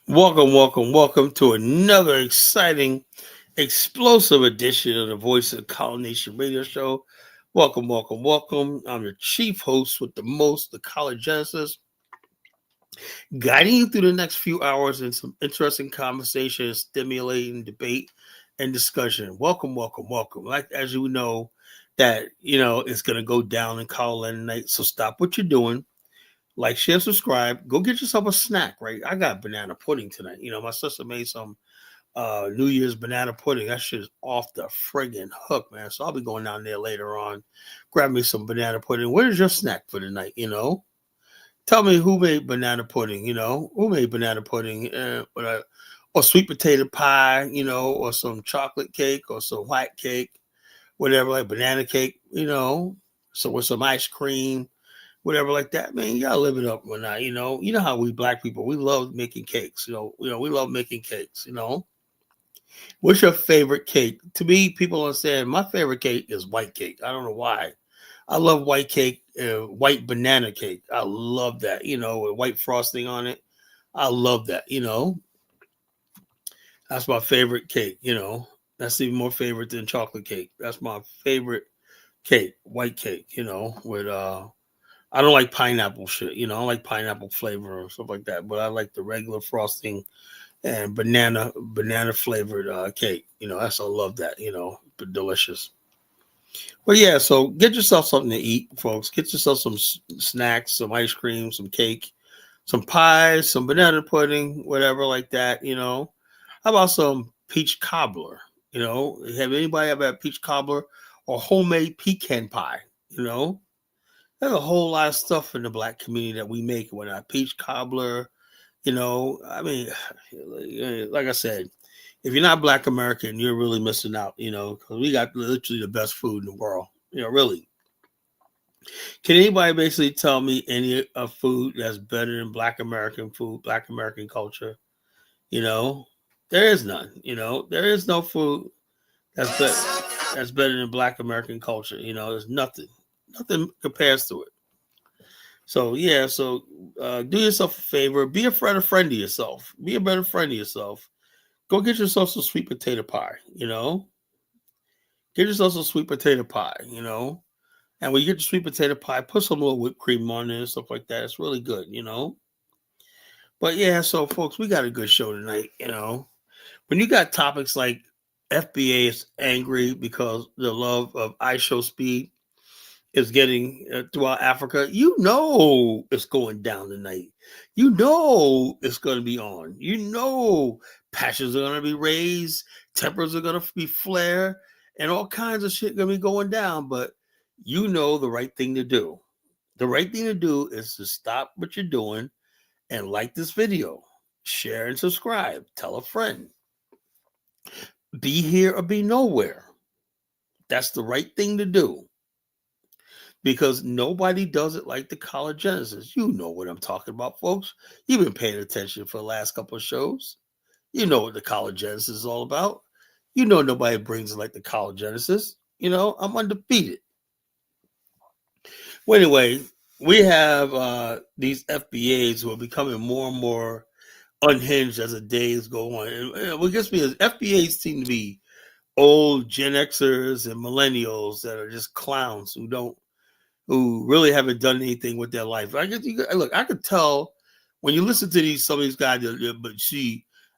Welcome to another exciting, explosive edition of the Voice of the College Nation radio show. Welcome. I'm your chief host with the most, the College Genesis, guiding you through the next few hours in some interesting conversation, stimulating debate and discussion. Welcome. Like as you know, it's gonna go down in College night. So stop what you're doing, like, share, subscribe. Go get yourself a snack, right? I got banana pudding tonight. My sister made some New Year's banana pudding. That shit is off the friggin' hook, man. So I'll be going down there later on, grab me some banana pudding. What is your snack for the night? Tell me who made banana pudding. Who made banana pudding? Or sweet potato pie. Or some chocolate cake or some white cake, whatever, like banana cake. So with some ice cream, whatever like that. Man, you gotta live it up or not. You know how we black people, we love making cakes. We love making cakes. What's your favorite cake? To me, people are saying my favorite cake is white cake. I don't know why. I love white cake, white banana cake. I love that. With white frosting on it. I love that. That's my favorite cake. That's even more favorite than chocolate cake. That's my favorite cake, white cake. With I don't like pineapple shit. I don't like pineapple flavor or stuff like that. But I like the regular frosting and banana flavored cake. I love that. But delicious. But yeah, so get yourself something to eat, folks. Get yourself some snacks, some ice cream, some cake, some pies, some banana pudding, whatever like that. How about some peach cobbler? Have anybody ever had peach cobbler or homemade pecan pie? You know, there's a whole lot of stuff in the black community that we make with our peach cobbler. I mean, like I said, if you're not black American, you're really missing out, because we got literally the best food in the world. Really. Can anybody basically tell me any food that's better than black American food, black American culture? You know, there is none. There is no food that's better than black American culture. There's nothing compares to it. So yeah, do yourself a favor. Be a friend of yourself. Be a better friend of yourself. Go get yourself some sweet potato pie. Get yourself some sweet potato pie. And when you get the sweet potato pie, put some little whipped cream on it and stuff like that. It's really good. But yeah, so folks, we got a good show tonight. When you got topics like FBA is angry because the love of iShow speed is getting throughout Africa, it's going down tonight. It's going to be on. Passions are going to be raised, tempers are going to be flare, and all kinds of shit going to be going down. But the right thing to do. The right thing to do is to stop what you're doing and like this video, share and subscribe, tell a friend. Be here or be nowhere. That's the right thing to do. Because nobody does it like the College Genesis. You know what I'm talking about, folks. You've been paying attention for the last couple of shows. You know what the College Genesis is all about. Nobody brings it like the College Genesis. I'm undefeated. Well, anyway, we have these FBAs who are becoming more and more unhinged as the days go on. And what gets me is FBAs seem to be old Gen Xers and millennials that are just clowns who really haven't done anything with their life. I could tell when you listen to some of these guys. But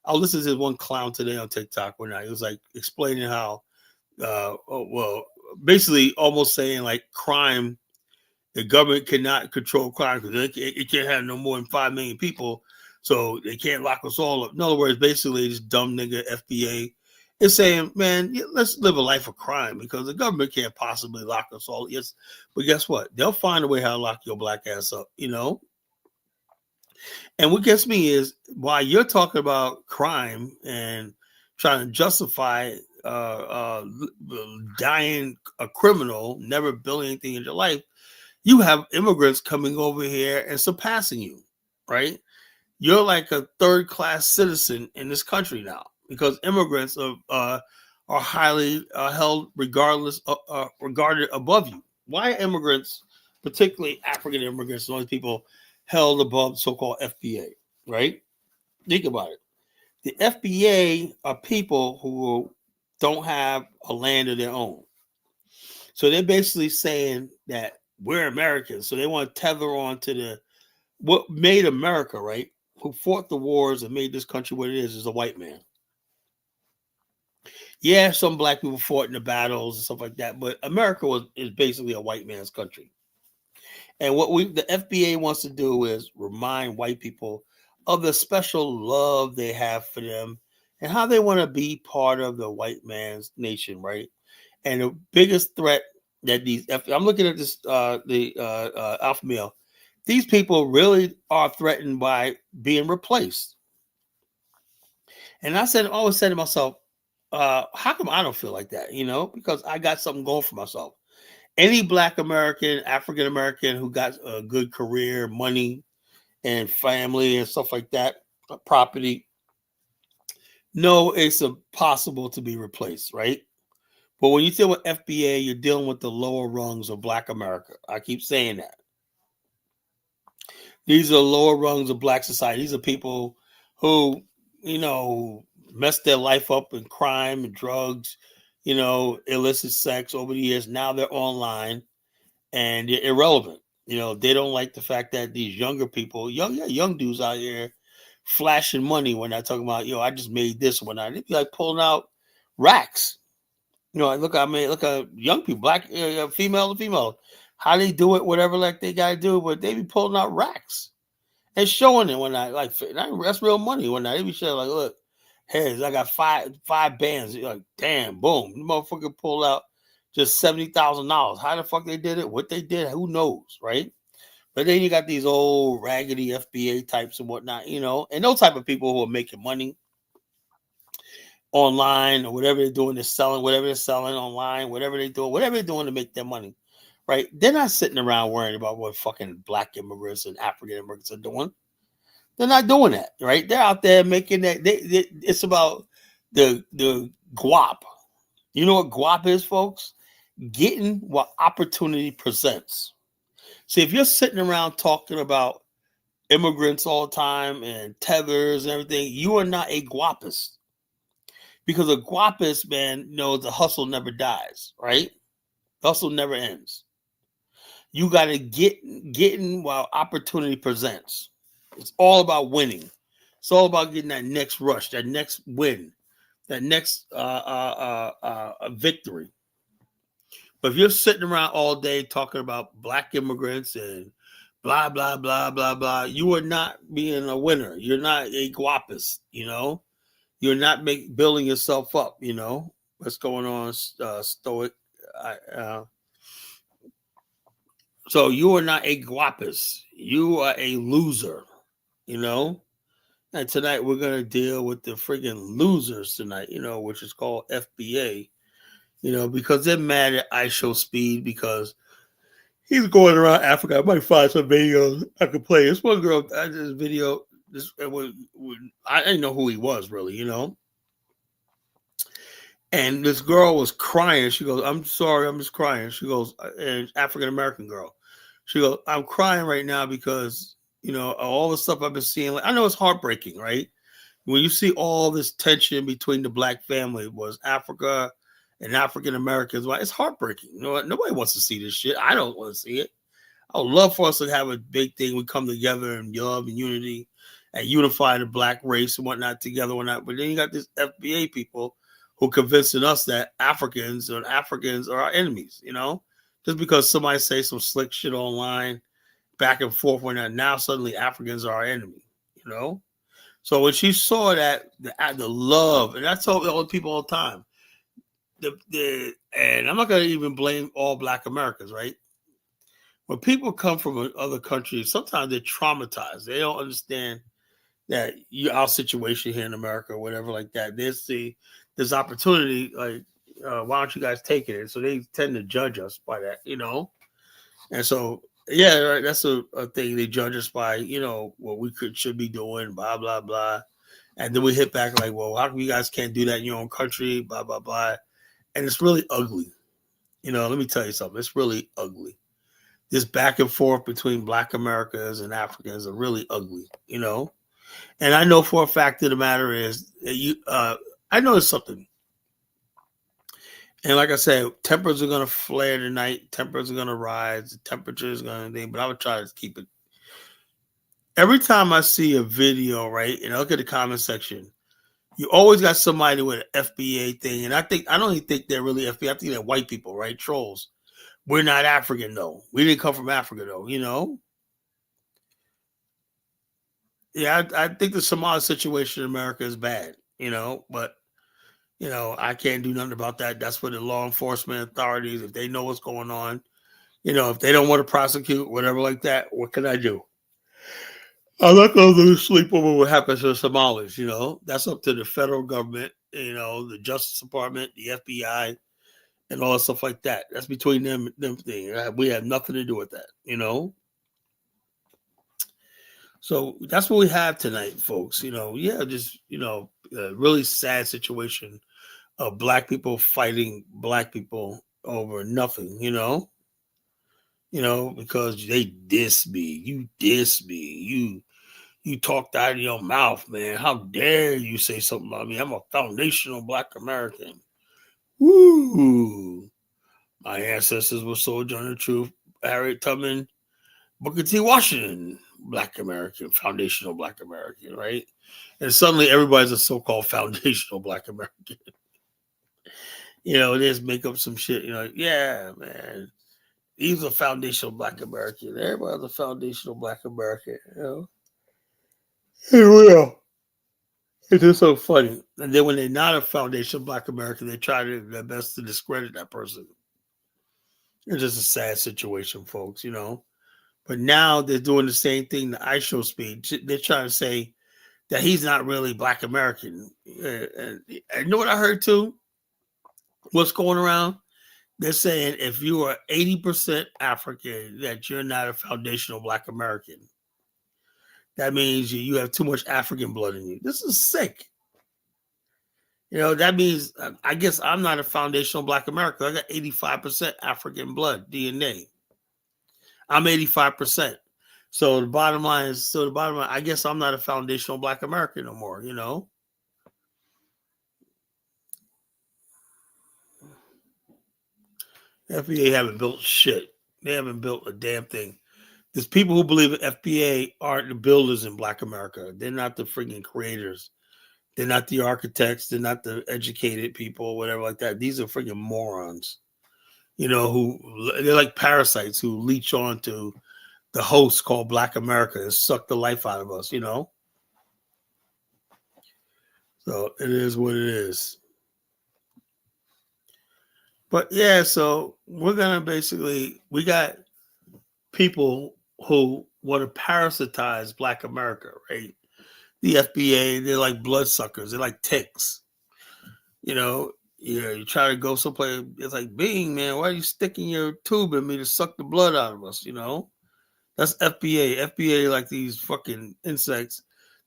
I'll listen to this one clown today on TikTok one night. He was like explaining how, basically almost saying like crime. The government cannot control crime because it can't have no more than 5 million people, so they can't lock us all up. In other words, basically, this dumb nigga FBA is saying, man, let's live a life of crime because the government can't possibly lock us all. Yes, but guess what? They'll find a way how to lock your black ass up, And what gets me is while you're talking about crime and trying to justify dying a criminal, never building anything in your life, you have immigrants coming over here and surpassing you, right? You're like a third-class citizen in this country now because immigrants are highly held regarded above you. Why are immigrants, particularly African immigrants, and those people held above so-called FBA, right? Think about it. The FBA are people who don't have a land of their own. So they're basically saying that we're Americans. So they want to tether on to the what made America, right? Who fought the wars and made this country what it is a white man. Yeah, some black people fought in the battles and stuff like that, but America is basically a white man's country. And what the FBA wants to do is remind white people of the special love they have for them and how they want to be part of the white man's nation, right? And the biggest threat that I'm looking at this, the alpha male, these people really are threatened by being replaced. And always said to myself, how come I don't feel like that? Because I got something going for myself. Any black American, African American who got a good career, money, and family and stuff like that, property, no, it's impossible to be replaced, right? But when you deal with FBA, you're dealing with the lower rungs of black America. I keep saying that. These are lower rungs of black society. These are people who, messed their life up in crime and drugs, illicit sex over the years. Now they're online and they're irrelevant. They don't like the fact that these younger people, young dudes out here flashing money when I talking about, I just made this one. They'd be like pulling out racks. Look at young people, black, female to female, how they do it, whatever like they gotta do, but they be pulling out racks and showing it when that's real money when they be showing like, look, hey, I got five bands. You're like, damn, boom, the motherfucker pulled out just $70,000. How the fuck they did it? What they did? Who knows, right? But then you got these old raggedy FBA types and whatnot, and those type of people who are making money online or whatever they're doing, whatever they're selling online, whatever they're doing to make their money, right? They're not sitting around worrying about what fucking black immigrants and African immigrants are doing. They're not doing that, right? They're out there making that. It's about the guap. You know what guap is, folks? Getting what opportunity presents. See, if you're sitting around talking about immigrants all the time and tethers and everything, you are not a guapist. Because a guapist, man, the hustle never dies, right? The hustle never ends. You got to getting while opportunity presents. It's all about winning. It's all about getting that next rush, that next win, that next victory. But if you're sitting around all day talking about black immigrants and blah, blah, blah, blah, blah, you are not being a winner. You're not a guapist, You're not building yourself up, What's going on, Stoic? So you are not a guapist. You are a loser, And tonight we're going to deal with the friggin' losers tonight, which is called FBA, because they're mad at IShowSpeed because he's going around Africa. I might find some videos I could play. This one girl, this video, I didn't know who he was really, And this girl was crying. She goes, I'm sorry, I'm just crying. She goes, an African American girl. She goes, I'm crying right now because, all the stuff I've been seeing. I know it's heartbreaking, right? When you see all this tension between the black family, was Africa and African Americans, it's heartbreaking. Nobody wants to see this shit. I don't want to see it. I would love for us to have a big thing. We come together in love and unity and unify the black race and whatnot together. But then you got this FBA people who convincing us that Africans are our enemies, just because somebody say some slick shit online back and forth when now suddenly Africans are our enemy, So when she saw that, the love, and I told all the people all the time, and I'm not going to even blame all black Americans, right? When people come from other countries, sometimes they're traumatized. They don't understand that our situation here in America or whatever like that. They see this opportunity, like, why don't you guys take it? So they tend to judge us by that, And so, yeah, right, that's a thing. They judge us by, what we should be doing, blah, blah, blah. And then we hit back like, well, how come you guys can't do that in your own country, blah, blah, blah. And it's really ugly. Let me tell you something. It's really ugly. This back and forth between black Americans and Africans are really ugly, And I know for a fact of the matter is that I noticed something. And like I said, tempers are gonna flare tonight. Tempers are gonna rise. The temperature is gonna thing. But I would try to keep it. Every time I see a video, right, and I look at the comment section, you always got somebody with an FBA thing. And I don't even think they're really FBA. I think they're white people, right? Trolls. We're not African though. We didn't come from Africa though, you know? Yeah, I think the Somali situation in America is bad, you know, but I can't do nothing about that. That's for the law enforcement authorities. If they know what's going on, if they don't want to prosecute, whatever like that, what can I do? I'm not going to lose sleep over what happens to the Somalis, That's up to the federal government, the Justice Department, the FBI, and all stuff like that. That's between them things. We have nothing to do with that. So that's what we have tonight, folks. Just a really sad situation of black people fighting black people over nothing. Because they diss me, you diss me, you talked out of your mouth, man. How dare you say something about me? I'm a foundational black American. Woo! My ancestors were Sojourner Truth, Harriet Tubman, Booker T. Washington, black American, foundational black American, right? And suddenly everybody's a so-called foundational black American. They just make up some shit. Yeah, man. He's a foundational black American. Everybody's a foundational black American. Real. It's just so funny. And then when they're not a foundational black American, they try their best to discredit that person. It's just a sad situation, folks, But now they're doing the same thing, the ISHO speech. They're trying to say that he's not really black American. And you know what I heard too? What's going around? They're saying if you are 80% African, that you're not a foundational black American. That means you have too much African blood in you. This is sick. That means I guess I'm not a foundational black American. I got 85% African blood DNA. I'm 85%. So the bottom line, I guess I'm not a foundational black American no more, FBA haven't built shit. They haven't built a damn thing. There's people who believe FBA aren't the builders in black America. They're not the freaking creators. They're not the architects. They're not the educated people, whatever like that. These are freaking morons, who they're like parasites who leech onto the host called Black America and suck the life out of us, So it is what it is. But yeah, so we're going to we got people who want to parasitize Black America, right? The FBA, they're like bloodsuckers. They're like ticks. You try to go someplace. It's like, Bing, man, why are you sticking your tube in me to suck the blood out of us? That's FBA. FBA like these fucking insects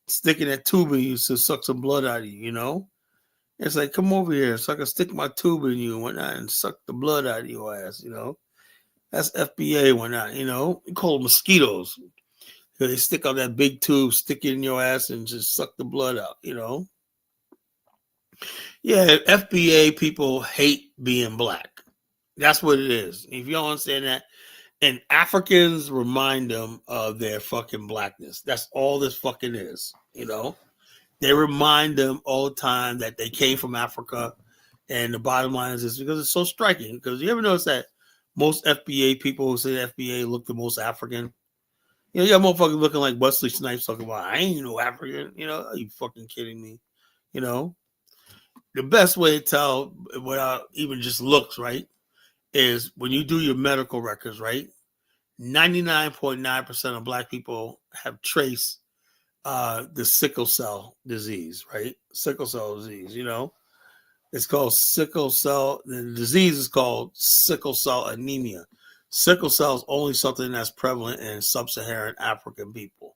sticking that tube in you to suck some blood out of you. It's like, come over here so I can stick my tube in you and whatnot and suck the blood out of your ass, That's FBA and whatnot, You call them mosquitoes. They stick out that big tube, stick it in your ass and just suck the blood out, Yeah, FBA people hate being black. That's what it is. If you don't understand that, and Africans remind them of their fucking blackness. That's all this fucking is, They remind them all the time that they came from Africa. And the bottom line is because it's so striking. Because you ever notice that most FBA people who say FBA look the most African? You got motherfuckers looking like Wesley Snipes talking about, I ain't no African. Are you fucking kidding me? The best way to tell without even just looks, right, is when you do your medical records, right? 99.9% of black people have traced the sickle cell disease, right? Sickle cell disease, It's called sickle cell. The disease is called sickle cell anemia. Sickle cell is only something that's prevalent in sub-Saharan African people.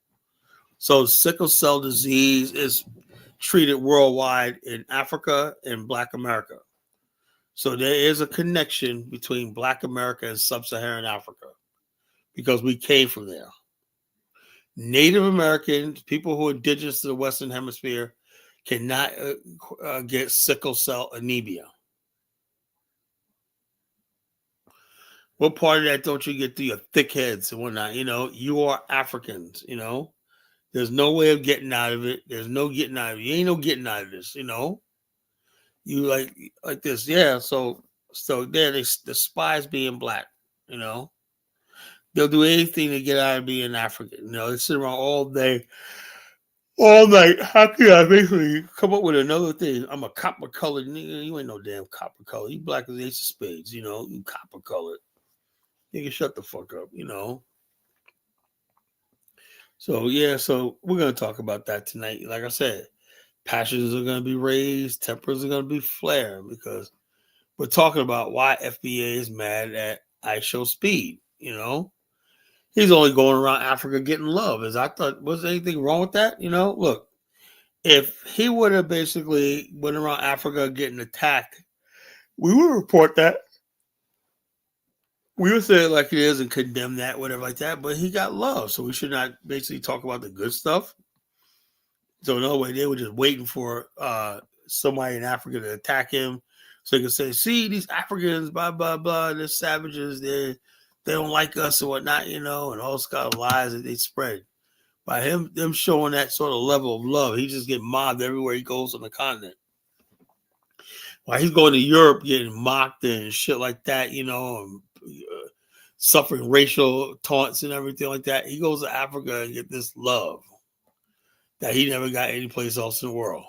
So sickle cell disease is treated worldwide in Africa and Black America. So there is a connection between Black America and sub-Saharan Africa because we came from there. Native Americans, people who are indigenous to the Western Hemisphere, cannot get sickle cell anemia. What part of that don't you get through your thick heads and whatnot? You are Africans, There's no way of getting out of it. There's no getting out of it. You ain't no getting out of this, You like this, yeah. So there, they despise being black, you know. They'll do anything to get out of being African. They sit around all day, all night. How can I basically come up with another thing? I'm a copper colored nigga. You ain't no damn copper color. You black as ace of spades, You copper colored. Nigga, shut the fuck up. So yeah, so we're gonna talk about that tonight. Like I said, passions are gonna be raised, tempers are gonna be flared because we're talking about why FBA is mad at ISO Speed. He's only going around Africa getting love. As I thought, was there anything wrong with that? Look, if he would have basically went around Africa getting attacked, we would report that. We would say it like it is and condemn that, whatever like that. But he got love, so we should not basically talk about the good stuff. So no way, they were just waiting for somebody in Africa to attack him, so they could say, "See, these Africans, blah blah blah, they're savages. They don't like us and whatnot, and all this kind of lies that they spread." By them showing that sort of level of love, he just get mobbed everywhere he goes on the continent. While he's going to Europe getting mocked and shit like that, and, suffering racial taunts and everything like that, he goes to Africa and get this love that he never got anyplace else in the world.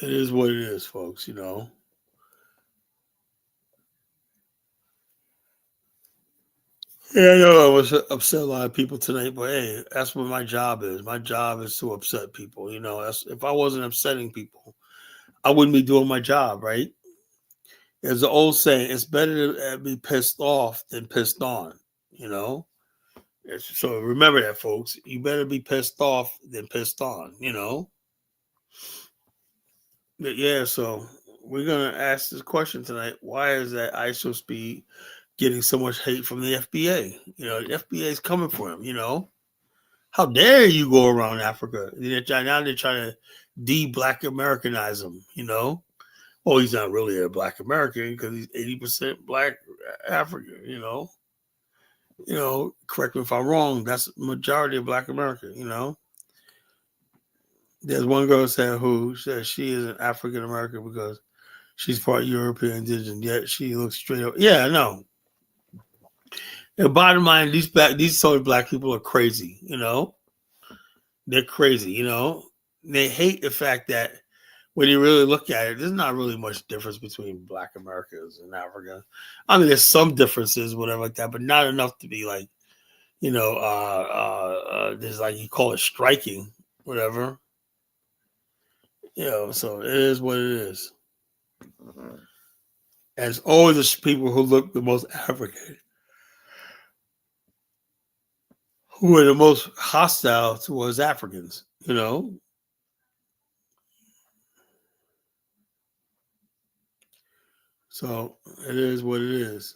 It is what it is, folks, Yeah, I know I was upset a lot of people tonight, but hey, that's what my job is. My job is to upset people. That's if I wasn't upsetting people, I wouldn't be doing my job, right? There's the old saying: "It's better to be pissed off than pissed on." You know, so remember that, folks. You better be pissed off than pissed on. But yeah. So we're gonna ask this question tonight: why is that ISO Speed getting so much hate from the FBA? The FBA is coming for him. How dare you go around Africa? Now they're trying to de-Black Americanize him. Oh, he's not really a Black American because he's 80% Black African. Correct me if I'm wrong. That's majority of Black America. There's one girl said who says she is an African American because she's part European indigenous. Yet she looks straight up. Yeah, I know. The bottom line, these sort of Black people are crazy. They're crazy. They hate the fact that when you really look at it, there's not really much difference between Black Americans and Africa. I mean, there's some differences, whatever like that, but not enough to be like, there's like you call it striking, whatever. So it is what it is. And it's always the people who look the most African who are the most hostile towards Africans. So it is what it is.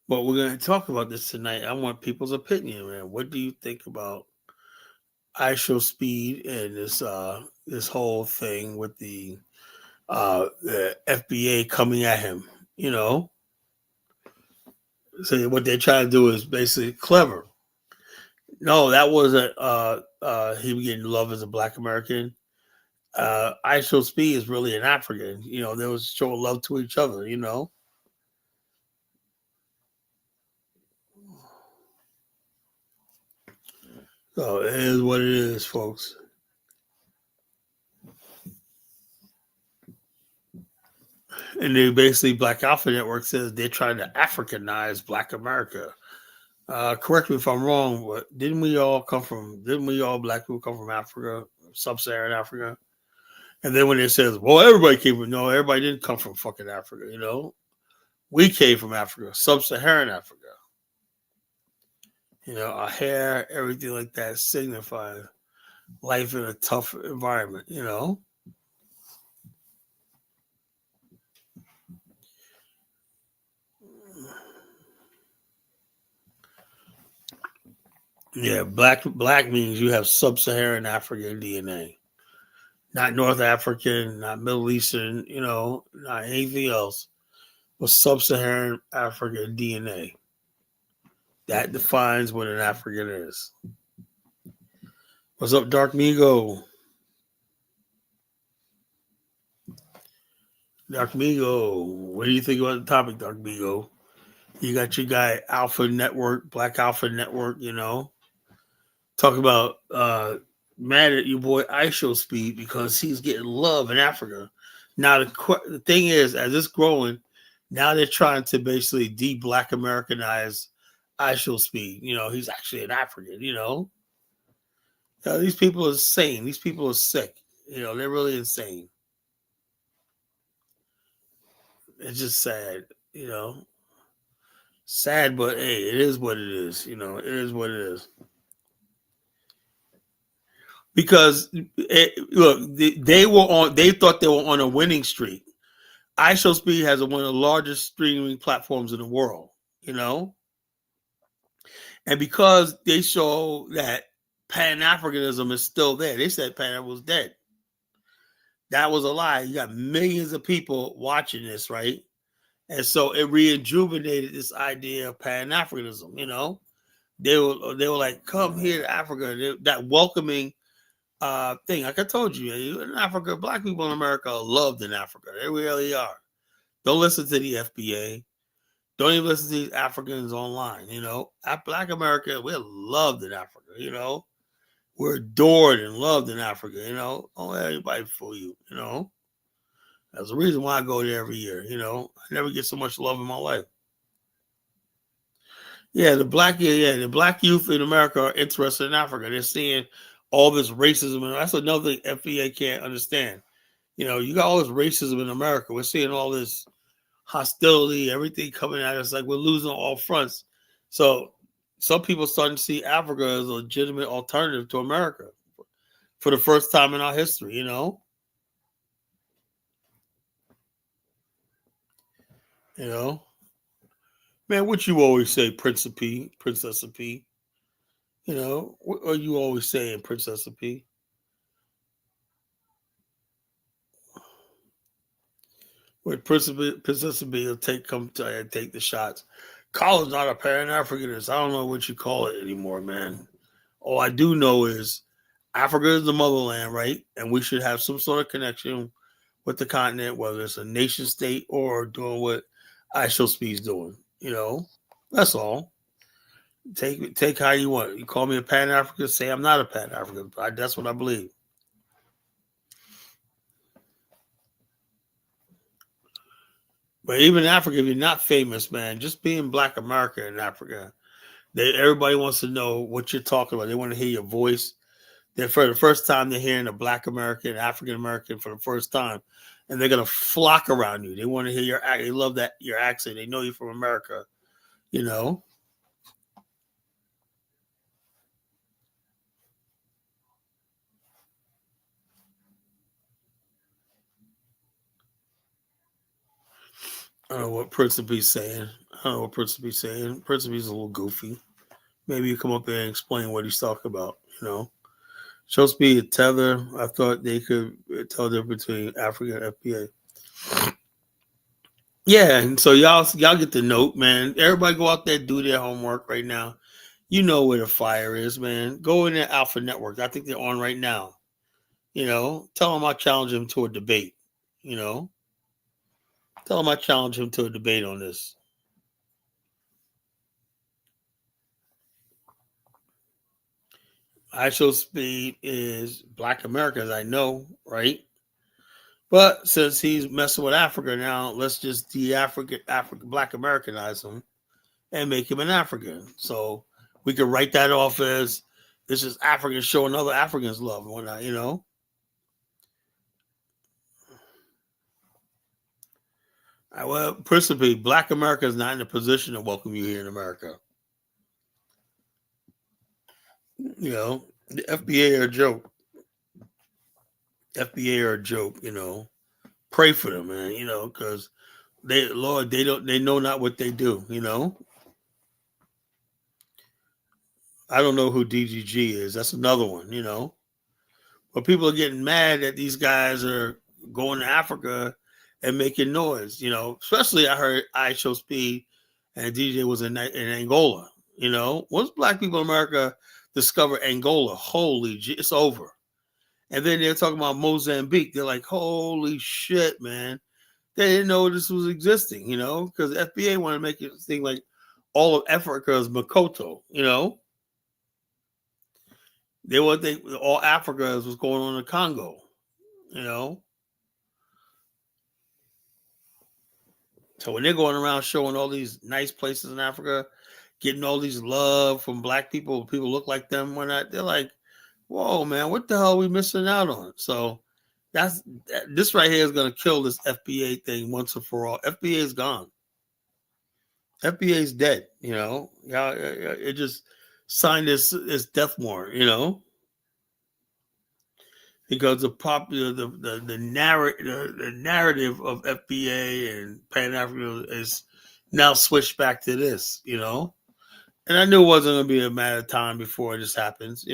But we're going to talk about this tonight. I want people's opinion, man. What do you think about ISO Speed and this whole thing with the FBA coming at him? So what they're trying to do is basically clever. No, that wasn't him getting love as a Black American. ISO Speed is really an African. They was showing love to each other. So it is what it is, folks. And they basically Black Alpha Network says they're trying to Africanize Black America. Correct me if I'm wrong, but didn't we all Black people come from Africa, sub-Saharan Africa? And then when it says, well, everybody came from, no, everybody didn't come from fucking Africa. We came from Africa, sub-Saharan Africa. Our hair, everything like that signifies life in a tough environment. Yeah, black means you have sub-Saharan African DNA, not North African, not Middle Eastern, not anything else, but sub-Saharan African DNA. That defines what an African is. What's up, Dark Migo? Dark Migo, what do you think about the topic, Dark Migo? You got your guy Alpha Network, Black Alpha Network, talk about mad at your boy ISO Speed because he's getting love in Africa. Now the thing is, as it's growing, now they're trying to basically de-Black Americanize ISO Speed. He's actually an African. These people are insane. These people are sick. They're really insane. It's just sad. Sad, but hey, it is what it is. It is what it is. Because look, they were on. They thought they were on a winning streak. iShow Speed has one of the largest streaming platforms in the world. And because they show that Pan Africanism is still there, they said Pan African was dead. That was a lie. You got millions of people watching this, right? And so it rejuvenated this idea of Pan Africanism. They were like, come here to Africa. That welcoming thing. Like I told you, in Africa, black people in America are loved in Africa. They really are. Don't listen to the FBA. Don't even listen to these Africans online. Black America, we're loved in Africa. We're adored and loved in Africa. Don't let anybody fool you. That's the reason why I go there every year. I never get so much love in my life. Yeah, the black youth in America are interested in Africa. They're seeing all this racism, and that's another thing FBA can't understand. You got all this racism in America. We're seeing all this hostility, everything coming at us like we're losing all fronts. So some people starting to see Africa as a legitimate alternative to America for the first time in our history. Man, what you always say, Prince of P, Princess of P. What are you always saying, Princess of P? Where Princess of P will take the shots. Colin's not a Pan Africanist. I don't know what you call it anymore, man. All I do know is Africa is the motherland, right? And we should have some sort of connection with the continent, whether it's a nation state or doing what ISOSP's doing. That's all. Take how you want. You call me a Pan African, say I'm not a Pan African. That's what I believe. But even in Africa, if you're not famous, man, just being Black America in Africa, everybody wants to know what you're talking about. They want to hear your voice. For the first time, they're hearing a Black American, African American for the first time, and they're gonna flock around you. They want to hear your accent. They love your accent. They know you're from America. I don't know what Prince B saying. Prince B's a little goofy. Maybe you come up there and explain what he's talking about. Supposed to be a tether. I thought they could tell the difference between Africa and FBA. Yeah, and so y'all get the note, man. Everybody go out there, do their homework right now. You know where the fire is, man. Go in there, Alpha Network. I think they're on right now. Tell them I challenge him to a debate. Tell him I challenge him to a debate on this. ISO Speed is Black Americans, I know, right? But since he's messing with Africa now, let's just Black Americanize him and make him an African. So we could write that off as this is Africans showing other Africans love and whatnot. Well, principally, Black America is not in a position to welcome you here in America. The FBA are a joke. FBA are a joke. Pray for them, man. Because they know not what they do. I don't know who DGG is. That's another one, But people are getting mad that these guys are going to Africa and making noise, Especially I heard I Show Speed and DJ was in Angola, Once black people in America discover Angola, it's over. And then they're talking about Mozambique. They're like, holy shit, man. They didn't know this was existing, because the FBA wanted to make it seem like all of Africa is Makoto, They would think all Africa is what's going on in Congo, you know. So when they're going around showing all these nice places in Africa, getting all these love from black people, people look like them, they're like, whoa, man, what the hell are we missing out on? So this right here is going to kill this FBA thing once and for all. FBA is gone. FBA is dead, Yeah, it just signed this death warrant, because the narrative of FBA and Pan African is now switched back to this, And I knew it wasn't going to be a matter of time before this happens,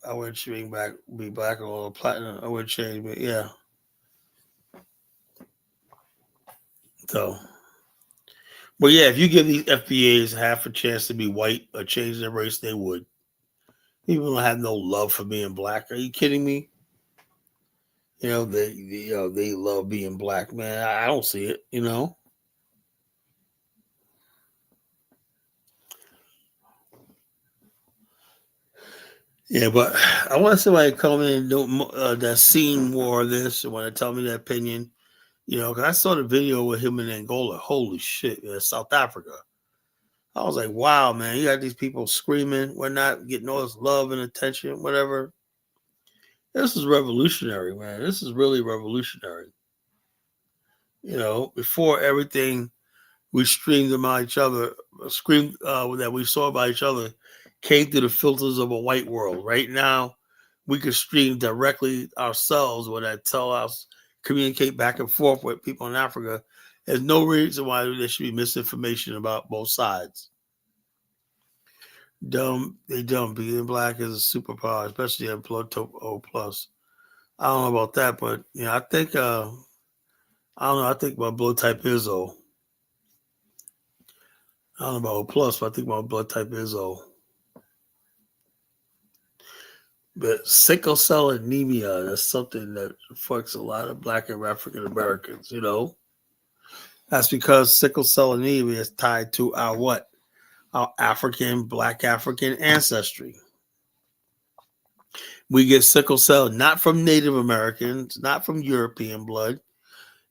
I wouldn't be back on platinum. I wouldn't change, but yeah. So, but yeah, if you give these FBAs half a chance to be white or change their race, they would. People don't have no love for being black. Are you kidding me? They love being black, man. I don't see it, Yeah, but I want somebody to come in and do that seen more of this and want to tell me their opinion. Because I saw the video with him in Angola. Holy shit, man, South Africa. I was like, wow, man, you got these people screaming. We're not getting all this love and attention, whatever. This is revolutionary, man. This is really revolutionary. Before everything we streamed about each other, that we saw about each other came through the filters of a white world. Right now, we can stream directly ourselves when I tell us, communicate back and forth with people in Africa. There's no reason why there should be misinformation about both sides. They dumb. Being black is a superpower, especially at O plus. I don't know about that, but I think I don't know. I think my blood type is O. I don't know about O plus, but I think my blood type is O. But sickle cell anemia, that's something that affects a lot of black and African Americans, That's because sickle cell anemia is tied to our what? Our black African ancestry. We get sickle cell not from Native Americans, not from European blood.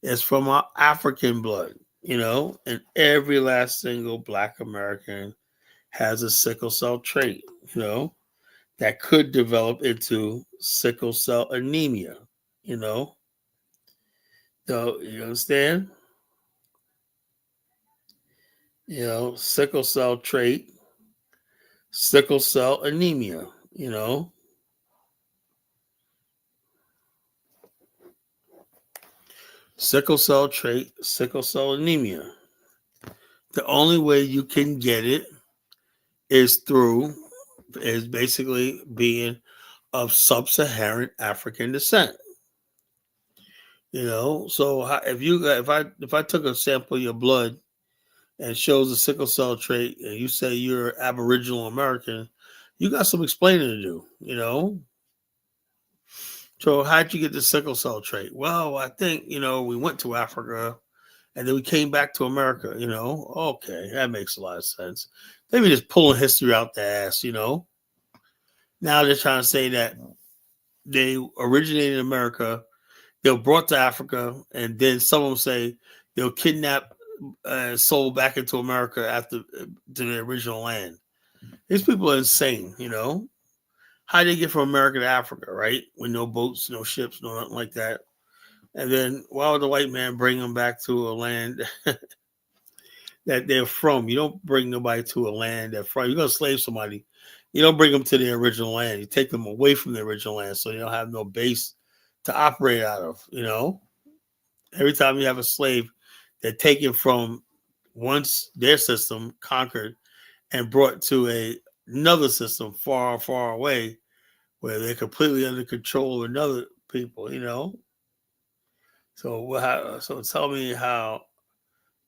It's from our African blood, and every last single black American has a sickle cell trait, that could develop into sickle cell anemia, So you understand? Sickle cell trait, sickle cell anemia, Sickle cell trait, sickle cell anemia. The only way you can get it is basically being of sub-Saharan African descent. So if I took a sample of your blood and shows a sickle cell trait, and you say you're Aboriginal American, you got some explaining to do. So how'd you get the sickle cell trait? Well, I think we went to Africa, and then we came back to America. Okay, that makes a lot of sense. Maybe just pulling history out the ass. Now they're trying to say that they originated in America, they were brought to Africa, and then some of them say they were kidnapped and sold back into America after to their original land. These people are insane, How did they get from America to Africa, right? With no boats, no ships, no nothing like that. And then why would the white man bring them back to a land that they're from? You don't bring nobody to a land they're from. You're going to slave somebody. You don't bring them to their original land. You take them away from their original land so they don't have no base to operate out of, Every time you have a slave, they're taken from once their system conquered, and brought to another system far, far away where they're completely under control of another people, you know? So tell me how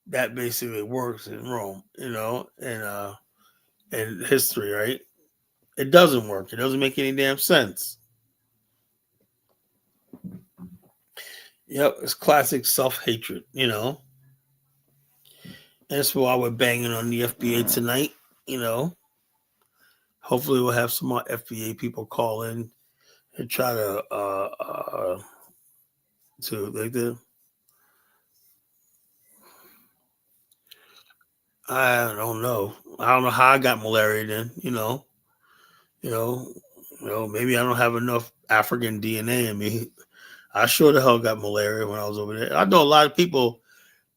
that basically works in Rome, you know, and history, right? It doesn't work. It doesn't make any damn sense. Yep, it's classic self hatred, you know. That's why we're banging on the FBA tonight, you know. Hopefully, we'll have some more FBA people call in and try to like the. I don't know. I don't know how I got malaria. Then you know, maybe I don't have enough African DNA in me. I sure the hell got malaria when I was over there. I know a lot of people.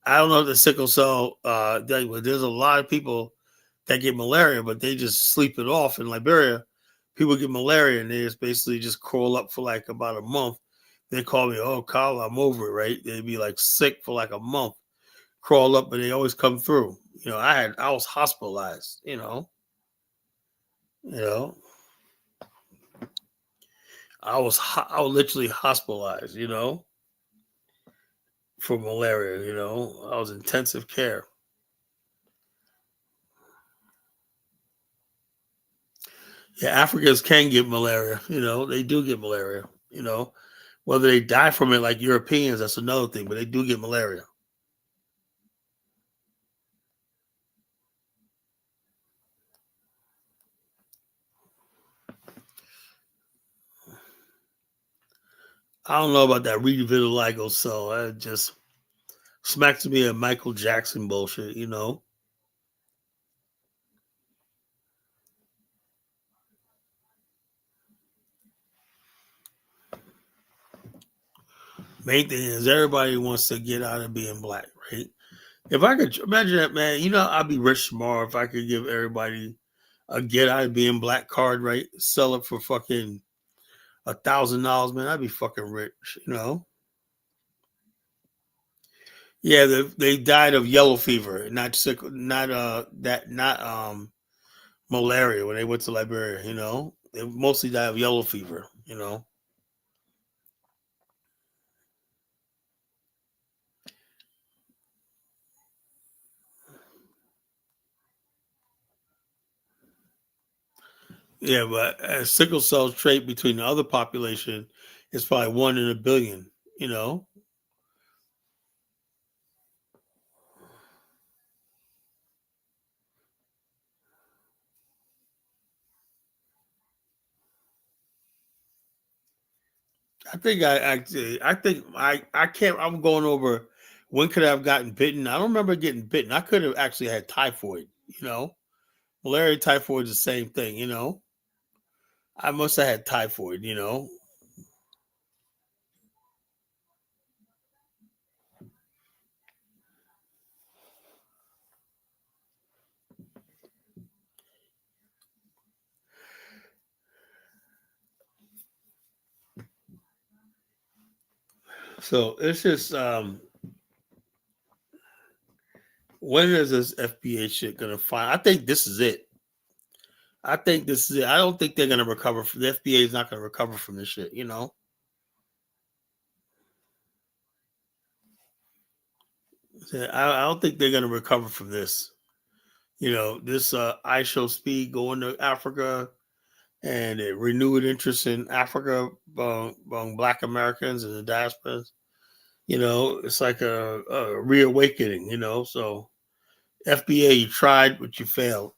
I don't know if the sickle cell thing, but there's a lot of people that get malaria, but they just sleep it off. In Liberia, people get malaria and they just basically just crawl up for like about a month. They call me, oh, Kyle, I'm over it, right? They'd be like sick for like a month, crawl up, but they always come through. I was hospitalized. You know, I was literally hospitalized. For malaria. I was intensive care. Yeah, Africans can get malaria. They do get malaria. Whether they die from it like Europeans, that's another thing. But they do get malaria. I don't know about that revitiligo cell. It just smacks me of Michael Jackson bullshit. Main thing is everybody wants to get out of being black, right? If I could imagine that, man, I'd be rich tomorrow if I could give everybody a get out of being black card, right? Sell it for fucking $1,000, man. I'd be fucking rich. Yeah, they died of yellow fever, not sick, not malaria when they went to Liberia. They mostly died of yellow fever. Yeah, but sickle cell trait between the other population is probably 1 in 1 billion. You know, I can't. I'm going over when could I have gotten bitten. I don't remember getting bitten. I could have actually had typhoid. Malaria, typhoid is the same thing. I must have had typhoid. So it's just when is this FBA shit gonna find? I think this is it. I think this is it. I don't think they're gonna recover. The FBA is not gonna recover from this shit. I don't think they're gonna recover from this. This I show speed going to Africa and a renewed interest in Africa among Black Americans and the diasporas. It's like a reawakening. So FBA, you tried, but you failed.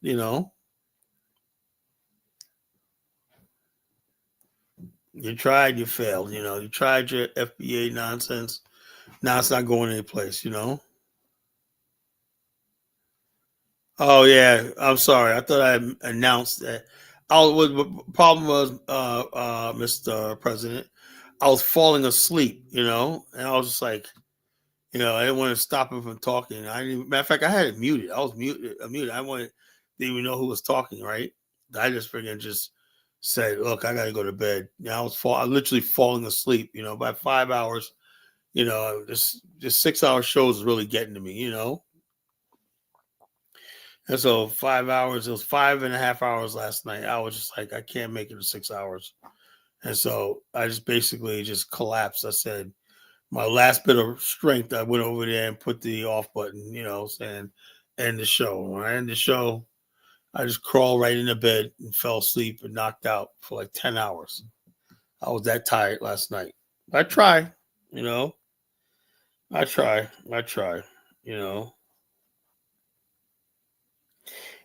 You tried, you failed. You tried your FBA nonsense. Now it's not going any place. Oh yeah, I'm sorry. I thought I announced that. The problem was, Mr. President, I was falling asleep, and I was just like, I didn't want to stop him from talking. Matter of fact, I had it muted. I was muted. Didn't even know who was talking, right? I just freaking just said, "Look, I got to go to bed." I literally falling asleep. By 5 hours. This 6 hour show is really getting to me. And so 5 hours, it was 5.5 hours last night. I was just like, I can't make it to 6 hours. And so I just basically just collapsed. I said, my last bit of strength, I went over there and put the off button, saying, end the show. When I end the show, I just crawled right into bed and fell asleep and knocked out for like 10 hours. I was that tired last night. I try, you know, I try, you know.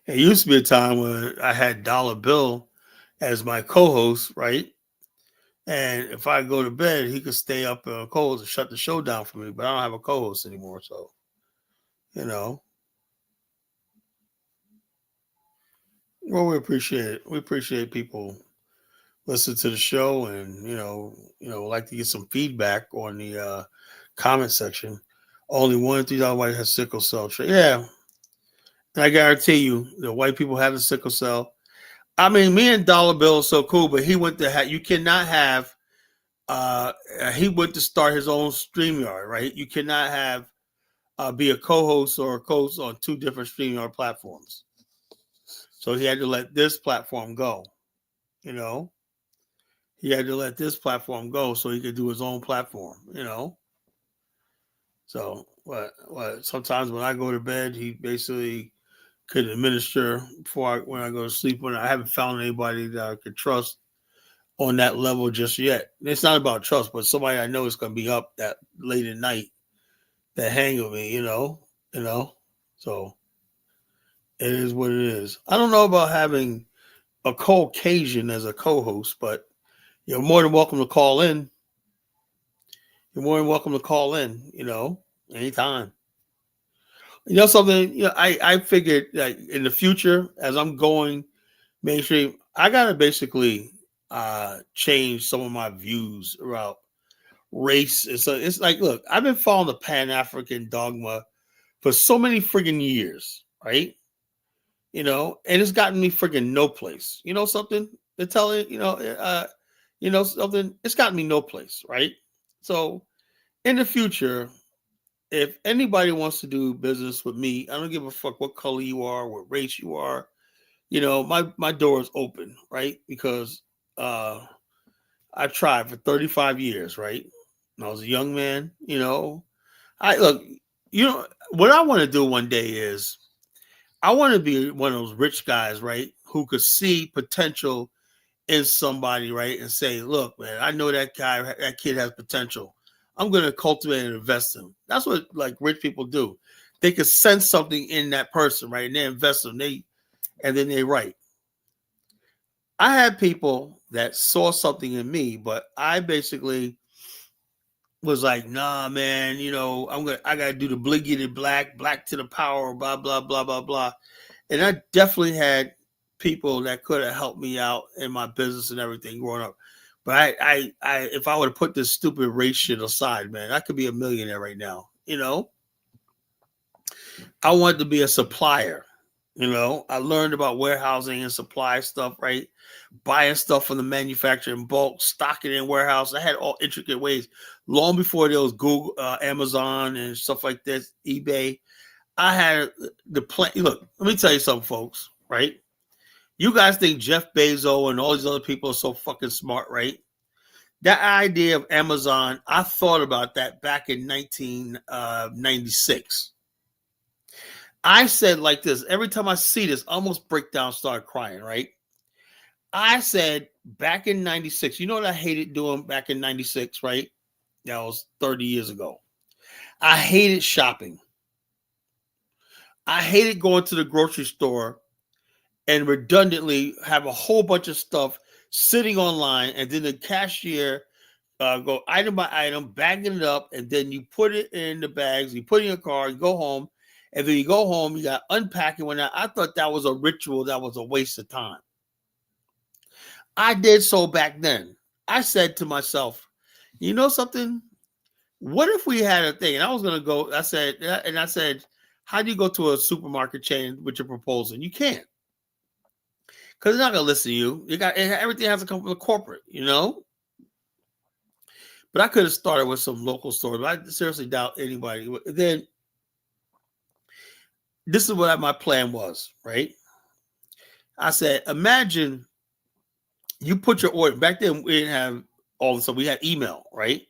It used to be a time when I had Dollar Bill as my co-host, right? And if I go to bed, he could stay up and co-host and shut the show down for me. But I don't have a co-host anymore, so you know. Well, we appreciate it. We appreciate people listen to the show, and like to get some feedback on the comment section. Only 1 in 3,000 whites has sickle cell trait. Yeah, and I guarantee you, the white people have the sickle cell. I mean, me and Dollar Bill is so cool, but he went to you cannot have. He went to start his own StreamYard, right? You cannot have be a co-host or a host on two different StreamYard platforms. So he had to let this platform go. You know, he had to let this platform go so he could do his own platform. So what? Sometimes when I go to bed, he basically could administer when I go to sleep. When I haven't found anybody that I could trust on that level just yet. It's not about trust, but somebody I know is going to be up that late at night that hang with me. You know. So it is what it is. I don't know about having a Caucasian as a co-host, but you're more than welcome to call in. You're more than welcome to call in. Anytime. Something. I figured that in the future, as I'm going mainstream, I gotta basically change some of my views about race. And so it's like, look, I've been following the Pan African dogma for so many friggin' years, right? And it's gotten me friggin' no place. Something to tell it, something, it's gotten me no place, right? So in the future, if anybody wants to do business with me, I don't give a fuck what color you are, what race you are. My door is open, right? Because I've tried for 35 years, right? When I was a young man, I look, what I want to do one day is I want to be one of those rich guys, right? Who could see potential in somebody, right? And say, look, man, I know that kid has potential. I'm going to cultivate and invest in him. That's what like rich people do. They could sense something in that person, right? And they invest in them. And then they write. I had people that saw something in me, but I basically was like, nah, man, I gotta do the bliggy to black to the power, blah, blah, blah, blah, blah. And I definitely had people that could have helped me out in my business and everything growing up. But if I would have put this stupid race shit aside, man, I could be a millionaire right now. I wanted to be a supplier. I learned about warehousing and supply stuff, right? Buying stuff from the manufacturer in bulk, stocking in warehouse. I had all intricate ways. Long before there was Google, Amazon, and stuff like this, eBay. I had the plan. Look, let me tell you something, folks. Right? You guys think Jeff Bezos and all these other people are so fucking smart, right? That idea of Amazon, I thought about that back in 1996. I said like this every time I see this, I almost break down, start crying, right? I said back in 96, you know what I hated doing back in 96, right? That was 30 years ago. I hated shopping. I hated going to the grocery store and redundantly have a whole bunch of stuff sitting online, and then the cashier go item by item, bagging it up, and then you put it in the bags, you put it in your car, you go home, and then you go home, you got unpacking. When I thought that was a ritual, that was a waste of time. I did so back then. I said to myself, you know something? What if we had a thing? And I was going to go, I said, how do you go to a supermarket chain with your proposal? You can't. Because they're not going to listen to you. Everything has to come from the corporate, But I could have started with some local stores, but I seriously doubt anybody. Then this is what my plan was, right? I said, imagine you put your order. Back then, we didn't have all of a sudden, we had email, right?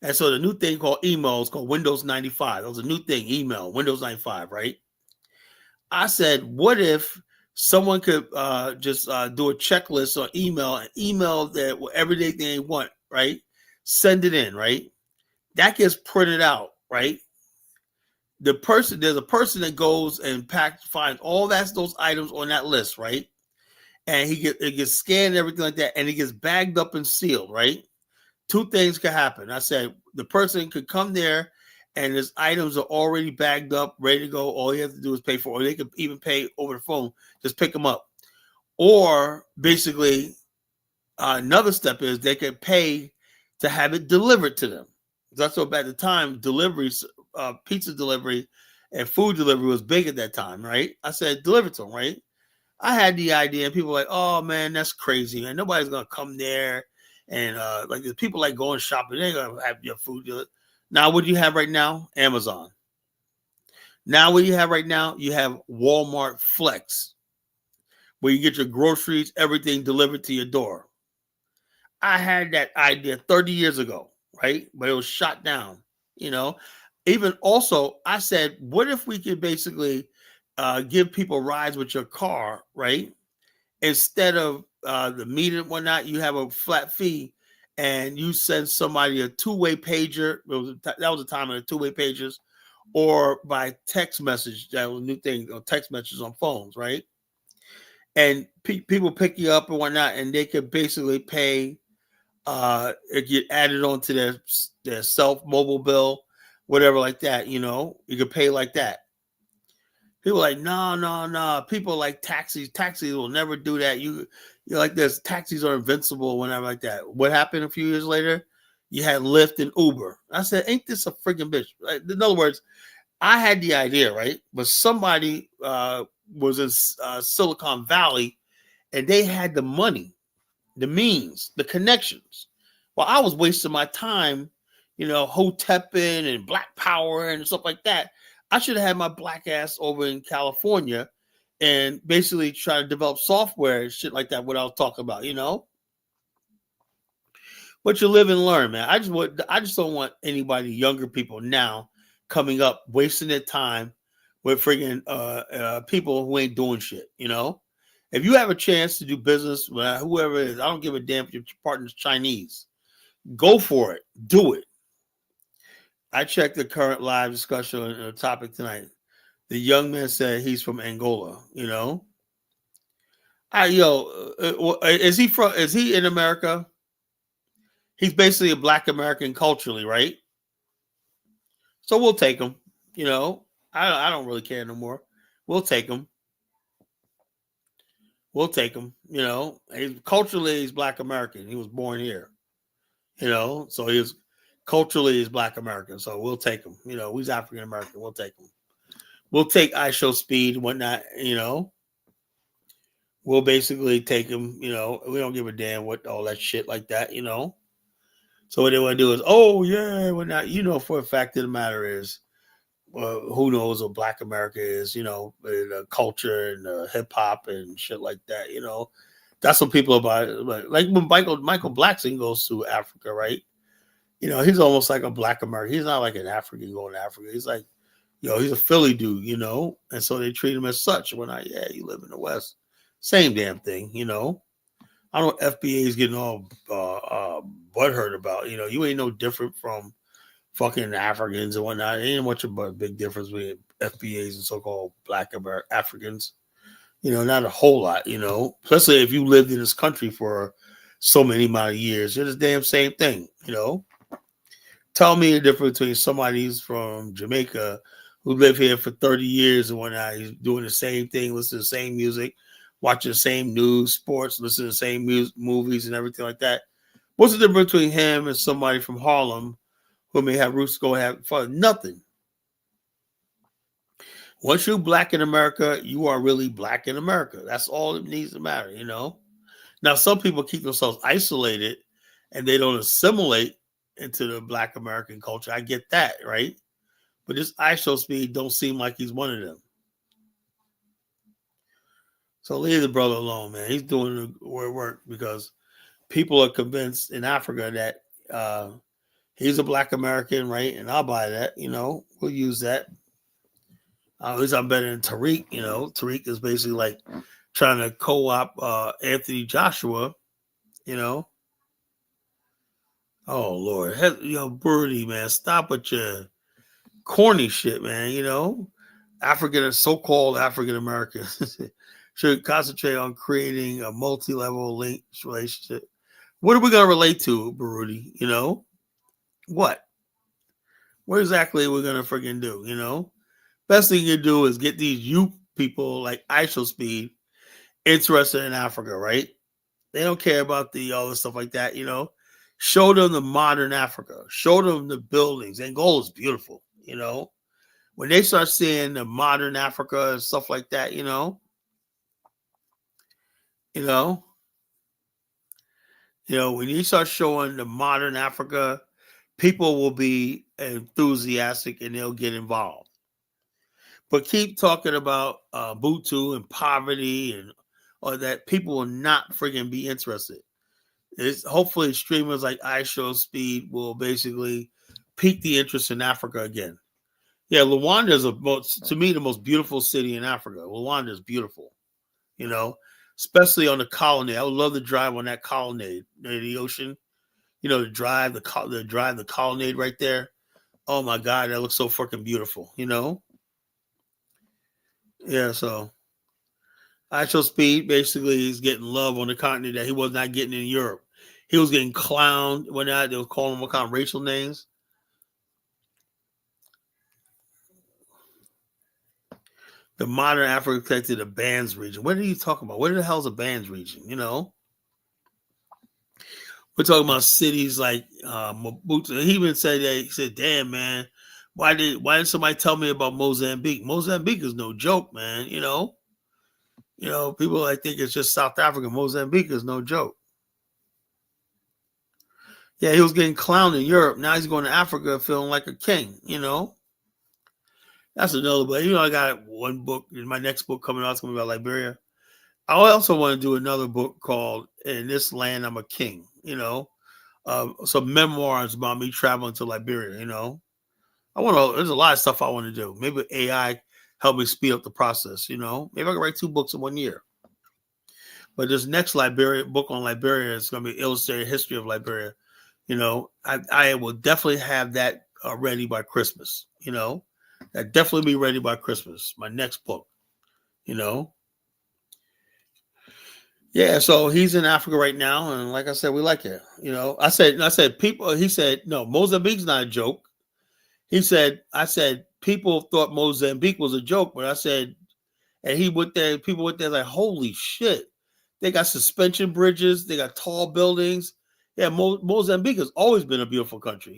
And so the new thing called email is called Windows 95. That was a new thing, email, Windows 95, right? I said, what if someone could just do a checklist or email, and email that everyday thing they want, right? Send it in, right? That gets printed out, right? There's a person that goes and finds all those items on that list, right? And it gets scanned, everything like that, and it gets bagged up and sealed, right? Two things could happen. I said the person could come there and his items are already bagged up, ready to go. All you have to do is pay for it. Or they could even pay over the phone, just pick them up. Or basically, another step is they could pay to have it delivered to them. That's what at the time, deliveries, pizza delivery and food delivery was big at that time, right? I said, deliver to them, right? I had the idea, and people were like, oh man, that's crazy, man. Nobody's gonna come there. And like the people like going shopping, they ain't gonna have your food delivered. Now, what do you have right now? Amazon. Now, what you have right now? You have Walmart Flex, where you get your groceries, everything delivered to your door. I had that idea 30 years ago, right? But it was shot down, you know. Even also, I said, what if we could basically give people rides with your car, right? Instead of the meter and whatnot, you have a flat fee and you send somebody a two-way pager. That was the time of the two-way pagers, or by text message. That was a new thing, text messages on phones, right? And people pick you up and whatnot, and they could basically pay, it get added onto their self mobile bill, whatever like that, you know, you could pay like that. People are like, no. People like taxis. Taxis will never do that. You're like this. Taxis are invincible, whenever like that. What happened a few years later? You had Lyft and Uber. I said, ain't this a freaking bitch? Right? In other words, I had the idea, right? But somebody was in Silicon Valley, and they had the money, the means, the connections. Well, I was wasting my time, hotepping and Black Power and stuff like that. I should have had my black ass over in California and basically try to develop software and shit like that. What I was talking about, But you live and learn, man. I just don't want anybody, younger people now, coming up wasting their time with friggin' people who ain't doing shit. If you have a chance to do business with whoever it is, I don't give a damn if your partner's Chinese. Go for it. Do it. I checked the current live discussion on the topic tonight. The young man said he's from Angola. Is he in America? He's basically a Black American culturally, right? So we'll take him. I don't really care no more. We'll take him. He's Black American. He was born here. So he's culturally he's Black American. So we'll take him. He's African American. We'll take him. We'll take IShowSpeed and whatnot. We'll basically take him. We don't give a damn what all that shit like that. So what they want to do is, oh yeah, we're not. For a fact of the matter is, who knows what Black America is? The culture and hip hop and shit like that. That's what people about it. Like when Michael Blackson goes to Africa, right? He's almost like a Black American. He's not like an African going to Africa. He's like, he's a Philly dude, and so they treat him as such. When you live in the West, same damn thing, I don't know FBA is getting all butthurt about, you ain't no different from fucking Africans and whatnot. It ain't much of a big difference with FBAs and so-called Black Africans. Not a whole lot, especially if you lived in this country for so many amount of years. It's the damn same thing, Tell me the difference between somebody who's from Jamaica who lived here for 30 years and whatnot. He's doing the same thing, listening to the same music, watching the same news, sports, listening to the same movies and everything like that. What's the difference between him and somebody from Harlem who may have roots go have fun? Nothing. Once you're Black in America, you are really Black in America. That's all it needs to matter, Now, some people keep themselves isolated and they don't assimilate into the Black American culture. I get that, right? But this ISO speed don't seem like he's one of them. So leave the brother alone, man. He's doing the work because people are convinced in Africa that he's a black American, right? And I'll buy that, we'll use that. At least I'm better than Tariq, Tariq is basically like trying to co-op Anthony Joshua, you know. Oh Lord, Birdie, man, stop with your corny shit, man. So-called African Americans should concentrate on creating a multi-level linked relationship. What are we gonna relate to, Baruti? What? What exactly are we gonna freaking do? Best thing you can do is get these youth people like ISO Speed interested in Africa, right? They don't care about all the stuff like that, Show them the modern Africa. Show them the buildings. Angola is beautiful, When they start seeing the modern Africa and stuff like that, when you start showing the modern Africa, people will be enthusiastic and they'll get involved. But keep talking about Butu and poverty or that, people will not freaking be interested. Hopefully streamers like iShow Speed will basically pique the interest in Africa again. Yeah, Luanda is to me the most beautiful city in Africa. Luanda is beautiful, especially on the colonnade. I would love to drive on that colonnade near the ocean. To drive the colonnade right there. Oh my God, that looks so freaking beautiful. Yeah, so iShow Speed basically is getting love on the continent that he was not getting in Europe. He was getting clowned when they was calling him what kind of racial names. The modern Africa connected to Bands region. What are you talking about? Where the hell's a Bands region? We're talking about cities like Mobutu. He even said that, he said, "Damn, man, why didn't somebody tell me about Mozambique? Mozambique is no joke, man. People think it's just South Africa. Mozambique is no joke." Yeah, he was getting clowned in Europe. Now he's going to Africa feeling like a king, That's another, but I got one book, in my next book coming out, it's going to be about Liberia. I also want to do another book called "In This Land I'm a King," some memoirs about me traveling to Liberia, there's a lot of stuff I want to do. Maybe AI help me speed up the process, maybe I can write 2 books in 1 year. But this next book on Liberia is going to be illustrated history of Liberia. I will definitely have that ready by Christmas. That definitely be ready by Christmas. My next book. Yeah. So he's in Africa right now, and like I said, we like it. I said people. He said no, Mozambique's not a joke. I said people thought Mozambique was a joke, but I said, and he went there. People went there like, holy shit! They got suspension bridges. They got tall buildings. Yeah, Mozambique has always been a beautiful country,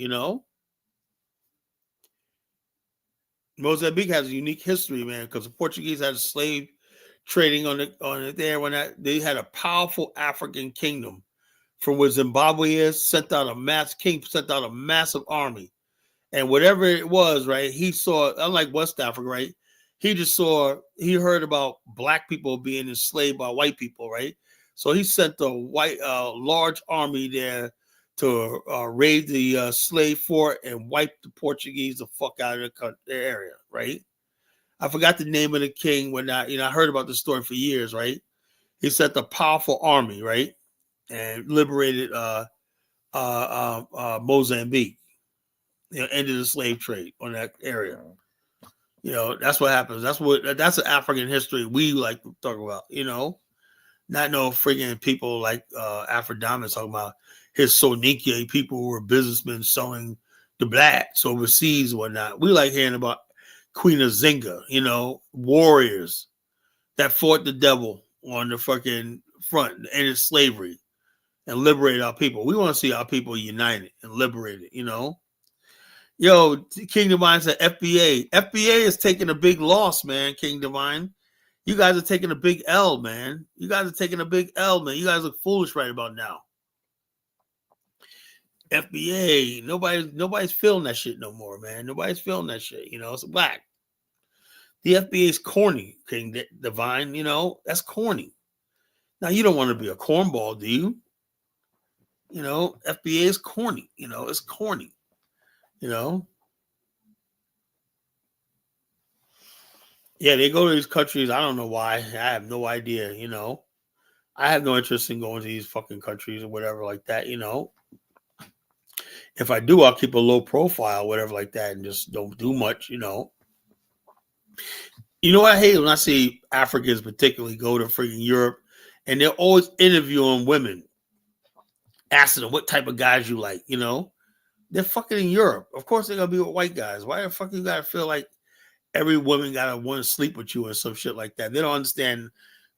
Mozambique has a unique history, man, because the Portuguese had a slave trading on it there when they had a powerful African kingdom from where Zimbabwe is, sent out a massive army. And whatever it was, right, he saw, unlike West Africa, right, he heard about black people being enslaved by white people, right? So he sent a large army there to raid the slave fort and wipe the Portuguese the fuck out of their area, right? I forgot the name of the king when I heard about the story for years, right? He sent a powerful army, right, and liberated Mozambique, ended the slave trade on that area. That's what happens. That's an African history we like to talk about, not no freaking people like Aphrodite talking about his Soninke people who were businessmen selling the blacks overseas and whatnot. We like hearing about Queen Azinga, warriors that fought the devil on the fucking front and ended slavery and liberated our people. We want to see our people united and liberated, Yo, King Divine said FBA. FBA is taking a big loss, man, King Divine. You guys are taking a big L, man. You guys are taking a big L, man. You guys look foolish right about now. FBA, nobody's feeling that shit no more, man. Nobody's feeling that shit. It's black. The FBA is corny, King Divine. That's corny. Now you don't want to be a cornball, do you? FBA is corny. It's corny. Yeah, they go to these countries. I don't know why. I have no idea. I have no interest in going to these fucking countries or whatever like that. If I do, I'll keep a low profile, whatever like that, and just don't do much. What I hate when I see Africans particularly go to freaking Europe, and they're always interviewing women, asking them what type of guys you like. They're fucking in Europe. Of course, they're gonna be with white guys. Why the fuck you gotta feel like every woman gotta want to sleep with you or some shit like that? They don't understand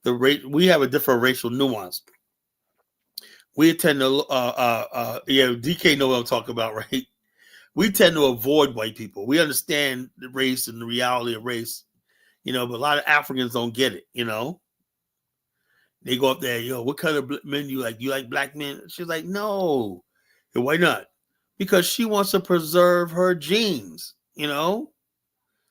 the rate. We have a different racial nuance. We tend to, DK know what I'm talking about, right? We tend to avoid white people. We understand the race and the reality of race, but a lot of Africans don't get it. They go up there, what kind of men you like? You like black men? She's like, no. And why not? Because she wants to preserve her genes.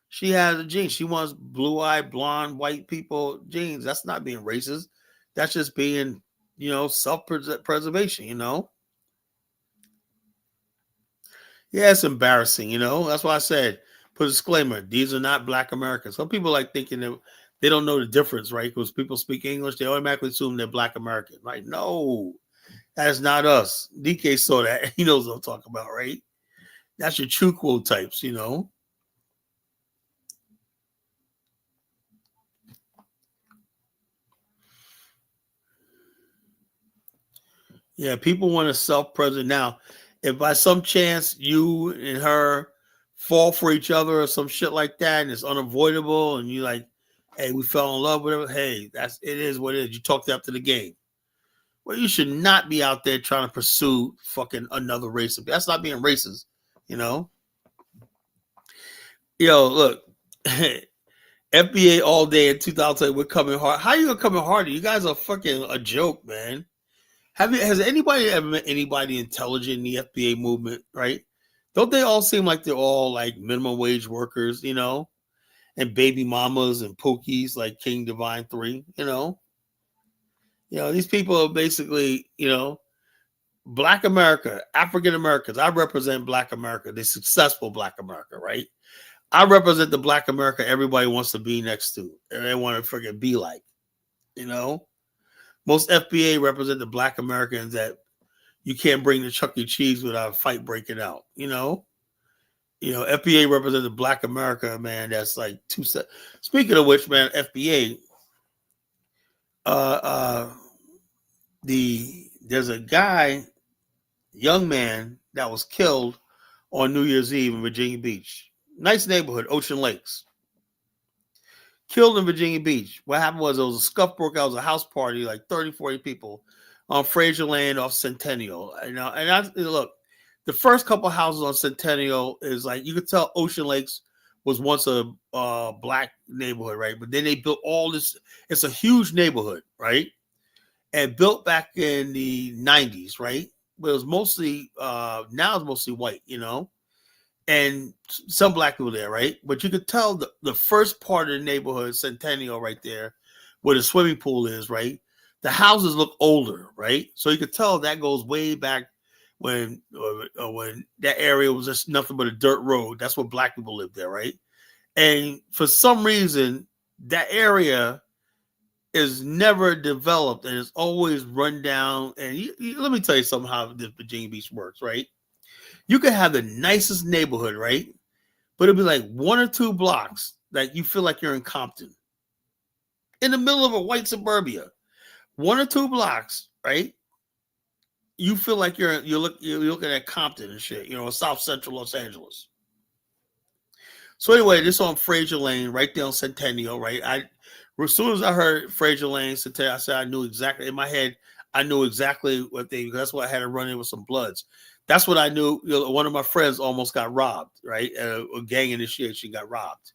She has a gene. She wants blue-eyed, blonde, white people genes. That's not being racist. That's just being, self-preservation. Yeah, it's embarrassing. That's why I said, put a disclaimer. These are not black Americans. Some people like thinking that they don't know the difference, right? Because people speak English, they automatically assume they're black American. Right? No, that's not us. DK saw that. He knows what I'm talking about, right? That's your true quote types, Yeah, people want to self-preserve. Now, if by some chance you and her fall for each other or some shit like that, and it's unavoidable, and you like, hey, we fell in love, whatever. Hey, it is what it is. You talked after the game. Well, you should not be out there trying to pursue fucking another race. That's not being racist, Look, FBA all day in 2000, we're coming hard. How you gonna come in harder? You guys are fucking a joke, man. Has anybody ever met anybody intelligent in the FBA movement, right? Don't they all seem like they're all like minimum wage workers, and baby mamas and pookies like King Divine 3, these people are basically, Black America, African Americans. I represent Black America, the successful Black America, right? I represent the Black America everybody wants to be next to, and they want to freaking be like, Most FBA represent the Black Americans that you can't bring to Chuck E. Cheese without a fight breaking out. FBA represents the Black America, man. That's like two sets. Speaking of which, man, FBA, there's a guy, young man, that was killed on New Year's Eve in Virginia Beach. Nice neighborhood, Ocean Lakes. Killed in Virginia Beach. What happened was there was a scuff broke out. It was a house party, like 30, 40 people on Fraser Lane off Centennial. Look, the first couple houses on Centennial is like, you could tell Ocean Lakes was once a black neighborhood, right? But then they built all this. It's a huge neighborhood, right? And built back in the 90s, right? But it was mostly, now it's mostly white, and some black people there, right? But you could tell the first part of the neighborhood, Centennial, right there, where the swimming pool is, right? The houses look older, right? So you could tell that goes way back when that area was just nothing but a dirt road. That's where black people lived there, right? And for some reason, that area is never developed and it's always run down. And let me tell you something how this Virginia Beach works, right? You could have the nicest neighborhood, right? But it'll be like one or two blocks that you feel like you're in Compton. In the middle of a white suburbia. 1 or 2 blocks, right? You feel like you're looking at Compton and shit, South Central Los Angeles. So anyway, this on Fraser Lane, right there on Centennial, right? As soon as I heard Fraser Lane, Centennial, I said I knew exactly in my head. I knew exactly what that's why I had to run in with some Bloods. That's what I knew. One of my friends almost got robbed, right? A gang initiation got robbed,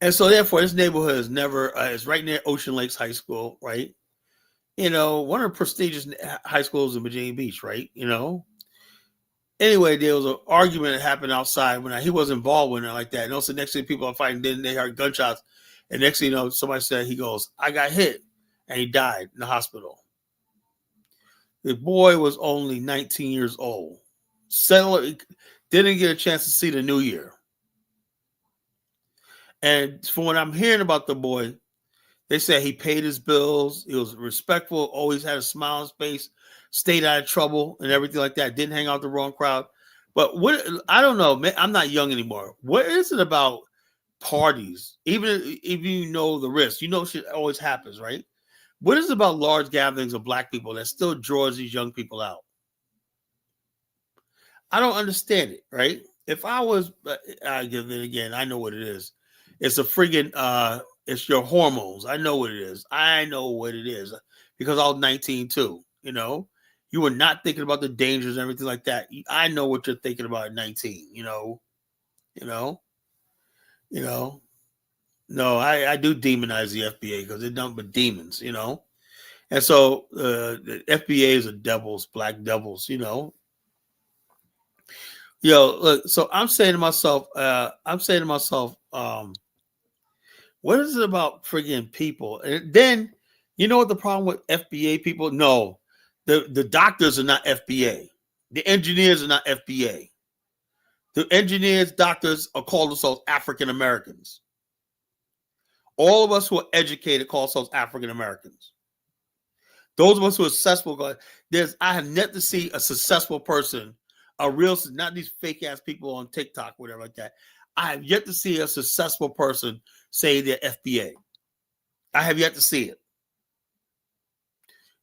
And so therefore, this neighborhood is never, it's right near Ocean Lakes High School, right? one of the prestigious high schools in Virginia Beach, right? Anyway, there was an argument that happened outside when he wasn't involved with it like that. And also, next thing people are fighting, then they heard gunshots. And next thing you know, somebody said, he goes, I got hit. And he died in the hospital. The boy was only 19 years old. Didn't get a chance to see the new year. And from what I'm hearing about the boy, they said he paid his bills. He was respectful, always had a smile on his face, stayed out of trouble and everything like that. Didn't hang out with the wrong crowd. But I don't know, man, I'm not young anymore. What is it about parties? Even if you know the risk, shit always happens, right? What is it about large gatherings of black people that still draws these young people out? I don't understand it, right? If I was, again, I know what it is. It's a friggin', it's your hormones. I know what it is. Because I was 19 too, You were not thinking about the dangers and everything like that. I know what you're thinking about at 19, No, I do demonize the FBA because they're nothing but demons, And so the FBA is black devils, look, so I'm saying to myself, what is it about friggin' people? And then, you know what the problem with FBA people? No, the doctors are not FBA. The engineers are not FBA. The engineers, doctors are called themselves African Americans. All of us who are educated call ourselves African Americans. Those of us who are successful, I have yet to see a successful person, not these fake ass people on TikTok, whatever like that. I have yet to see a successful person say they're FBA. I have yet to see it.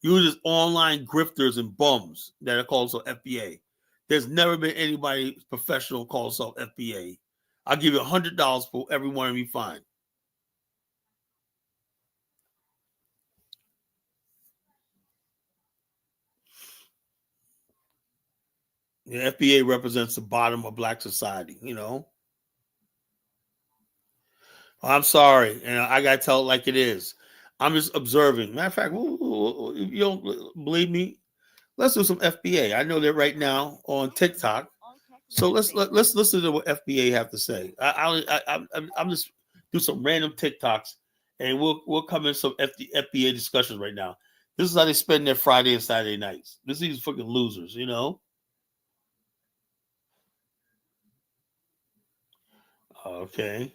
You just online grifters and bums that are called so FBA. There's never been anybody professional called so FBA. I'll give you $100 for every one of you find. The FBA represents the bottom of black society, I'm sorry, and I gotta tell it like it is. I'm just observing. Matter of fact, if you don't believe me, let's do some FBA. I know they're right now on TikTok, so let's listen to what FBA have to say. I'm just do some random TikToks, and we'll come in some FBA discussions right now. This is how they spend their Friday and Saturday nights. This is these fucking losers, Okay.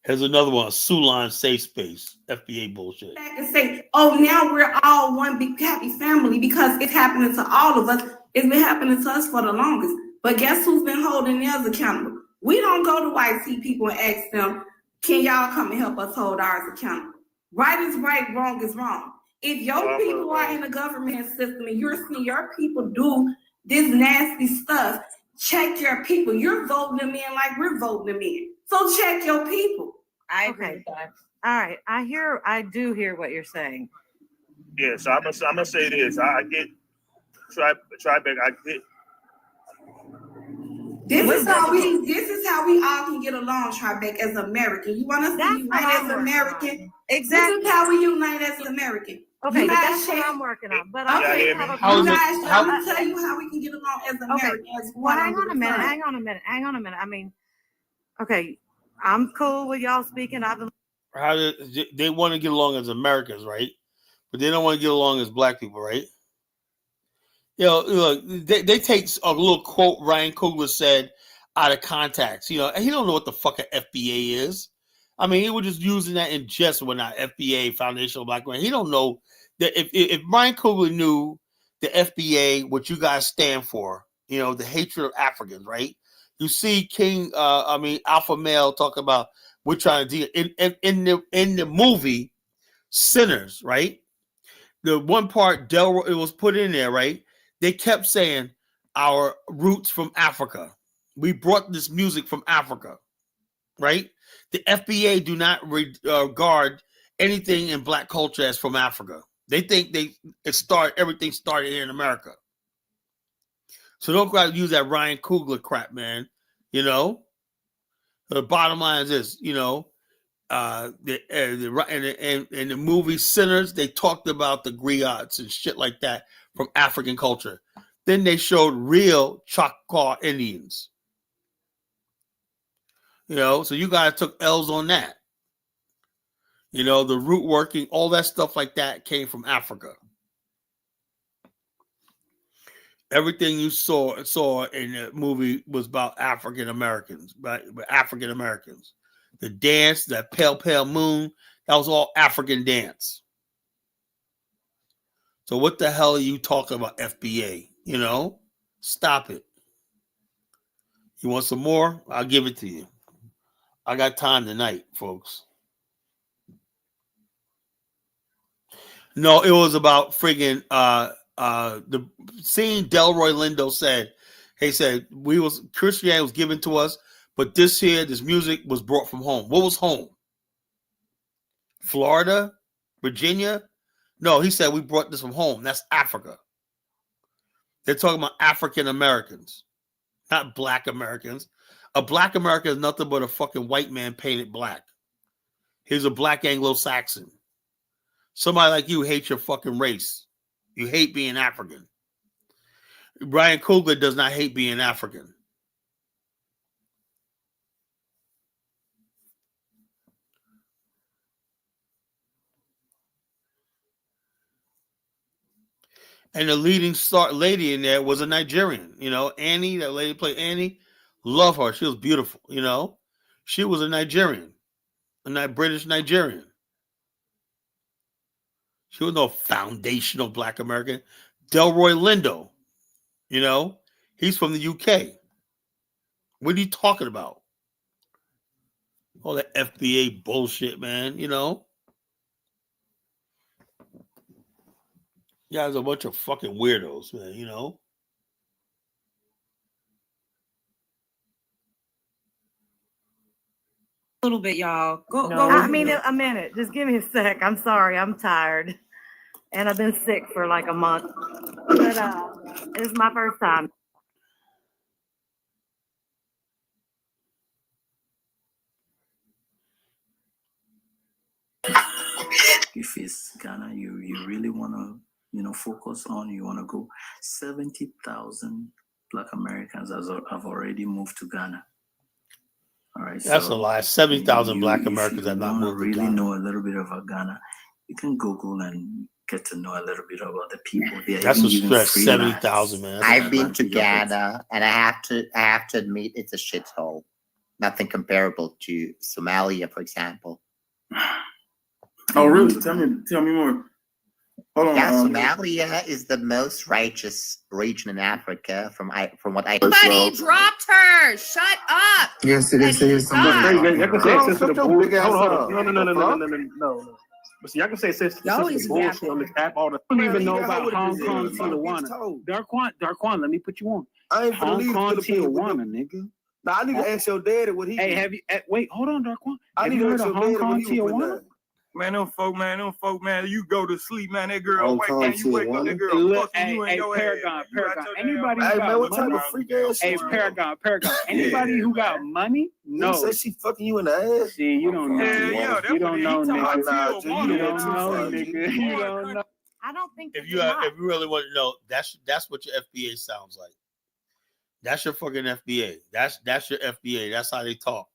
Here's another one, Sulan Safe Space, FBA bullshit. And say, oh, now we're all one big happy family because it's happening to all of us. It's been happening to us for the longest. But guess who's been holding theirs accountable? We don't go to white people and ask them, can y'all come and help us hold ours accountable? Right is right, wrong is wrong. If your people are in the government system and you're seeing your people do this nasty stuff, check your people. You're voting them in like we're voting them in. So check your people. I agree with that. All right. I do hear what you're saying. Yeah, so I'm gonna say this. I get Tribeca, I get. This is how we all can get along, Tribeca, as American. You want us to unite as American? Exactly. This is how we unite as American. Okay, but that's what I'm working on. But I'm gonna tell you how we can get along as Americans. Well, hang on a minute. I mean, okay, I'm cool with y'all speaking. They want to get along as Americans, right? But they don't want to get along as black people, right? Look, they take a little quote Ryan Coogler said out of context. He don't know what the fuck an FBA is. I mean, he was just using that in jest when not FBA, Foundational Black Men. He don't know that if Ryan Coogler knew the FBA, what you guys stand for, the hatred of Africans, right? You see Alpha Male talk about we're trying to deal in the movie Sinners, right? The one part it was put in there, right? They kept saying our roots from Africa. We brought this music from Africa, right? The FBA do not regard anything in black culture as from Africa. They think everything started here in America. So don't go out and use that Ryan Coogler crap, man. The bottom line is this, in the movie Sinners, they talked about the griots and shit like that from African culture. Then they showed real Choctaw Indians. So you guys took L's on that. The root working, all that stuff like that came from Africa. Everything you saw in the movie was about African Americans, right? African Americans. The dance, that pale moon, that was all African dance. So what the hell are you talking about, FBA? Stop it. You want some more? I'll give it to you. I got time tonight, folks. No, it was about friggin' the scene Delroy Lindo said. He said Christianity was given to us, but this music was brought from home. What was home? Florida? Virginia? No, he said we brought this from home. That's Africa. They're talking about African Americans, not black Americans. A black American is nothing but a fucking white man painted black. He's a black Anglo-Saxon. Somebody like you hates your fucking race. You hate being African. Ryan Coogler does not hate being African. And the leading star lady in there was a Nigerian. Annie, that lady played Annie. Love her. She was beautiful. She was a Nigerian, a British Nigerian. She was no foundational black American. Delroy Lindo, he's from the UK. What are you talking about? All that FBA bullshit, man. You guys are a bunch of fucking weirdos, man. A little bit, y'all. Go. I mean, a minute. Just give me a sec. I'm sorry. I'm tired. And I've been sick for like a month. But it's my first time. If it's Ghana, you really want to, focus on, you want to go, 70,000 Black Americans have already moved to Ghana. All right. That's a lie. 70,000 Black Americans have not moved to really Ghana. Know a little bit about Ghana, you can Google and get to know a little bit about the people. That's a stretch. 70,000, man. I've been to Ghana, and I have to admit it's a shithole. Nothing comparable to Somalia, for example. Oh, really? Tell me more. Hold on. Yeah, Somalia is the most righteous region in Africa, from what I. Somebody dropped her. Shut up. Yes, it is. Like, No. But see, I can say since Y'all always bullshit on this app all the I don't even know about Hong Kong, Tijuana. Darquan, let me put you on. I ain't Hong Kong, Tijuana, nigga. Now I need to ask your daddy what he. Hey, have you? Wait, hold on, Darquan. Have you heard of Hong Kong, Tijuana? Man, them folk, man, you go to sleep, man. That girl wake, man, you wake up, that girl fucking you in your Paragon. Anybody Hey, who man, got what type money? of freak ass Hey, shit? Paragon. Anybody who got money? No. You say she fucking you in the ass? See, you don't know. You don't know, nigga. You don't know, nigga. You don't know. I don't think If you really want to know, that's what your FBA sounds like. That's your fucking FBA. That's your FBA. That's how they talk.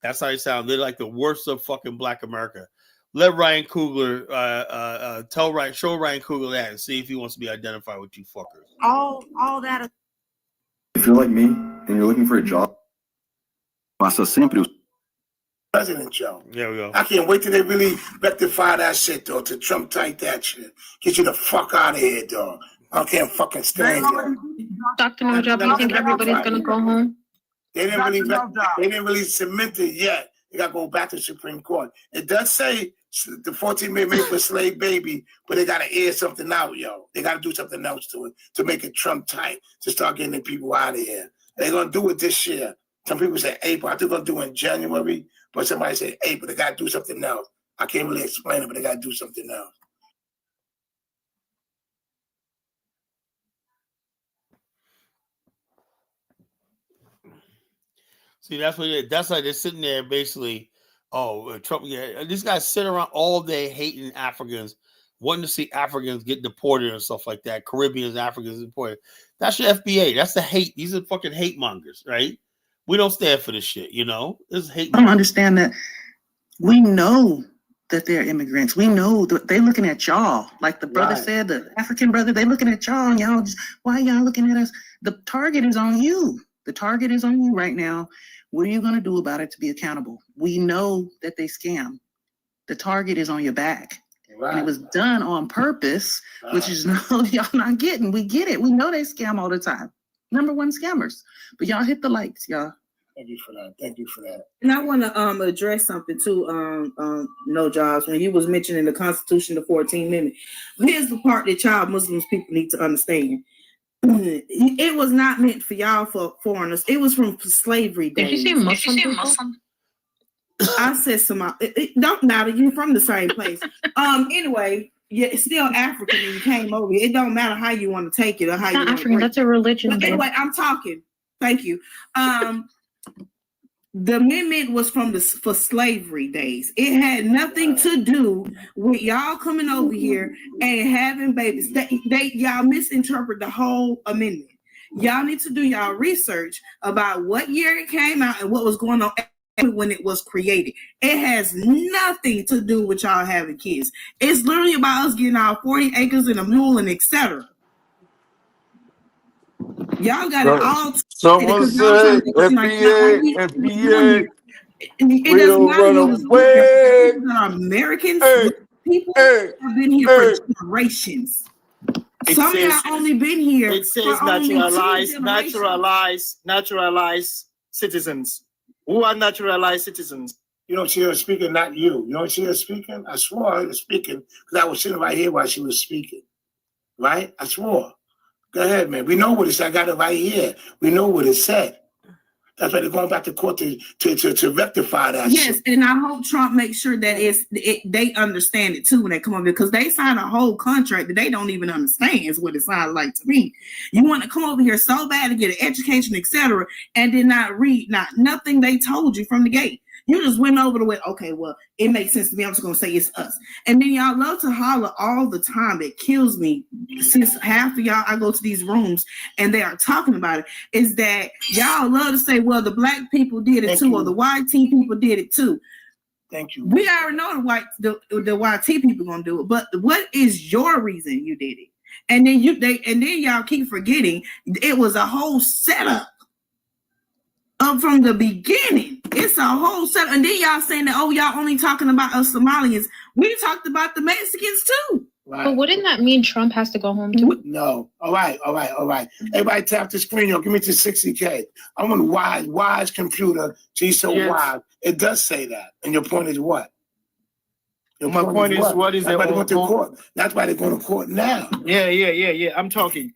That's how they sound. They're like the worst of fucking Black America. Let Ryan Coogler show Ryan Coogler that and see if he wants to be identified with you fuckers. all that. If you're like me and you're looking for a job, passa sempre o President Joe. There we go. I can't wait till they really rectify that shit, though, to Trump tight that shit. Get you the fuck out of here, dog. I can't fucking stand it. Dr. Nojab, you think everybody's gonna go home? They didn't really submit it yet. They got to go back to the Supreme Court. It does say the 14 may made for a slave baby, but they got to air something out, yo. They got to do something else to it to make it Trump tight, to start getting the people out of here. They're going to do it this year. Some people say April. I think they're going to do it in January, but somebody said April. They got to do something else. I can't really explain it, but they got to do something else. See, that's like they're sitting there basically Oh, Trump, yeah. These guys sit around all day hating Africans, wanting to see Africans get deported and stuff like that. Caribbeans, Africans deported. That's your FBA. That's the hate. These are fucking hate mongers, right? We don't stand for this shit, you know? This is hate. I don't understand that. We know that they're immigrants. We know that they're looking at y'all. Like the brother said, the African brother, they're looking at y'all and y'all just, why y'all looking at us? The target is on you. The target is on you right now. What are you going to do about it to be accountable? We know that they scam. The target is on your back. And it was done on purpose, which is no, y'all not getting. We get it. We know they scam all the time. Number one scammers. But y'all hit the likes, y'all. Thank you for that. Thank you for that. And I want to address something too, No Jobs, when you was mentioning the Constitution, the 14th Amendment. Here's the part that y'all Muslims people need to understand. It was not meant for y'all for foreigners. It was from slavery days. Did you say Muslim? I said some. It don't matter. You from the same place. Anyway, yeah, it's still African and you came over. It don't matter how you want to take it or how you want to African. That's a religion. But anyway, I'm talking. Thank you. The amendment was for slavery days. It had nothing to do with y'all coming over here and having babies. Y'all misinterpret the whole amendment. Y'all need to do y'all research about what year it came out and what was going on when it was created. It has nothing to do with y'all having kids. It's literally about us getting our 40 acres and a mule and etc. Y'all got it all. Someone say FBA. It does not mean Americans. People have been here for generations. Some of y'all only been here. It says naturalized citizens. Who are naturalized citizens? You don't see her speaking, not you. You don't see her speaking? I swore I was speaking because I was sitting right here while she was speaking. Right? I swore. Go ahead, man. We know what it said. I got it right here. We know what it said. That's why they're going back to court to rectify that. Yes, and I hope Trump makes sure that they understand it too when they come over, because they sign a whole contract that they don't even understand is what it sounds like to me. You want to come over here so bad to get an education, etc., and did not read nothing they told you from the gate. You just went over to it. Okay, well, it makes sense to me. I'm just gonna say it's us. And then y'all love to holler all the time. It kills me. Since half of y'all, I go to these rooms and they are talking about it. Is that y'all love to say, well, the black people did it too, or the YT people did it too. Thank you. We already know the YT people gonna do it. But what is your reason you did it? And then y'all keep forgetting it was a whole setup. From the beginning, it's a whole set, and then y'all saying that, oh, y'all only talking about us Somalians. We talked about the Mexicans too. Right. But wouldn't that mean Trump has to go home too? No. All right. Everybody tap the screen, yo. Give me to 60K. I'm on wise computer. She's so wise. It does say that. And your point is what? My point is what is That's why they went to court. That's why they're going to court now. Yeah. I'm talking.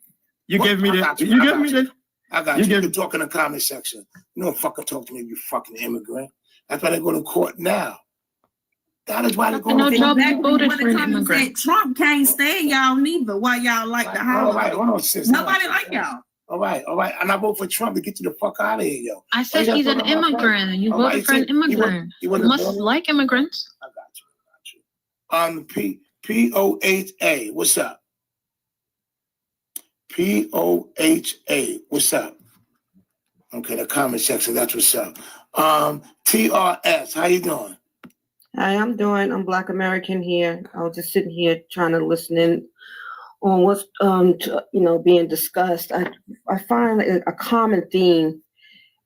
You gave me the. I got you. You can talk in the comment section. You don't fucking talk to me, you fucking immigrant. That's why they go to court now. That is why they're going to court. You voted for an immigrant. Trump can't stand y'all neither. Why y'all like the house? All right, hold on, sis. Nobody like y'all. All right. And I vote for Trump to get you the fuck out of here, yo. I said he's an immigrant. You voted for an immigrant. You must like immigrants. I got you. POHA, what's up? POHA, what's up? Okay, the comment section, that's what's up. TRS, how you doing? Hi, I'm Black American here. I was just sitting here trying to listen in on what's being discussed. I find a common theme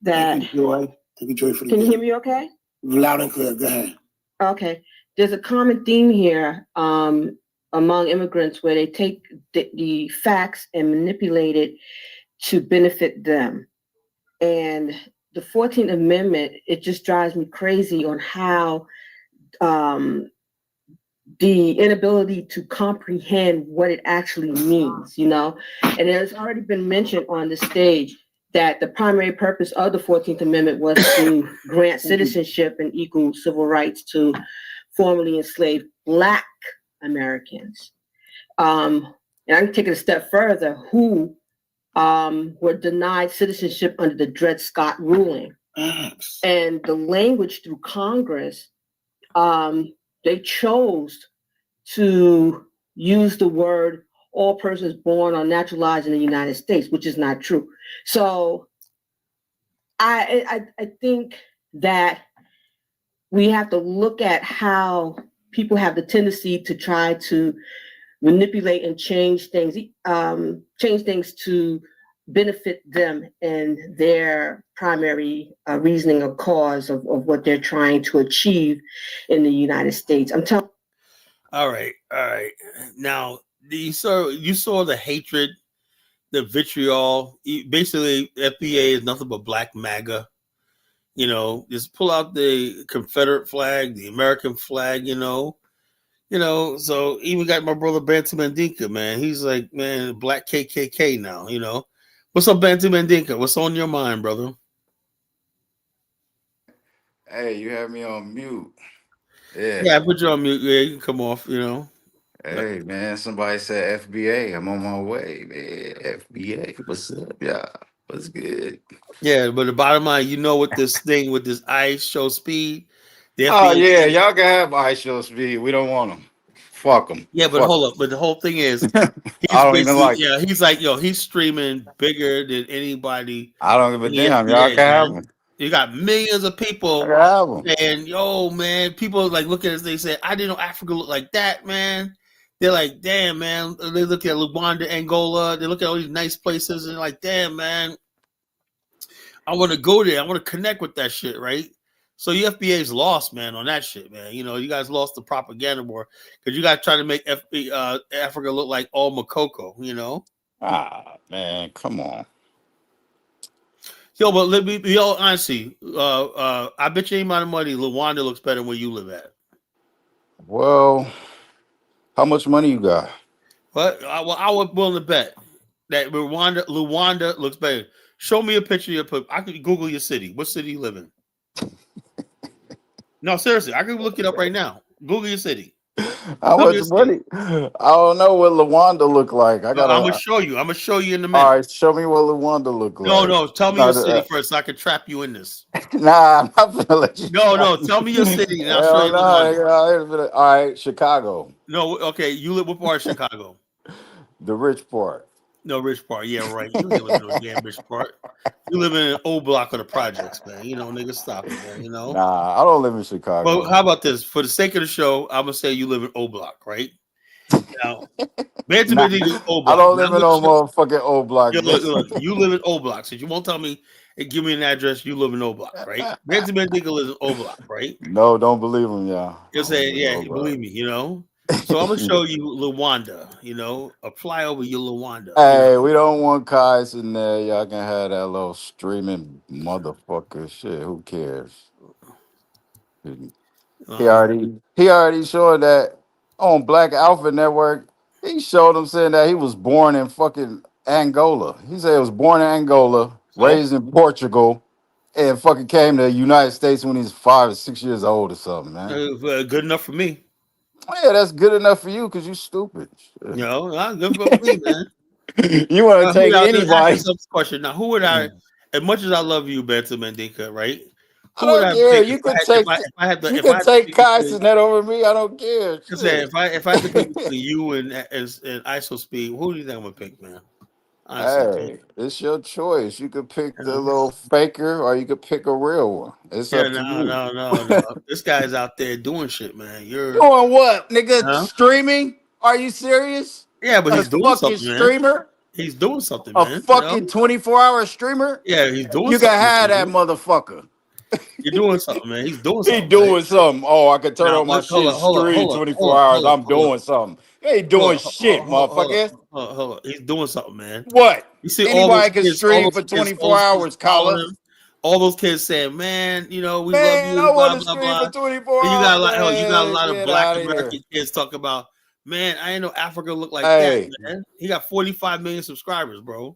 that Take a joy for the Can you hear me okay? Loud and clear, go ahead. Okay. There's a common theme here among immigrants where they take the facts and manipulate it to benefit them. And the 14th Amendment, it just drives me crazy on how the inability to comprehend what it actually means, And it has already been mentioned on the stage that the primary purpose of the 14th Amendment was to grant citizenship and equal civil rights to formerly enslaved Black Americans. And I can take it a step further, who were denied citizenship under the Dred Scott ruling. And the language through Congress they chose to use the word all persons born or naturalized in the United States, which is not true. So I think that we have to look at how people have the tendency to try to manipulate and change things to benefit them and their primary reasoning or cause of what they're trying to achieve in the United States. I'm telling. All right. Now you saw the hatred, the vitriol. Basically, FBA is nothing but black MAGA. You know, just pull out the Confederate flag, the American flag. So even got my brother Bantu Mandinka, man. He's like, man, black KKK now. What's up, Bantu Mandinka? What's on your mind, brother? Hey, you have me on mute. Yeah. Yeah, I put you on mute. Yeah, you can come off. Hey, man, somebody said FBA. I'm on my way, man. FBA. What's up, y'all? What's good? Yeah, but the bottom line, with this thing with this ice show speed. Oh, yeah, y'all can have ice show speed. We don't want them. Fuck them. Yeah, but hold up. But the whole thing is, I don't even like it. He's like, he's streaming bigger than anybody. I don't give a damn. Y'all can have them. You got millions of people, and man, people like look at us. They say, "I didn't know Africa looked like that, man." They're like, "Damn, man." They look at Luanda, Angola. They look at all these nice places, and they're like, "Damn, man, I want to go there. I want to connect with that shit, right?" So the FBA's lost, man, on that shit, man. You guys lost the propaganda war because you guys try to make Africa look like all Makoko, Ah, man, come on. But let me be all honestly. I bet you any amount of money Luanda looks better where you live at. Well, how much money you got? What? I was willing to bet that Luanda looks better. Show me a picture of your. I could Google your city. What city you live in? No, seriously, I can look it up right now. Google your city. How much money? I don't know what Luanda look like. I'm gonna show you. I'm gonna show you in a minute. All right, show me what Luanda look like. No, tell me your city first, so I can trap you in this. Nah, I'm not gonna let you. No, tell me your city, and I'll show you Luanda. All right, Chicago. No, okay. You live what part of Chicago? The rich part. No, rich part. Yeah, right. You live in no damn rich part. You live in an old block of the projects, man. Niggas, stop it, man. Nah, I don't live in Chicago. Well, how about this? For the sake of the show, I'm gonna say you live in O Block, right? Now, Bantu Mandinka O Block. I don't live in no motherfucking O Block. Look, you live in O Block. So you won't tell me and give me an address. You live in O Block, right? Bantu Mandinka lives in O Block, right? No, don't believe him, y'all. You're saying, yeah, believe me, So I'm gonna show you Luanda, a flyover your Luanda. Hey, we don't want Kais in there. Y'all can have that little streaming motherfucker shit. Who cares? He already showed that on Black Alpha Network. He showed him saying that he was born in fucking Angola. He said he was born in Angola, raised in Portugal, and fucking came to the United States when he was 5 or 6 years old or something, man. Good enough for me. Yeah, that's good enough for you because you stupid. Not good for me, man. You want to take anybody? Question now. Who would I, as much as I love you, Bantu Mandinka, right? I don't care. You can take Kais and that over me. I don't care. If I had to pick between you and ISO Speed, who do you think I'm gonna pick, man? Honestly, hey, it's your choice. You could pick the little faker, or you could pick a real one. It's up to you. No. This guy's out there doing shit, man. You're doing what, nigga? Streaming? Are you serious? Yeah, but he's doing something, streamer. Man. He's doing something, man. A fucking 24-hour streamer? Yeah, he's doing. You can have that motherfucker. You're doing something, man. He's doing something. He's doing something. Oh, I can turn on my shit stream 24 hours. I'm doing something. He ain't doing shit, motherfucker. Hold on. He's doing something, man. What? You see, anybody can stream for 24 hours, Colin. All those kids saying, "Man, we love you." I want to stream for 24 hours. You got a lot of Black American kids talking about, "Man, I ain't know Africa looked like that." Man, he got 45 million subscribers, bro.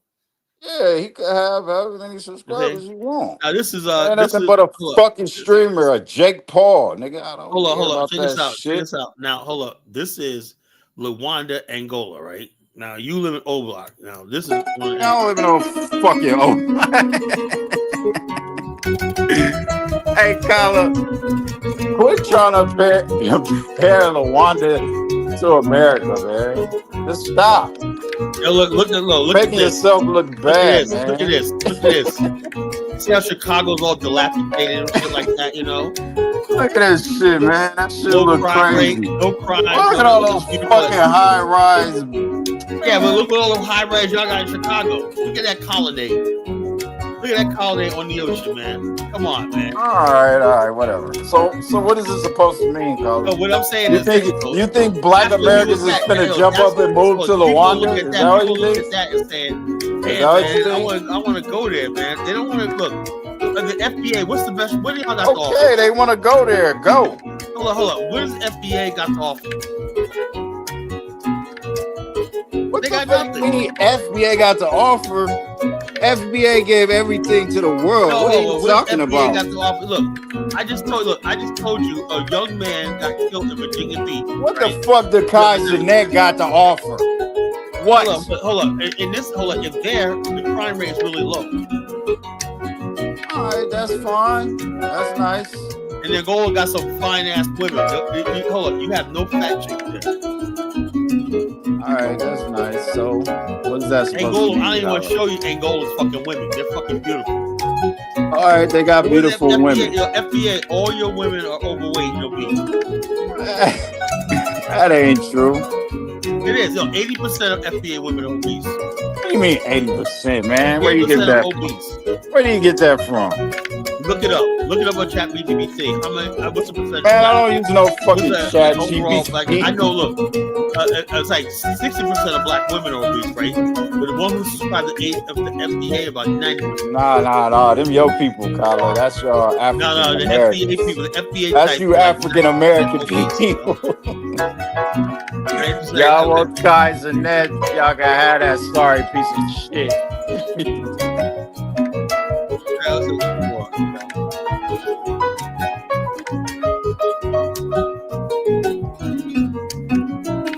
Yeah, he could have however many subscribers he want. Now this is nothing but a fucking streamer, a Jake Paul, nigga. I don't hold on. Check this out. Check this out. Now hold up. This is Luanda, Angola, right? Now you live in O Block. Now this is. I don't live in no fucking O. Hey, Kyla, quit trying to compare Rwanda to America, man. Just stop. Yo, look Making at this. yourself look bad, man. Look at this. Look at this. See how Chicago's all dilapidated and shit like that, you know? Look at this shit, man. That shit No look crime crazy. rate, no crime. Look at all those fucking high rise. Yeah, but look at all the high rise y'all got in Chicago. Look at that colonnade. Look at that colonnade on the ocean, man. Come on, man. All right, whatever. So what is this supposed to mean, Carl? No, what I'm saying you is, think Black Americans is gonna jump up and move to Rwanda? Is that what you think? Look at that and saying, man, I want to go there, man. They don't want to look. The FBA, what's the best? What do y'all got to offer? Okay, they want to go there. Go. Hold on. What does FBA got to offer? What they got nothing. FBA got to offer. FBA gave everything to the world. What are you talking about? Got to offer? Look, I just told you a young man got killed in Virginia Beach. What the fuck did Kaiser got to offer? What? Hold on. In there, the crime rate is really low. All right, that's fine. That's nice. And then Angola got some fine ass women. Hold on, you have no fact check there. All right, that's nice. So, what is that supposed Angola, to mean? I don't even want to show you Angola's fucking women. They're fucking beautiful. All right, they got beautiful women. FBA, all your women are overweight. That ain't true. It is. 80% of FBA women are obese. What do you mean 80%, man? Where do you get that? Where do you get that from? Look it up. Look it up on ChatGPT. How many? What's the percentage? Man, I don't use no fucking ChatGPT. Like, I know. Look, it's like 60% of black women are obese, right? But the one who subscribed to the FBA, about 90%. Nah. Them your people, Kyla. That's your African No, the Americans. FBA people. The FBA. That's you African American people. Y'all want Kaiser Net? Y'all can have that sorry piece of shit.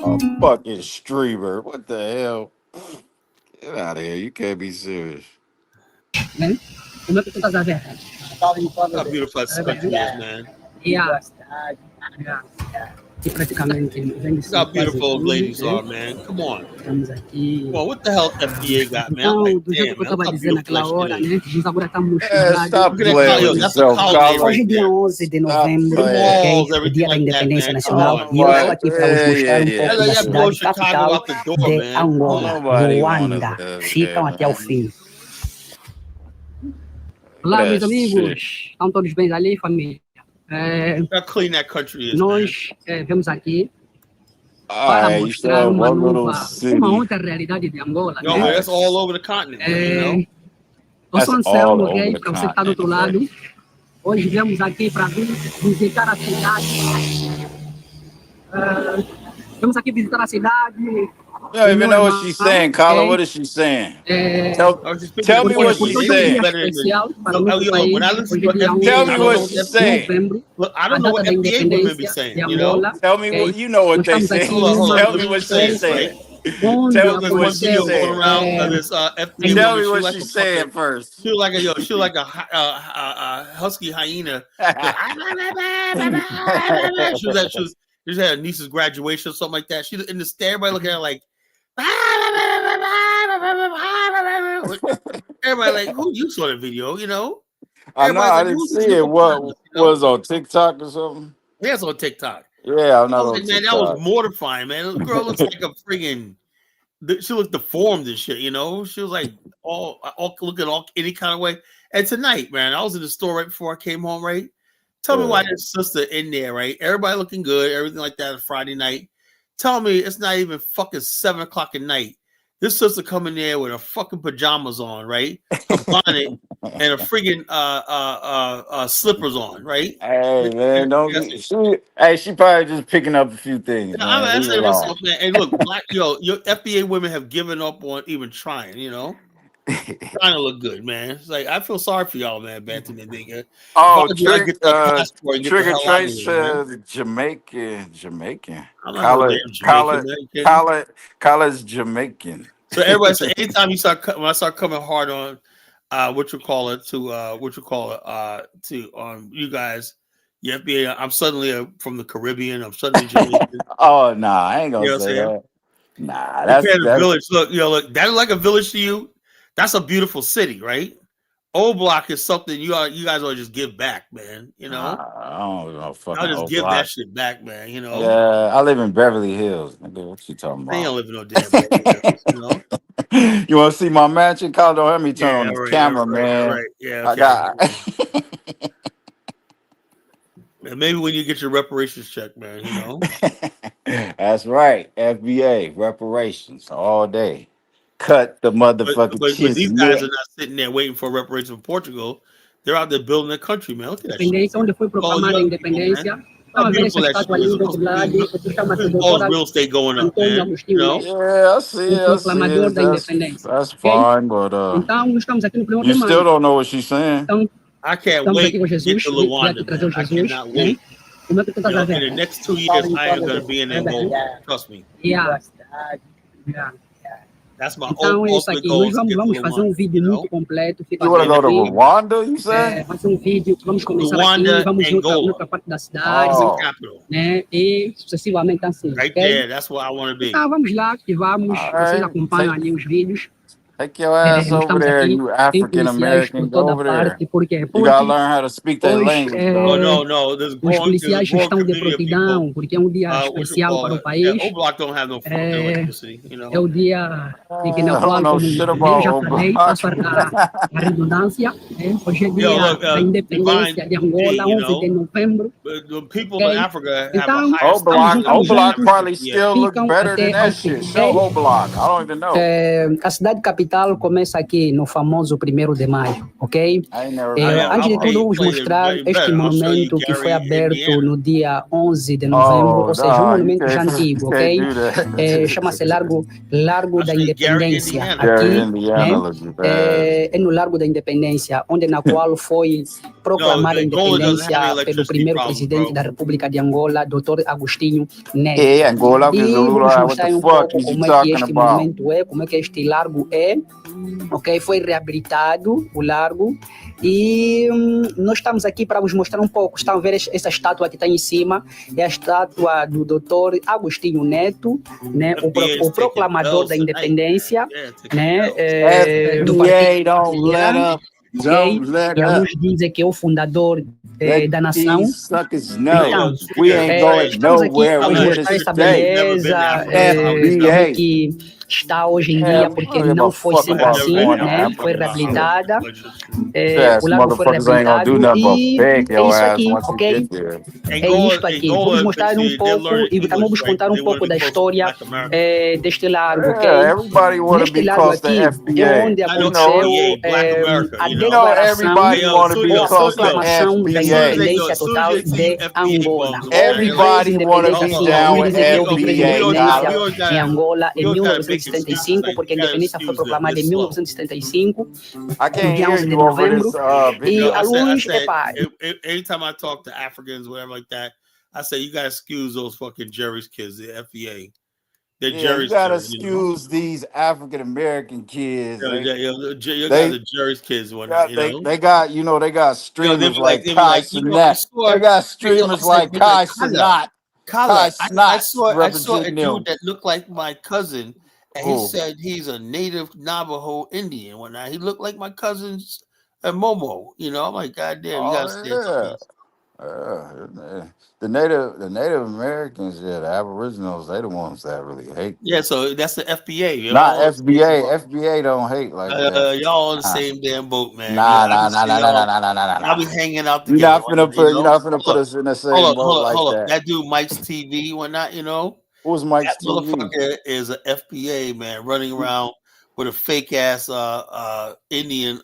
A fucking streamer. What the hell? Get out of here. You can't be serious. How beautiful that country is, man. Look how beautiful those ladies are, man. Come on. Well, what the hell FBA got, man? I'm like, damn, man, look how beautiful that shit is. Stop playing with yourself, Hoje, dia 11 de novembro, o Dia da Independência Nacional, e eu estou aqui para vos mostrar um pouco da cidade capital de Angola, Luanda. Ficam até o fim. Olá, meus amigos. Estão todos bem ali, família? Nós vemos aqui para mostrar uma outra realidade de Angola. No, that's all over the continent. Eu sou Anselmo, ok? Para você que está do outro lado. Hoje viemos aqui para visitar a cidade. Vamos aqui visitar a cidade. You don't even know what she's saying, Carla. What is she saying? Tell me what she's saying. When I listen to FBA, tell me what she's saying. Look, I don't know what FBA women be saying. You know? Tell me what you know what they say. Tell me what she's saying. Tell me what she's saying. Tell me what she's saying first. She was like a husky hyena. She had a niece's graduation or something like that. She in the stand, everybody looking at her like. Everybody like, who you saw the video, you know? I know, I didn't see it. What was on TikTok or something? Yeah, it's on TikTok. Yeah, I'm not on man, TikTok. That was mortifying, man. The girl looks like a friggin'. She looked deformed and shit, you know? She was like all looking all any kind of way. And tonight, man, I was in the store right before I came home, right? Tell me why there's sister in there, right? Everybody looking good, everything like that on Friday night. Tell me it's not even fucking 7 o'clock at night. This sister coming there with her fucking pajamas on, right? A bonnet and a friggin' slippers on, right? Hey man, don't she probably just picking up a few things. Man. I'm saying myself, man. And look, your FBA women have given up on even trying, you know? Trying to look good, man. It's like I feel sorry for y'all, man. Bantam and nigga. Oh, Trigger Trace says Jamaican. Kala's Jamaican. So everybody said anytime when I start coming hard on what you call it to you guys, the FBA. I'm suddenly from the Caribbean. I'm suddenly Jamaican. Oh no, I ain't gonna You know what I'm say saying? that. Nah, Compared to that's village, look, that's like a village to you. That's a beautiful city, right? Old Block is something you guys ought to just give back, man. You know, I don't know fucking I'll just old give that block. shit back, man. You know, Yeah, I live in Beverly Hills. Nigga, what you talking I ain't about? live in no damn Beverly Hills, you know. You want to see my mansion? Kyle, don't have me turn on Yeah, this all camera, right, all man. right. Yeah, I okay. got. And maybe when you get your reparations check, man, you know. That's right. FBA reparations all day. Cut the motherfucking But shit's these guys neck. are not sitting there waiting for reparations from Portugal. They're out there building their country, man. Look at that shit. Independência, onde foi All proclamada a young people, man. independência. Estão How a ver beautiful essa that shit estátua is. linda de lado, que chama-se All Doutor this real estate going up, Antônio man. You Agostinho know. Neto, Yeah, I see it. I see proclamador it. da independência. That's Ok? fine, but Então, nós estamos aqui no 1º you de still maio. don't know what she's saying. Então, I can't estamos aqui wait com to get Jesus, to veio aqui Luanda, trazer o man. I Jesus, cannot né? wait. Como é que tu estás a ver? In the next 2 years, I am going to be in Angola. Trust me. Yeah. Yeah. That's my Então, é isso ultimate aqui. goal Nós is to get to vamos fazer Luanda. vídeo muito completo. Fica You want to go to aqui. Rwanda? You said? Fazer vídeo. Vamos começar Rwanda, aqui. Vamos Angola. noutra parte da cidade. That's the capital. Né? E sucessivamente assim. Right Okay? there. That's where I want to be. Então, vamos lá, que vamos. Vocês acompanham ali os vídeos. Take your ass Nós over estamos there, aqui, you tem African policiais por American. Go toda over there. parte. Por quê? You gotta Porque learn how to speak their hoje language, bro. No. There's os growing policiais estão de community of people. prontidão, porque é um dia What you especial call para o it? Yeah, país. Old Block don't have no fucking electricity, you know. É o dia em que I no don't qual, know como shit eu about já old falei, block. passo a redundância. Hoje é dia look, da independência de Angola, you 11 de know, novembro. but the people Ok? in Africa have a Então, higher Old standard of estamos Block juntos, probably FBA. still look ficam better than até ao that fim. shit. Show Ok? Old Block. I don't even know. A cidade capital começa aqui no famoso 1º de maio, ok? I ain't never been. Antes de tudo, vamos mostrar este monumento que foi aberto no dia 11 de novembro, ou seja, um monumento já antigo, ok? Chama-se Largo da Independência, Gary, aqui, Indiana né? looks bad. É no Largo da Independência, na qual foi proclamada a independência pelo primeiro presidente da República de Angola, Dr. Agostinho Neto. Yeah, Angola, E vamos what the mostrar um fuck pouco is you como é que talking este about? monumento é, como é que este largo é, ok? Foi reabilitado o largo e nós estamos aqui para vos mostrar um pouco. Estão a ver essa estátua que está em cima? É a estátua do Dr. Agostinho Neto, né? O proclamador da independência, né? Do FBA, partido don't let FBA, up. Don't let que up. alguns dizem que é o fundador da nação. These suckers Então, know we ain't going estamos aqui nowhere. para We vos here to mostrar essa stay. beleza FBA. que está hoje em Yeah, dia, I porque don't give não a foi fuck sempre about assim, going to né? Africa. Foi reabilitada, Yes, o largo foi motherfuckers ain't gonna do reabilitado nothing but e beg é your isso ass aqui, once you ok? get there. É isto aqui. Vamos mostrar um pouco e também vamos contar um pouco da história deste largo, ok? Yeah, everybody want to Neste be largo close to aqui é FBA. onde You know, aconteceu a declaração everybody want to be ou a close to proclamação da FBA. independência total de Angola. Everybody want to be down with Dizem que houve FBA, independência em Tyler. Angola em 1975, porque a independência foi proclamada em 1975, I can't dia hear 11 de you over novembro. this E video. alguns, Anytime I talk to Africans, whatever like that, I say you gotta excuse those fucking Jerry's kids, the FBA. They're Yeah, Jerry's you gotta kids, excuse these African American kids. You guys are Jerry's kids, whatnot, you know. They got streamers like they be Kai like, I Sinat. saw, They got streamers like Kai Sinat. Kai I Sinat saw a representing them. dude that looked like my cousin, and he Who? said he's a native Navajo Indian. Whatnot. He looked like my cousin's Momo. You know, I'm like, God damn, you gotta stand Yeah. The Native Americans, the Aboriginals, they the ones that really hate. Yeah, so that's the FBA. Y'all Not all FBA. FBA don't hate like that. y'all on the same damn boat, man. Nah. Y'all be hanging out You're together. not finna put us in the same boat like that. That dude Mike's TV, whatnot, you know. Who's Mike's that TV? Motherfucker is an FBA man running around with a fake ass Indian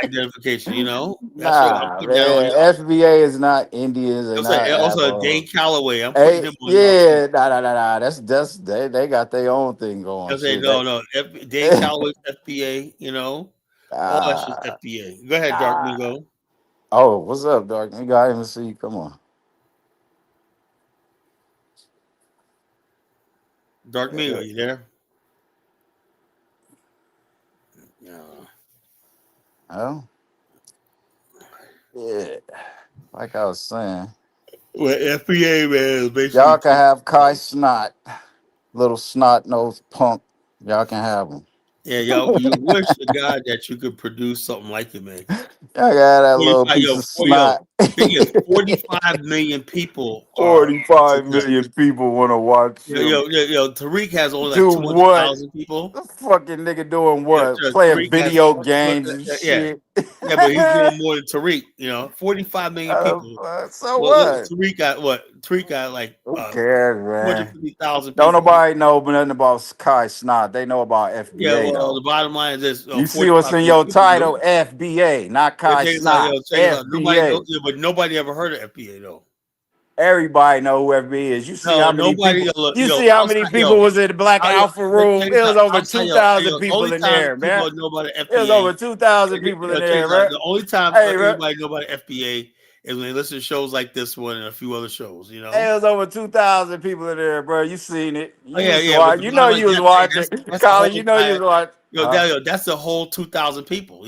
identification, you know. Nah, man. FBA is not Indians. Also, Dane Calloway. I'm putting him on. Nah. That's they got their own thing going. I say no. Dane Calloway's FBA. You know, all that's just FBA. Go ahead, Dark Migo. Oh, what's up, Dark Migo? I didn't see you. Come on, Dark Migo, you there? Well, yeah, like I was saying, Well, FBA man is basically y'all can have Kai Snot, little snot nosed punk. Y'all can have him. yeah, y'all. You wish to God that you could produce something like it, man. Y'all got that little 45, piece yo, of snot. thing is, 45 million people are 45 million people want to watch him. Tariq has only like Do what? 200,000 people. The fucking nigga doing Yeah, what? Playing Tariq has, video games and shit. yeah, but he's doing more than Tariq. 45 million people. So Well, what? Tariq got what? Tariq got like Who cares, man? 250,000 Don't people. nobody know nothing about Kai Snot. They know about FBA Yeah, well, though. the bottom line is this: You see 45 what's in million your people, title? FBA, not Kai Snot. FBA. but nobody ever heard of FBA though. Everybody know who FBA is. You see No, how many nobody. people? You see how many people was in the Black Alpha room? It was over 2,000 people in there, man. People know about the FBA. It was over 2,000 people in there, right? The only time everybody know about FBA is when they listen to shows like this one and a few other shows. It was over 2,000 people in there, bro. You seen it? You You know you was watching, Colin. You know you was watching. That's the whole 2,000 people.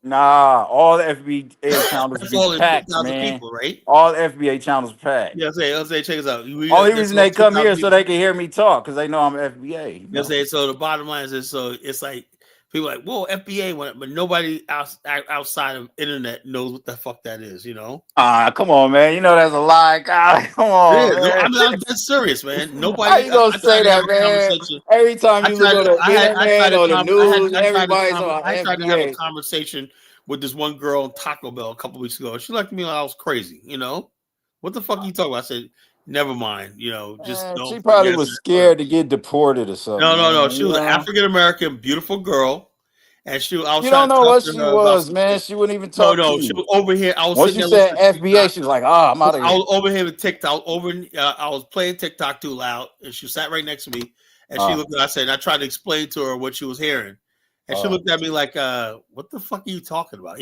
Nah, all the FBA channels That's be all packed, 2,000 man. people, right? All FBA channels packed. Yeah, I'll say, check this out. Only reason they come here so they can hear me talk because they know I'm FBA. You know? So the bottom line is, so it's like people are like, whoa, FBA, but nobody outside of internet knows what the fuck that is. Come on, man. You know that's a lie, Colin. Come on, man. I'm dead serious, man. Nobody. How you gonna say that, man? Every time you look on the internet or the news, everybody's on FBA. I tried to have a conversation with this one girl in Taco Bell a couple weeks ago. She looked at me like I was crazy. What the fuck are you talking about? I said, never mind. Just don't. She probably was scared to get deported or something. No. She was an African American, beautiful girl. And I was you trying don't know to what talk to she her was, about man. She wouldn't even talk to you. She was over here. I was once you said FBA, she was like, I'm out of here. I was over here with TikTok. I was playing TikTok too loud, and she sat right next to me. And she looked at me. I said, I tried to explain to her what she was hearing. And she looked at me like, what the fuck are you talking about?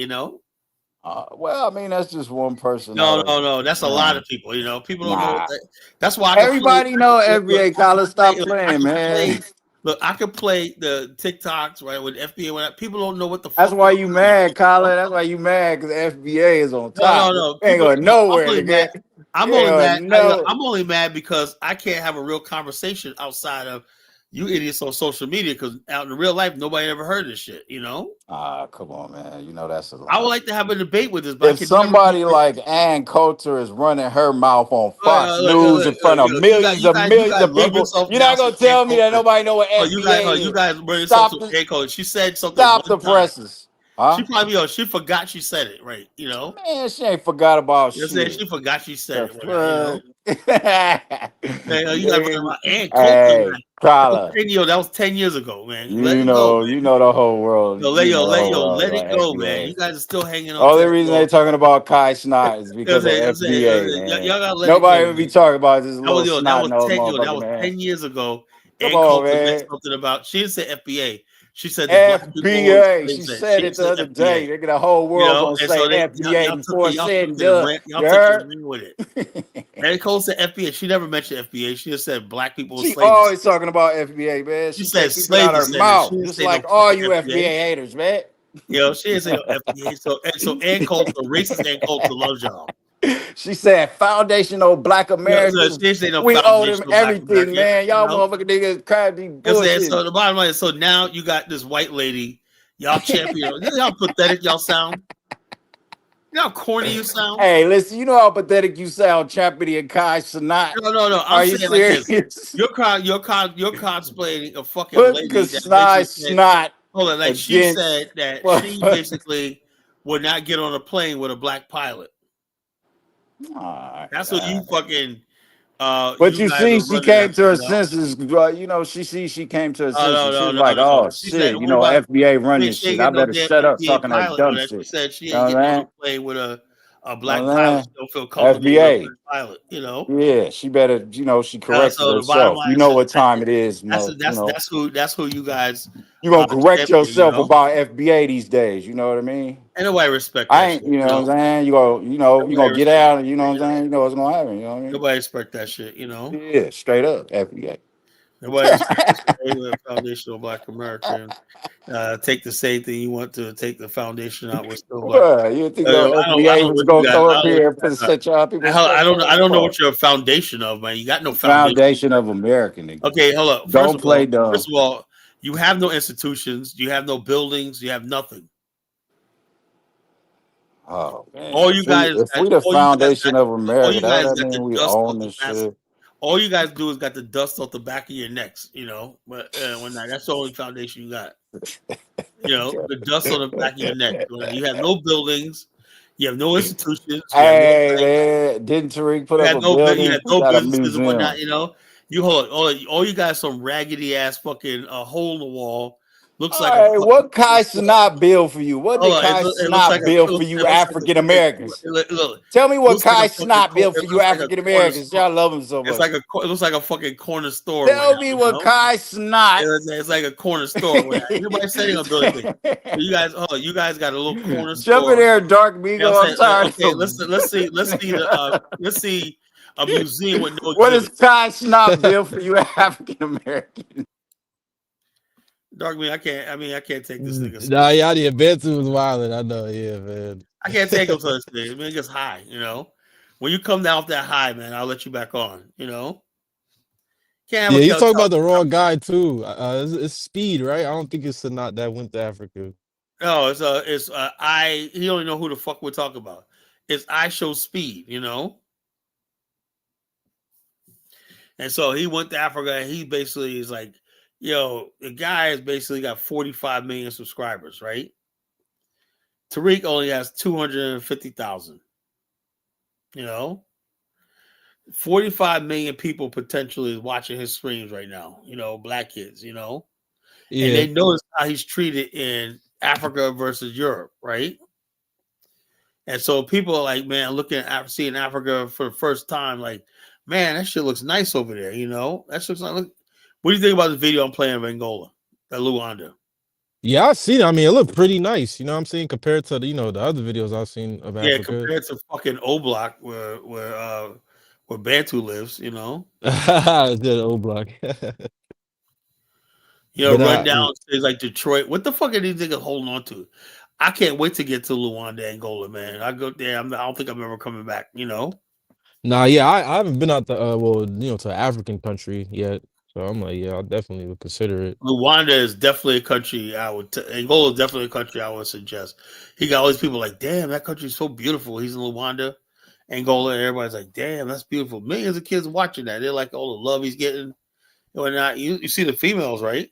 Well, I mean, that's just one person. No. That's a lot of people. People don't know. That's why everybody know FBA. College, stop playing, man. Look, I could play the TikToks right with FBA. People don't know what the. That's why you mad, Colin. That's why you mad because FBA is on top. No. Ain't going nowhere. I'm only mad because I can't have a real conversation outside of you idiots on social media, because out in real life, nobody ever heard this shit, come on, man. You know that's a lot. I would like to have a debate with this, but if somebody like Ann Coulter is running her mouth on Fox News in front of millions of people, you're not gonna tell me that nobody know what FBA is. You guys bring yourself to Ann Coulter. She said something. Stop the presses. Huh? She probably she forgot she said it, right? Man, she ain't forgot about shit. She forgot she said it. You got to bring about Ann Coulter. That was 10 years ago, man. You know the whole world. Let it go, man. You guys are still hanging on. Only reason they talking about Kai Snot is because of FBA, man. Y'all gotta let nobody would be talking about this little snot that was 10 years ago. Come on, man. Something about, she didn't say FBA. She said FBA. She said it the other day. They get the whole world gonna say FBA before said and done. Y'all took the ring with it. Ann Coulter said FBA. She never mentioned FBA. She just said black people were slaves. She always talking about FBA, man. She said slaves out her mouth, just like all you FBA haters, man. She didn't say no FBA. So Ann Coulter, racist Ann Coulter, loves y'all. She said foundational black Americans. We owe them everything, man. Y'all motherfucking niggas crazy bullshit. So the bottom line is, so now you got this white lady, y'all champion. You know how pathetic y'all sound? You know how corny you sound? Hey, listen, you know how pathetic you sound, Chappity and Kai Sinat. No. Are you serious? Like this. You're cosplaying a fucking lady. Snot. Hold on, like she said that she basically would not get on a plane with a black pilot. That's what you fucking. But you see, she came to her senses. She came to her senses. She was like, "Oh shit, FBA run this shit. I better shut up talking that dumb shit." She said she ain't getting on a plane with a black pilot. She don't feel comfortable FBA with a pilot. Yeah, she better. She corrected herself. You know what time it is. That's who you guys. You gonna correct yourself about FBA these days. You know what I mean? Ain't nobody respect. I ain't. You know what I'm saying? You gonna get out. And you know what I'm saying? You know what's gonna happen. You know what I mean? Nobody respect that shit. Yeah, straight up FBA. Foundation of Black American. Take the same thing you want to take the foundation out with still black. Well, you think the FBA was gonna go up here and put such people? I don't know what your foundation of, man. You got no foundation of American. Okay, hold up. Don't play dumb. First of all, you have no institutions, you have no buildings, you have nothing. Oh man! All you guys, if we the foundation of America, that mean we own this shit. All you guys do is got the dust off the back of your necks, you know. But that's the only foundation you got. You know, the dust on the back of your neck. You have no buildings, you have no institutions. Hey, man, didn't Tariq put up a building? You had no businesses and whatnot. You know, you hold all you got some raggedy ass fucking hole in the wall. Looks like what Kai Snot build for you? What did Kai Snot build for you African Americans? Tell me what Kai Snot built for you African Americans. Y'all love him so much. It looks like a fucking corner store. Tell me what Kai Snot. It's like a corner store. Nobody said he gonna build anything. You guys got a little corner store. Jump in there, Dark Migo. I'm sorry. Okay, let's see a museum with no. What does Kai Snot build for you African Americans? Dark me, I can't take this nigga. Nah, y'all the Bantu was wilding. I know, yeah, man. I can't take him to this thing. Man, it gets high, you know. When you come down off that high, man, I'll let you back on, you know. Can't you talking about the wrong guy too. It's Speed, right? I don't think it's not that went to Africa. No, he don't know who the fuck we're talking about. It's I Show Speed, you know. And so he went to Africa and he basically is like, yo, the guy has basically got 45 million subscribers, right? Tariq only has 250,000. You know, 45 million people potentially watching his streams right now. You know, black kids. You know, and they notice how he's treated in Africa versus Europe, right? And so people are like, man, seeing Africa for the first time, like, man, that shit looks nice over there. You know, that looks like. What do you think about the video I'm playing of Angola, Luanda? Yeah, I've seen it. I mean, it looked pretty nice. You know what I'm saying? Compared to the other videos I've seen of Africa. Yeah, compared to fucking O-Block where Bantu lives, you know. The O-Block. You know, run down states like Detroit. What the fuck are these niggas holding on to? I can't wait to get to Luanda, Angola, man. I go there. I don't think I'm ever coming back, you know. Nah, yeah, I haven't been out to to an African country yet. So I'm like, yeah, I definitely would consider it. Luanda is definitely a country Angola is definitely a country I would suggest. He got all these people like, damn, that country's so beautiful. He's in Luanda, Angola, and everybody's like, damn, that's beautiful. Millions of kids watching that. They're like, all the love he's getting and whatnot. You see the females, right?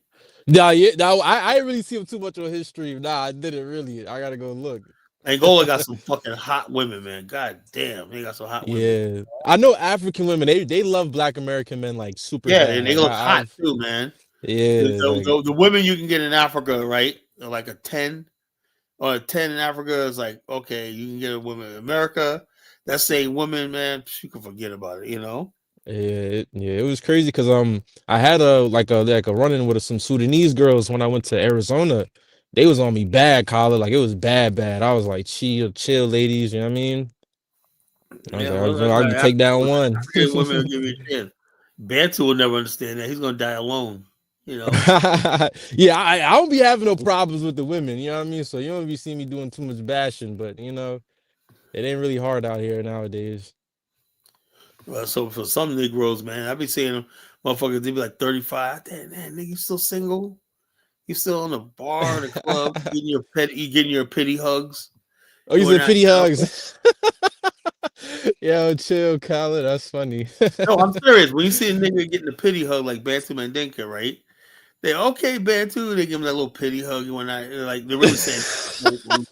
Nah, yeah, I didn't really see him too much on his stream. Nah, I didn't really. I gotta go look. Angola got some fucking hot women, man. God damn, they got some hot women. Yeah, I know African women. They love Black American men like super. Yeah, bad. and they look hot too, man. Yeah, the women you can get in Africa, right? They're like a 10 or a 10 in Africa is like, okay, you can get a woman in America. That same woman, man, you can forget about it, you know. Yeah, it was crazy because I had a run-in with some Sudanese girls when I went to Arizona. They was on me bad, Collar. Like it was bad. I was like, chill, ladies. You know what I mean? I can take down one. Women will give you shit. Bantu will never understand that. He's gonna die alone. You know. Yeah, I don't be having no problems with the women. You know what I mean? So you don't be seeing me doing too much bashing, but you know, it ain't really hard out here nowadays. Well, so for some Negroes, man, I be seeing them motherfuckers. They be like 35. Damn, nigga, you still single? You still in the bar, the club, getting your pity hugs. Oh, you said pity hugs. Yo, chill, Khaled. That's funny. No, I'm serious. When you see a nigga getting a pity hug like Bantu Mandinka, right? They okay, Bantu. They give him that little pity hug and whatnot. Like they're really saying,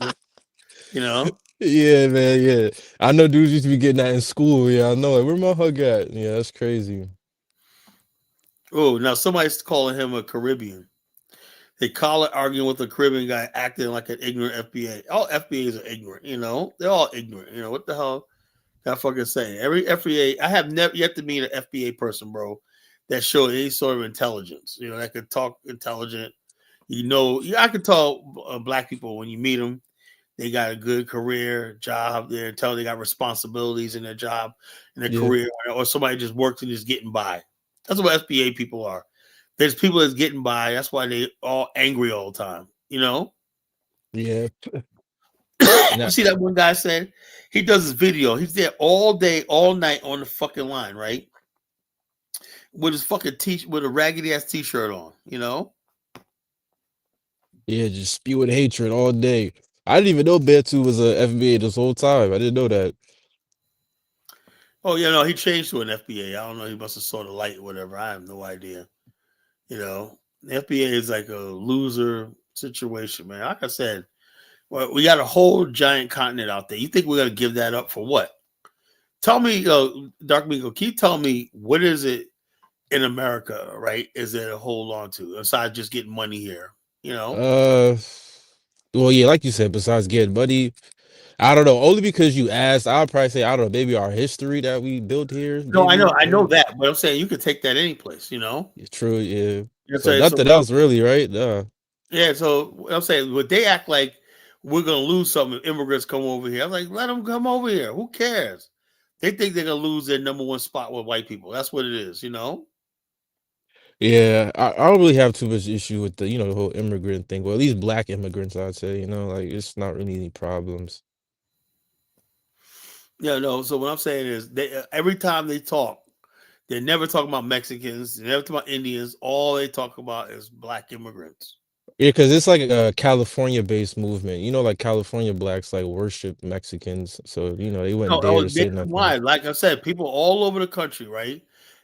you know. Yeah, man. Yeah, I know dudes used to be getting that in school. Yeah, I know. Like, where my hug at? Yeah, that's crazy. Oh, now somebody's calling him a Caribbean. They call it arguing with a Caribbean guy acting like an ignorant FBA. All FBAs are ignorant, you know. They're all ignorant. You know what the hell? I fucking say every FBA. I have never yet to meet an FBA person, bro, that showed any sort of intelligence. You know, that could talk intelligent. You know, I could tell black people when you meet them, they got a good career, job. They're they got responsibilities in their job, in their career, or somebody just works and just getting by. That's what FBA people are. There's people that's getting by. That's why they all angry all the time. You know. Yeah. You see that one guy said he does his video. He's there all day, all night on the fucking line, right? With his fucking with a raggedy ass t-shirt on, you know? Yeah, just spewing hatred all day. I didn't even know Beartooth was a FBA this whole time. I didn't know that. Oh, yeah, no, he changed to an FBA. I don't know. He must have saw the light or whatever. I have no idea. You know, the FBA is like a loser situation, man. Like I said, well, we got a whole giant continent out there. You think we're going to give that up for what? Tell me, Dark Miko, can you tell me what is it in America, right? Is there to hold on to aside just getting money here? You know? Well, yeah, like you said, besides getting money, I don't know. Only because you asked, I'll probably say, I don't know, maybe our history that we built here. No, maybe, I know that, but I'm saying you could take that any place, you know? True, yeah. You So nothing else really, right? Yeah, so I'm saying, would they act like we're gonna lose something if immigrants come over here? I'm like, let them come over here. Who cares? They think they're gonna lose their number one spot with white people. That's what it is, you know? Yeah, I don't really have too much issue with the, the whole immigrant thing. Well, at least black immigrants, I'd say, like it's not really any problems. Yeah, no. So what I'm saying is, they every time they talk, they're never talking about Mexicans. They never talk about Indians. All they talk about is black immigrants. Yeah, because it's like a California-based movement. Like California blacks like worship Mexicans, so they wouldn't dare to say nothing. Why? Like I said, people all over the country, right?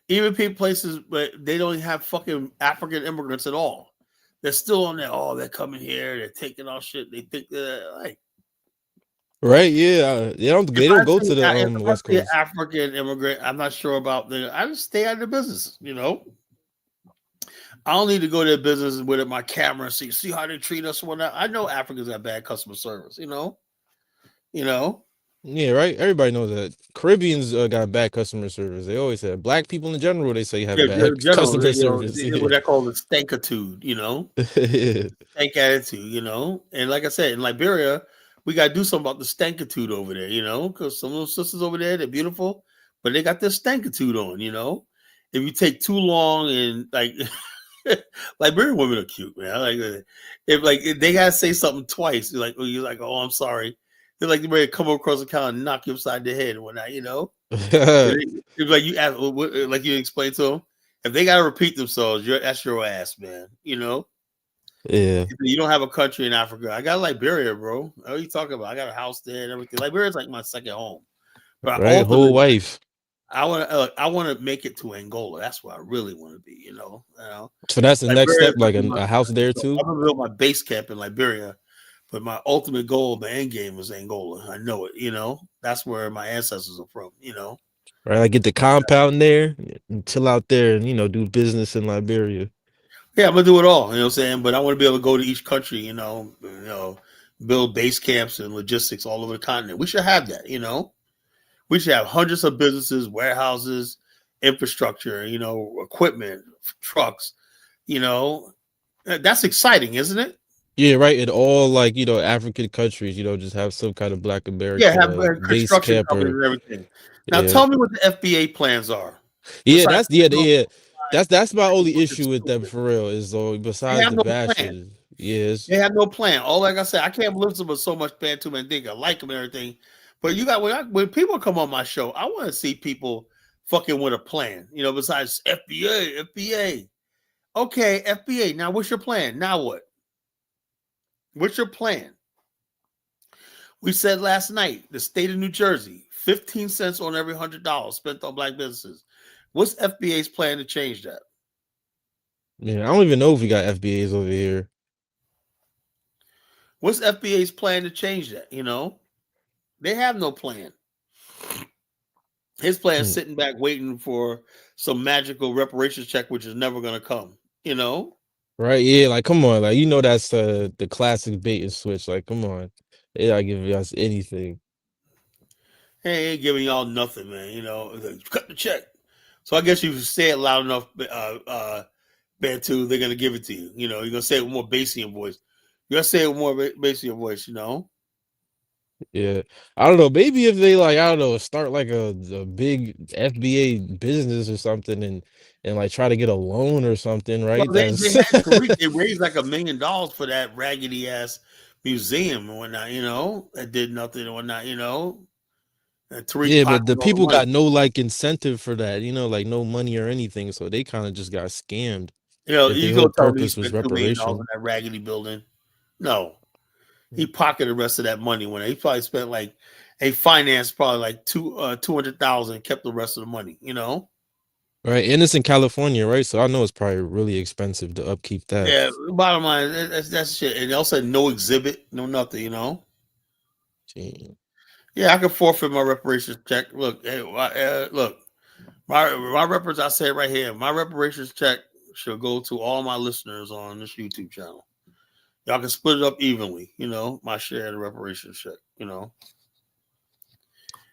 Even people places, but they don't have fucking African immigrants at all. They're still on there. Oh, they're coming here. They're taking our shit. They think they're like. Right? Yeah, they don't go to the West Coast. African immigrant, I'm not sure about the. I just stay out of the business. I don't need to go to their business with my camera and see how they treat us. I know Africans have bad customer service. Yeah, right. Everybody knows that Caribbeans got bad customer service. They always have. Black people in general, they say have bad customer service. What they call the stankitude. Stank attitude. And like I said, in Liberia, we got to do something about the stankitude over there, because some of those sisters over there, they're beautiful, but they got this stankitude on, If you take too long and Liberian women are cute, man. If they gotta say something twice, you're like, oh, I'm sorry. They're like ready to come across the counter and knock you upside the head and whatnot, It's like you ask, like you explained to them, if they gotta repeat themselves, that's your ass, man. Yeah. You don't have a country in Africa. I got Liberia, bro. What are you talking about? I got a house there and everything. Liberia's like my second home. But right, whole wife. I want to make it to Angola. That's where I really want to be. So that's the next step, like a house there too. I'm gonna build my base camp in Liberia, but my ultimate goal, the end game, is Angola. I know it. That's where my ancestors are from. Right, like get the compound there and chill out there and do business in Liberia. Yeah, I'm gonna do it all. You know what I'm saying? But I want to be able to go to each country. Build base camps and logistics all over the continent. We should have that. We should have hundreds of businesses, warehouses, infrastructure, equipment, trucks, that's exciting, isn't it? Yeah, right. In all African countries, just have some kind of Black American have base construction camp companies and everything. Now tell me what the FBA plans are. Yeah, that's my only issue with them for real. Is besides the bashing. Yes. They have no plan. All like I said, I can't listen to so much Bantu and think I like them and everything. But when people come on my show, I want to see people fucking with a plan. Besides FBA. Okay, FBA. Now what's your plan? Now what? What's your plan? We said last night, the state of New Jersey, 15 cents on every $100 spent on Black businesses. What's FBA's plan to change that? Yeah, I don't even know if we got FBAs over here. What's FBA's plan to change that? They have no plan. His plan is sitting back waiting for some magical reparations check, which is never going to come, Right, yeah, like, come on. Like, that's the classic bait and switch. Like, come on. They're not giving us anything. Hey, ain't giving y'all nothing, man. Cut the check. So I guess you say it loud enough, Bantu, they're going to give it to you. You're going to say it with more bass in your voice. You're going to say it with more bass in your voice, Yeah, I don't know. Maybe if they like, I don't know, start like a big FBA business or something, and like try to get a loan or something, Well, right? they That's had Tariq. They raised like $1 million for that raggedy ass museum and whatnot. That did nothing and whatnot. And Tariq yeah, but the pocketed all the people money. got no like incentive for that, like no money or anything, so they kind of just got scammed. If the You whole gonna tell me he purpose was spent $2 million on reparation. that raggedy building? No, he pocketed the rest of that money when he probably spent like a finance probably like 200,000, kept the rest of the money. Right, and it's in California, right? So I know it's probably really expensive to upkeep that. Yeah. Bottom line, that's shit. And they also said no exhibit, no nothing. Gee. Yeah, I can forfeit my reparations check. Look, look, my reparations. I say it right here. My reparations check should go to all my listeners on this YouTube channel. Y'all can split it up evenly. My share of the reparations check.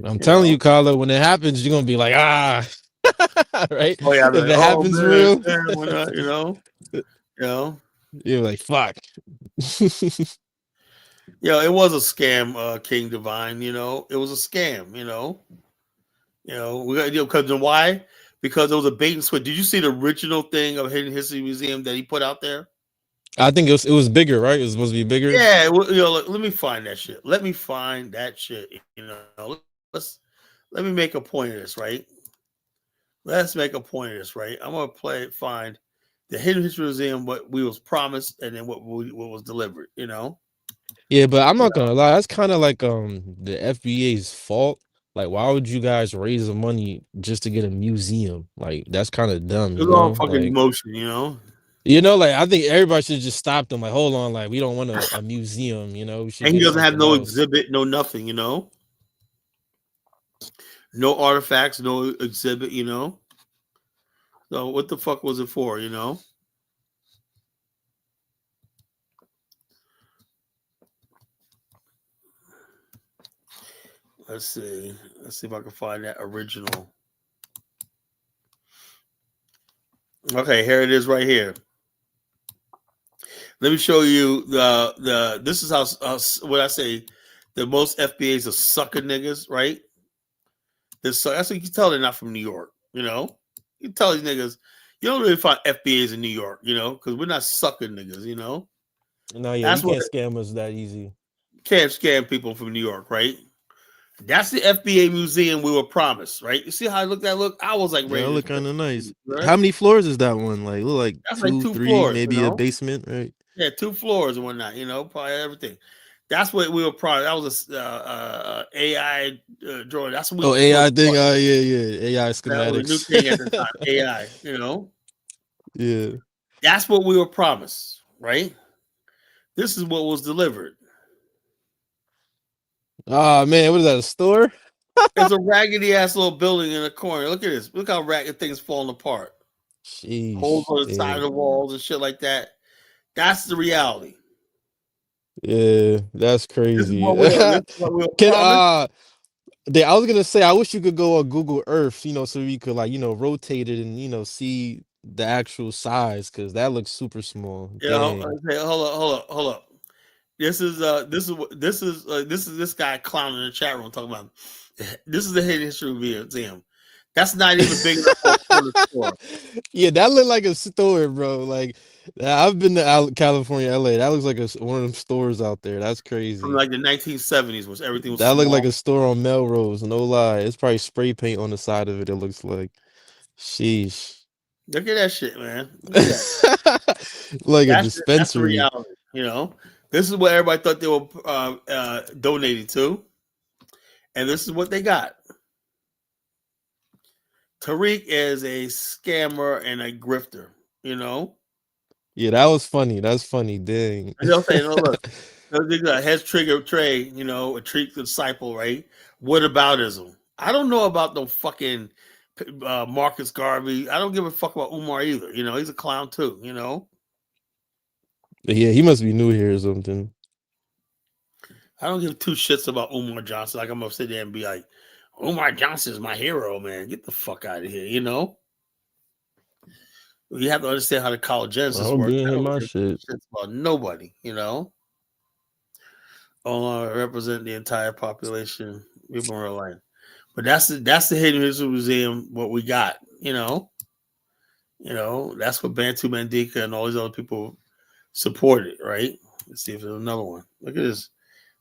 I'm telling you, Carla, when it happens, you're gonna be like, right? Oh yeah, If like, it oh happens for man, real, when you're like, fuck. it was a scam, King Divine. It was a scam. We got because why? Because it was a bait and switch. Did you see the original thing of Hidden History Museum that he put out there? I think it was bigger, right? It was supposed to be bigger. Yeah, let me find that shit. Let me find that shit. Let me make a point of this, right? Let's make a point of this, right? I'm gonna find the Hidden History Museum, what we was promised, and then what was delivered. Yeah, but I'm not gonna lie, that's kind of like the FBA's fault. Like, why would you guys raise the money just to get a museum? Like, that's kind of dumb, It was all fucking Like, emotion, like I think everybody should just stop them. Like, hold on, like we don't want a museum, we should And he get doesn't have something no else. exhibit, no nothing, no artifacts, no exhibit, So what the fuck was it for, Let's see. Let's see if I can find that original. Okay, here it is right here. Let me show you the this is how what I say the most FBAs are sucker niggas, right? That's what you can tell they're not from New York, You can tell these niggas you don't really find FBAs in New York, because we're not sucker niggas, No, yeah, That's you what can't scam us that easy. Can't scam people from New York, right? That's the FBA museum we were promised, right? You see how I look that look? I was like, Yeah, ready look to kind of nice. right? How many floors is that one? Like, look like That's like 2, 2 3, floors, maybe a basement, right? Yeah, 2 floors and whatnot, probably everything. That's what we were proud. That was a AI drawing. That's what we. Oh, AI thing. Yeah. AI That was a new schematics. thing at the time. AI. Yeah. That's what we were promised, right? This is what was delivered. Oh man, what is that? A store? It's a raggedy ass little building in the corner. Look at this. Look how ragged things falling apart. Holes Sheesh. on the side of the walls and shit like that. That's the reality. Yeah, that's crazy. This is what we Can promised. I was gonna say I wish you could go on Google Earth, so you could rotate it and see the actual size because that looks super small. Dang. Okay, hold up. This is this guy clowning in the chat room talking about this is the Hidden History Museum. That's not even big enough for a corner store. Yeah, that looked like a store, bro. Like I've been to California, LA. That looks like one of them stores out there. That's crazy. From like the 1970s, was everything was that small. looked like a store on Melrose. No lie, it's probably spray paint on the side of it. It looks like, sheesh. Look at that shit, man. Look at that. Like a That's the dispensary. reality. This is what everybody thought they were donating to, and this is what they got. Tariq is a scammer and a grifter. Yeah, that was funny. That's funny. Dang. And they'll say, "No, look, heads trigger Trey, a Tariq disciple, right? Whataboutism. I don't know about the fucking Marcus Garvey. I don't give a fuck about Umar either. He's a clown too. Yeah, he must be new here or something. I don't give 2 shits about Umar Johnson. Like I'm gonna sit there and be like, Umar Johnson's my hero, man. Get the fuck out of here. You have to understand how the college genesis works. I don't give 2 shits about nobody. represent the entire population, people in real life. But that's the Hidden History Museum. What we got, that's what Bantu Mandika and all these other people supported, right? Let's see if there's another one. Look at this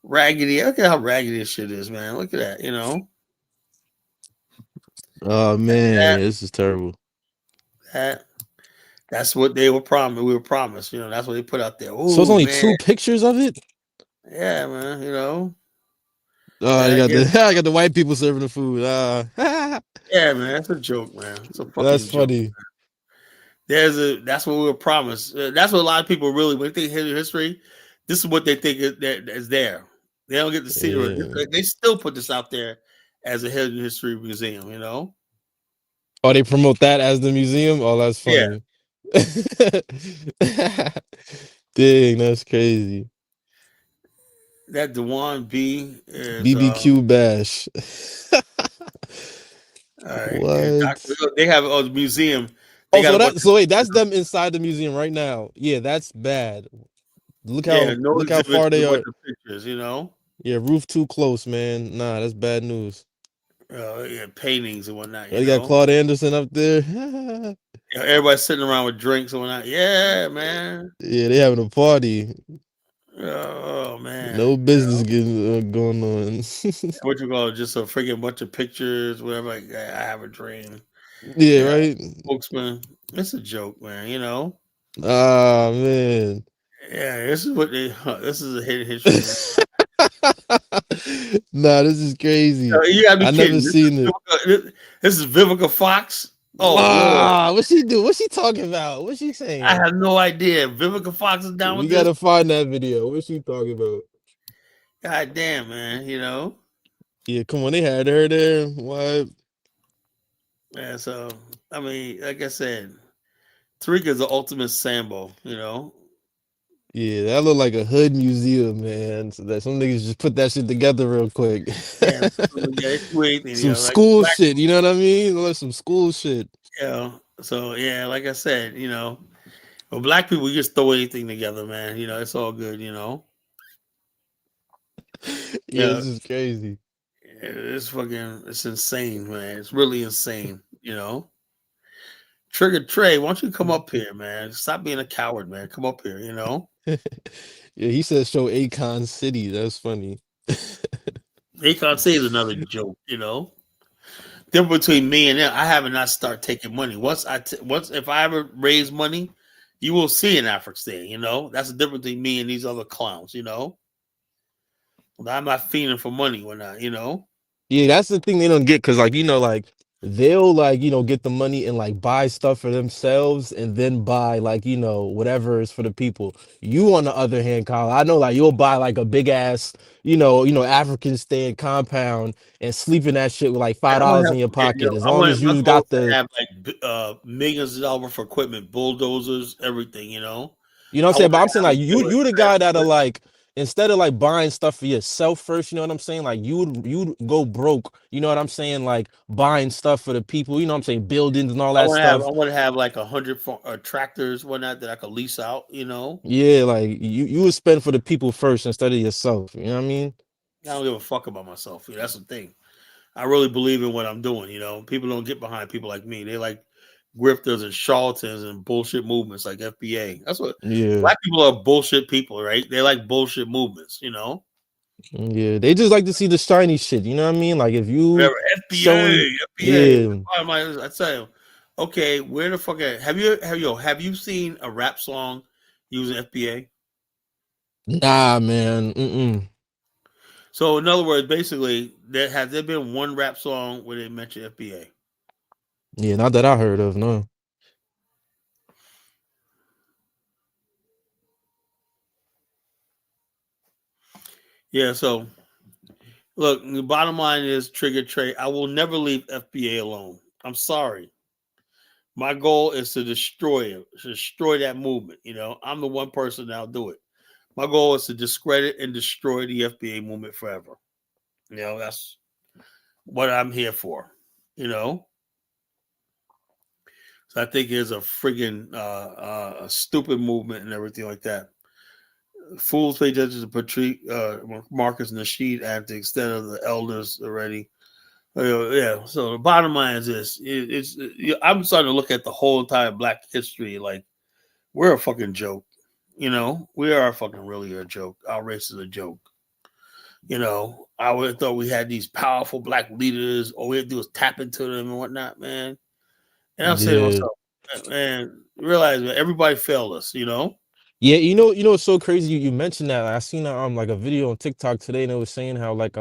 raggedy. Look at how raggedy this shit is, man. Look at that, Oh man, this is terrible. That's what they were promised. We were promised, that's what they put out there. Ooh, So it's only man. 2 pictures of it? Yeah, man, Oh, I got the white people serving the food. Yeah, man, that's a joke, man. It's a fucking That's joke, funny. Man. That's what we were promised. That's what a lot of people really, when they think history, this is what they think is there. They don't get to see it. They still put this out there as a hidden history museum, Oh, they promote that as the museum? Oh, that's funny. Dang, that's crazy. That Dewan B is BBQ Bash. all right. What? They have the museum. So wait, that's them inside the museum right now. Yeah, that's bad. Look how far they are. The pictures, Yeah, roof too close, man. Nah, that's bad news. Yeah, paintings and whatnot. You got Claude Anderson up there. Everybody's sitting around with drinks and whatnot. Yeah, man. Yeah, they having a party. Oh man. No business getting going on. What you call it? Just a freaking bunch of pictures, whatever. Like, I have a dream. Yeah, right. Spokesman. It's a joke, man. Ah, man. Yeah, this is a hidden history. Nah, this is crazy. You gotta be I kidding. never seen it. This is Vivica Fox. Oh, Lord. What's she do? What's she talking about? What's she saying? I have no idea. Vivica Fox is down with this. We gotta find that video. What's she talking about? God damn, man. Yeah, come on. They had her there. What? Yeah, so I mean, like I said, Tarika's the ultimate Sambo. Yeah, that look like a hood museum, man. So that some niggas just put that shit together real quick. Yeah, some school shit, you know what I mean? Like some school shit. Yeah. So yeah, like I said, well, black people just throw anything together, man. It's all good. Yeah, this is crazy. It's insane, man. It's really insane. Trigger Trey, why don't you come up here, man? Stop being a coward, man. Come up here, Yeah, he said show Akon City. That's funny. Akon City is another joke, Difference between me and them, I have not start taking money. Once if I ever raise money, you will see an African, That's the difference between me and these other clowns, I'm not fiending for money when Yeah, that's the thing they don't get because, they'll get the money and buy stuff for themselves and then buy whatever is for the people. You, on the other hand, Kyle, I know you'll buy a big ass African stand compound and sleep in that shit with $5 in your pocket as long as you got the have millions of dollars for equipment, bulldozers, everything. You know what I'm saying? But I'm saying you the guy that'll instead of buying stuff for yourself first, you know what I'm saying? You'd go broke, you know what I'm saying? Buying stuff for the people, you know what I'm saying? Buildings and all that stuff. I want to have 100 tractors, whatnot that I could lease out, Yeah, you would spend for the people first instead of yourself. You know what I mean? I don't give a fuck about myself. That's the thing. I really believe in what I'm doing. People don't get behind people like me. They like grifters and charlatans and bullshit movements like FBA. That's what black people are. Bullshit people, right? They like bullshit movements. Yeah, they just like to see the shiny shit. You know what I mean? If you FBA, FBA. I tell you, okay, where the fuck have you seen a rap song using FBA? Nah, man. So in other words, basically, has there been one rap song where they mention FBA? Yeah, not that I heard of, no. Yeah, so look, the bottom line is Trigger Trey. I will never leave FBA alone. I'm sorry. My goal is to destroy that movement. I'm the one person that'll do it. My goal is to discredit and destroy the FBA movement forever. That's what I'm here for. So I think it's a friggin' a stupid movement and everything like that. Fools pay attention to Patrick, Marcus Nasheed antics instead of the elders already. Yeah. So the bottom line is this: I'm starting to look at the whole entire Black history like we're a fucking joke. You know, we are fucking really a joke. Our race is a joke. You know, I would have thought we had these powerful Black leaders. All we had to do was tap into them and whatnot, man. And I'm saying to myself, man, realize that everybody failed us. You know. Yeah, it's so crazy. You mentioned that. I seen like a video on TikTok today, and it was saying how like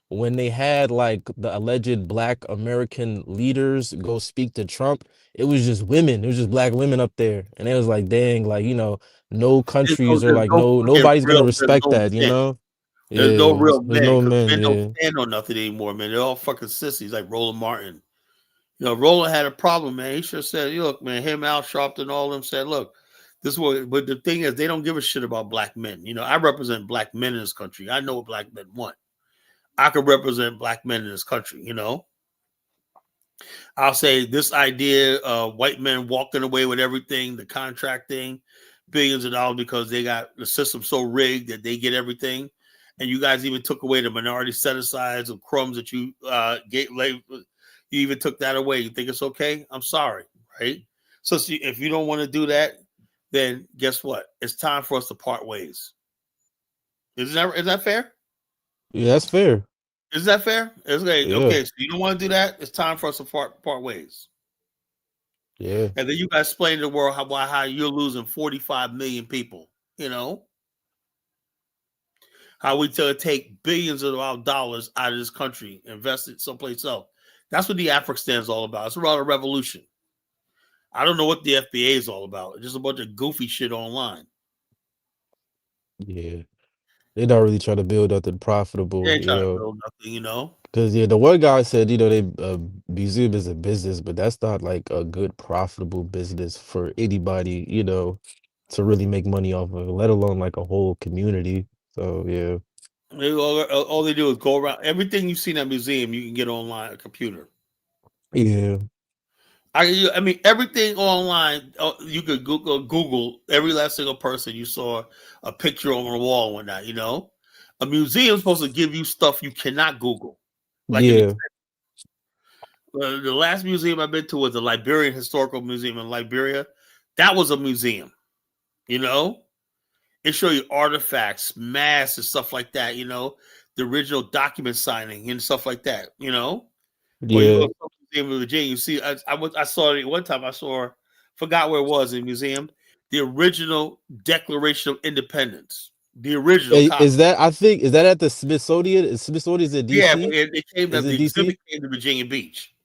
when they had like the alleged Black American leaders go speak to Trump, it was just women. It was just Black women up there, and it was like, dang, like no countries or like nobody's gonna respect that. There's no Yeah, real there's men no because men. men don't Yeah, stand on nothing anymore, man. They're all fucking sissies like Roland Martin. You know, Roland had a problem, man. He should have said, look, man, him, Al Sharpton, all of them said, look, this is what, but the thing is, they don't give a shit about Black men. You know, I represent Black men in this country. I know what Black men want. I could represent Black men in this country, you know. I'll say this idea of white men walking away with everything, the contract thing, billions of dollars because they got the system so rigged that they get everything. And you guys even took away the minority set-asides of crumbs that you gave. You even took that away. You think it's okay? I'm sorry, right? So if you don't want to do that, then guess what? It's time for us to part ways. Is that fair? yeah, that's fair. Is that fair? It's like, Yeah. okay, so you don't want to do that? It's time for us to part ways. Yeah. And then you guys explain to the world how you're losing 45 million people, you know? How we take billions of our dollars out of this country, invest it someplace else. That's what the Afghanistan is all about. It's about a revolution. I don't know what the FBA is all about. It's just a bunch of goofy shit online. Yeah. They're not really trying to build nothing profitable, They ain't trying to build nothing, you know? Because the one guy said, they museum is a business, but that's not like a good profitable business for anybody, to really make money off of, let alone like a whole community. So yeah. All they do is go around. Everything you see in that museum, you can get online, a computer. Yeah. I mean, everything online, you could Google every last single person you saw a picture on the wall and whatnot, you know? A museum is supposed to give you stuff you cannot Google. Like yeah. The last museum I've been to was the Liberian Historical Museum in Liberia. That was a museum, you know? It showed you artifacts, masks, and stuff like that, you know? The original document signing and stuff like that, you know? Or you go to the Museum of Virginia, you see, I saw it one time. Forgot where it was in the museum. The original Declaration of Independence, the original copy. Is that at the Smithsonian? Smithsonian is in DC? Yeah, but it came is to it the DC? exhibit came to Virginia Beach.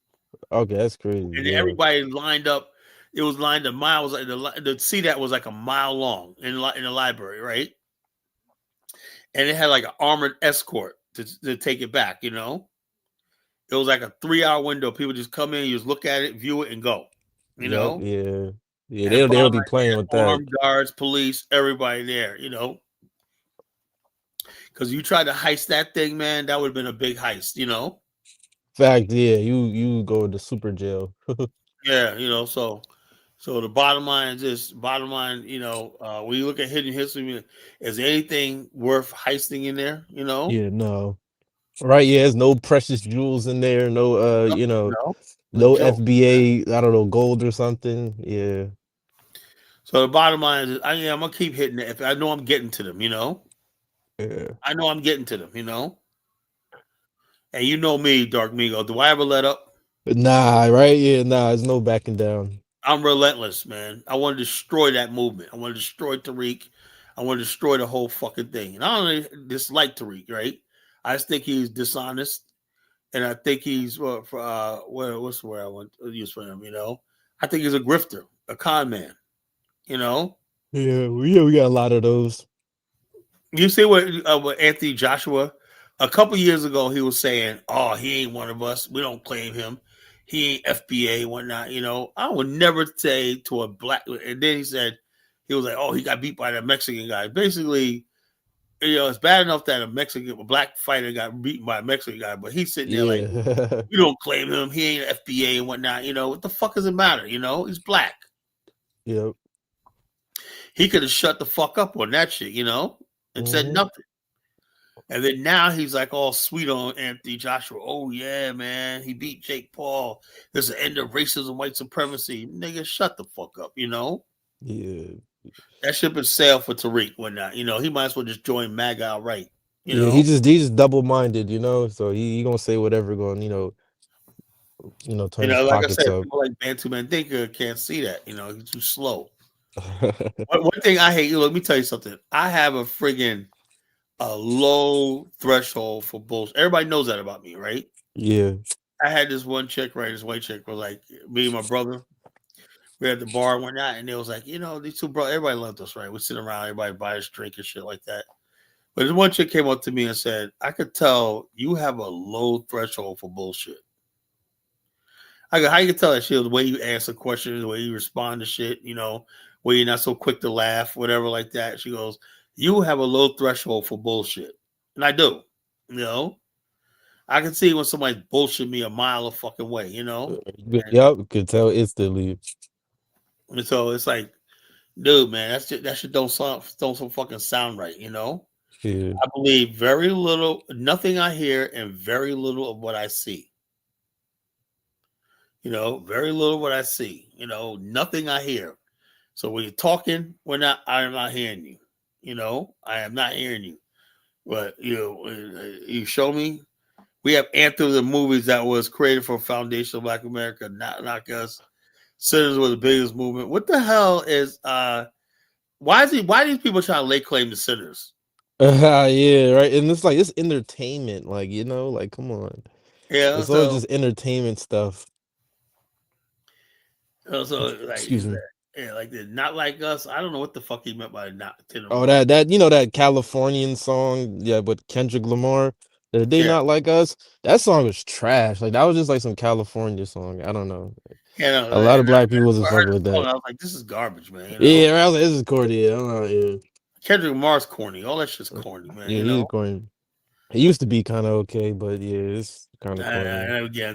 Okay, that's crazy. And everybody lined up. It was lined up miles. The see that was like a mile long in the library, right? And it had like an armored escort to take it back, you know? It was like a 3-hour window. People just come in, you just look at it, view it, and go. You know? Yeah. Yeah, they'll be playing with that. Armed guards, police, everybody there, you know? Because you tried to heist that thing, man, that would have been a big heist, you know? Fact, yeah, you go to super jail. Yeah, you know, so the bottom line is this. Bottom line, you know, when you look at hidden history, is there anything worth heisting in there, you know? Yeah, no. Right, yeah, there's no precious jewels in there, no no FBA, I don't know, gold or something. Yeah. So the bottom line is I'm gonna keep hitting it. If I know I'm getting to them, you know? Yeah. I know I'm getting to them, you know? And you know me, Dark Migo. Do I ever let up? Nah, right? Yeah, nah, there's no backing down. I'm relentless, man. I want to destroy that movement. I want to destroy Tariq. I want to destroy the whole fucking thing. And I don't dislike Tariq, right? I just think he's dishonest. And I think he's what's the word I want to use for him, you know? I think he's a grifter, a con man, you know? Yeah, we got a lot of those. You see what Anthony Joshua, a couple years ago, he was saying, oh, he ain't one of us. We don't claim him. He ain't FBA, whatnot, you know? I would never say to a black, and then he was like, oh, he got beat by that Mexican guy. Basically, you know, it's bad enough that a black fighter got beaten by a Mexican guy, but he's sitting there like, we don't claim him. He ain't FBA and whatnot. You know, what the fuck does it matter? You know, he's black. Yep. he could have shut the fuck up on that shit, and said nothing. And then now he's like all sweet on Anthony Joshua. Oh yeah, man, he beat Jake Paul. There's an end of racism, white supremacy. Nigga, shut the fuck up, Yeah. That ship is sailed for Tariq when not. He might as well just join MAGA outright. Yeah, he's just double minded, So he gonna say whatever going, turn his Like I pockets said, up. people like Bantu Mandinka can't see that. He's too slow. One thing I hate, let me tell you something. I have a low threshold for bullshit. Everybody knows that about me, right? Yeah. I had this one chick, right? This white chick was like, me and my brother, we at the bar and whatnot, and it was like, these two brothers, everybody loved us, right? We sit around, everybody buy us drink and shit like that. But this one chick came up to me and said, I could tell you have a low threshold for bullshit. I go, how you can tell that shit? The way you answer questions, the way you respond to shit, where you're not so quick to laugh, whatever like that. She goes, you have a low threshold for bullshit. And I do, I can see when somebody bullshit me a mile of fucking way, Yep, could tell instantly. And so it's like, dude, man, that shit don't fucking sound right, Yeah. I believe very little, nothing I hear, and very little of what I see. Very little of what I see. Nothing I hear. So when you're talking, I'm not hearing you. I am not hearing you. But you show me. We have anthems of movies that was created for Foundation of Black America, not us. Sinners were the biggest movement. What the hell is why these people trying to lay claim to Sinners? Yeah, right. And it's like it's entertainment, like come on. Yeah, it's all just entertainment stuff. So like, excuse me. Yeah, like they're not like us. I don't know what the fuck he meant by not. Oh, that that Californian song, yeah, but Kendrick Lamar. They not like us. That song was trash. Like that was just like some California song. I don't know. Yeah, a lot of black people wasn't fucking with that. I was like, this is garbage, man. Yeah, I was like, this is corny. I don't know. Yeah. Kendrick Lamar's corny. All that shit's corny, man. Yeah, he's corny. It used to be kind of okay, but yeah, it's kind of corny.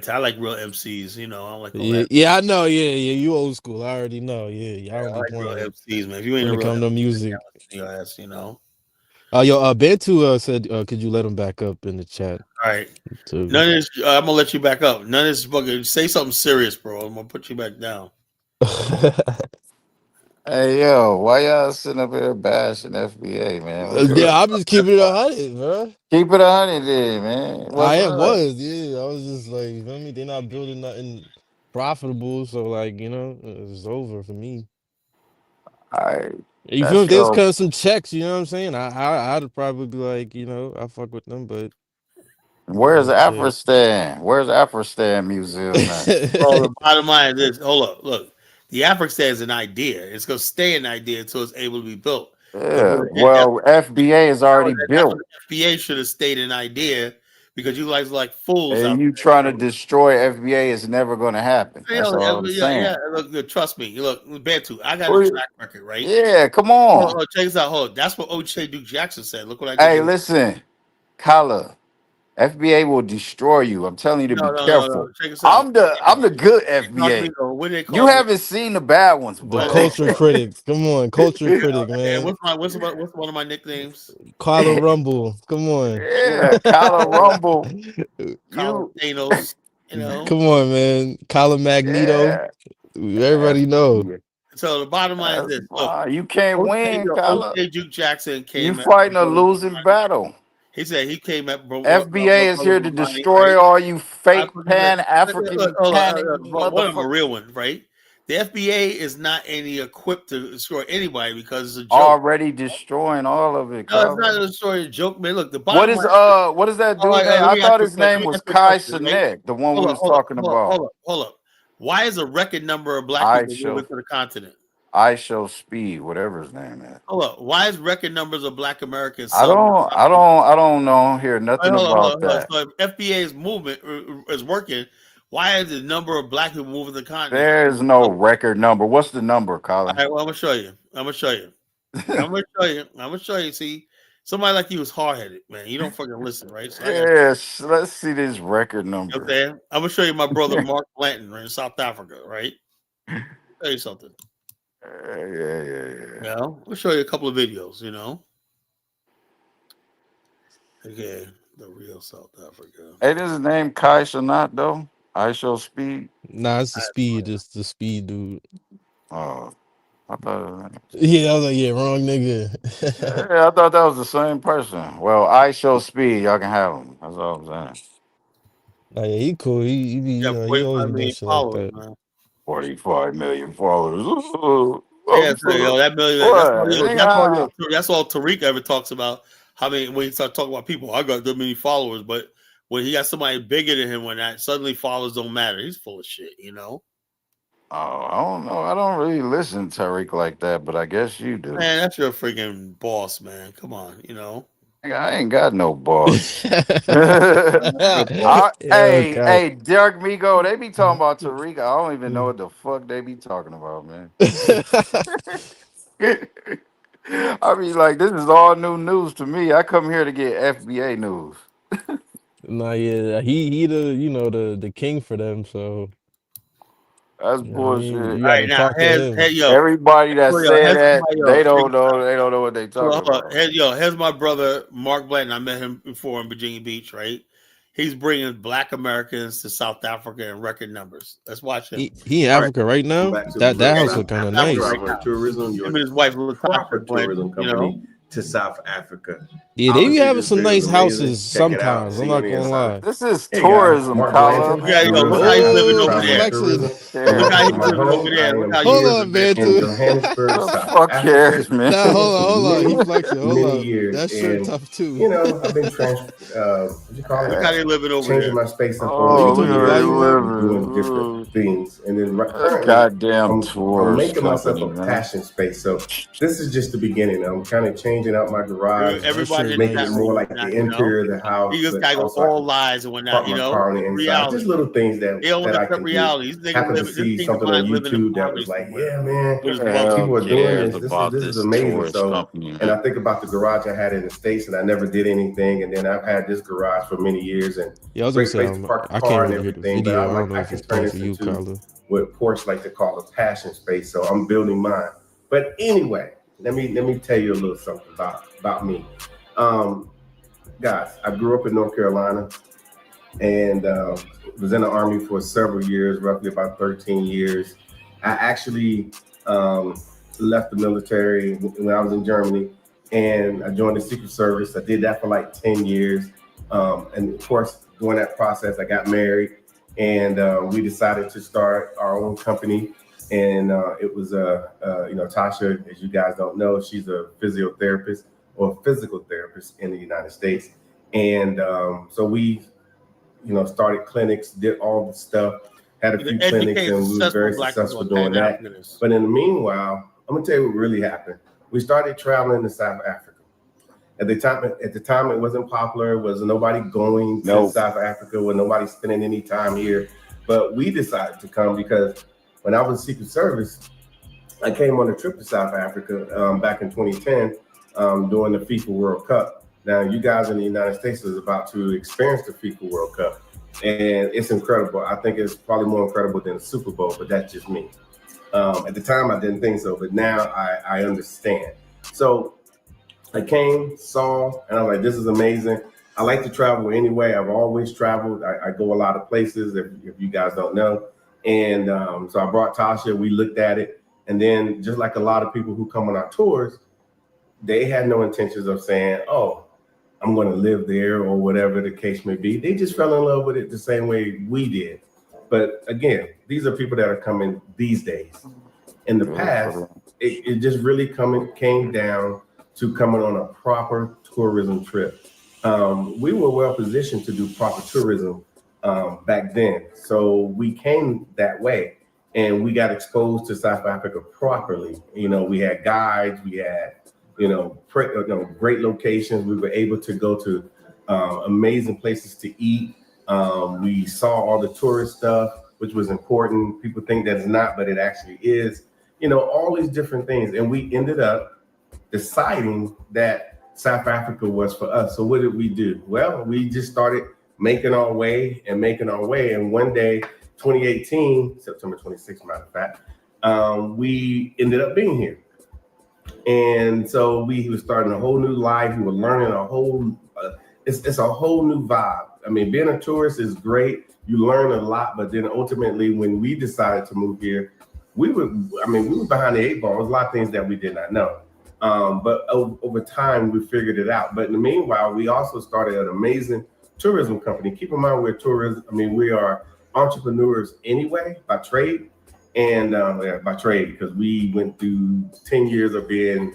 I like real MCs. I don't like all that. Yeah, I know. Yeah, you old school. I already know. Yeah, I don't like real MCs, man. If you ain't when a it real come to music, your ass, Bantu said, could you let him back up in the chat? All right. None of this. I'm gonna let you back up. None of this fucking. Say something serious, bro. I'm gonna put you back down. Hey yo, why y'all sitting up here bashing FBA, man? Yeah, I'm just keeping it 100, bro. Keep it 100, then, man. I was just like, you know what I mean? They're not building nothing profitable, so like, it's over for me. You feel if they was cutting some checks, you know what I'm saying? I'd probably be like, I fuck with them, but where's Afristan? Where's Afristan Museum? Bro, the bottom line is this. Hold up, look. The Afristan is an idea. It's gonna stay an idea until it's able to be built. Yeah. Well, FBA is already built. FBA should have stayed an idea because you guys like fools. And you trying to destroy FBA is never going to happen. That's all I'm saying. Yeah, look, trust me. Look, Bantu, I got a track record, right? Yeah, come on. Hold, check this out. Hold on. That's what O.J. Duke Jackson said. Look what I did. Hey, listen, Kala. FBA will destroy you. I'm telling you to be careful. I'm the good FBA. You haven't seen the bad ones. The culture critics. Come on, culture critic, man. What's one of my nicknames? Kyla Rumble. Come on. Yeah, Kyla Rumble. Thanos. Come on, man. Kyla Magneto. Yeah. Everybody know. So the bottom line is this: look, you can't win, Kyla. O.J. Duke Jackson came. You fighting a losing battle. He said he came at FBA is here to destroy all you fake Pan-African one of a real one, right? The FBA is not any equipped to destroy anybody because it's a joke. Already destroying all of it. No, it's not a story, a joke, man. Look, the bottom what is that dude? I thought his name was Kai Cenat, the one we was talking about. Hold up. Why is a record number of black people moving to the continent? I Show Speed, whatever his name is. Hold up. Why is record numbers of black Americans? I don't know. Hear nothing about that. So if FBA's movement is working, why is the number of black people moving to the continent? There's no record number. What's the number, Colin? All right, well, I'm gonna show you. I'm gonna show you. See, somebody like you is hard headed, man. You don't fucking listen, right? So yes, let's see this record number. Okay, I'm gonna show you my brother Mark Blanton in South Africa, right? Tell you something. Yeah. We'll show you a couple of videos, you know. Okay, the real South Africa. Hey, this is named Kai Sanat though. I show speed. Nah, it's the speed. It's the speed, dude. Oh, I thought. Yeah, I was like, yeah, wrong nigga. Yeah, I thought that was the same person. Well, I show speed. Y'all can have him. That's all I'm saying. Nah, yeah, he cool. He be, you know, he always 45 be doing million shit like followers, that. man. 45 million followers. Yeah, so, yo, that million. That's all. What? Yo, that's all Tariq ever talks about. How many when he starts talking about people, I got that many followers, but when he got somebody bigger than him, when that suddenly followers don't matter, he's full of shit, you know. Oh, I don't know. I don't really listen to Tariq like that, but I guess you do. Man, that's your freaking boss, man. Come on, you know. I ain't got no boss. Yo, Hey, Derek Migo, they be talking about Tariq. I don't even know what the fuck they be talking about, man. I mean, like, this is all new news to me. I come here to get FBA news. Nah, yeah, he the the king for them. So that's bullshit. bullshit. You got to talk to him. Everybody that said that, they don't know. Somebody, They don't know what they talking about. Here's my brother Mark Blanton. I met him before in Virginia Beach, right? He's bringing Black Americans to South Africa in record numbers. Let's watch him. He in Africa right now. That house look kind of nice. Tourism, him and his wife proper tourism company to South Africa. Yeah, they be having some nice houses sometimes. I'm not gonna lie. This is tourism, Colin. Look how he's living over there. Look how he's living over there. Look how hold on, man. Fuck cares, man. Nah, hold on. He flexing. Hold Many on. years, That shirt and, tough too. You know, I've been Look how they living over changing there. my space up doing different things, and then goddamn I'm tours making myself company, a man. passion space. So this is just the beginning. I'm kind of changing out my garage, Everybody making it more like the interior of the house. He just but got also I all can lies and whatnot, park you my know. car on the inside. Reality. Just little things that They don't I accept can reality. do. These niggas Happened to live. see This something on living in YouTube that poverty was like, somewhere. yeah, man, With his people are doing cares this. about This is this amazing. tourist So, company, and I think about the garage I had in the States, and I never did anything. And then I've had this garage for many years, and Yeah, I was great gonna place say to park the I car can't and really hear the everything. But video. I don't know I if can it's turn playing this for you, into Kyler. what Porsche like to call a passion space. So I'm building mine. But anyway, let me tell you a little something about me. Guys, I grew up in North Carolina and was in the Army for several years, roughly about 13 years. I actually left the military when I was in Germany, and I joined the Secret Service. I did that for like 10 years. And of course, during that process, I got married, and we decided to start our own company. And it was, Tasha, as you guys don't know, she's a physiotherapist or physical therapist in the United States. And so we, started clinics, did all the stuff, had a few clinics, and we were very successful doing that. But in the meanwhile, I'm gonna tell you what really happened. We started traveling to South Africa. At the time, it wasn't popular. Was nobody going to South Africa? Was nobody spending any time here? But we decided to come because when I was in Secret Service, I came on a trip to South Africa back in 2010 during the FIFA World Cup. Now, you guys in the United States is about to experience the FIFA World Cup, and it's incredible. I think it's probably more incredible than the Super Bowl, but that's just me. At the time, I didn't think so, but now I understand. So I came, saw, and I was like, this is amazing. I like to travel anyway. I've always traveled. I go a lot of places, if you guys don't know. And so I brought Tasha, we looked at it. And then just like a lot of people who come on our tours, they had no intentions of saying, oh, I'm going to live there or whatever the case may be. They just fell in love with it the same way we did. But again, these are people that are coming these days. In the past, it just really came down to coming on a proper tourism trip. We were well positioned to do proper tourism back then. So we came that way and we got exposed to South Africa properly. We had guides, we had, great locations. We were able to go to amazing places to eat. We saw all the tourist stuff, which was important. People think that it's not, but it actually is. All these different things. And we ended up deciding that South Africa was for us. So what did we do? Well, we just started making our way. And one day, 2018, September 26th, matter of fact, we ended up being here. And so we were starting a whole new life. We were learning a whole, it's a whole new vibe. I mean, being a tourist is great. You learn a lot, but then ultimately when we decided to move here, we were behind the 8 ball. There's a lot of things that we did not know. But over time, we figured it out. But in the meanwhile, we also started an amazing tourism company. Keep in mind, we are entrepreneurs anyway, by trade. And by trade, because we went through 10 years of being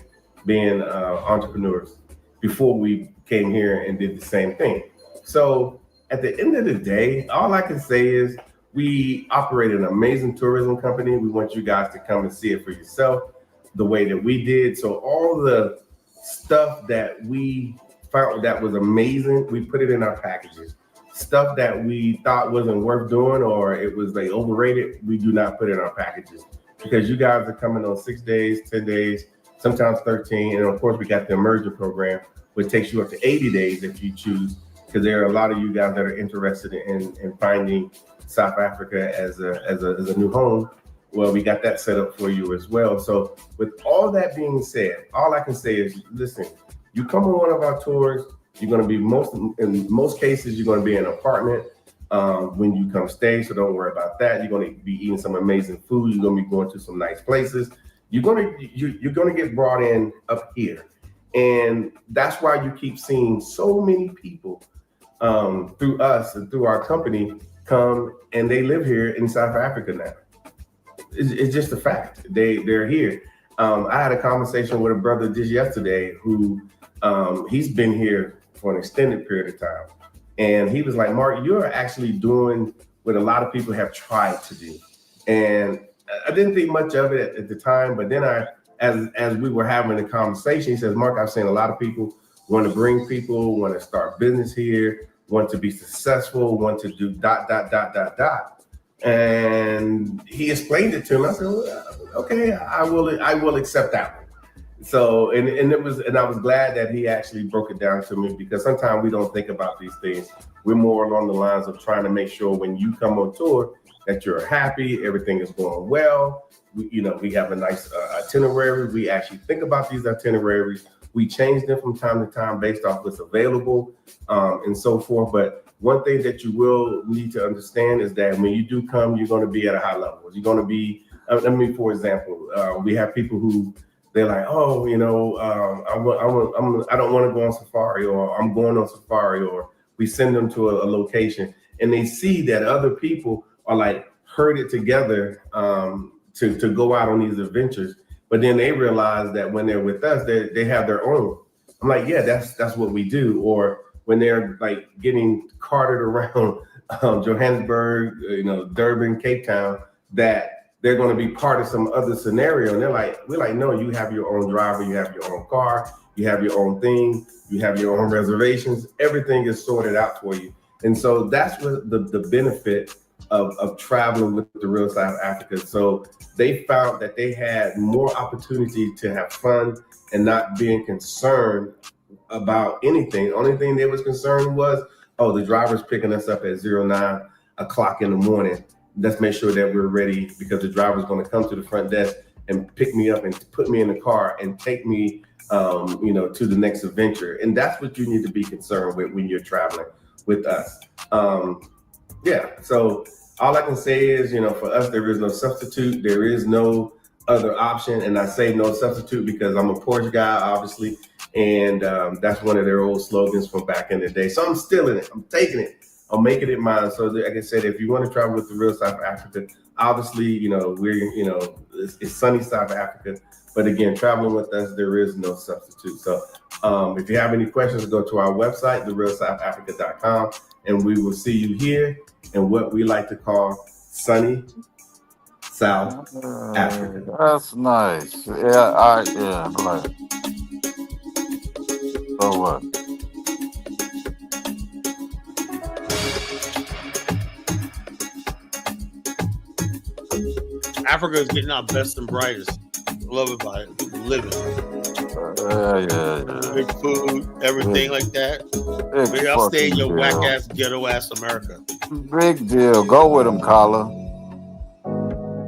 entrepreneurs before we came here and did the same thing. So at the end of the day, all I can say is we operate an amazing tourism company. We want you guys to come and see it for yourself the way that we did. So all the stuff that we found that was amazing, we put it in our packages. Stuff that we thought wasn't worth doing or it was like overrated, we do not put in our packages because you guys are coming on 6 days, 10 days, sometimes 13. And of course, we got the immersion program, which takes you up to 80 days if you choose, because there are a lot of you guys that are interested in finding South Africa as a new home. Well, we got that set up for you as well. So with all that being said, all I can say is, listen, you come on one of our tours, you're going to be in most cases, you're going to be in an apartment when you come stay. So don't worry about that. You're going to be eating some amazing food. You're going to be going to some nice places. You're going to get brought in up here. And that's why you keep seeing so many people through us and through our company come and they live here in South Africa now. It's just a fact. They're here. I had a conversation with a brother just yesterday who he's been here for an extended period of time. And he was like, Mark, you're actually doing what a lot of people have tried to do. And I didn't think much of it at the time, but then as we were having the conversation, he says, Mark, I've seen a lot of people want to bring people, want to start business here, want to be successful, want to do ... And he explained it to him. I said, well, okay, I will accept that one. So, and I was glad that he actually broke it down to me, because sometimes we don't think about these things. We're more along the lines of trying to make sure when you come on tour that you're happy, everything is going well. We have a nice itinerary. We actually think about these itineraries. We change them from time to time based off what's available and so forth. But one thing that you will need to understand is that when you do come, you're going to be at a high level. You're going to be, for example, we have people who, they're like, oh, I don't want to go on safari, or I'm going on safari, or we send them to a location and they see that other people are like herded together to go out on these adventures. But then they realize that when they're with us, they have their own. I'm like, yeah, that's what we do. Or when they're like getting carted around Johannesburg, Durban, Cape Town, that they're going to be part of some other scenario. And we're like, no, you have your own driver, you have your own car, you have your own thing, you have your own reservations, everything is sorted out for you. And so that's what the benefit of traveling with the Real South Africa. So they found that they had more opportunity to have fun and not being concerned about anything. The only thing they was concerned was, oh, the driver's picking us up at 9 o'clock in the morning. Let's make sure that we're ready, because the driver's going to come to the front desk and pick me up and put me in the car and take me, to the next adventure. And that's what you need to be concerned with when you're traveling with us. So all I can say is, for us, there is no substitute. There is no other option. And I say no substitute because I'm a Porsche guy, obviously. And that's one of their old slogans from back in the day. So I'm still in it. I'm taking it. I'm making it mine. So like I said, if you want to travel with the Real South Africa, obviously, it's sunny South Africa. But again, traveling with us, there is no substitute. So if you have any questions, go to our website, therealsouthafrica.com, and we will see you here in what we like to call sunny South Africa. That's nice. Yeah, right. So what? Africa is getting our best and brightest. Love it by it. People living. Yeah. Big food, everything like that. Maybe I'll stay in your whack ass, ghetto ass America. Big deal. Go with them, Kala.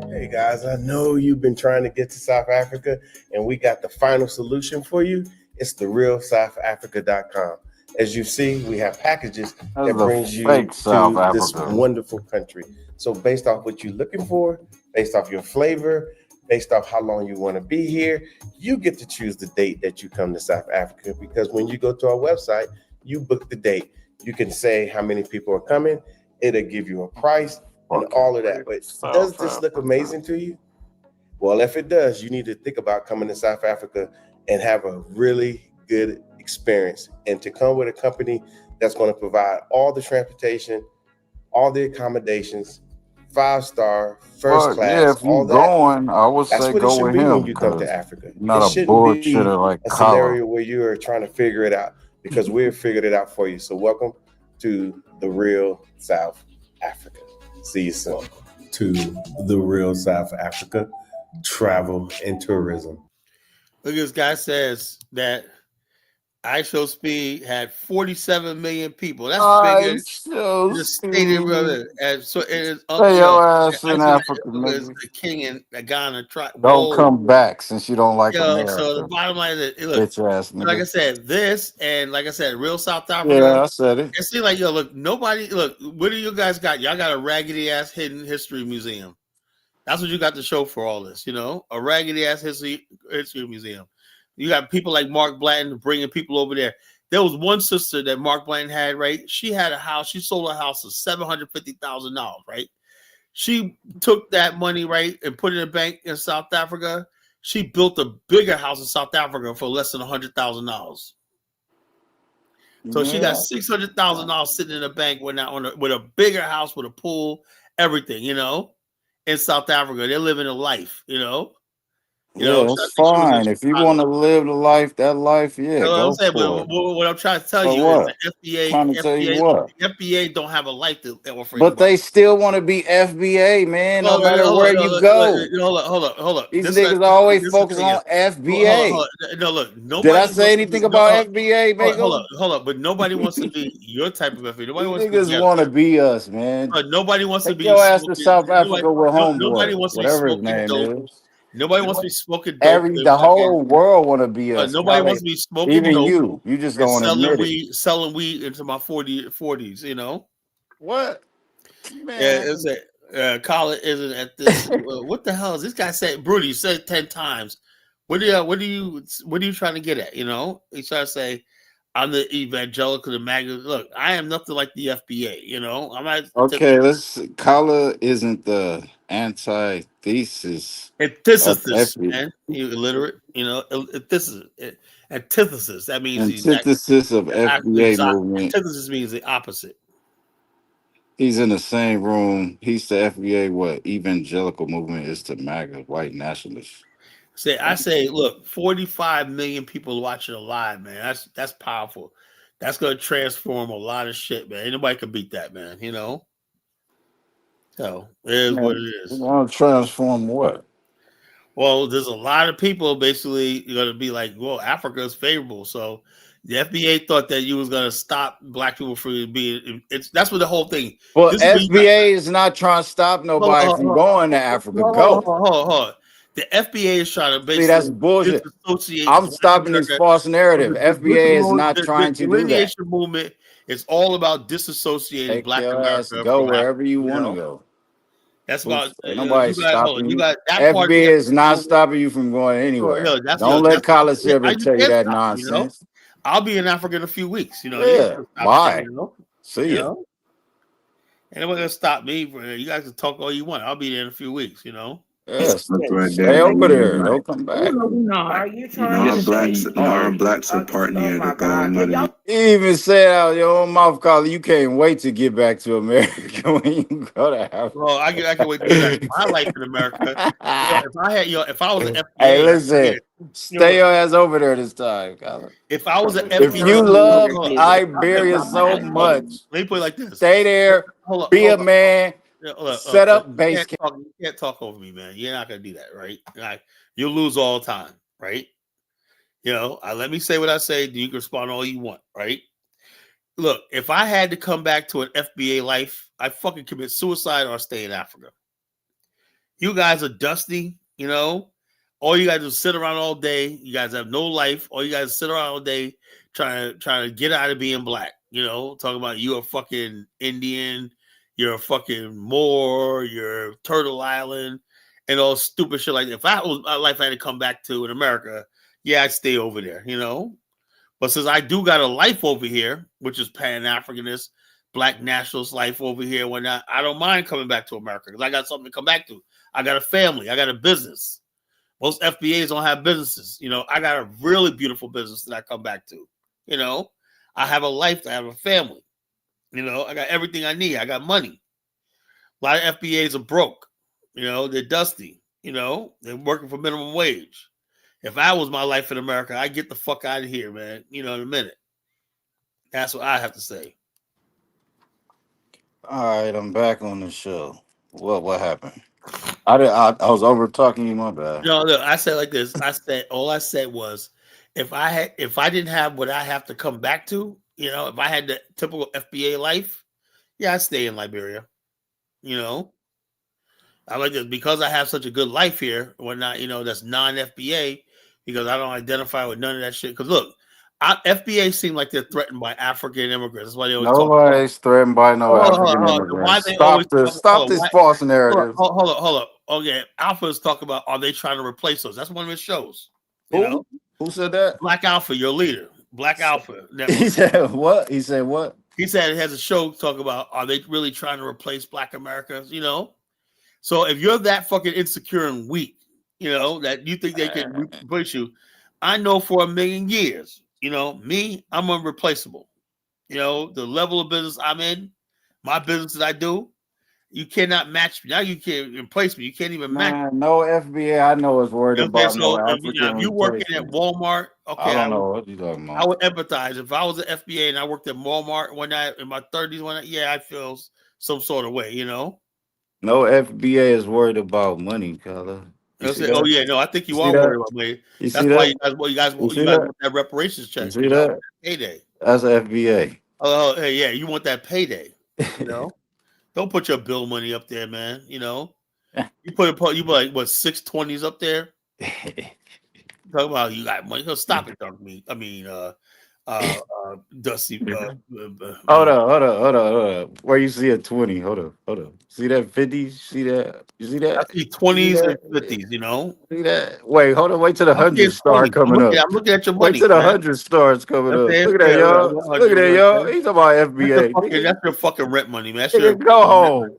Hey, guys, I know you've been trying to get to South Africa, and we got the final solution for you. It's therealsouthafrica.com. As you see, we have packages that brings you to this wonderful country. So based off what you're looking for, based off your flavor, based off how long you want to be here, you get to choose the date that you come to South Africa, because when you go to our website, you book the date. You can say how many people are coming. It'll give you a price and all of that. But does this look amazing to you? Well, if it does, you need to think about coming to South Africa and have a really good experience, and to come with a company that's going to provide all the transportation, all the accommodations, 5-star, first class, Yeah, if you all that. going, I would That's say what it go should with be him when you come to because Africa. not It a shouldn't be bullshitter like a Collar. scenario where you are trying to figure it out, because we've figured it out for you. So welcome to the real South Africa. See you soon. To the real South Africa, travel and tourism. Look, this guy says that IShowSpeed had 47 million people. That's bigger than the stadium, brother. And so it is Stay your ass in Africa, is nigga. the king in Ghana. Don't come back since you don't like America. So the bottom line is that, look, Bitch ass nigga. like I said, this and like I said, real South Africa. Yeah, I said it. It seems like, look, what do you guys got? Y'all got a raggedy ass hidden history museum. That's what you got to show for all this, a raggedy ass history museum. You got people like Mark Blanton bringing people over there. There was one sister that Mark Blanton had, right? She had a house. She sold a house for $750,000, right? She took that money, right, and put it in a bank in South Africa. She built a bigger house in South Africa for less than $100,000. So she got $600,000 sitting in the bank with a bigger house with a pool, everything, in South Africa. They're living a life, Yeah, that's fine. If you want to live the life, yeah, go for it. What I'm trying to tell you is the FBA. Trying to tell you what? The FBA don't have a life to offer. But they still want to be FBA, man. No matter where you go. Hold up. These niggas always focus on FBA. No, look. Nobody. Did I say anything about FBA, Mako? Hold up. But nobody wants to be your type of FBA. Nobody niggas want to be us, man. But nobody wants to be. Your ass to South Africa with homeboy. Nobody wants to be whatever his smoking name dope. is. Nobody wants to be smoking dope. The whole world want to be us. Nobody wants to be smoking even dope. You just don't admit it. Selling weed into my 40s, What? Man. Yeah, it's Colin isn't at this. What the hell is this guy said? Brody said 10 times. What are you trying to get at? He's trying to say, I'm the evangelical, the magnet. Look, I am nothing like the FBA. I'm not. Okay, Kala isn't the antithesis. Antithesis, man. You illiterate. Antithesis. That means antithesis of FBA movement. Antithesis means the opposite. He's in the same room. He's the FBA. What evangelical movement is to MAGA, white nationalists. I say, look, 45 million people watching live, man. That's powerful. That's gonna transform a lot of shit, man. Ain't nobody can beat that, man. So it is what it is. Want to transform what? Well, there's a lot of people basically gonna be like, well, Africa is favorable. So the FBA thought that you was gonna stop black people from being. That's what the whole thing. Well, FBA is not trying to stop nobody from going to Africa. Go. Hold on. The FBA is trying to basically. See, that's bullshit. I'm stopping this false narrative. FBA is not trying to do that. The lineation movement is all about disassociating Black America. Go wherever you want to go. That's about nobody stopping you. FBA is not stopping you from going anywhere. Don't let college ever tell you that nonsense. I'll be in Africa in a few weeks. Yeah. Bye. See ya. And they're gonna stop me. You guys can talk all you want. I'll be there in a few weeks. Yes. Stay over there. Don't come back. Are you trying Our blacks are partnering to throw money. He even said out your own mouth, Colin, you can't wait to get back to America when you go to Africa. Well, I can wait to get back to my life in America. If I was an FBA, hey, listen, stay your ass over there this time, Colin. If I was an FBA, if you love Iberia so much, let me put it like this: stay there, be a man. Set up base camp. You can't talk over me, man. You're not gonna do that, right? You'll lose all the time, right? Let me say what I say. You can respond all you want, right? Look, if I had to come back to an FBA life, I fucking commit suicide or stay in Africa. You guys are dusty, you know. All you guys do is sit around all day. You guys have no life. All you guys sit around all day trying to get out of being black. You know, talking about you a fucking Indian, you're a fucking Moor, you're Turtle Island, and all stupid shit like that. If I was my life I had to come back to in America, yeah, I'd stay over there, you know. But since I do got a life over here, which is Pan-Africanist, Black nationalist life over here, whatnot, I don't mind coming back to America because I got something to come back to. I got a family. I got a business. Most FBAs don't have businesses. You know, I got a really beautiful business that I come back to. You know, I have a life. I have a family. You know, I got everything I need. I got money. A lot of FBAs are broke. You know, they're dusty. You know, they're working for minimum wage. If I was my life in America, I'd get the fuck out of here, man. You know, in a minute. That's what I have to say. All right, I'm back on the show. What happened? I was over talking you. My bad. No, look, I said like this. All I said was, if I didn't have what I have to come back to, you know, if I had the typical FBA life, yeah, I'd stay in Liberia. You know, I like this because I have such a good life here. Whatnot, you know, that's non-FBA because I don't identify with none of that shit. Because look, FBA seem like they're threatened by African immigrants. That's why they always talk. Nobody's threatened by no African immigrants. Stop this false narrative. Hold up. Okay, Alpha's talk about are they trying to replace us? That's one of his shows. You know? Who said that? Black Alpha, your leader. Black Alpha. He said what? He said what? He said it has a show talk about are they really trying to replace Black Americans? You know? So if you're that fucking insecure and weak, you know, that you think they can replace you, I know for 1,000,000 years, you know, me, I'm unreplaceable. You know, the level of business I'm in, my business that I do, you cannot match me. Now you can't replace me. You can't even match me. No FBA I know is worried about So no if African you working at Walmart, okay, I don't know what you're talking about. I would empathize. If I was an FBA and I worked at Walmart when I in my 30s, yeah, I feel some sort of way, you know. No FBA is worried about money, color. Oh yeah, no, I think you are worried about money. That's why you guys want that reparations check. You see that? Payday. That's FBA. Oh, hey, yeah, you want that payday, you know? Don't put your bill money up there, man. You know, you put like what 620s up there. Talk about you got money. Stop it, talk to me. I mean, Dusty. Hold up. Where you see a 20? Hold up. See that 50? See that? You see that? I see 20s and 50s. You know. See that? Wait, hold on. Wait till the 100 start coming up. I'm looking at your money. Wait till the 100 starts coming up. Look at that, y'all. Look at that, y'all. He's talking about FBA. That's your fucking rent money, man. Go home.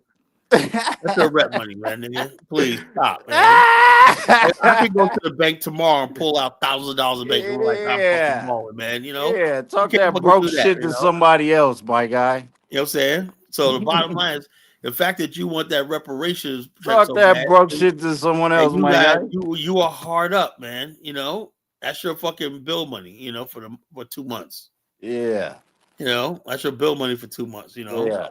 That's your rent money, man. Nigga. Please stop, man. I can go to the bank tomorrow and pull out $1,000 a bank. And like, I'm fucking balling, man. You know. Yeah, talk that broke shit to somebody else, my guy. You know what I'm saying? So the bottom line is the fact that you want that reparations. Talk that broke shit to someone else, my guy. You are hard up, man. You know that's your fucking bill money. You know for 2 months. Yeah. You know that's your bill money for 2 months. You know. Yeah.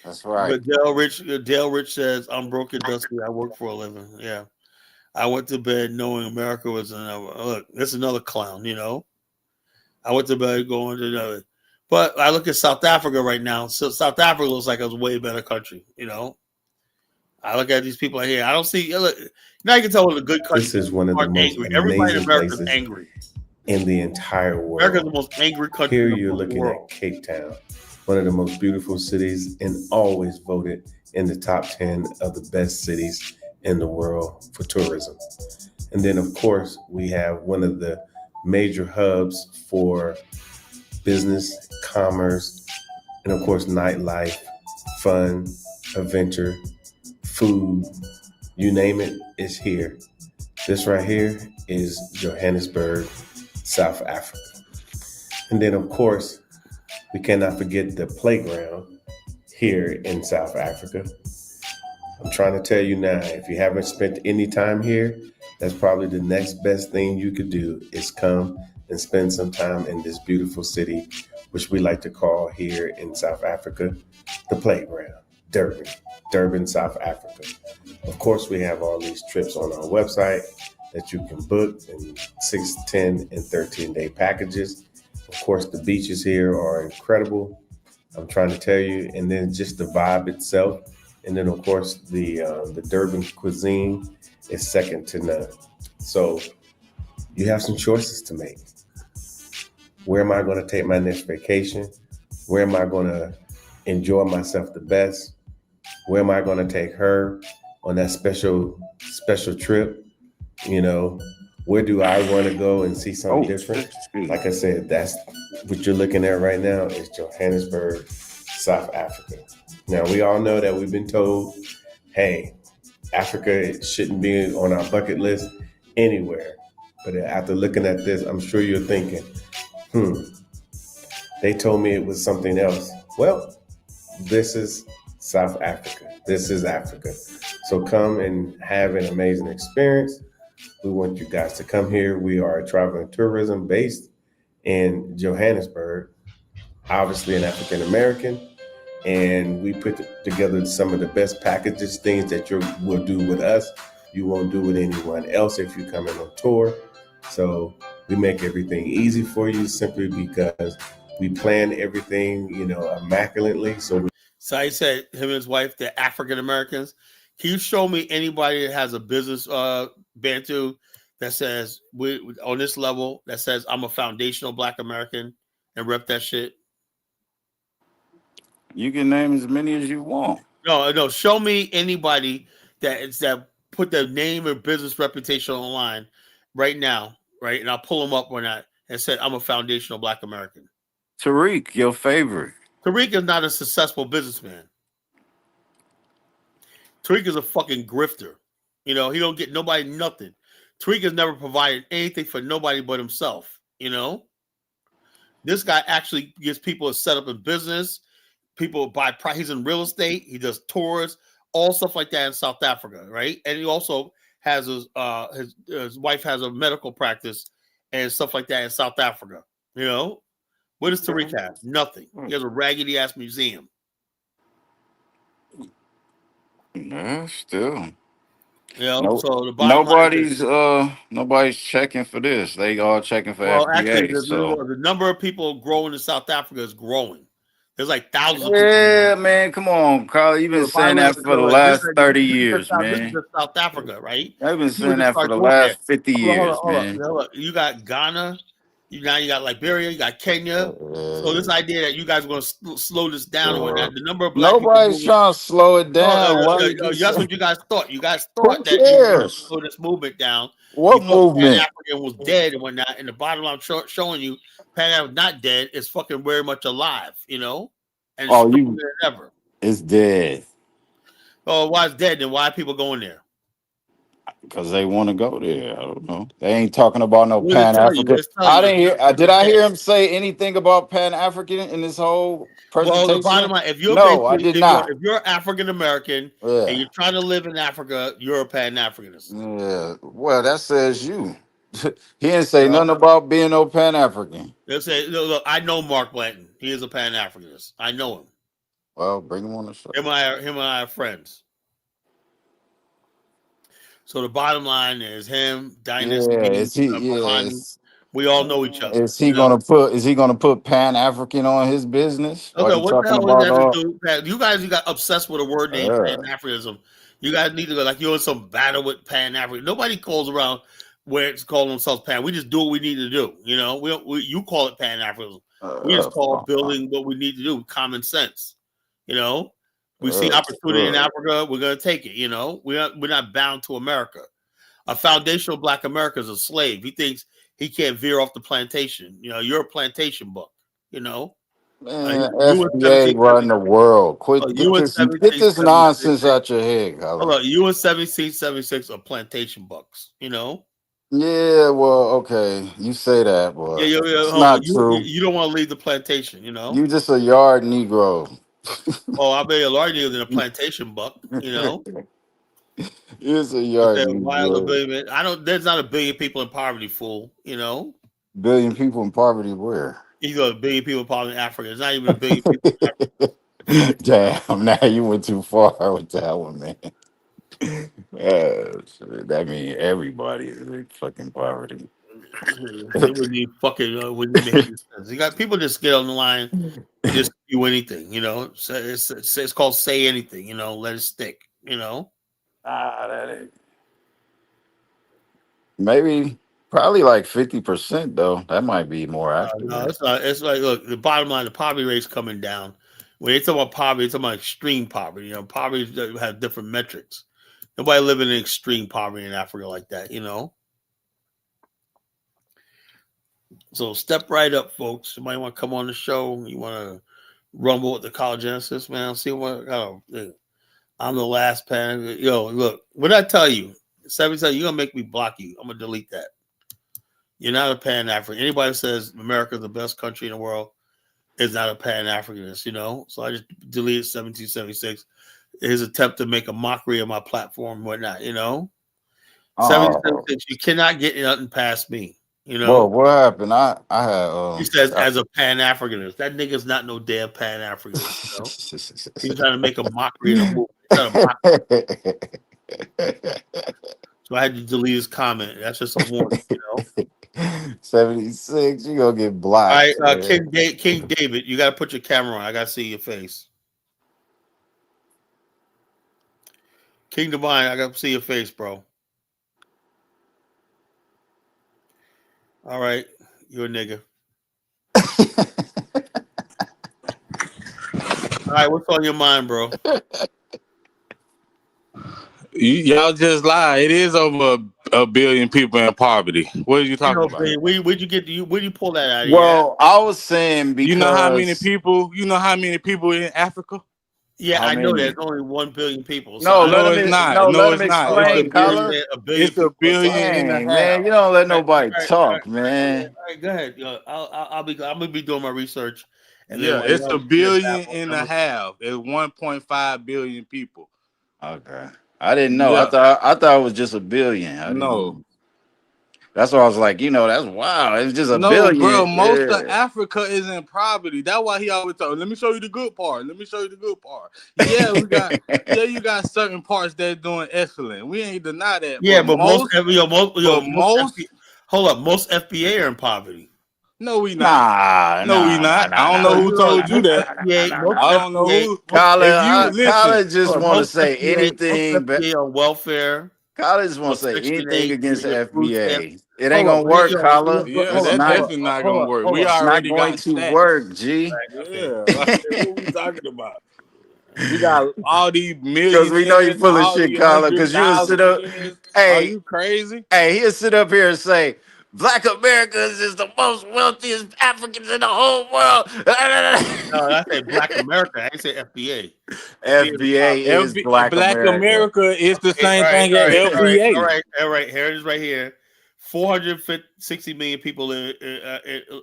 That's right. But Dale Rich says, I'm broke and dusty. I work for a living. Yeah. I went to bed knowing America was another. Look, that's another clown, you know. I went to bed going to another. But I look at South Africa right now. So South Africa looks like a way better country, you know. I look at these people here. I don't see. Look, now you can tell what a good country. This is one of the most Everybody in amazing America is places angry. in the entire world. America's the most angry country. Here in you're the looking world. at Cape Town, one of the most beautiful cities and always voted in the top 10 of the best cities in the world for tourism. And then, of course, we have one of the major hubs for business, commerce, and of course, nightlife, fun, adventure, food, you name it, it's here. This right here is Johannesburg, South Africa. And then, of course, we cannot forget the playground here in South Africa. I'm trying to tell you now, if you haven't spent any time here, that's probably the next best thing you could do is come and spend some time in this beautiful city, which we like to call here in South Africa, the playground, Durban, South Africa. Of course, we have all these trips on our website that you can book in 6, 10, and 13-day packages. Of course, the beaches here are incredible. I'm trying to tell you, and then just the vibe itself and then of course the Durban cuisine is second to none. So you have some choices to make. Where am I going to take my next vacation? Where am I going to enjoy myself the best? Where am I going to take her on that special trip? You know, where do I want to go and see something different? Like I said, that's what you're looking at right now is Johannesburg, South Africa. Now, we all know that we've been told, hey, Africa shouldn't be on our bucket list anywhere. But after looking at this, I'm sure you're thinking, they told me it was something else. Well, this is South Africa. This is Africa. So come and have an amazing experience. We want you guys to come here. We are travel and tourism based in Johannesburg, obviously an African American, and we put together some of the best packages, things that you will do with us. You won't do with anyone else if you come in on tour. So we make everything easy for you simply because we plan everything, immaculately. So he said him and his wife, they're African Americans. Can you show me anybody that has a business Bantu that says we on this level that says I'm a foundational Black American and rep that shit? You can name as many as you want. No. Show me anybody that put their name or business reputation online right now, right? And I'll pull them up or not and said I'm a foundational Black American. Tariq, your favorite. Tariq is not a successful businessman. Tariq is a fucking grifter. He don't get nobody nothing. Tariq has never provided anything for nobody but himself. This guy actually gets people set up in business. People buy. He's in real estate. He does tours, all stuff like that in South Africa, right? And he also has his wife has a medical practice and stuff like that in South Africa. What does Tariq have? Nothing. He has a raggedy ass museum. Yeah, still. So the bottom nobody's checking for this. They all checking for FBA. Actually, the number of people growing in South Africa is growing. There's like thousands of people. Yeah, man, come on, Carl. You've been saying that for the last 30 years, man. This is South Africa, right? I've been saying that for the last 50 years, man. You got Ghana. You got Liberia. You got Kenya. So this idea that you guys are going to slow this down, the number of Black nobody's trying to slow it down. That's what you guys thought. You guys thought that you were going to slow this movement down. What movement? Pan-African was dead and whatnot. And the bottom line, I'm showing you, Pan-African not dead. It's fucking very much alive. And it's ever. It's dead. Oh, why it's dead? Then why are people going there? Because they want to go there. I don't know. They ain't talking about no Pan-African. I didn't hear. Did I hear him say anything about Pan-African in this whole presentation? Well, the bottom line, if you're I did not. If you're African American and you're trying to live in Africa, you're a Pan-Africanist. Yeah. Well, that says you. He didn't say nothing about being no Pan-African. They'll say, look, I know Mark Blanton. He is a Pan-Africanist. I know him. Well, bring him on the show. Him and I are friends. So the bottom line is him, Dynasty. We all know each other. Is he gonna put Pan-African on his business? Okay, what the hell does that have to do? You guys got obsessed with a word named Pan-Africanism. You guys need to go like you're in some battle with Pan-African. Nobody calls around where it's calling themselves Pan. We just do what we need to do. You call it Pan-Africanism. We just call it building what we need to do. Common sense. We see opportunity in Africa, we're going to take it. We're not bound to America. A foundational Black America is a slave. He thinks he can't veer off the plantation. You're a plantation buck. Man, FBA run the world. Get this nonsense out your head, Colin. You in 1776 are plantation bucks. Yeah, well, okay, you say that, but it's not true. You don't want to leave the plantation. You just a yard Negro. I bet a larger than a plantation buck, It's a yard. There's not a billion people in poverty, fool. Billion people in poverty where? You got a billion people in poverty in Africa. It's not even a billion people in Africa. Damn, now you went too far with that one, man. That means everybody is in fucking poverty. It wouldn't be fucking. Wouldn't make any sense. You got people just get on the line and just do anything. You know, so it's called say anything. You know, let it stick. You know. Maybe probably like 50% though. That might be more accurate. No, it's not. It's like, look, the bottom line, the poverty rate's coming down. When they talk about poverty, they talk about extreme poverty. You know, poverty has different metrics. Nobody living in extreme poverty in Africa like that. You know. So step right up, folks. Somebody want to come on the show? You want to rumble with the College Genesis, man? See what? I'm the last pan. Yo, look. What I tell you? 7 times you're gonna make me block you. I'm gonna delete that. You're not a Pan-African. Anybody says America's the best country in the world is not a Pan-Africanist, you know? So I just deleted 1776. His attempt to make a mockery of my platform and whatnot, you know? 1776, you cannot get nothing past me, you know? Well, what happened? I had He says as a Pan-Africanist. That nigga's not no damn Pan-Africanist, you know? He's trying to make a mockery of the movement. He's trying to mock. So I had to delete his comment. That's just a warning, you know? 76, you gonna get blocked. All right, King David, you gotta put your camera on. I gotta see your face. King Divine, I gotta see your face, bro. All right, you're a nigga. All right, what's on your mind, bro? Y'all just lie. It is over a billion people in poverty. What are you talking about? Where'd you get? Where'd you pull that out of? Well, I was saying because you know how many people. You know how many people in Africa? Yeah, I know there's only 1 billion people. So let him explain, Color. It's a billion and a half. Man, you don't let nobody talk, man. All right, go ahead. I'm gonna be doing my research. And yeah, it's a billion and a half. It's 1.5 billion people. Okay, I didn't know. Yeah. I thought it was just a billion. No. That's why I was like, you know, that's wow. It's just a billion. Bro, most of Africa is in poverty. That's why he always talk. Let me show you the good part. Let me show you the good part. Yeah, you got certain parts that's doing excellent. We ain't deny that. Yeah, but most most FBA are in poverty. No, we not. No, we not. I don't know who told you that. I don't know who. College just want to say anything. FBA on welfare. College want to say anything against the FBA. It ain't gonna work, Collar. Yeah, that's definitely not gonna work. We already got going to work, G. Yeah, what we talking about? We got all these millions. Because we know you full of shit, Collar. Because you'll sit up. Hey, are you crazy? Hey, he'll sit up here and say, Black Americans is the most wealthiest Africans in the whole world. No, I said Black America. I didn't say FBA. FBA is Black America is the same thing as FBA. All right. Here it is right here. 460 million people in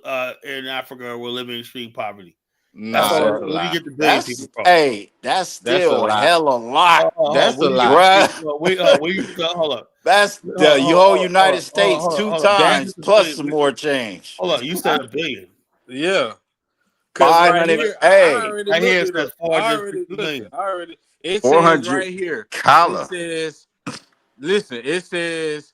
Africa were living in extreme poverty. No, where you get the billion people from? Hey, that's still a hell of a lot. That's a lot. Hold up. That's the whole United States 2 times plus some more change. Hold on, you said a billion. Yeah. 500. Hey, right here it says 460 million. It says right here. Collar. It says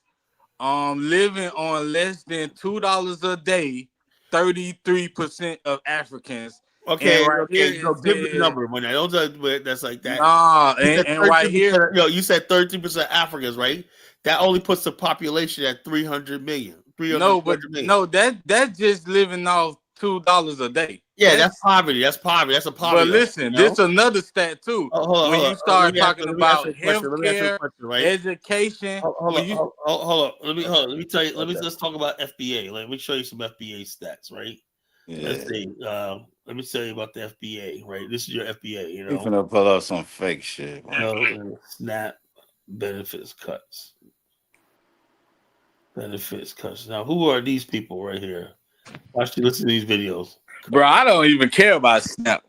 living on less than $2 a day, 33% of Africans. Okay, give me the number. When that's like that. Nah, and right here, you said 13% Africans, right? That only puts the population at 300 million. That's just living off $2 a day. Yeah, that's poverty. That's poverty. That's a poverty. But listen, this another stat too. When you start talking about healthcare, education. Hold on. Let me tell you. Let's talk about FBA. Let me show you some FBA stats, right? Yeah. Let's see. Let me tell you about the FBA, right? This is your FBA, you know. You're gonna pull up some fake shit. SNAP benefits cuts. Benefits cuts. Now, who are these people right here? Actually, listen to these videos. Bro, I don't even care about SNAP.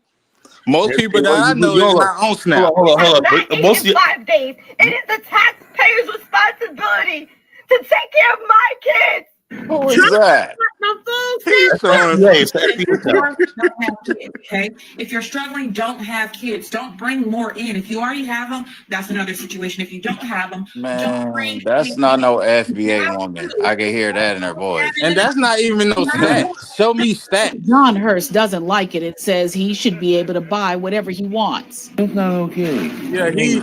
Most people that I know is not on SNAP. Hold on. Most of 5 days. It is the taxpayer's responsibility to take care of my kids. Who is that? My phone He's throwing FBA, some. it's the FBA. Don't have kids, okay? If you're struggling, don't have kids. Don't bring more in. If you already have them, that's another situation. If you don't have them, don't bring Man, that's not no FBA woman. I can hear that in her voice. And that's not even no stats. Show me stats. John Hurst doesn't like it. It says he should be able to buy whatever he wants. It's not okay. Yeah, he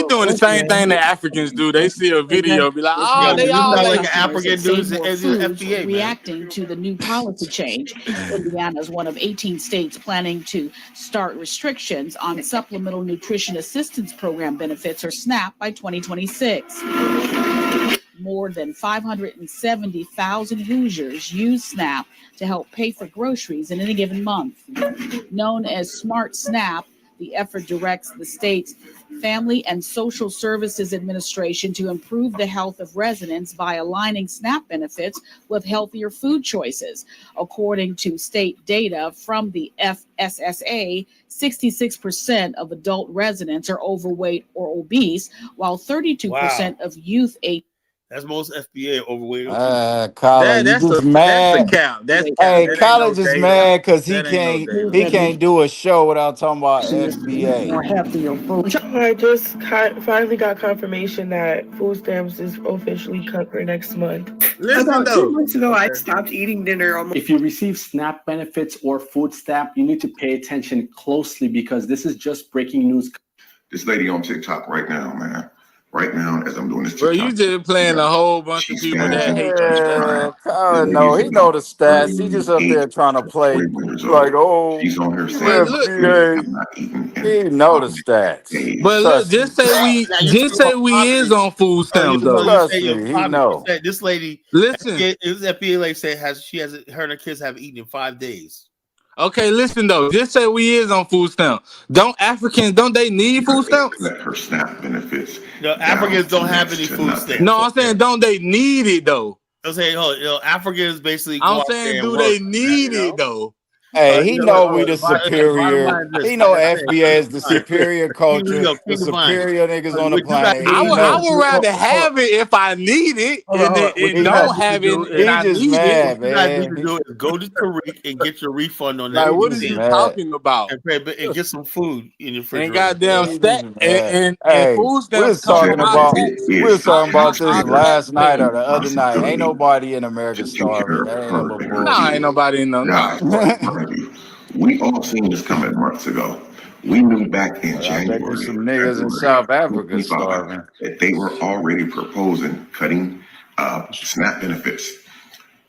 doing the same thing that Africans do. They see a video, be like, oh, they this all not like like an African dude as the FBA, man. Reacting to the new policy change. Indiana is one of 18 states planning to start restrictions on Supplemental Nutrition Assistance Program benefits, or SNAP, by 2026. More than 570,000 Hoosiers use SNAP to help pay for groceries in any given month. Known as Smart SNAP, the effort directs the state's Family and Social Services Administration to improve the health of residents by aligning SNAP benefits with healthier food choices. According to state data from the FSSA, 66% of adult residents are overweight or obese, while 32% of youth age. That's most FBA overweight. Colin, you just mad. That's a count. That's Hey, count. That ain't Colin no just data. mad because he That ain't no can't data. can't do a show without talking about FBA. I just finally got confirmation that food stamps is officially cut for next month. Listen, About 2 months ago, I stopped eating dinner. If you receive SNAP benefits or food stamp, you need to pay attention closely because this is just breaking news. This lady on TikTok right now, man. Right now, as I'm doing this Bro, TikTok. you just playing a whole bunch of people that hate you. Yeah, Colin, no, he know the stats. He just up there trying to play like, oh, She's on her But look, FBA. He know the stats. but look, Trust just me. say we is on food stamps though. Trust me, he know. This lady, Listen, it was FBA lady said her and her kids haven't eaten in 5 days. okay, listen though. Just say we is on food stamps. Don't they need food stamps? Her SNAP benefits. No, Africans don't have any food stamps. No, I'm saying don't they need it though? I'm saying, Africans basically. I'm saying, do they need it though? Hey, he know we the superior. He know FBA is the superior culture, the superior niggas on the planet. I would rather have it if I need it, and don't have it. He just mad, What you guys need man. to do is go to Tariq and get your refund on that. Like, what is he talking about? And get some food in your fridge. And goddamn stat and Hey, food we stamps was talking come about from this last night or the other night. Ain't nobody in America starving. That ain't no bullshit. Nah, ain't nobody in no. We all seen this coming months ago. We knew back in I bet January, there's some niggas in South Africa 2025, starving. that they were already proposing cutting SNAP benefits,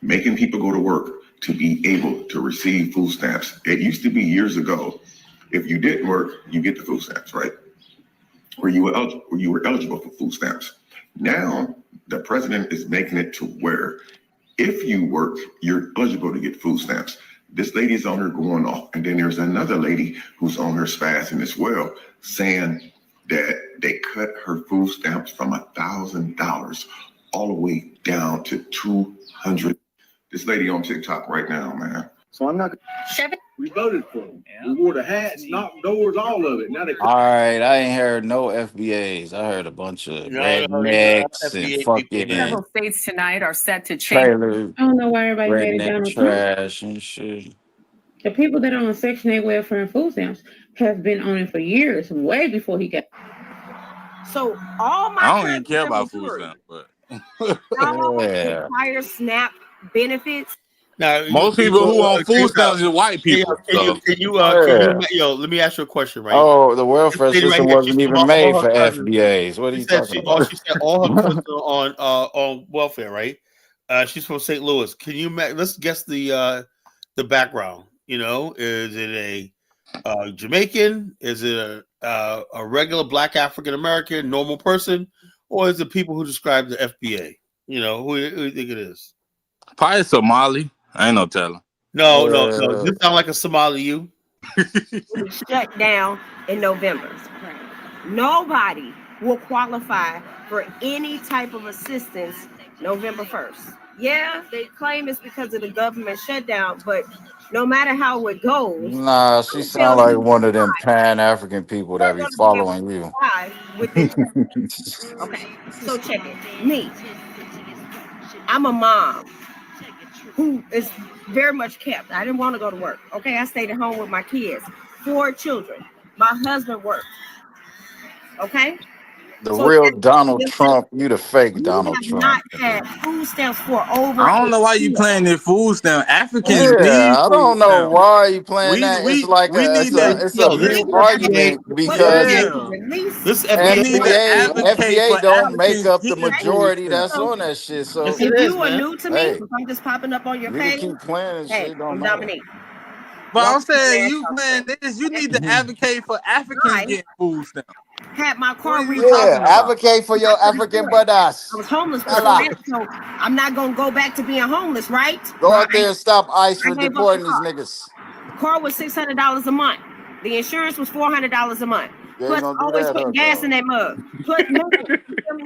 making people go to work to be able to receive food stamps. It used to be years ago, if you didn't work, you get the food stamps, right? Or you were eligible for food stamps. Now the president is making it to where if you work, you're eligible to get food stamps. This lady's on her going off, and then there's another lady who's on her spazzing as well, saying that they cut her food stamps from $1,000 all the way down to $200. This lady on TikTok right now, man. So I'm not. We voted for him. We wore the hats, knocked doors, all of it. Now they. All right, I ain't heard no FBAs. I heard a bunch of rednecks and fucking Several states tonight are set to change. trailer I don't know why everybody made it redneck Donald Trump. trash and shit. The people that are on Section 8 welfare and food stamps have been on it for years, way before he got. So all my I don't even care about food stamps, but Yeah. Entire SNAP benefits. Now, most people who on food stamps is white people. Can you, let me ask you a question, right? Oh, the welfare This lady system right here, wasn't she even said made all for her cousins- FBAs. What are you talking about? She said all her cousins are on welfare, right? She's from St. Louis. Can you let's guess the background? You know, is it a Jamaican? Is it a regular Black African American normal person, or is it people who describe the FBA? You know, who do you think it is? Probably Somali. I ain't no telling. No. This sound like a Somali you. Shut down in November. Nobody will qualify for any type of assistance November 1st. Yeah, they claim it's because of the government shutdown, but no matter how it goes, Nah, she sound like one of them Pan-African people that be following you. Okay, so check it. Me, I'm a mom. who is very much kept. I didn't want to go to work. Okay, I stayed at home with my kids, 4 children. My husband worked. Okay. The real Donald Trump, you the fake We Donald have Trump. not had food stamps for over I don't know why you year. playing that food stamp. Africans need Yeah, I food don't know stamps. why you playing that. It's like We need it's a to mute argument because This we need to FBA advocate for don't make Africans up the getting food majority that's stamps. on that shit. So Yes, If it is, you are man. new to me, hey, if I'm just popping up on your you can page, keep playing and hey, shit. Don't I'm matter. Dominique. But I'm Welcome to saying the you National playing Show. this, you need to advocate for Africans getting food stamps. Had my car What are you repoed. talking about? Advocate for your African brothers. I was homeless before Allah. that, so I'm not gonna go back to being homeless, right? Go Right. out there and stop ICE I from gave up the deporting these car. niggas. The car was $600 a month. The insurance was $400 a month. You ain't Plus, gonna do always that, putting huh, gas in dog? that mug. Put milk.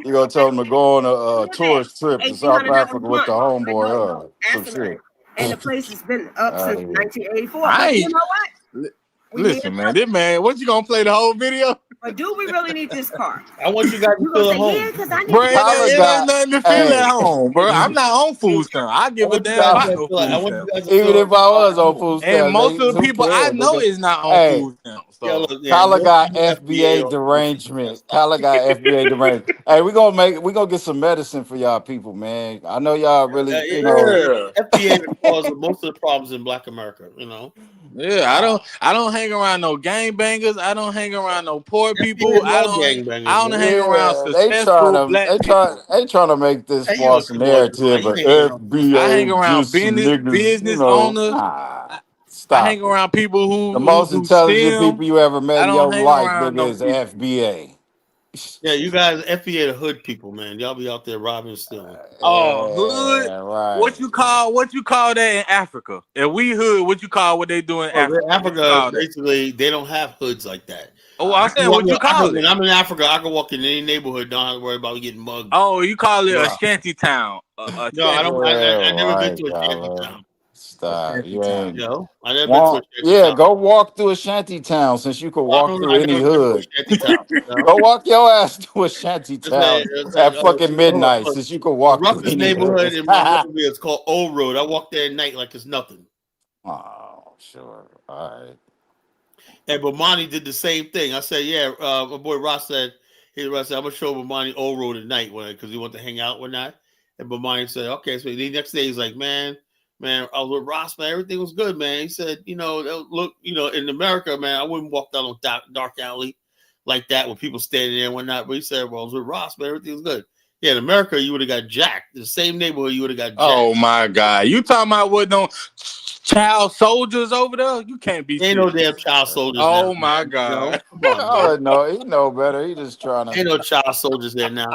You gonna tell them to go on a tourist trip to South $1,800 Africa a with month. the homeboy, huh? Some Ask shit. And the place has been up since 1984. I But you ain't- know what? Listen, man, this man, what you gonna play the whole video? But do we really need this car? I want you guys to You feel gonna at say, home. yeah, because I need Bro, to it ain't nothing to feel at home, bro. I'm not on food stamp. I give a damn about no food I want stamp. you guys to Even feel if I was on food And stamps, most of the who people I cares, know nigga? is not on Hey, food stamps. Yeah, So look, yeah, Kyler most got people FBA FBA derangement. Kyler got FBA derangement. Hey, we gonna get some medicine for y'all people, man. I know y'all really, you know. FBA causes most of the problems in Black America. You know. yeah, I don't hang around no gangbangers. I don't hang around no poor people. FBA I love don't gangbangers. hang around Yeah, successful black people. they trying to make this Hey, you know, false come on, narrative, you but ain't hanging on food I hang FBA around just some niggas, you business know. owners. Nah, I hang stop it. around people The who most do intelligent STEM. people you ever met I in don't your hang life, around nigga, no is people. FBA. Yeah, you guys FBA the hood people, man. Y'all be out there robbing and stealing. Hood. Yeah, right. What you call that in Africa? If we hood, what you call what they do in Well, Africa? in Africa, basically, they don't have hoods like that. Oh, I'm saying what you call it. When I'm in Africa, I can walk in any neighborhood, don't have to worry about getting mugged. Oh, you call it a Wow. shanty town. No, I don't. I never been to a Right, shanty Kyler. town. Stop. You ain't. You know, I never been to a shanty Yeah, town. go walk through a shanty town since you could walk through I any never been to a hood. shanty town. You know? Go walk your ass to a shanty town It's at like, fucking midnight since you could the walk through roughest any hood. neighborhood in Monrovia is called Old Road. I walk there at night like it's nothing. Oh, sure. All right. And Bomani did the same thing. I said, yeah, my boy Ross said, I'm going to show Bomani Old Road at night because he wanted to hang out one night. And Bomani said, okay. So the next day he's like, man, I was with Ross, man. Everything was good, man. He said, look, in America, man, I wouldn't walk down a dark alley like that with people standing there and whatnot. But he said, well, I was with Ross, man. Everything was good. Yeah, in America, you would have got jacked. The same neighborhood, you would have got jacked. Oh, my God. You talking about what no child soldiers over there? You can't be Ain't serious. no damn child soldiers. Oh, now, my man. God. Come on, man. No, he know better. He just trying to. Ain't no child soldiers there now,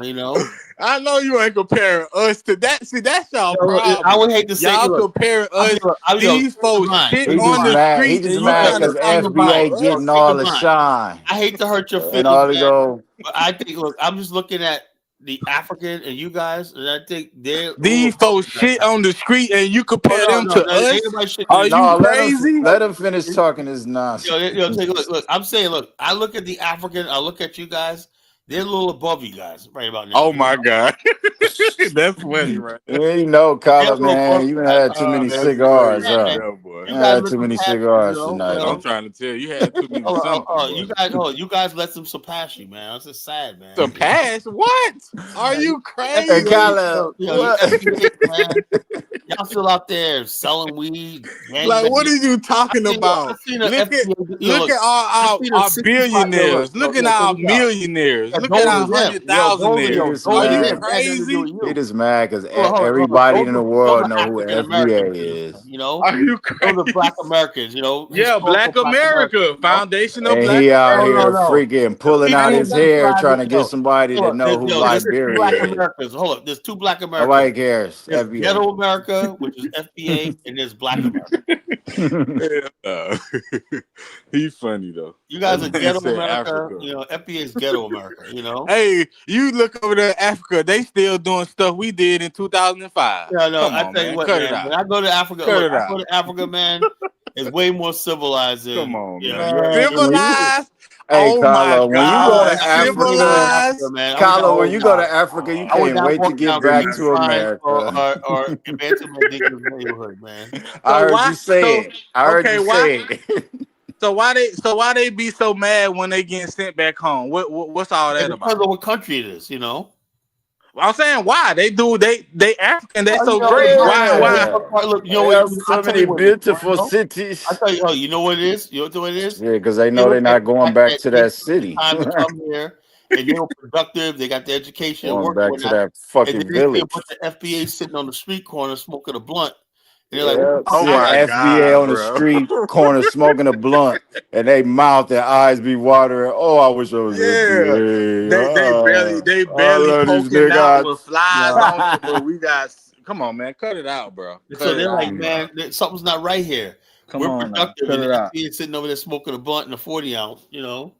I know you ain't comparing us to that. See, that's y'all problem. I would hate to say y'all comparing us. These folks shit on the street, He just and you mad trying to because talk about FBA getting us. all the shine. I hate to hurt your And feelings, all to man, go. but I think, look, I'm just looking at the African and you guys, and I think they're These folks shit on the street, and you compare them to ain't us. nobody shitting Are on you No, crazy? let him finish talking his nonsense. Take a look. I'm saying, look, I look at the African, I look at you guys, they're a little above you guys right about now. Oh my God. That's funny, right? You know, Kyler, man, you had too many cigars, huh? You You guys had let too them many pass you, cigars tonight. I'm trying to tell you, you had too many something. You guys let them surpass you, man. That's just sad, man. Surpass? What? Are you crazy? Hey, Kyler, FBA, man. Y'all still out there selling weed. Like, what are you talking about? Look at our billionaires. Look at our millionaires. Look at our 100,000aires. Are you crazy? He just mad because everybody in the world know who FBA is. Are you crazy? Those are Black Americans, Yeah, Black America, foundational And Black he out America. here freaking pulling out his hair trying to get somebody to know who Liberia is. Hold up, there's two Black Americans. Nobody cares. There's FBA. Ghetto America, which is FBA, and there's Black America. He's funny though. You guys are Ghetto America. Africa. FBA is Ghetto America. Hey, you look over there, Africa. They still doing stuff we did in 2005. Yeah, no, Come on, I tell you man. what, Cut man. it out. When I go to Africa, Cut it I out. go to Africa, man. It's way more civilized than Come on, you know. man. Civilized. Hey, Oh my Carlo, when you go God, to Africa, civilized. man. Carlo, when you go to Africa, you I was can't not wait to walking get down back street to signs America. or in Bantu Mandinga's neighborhood, man. I So heard why? you say So it. I heard you why? say it. So why they be so mad when they getting sent back home? What's all It that depends about? on what country it is, you know. I'm saying why they African. They Well, so you know, great. Why? look, you know They what? have I'll so tell you many what it is. beautiful cities. I tell you, you know what it is. You know what it is. Yeah, because they They know look they're at not the going fact back that to they that took the city. time to come here, and they were productive. They got the education, Going work, back to whatnot, that and then fucking they see a village. bunch of FBA sitting on the street corner smoking a blunt, and they're like, "What Yeah, the fuck see is an that?" FBA on the street corner smoking a blunt, and they mouth and eyes be watering. Oh, I wish I was Yeah, FBA. they I barely love these poking out with niggas. flies on it, but we got. Come on, man, cut it out, bro. So Cut it they're like, out, bro. man, something's not right here. Come We're on now, productive, cut and it the out. FBA sitting over there smoking a blunt and a 40 ounce, you know,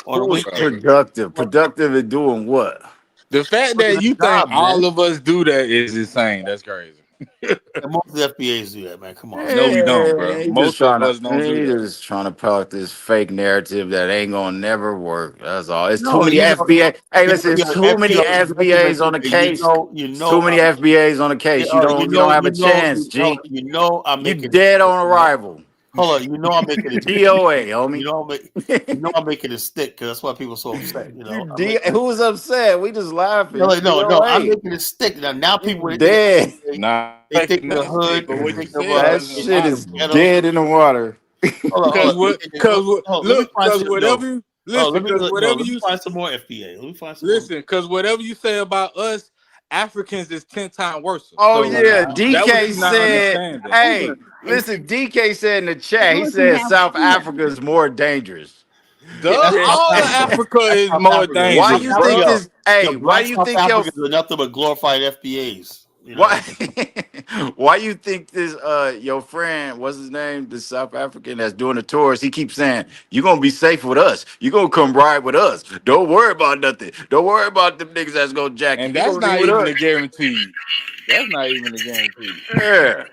on a Who is weekend. productive? Productive at doing what? The fact Working that a you think job, man. all of us do that is insane. That's crazy. And most of the FBAs do that, man. Come on. No, we don't, bro. He just Most of trying to us don't do that. peddle this fake narrative that ain't gonna never work. That's all. It's too No, many you know, FBA. Hey, you listen, know, it's too many FBAs on the case. you It's too know, many FBAs on the case. You don't have a chance, G. I'm You making dead it. on arrival. Hold on, you know I'm making it. DOA, You homie. know I'm making it stick because that's why people are so upset. You know, Who's upset? We just laughing. no, You no, I'm DOA. making it stick. Now people when they Dead. think of Nah, they think of the hood. but what They you think of said That doesn't they shit think matter, of is bro. ghetto. dead in the water. Cause what? Let me find Cause some. whatever. Listen, cause Let whatever me you find some more FBA. Let me find some more. listen, cause whatever you say about us Africans is 10 times worse. Oh So yeah, that what DK you not said. understanding. Hey, listen, DK said in the chat. He said South Africa is more dangerous. Duh, That's South all of Africa. Africa That's is South more Africa. Why dangerous, you think bro. this? Hey, why Black you South think your Africans are nothing but glorified FBAs. You know? why why you think this your friend, what's his name, the South African that's doing the tours, he keeps saying, you're gonna be safe with us. You're gonna come ride with us. Don't worry about nothing. Don't worry about them niggas that's gonna jack you. And You're that's gonna be not with even us. a guarantee. That's not even a guarantee. Yeah.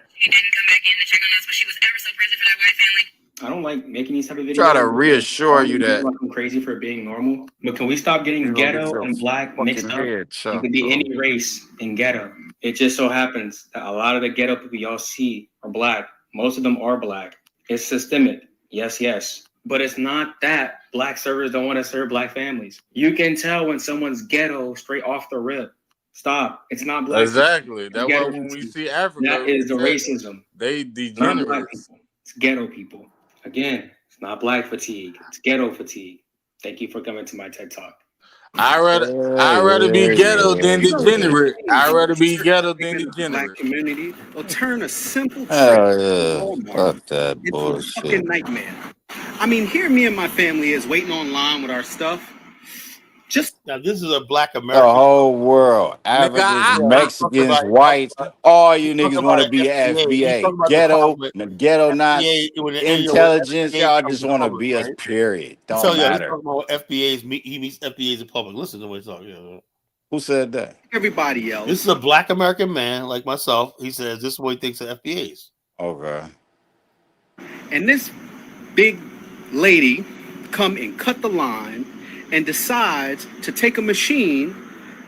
I don't like making these type of videos. Try to reassure you Like that I'm crazy for being normal. But can we stop getting you're gonna get ghetto your and black mixed fucking up? head It chopped could be off. any race in ghetto. It just so happens that a lot of the ghetto people y'all see are black. Most of them are black. It's systemic. Yes. But it's not that black servers don't want to serve black families. You can tell when someone's ghetto straight off the rip. Stop. It's not black. Exactly. That's why Ghetto when we people. see Africa, That is the racism. they Not black degenerate. people. It's ghetto people. Again, it's not black fatigue. It's ghetto fatigue. Thank you for coming to my TED Talk. I'd rather be ghetto than degenerate. I'd rather be ghetto than degenerate. Community will turn a simple trip Oh to yeah. Walmart Fuck that into a bullshit. fucking nightmare. I mean, here me and my family is waiting online with our stuff. Just now, this is a black The American. whole world. Nigga, Africans, Yeah, he's talking Mexicans, about whites, all you talking niggas want about to be FBA. He's FBA. talking about the problem with Ghetto not FBA when the intelligence. FBA Y'all comes just in want to public, be us, right? period. So Don't yeah, he's matter. talking about what FBA's he meets FBAs in public. Listen to what he's talking about. Who said that? everybody else. This is a black American man like myself. He says this is what he thinks of FBAs. Okay. And this big lady come and cut the line and decides to take a machine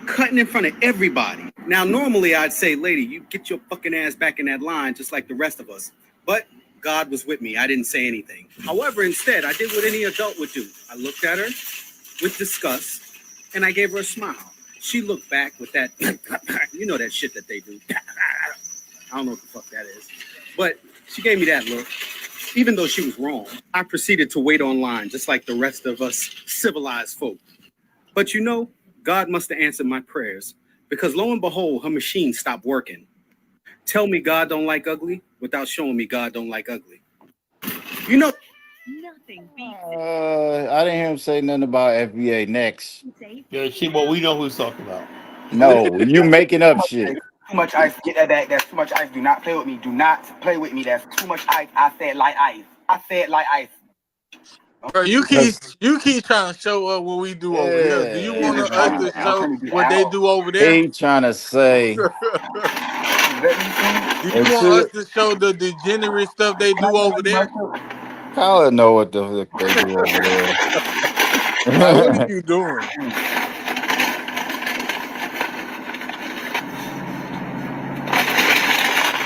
cutting in front of everybody. Now, normally I'd say, lady, you get your fucking ass back in that line just like the rest of us. But God was with me. I didn't say anything. However, instead, I did what any adult would do. I looked at her with disgust and I gave her a smile. She looked back with that, you know, that shit that they do. I don't know what the fuck that is. But she gave me that look. Even though she was wrong, I proceeded to wait online, just like the rest of us civilized folk. But you know, God must have answered my prayers, because lo and behold, her machine stopped working. Tell me God don't like ugly without showing me God don't like ugly. You know, nothing beats I didn't hear him say nothing about FBA next. Yeah, well, we know who he's talking about. No, you making up shit. Too much ice. Get that back. That's too much ice. Do not play with me. Do not play with me. That's too much ice. I said like ice. I said like ice. Bro, you keep trying to show up what we do over here. Do you want us to show what they do over there? He trying to say Do you want us to show the degenerate stuff they do over there? Colin know what the fuck they do over there. Like, what are you doing?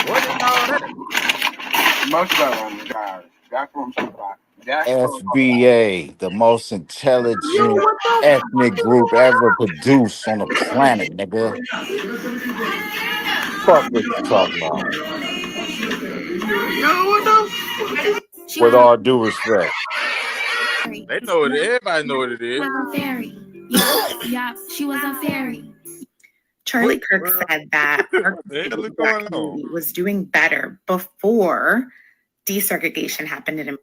What is all that? Much better on the guys. That's what I'm talking about. FBA, the most intelligent ethnic group ever produced on the planet, nigga. Fuck what you talking about? With all due respect. They know it. Everybody know what it is. Yeah, she was a fairy. Charlie Kirk said that our black community was doing better before desegregation happened in America.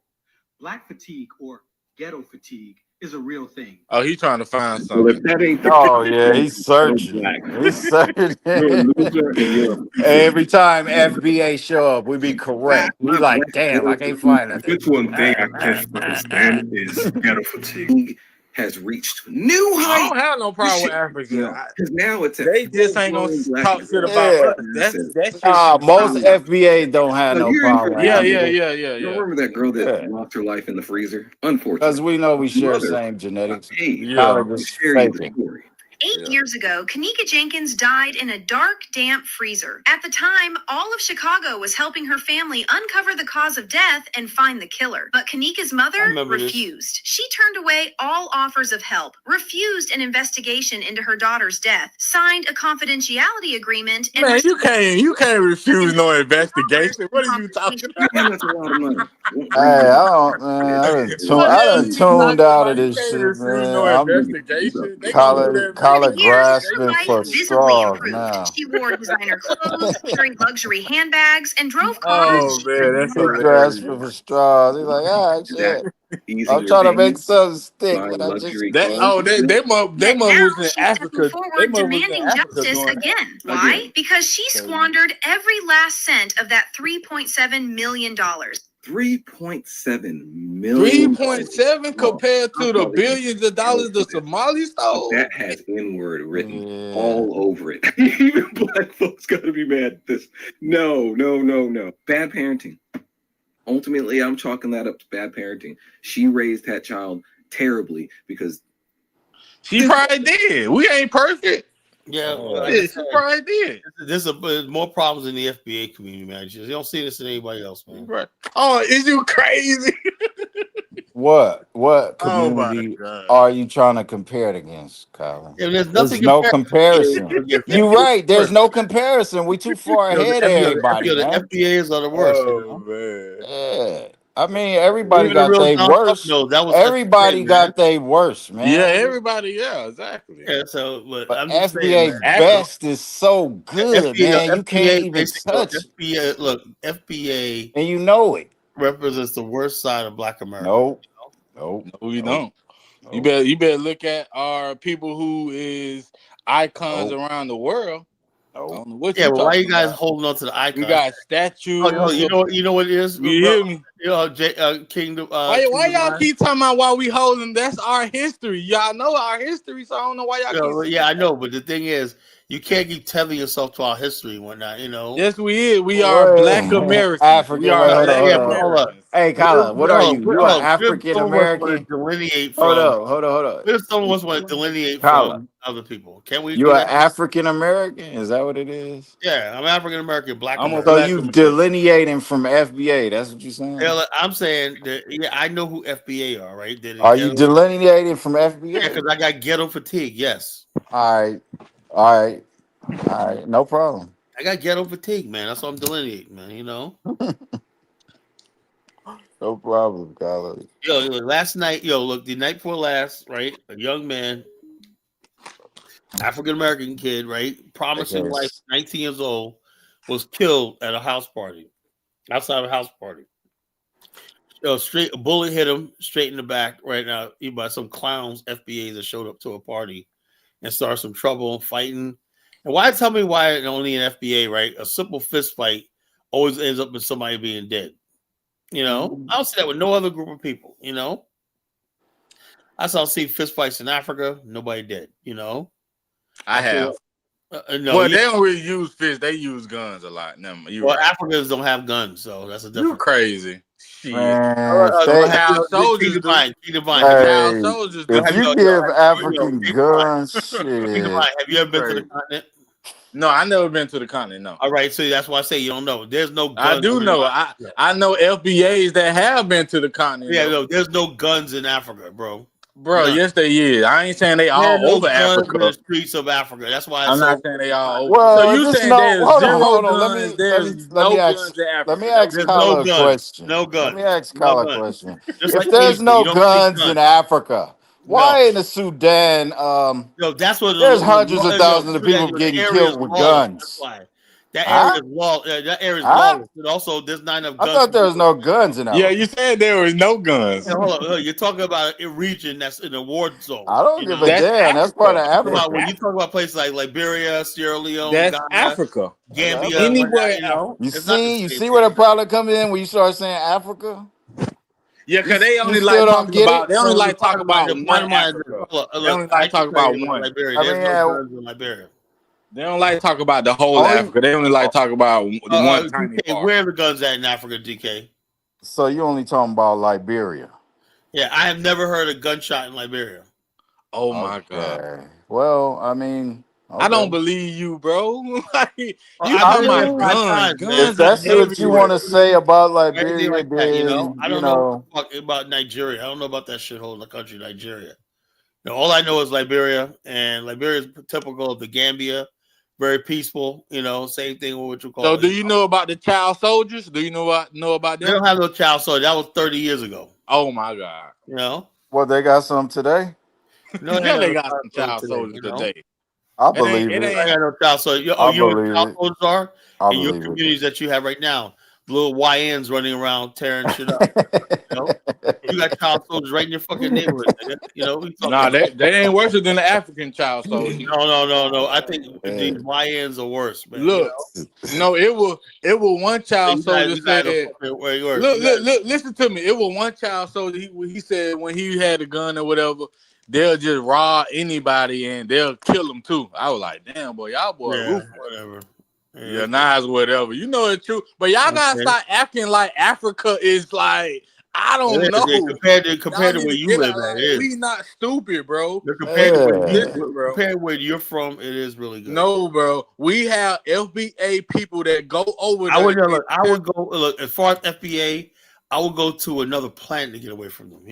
Black fatigue or ghetto fatigue is a real thing. Oh, he's trying to find something. Well, if that ain't the Oh yeah, he's searching. He's searching. Every time FBA show up, we be correct. We like, damn, I can't find it. That's one thing I can't understand is ghetto fatigue has reached new I heights. don't have no problem with Africa. Because now it's They just ain't gonna talk shit about us. That shit. Most FBA don't have no problem. with Yeah. You remember that girl that lost her life in the freezer? Unfortunately. Because we know we share the Mother. same genetics. Hey, Colin is share you the faking. story. 8 years ago, Kanika Jenkins died in a dark, damp freezer. At the time, all of Chicago was helping her family uncover the cause of death and find the killer. But Kanika's mother refused. She turned away all offers of help, refused an investigation into her daughter's death, signed a confidentiality agreement, and Man, you can't refuse no investigation. What are you talking about? That's a lot of money. Hey, I done tuned out of this shit, man. I'm collar grasping for straws now. She wore designer clothes, carried luxury handbags, and drove cars. That's He grasping for straws. He's like, ah, shit. I'm trying to make something stick, but I just they was in Africa. Forward demanding justice again. Why? Because she squandered every last cent of that $3.7 million. 3.7 million. 3.7 compared to the billions of dollars the Somalis stole. That has N-word written all over it. Even black folks gotta be mad at this. No. Bad parenting. Ultimately, I'm chalking that up to bad parenting. She raised that child terribly because she probably did. We ain't perfect. Yeah, she probably did. There's more problems in the FBA community, man. You don't see this in anybody else, man. Right. Oh, is you crazy? What community are you trying to compare it against, Colin? Yeah, there's no comparison. You're right. There's no comparison. We too far ahead of everybody. The Man. FBAs are the worst. Man. Yeah. I mean, everybody got their worst. Everybody got their worst, man. Yeah, everybody. Yeah, exactly. Yeah, so but I'm just just FBA saying, best is so good, man. You can't even touch FBA. Look, FBA, and you know it represents the worst side of Black America. Nope. No, we don't. You better look at our people who is icons around the world. I don't know what why you guys holding on to the icons? We got statues. You know what it is? You hear me? Kingdom. Why y'all keep talking about why we holding? That's our history. Y'all know our history, so I don't know why y'all keep. Yeah, I know, but the thing is, you can't keep telling yourself to our history and whatnot. Yes, we is. We are Black Americans. African. We are Hold up. Hey, Colin, what are you? You are African American. Delineate from. Hold up. If someone wants to delineate from other people, can we? You are African American? Is that what it is? Yeah, I'm African American, Black. So you delineating from FBA? That's what you're saying? I'm saying that. Yeah, I know who FBA are, right? Are you delineating from FBA? Yeah, because I got ghetto fatigue. Yes. All right. No problem. I got ghetto fatigue, man. That's what I'm delineating, man. No problem, Colin. Last night, the night before last, right? A young man, African American kid, right? Promising life, 19 years old, was killed at a house party, outside of a house party. A bullet hit him straight in the back right now by some clowns, FBAs that showed up to a party and started some trouble, fighting. And why tell me why only an FBA, right? A simple fist fight always ends up with somebody being dead. I don't see that with no other group of people, I saw fist fights in Africa, nobody dead, I have. No, well, they don't really use fish. They use guns a lot. Well, right. Africans don't have guns, so that's a different. You crazy. Shit. Man, child soldiers keep do. in mind. Child soldiers do. If you give African guns, shit. Have you ever been to the continent? No, I never been to the continent. No. All right, so that's why I say you don't know. There's no guns. I do know. I know FBAs that have been to the continent. Yeah, no, there's no guns in Africa, bro. Bro, yes, they is. I ain't saying they all over Africa. In the streets of Africa. That's why I'm not saying they all over. Well, so you saying there's zero guns? Let me ask Kyle a question. No guns. Let me ask Kyle a question. If like there's no guns in Africa, why in the Sudan? That's what there's hundreds of thousands of people getting killed with guns. That's why. That area is wall. That area is lawless. And also, there's not enough guns. I thought there was no guns in Africa. Yeah, you said there was no guns. Hey, hold on. You're talking about a region that's in a war zone. I don't give a damn. That's part of Africa. When you talk about places like Liberia, Sierra Leone, that's Ghana, Africa, Gambia, anywhere. You see where the problem comes in when you start saying Africa. Yeah, because they only like talking about. They only like talk about one Africa. They only like talk about one. Liberia. There's no guns in Liberia. They don't like to talk about the whole Africa. They only like to talk about one tiny part. Where are the guns at in Africa, DK? So you only talking about Liberia? Yeah, I have never heard a gunshot in Liberia. Oh my God. Well, I mean, I don't believe you, bro. you talking about guns? If that's what you want to say about Liberia, like that, I don't know about Nigeria. I don't know about that shithole in the country, Nigeria. All I know is Liberia, and Liberia is typical of the Gambia. Very peaceful, same thing with what you call. So, do you know about the child soldiers? Do you know about them? They don't have no child soldiers. That was 30 years ago. Oh my God! Well, they got some today. No, they got some child soldiers today. I believe it. Ain't got no child soldiers. You know what child soldiers are in your communities that you have right now? Little YNs running around tearing shit up. You got child soldiers right in your fucking neighborhood. Nah, they ain't worse than the African child soldiers. No. I think these YNs are worse, man. Look, no, it was one child soldier said. Look, listen to me. It was one child soldier. He said when he had a gun or whatever, they'll just rob anybody and they'll kill them too. I was like, damn, boy, y'all boy, whatever. Yeah, nice, whatever. You know it's true, but y'all gotta start acting like Africa is like I don't know. Compared to where you live at, we not stupid, bro. Compared to where you're from, it is really good. No, bro, we have FBA people that go over. I would go look as far as FBA. I would go to another planet to get away from them.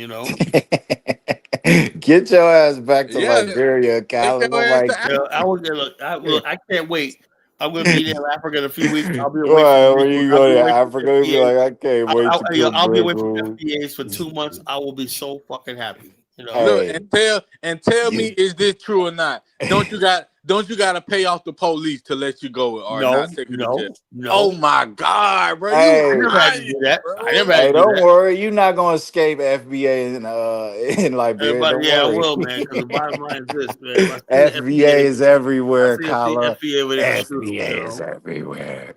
Get your ass back to Liberia, Kyle. I would look. I can't wait. I'm going to be in Africa in a few weeks. I'll be away when you go to Africa, you'll be like, I can't wait. I'll be away from FBAs for 2 months. I will be so fucking happy. Look, and tell me, is this true or not? Don't you got to pay off the police to let you go or not take you to jail? No. Oh my God, bro! Hey, I never had to do that. Don't worry, you're not gonna escape FBA in Liberia. I will, man. Because the bottom line is this, man. FBA is everywhere, Kyle. FBA is everywhere.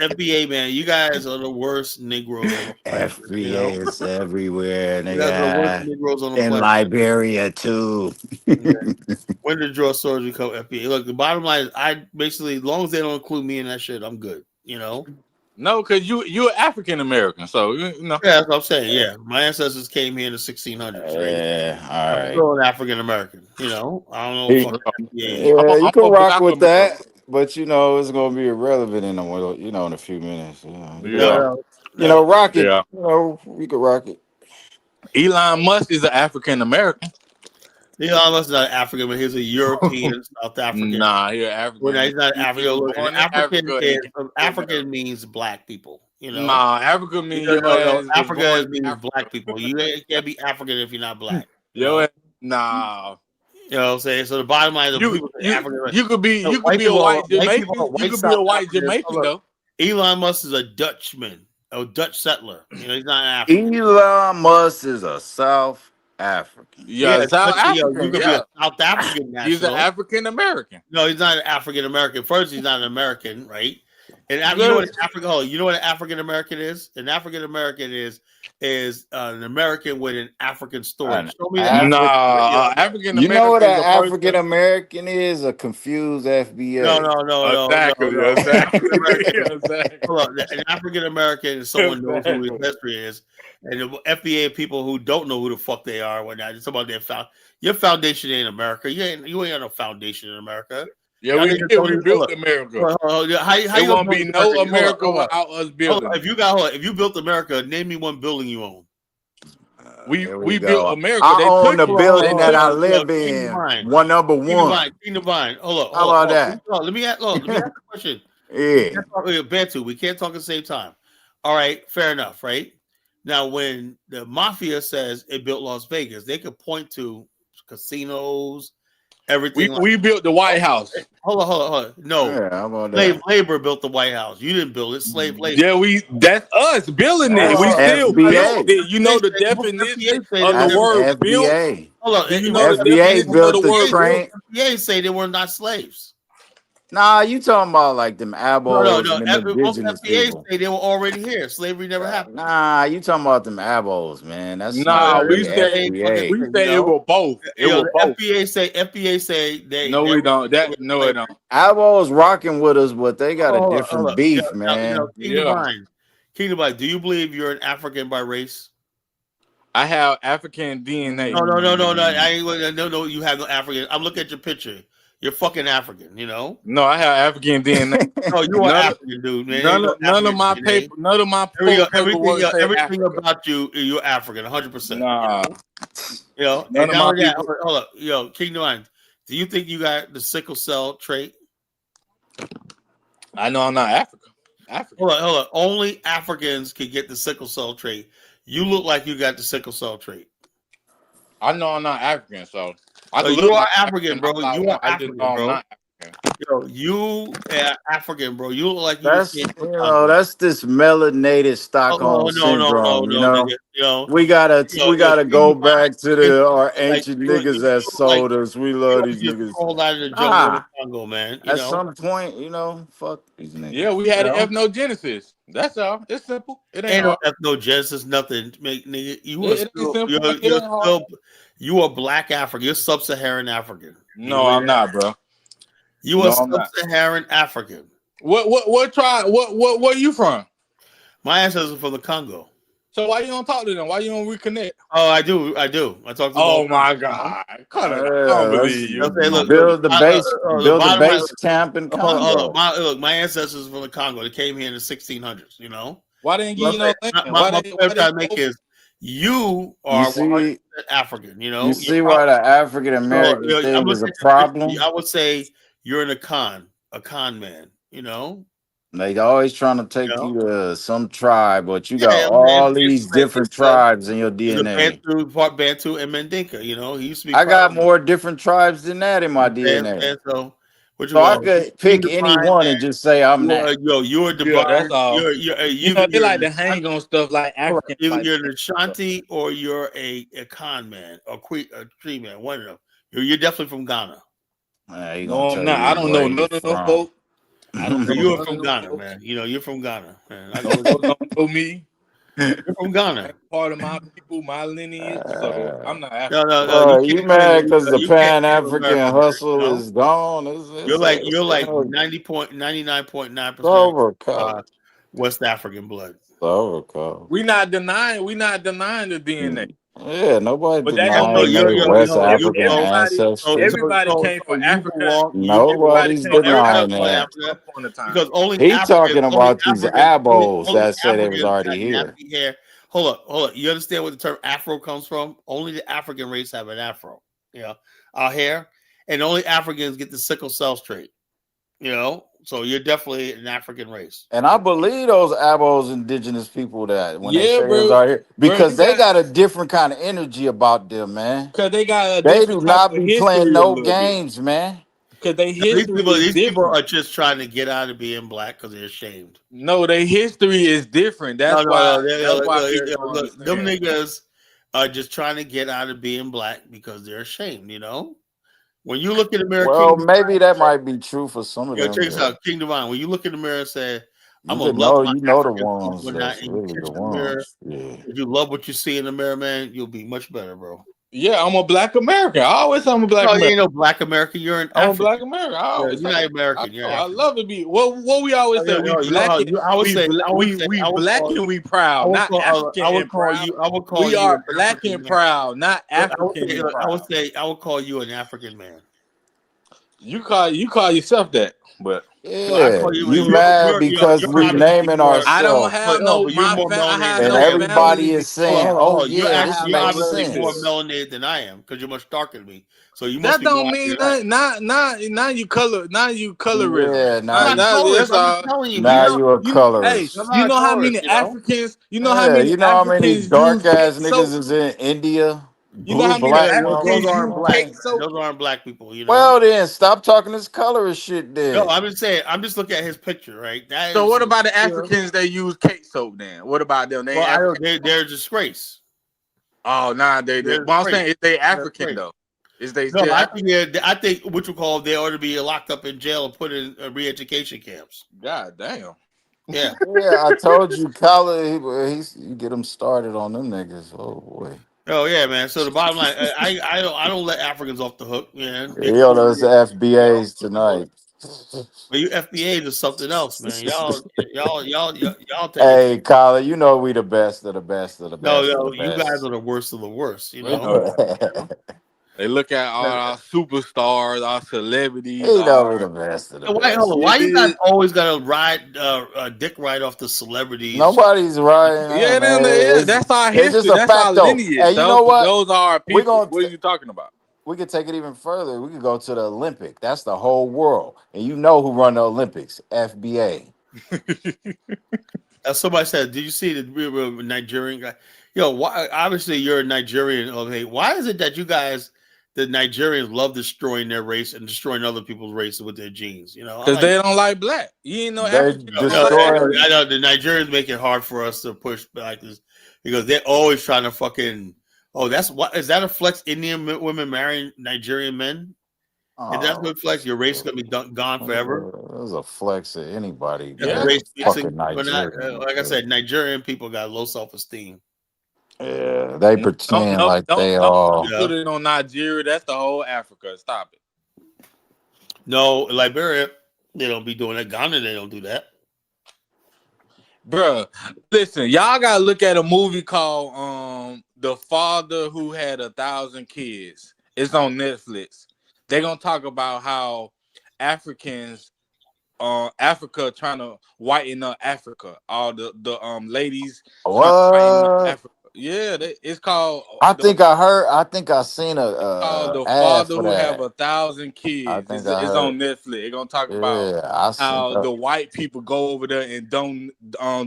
FBA, man, you guys are the worst Negroes. FBA is everywhere. You guys are the worst Negroes on the in planet. Liberia too. When the draw swords become FBA. Look, the bottom line is I basically, as long as they don't include me in that shit, I'm good. No, because you're African American, so Yeah, that's what I'm saying. Yeah, my ancestors came here in the 1600s. Yeah, all right. I'm still an African American. I don't know. You can rock with that, but it's gonna be irrelevant in a few minutes. Rock it. Yeah. We could rock it. Elon Musk is an African American. Elon Musk is not African, but he's a European South African. Nah, he's African. Well, he's not African. African means black people. Nah, Africa means Africa means black people. You can't be African if you're not black. Nah. You know what I'm saying? So the bottom line is you could be a white Jamaican. You could be a white Jamaican though. Elon Musk is a Dutchman, a Dutch settler. He's not an African. Elon Musk is a South African. Yeah, South African. You could be a South African national. He's an African American. No, he's not an African American. First, he's not an American, right? And you know what an African American is? An African American is an American with an African story. Show me the African American. You know what an is a African American is? A confused FBA. No. Exactly. Hold on. An African American is someone knows who his history is, and the FBA people who don't know who the fuck they are. When it's about your foundation ain't America. You ain't got no foundation in America. Yeah, we built America. How you won't be no America without us building. If you built America, name me one building you own. We built America. I own the building that I live in. One number one. King Divine. Hold How about that? Let me ask a question. Yeah. Bantu, we can't talk at the same time. All right, fair enough, right? Now, when the mafia says it built Las Vegas, they could point to casinos, everything. We built the White House. Hold on. No, slave labor built the White House. You didn't build it. Slave labor. Yeah, that's us building it. We still built it. You know the definition of the word built. Hold on. You know FBA built the train. FBA say they were not slaves. Nah, you talking about like them abos and them indigenous FBA people. say they were already here. Slavery never happened. Nah, you talking about them abos, man. That's we say it was both. It was both. FBA say they. No, we don't. It don't. Abos rocking with us, but they got a different beef, man. King Divine, do you believe you're an African by race? I have African DNA. No. You have no African. I'm looking at your picture. You're fucking African, you know? No, I have African DNA. No, you are African, dude, man. None of my everything about you're African, 100%. Nah. You know, and now that, hold up. Yo, King Divine, do you think you got the sickle cell trait? I know I'm not African. Hold on. Only Africans can get the sickle cell trait. You look like you got the sickle cell trait. I know I'm not African, so you are African, bro. You are African, bro. Yo, you are African, bro. You look like that's that's this melanated Stockholm syndrome. We gotta go back to our ancient niggas that sold us. We love these niggas. Out of the jungle of the Congo, man. At some point, fuck these niggas. Yeah, we had an ethnogenesis. That's all. It's simple. It ain't no ethnogenesis, nothing. Nigga, you are black African. You're sub-Saharan African. No, I'm not, bro. You are sub-Saharan African. What tribe? Where you from? My ancestors are from the Congo. So why you don't talk to them? Why you don't reconnect? Oh, I do. I talk to them. Oh my God! I don't believe you. Build the base camp in Congo. My ancestors are from the Congo. They came here in the 1600s. You know. Why didn't you know? My point I make is you are African. You know. You see why the African American thing is a problem? I would say you're a con man. You know. They always trying to take you to some tribe, but you got all these different tribes in your DNA. Part Bantu and Mandinka, you know. He used to be. I got more different tribes than that in my DNA. So I could pick any one and just say I'm that. You're divine. That's all. They like to hang on stuff like African. Either you're an Ashanti or you're a con man or a tree man. One of them. You're definitely from Ghana. No, I'm not. I don't know none of them folks. You're from Ghana, man. You're from Ghana, man. I don't know me. You're from Ghana. Part of my people, my lineage. So I'm not African. No, you mad because the Pan-African hustle is gone? You're like 99.9% West African blood. We not denying the DNA. Yeah, nobody denying West African ancestry. Everybody came from Africa. Nobody's denying that. Because only he's talking about these abos that said they was already here. Hold up. You understand where the term Afro comes from? Only the African race have an Afro. Our hair, and only Africans get the sickle cell trait. So you're definitely an African race. And I believe those abos indigenous people that when they say they are here because they got a different kind of energy about them, man. Because they do not be playing no games, man. Because these people are just trying to get out of being black because they're ashamed. No, their history is different. That's why them niggas are just trying to get out of being black because they're ashamed, When you look in the mirror, maybe that might be true for some of them. Check this out, King Divine. When you look in the mirror and say, I'm gonna love my You know the African ones people now, that's and you really kiss the the mirror. ones. Yeah. If you love what you see in the mirror, man, you'll be much better, bro. Yeah, I'm a Black American. I'm a Black No, you American. ain't no Black American. You're an I'm a African. Black American. You're not American. You're I African. love to be. What we always say, we black, I would say, we black and we proud, not African and proud. I would call We you are an black African and man. proud, not Look, African and proud. I would call you an African man. You call yourself that, but no, I Yeah, call you. you mad because You're we obviously naming more. I don't ourselves, have But you're more I have melanated and than no I am. everybody family. is saying, Hold "Oh on. yeah, this You're makes obviously more sense." melanated than I am because you're much darker than me. So you must That be more don't happy mean than I am. nothing. Not you colorism. Yeah, I'm not colorist. That's I'm just all. telling you, now man. you a Hey, I'm colorist. you not a know how colorist, many you know. Africans? You know how Yeah, many you know how many Africans dark use ass cake niggas soap? is in India, You know blue how many black Those Africans aren't use black. cake motherfuckers. soap? Those aren't black people, you know. Well, then stop talking this colorist shit. No, Then I'm just saying. I'm just looking at his picture, right? That So is, what about the you know. Africans that use cake soap then? What about them? They Well, I don't. African? They're a disgrace. Oh, nah, They're a but I'm disgrace. saying, is they They're a African disgrace. though? Is they No, still African? I think what you call they ought to be locked up in jail and put in re-education camps. God damn. Yeah. yeah, I told you, color. You get him started on them niggas. Oh boy. Oh yeah, man. So the bottom line, I don't let Africans off the hook, man. They're Yo, cool, those you know. FBAs tonight. But you FBAs is something else, man. Y'all take it. Hey, Colin, you know we the best of the best of the No, best of the you guys best. are the worst of the worst. You We know. know that. They look at all our superstars, our celebrities, You know we our the best of the Why, hold best. on. Why you guys always gotta ride dick ride off the celebrities? Nobody's riding yeah, that, man. that's our It's just history. a That's our fact, though. lineage. Hey, you know what? Those are our We're people. gonna What are you talking about? we could take it even further. We could go to the Olympic. That's the whole world, and you know who run the Olympics? FBA. Somebody said, "Did you see the real Nigerian guy?" Yo, why? Obviously, you're a Nigerian. Okay, why is it that you guys, the Nigerians, love destroying their race and destroying other people's races with their genes? You know, I'm Because like, they don't like black. You ain't no They African. no, Don't like destroying. I know the Nigerians make it hard for us to push back this because they're always trying to fucking. Oh, that's what is that a flex? Indian women marrying Nigerian men, and that's Oh, what flex. Your race is gonna be gone forever. there's a flex of anybody That's a Yeah. race that's mixing. fucking We're not Nigerian. like I said. Nigerian people got low self esteem. Yeah, they No, pretend like they don't all. put it on Nigeria. That's the whole Africa. Stop it. No, Liberia, they don't be doing that. Ghana, they don't do that. Bruh, listen, y'all gotta look at a movie called The Father Who Had 1,000 Kids. It's on Netflix. They're gonna talk about how Africans Africa trying to whiten up Africa. All the ladies trying to whiten up What? Africa. Yeah, it's called I think I heard. I think I seen a The ad Father for Who Have that. 1,000 I Kids. think I It's heard. on Netflix. They're gonna talk about Yeah, I seen how that. the white people go over there and don't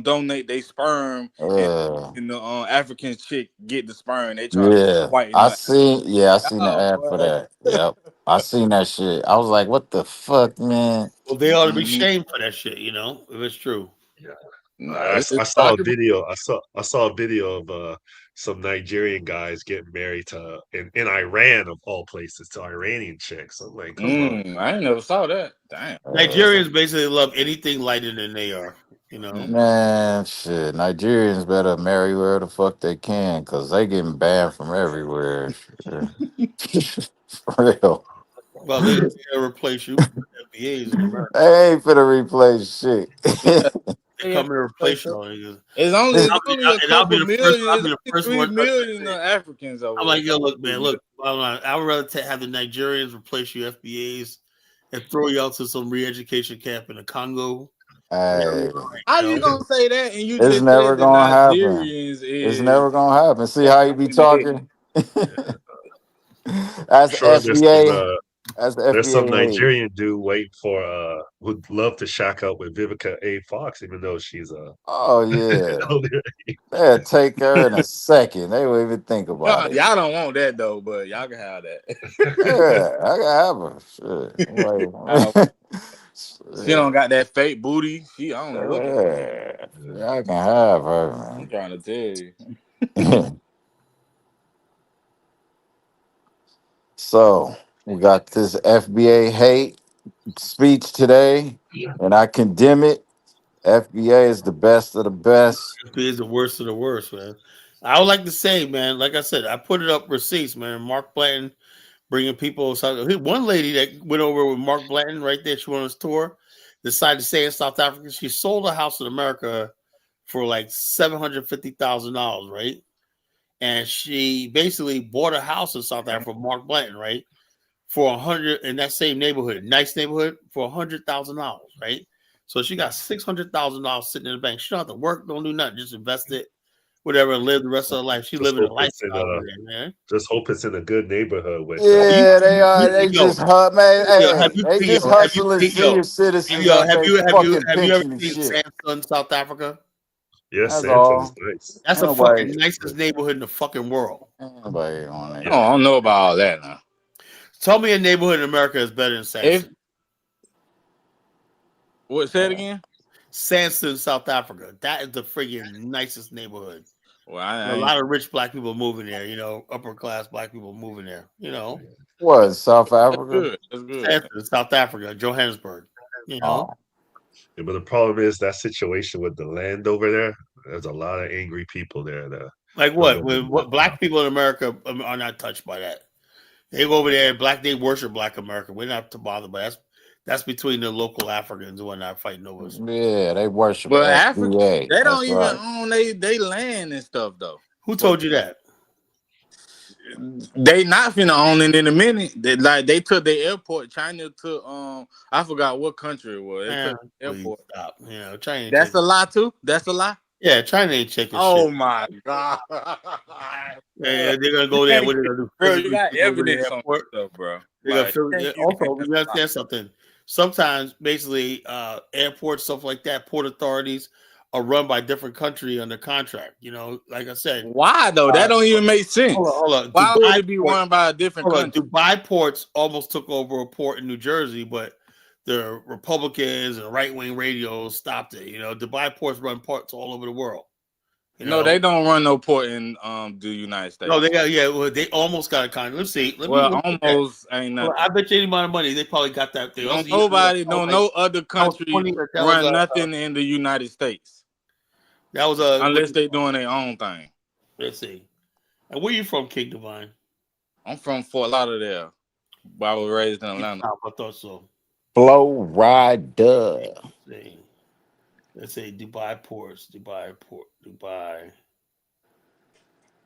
donate their sperm, and Yeah, the African chick get the sperm. They try to yeah. whiten up. Yeah, I seen the Oh, ad for boy. that. Yep, I seen that shit. I was like, what the fuck, man? Well, they ought to be shamed for that shit, you know, if it's true. Yeah. No, I saw a video. I saw a video of some Nigerian guys getting married to in Iran of all places to Iranian chicks. I'm like, come on. I ain't never saw that. Damn. Nigerians basically love anything lighter than they are, you know. Man, shit. Nigerians better marry where the fuck they can, cause they getting banned from everywhere. Shit. For real. Well, they're gonna replace you with FBAs in America. They ain't finna replace shit. Yeah. They come to replace y'all niggas. It's only a And I'll couple be the first. million. I'll It's be the only first 3 one. million Africans over I'm there. like, yo, look, man, look. I would rather have the Nigerians replace you FBAs and throw y'all to some re-education camp in the Congo. Hey, How you gonna say that? And you it's just never said the gonna happen. Nigerians It's is never gonna happen. See got how you be in the head. talking? As Sure, FBA, as the there's some FBA hate. Nigerian dude waiting for would love to shack up with Vivica A. Fox, even though she's Oh yeah, older. they'll take her in a second. They won't even think about it. Y'all don't want that though, but y'all can have that. Yeah, I can have her. Shit. I don't. Like, She don't got that fake booty. I don't know what. yeah, I can have her, I'm man. trying to tell you. So we got this FBA hate speech today, and I condemn it. FBA is the best of the best. FBA is the worst of the worst, man. I would like to say, man, like I said, I put it up receipts, man. Mark Blanton bringing people. One lady that went over with Mark Blanton right there, she went on his tour, decided to stay in South Africa. She sold a house in America for like $750,000, right? And she basically bought a house in South Africa for Mark Blanton, right? For $100 in that same neighborhood, nice neighborhood, for $100,000, right? So she got $600,000 sitting in the bank. She don't have to work, don't do nothing, just invest it, whatever, and live the rest of her life. She living a lifestyle over there, man. Just hope it's in a good neighborhood with. Yeah, they are. They just man. Hey, they just hustling senior citizens out there. Fucking have you ever pension and seen shit. Samson, South Africa? Yes, That's Samson is all. nice. That's the fucking nicest neighborhood in the fucking world. Nobody on that. I don't know about all that now. Tell me a neighborhood in America is better than Samson. Say it again? Samson, South Africa. That is the friggin' nicest neighborhood. Well, a lot of rich black people moving there, upper class black people moving there, What, South Africa? That's good. South Africa, Johannesburg, Yeah, but the problem is that situation with the land over there. There's a lot of angry people there. Like what? What black people in America are not touched by that. They go over there, they worship Black America. We're not to bother, but that's between the local Africans and whatnot fighting over us. Yeah, they worship But FBA. Africa, they don't even right. own they land and stuff though. Who told you that? They not finna own it in a minute. They took the airport. China took I forgot what country it was. They took the airport. Stop. China. That's a lie too. That's a lie. Yeah, China ain't checking shit. Oh my god. Yeah, they're gonna go there. What they're gonna do? Bro, you got evidence on stuff, bro. Also, you understand something. Sometimes, basically, airports, stuff like that, port authorities are run by different country under contract. Like I said. Why though? That don't even make sense. Hold on. Why would it be run by a different country? Dubai ports almost took over a port in New Jersey, but the Republicans and right-wing radios stopped it. Dubai ports run ports all over the world. No, they don't run no port in the United States. No, they got they almost got a contract. Let's see. Almost ain't nothing. I bet you any amount of money they probably got that thing. No other country run nothing in the United States. That was unless they doing their own thing. Let's see. And where you from, King Divine? I'm from Fort Lauderdale, but I was raised in Atlanta. I thought so. Florida. Let's say Dubai ports. Dubai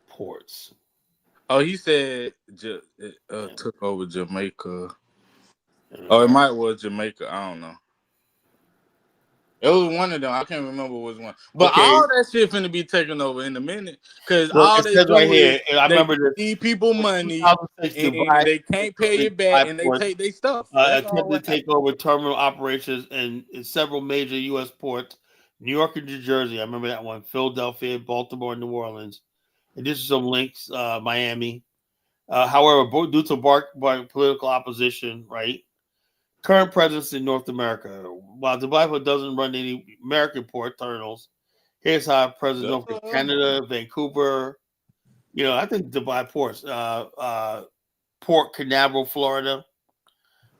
ports. Oh, he said took over Jamaica. Oh, it might was Jamaica. I don't know. It was one of them. I can't remember which one. But all that shit finna be taken over in a minute. Because all they do right here, I remember these people money and they can't pay it back and they take their stuff. Attempted to take over terminal operations in several major U.S. ports, New York and New Jersey. I remember that one. Philadelphia, Baltimore, and New Orleans. And this is some links, Miami. However, due to political opposition, right? Current presence in North America. While Dubai doesn't run any American port terminals, here's how presence in Canada, Vancouver. I think Dubai ports, Port Canaveral, Florida.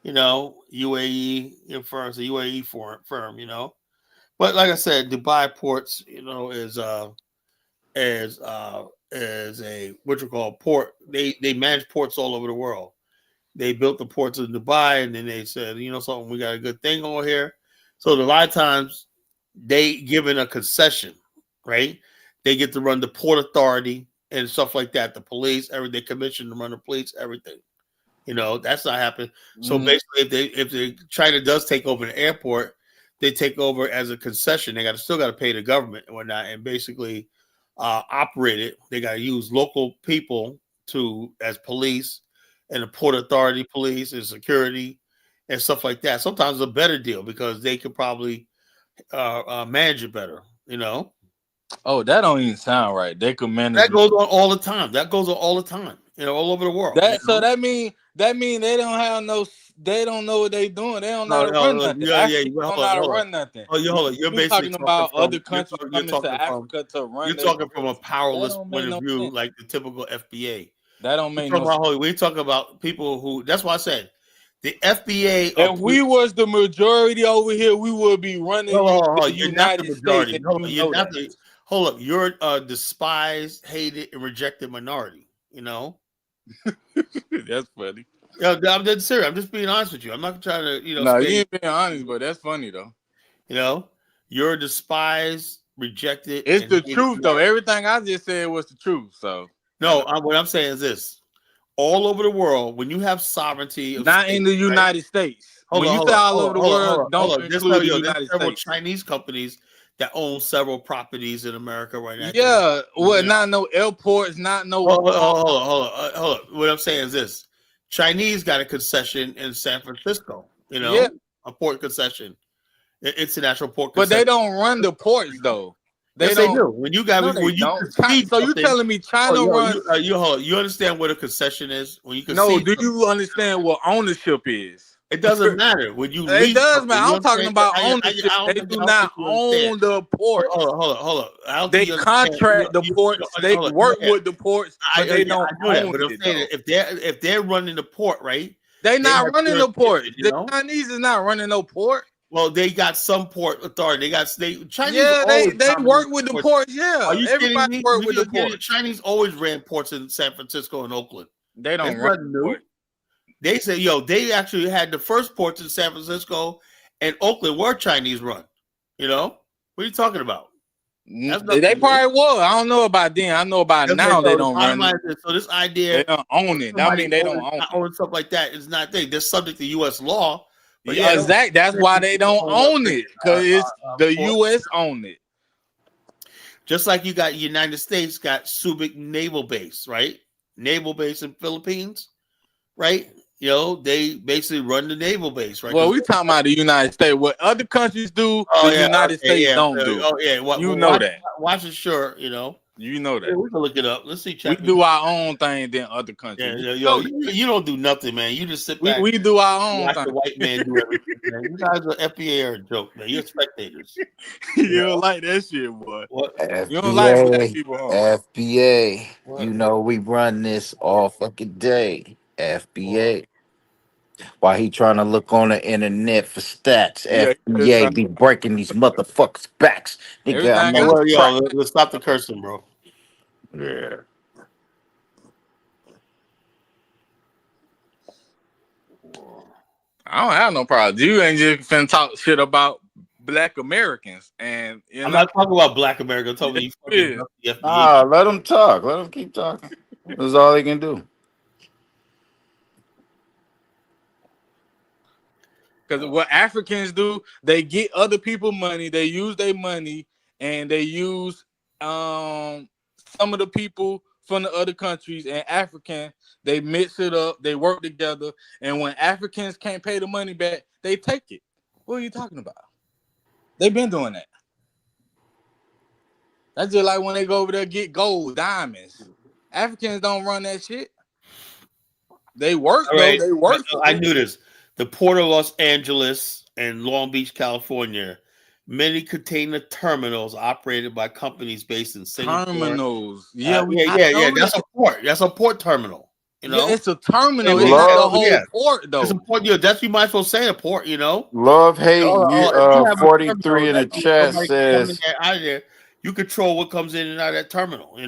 UAE firm, it's a UAE firm. But like I said, Dubai ports, is a what you call port. They manage ports all over the world. They built the ports in Dubai, and then they said, something, we got a good thing over here. So a lot of times they given a concession, right? They get to run the port authority and stuff like that. The police, they commission to run the police, everything. That's not happening. So basically, if China does take over the airport, they take over as a concession. They still got to pay the government and whatnot, and basically operate it. They got to use local people as police. And the port authority, police, and security, and stuff like that. Sometimes it's a better deal because they could probably manage it better. Oh, that don't even sound right. They could manage. That goes on all the time. All over the world. So that mean they don't have no. They don't know what they doing. They don't know how to run nothing. You don't know how to run nothing. Oh, hold on. You're basically talking about other countries coming to Africa to run. You're talking from a powerless point of view, like the typical FBA. That don't make we're talking about people who. That's why I said The FBA. If we was the majority over here, we would be running the United States. And Hold up. You're a despised, hated, and rejected minority. You know. That's funny. Yeah, I'm dead serious. I'm just being honest with you. I'm not trying to, No, you ain't being honest, but that's funny though. You know, you're a despised, rejected. It's the truth though. Everything I just said was the truth. So no, what I'm saying is this: all over the world, when you have sovereignty, not in the United States. When you say all over the world, don't include the United States. Chinese companies that own several properties in America right now. Yeah, not no airports, not no. Hold on. What I'm saying is this: Chinese got a concession in San Francisco. You know, a port concession, international port concession. But they don't run the ports though. They do. When you got so you telling me China runs? You understand what a concession is? When you do you understand what ownership is? It doesn't matter when you. It does matter. I'm talking about ownership. They do not own the port. Hold on. They contract the ports. They work with the ports, but they don't own it. If they're running the port, right? They're not running the port. The Chinese is not running no port. Well, they got some port authority. Chinese. Yeah, they work with the ports. Yeah, everybody work with the ports. Chinese always ran ports in San Francisco and Oakland. They don't run the port. They said, they actually had the first ports in San Francisco and Oakland were Chinese run. You know, what are you talking about? They probably were. I don't know about then. I know about now. They don't run it. So this idea they don't own it. I mean, they don't own stuff like that. It's not thing. They're subject to U.S. law. But exactly. That's why they don't own it, because it's the U.S. own it. Just like you got United States got Subic Naval Base, right? Naval base in Philippines, right? They basically run the naval base, right? Well, we talking about the United States. What other countries do, the United States don't do. Oh yeah, know that. Watch it, sure. You know that. Yeah, we can look it up. Let's see. We do our own thing than other countries. You don't do nothing, man. You just sit back. We do our own thing. The white man do everything, man. You guys are FBA are a joke, man. You're spectators. You don't like that shit, boy. What? FBA, you don't like black people, huh? FBA. What? We run this all fucking day. FBA. While he trying to look on the internet for stats, FBA be breaking these motherfuckers' backs. Nigga, let's stop the cursing, bro. Yeah. I don't have no problem. You ain't just finna talk shit about black Americans, and I'm not talking about black Americans. I'm talking about the FBA. Let them talk. Let them keep talking. That's all they can do. Because what Africans do, they get other people money, they use their money, and they use some of the people from the other countries and African, they mix it up, they work together, and when Africans can't pay the money back, they take it. What are you talking about? They've been doing that. That's just like when they go over there get gold, diamonds. Africans don't run that shit. They work, though. They work. I knew this. The Port of Los Angeles and Long Beach, California, many container terminals operated by companies based in Singapore. Terminals, yeah. That's a port. That's a port terminal. Yeah, it's a terminal. It's not the whole port, though. It's a port. That's you might as well say a port. Love hate. 43 in the chat says you control what comes in and out of that terminal.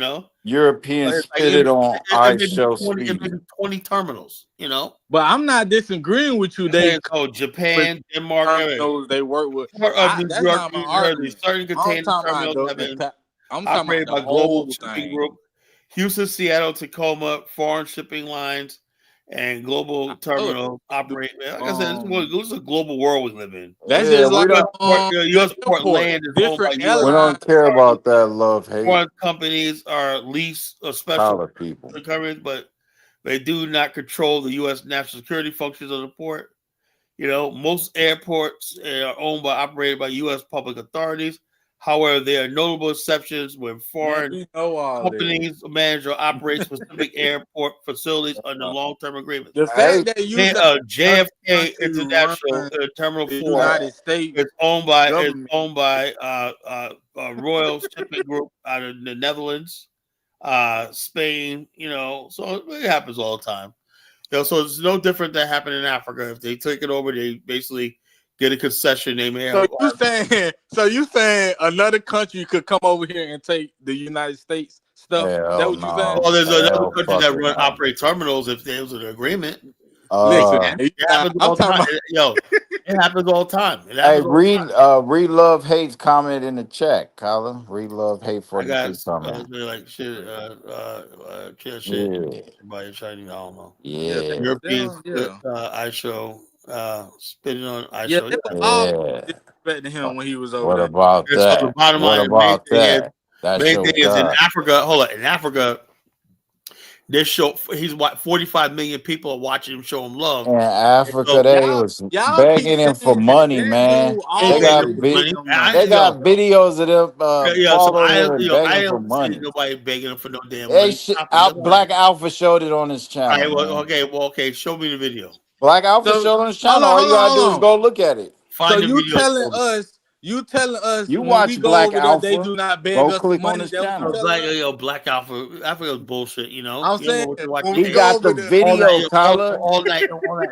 Europeans spitted on ice shelf speed. 20 terminals, But I'm not disagreeing with you. They Japan, Denmark, they work with. That's not my argument. Certain container terminals have been operated by Global Shipping Group, Houston, Seattle, Tacoma, foreign shipping lines, and global terminal operate. Like I said, this is a global world we live in. That's just like U.S. port land is different. We don't care about that love hate. Foreign companies are leased special people, but they do not control the U.S. national security functions of the port. Most airports are owned by operated by U.S. public authorities. However, there are notable exceptions when foreign companies manage or operate specific airport facilities under long-term agreements. The fact that you JFK International Terminal 4 United States is owned by Royal Shipping Group out of the Netherlands, Spain. So it happens all the time. So it's no different that happened in Africa. If they take it over, they basically get a concession. They may have. So you saying another country could come over here and take the United States stuff? That what you saying? Well, there's another country that operate terminals if there's an agreement. Listen, it happens all the time. It happens all the time. Hey, read Love Hate's comment in the chat, Colin. Read Love Hate 42 comment. Like shit. Shit. Yeah. Everybody shining. I don't know. Yeah. Europeans. I show. Spitting on. I yeah, show. they was all disrespecting him when he was over What there. about So that? the bottom What line, about that? Main thing is in Africa. Hold on, in Africa, this show. He's what 45 million people are watching him show him love. In Africa, they was begging him for money, man. They got videos of them following him and begging for money. See nobody begging him for no damn They money. Black Alpha showed it on his channel. All right, okay. Show me the video. Black Alpha showed on his channel. All you gotta do is go look at it. So you telling us you when watch we go Black over Alpha, there, they do not beg go us click for money. on his channel. Black Alpha, Africa's bullshit. You know. I'm saying he got the video, Colin. All night.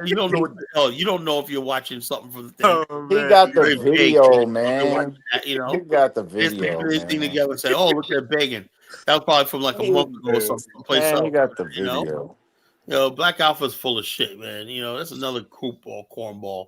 You don't know what the hell. You don't know if you're watching something from the thing. He got the video, man. You know. He got the video. They thing together and say, "Oh, look, they're begging." That was probably from like a month ago or something. Man, he got the video. You know, Black Alpha's full of shit, man. You know, that's another cornball.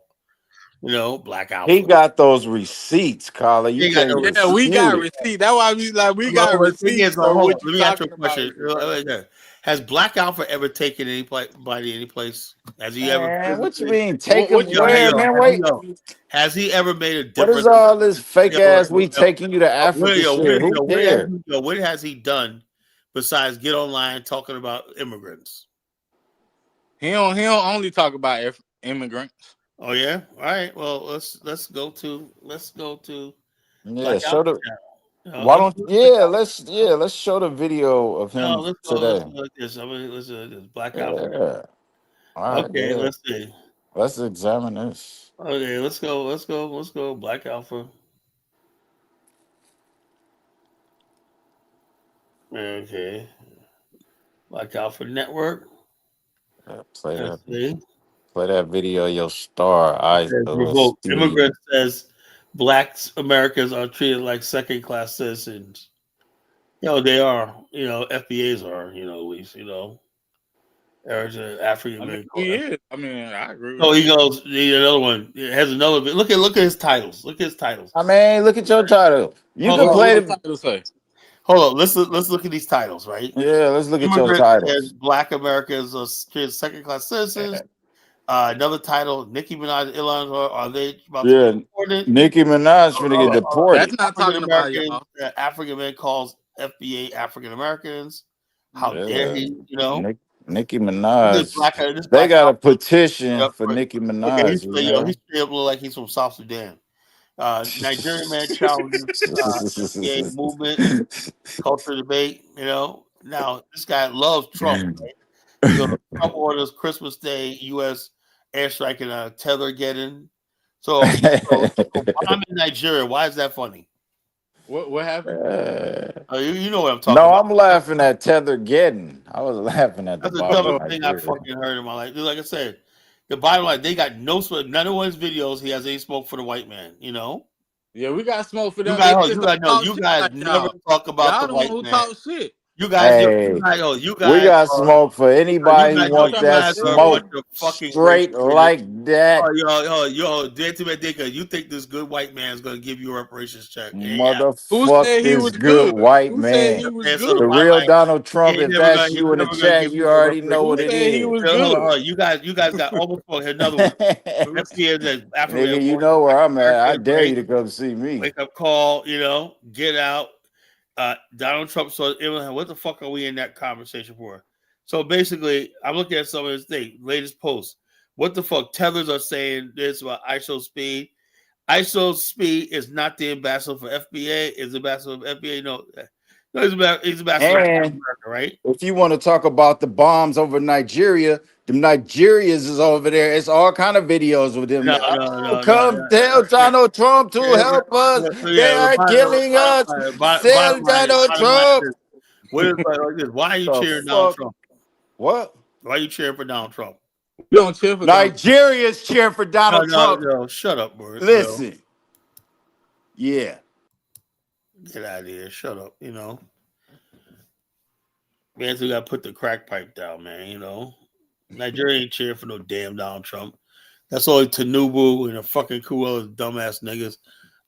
You know, Black Alpha. He got those receipts, Colin. You can't we got receipts. That's why we got receipts. So let me ask you a question. Has Black Alpha ever taken anybody any place? Has he ever? What you mean? Take him where, man? Wait. Has he ever made a difference? What is all this fake ass? We taking you to Africa shit? Who cares? What has he done besides get online talking about immigrants? He don't only talk about immigrants. Oh yeah. All right. Well, let's go to yeah. Show the. Why don't let's show the video of him today. Let's do this. Black Alpha. Yeah. All right. Okay. Yeah. Let's see. Let's examine this. Okay. Let's go. Black Alpha. Okay. Black Alpha Network. Yeah, play that video. Your star eyes. Immigrant says Black Americans are treated like second-class citizens. You know they are. You know FBAs are. You know at least. You know. There's an African American. I agree. Oh, he goes. Another one. It has another. Look at his titles. Look at his titles. I mean, look at your title. You can play the title say. Hold on, let's look at these titles, right? Yeah, let's look at your titles. Black Americans are second-class citizens. Another title: Nicki Minaj, Illinois. Are they about to get deported? Nicki Minaj finna get deported. That's not talking about y'all. African man calls FBA African Americans. How dare he? You know, Nicki Minaj. They got a petition for Nicki Minaj. Okay, he's straight up look like he's from South Sudan. Nigerian man challenges FBA movement, culture debate. You know, now this guy loves Trump. Right? Trump orders Christmas Day U.S. airstrike in a tether getting. So I'm in Nigeria. Why is that funny? What happened? You know what I'm talking about. No, I'm laughing at tether getting. I was laughing at the That's the dumbest thing I fucking heard in my life. Like I said. The bottom line, they got no smoke. None of his videos, he has any smoke for the white man. You know. Yeah, we got smoke for them. You guys never talk about the white man. Talk shit. You guys, we got smoke for anybody who wants that smoke straight like that. Yo, you think this good white man is going to give you a reparations check? Motherfuck this good white man. The real Donald Trump, if that's you in the chat, you already know what it is. You guys got almost another one. Nigga, you know where I'm at. I dare you to come see me. Wake up call, get out. Donald Trump saw what the fuck are we in that conversation for? So basically, I'm looking at some of his latest posts. What the fuck? Tethers are saying this about ISO Speed. ISO Speed is not the ambassador for FBA. Is the ambassador for FBA? No, he's ambassador for America, right? If you want to talk about the bombs over Nigeria, the Nigerians is over there. It's all kind of videos with them. Come tell Donald Trump to help us. They are killing us. Tell Donald Trump. Why are you cheering Donald Trump? What? Why are you cheering for Donald Trump? You don't cheer for Nigeria's cheering for Donald Trump. No, shut up, bro. Listen. Yeah. Get out of here. Shut up, Man, we got to put the crack pipe down, man, Nigeria ain't cheering for no damn Donald Trump. That's only Tinubu and a fucking cool other dumbass niggas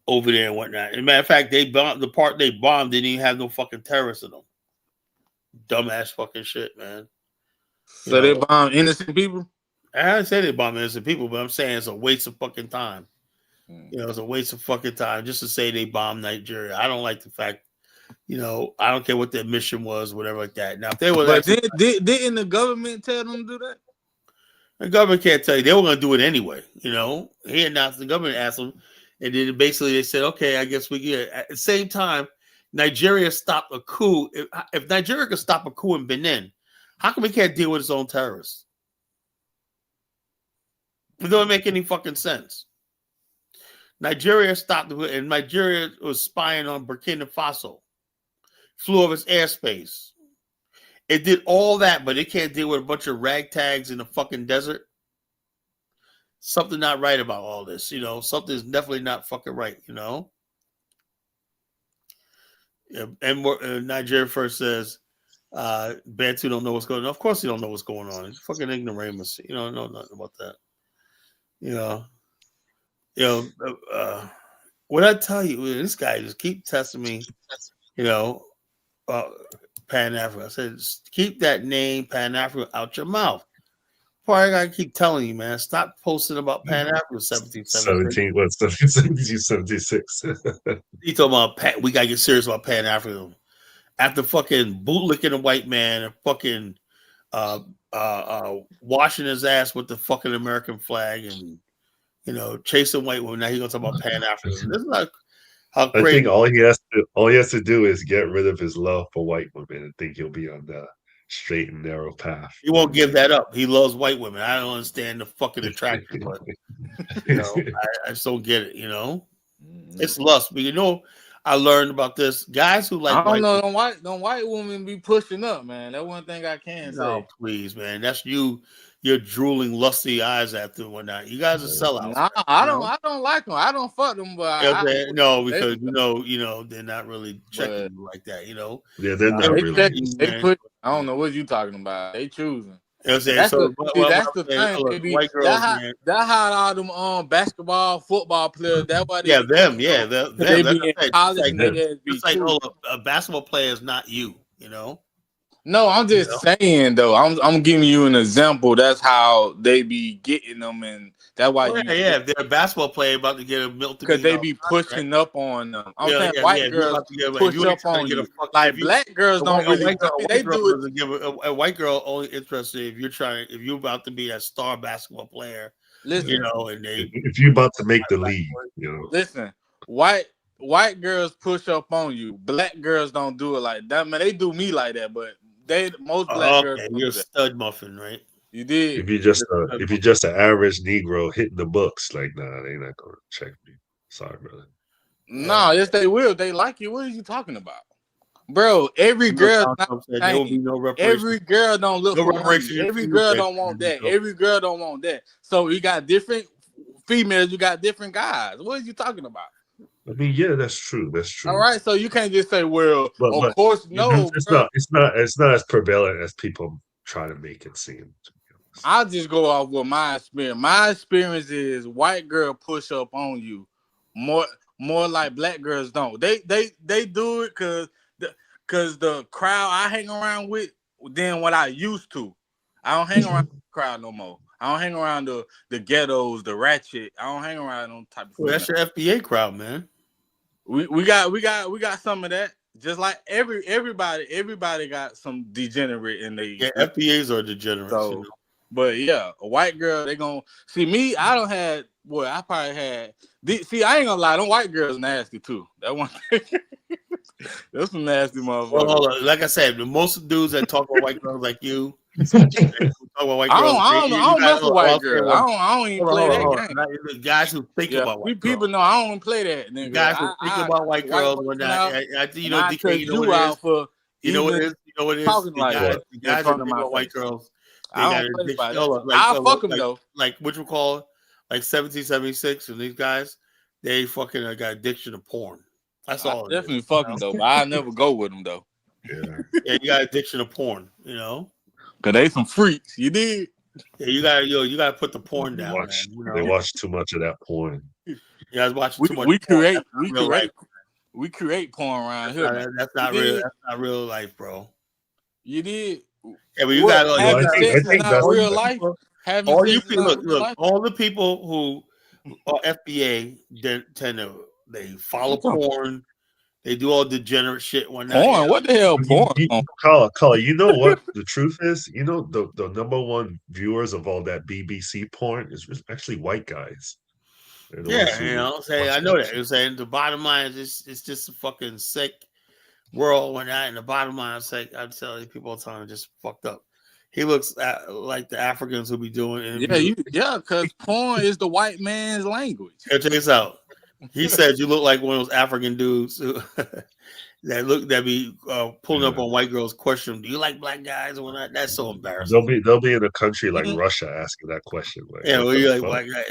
over there and whatnot. As a matter of fact, the part they bombed didn't even have no fucking terrorists in them. Dumbass fucking shit, man. So they bomb innocent people? I didn't say they bomb innocent people, but I'm saying it's a waste of fucking time. It's a waste of fucking time just to say they bombed Nigeria. I don't like the fact, I don't care what their mission was, whatever like that. Now, if they were didn't the government tell them to do that? The government can't tell you. They were going to do it anyway. He announced, the government asked them, and then basically they said, okay, I guess we get it. At the same time, Nigeria stopped a coup. If Nigeria could stop a coup in Benin, how come we can't deal with its own terrorists? It doesn't make any fucking sense. Nigeria stopped, and Nigeria was spying on Burkina Faso. Flew over its airspace. It did all that, but it can't deal with a bunch of ragtags in the fucking desert. Something not right about all this, Something's definitely not fucking right, And Nigeria first says, Bantu don't know what's going on. Of course he don't know what's going on. He's fucking ignoramus. You don't know nothing about that. What I tell you, this guy just keep testing me, Pan-African. I said, keep that name Pan-African out your mouth. Why I gotta keep telling you, man? Stop posting about Pan-African 1776. You talking about we gotta get serious about Pan-African. After fucking bootlicking a white man and fucking washing his ass with the fucking American flag and chasing white women. Now he's gonna talk about Pan-African. This is like how crazy. I think all he has to do is get rid of his love for white women and think he'll be on the straight and narrow path. He won't give that up. He loves white women. I don't understand the fucking attraction, but I just don't get it. It's lust. But I learned about this. Guys who like I don't know, them white women be pushing up, man. That's one thing I can say. No, please, man. That's you. You're drooling lusty eyes after and whatnot. You guys are sellouts. Nah, I don't like them. I don't fuck them, but no, because they're not really checking you like that. Yeah, they're not really. I don't know what you talking about. They choosing. That's the thing. White girls, that's how all them basketball, football players. That's why they them. They be in college. It's like a basketball player is not you. No, I'm just saying though. I'm giving you an example. That's how they be getting them, and that's why. If they're a basketball player about to get a milk, because they be pushing up on them. I'm saying white girls push up on you. Like black girls don't really. They do it. A white girl only interested if you're about to be a star basketball player. Listen, and if you're about to make the league, Listen, white girls push up on you. Black girls don't do it like that. Man, they do me like that, but most black girls. You're a stud muffin, right? You did. If you're just an average Negro hitting the books, like they're not gonna check me. Sorry, brother. No, yes, they will. They like you. What are you talking about, bro? Every girl. Every girl don't look for money. Every girl don't want that. Every girl don't want that. So you got different females. You got different guys. What are you talking about? I mean, yeah, that's true. That's true. All right, so you can't just say, "Well, of course, no." It's not as prevalent as people try to make it seem. I'll just go off with my experience. My experience is white girl push up on you more like black girls don't. They do it because the crowd I hang around with than what I used to. I don't hang around the crowd no more. I don't hang around the ghettos, the ratchet. I don't hang around them type of. Well, that's your FBA crowd, man. We got some of that. Just like everybody got some degenerate in they. Yeah, FBAs are degenerates. So, but yeah, a white girl, they gonna see me. I don't had. Boy, I probably had. See, I ain't gonna lie. Them white girls nasty too. That one. That's some nasty motherfuckers. Well, hold on. Like I said, most dudes that talk about white girls like you. I don't mess with white girls. I don't even play that game. The guys who think about white girls. People know I don't even play that. Nigga. Guys who think about white girls when DK, you know what it is. You know what it is. The guys who think about white girls. I don't play by that. I'll fuck them though. Like what you call it? Like 1776 and these guys, they fucking got addiction to porn. That's all. Definitely fuck them though, but I never go with them though. Yeah, you got addiction to porn, you know. Cause they some freaks. You did. Yeah, you gotta put the porn down, man. You know? They watch too much of that porn. You guys watch too much. We create porn around here. That's not real. That's not real life, bro. You did. Yeah, but you got having sex is not real life. All you people, look. All the people who are FBA tend to follow porn. They do all degenerate shit one night. Porn? What the hell? Porn? Caller, you know what the truth is? You know the number one viewers of all that BBC porn is actually white guys. Yeah, you know, I know that. You're saying the bottom line is it's just a fucking sick world when that, and the bottom line is like I'm telling you, people all the time just fucked up. He looks like the Africans who be doing interviews. Because porn is the white man's language. Check this out. He said you look like one of those African dudes who, that be pulling up on white girls' question. Do you like black guys or whatnot? That's so embarrassing. They'll be in a country like Russia asking that question. Like, well, you like white guys,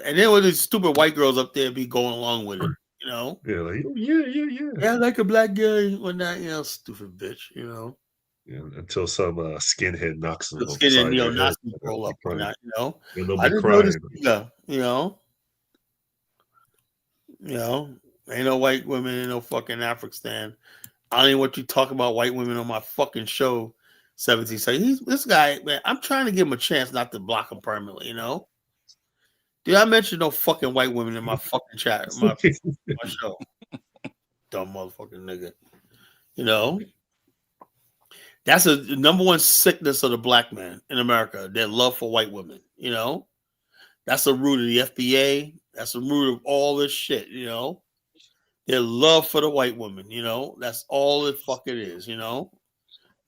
and then with these stupid white girls up there be going along with it. You know? Yeah, like yeah. I like a black guy, whatnot. You know, stupid bitch. You know. Yeah, until some skinhead knocks them. Skinhead neo-Nazi roll up or not. You know. And they'll be crying. You know. You know, ain't no white women in no fucking Afghanistan. I don't even want you talking about white women on my fucking show. 17. So this guy, man, I'm trying to give him a chance not to block him permanently, you know? Did I mention no fucking white women in my fucking chat, my show? Dumb motherfucking nigga. You know? That's the number one sickness of the black man in America, their love for white women, you know? That's the root of the FBA. That's the root of all this shit, you know? Their love for the white woman, you know? That's all it fucking is, you know?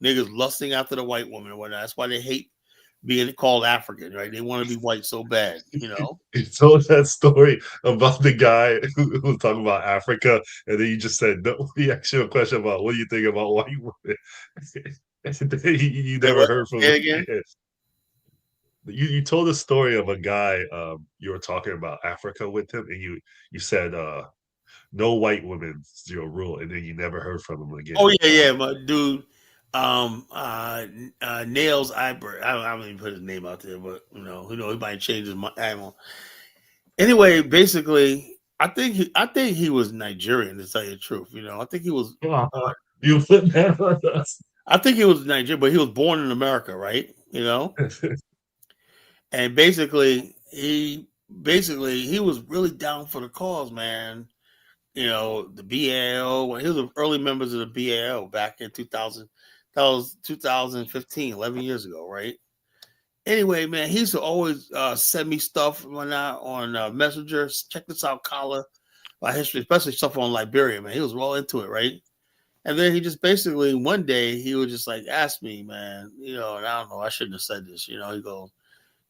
Niggas lusting after the white woman and whatnot. That's why they hate being called African, right? They want to be white so bad, you know? You told that story about the guy who was talking about Africa, and then you just said, no, he asked you a question about what do you think about white women? you never heard from him again? You told a story of a guy you were talking about Africa with him, and you said no white women, zero rule, and then you never heard from him again. Oh yeah, my dude, Nails Iber. I don't even put his name out there, but you know, who knows? He might change his mind. Anyway, basically, I think he was Nigerian, to tell you the truth. You know, I think he was. You put that on us. I think he was Nigerian, but he was born in America, right? You know. And basically, he was really down for the cause, man. You know, the BAO. He was the early members of the BAO back in 2000. That was 2015, 11 years ago, right? Anyway, man, he used to always send me stuff on Messenger. Check this out, Kala, my history, especially stuff on Liberia, man. He was well into it, right? And then he just basically one day he would just like ask me, man, you know, and I don't know, I shouldn't have said this, you know. He goes,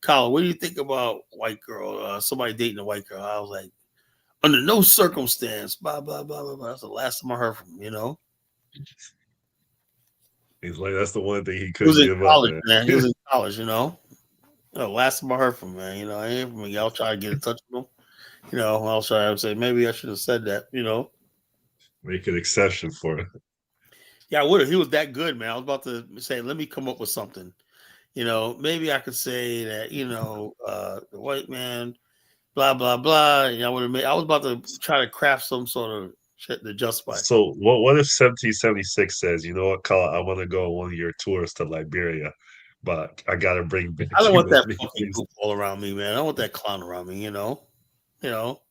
Kyle, what do you think about white girl? Somebody dating a white girl? I was like, under no circumstance, blah, blah, blah, blah, blah. That's the last time I heard from him, you know? He's like, that's the one thing he couldn't give college, up, man. He was in college, you know? Last time I heard from him, man. You know, I ain't from me. I'll try to get in touch with him. You know, I'll try to say, maybe I should have said that, you know? Make an exception for it. Yeah, I would have. He was that good, man. I was about to say, let me come up with something. You know, maybe I could say that, you know, the white man, blah, blah, blah. And I was about to try to craft some sort of shit to justify. So what if 1776 says, you know what, Kyle, I want to go on one of your tours to Liberia, but I got to bring back. I don't want that fucking goofball around me, man. I don't want that clown around me, you know? You know?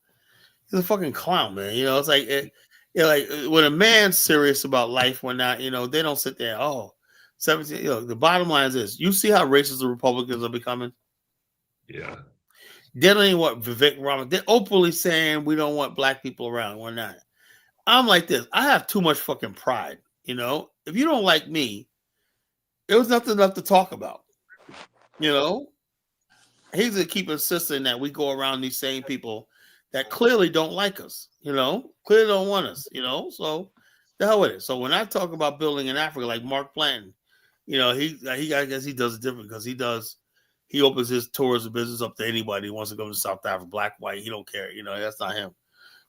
He's a fucking clown, man. You know, it's like, like when a man's serious about life or not, you know, they don't sit there, 17, you know, the bottom line is this. You see how racist the Republicans are becoming? Yeah. They don't even want Vivek Raman. They're openly saying we don't want black people around. We're not. I'm like this. I have too much fucking pride, you know? If you don't like me, there was nothing left to talk about, you know? He's going to keep insisting that we go around these same people that clearly don't like us, you know? Clearly don't want us, you know? So the hell with it. So when I talk about building in Africa, like Mark Planton, You know, I guess he does it different because he opens his tourism business up to anybody who wants to go to South Africa, black, white. He don't care. You know, that's not him.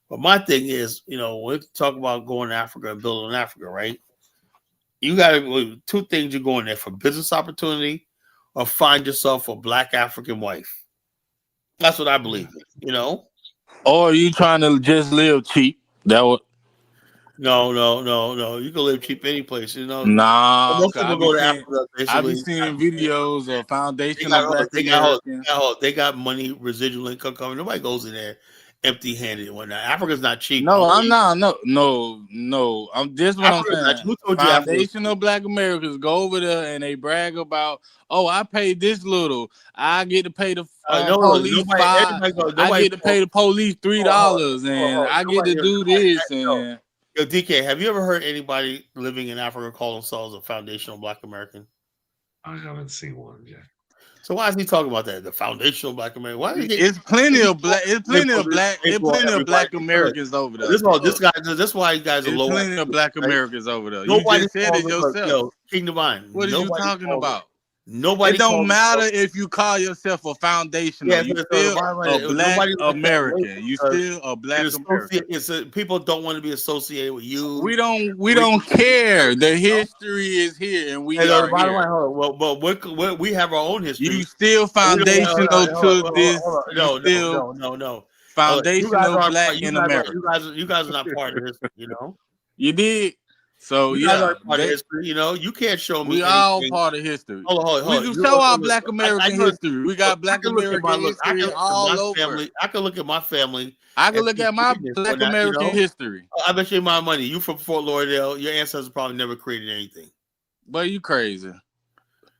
But my thing is, you know, when we talk about going to Africa and building in Africa, right? You got to two things you're going there for: business opportunity, or find yourself a black African wife. That's what I believe in. You know. Or are you trying to just live cheap? That would. No. You can live cheap any place. You know. Nah, Most people go to Africa. I be Basically, seeing videos of foundational Black Americans. They got money, residual income coming. Nobody goes in there empty-handed and whatnot. Africa's not cheap. No, I'm not. No. I'm just what Africa's I'm saying. Foundational Black Americans go over there and they brag about, oh, I paid this little. I get to pay the police $5. I get to pay the police $3, and I get to do this. And yo, DK, have you ever heard anybody living in Africa call themselves a foundational Black American? I haven't seen one yet. So why is he talking about that? The foundational Black American. Why it's plenty of black. It's plenty of Black Americans over there. This why you guys are low. Plenty of Black Americans over there. You just said it yourself. Kingdom Mind. What are you talking about? Nobody. It don't matter if you call yourself a foundational. Yeah, you still a Black American. You still a Black American. People don't want to be associated with you. We don't care. The history is here, and we are here. Well, we have our own history. You still foundational to this. No. Foundational Black in America. You guys are not part of history. You know. You did. So you guys are part of history, you know. You can't show me. We all part of history. Hold on. We show our Black American history. We got Black American history all over. I can look at my family. I can look at my Black American history. I bet you my money. You from Fort Lauderdale. Your ancestors probably never created anything. But you crazy.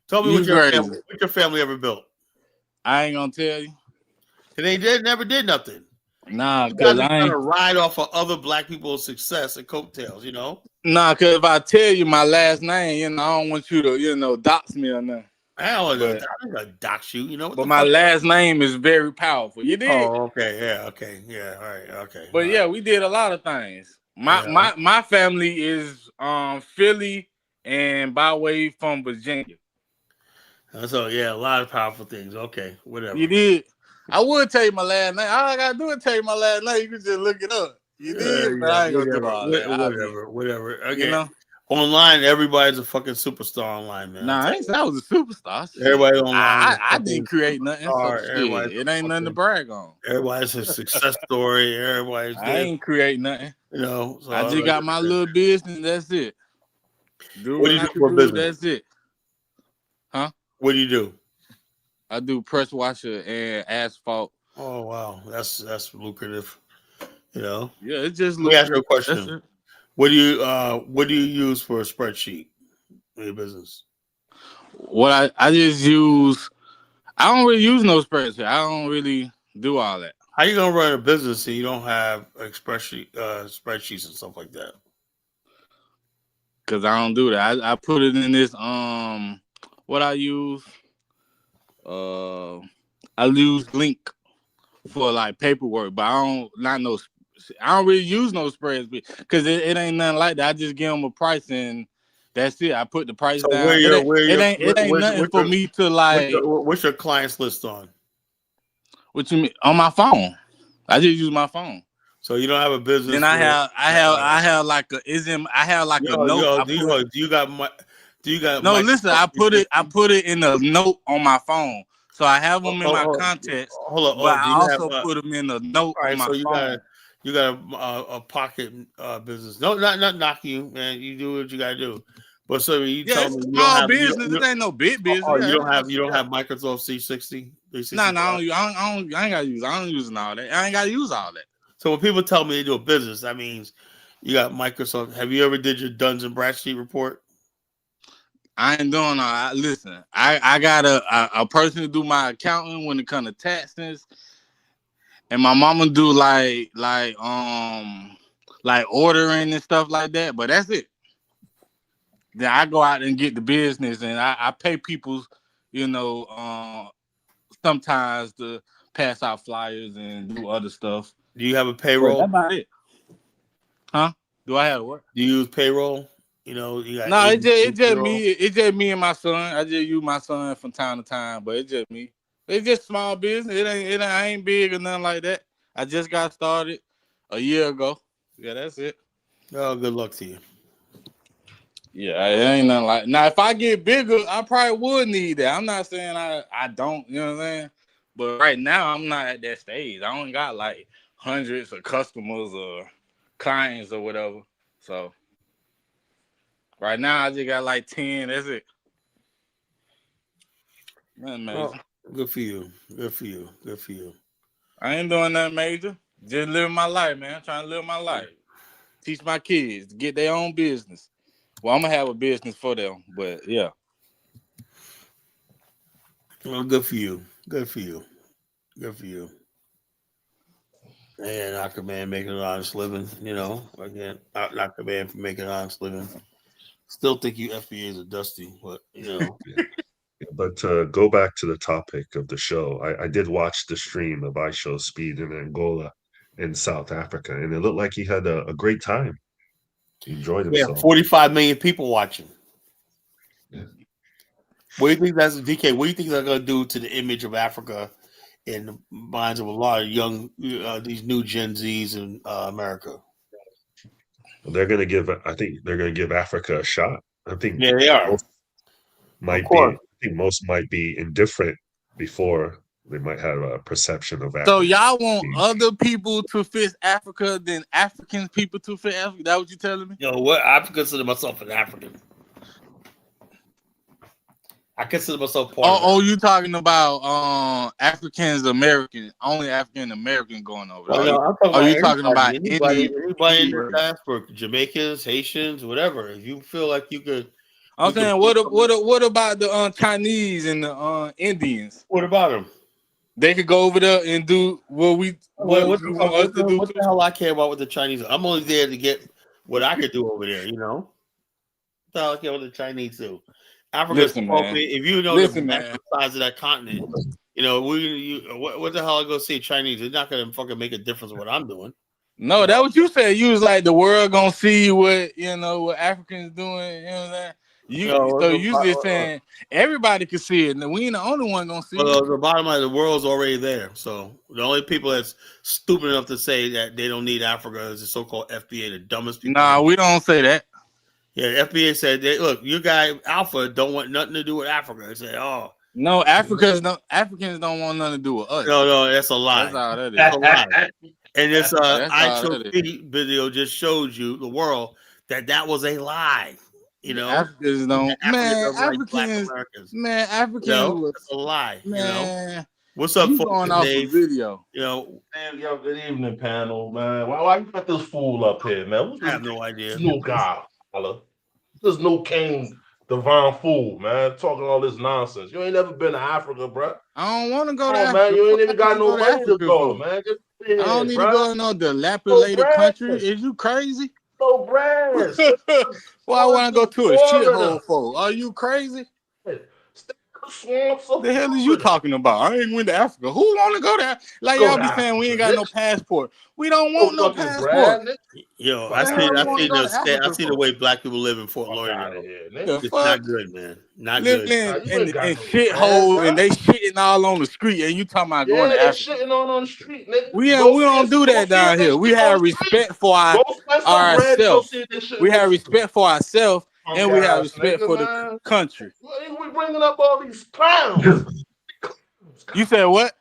Tell me what your family ever built. I ain't gonna tell you. They never did nothing. Nah, because I ain't gonna ride off of other Black people's success and coattails, you know. Nah, because if I tell you my last name, you know, I don't want you to, dox me or nothing. I don't want to dox you, you know. But my last name is very powerful. You did? Oh, okay, yeah, all right, okay. But yeah, we did a lot of things. My family is Philly and by way from Virginia. So yeah, a lot of powerful things. Okay, whatever. You did. I would tell you my last name. All I gotta do is tell you my last name. You can just look it up. You did, but I ain't gonna do all that. Whatever. Okay. You know? Online, everybody's a fucking superstar online, man. Nah, I ain't say I was a superstar. Everybody online. I didn't create nothing. So it ain't nothing to brag on. Everybody's a success story. Everybody's I ain't create nothing. You know, so I just got my little business. That's it. What do you do for business? That's it. Huh? What do you do? I do press washer and asphalt. Oh wow, that's lucrative. You know. Yeah, it's just. Let me ask you a question. What do you use for a spreadsheet in your business? What I just use. I don't really use no spreadsheet. I don't really do all that. How you gonna run a business and you don't have spreadsheets and stuff like that? Because I don't do that. I put it in this what I use. I use Link for like paperwork, but I don't really use no spreads because it ain't nothing like that. I just give them a price and that's it. I put the price down. It ain't nothing for me to like. What's your clients list on? What you mean? On my phone. I just use my phone. So you don't have a business. Then I have like a note. Do you got? No, listen. I put it in a note on my phone. So I have them in my contacts, but I also put them in a note on my phone. You got a pocket business. No, not knock you, man. You do what you gotta do. But so you tell me you don't have business. It ain't no big business. Oh, you don't have Microsoft 360. No, I ain't gotta use. I don't use all that. I ain't gotta use all that. So when people tell me they do a business, that means you got Microsoft. Have you ever did your Duns and Bradstreet report? I ain't doing all that. Listen, I got a person to do my accounting when it comes to taxes, and my mama do like ordering and stuff like that. But that's it. Then I go out and get the business, and I pay people, sometimes to pass out flyers and do other stuff. Do you have a payroll? That's about it. Huh? Do I have what? Do you use payroll? You know, you got no, it's just me. It's just me and my son. I just use my son from time to time, but it's just me. It's just small business. I ain't big or nothing like that. I just got started a year ago. Yeah, that's it. Oh, good luck to you. Yeah, it ain't nothing like. Now, if I get bigger, I probably would need that. I'm not saying I don't. You know what I'm saying? But right now, I'm not at that stage. I don't got like hundreds of customers or clients or whatever. So right now, I just got like 10. That's it. Nothing major. Well, good for you. Good for you. Good for you. I ain't doing nothing major. Just living my life, man. I'm trying to live my life. Teach my kids to get their own business. Well, I'm gonna have a business for them, but yeah. Well, good for you. Good for you. Good for you. And knock a man making an honest living, you know. Again, knock a man for making an honest living. Still think you FBAs are dusty, but you know. But to go back to the topic of the show, I did watch the stream of I Show Speed in Angola in South Africa, and it looked like he had a great time. He enjoyed himself. Yeah, 45 million people watching. Yeah. What do you think that's DK? What do you think they're going to do to the image of Africa in the minds of a lot of young, these new Gen Zs in America? They're going to give. I think they're going to give Africa a shot. I think. Yeah, they are. I think most might be indifferent before they might have a perception of Africa. So y'all want other people to fix Africa than African people to fix Africa? That what you telling me? You know what? I consider myself an African. I consider myself part of you talking about Africans American, only African American going over there. You talking about anybody in the diaspora, Jamaicans, Haitians, whatever. If you feel like you could, I'm saying, what about the Chinese and the Indians? What about them? They could go over there and do what you want us to do. What the hell I care about with the Chinese? I'm only there to get what I could do over there. You know, what the hell I care what the Chinese do? Africa's if you know the size of that continent, you know, what the hell I go see Chinese? It's not gonna fucking make a difference in what I'm doing. No, that's what you said. You was like the world gonna see what what Africans doing. You know what I'm saying? You just saying everybody can see it, and we ain't the only one gonna see it. The bottom line, the world's already there. So the only people that's stupid enough to say that they don't need Africa is the so-called FBA, the dumbest people. Nah, we don't say that. Yeah, the FBA said, look, you guy Alpha don't want nothing to do with Africa. They say, no, Africans don't want nothing to do with us. No, that's a lie. That's all that is. That's a lie. And this I Show video just showed you the world that was a lie. You know, Africans don't. Africans. That's a lie. Man, you know? What's up, folks? Going off a video. You know, yo, good evening, panel, man. Why you got this fool up here, man? I have no idea. New guy, this new King Divine Fool, man, talking all this nonsense. You ain't never been to Africa, bro. I don't want to go to Africa. Man, you ain't even got no money to go, man. I don't need to go to no dilapidated country. Is you crazy? No brass. Why I want to go to a shithole for? Are you crazy? Swamps. The hell is you talking about? I ain't went to Africa. Who want to go there? Like y'all be saying, we ain't got no passport. We don't want no passport. Yo, I see the way black people live in Fort Lauderdale. It's not good, man. Not good. And shithole, and they shitting all on the street, and you talking about going to Africa? Shitting on the street, nigga. We don't do that down here. We have respect for ourselves. We have respect for ourselves. And we have respect for the country. We bringing up all these clowns. You said what?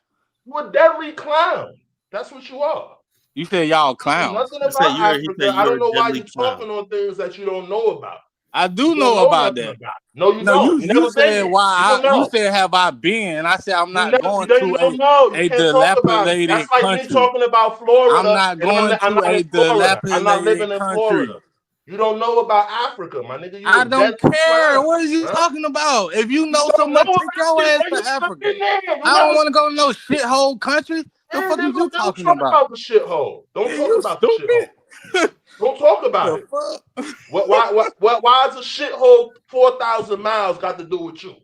You're a deadly clown. That's what you are. You said y'all clowns. Nothing about Africa. I don't know why you're talking on things that you don't know about. I do know about that. No, you don't. You said why? You said have I been? I said I'm not going to a dilapidated country. That's like me talking about Florida. I'm not going to a dilapidated I'm not living in Florida. You don't know about Africa, my nigga. I don't care. What are you talking about? If you know so much, take your ass to Africa. I don't want to go to no shithole country. The fuck are you talking about? Don't talk about the shithole. Don't talk about the shithole. Don't talk about it. Why is a shithole 4,000 miles got to do with you?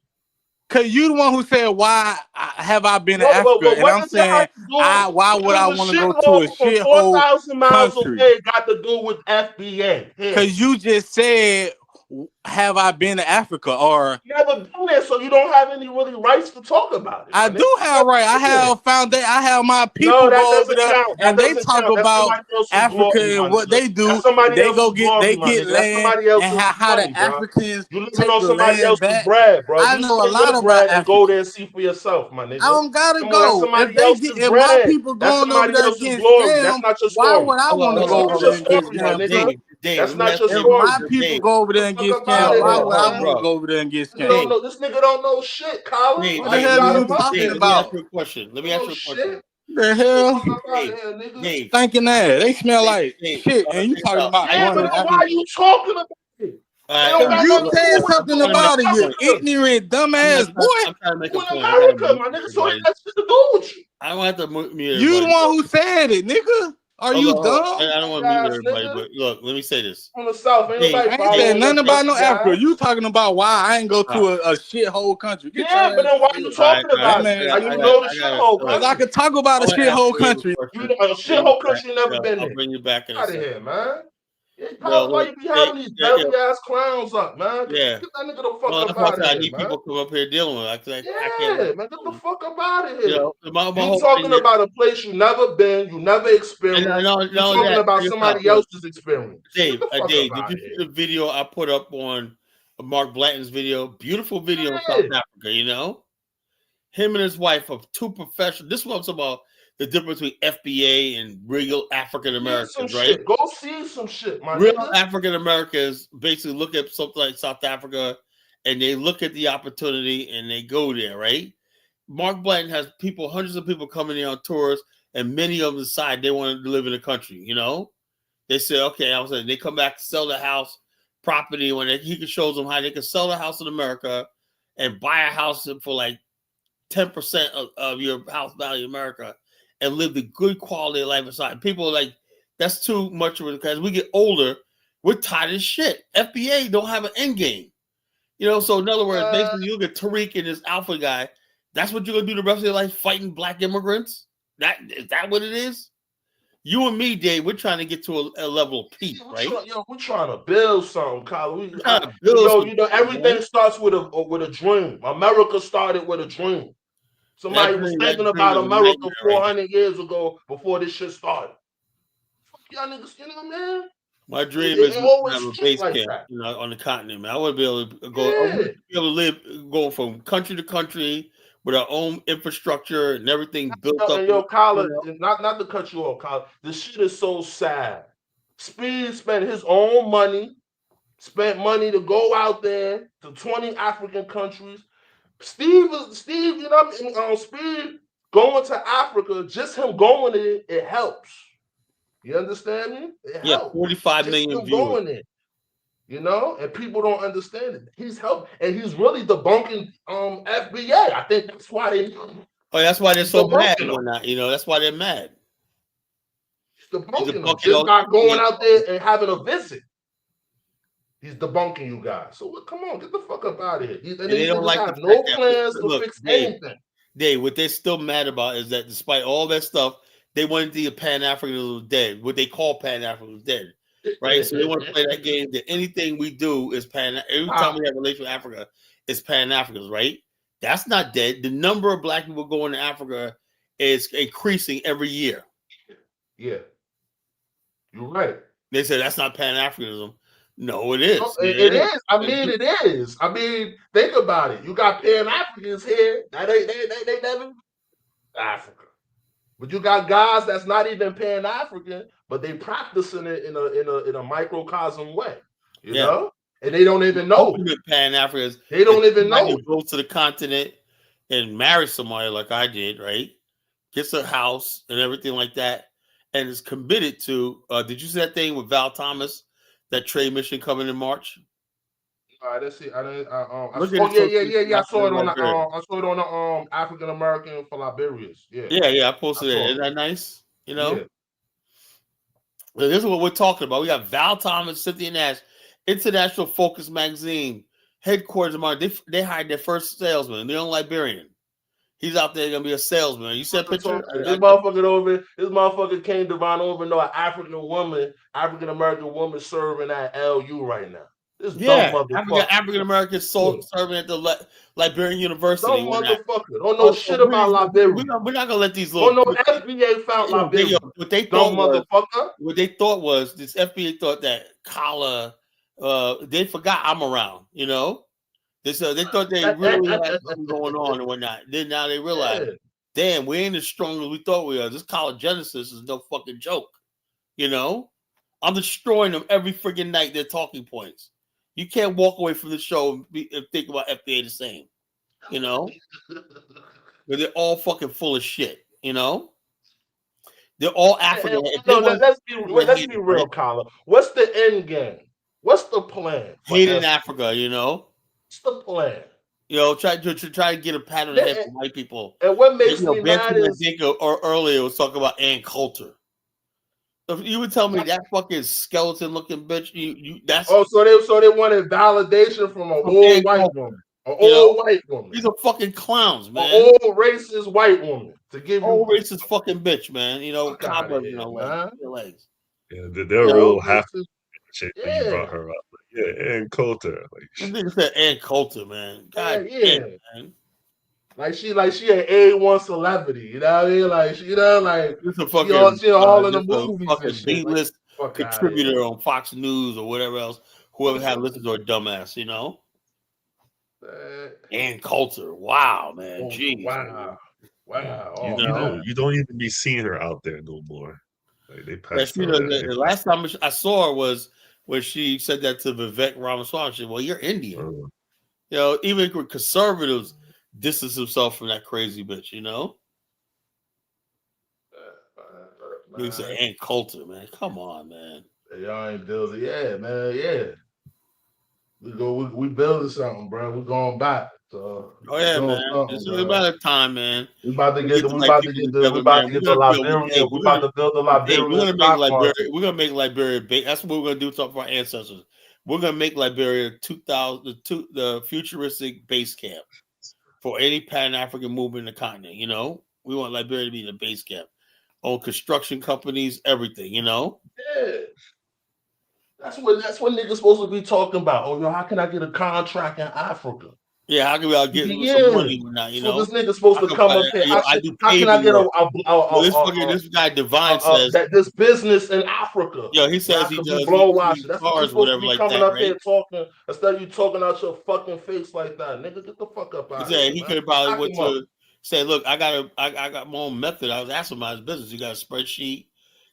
Cause you the one who said why have I been to Africa, and I'm saying why would I want to go to a shithole 4,000 miles away got to do with FBA? Cause you just said have I been to Africa or you never been there, so you don't have any really rights to talk about it. I do have right. I have my people No, that go over doesn't there count. That and they doesn't talk count. That's about somebody else's Africa glory, my and what nigga. they do. That's somebody They else's go glory, my get nigga. That's land somebody and else's how money, the bro. Africans You living take on the somebody land else's back. bread, bro. I You know a spend your lot about bread and go Africa. there and see for yourself, my nigga. I don't gotta Come on, that's go. somebody else's If my bread. people That's going over somebody there else's against glory. That's them, not your why story. would I want to That's go not over your there against story, my them? nigga. Dave, That's let me not ask your you If a story. my question. people Dave, go over there Get the fuck against up them, out of why here, would I man. want to bro. go over there against Nigga them? don't Dave, know. This nigga don't know shit, Colin. Dave, What Why the you hell are got you him up talking Dave, there? let me ask about? you a question. Let me You ask know you a question. shit. The Get the hell? fuck up out of Dave, here, nigga. Dave, Stinking ass. They smell like Dave, shit, and you check this talking out. about I Yeah, just going but want to then to, why Africa. are you talking about it? It don't I Cause got you nothing to look, do said with something trying to make about a it, you point. America. ignorant, I'm dumbass not boy. I'm trying to make a You in point. I gotta America, mute my nigga, so it everybody. has shit to do with you. I don't have to mute You the everybody. one Look, who said it, nigga. Are you hold on. dumb? I don't want to mute Guys, everybody, nigga. but look, let me say this. On the South, ain't Dave, nobody I ain't Dave, saying following nothing your about no dirty Africa. ass. You talking about why I ain't go all to a shithole country. Get your Yeah, but ass then why out of you here. talking right. about it? Dumbass. Like you know the shithole All right. Cause I country. could talk about I a want to ask shithole Dave a country. You question. know, a Bring you shithole back. country you never Yo, been I'll in. bring you back in a Out of second. here, man. Yeah, Yo, why look, you be Dave, having these dirty yo, ass clowns up, man? yeah. Get that nigga the fuck Well, up that's why I out said of I here, need man. people to come up here dealing with it. I can't let Yeah, man, get the them. fuck up out of You here. know, my You whole thing talking is, about a place you never been, you never and I experienced. know, You know talking that. about Check this out. somebody Look, else's experience. Get Dave, the fuck up Dave, did out you of see here. the video I put up on Mark Blanton's video? Beautiful video in Yeah. South Africa, you know? Him and his wife are two professional. This one's about the difference between FBA and real African See some Americans, right? shit. Go see some shit, my Real nigga. African Americans basically look at something like South Africa and they look at the opportunity and they go there, right? Mark Blanton has people, hundreds of people coming in on tours, and many of them decide they want to live in the country, you know? They say, okay, I was saying they come back to sell the house property when he can show them how they can sell the house in America and buy a house for like 10% of your house value in America and live the good quality of life inside. People are like, that's too much of it because we get older, we're tired as shit. FBA don't have an end game. You know, so in other words, basically you look at Tariq and this alpha guy, that's what you're gonna do the rest of your life, fighting black immigrants? Is that what it is? You and me, Dave, we're trying to get to a level of peace, right? We're trying to build something, Colin. Everything man. starts with a dream. America started with a dream. Somebody was thinking about is a America nightmare, 400 years ago before this shit started. Fuck y'all niggas, you know what I mean? My dream It is to always have a shit base like camp, that. you know, on the continent, man. I want to be able to go. I Yeah. want to be able to live, go from country to country with our own infrastructure and everything built up. And yo, Colin, not to cut you off, Colin. This shit is so sad. Speed spent his own money, spent money to go out there to 20 African countries. Steve, you know what I mean? On Speed going to Africa, just him going there, it helps. You understand me? It helps. 45 just million him viewers. going there. You know, and people don't understand it. He's helped, and he's really debunking FBA. I think that's why they. Oh, that's why they're so mad when not. You know, that's why they're mad. He's debunking them. Just by going out there and having a visit. He's debunking you guys. So come on, get the fuck up out of here. And they don't like have the no fact that plans to fix anything. Dave, what they're still mad about is that despite all that stuff, they wanted the Pan Africanism was dead. What they call Pan Africanism was dead, right? So they want to play that game that anything we do is Pan. Every time we have a relation with Africa, it's Pan Africans, right? That's not dead. The number of black people going to Africa is increasing every year. Yeah, you're right. They say that's not Pan Africanism. No, it is. No, it is. I mean, it is. I mean, think about it. You got Pan Africans here. That they never Africa. But you got guys that's not even Pan African, but they practicing it in a microcosm way. You know? And they don't even know. Pan Africans. They don't even know. Goes to the continent and marries somebody like I did, right? Gets a house and everything like that, and is committed to. Did you see that thing with Val Thomas? That trade mission coming in March. All right, let's see. I saw it on the African American for Liberians. Yeah. I posted it. Isn't that nice? You know. Yeah. This is what we're talking about. We got Val Thomas, Cynthia Nash, International Focus Magazine, headquarters of mine. They hired their first salesman, the young Liberian. He's out there gonna be a salesman. You see a picture? This motherfucker came to run over an African American woman serving at LU right now. This dumb motherfucker. African Americans serving at the Liberian University. Dumb motherfucker. Don't know shit about Liberia. We're not gonna let these little. Don't know FBA found Liberia. What they dumb thought motherfucker. What they thought was this FBA thought that Kala. They forgot I'm around. You know. They thought they really had something going on and whatnot. Then now they realize, damn, we ain't as strong as we thought we are. This college Genesis is no fucking joke. You know, I'm destroying them every freaking night. Their talking points. You can't walk away from the show and think about FBA the same. You know, but they're all fucking full of shit. You know, they're all African. Let's be real, Colin. What's the end game? What's the plan? Hate in Africa, you know. What's the plan? You know, try to get a pat on the head from white people. And what makes me mad is earlier was talking about Ann Coulter. If you would tell me that fucking skeleton looking bitch, that's so they wanted validation from an old white woman. An old white woman. These are fucking clowns, man. An old racist white woman to give old racist fucking bitch, man. You know, cobwebs in her legs. Yeah, they're real half shit when you brought her up. Ann Coulter. This nigga said Ann Coulter, man. God damn, man. Like she an A1 celebrity, you know what I mean? Like she all in the movies. Fucking B-list contributor on Fox News or whatever else. Whoever had listened to her dumbass, you know. Ann Coulter, wow, man. Jeez. Wow. You don't even be seeing her out there no more. Like they passed her. The last time I saw her was when she said that to Vivek Ramaswamy. She said, well, you're Indian. You know, even conservatives distance himself from that crazy bitch, you know? You say Ann Coulter, man. Come on, man. Y'all ain't building. Yeah, man. Yeah. We building something, bro. We're going back. So man. It's a matter of time, man. We about to get the Liberian. We about to build the Liberian. We're gonna make Liberia big. That's what we're gonna do to our ancestors. We're gonna make Liberia the futuristic base camp for any Pan-African movement in the continent. You know, we want Liberia to be the base camp. On construction companies, everything. You know. Yeah. That's what niggas supposed to be talking about. Oh, how can I get a contract in Africa? Yeah, how can I get some money or not? You know, this nigga's supposed to come up here. How can I get this guy Divine says that this business in Africa? Yeah, he says he does blow washing. That's what you're supposed to be like coming that, up here talking instead of you talking out your fucking face like that, nigga. Get the fuck up out here. He could have probably went to say, look, I got my own method. I was asking about his business. You got a spreadsheet.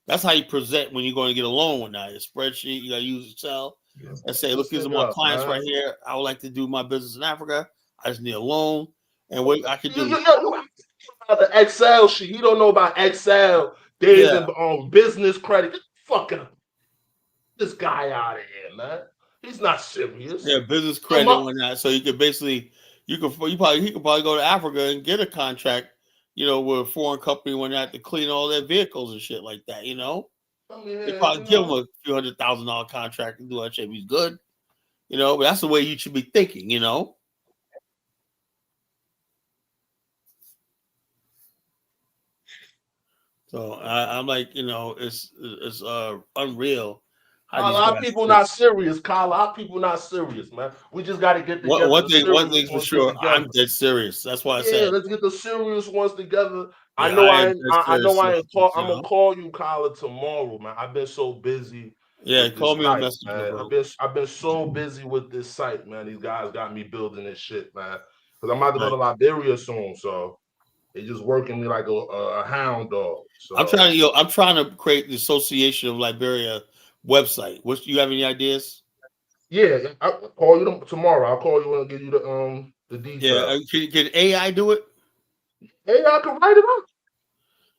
That's how you present when you're going to get a loan one night. A spreadsheet, you got to use Excel and say, look, these are my clients right here. I would like to do my business in Africa. I just need a loan. And what I can do. You about the Excel sheet. You don't know about Excel. Days on business credit. Get the fuck up. This guy out of here, man. He's not serious. Yeah, business credit and that. So you could basically, he could probably go to Africa and get a contract, you know, with a foreign company when they have to clean all their vehicles and shit like that, you know? They probably give him a few $100,000 contract and do that shit. He's good, you know, but that's the way you should be thinking, you know? So I'm like, you know, it's unreal. A lot of people not serious, Kyle. A lot of people not serious, man. We just got to get together. One thing for sure, I'm dead serious. That's why I said, let's get the serious ones together. I know I ain't talk. I'm gonna call you, Kyle, tomorrow, man. I've been so busy. Yeah, call me on Messenger, man. I've been so busy with this site, man. These guys got me building this shit, man. Because I'm about to go to Liberia soon, so they just working me like a hound dog. So I'm trying to create the Association of Liberia website. You have any ideas? Yeah, I'll call you tomorrow. I'll call you and give you the details. Yeah, can AI do it? AI can write it up.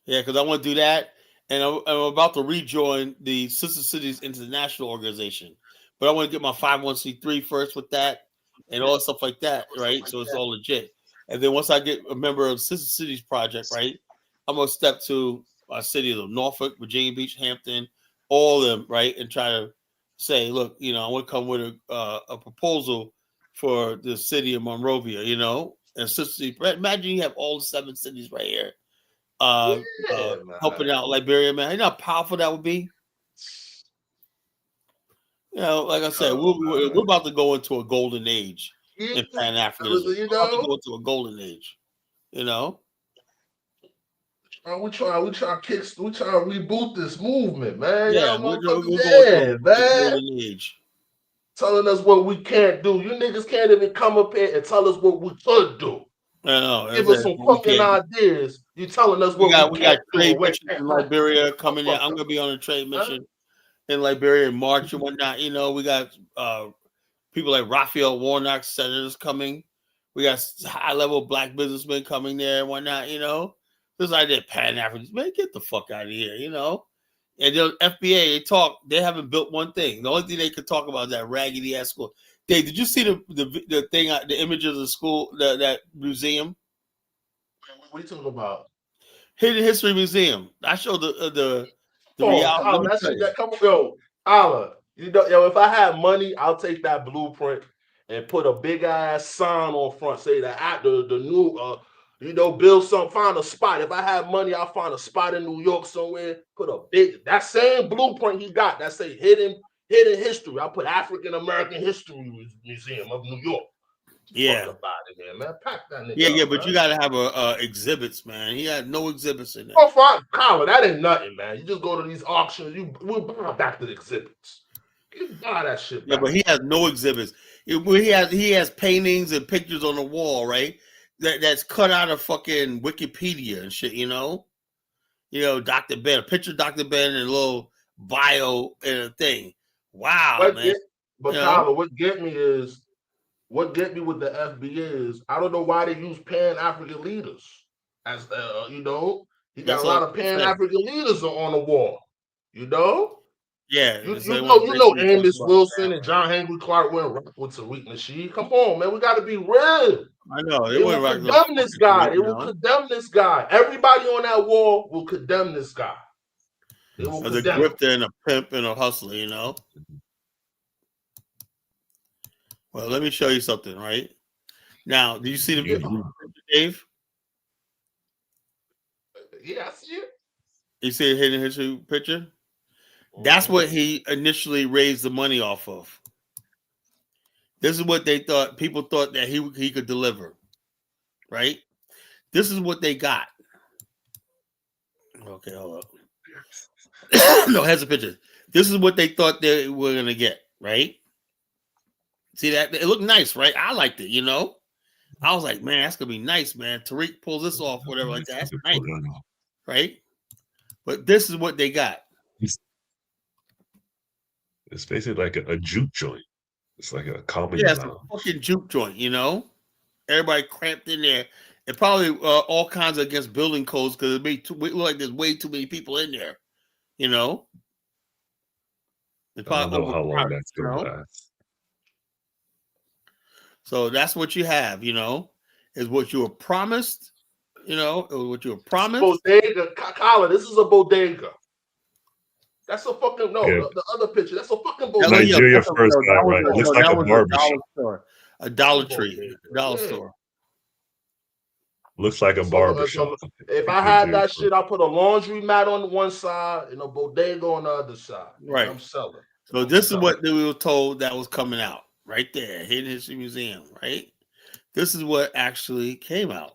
Yeah, because I want to do that, and I'm about to rejoin the Sister Cities International Organization, but I want to get my 501c3 first with that and all stuff like that, right? So it's all legit. And then once I get a member of Sister Cities Project, right, I'm gonna step to my cities of Norfolk, Virginia Beach, Hampton, all of them, right, and try to say, look, you know, I want to come with a proposal for the city of Monrovia, you know, and Sister. Imagine you have all the 7 cities right here, helping out Liberia, man. You know how powerful that would be. You know, like I said, we're about to go into a golden age in Pan Africanism. You We're about to know, go into a golden age. You know, we try to reboot this movement, man. yeah, Y'all we're motherfuckers, going to yeah, a man. golden age. Telling us what we can't do. You niggas can't even come up here and tell us what we could do. I know. Give us some fucking ideas. You telling us what we can't do. Trade missions in Liberia coming in. I'm gonna be on a trade mission in Liberia in March and whatnot. You know, we got people like Raphael Warnock, senators coming. We got high level black businessmen coming there and whatnot. You know, this idea Pan Africans, man, get the fuck out of here. You know, and the FBA they haven't built one thing. The only thing they could talk about is that raggedy ass school. Dave, did you see the thing, the images of the school, that museum? What are you talking about? Hidden History Museum. I showed the reality. Oh, that shit that come yo, Allah. You know, yo, if I had money, I'll take that blueprint and put a big ass sign on front, say the new build something, find a spot. If I had money, I'll find a spot in New York somewhere, put a big that same blueprint he got that say hidden history. I'll put African American History Museum of New York. Yeah, fuck about it, man. Pack that nigga. Yeah, up, but man. you gotta have exhibits, man. He had no exhibits in there. Oh, fine, Colin, that ain't nothing, man. You just go to these auctions. We'll buy back the exhibits. You buy that shit back. Yeah, but he has no exhibits. He has paintings and pictures on the wall, right? That's cut out of fucking Wikipedia and shit. You know, Dr. Ben, a picture of Dr. Ben and a little bio and a thing. Wow, man. Colin, what get me with the FBA is I don't know why they use Pan-African leaders as he got a lot of Pan-African leaders on the wall. Yeah, you know Amos Wilson and John Henry Clark went rock with Tariq Nasheed. Come on, man, we got to be real. I know they will condemn this guy. They will condemn this guy. Everybody on that wall will condemn this guy. They will as a grifter and a pimp and a hustler, you know. Well, let me show you something, right? Now, do you see the picture, Dave? Yeah, I see it. You see a hidden history picture? That's what he initially raised the money off of. This is what people thought that he could deliver, right? This is what they got. Okay, hold up. No, here's a picture. This is what they thought they were gonna get, right? See that? It looked nice, right? I liked it, you know. I was like, man, that's gonna be nice, man. Tariq pulls this off, whatever like that. That's nice, right? But this is what they got. It's basically like a juke joint. It's like a comedy. Yeah, it's a fucking juke joint, you know. Everybody cramped in there. And probably all kinds of against building codes because it look like there's way too many people in there, you know. I don't know how long that's going to last. So that's what you have, you know, is what you were promised, you know, what you were promised. Bodega, Colin, this is a bodega. That's a fucking the other picture. That's a fucking bodega. Nigeria first guy, right? Looks like a barbershop. A Dollar Tree, dollar store. Looks like a barbershop. If I had that shit, I'll put a laundry mat on one side and a bodega on the other side. Right. I'm selling. So this is what we were told that was coming out right there, Hidden History Museum, right? This is what actually came out.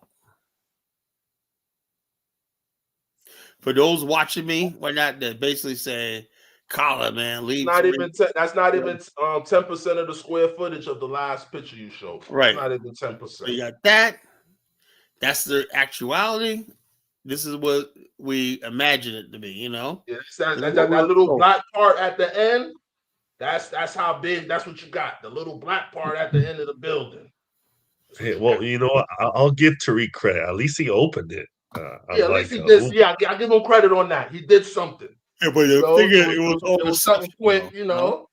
For those watching me, why not that basically say, Colin, man, leave. That's not even 10% of the square footage of the last picture you showed. Right. It's not even 10%. So you got that. That's the actuality. This is what we imagine it to be, you know? Yeah, that little black part at the end, that's how big, that's what you got. The little black part at the end of the building. Hey, well, you know what? I'll give Tariq credit. At least he opened it. At least he did. Yeah, I give him credit on that. He did something. Yeah, but it was something quick, you know.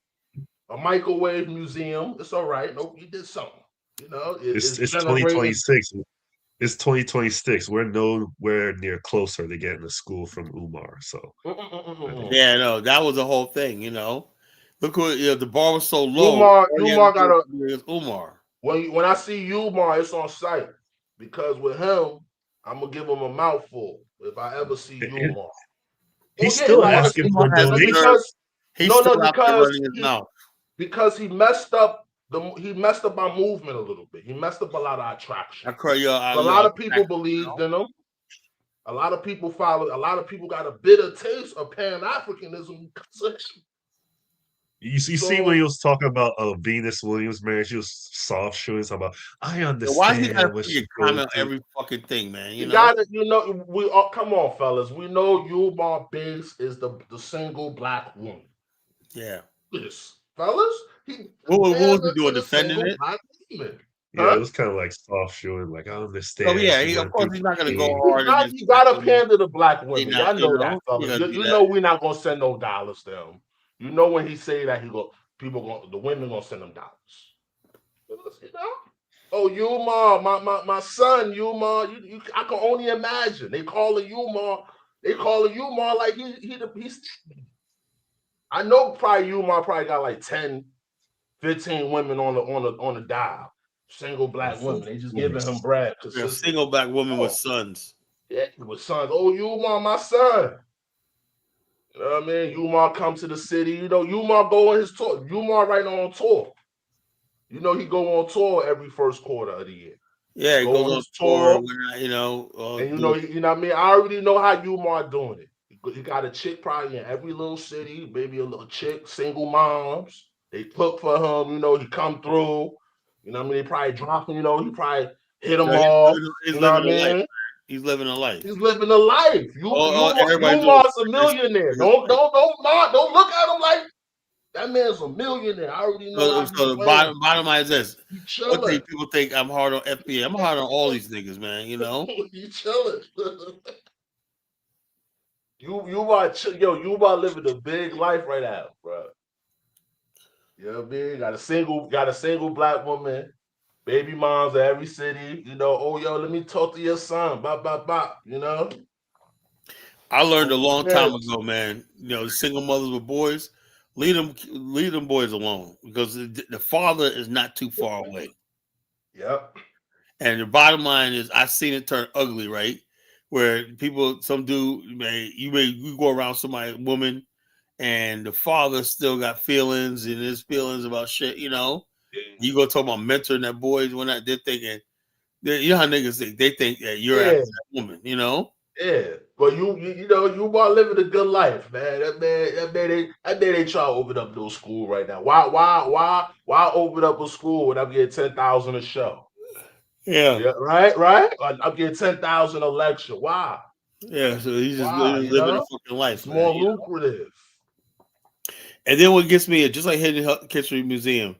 A microwave museum. It's all right. Nope, he did something. You know, it's 2026. It's 2026. We're nowhere near closer to getting a school from Umar. So yeah, no, that was the whole thing. You know, look what the bar was so low. Umar got Umar. When I see Umar, it's on site because with him, I'm gonna give him a mouthful if I ever see Umar. He's still asking for donations. He's still running his mouth. because he messed up our movement a little bit. He messed up a lot of our traction. A lot of people believed in him. A lot of people followed. A lot of people got a bitter taste of Pan-Africanism because of him. You see when he was talking about Venus Williams marriage, he was soft showing about I understand. Why does he gotta comment every fucking thing, man? You know? Gotta, we all come on, fellas. We know Umar Biggs is the single black woman. Yeah. Yes, fellas. What was he doing? Defending it? Yeah, it was kind of like soft showing, like I understand. Oh yeah, of course he's not gonna go hard. You gotta pander to black women. Y'all know that, fellas. You know we're not gonna send no dollars to him. You know when he say that the women gonna send him dollars. You know? Oh, Umar, my son, Umar. I can only imagine. They calling Umar like he's. I know probably Umar got like 10, 15 women on the dial. Single black women. They just giving him bread. A single black woman with sons. Yeah, with sons. Oh, Umar, my son. You know what I mean? Umar come to the city. You know, Umar go on his tour. Umar right on tour. You know, he go on tour every first quarter of the year. Yeah, he goes on tour. You know, and you know what I mean? I already know how Umar doing it. He got a chick probably in every little city, maybe a little chick, single moms. They cook for him, you know, he come through. You know what I mean? They probably drop him, you know, he probably hit them all. He's you know living what I a mean? life. He's living a life. He's living a life. Umar's a millionaire. Don't look at him like that man's a millionaire. I already know. So the bottom line is this. One thing people think I'm hard on FBA. I'm hard on all these niggas, man. You know? You chilling. You about living a big life right now, bro. You know what I mean? Got a single black woman, baby moms at every city. You know, oh yo, let me talk to your son. Bop, bop, bop. You know. I learned a long time ago, man. You know, single mothers with boys, leave them boys alone because the father is not too far away. Yep. And the bottom line is, I've seen it turn ugly, right? Where some dude you go around somebody's woman, and the father still got feelings and his feelings about shit. You know, you go talk about mentoring that boys when they're thinking, you know how niggas think they think that you're after that woman. You know. Yeah, but you about living a good life, man. That man they try to open up no school right now. Why open up a school when I'm getting 10,000 a show? Yeah, right. I'm getting 10,000 a lecture. Why? Yeah, so he's just living a fucking life. It's more lucrative. And then what gets me, just like Hidden History Museum,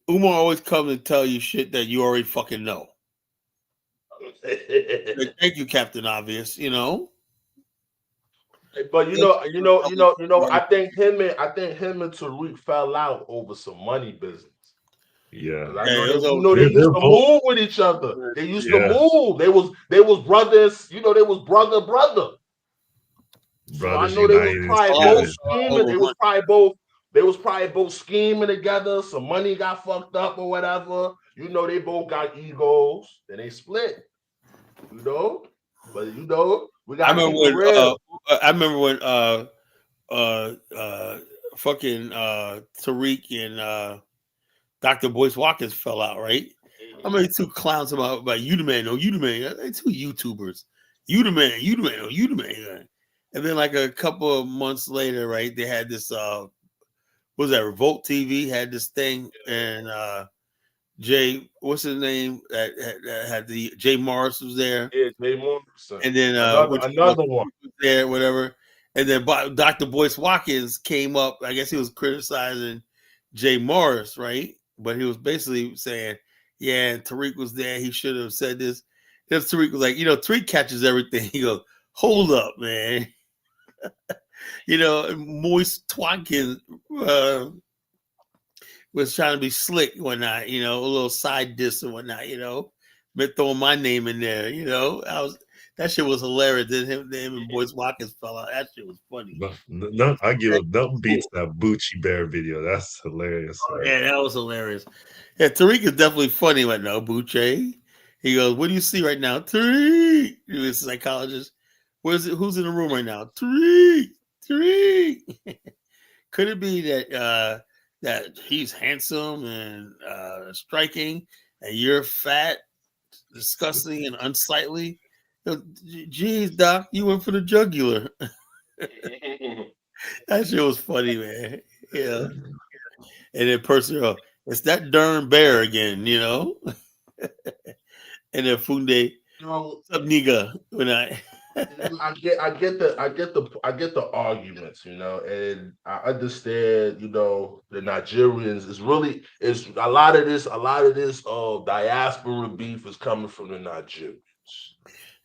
Umar always comes and tell you shit that you already fucking know. Like, thank you, Captain Obvious. You know. But I think him and Tariq fell out over some money business. Yeah. They used to move with each other. They used to move. They was brothers. You know, they was brother. So I know they was probably both scheming. They was probably both scheming together. Some money got fucked up or whatever. You know, they both got egos. Then they split. You know, but we got. I remember when fucking Tariq and Dr. Boyce Watkins fell out, right? I mean, two clowns about Udaman, no Udaman. They two YouTubers. Udaman. And then like a couple of months later, right, they had this what was that, Revolt TV had this thing, and Jay, what's his name? That had the Jay Morris was there. Yeah, Jay Morris. And then another one was there, whatever. And then Dr. Boyce Watkins came up. I guess he was criticizing Jay Morris, right? But he was basically saying, yeah, and Tariq was there. He should have said this. Then Tariq was like, Tariq catches everything. He goes, hold up, man. Moist Watkins was trying to be slick and whatnot, a little side diss and whatnot, been throwing my name in there, that shit was hilarious. Then him and Boyce Watkins fell out. That shit was funny. I give up. Nothing beats that Bucci Bear video. That's hilarious. Yeah, that was hilarious. Yeah, Tariq is definitely funny right now, Bucci. He goes, what do you see right now? Tariq. He was a psychologist. Who's in the room right now? Tariq. Could it be that that he's handsome and striking, and you're fat, disgusting, and unsightly. Geez, Doc, you went for the jugular. That shit was funny, man. Yeah. And then person, it's that darn bear again, you know. And then Funde, what's up, nigga? When I get the arguments, you know, and I understand, you know, the Nigerians is a lot of this diaspora beef is coming from the Nigerians.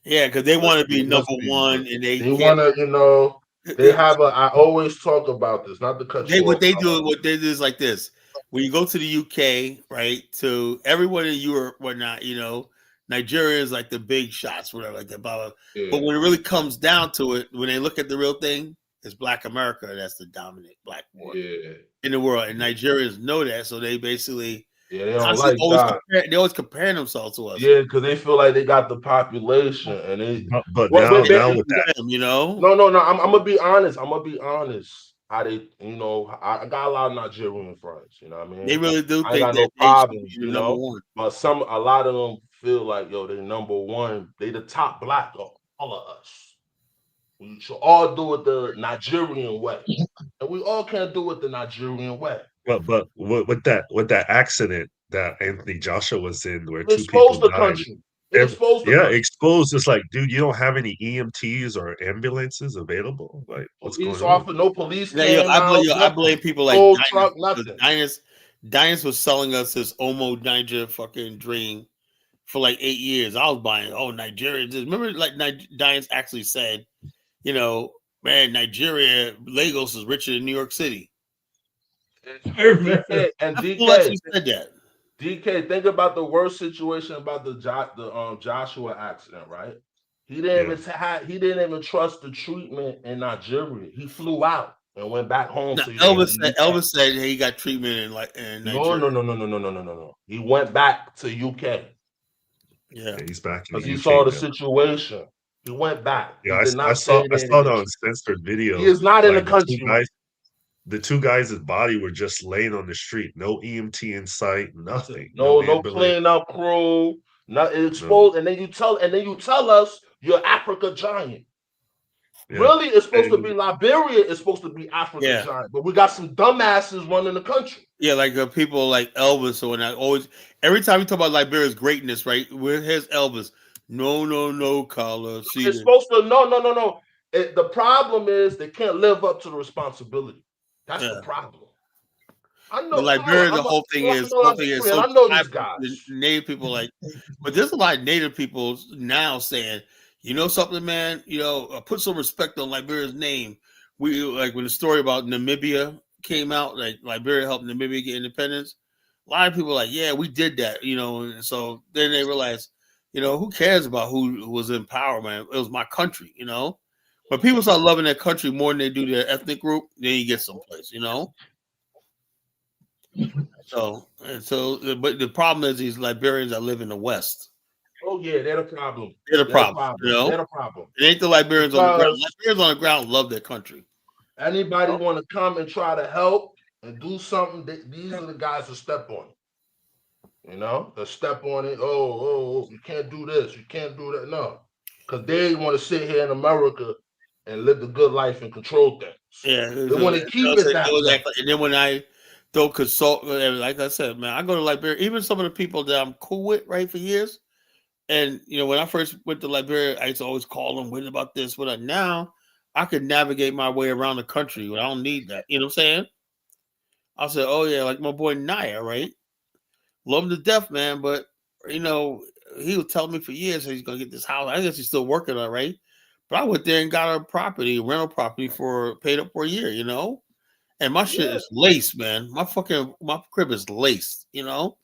Yeah, because they want to be number one, and they want to, you know, I always talk about this, not to cut you off. What they do is like this. When you go to the UK, right, to everyone in Europe, whatnot, you know, Nigeria is like the big shots, whatever, like that, blah, blah. Yeah. But when it really comes down to it, when they look at the real thing, it's Black America that's the dominant black war in the world. And Nigerians know that, so they basically they don't like they always compare themselves to us. Yeah, because they feel like they got the population, and they. But now with that, you know, no. I'm gonna be honest. How they, you know, I got a lot of Nigerian friends. You know what I mean? They really do I think got that no problems. You know, one. But a lot of them feel like, yo, they number one. They the top black of all of us. We should all do it the Nigerian way, and we all can't do it the Nigerian way. But with that accident that Anthony Joshua was in, where two people died. Exposed. It's like, dude, you don't have any EMTs or ambulances available. Like, what's going on? No police. I blame people like Dinus was selling us this Omo Niger fucking dream for like 8 years. I was buying. Oh, Nigeria. Remember, like Dinus actually said, you know, man, Nigeria, Lagos is richer than New York City. DK, said that. DK, think about the worst situation about the Joshua accident, right? He didn't even trust the treatment in Nigeria. He flew out and went back home. No, Elvis said he got treatment in Nigeria. No. He went back to UK. Yeah, he's back because he saw the situation. He went back. Yeah, I saw that on censored video. He is not in the country. The two guys' body were just laying on the street. No EMT in sight. Nothing. No cleanup crew. Nothing exposed. No. And then you tell us you're Africa giant. Yeah. Really, it's supposed to be Liberia. It's supposed to be Africa giant. But we got some dumbasses running the country. Yeah, like people like Elvis. So when every time we talk about Liberia's greatness, right? Here's Elvis. No, Carla. It's supposed to no. The problem is they can't live up to the responsibility. That's the problem. I know. Liberia, the whole thing is. So I know these guys. Native people but there's a lot of Native people now saying, you know something, man. You know, put some respect on Liberia's name. We like when the story about Namibia came out, like Liberia helped Namibia get independence. A lot of people are like, yeah, we did that, you know. And so then they realized, you know, who cares about who was in power, man? It was my country, you know. But people start loving their country more than they do their ethnic group, then you get someplace, you know. So, but the problem is these Liberians that live in the West. Oh yeah, they're the problem. They're the problem. You know, they're the problem. It ain't the Liberians on the ground. Liberians on the ground love their country. Anybody want to come and try to help and do something? These are the guys who step on it. You know, they step on it. Oh, you can't do this. You can't do that. No, because they want to sit here in America and live the good life and control things. Yeah, they want to keep it that way. And then when I don't consult, like I said, man, I go to Liberia. Even some of the people that I'm cool with, right, for years. And you know, when I first went to Liberia, I used to always call them, "What about this? What?" Now I could navigate my way around the country. I don't need that. You know what I'm saying? I'll say, "Oh yeah, like my boy Naya, right? Love him to death, man. But you know, he was telling me for years he's gonna get this house. I guess he's still working on it, right? But I went there and got a rental property paid up for a year, you know. And my shit is laced, man. My crib is laced, you know.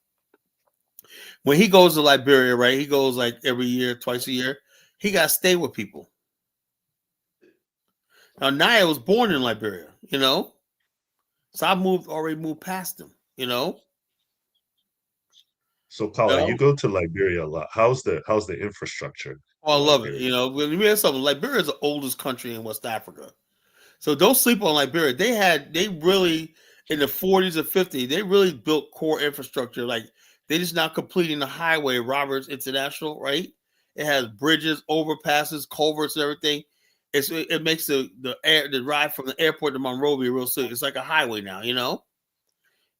When he goes to Liberia, right? He goes like every year, twice a year. He got to stay with people. Now, Naya was born in Liberia, you know. So I already moved past him, you know. So, Paula, you go to Liberia a lot. How's the infrastructure? Oh, I love it. You know, Liberia is the oldest country in West Africa. So don't sleep on Liberia. They really, in the 40s or 50s, they really built core infrastructure. Like they just now completing the highway, Roberts International, right? It has bridges, overpasses, culverts, and everything. It makes the ride from the airport to Monrovia real soon. It's like a highway now, you know.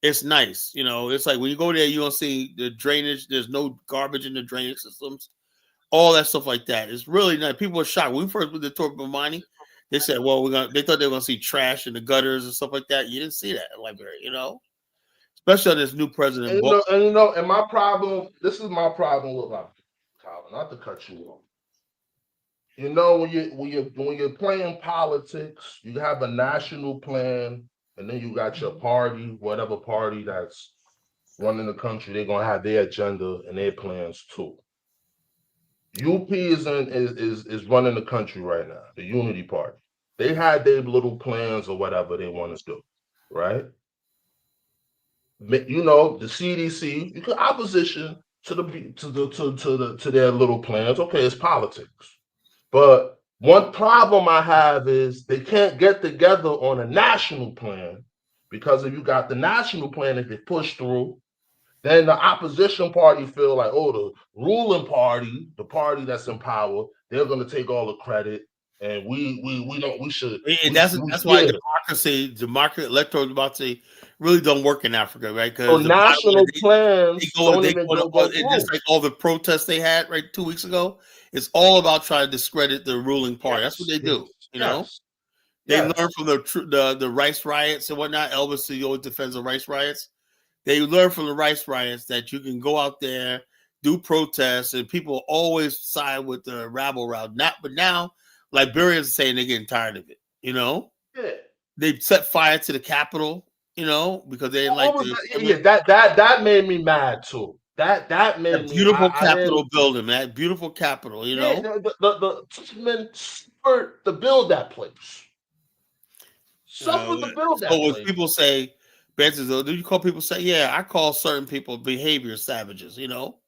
It's nice, you know. It's like when you go there, you don't see the drainage. There's no garbage in the drainage systems, all that stuff like that. It's really nice. People were shocked when we first went to Torpomani. They said, "Well, they thought they were gonna see trash in the gutters and stuff like that." You didn't see that in Liberia, you know. Especially on this new president. And my problem. This is my problem with my Tyler. Not to cut you off. You know, when you're playing politics, you have a national plan, and then you got your party, whatever party that's running the country. They're gonna have their agenda and their plans too. UP is running the country right now. The Unity Party. They had their little plans or whatever they want to do, right? You know, the CDC, you can opposition to their little plans. Okay, it's politics. But one problem I have is they can't get together on a national plan, because if you got the national plan, if it pushed through, then the opposition party feel like, oh, the ruling party, the party that's in power, they're going to take all the credit, and we should. That's why democracy, electoral democracy, really don't work in Africa, right? Because so national plans don't even go just like all the protests they had 2 weeks ago. It's all about trying to discredit the ruling party. That's what they do. You know, they learn from the rice riots and whatnot. Elvis always defends the rice riots. They learn from the rice riots that you can go out there, do protests, and people always side with the rabble route. But now Liberians are saying they're getting tired of it. You know, they set fire to the Capitol. You know, because they didn't that made me mad too. That made me beautiful Capitol building, man. Beautiful Capitol. You know, the suffered to build that place. Suffered to build that place. So when people say, do you call people say, yeah, I call certain people behavior savages, you know?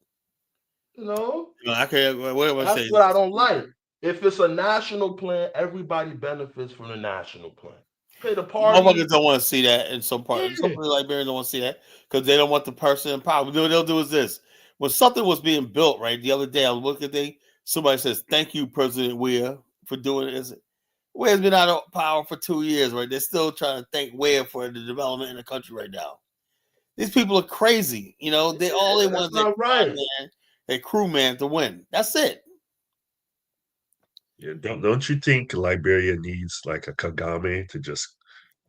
I can't, what am I saying? That's what I don't like. If it's a national plan, everybody benefits from the national plan. Okay, the party. Motherfuckers don't want to see that in some parts. Some Liberians don't want to see that because they don't want the person in power. What they'll do is this. When something was being built, right, the other day, I was looking at things, somebody says, thank you, President Weah, for doing this. Weah's been out of power for 2 years, right? They're still trying to thank Weah for the development in the country right now. These people are crazy. You know, they want their crewman to win. That's it. Yeah, don't you think Liberia needs like a Kagame to just,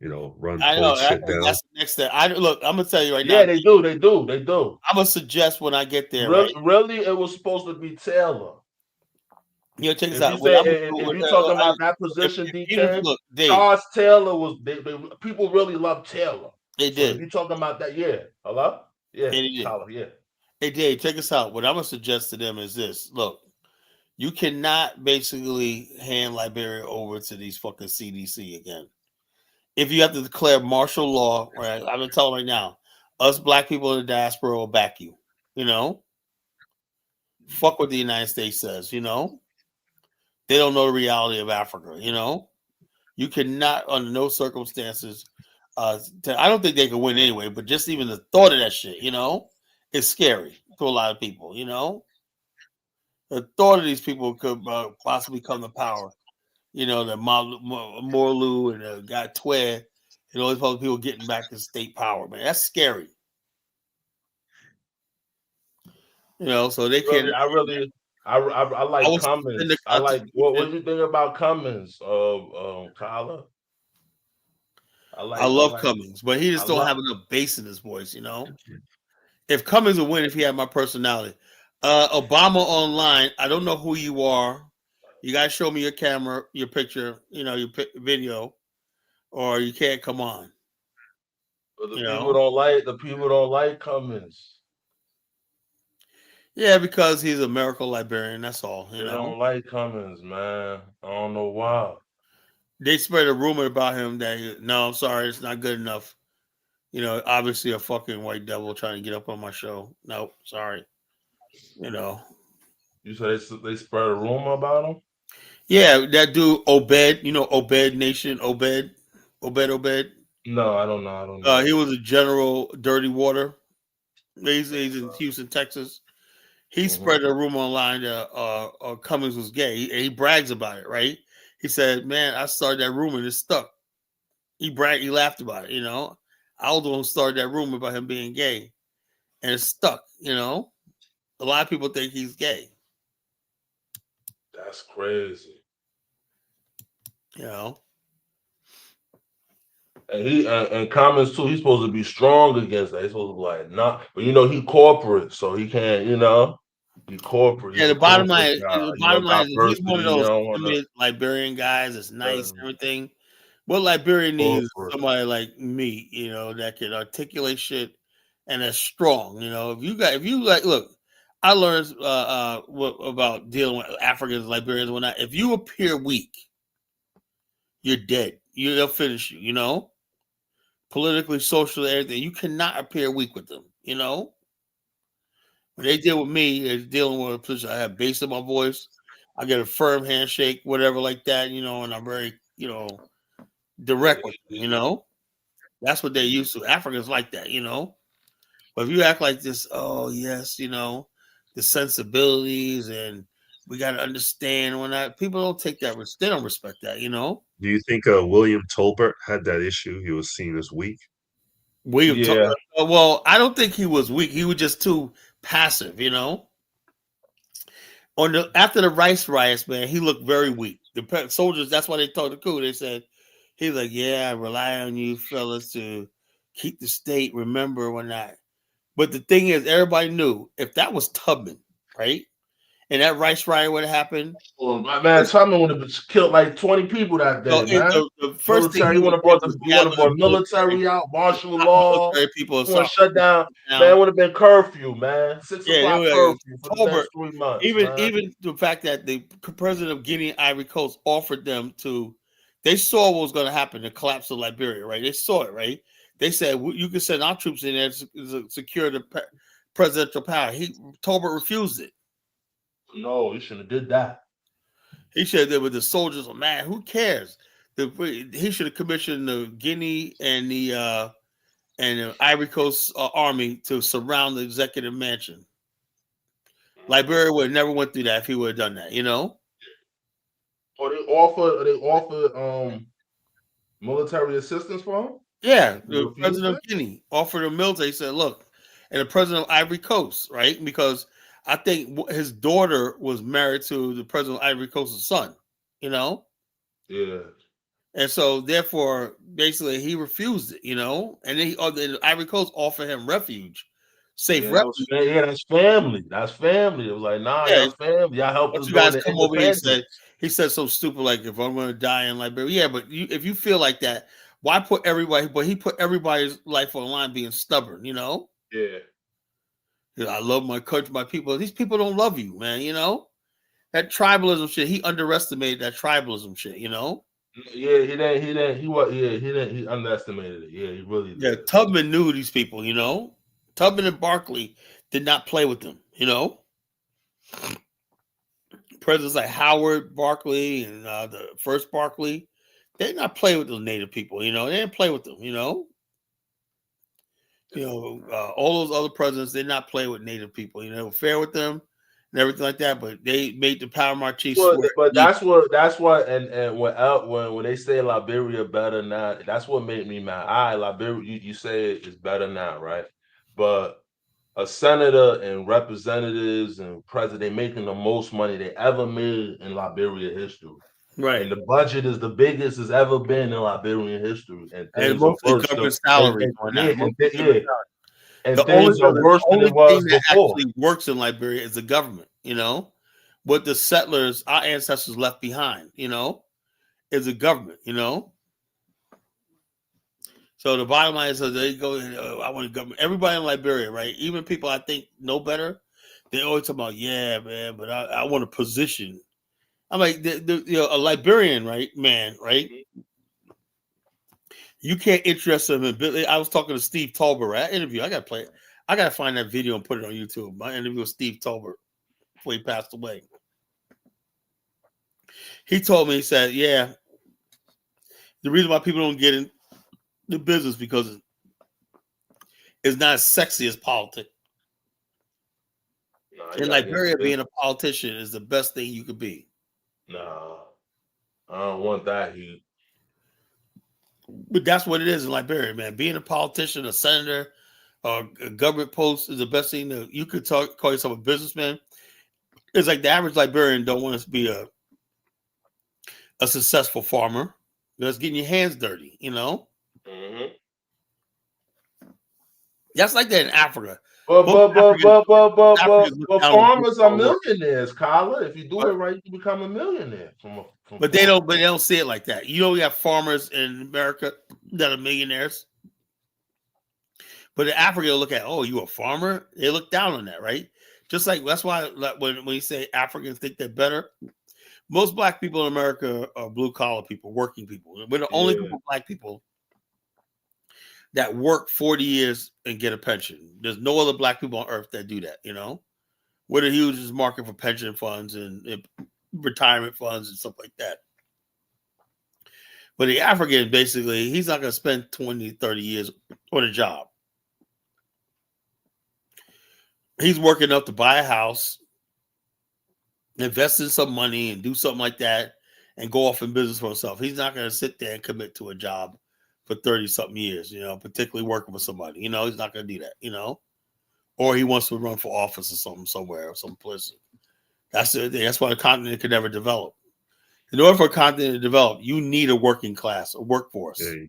run shit down? That's the next step. Look, I'm gonna tell you right now. Yeah, they do. I'm gonna suggest when I get there. Really, it was supposed to be Taylor. Yeah, check this out. If you're talking about that position, DK, Charles Taylor was. People really love Taylor. They did. If you're talking about that, hello, Tyler, Hey, Dave, check this out. What I'm gonna suggest to them is this: look, you cannot basically hand Liberia over to these fucking CDC again. If you have to declare martial law, right? I'm gonna tell them right now, us black people in the diaspora will back you. You know, fuck what the United States says. You know, they don't know the reality of Africa. You know, you cannot, under no circumstances. I don't think they can win anyway, but just even the thought of that shit, you know, is scary to a lot of people. You know, the thought of these people could possibly come to power. You know, the Morlu and the guy Twe and all these other people getting back to state power, man. That's scary. You know, so they can't. I like Cummins. I like what do you think about Cummins, Tyler? I love Cummins, but he just don't have enough bass in his voice, you know. If Cummins would win, if he had my personality, Obama online. I don't know who you are. You guys show me your camera, your picture, you know, your video, or you can't come on. But people don't like Cummins. Yeah, because he's a miracle Liberian. That's all. They don't like Cummins, man. I don't know why. They spread a rumor about him that no, I'm sorry, it's not good enough. You know, obviously a fucking white devil trying to get up on my show. No, sorry. You know. You said they spread a rumor about him? Yeah, that dude Obed, you know, Obed Nation, Obed. No, I don't know. I don't know. He was a general, Dirty Water. He's in Houston, Texas. He spread a rumor online that Cummings was gay. He brags about it, right? He said, "Man, I started that rumor and it stuck." He laughed about it. I was the one who started that rumor about him being gay, and it stuck. A lot of people think he's gay. That's crazy. And and Commons too. He's supposed to be strong against that. He's supposed to be like, nah. But he corporate, so he can't. He corporate. Yeah, He's the bottom line is he's one of diversity. those Liberian guys that's nice and everything. What Liberia needs is somebody like me, that can articulate shit and that's strong. Look, I learned about dealing with Africans, Liberians, and whatnot. If you appear weak, you're dead. They'll finish you. Politically, socially, everything. You cannot appear weak with them. When they deal with me, they're dealing with a position. I have bass in my voice. I get a firm handshake, whatever like that, and I'm very, direct with them, That's what they're used to. Africans like that, But if you act like this, oh yes, the sensibilities and we got to understand when people don't take that. They don't respect that, Do you think William Tolbert had that issue? He was seen as weak. Well, I don't think he was weak. He was just too passive, After the Rice riots, man, he looked very weak. The soldiers, that's why they told the coup. They said, he's like, yeah, I rely on you fellas to keep the state. Remember when I. But the thing is, everybody knew if that was Tubman, right? And that Rice riot would have happened. Well, man, Tubman would have killed like 20 people that day, man. The first thing he would have brought military out, martial law. People shut down. Man, would have been curfew, man. 6 o'clock curfew for the next 3 months. Even the fact that the president of Guinea and Ivory Coast offered them they saw what was going to happen, the collapse of Liberia, right? They saw it, right? They said, you can send our troops in there to secure the presidential power. Tolbert refused it. No, he shouldn't have did that. He said that with the soldiers, man, who cares? He should have commissioned the Guinea and the Ivory Coast army to surround the executive mansion. Liberia would have never went through that if he would have done that, Or they offered military assistance for him? Yeah, the president of Guinea offered a military. He said, look, and the president of Ivory Coast, right? Because I think his daughter was married to the president of Ivory Coast's son, Yeah. And so, therefore, basically, he refused it, and then the Ivory Coast offered him refuge, safe refuge. That's family. That's family. It was like, nah, y'all's family. Y'all helped us. You guys come over here and said, he said something stupid like, if I'm going to die in Liberia. Yeah, but if you feel like that, why put everybody? But he put everybody's life on the line being stubborn, Yeah. I love my country, my people. These people don't love you, man. That tribalism shit. He underestimated that tribalism shit. Yeah, he underestimated it. Yeah, he really did. Yeah, Tubman knew these people. Tubman and Barkley did not play with them. Presidents like Howard Barkley and the first Barkley, they did not play with those native people. They didn't play with them. All those other presidents did not play with native people. They were fair with them and everything like that. But they made the Panama chiefs. But that's what, and when they say Liberia better now, that's what made me mad. All right, Liberia, you say it's better now, right? But a senator and representatives and president making the most money they ever made in Liberia history. Right. And the budget is the biggest it's ever been in Liberian history. And things mostly government salaries on that. And things are worse than it was before. Actually works in Liberia is the government, what the settlers, our ancestors left behind, is a government, So the bottom line is, they go, I want a government. Everybody in Liberia, right? Even people I think know better, they always talk about, yeah, man, but I want a position. I'm like, a Liberian, right, man, right? You can't interest them in. I was talking to Steve Tolbert, right? Interview. I got to play it. I got to find that video and put it on YouTube. My interview with Steve Tolbert before he passed away. He told me, he said, yeah, the reason why people don't get the business because it's not as sexy as politics. In Liberia, being a politician is the best thing you could be. Nah, I don't want that heat. But that's what it is in Liberia, man. Being a politician, a senator, or a government post is the best thing that you could call yourself a businessman. It's like the average Liberian don't want to be a successful farmer. That's getting your hands dirty, you know. Mm-hmm. That's like that in Africa. But farmers are millionaires, Kyla. If you do it right, you become a millionaire. But they don't see it like that. You know, we have farmers in America that are millionaires. But in Africa, they'll look at, oh, you a farmer? They look down on that, right? Just like that's why when you say Africans think they're better, most black people in America are blue collar people, working people. We're the only group of black people that work 40 years and get a pension. There's no other black people on earth that do that, you know? We're the hugest market for pension funds and retirement funds and stuff like that. But the African, basically, he's not going to spend 20, 30 years on a job. He's working up to buy a house, invest in some money and do something like that and go off in business for himself. He's not going to sit there and commit to a job for 30-something years, you know, particularly working with somebody. You know, he's not going to do that, you know. Or he wants to run for office or something somewhere or some place. That's the thing. That's why a continent could never develop. In order for a continent to develop, you need a working class, a workforce. Yeah,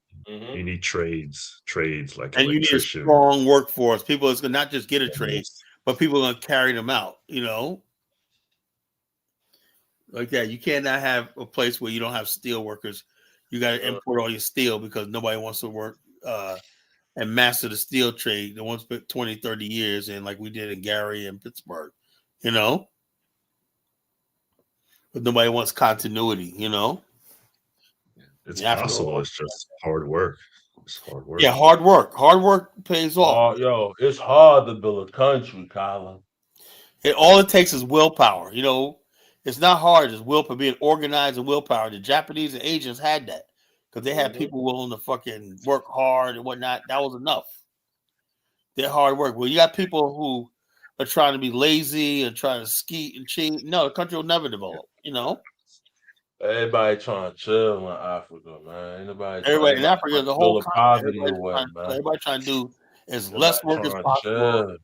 you need trades like and electrician. You need a strong workforce. People that's going to not just get a trade, but people are going to carry them out, you know. Like that. You cannot have a place where you don't have steel workers. You got to import all your steel because nobody wants to work and master the steel trade. They want to spend 20, 30 years in like we did in Gary and Pittsburgh, you know. But nobody wants continuity, you know. It's possible. It's just hard work. It's hard work. Yeah, hard work. Hard work pays off. Yo, it's hard to build a country, Colin. All it takes is willpower, you know. It's not hard. It's willpower, being organized and willpower. The Japanese and Asians had that because they had people willing to fucking work hard and whatnot. That was enough. Their hard work. Well, you got people who are trying to be lazy and trying to ski and cheat. No, the country will never develop, you know. Everybody trying to chill in Africa, man. Everybody in Africa, the whole poverty away, man. Everybody trying to do as less work as possible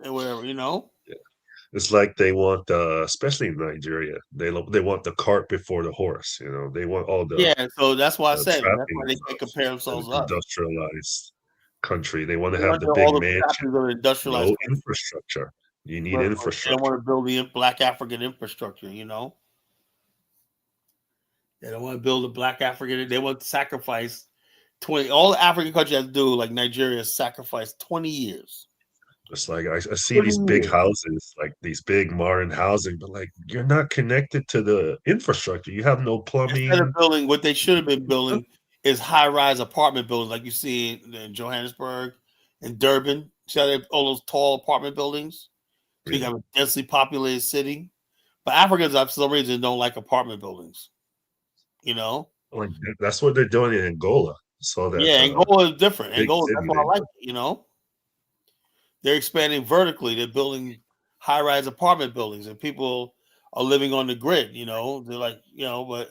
and whatever, you know. Yeah. It's like they want, especially in Nigeria, they want the cart before the horse. You know, they want all the So that's why I said that's why they can't compare themselves up. Industrialized country. They want to have the big mansion. No infrastructure. You need infrastructure. They don't want to build the Black African infrastructure. You know, they don't want to build a Black African. They want to sacrifice 20. All the African countries have to do, like Nigeria, sacrifice 20 years. It's like I see these big houses, like these big modern housing, but like you're not connected to the infrastructure. You have no plumbing. Instead of building, what they should have been building is high-rise apartment buildings, like you see in Johannesburg and Durban. See how they have all those tall apartment buildings? So you have a densely populated city. But Africans, for some reason, don't like apartment buildings. You know, like that's what they're doing in Angola. So that Angola is different. Angola, that's why I like it. You know. They're expanding vertically. They're building high-rise apartment buildings, and people are living on the grid. You know, they're like, you know, but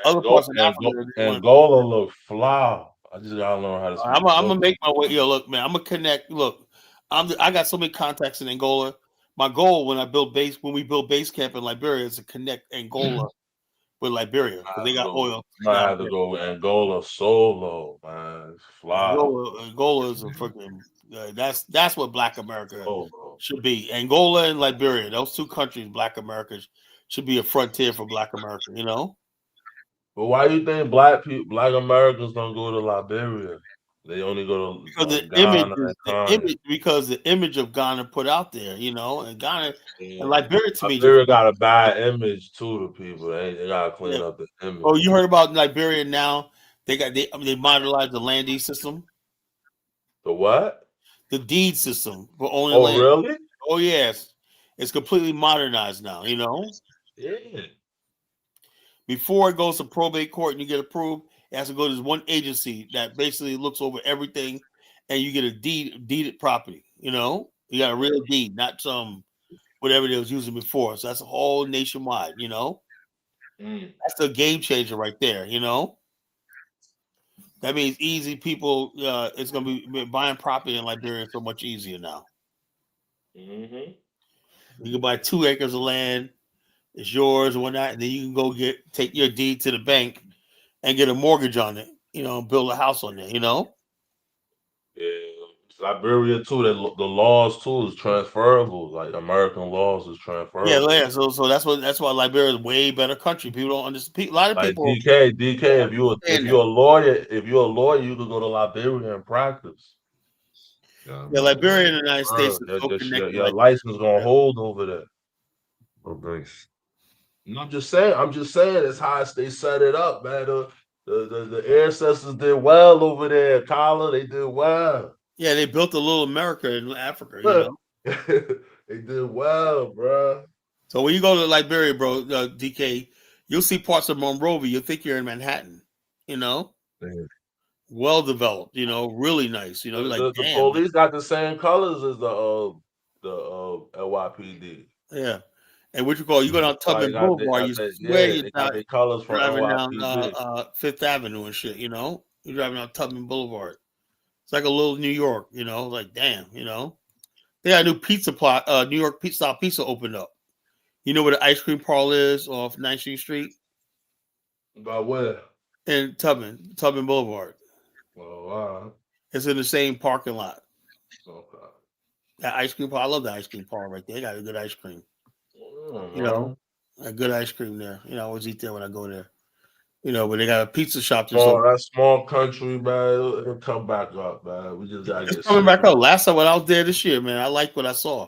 other parts of Africa, Angola look fly. I just gotta learn how to speak. I'm gonna make my way. Yo, look, man, I'm gonna connect. Look, I got so many contacts in Angola. My goal when we build base camp in Liberia is to connect Angola with Liberia because they got oil. I have to go Angola solo, man. Fly. Angola is a freaking. That's what Black America should be. Angola and Liberia, those two countries, Black America should be a frontier for Black America. You know. But why do you think Black Americans don't go to Liberia? They only go to Ghana. Because the image of Ghana put out there, you know, and Ghana and Liberia to me. Liberia got a bad image too to people. They gotta clean up the image. Oh, you heard about Liberia now? They modernized the land deed system. The what? The deed system for only land. Oh, really? Oh, yes. It's completely modernized now, you know? Yeah. Before it goes to probate court and you get approved, It has to go to this one agency that basically looks over everything, and you get a deeded property. You know, you got a real deed, not some whatever they was using before. So that's a whole nationwide. You know, that's a game changer right there. You know. That means easy people. It's gonna be buying property in Liberia so much easier now. Mm-hmm. You can buy 2 acres of land, it's yours and whatnot, and then you can go take your deed to the bank and get a mortgage on it. You know, build a house on it. You know. Yeah, Liberia too. The laws too is transferable. Like American laws is transferable. Yeah. So that's why Liberia is a way better country. People don't understand. A lot of Like people. DK, if you're a lawyer, you could go to Liberia and practice. Yeah, Liberia and the United States are so connected. Your Like, license gonna hold over there. Oh, nice. And I'm just saying, it's how they set it up, man. The ancestors did well over there, Tyler. They did well. Yeah, they built a little America in Africa. You know, they did well, bro. So when you go to Liberia, bro, DK, you'll see parts of Monrovia. You'll think you're in Manhattan. You know, well developed. You know, really nice. You know, you're like, The damn. police got the same colors as the NYPD. Yeah. And what you call you go down Tubman Boulevard, you swear you're they got their colors from driving down NYPD. Fifth Avenue and shit, you know? You're driving down Tubman Boulevard. It's like a little New York, you know, like damn, you know. They got a new pizza plot, New York style pizza opened up. You know where the ice cream parlor is off 19th Street? About where? In Tubman Boulevard. Oh wow. It's in the same parking lot. Okay. That ice cream parlor, I love the ice cream parlor right there. They got a good ice cream. You know, a good ice cream there. You know, I always eat there when I go there. You know, but they got a pizza shop. That small country, man, it'll come back up, man. We just gotta get coming back up. Last time when I was there this year, man, I like what I saw.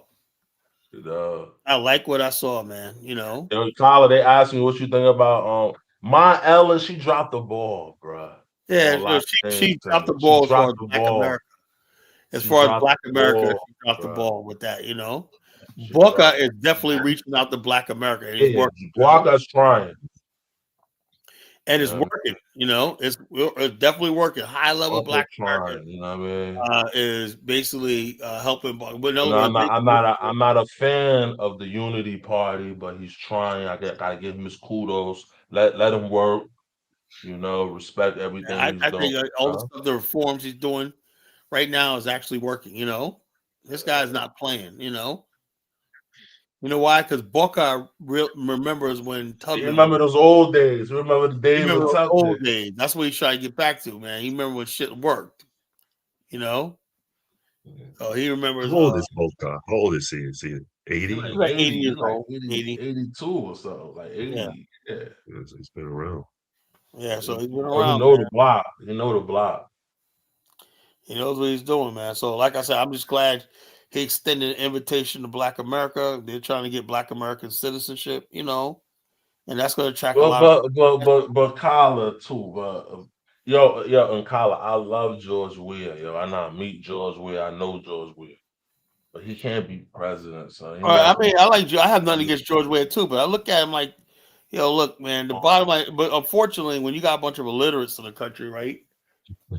You know, I like what I saw, man. You know, Tyler, they asked me what you think about my Ella. She dropped the ball, bro. Yeah, she dropped the ball as far as Black America. As far as Black America, she dropped the ball with that. You know, Buckeye is definitely reaching out to Black America. And he's working. Buckeye's trying. And it's working, you know. It's definitely working. High level Black America, you know what I mean, is basically helping. But I'm not a fan of the Unity Party, but he's trying. I gotta give him his kudos. Let him work. You know, respect everything he's doing. Think all the stuff, the reforms he's doing right now is actually working. You know, this guy's not playing. You know. You know why? Because Buckeye remembers when Tubman. You remember those old days. You remember the days of Tubman. Old days. That's what he's trying to get back to, man. He remember when shit worked. You know? Oh, he remembers. How old is Buckeye? How old is he? Is he 80? He's like 80 years old. 82 or so. Like 80. Yeah. He's been around. Yeah, so he's been around. You know the block. You know the block. He knows what he's doing, man. So, like I said, I'm just glad he extended an invitation to Black America. They're trying to get Black American citizenship, you know, and that's going to attract a lot. But Kala too. But yo, and Kala, I love George Weah. Yo, I not meet George Weah. I know George Weah, but he can't be president. So I mean, I have nothing against George Weah too, but I look at him like, yo, look, man, the bottom line. But unfortunately, when you got a bunch of illiterates in the country, right,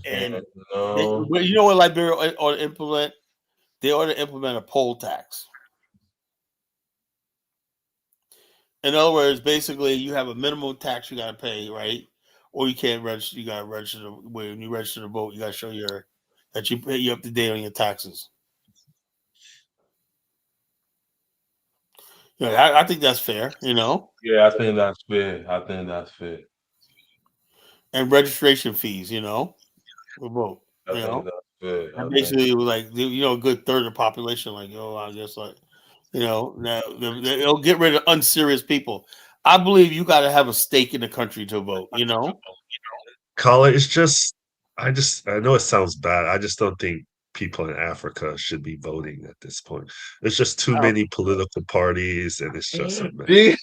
and you know what Liberia ought to implement. They ought to implement a poll tax. In other words, basically, you have a minimum tax you got to pay, right? Or you can't register. You got to register. When you register to vote, you got to show that you pay you up to date on your taxes. Yeah, I think that's fair. You know. Yeah, I think that's fair. And registration fees, you know, for vote. I think that's fair. And basically, it was like a good third of the population. Like, I guess like. You know, now they'll get rid of unserious people. I believe you got to have a stake in the country to vote. You know, Colin, it's just I know it sounds bad. I just don't think people in Africa should be voting at this point. There's just too many political parties, and it's just a mess.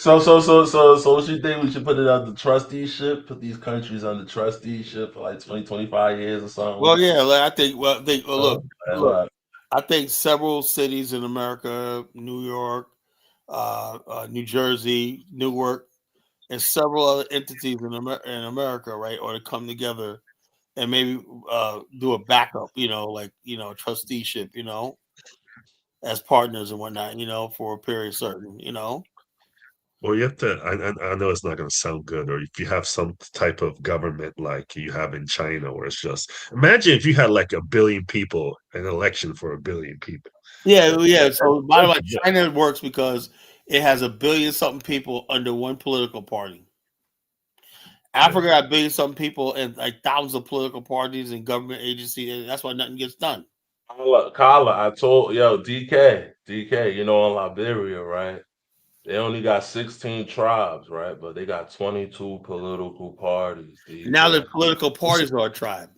So what you think we should put it on the trusteeship? Put these countries on the trusteeship for like 20, 25 years or something? Well, yeah, I think. Look. I think several cities in America, New York, New Jersey, Newark, and several other entities in America, right, or to come together and maybe do a backup, like trusteeship, as partners and whatnot, for a period certain, Well, you have to. I know it's not going to sound good, or if you have some type of government like you have in China, where it's just imagine if you had like 1 billion people, an election for 1 billion people. Yeah. So bottom line, China works because it has 1 billion something people under one political party. Africa got 1 billion something people and like thousands of political parties and government agencies, and that's why nothing gets done. Kala, I told DK, on Liberia, right? They only got 16 tribes, right? But they got 22 political parties. DK. Now the political parties are a tribe.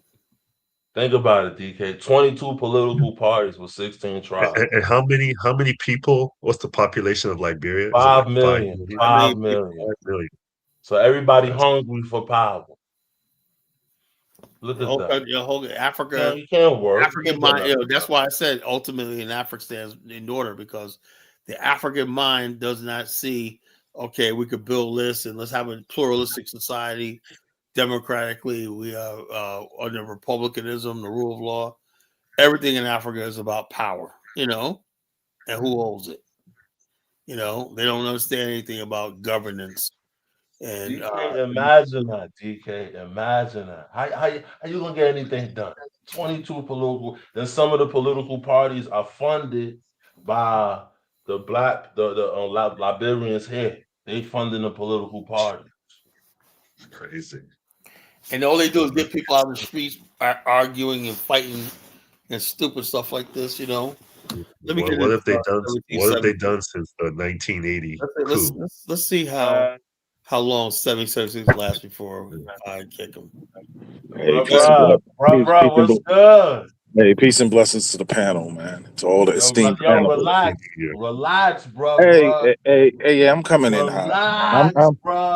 Think about it, DK. 22 political parties with 16 tribes. And how many people? What's the population of Liberia? 5 million. 5 million. 5 million. So everybody hungry for power. Look at that. Africa, you can't work. African mind. That's why I said ultimately in Africa stands in order, because the African mind does not see, okay, we could build this and let's have a pluralistic society, democratically. We are under republicanism, the rule of law. Everything in Africa is about power, and who holds it. They don't understand anything about governance. And imagine that, DK. Imagine that. How you gonna get anything done? 22 political. Then some of the political parties are funded by the Liberians here. They funding the political party. It's crazy. And all they do is get people out of the streets arguing and fighting and stupid stuff like this. Let me get what have they done? What have they done since the 1980 coup? Let's see how long 776 lasts before I kick them. Hey, what's good? Hey, peace and blessings to the panel, man. To all the esteemed panel. Relax, bro. Hey, yeah, I'm coming in hot.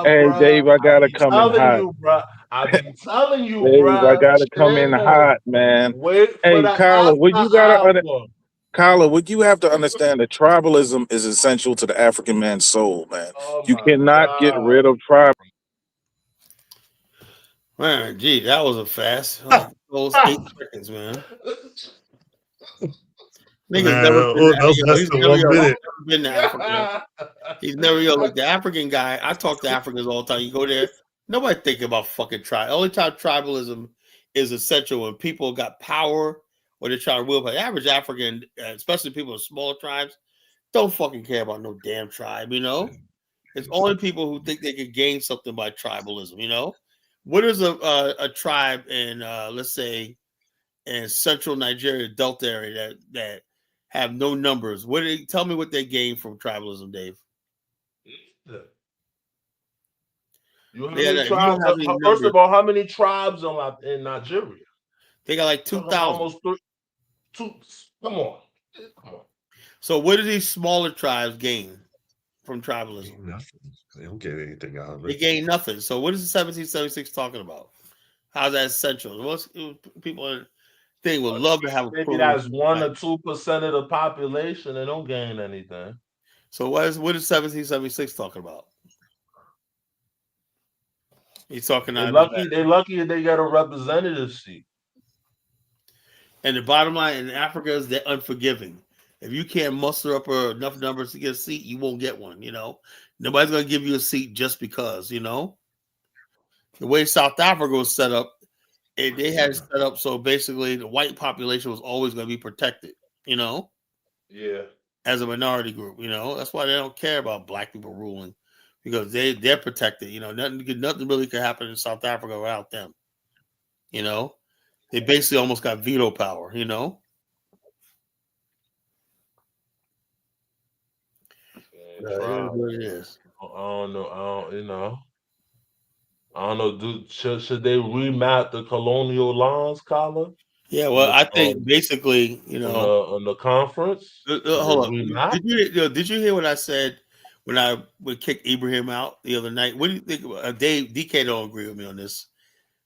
Hey, Dave, I gotta come in hot. I've been telling you, Dave, bro. I gotta come in hot, man. Hey, Kyla, would you have to understand that tribalism is essential to the African man's soul, man. You cannot get rid of tribalism. Man, gee, that was a fast. Those 8 seconds, man. Niggas never been to Africa. He's never like the African guy. I talk to Africans all the time. You go there, nobody think about fucking tribe. Only time tribalism is essential when people got power or they're trying to will. But the average African, especially people in smaller tribes, don't fucking care about no damn tribe. It's only people who think they can gain something by tribalism. What is a tribe in let's say in central Nigeria, Delta area that have no numbers? Tell me what they gain from tribalism, Dave? First of all, how many tribes in Nigeria? They got like 2,000. Almost 2. Come on. So what do these smaller tribes gain from tribalism? Nothing. They don't get anything out of it. They gain nothing. So what is 1776 talking about? How's that essential? Most people would love to have a maybe that's 1 or 2% of the population. They don't gain anything. So what is 1776 talking about? He's talking. They're lucky they got a representative seat. And the bottom line in Africa is they're unforgiving. If you can't muster up enough numbers to get a seat, you won't get one. Nobody's gonna give you a seat just because. The way South Africa was set up, they had it set up so basically the white population was always going to be protected. Yeah. As a minority group, that's why they don't care about black people ruling, because they're protected. Nothing really could happen in South Africa without them. They basically almost got veto power. Yeah, what it is. I don't know. Should they remap the colonial lines, Kala? Yeah, well, I think basically, on the conference. Hold on. Did you hear what I said when I would kick Ibrahim out the other night? What do you think? Dave DK don't agree with me on this,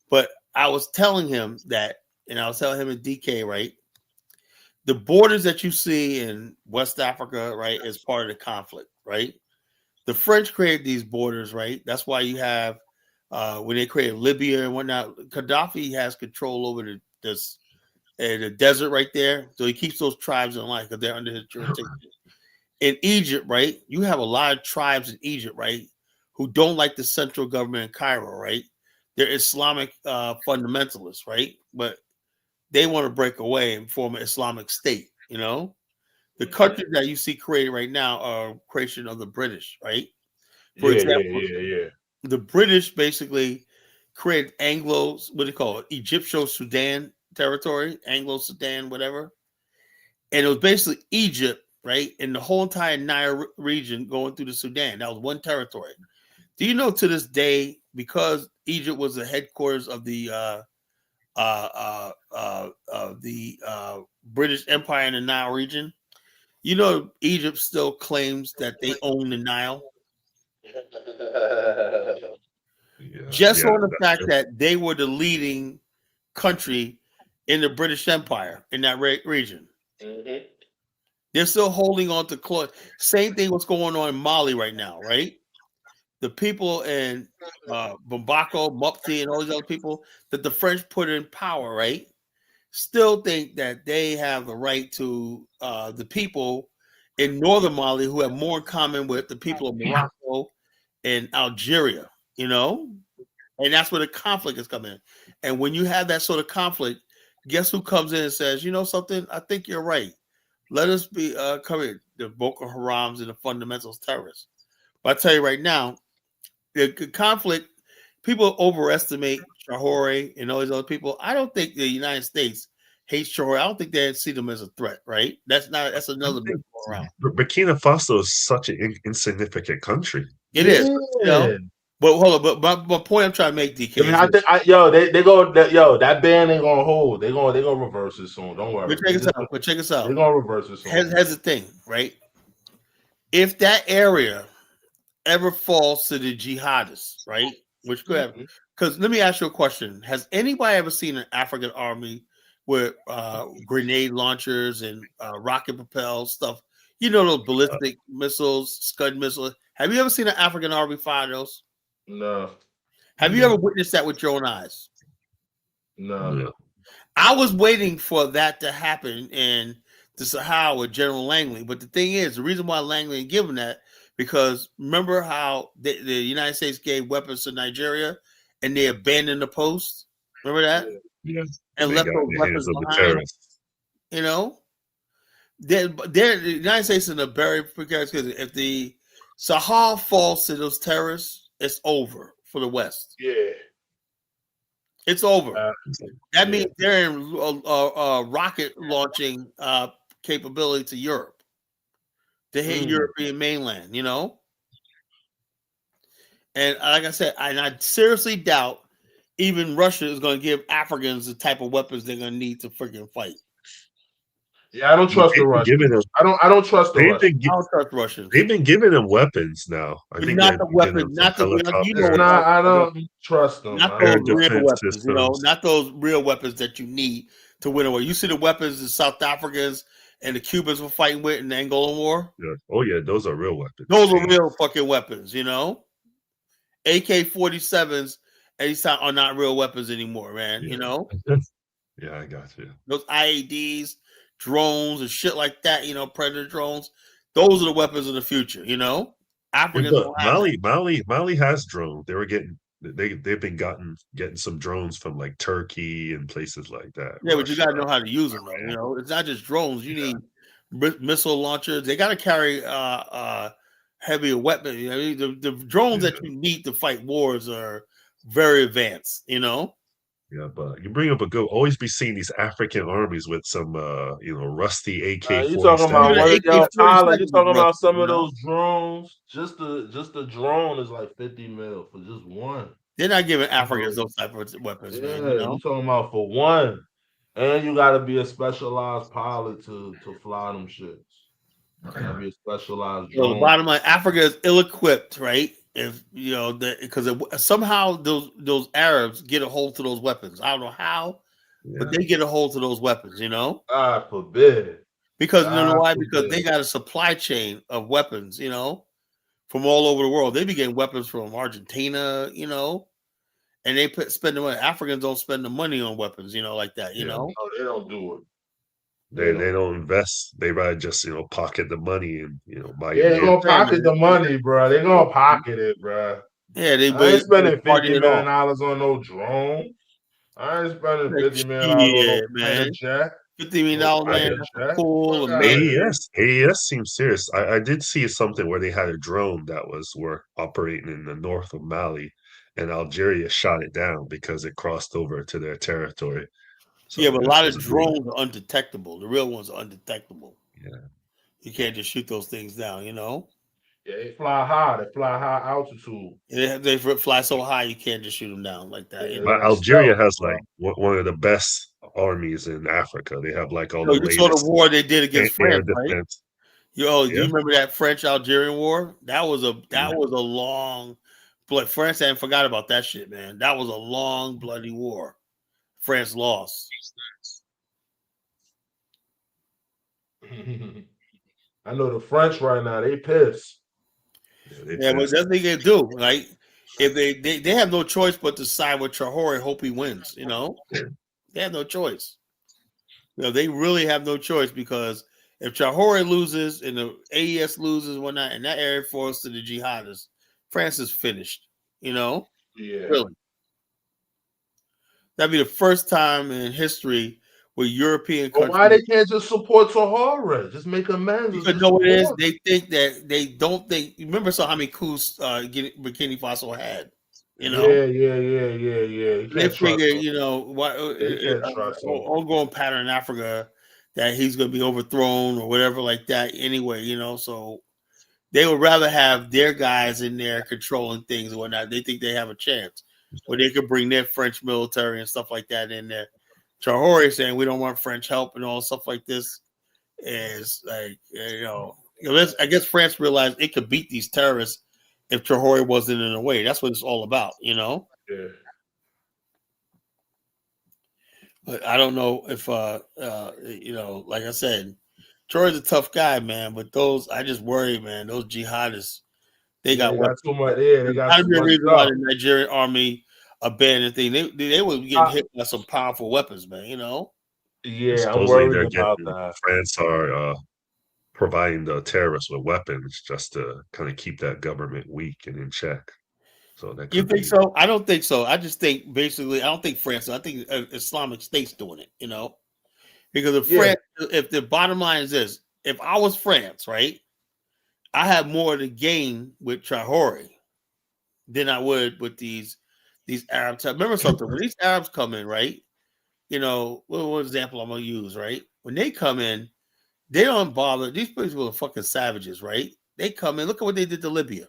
but I was telling him that, and I was telling him and DK, right? The borders that you see in West Africa, right, is part of the conflict, right? The French created these borders, right? That's why you have when they created Libya and whatnot. Gaddafi has control over the desert right there, so he keeps those tribes in line because they're under his jurisdiction. In Egypt, right, you have a lot of tribes in Egypt, right, who don't like the central government in Cairo, right? They're Islamic fundamentalists, right? But they want to break away and form an Islamic state, you know? The countries that you see created right now are creation of the British, right? For example, the British basically created Anglo, what do you call it? Egypto-Sudan territory, Anglo-Sudan, whatever. And it was basically Egypt, right? And the whole entire Nile region going through the Sudan. That was one territory. Do you know to this day, because Egypt was the headquarters of the British Empire in the Nile region, you know, Egypt still claims that they own the Nile. Just on the fact that they were the leading country in the British Empire in that region. Mm-hmm. They're still holding on to same thing what's going on in Mali right now, right? The people in Bamako, Mopti, and all these other people that the French put in power, right? Still think that they have the right to the people in northern Mali who have more in common with the people of Morocco and Algeria, you know? And that's where the conflict is coming in. And when you have that sort of conflict, guess who comes in and says, you know something? I think you're right. Let us be coming, the Boko Harams and the fundamentalist terrorists. But I tell you right now, the conflict, people overestimate Traore and all these other people. I don't think the United States hates Traore. I don't think they see them as a threat, right? That's another myth around. Burkina Faso is such an insignificant country. It is, you know. But hold on, but my point I'm trying to make, DK. I think that ban ain't gonna hold. They're gonna reverse it soon. Don't worry. But check us out. They're gonna reverse it soon. Here's the thing, right? If that area ever falls to the jihadists, right? Which could have, because let me ask you a question: has anybody ever seen an African army with grenade launchers and rocket propelled stuff? You know, those ballistic missiles, Scud missiles. Have you ever seen an African army fire those? No. Have you ever witnessed that with your own eyes? No. I was waiting for that to happen in the Sahara with General Langley. But the thing is, the reason why Langley ain't given that, because remember how the United States gave weapons to Nigeria and they abandoned the post? Remember that? Yeah. And left those weapons behind. You know? The United States is in a very precarious because if the Sahara falls to those terrorists, it's over for the West. Yeah. It's over. That means they're in rocket launching capability to Europe, to hit European mainland, you know? And like I said, I seriously doubt even Russia is going to give Africans the type of weapons they're going to need to freaking fight. Yeah, I don't trust the Russians. I don't trust the Russians. I don't trust Russians. They've been giving them weapons now. I think not the weapons, not the I don't trust them. Not those real weapons, you know, not those real weapons that you need to win a war. You see the weapons the South Africans and the Cubans were fighting with in the Angolan War? Yeah. Oh yeah, those are real weapons. Those are real fucking weapons, you know? AK-47s at least are not real weapons anymore, man. You know? Yeah, I got you. Those IEDs, drones and shit like that, you know, Predator drones. Those are the weapons of the future, you know. Africans Mali has drones. They've been getting some drones from like Turkey and places like that. Yeah, but you got to know how to use them, though. You know, it's not just drones. You need missile launchers. They got to carry heavier weapons. You know, the drones that you need to fight wars are very advanced. You know. Yeah, but you bring up a good. Always be seeing these African armies with some, rusty AK. You talking about Tyler? You talking about some of those drones? Just the drone is like $50 million for just one. They're not giving Africans those type of weapons, man. You know? You're talking about for one, and you got to be a specialized pilot to fly them shits. Gotta be a specialized drone. So the bottom line, Africa is ill-equipped, right? If you know because somehow those Arabs get a hold to those weapons. I don't know how, but they get a hold to those weapons. You know, God forbid. Because you know why? Because they got a supply chain of weapons. You know, from all over the world. They be getting weapons from Argentina, you know, and they spend the money. Africans don't spend the money on weapons, you know, like that, you know. No, they don't do it. They don't invest. They rather just pocket the money and buy Yeah, your they gear. gonna pocket the money, bro. They gonna pocket it, bro. Yeah, I ain't spending party $50 it off. million on no drone. I ain't spending $50 million on no Yeah, fighter man. jet. $50 million, man. That's cool, amazing. AES seems serious. I did see something where they had a drone that were operating in the north of Mali, and Algeria shot it down because it crossed over to their territory. So Yeah, but a lot of it's drones are undetectable. The real ones are undetectable. Yeah. You can't just shoot those things down, you know? Yeah, they fly high. They fly high altitude. They fly so high you can't just shoot them down like that. Yeah, You know? But Algeria has like one of the best armies in Africa. They have like all the You saw the latest war they did against air France, right? defense. Do you Yeah. remember that French-Algerian war? That was a long, blood. France hadn't forgot about that shit, man. That was a long, bloody war. France lost. I know the French right now. They pissed. Yeah, but that's what they do. Like, if they have no choice but to side with Traore, hope he wins. You know, they have no choice. You know, they really have no choice because if Traore loses and the AES loses and whatnot, and that area falls to the jihadists, France is finished. You know, Yeah, really. That'd be the first time in history where European but countries. why they can't just support Traore? Just make amends. Because know what it is? They think that they don't think. Remember, so how many coups Burkina Faso had? You know. Yeah. You They can't trust figure, them. you know, what You can't trust them. ongoing pattern in Africa that he's going to be overthrown or whatever like that anyway, you know. So they would rather have their guys in there controlling things and whatnot. They think they have a chance, or they could bring their French military and stuff like that in there. Traore saying we don't want French help and all stuff like this is like, I guess France realized it could beat these terrorists if Traore wasn't in the way. That's what it's all about, you know. Yeah. But I don't know if like I said, Troy's a tough guy, man. But I just worry, man. Those jihadists, they got too much. Yeah, they got too a much reason why stuff. the Nigerian army abandoned thing. They were getting hit by some powerful weapons, man. You know. Yeah, I'm Supposedly worried about that. France are providing the terrorists with weapons just to kind of keep that government weak and in check. So that You think so? I don't think so. I just think basically, I don't think France. I think Islamic State's doing it. You know, because if the bottom line is this, if I was France, right, I have more to gain with Traore than I would with these Arabs. Remember something, when these Arabs come in, right? You know, what example I'm gonna use, right? When they come in, they don't bother. These people are fucking savages, right? They come in, look at what they did to Libya.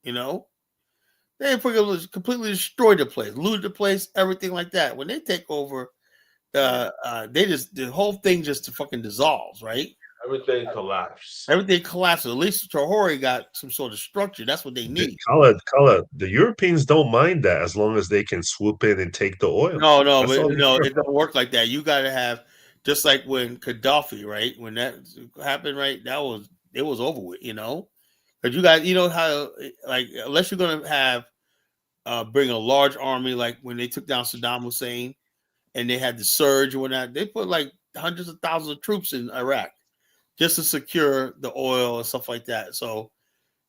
You know, they completely destroyed the place, looted the place, everything like that. When they take over, the whole thing just fucking dissolves, right? Everything collapsed. Everything collapses. At least Traore got some sort of structure. That's what they need. Khaled, the Europeans don't mind that as long as they can swoop in and take the oil. No, it don't work like that. You got to have, just like when Gaddafi, right? When that happened, right? It was over with, you know. But you got, you know how, like, unless you're gonna have bring a large army, like when they took down Saddam Hussein, and they had the surge and whatnot, they put like hundreds of thousands of troops in Iraq just to secure the oil and stuff like that. So,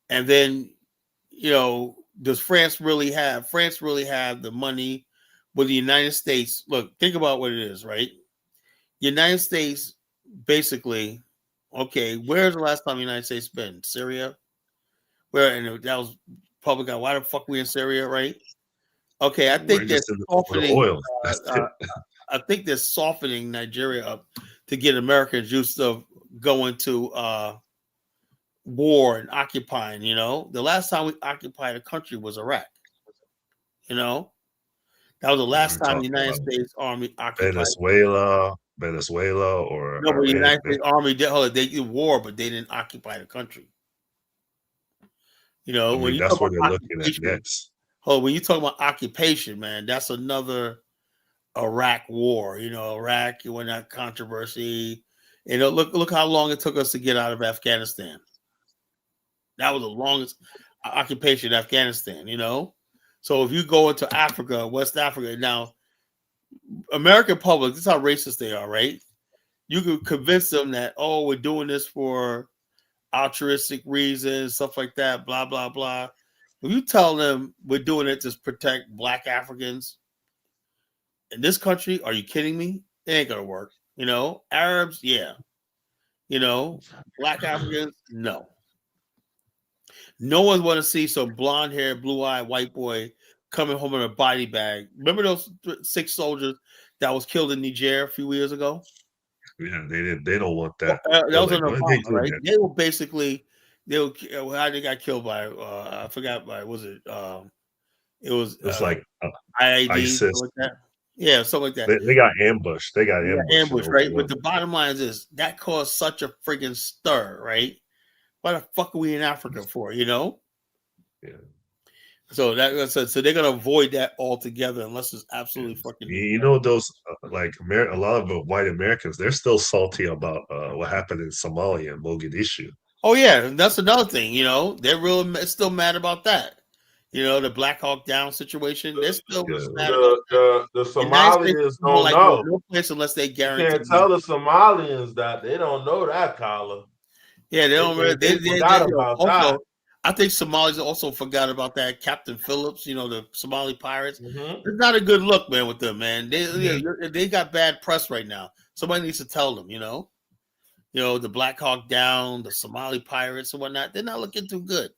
and then, you know, does France really have the money? With the United States, look, think about what it is, right? United States, basically, okay, where's the last time the United States been? Syria? Where, and that was public. Why the fuck we in Syria, right? Okay, I think they're softening. Oil. I think they're softening Nigeria up to get Americans used to going to war and occupying. You know, the last time we occupied a country was Iraq. You know, that was the last time the United States Army occupied Venezuela, or no, but the United States Army they did war, but they didn't occupy the country. You know, when you that's talk what about they're looking at next. When you talk about occupation, man, that's another Iraq war. You know, Iraq, when that controversy. You know, look how long it took us to get out of Afghanistan. That was the longest occupation in Afghanistan, you know? So if you go into Africa, West Africa, now, American public, this is how racist they are, right? You could convince them that, oh, we're doing this for altruistic reasons, stuff like that, blah, blah, blah. If you tell them we're doing it to protect Black Africans in this country, are you kidding me? It ain't going to work. You know, Arabs, yeah. You know, Black Africans, no. No one want to see some blonde hair, blue eyed white boy coming home in a body bag. Remember those 6 soldiers that was killed in Niger a few years ago? Yeah, they don't want that. That was like, under Obama, right? They were basically how they got killed by I forgot by was it like IID ISIS. something like that. Yeah, something like that. They got ambushed. They got ambushed, right? But the bottom line is that caused such a freaking stir, right? Why the fuck are we in Africa for? You know? Yeah. So so they're gonna avoid that altogether unless it's absolutely fucking. You know those like a lot of white Americans, they're still salty about what happened in Somalia and Mogadishu. Oh yeah, that's another thing. You know, they're still mad about that. You know, the Black Hawk Down situation. They're still mad about that. The Somalians don't like, know. No place unless they guarantee. You can't tell the Somalians that they don't know that, Carla. Yeah, they don't. They forgot about that. I think Somalis also forgot about that. Captain Phillips, you know, the Somali pirates. It's not a good look, man, with them, man. They got bad press right now. Somebody needs to tell them, you know, the Black Hawk Down, the Somali pirates and whatnot. They're not looking too good,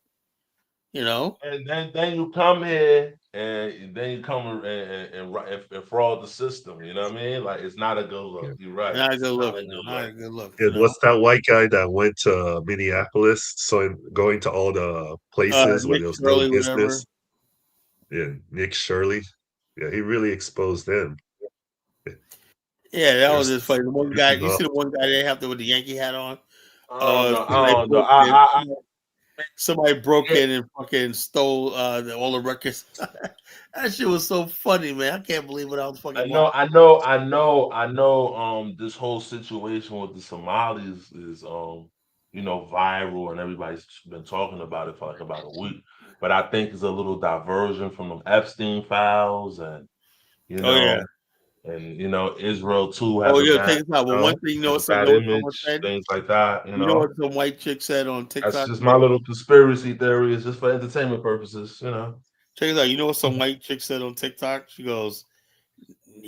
you know. And then you come here and then you come and fraud the system. You know what I mean? Like it's not a good look. Yeah. You're right. Not a good look. Not a good look. Yeah, what's that white guy that went to Minneapolis? So going to all the places where there was no business. Yeah, Nick Shirley. Yeah, he really exposed them. Yeah, that was just funny. The one guy, you see the one guy they have with the Yankee hat on. Somebody broke in and fucking stole all the records. That shit was so funny, man. I can't believe what I was fucking. I know. This whole situation with the Somalis is viral and everybody's been talking about it for like about a week. But I think it's a little diversion from the Epstein files and Israel too has one thing bad image, things like that. You know what some white chick said on TikTok? That's just my little conspiracy theory. It's just for entertainment purposes, you know. Check it out. You know what some white chick said on TikTok? She goes,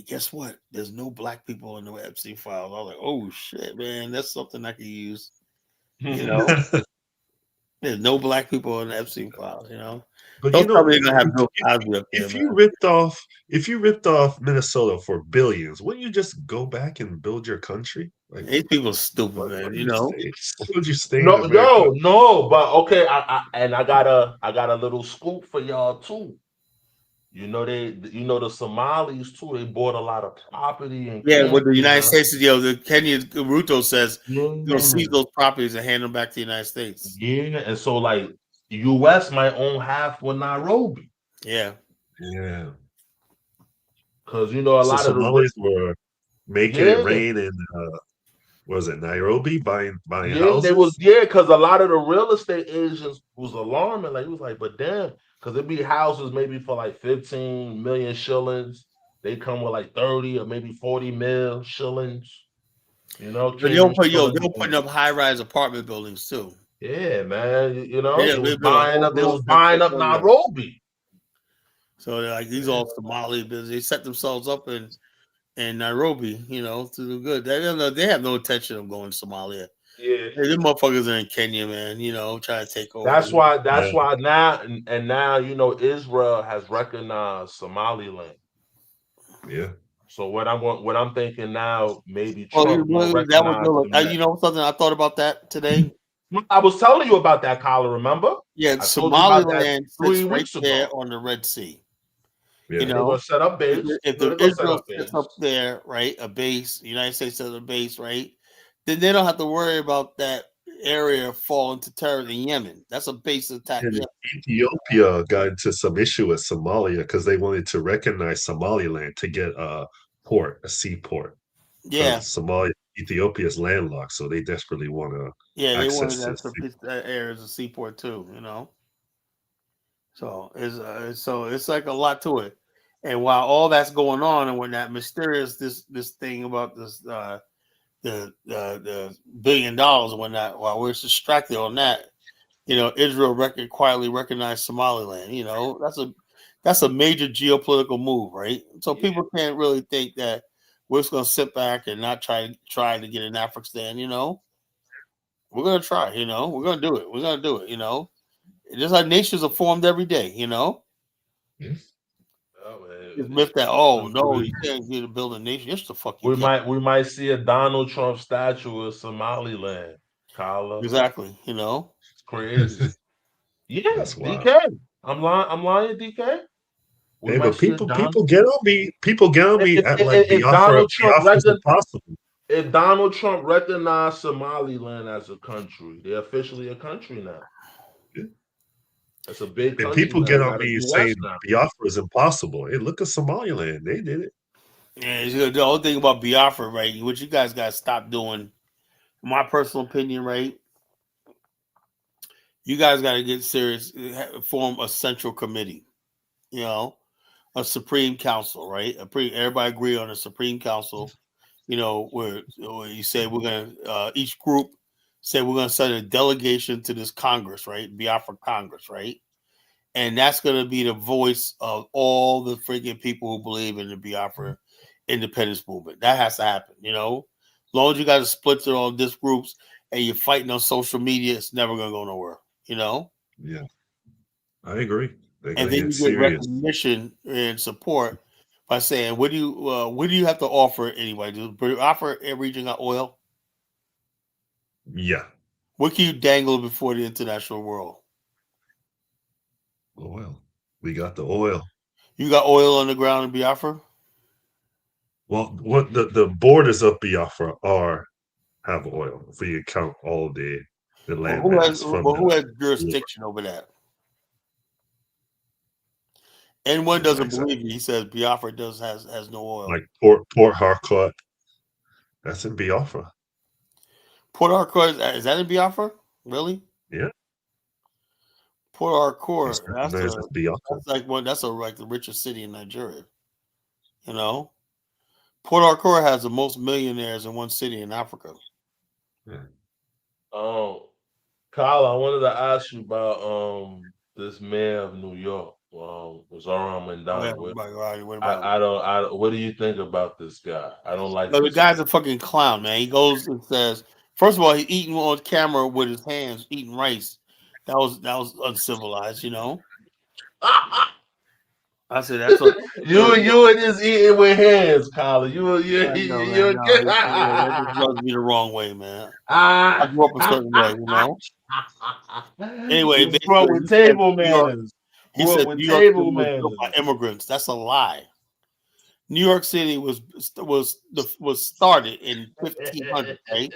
"Guess what? There's no black people in the Epstein files." I was like, "Oh shit, man, that's something I could use." You know, there's no black people in the Epstein files. You know. But if you ripped off Minnesota for billions, wouldn't you just go back and build your country? Like, these people are stupid, man. You know, would you stay? No, but okay. I got a little scoop for y'all too. You know the Somalis too. They bought a lot of property in Kenya. With the United States, the Kenya Ruto says they'll seize those properties and hand them back to the United States. Yeah, and so like. The U.S. might own half with Nairobi. Yeah. Because a lot of the Somalis were making it rain in was it Nairobi buying houses? Because a lot of the real estate agents was alarming. Like it was like, but damn, because it'd be houses maybe for like 15 million shillings. They come with like 30 or maybe 40 mil shillings. You know, they're putting up high-rise apartment buildings too. Yeah, man. They was buying up Nairobi. So like these all Somali business, they set themselves up in Nairobi, to do good. They have no intention of going to Somalia. Yeah, them motherfuckers are in Kenya, man. Trying to take over. That's why now Israel has recognized Somaliland. Yeah. So what I'm thinking now, maybe Trump something I thought about that today. I was telling you about that, Carla, remember? Yeah, Somaliland sits right there on the Red Sea. Yeah. They're gonna set up base. If Israel sits up there, right, a base, the United States has a base, right, then they don't have to worry about that area falling to terror in Yemen. That's a base attack. Ethiopia got into some issue with Somalia because they wanted to recognize Somaliland to get a seaport. Yeah, Somalia Ethiopia is landlocked, so they desperately want to they wanted access this. that area as a seaport too. So it's like a lot to it. And while all that's going on, and when that mysterious this thing about this the $1 billion and whatnot, while we're distracted on that, Israel quietly recognized Somaliland. That's a major geopolitical move, right? So people can't really think that we're just going to sit back and not try to get in Afghanistan. We're going to try. We're going to do it. We're going to do it. Just like nations are formed every day. This myth that no, you can't get to build a nation. Yes, the fuck you can. We might see a Donald Trump statue of Somaliland, Kala. Exactly. It's crazy. Yeah, That's wild. DK. I'm lying, DK. Hey, but people get on me. People get on me at like Biafra is impossible. If Donald Trump recognized Somaliland as a country, they're officially a country now. Yeah. That's a big country. And people now. get on me saying Biafra is impossible. Hey, look at Somaliland. They did it. Yeah, the whole thing about Biafra, right? What you guys got to stop doing, my personal opinion, right? You guys got to get serious, form a central committee, a Supreme Council, right? Everybody agree on a Supreme Council, where you say we're going to, each group say we're going to send a delegation to this Congress, right? Biafra Congress, right? And that's going to be the voice of all the freaking people who believe in the Biafra independence movement. That has to happen, As long as you guys split it on these groups and you're fighting on social media, it's never going to go nowhere, Yeah, I agree. And then you get recognition and support by saying, what do you have to offer anyway? Do Biafra region got oil? Yeah. What can you dangle before the international world? Oil. We got the oil. You got oil on the ground in Biafra? Well, what the borders of Biafra have oil if you count all the land who has jurisdiction over that? Anyone doesn't believe me. He says Biafra has no oil. Like Port Harcourt. That's in Biafra. Port Harcourt, is that in Biafra? Really? Yeah. Port Harcourt. That's like the richest city in Nigeria. Port Harcourt has the most millionaires in one city in Africa. Yeah. Kyle, I wanted to ask you about this mayor of New York, Zoran Mandela. What do you think about this guy? I don't like. The guy's a fucking clown, man. He goes and says, first of all, he's eating on camera with his hands, eating rice. That was uncivilized, I said that's you and just eating with hands, Kyle. That rubs me the wrong way, man. I grew up a certain way, Anyway, he grew up with table manners. He said New York City was built by immigrants. That's a lie. New York City was started in 1500, right,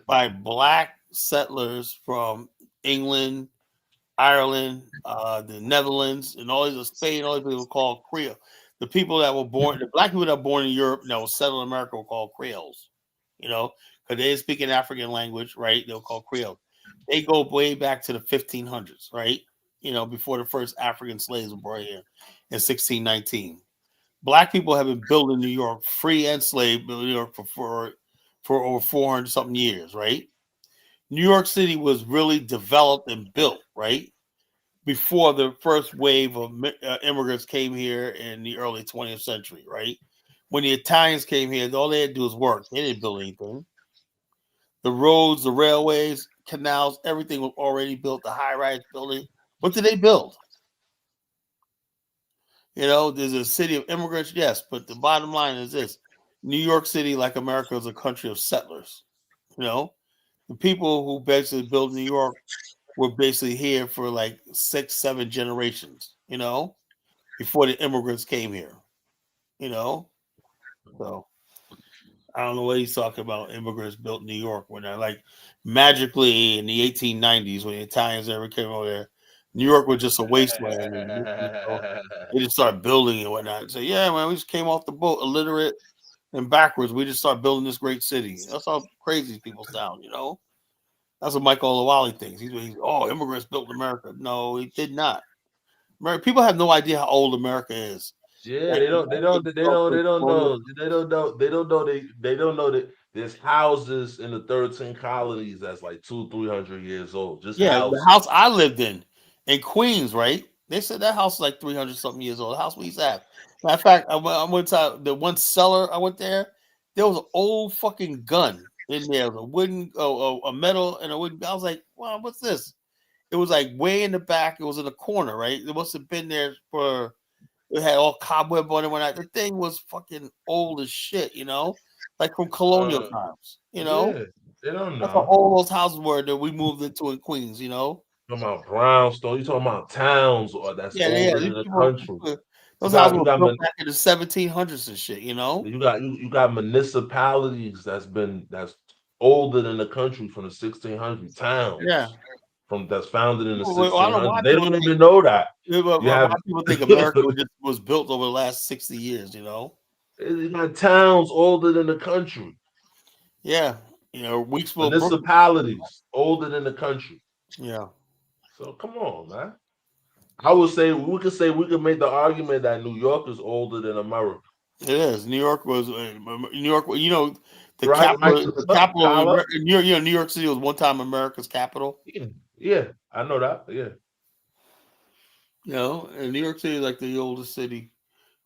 by black settlers from England, Ireland, the Netherlands, and all these Spain. All these people were called Creole. The people that were born, the black people that were born in Europe and that were settled in America were called Creoles. Because they didn't speak an African language, right? They were called Creole. They go way back to the 1500s, right? Before the first African slaves were brought here in 1619. Black people have been building New York, free and slave, New York for over 400 something years, right? New York City was really developed and built, right, before the first wave of immigrants came here in the early 20th century, right? When the Italians came here, all they had to do was work. They didn't build anything. The roads, the railways, canals, everything was already built. The high-rise building. What did they build? There's a city of immigrants, yes, but the bottom line is this. New York City, like America, is a country of settlers. The people who basically built New York were basically here for like 6-7 generations, before the immigrants came here, So I don't know what he's talking about. Immigrants built New York when I like magically in the 1890s when the Italians ever came over there. New York was just a wasteland. And, they just started building and whatnot. So yeah, man, we just came off the boat, illiterate, and backwards. We just start building this great city. That's how crazy people sound, That's what Michael Olawale thinks. He's immigrants built America. No, he did not. People have no idea how old America is. Yeah, they don't know that there's houses in the 13 colonies that's like 200-300 years old. Just Yeah, the houses. house I lived in Queens, right? They said that house is like 300 something years old. The house we used to have. Matter of fact, I went to the one cellar. I went there. There was an old fucking gun in there, a wooden, a metal, and a wooden. I was like, "Wow, what's this?" It was like way in the back. It was in the corner, right? It must have been there for. It had all cobweb on it. The thing was fucking old as shit, like from colonial times, Yeah, they don't That's what know. all those houses were that we moved into in Queens, Talking about brownstone, you talking about towns or that's older These than the people, country. those houses were built back in the 1700s and shit, You got municipalities that's older than the country from the 1600s. Towns, Yeah, that's founded in the I don't know why 1600s. They don't even know that. Why people think America was built over the last 60 years, You got towns older than the country. Yeah, Weeksville, municipalities older than the country. Yeah. So come on, man. I would say we could make the argument that New York is older than America. It is. New York was New York. The right, capital. The capital of America. New York City was one time America's capital. Yeah, I know that. Yeah. And New York City is like the oldest city.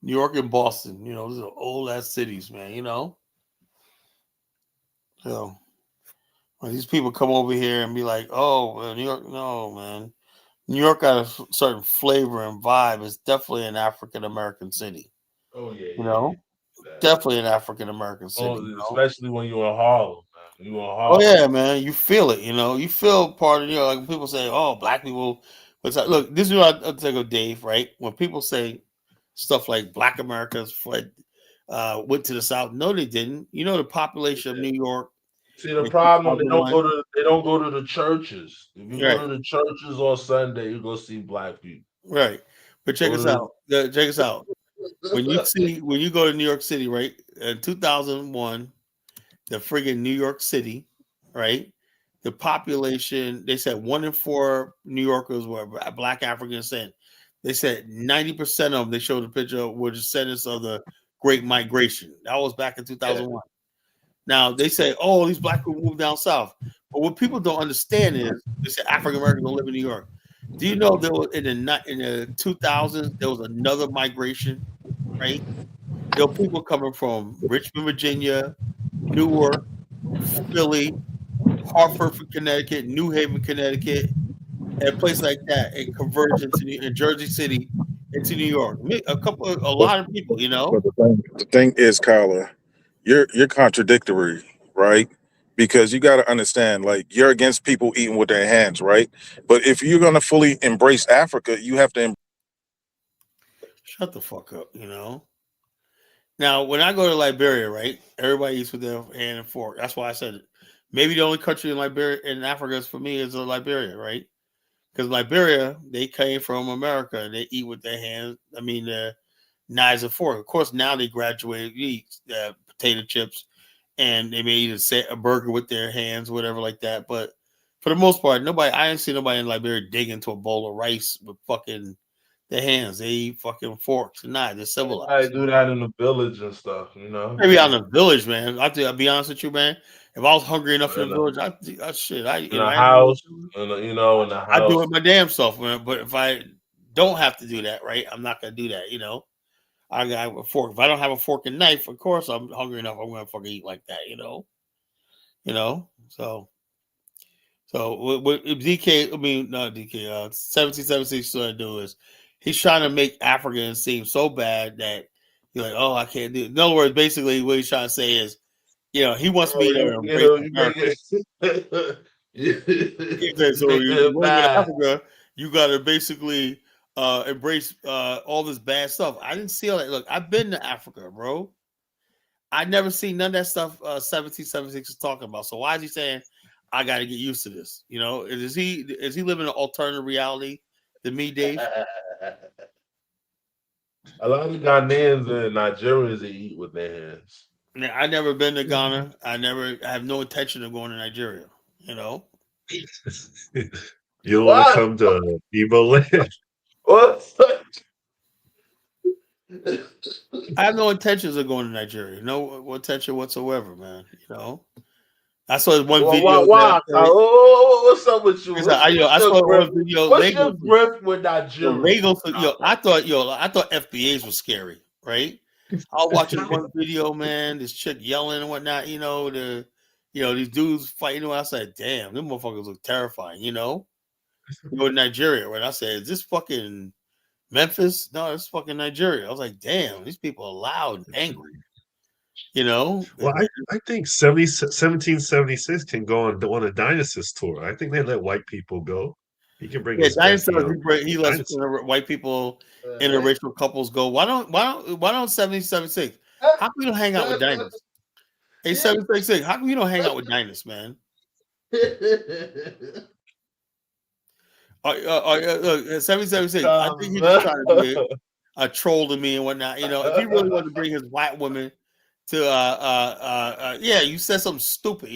New York and Boston. Those are old ass cities, man. So when these people come over here and be like, "Oh, New York," no, man. New York got a certain flavor and vibe. It's definitely an African American city. Oh yeah, definitely an African American city. Especially when you're in Harlem, man. Oh yeah, man, you feel it. You feel part of. Like when people say, "Oh, black people." Look, this is what I think of, Dave. Right? When people say stuff like "Black Americans fled, went to the South," no, they didn't. The population of New York. See the problem, they don't go to the churches. If you go to the churches on Sunday, you go see black people. Right. But check us out. Check us out. When you go to New York City, right? In 2001, the friggin' New York City, right? The population, they said 1 in 4 New Yorkers were black African descent. They said 90% of them, they showed a picture of, were descendants of the Great Migration. That was back in 2001. Yeah. Now they say, "Oh, these black people moved down south," but what people don't understand is they say African Americans don't live in New York. Do you know there was in the 2000s there was another migration, right? There were people coming from Richmond, Virginia, Newark, Philly, Hartford, Connecticut, New Haven, Connecticut, and a place like that, and converged in Jersey City into New York. A lot of people, But the thing is, Kyler, you're contradictory, right? Because you got to understand, like, you're against people eating with their hands, right? But if you're gonna fully embrace Africa, you have to. Shut the fuck up, Now, when I go to Liberia, right, everybody eats with their hand and fork. That's why I said it. Maybe the only country in Africa for me is Liberia, right? Because Liberia, they came from America. They eat with their hands. I mean, knives and forks. Of course, now they graduated, eat potato chips, and they may eat a burger with their hands, whatever like that. But for the most part, I didn't see nobody in Liberia dig into a bowl of rice with fucking their hands. They eat fucking forks and knives. They're civilized. I do that in the village and stuff, Maybe out in the village, man. I'll be honest with you, man. If I was hungry enough in the village, I in the house, in the house. I do it my damn self, man. But if I don't have to do that, right, I'm not gonna do that. I got a fork. If I don't have a fork and knife, of course I'm hungry enough. I'm gonna fucking eat like that, So what DK? I mean, not DK. 1776 trying to do is he's trying to make Africans seem so bad that you're like, oh, I can't do it. In other words, basically what he's trying to say is, he wants me to embrace America. So you go to Africa, you got to basically embrace all this bad stuff. I didn't see all that. Look, I've been to Africa, bro. I never seen none of that stuff 1776 is talking about. So why is he saying I got to get used to this? Is he living an alternative reality than me, Dave? A lot of Ghanaians and Nigerians they eat with their hands. I never been to Ghana. I have no intention of going to Nigeria. You know. You don't want to come to Igbo land? What? I have no intentions of going to Nigeria. No intention whatsoever, man. You know. I saw one video. Why? What's up with you? I saw one video. What's your grift with Nigeria? I thought FBAs was scary, right? I was watching one video, man. This chick yelling and whatnot. These dudes fighting. I said, "Damn, them motherfuckers look terrifying." Go to Nigeria, right? I said, "Is this fucking Memphis? No, it's fucking Nigeria." I was like, "Damn, these people are loud and angry." Well, I think 1776 can go on a Dionysus tour. I think they let white people go. He can bring his Dionysus. He lets Dionysus. white people, interracial couples go. Why don't 1776? How come you don't hang out with Dionysus? Hey, 766, how come you don't hang out with Dinas, man? 776, I think he's just trying to be a troll to me and whatnot. If he really wanted to bring his white woman to, you said something stupid,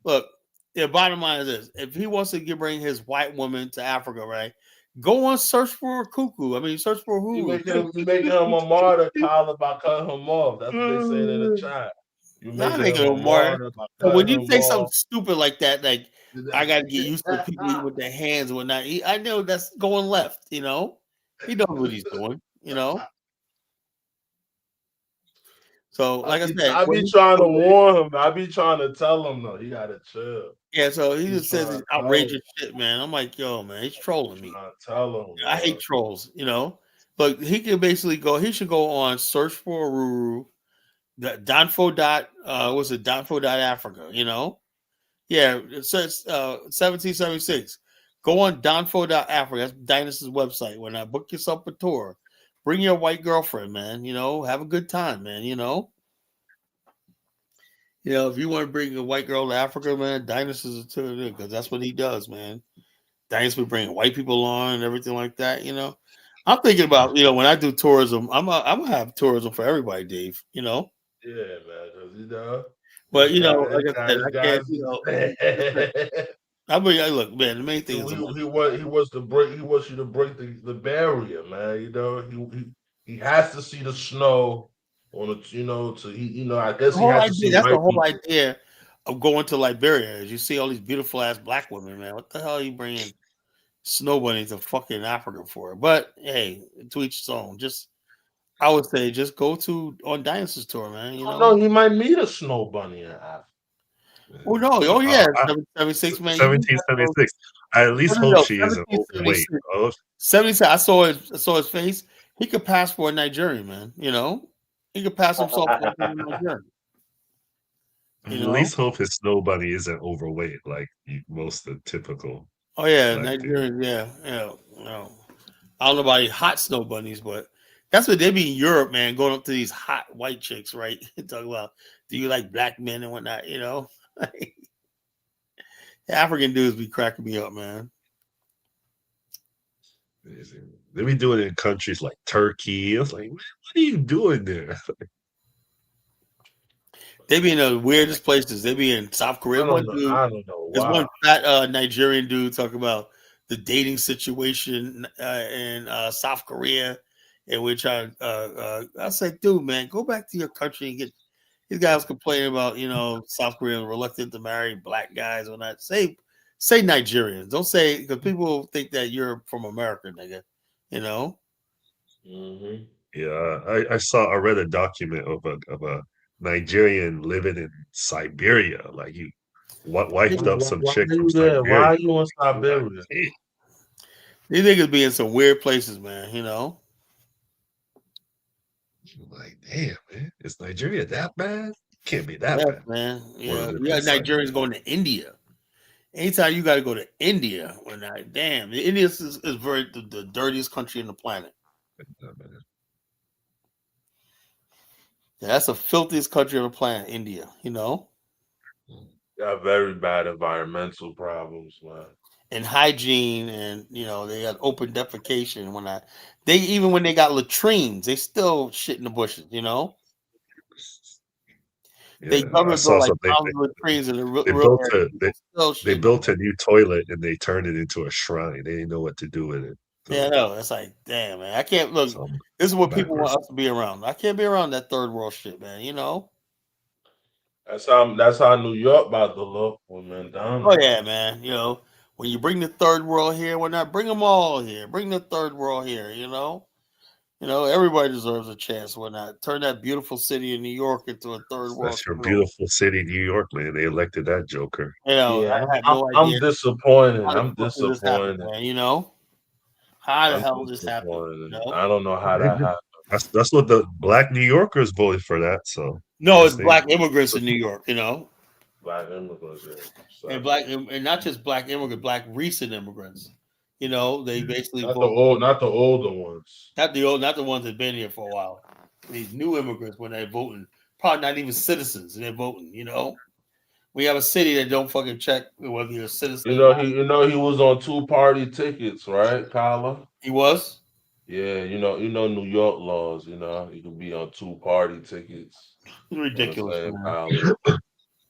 Look, the bottom line is this. If he wants to bring his white woman to Africa, right, go on search for a cuckoo. I mean, search for who. You making him a martyr, Tyler, by cutting him off. That's what they saying in the chat. You making him a martyr by cutting when you him say off. something stupid like that, like I got to get used to people eating with their hands and whatnot. I know that's going left. He knows what he's doing. So, like I said, I be trying to warn him. I be trying to tell him though. He gotta chill. Yeah, so he just says he's outrageous shit, man. I'm like, yo, man, he's trolling me. Tell him. I hate trolls, But he can basically go. He should go on search for Ruru. Donfo.africa, Yeah, it says 1776. Go on Donfo.africa. That's Dynas's website. When I book yourself a tour, bring your white girlfriend, man. Have a good time, man. If you want to bring a white girl to Africa, man, Dynasty is a tour because that's what he does, man. Dynasty bringing white people on and everything like that. I'm thinking about when I do tourism, I'm gonna have tourism for everybody, Dave. Yeah, man. But like I said, I can't. Look, man. The main thing is he wants you to break the barrier, man. He has to see the snow on it. I guess he has to see. That's the whole idea of going to Liberia. Is you see all these beautiful ass black women, man. What the hell are you bringing snow bunnies to fucking Africa for? But hey, to each his own. I would say just go on Dinosaur's tour, man. No, he might meet a snow bunny in Africa. Oh no! Oh yeah, 1776, man. 1776. I at least hope she isn't overweight. 76. I saw his face. He could pass for a Nigerian, man. He could pass himself for a Nigerian. At least hope his snow bunny isn't overweight like most of the typical. Oh yeah, Nigerian. Yeah. I don't know about any hot snow bunnies, but that's what they be in Europe, man. Going up to these hot white chicks, right? Talk about, do you like black men and whatnot? African dudes be cracking me up, man. They be doing it in countries like Turkey. I was like, what are you doing there? They be in the weirdest places. They be in South Korea. I don't know. There's one fat Nigerian dude talking about the dating situation in South Korea, in which I said, dude, man, go back to your country and get. These guys complaining about South Korea reluctant to marry black guys or not. Say Nigerians. Don't say, because people think that you're from America, nigga. Mm-hmm. Yeah, I read a document of a Nigerian living in Siberia. Like he wiped up some chick from Siberia. Why are you in Siberia? These niggas be in some weird places, man. Like, damn, man, is Nigeria that bad? Can't be that bad, man. Yeah, Nigerians going to India. Anytime you got to go to India, damn, India is very the dirtiest country in the planet. Yeah, that's the filthiest country on the planet, India. Got very bad environmental problems, man. And hygiene, and they got open defecation. Even when they got latrines, they still shit in the bushes. They government built like thousands of trains in the real area. They built a new toilet and they turned it into a shrine. They didn't know what to do with it. So, yeah, no, it's like, damn, man. I can't look. This is what people want us to be around. I can't be around that third world shit, man. You know. That's how New York about to look when man done. Oh yeah, man. You know, when you bring the third world here, why not bring them all here? Bring the third world here. You know, everybody deserves a chance. Why not turn that beautiful city of New York into a third world? That's your beautiful city, New York, man. They elected that joker. You know, yeah, I have no idea. I'm disappointed. I'm disappointed. Man, you know, how the hell did this happen? You know? I don't know how that happened. That's what the black New Yorkers voted for that. So no, it's black immigrants in New York. You know, black immigrants, and and not just black immigrants, black recent immigrants. You know, they basically not the older ones, not the ones that've been here for a while. These new immigrants, when they're voting, probably not even citizens, and they're voting. You know, we have a city that don't fucking check whether you're a citizen. He was on 2-party tickets, right, Kyla? He was. Yeah, you know New York laws. You know, you can be on 2-party tickets. It's ridiculous.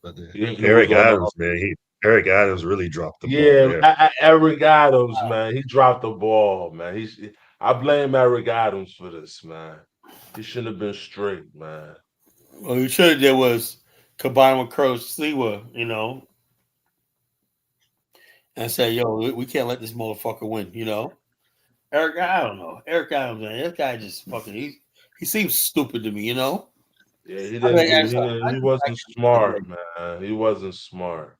Eric Adams, man. Eric Adams really dropped the ball. Yeah, Eric Adams, man. He dropped the ball, man. I blame Eric Adams for this, man. He shouldn't have been straight, man. Well, you should have did was combine with Curtis Sewa, you know, and say, yo, we can't let this motherfucker win, you know. Eric, I don't know. Eric Adams, man, this guy just fucking he seems stupid to me, you know. Yeah, he didn't. He wasn't smart, man. He wasn't smart.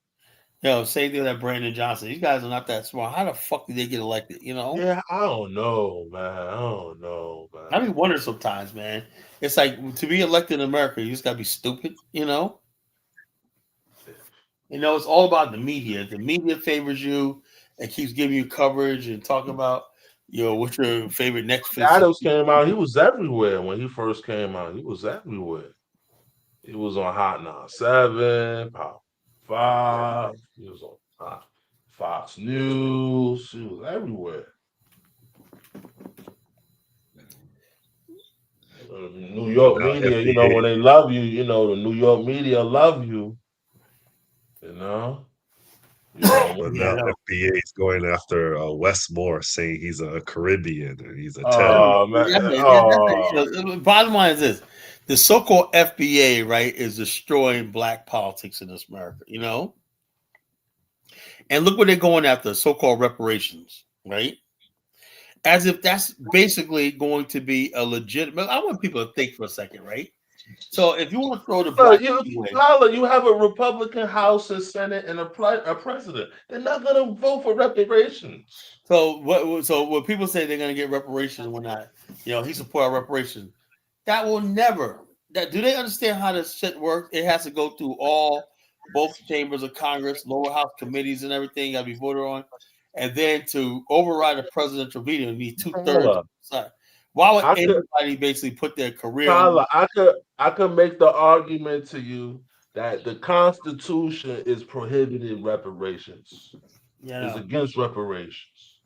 Yo, same thing with Brandon Johnson. These guys are not that smart. How the fuck did they get elected? You know? Yeah, I don't know, man. I be wondering sometimes, man. It's like to be elected in America, you just gotta be stupid, you know. You know, it's all about the media. The media favors you and keeps giving you coverage and talking about, you know, what's your favorite Netflix. Adams came out. He was everywhere when he first came out. He was everywhere. He was on Hot 97, Pop 5. He was on Fox News. He was everywhere. New York media, you know, when they love you, you know, the New York media love you. You know. But now FBA is going after Westmore, saying he's a Caribbean and he's a terrorist. Bottom line is this: the so-called FBA, right, is destroying black politics in this America. You know, and look what they're going after: so-called reparations, right? As if that's basically going to be a legitimate. I want people to think for a second, right? So if you want to throw the black you have a Republican House and Senate and a president. They're not going to vote for reparations. So when people say they're going to get reparations and whatnot, you know, he support reparations. That will never. Do they understand how this shit works? It has to go through both chambers of Congress, lower house committees, and everything. Got to be voted on, and then to override a presidential veto, you need 2/3. Why would anybody basically put their career? Tyler, I could make the argument to you that the Constitution is prohibiting reparations. Yeah, it's against reparations.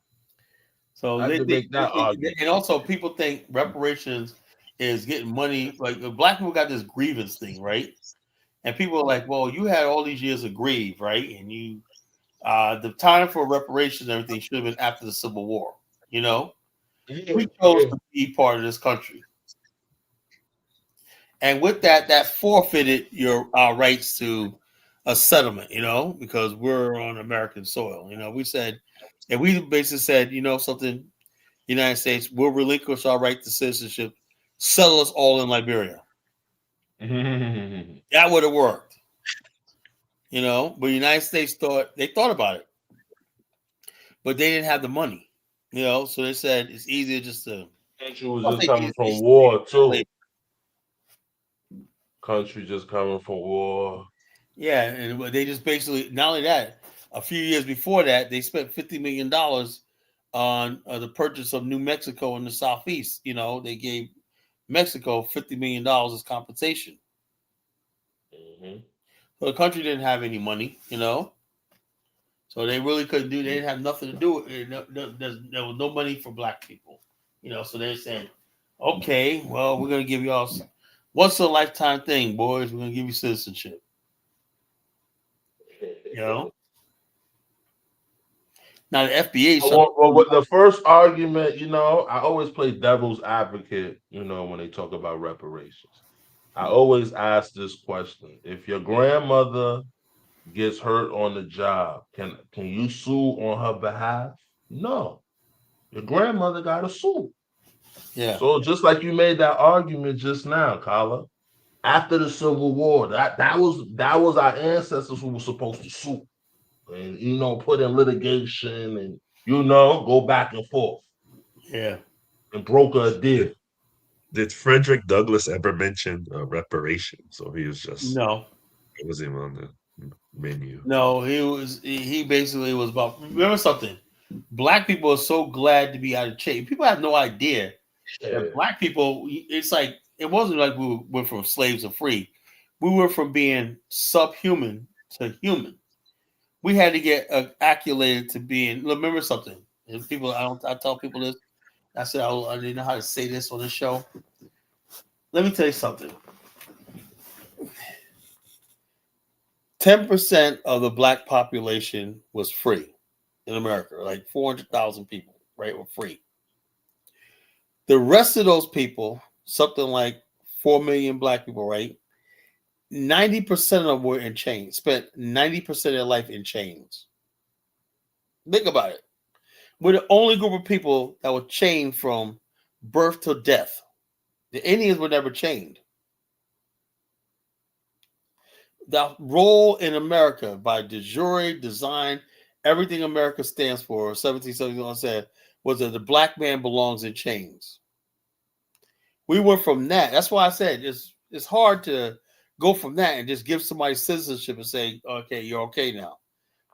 So I could make that argument. And also, people think reparations is getting money. Like the black people got this grievance thing, right? And people are like, "Well, you had all these years of grieve, right? And you, the time for reparations and everything should have been after the Civil War, you know." We chose to be part of this country, and with that forfeited our rights to a settlement. You know, because we're on American soil. You know, we said, and we basically said, you know, something. United States will relinquish our right to citizenship, settle us all in Liberia. That would have worked. You know, but the United States thought about it, but they didn't have the money. You know, so they said it's easier just to. Country was just coming from war too. Country just coming from war. Yeah, and they just basically not only that. A few years before that, they spent $50 million on the purchase of New Mexico in the southeast. You know, they gave Mexico $50 million as compensation. Mm-hmm. So the country didn't have any money. You know. So they really couldn't do. They didn't have nothing to do with it. There was no money for black people, you know. So they're saying, "Okay, well, we're gonna give y'all Once a lifetime thing, boys. We're gonna give you citizenship. You know. Now the FBA. Well, the first argument, I always play devil's advocate. When they talk about reparations, I always ask this question: if your grandmother gets hurt on the job, can you sue on her behalf? No, your grandmother got to sue. Yeah. So just like you made that argument just now, Kala, after the Civil War, that was our ancestors who were supposed to sue and put in litigation and go back and forth. Yeah. And broker a deal. Did Frederick Douglass ever mention reparations, or he was just no? It was him on the menu. No, he basically was about. Remember something? Black people are so glad to be out of chains. People have no idea that black people. It's like it wasn't like we went from slaves to free. We were from being subhuman to human. We had to get acclimated to being. Remember something? And people, I tell people this. I said I didn't know how to say this on the show. Let me tell you something. 10% of the black population was free in America, like 400,000 people, right, were free. The rest of those people, something like 4 million black people, right, 90% of them were in chains, spent 90% of their life in chains. Think about it. We're the only group of people that were chained from birth to death. The Indians were never chained. The role in America by de jure, design, everything America stands for, 1771 said, was that the black man belongs in chains. We went from that. That's why I said it's hard to go from that and just give somebody citizenship and say, okay, you're okay now.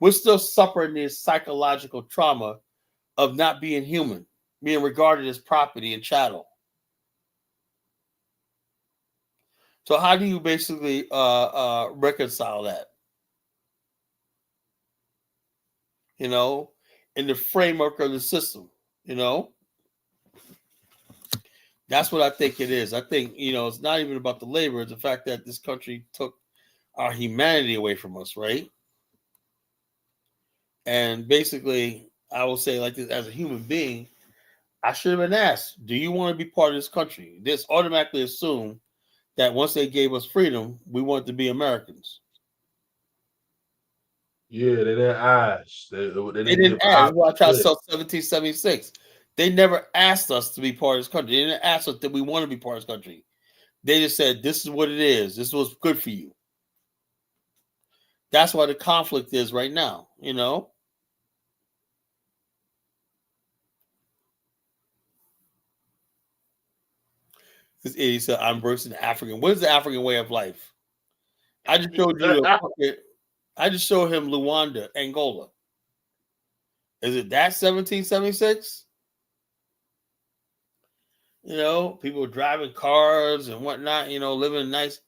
We're still suffering this psychological trauma of not being human, being regarded as property and chattel. So how do you basically reconcile that? In the framework of the system, That's what I think it is. I think, it's not even about the labor. It's the fact that this country took our humanity away from us, right? And basically, I will say like this, as a human being, I should have been asked, do you want to be part of this country? This automatically assume that once they gave us freedom, we wanted to be Americans. Yeah, they didn't ask. They didn't ask. Watch out, 1776. They never asked us to be part of this country. They didn't ask us that we want to be part of this country. They just said, this is what it is. This was good for you. That's why the conflict is right now, This idiot said, I'm embracing the African. What is the African way of life? I just showed you I just showed him Luanda, Angola. Is it that 1776? People driving cars and whatnot, living nice.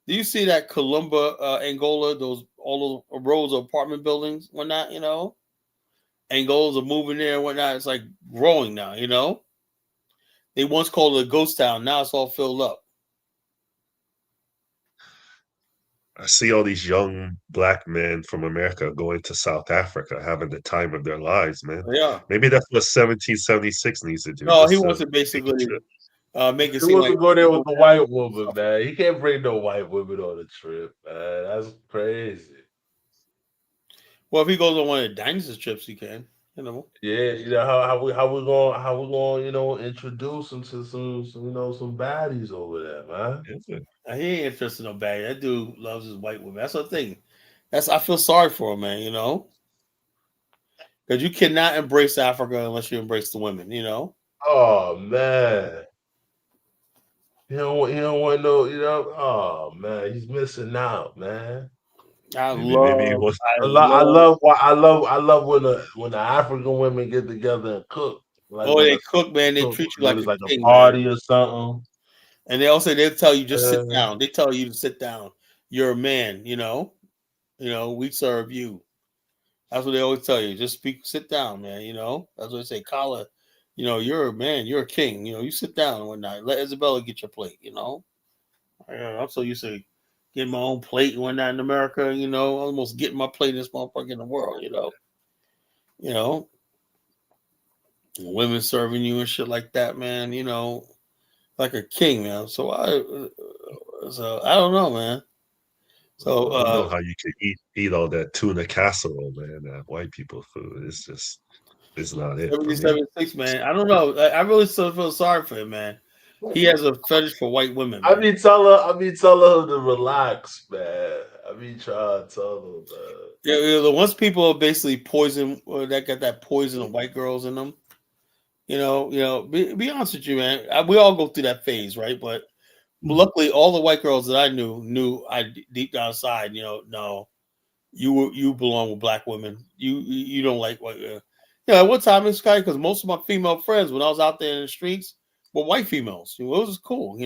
Do you see that Columba, Angola, all those rows of apartment buildings, whatnot, Angolas are moving there and whatnot. It's like growing now, They once called it a ghost town. Now it's all filled up. I see all these young black men from America going to South Africa, having the time of their lives, man. Yeah. Maybe that's what 1776 needs to do. No, he wants to basically make it seem like to go there with the white woman, man. He can't bring no white woman on the trip, man. That's crazy. Well, if he goes on one of the dinosaur trips, he can. Yeah, how we going introduce him to some baddies over there, man. He ain't interested in no baddie. That dude loves his white woman. That's the thing. I feel sorry for him, man. Because you cannot embrace Africa unless you embrace the women. Oh man. He don't want no. Oh man, he's missing out, man. I love when the African women get together and cook. Like they cook, man. They treat you like it's like king, a party man. or something. And they'll tell you just sit down. They tell you to sit down. You're a man, we serve you. That's what they always tell you. Just sit down, man. That's what they say. Kala, you're a man. You're a king. You sit down and whatnot. Let Isabella get your plate. I'm so used to getting my own plate and whatnot in America. Almost getting my plate in this motherfucker in the world. Women serving you and shit like that, man. Like a king, man. So I don't know, man. So I don't know how you could eat all that tuna casserole, man. That white people food. It's not it for me. 77.6, man. I don't know. I really still feel sorry for him, man. He has a fetish for white women, man. I mean, tell her to relax, man. I mean, try to tell her, man. Yeah, the ones people basically poison that got that poison of white girls in them. Be honest with you, man. We all go through that phase, right? But luckily, all the white girls that I knew I deep down inside, no, you belong with black women. You don't like white. At one time it's kind because most of my female friends when I was out there in the streets were white females. It was cool,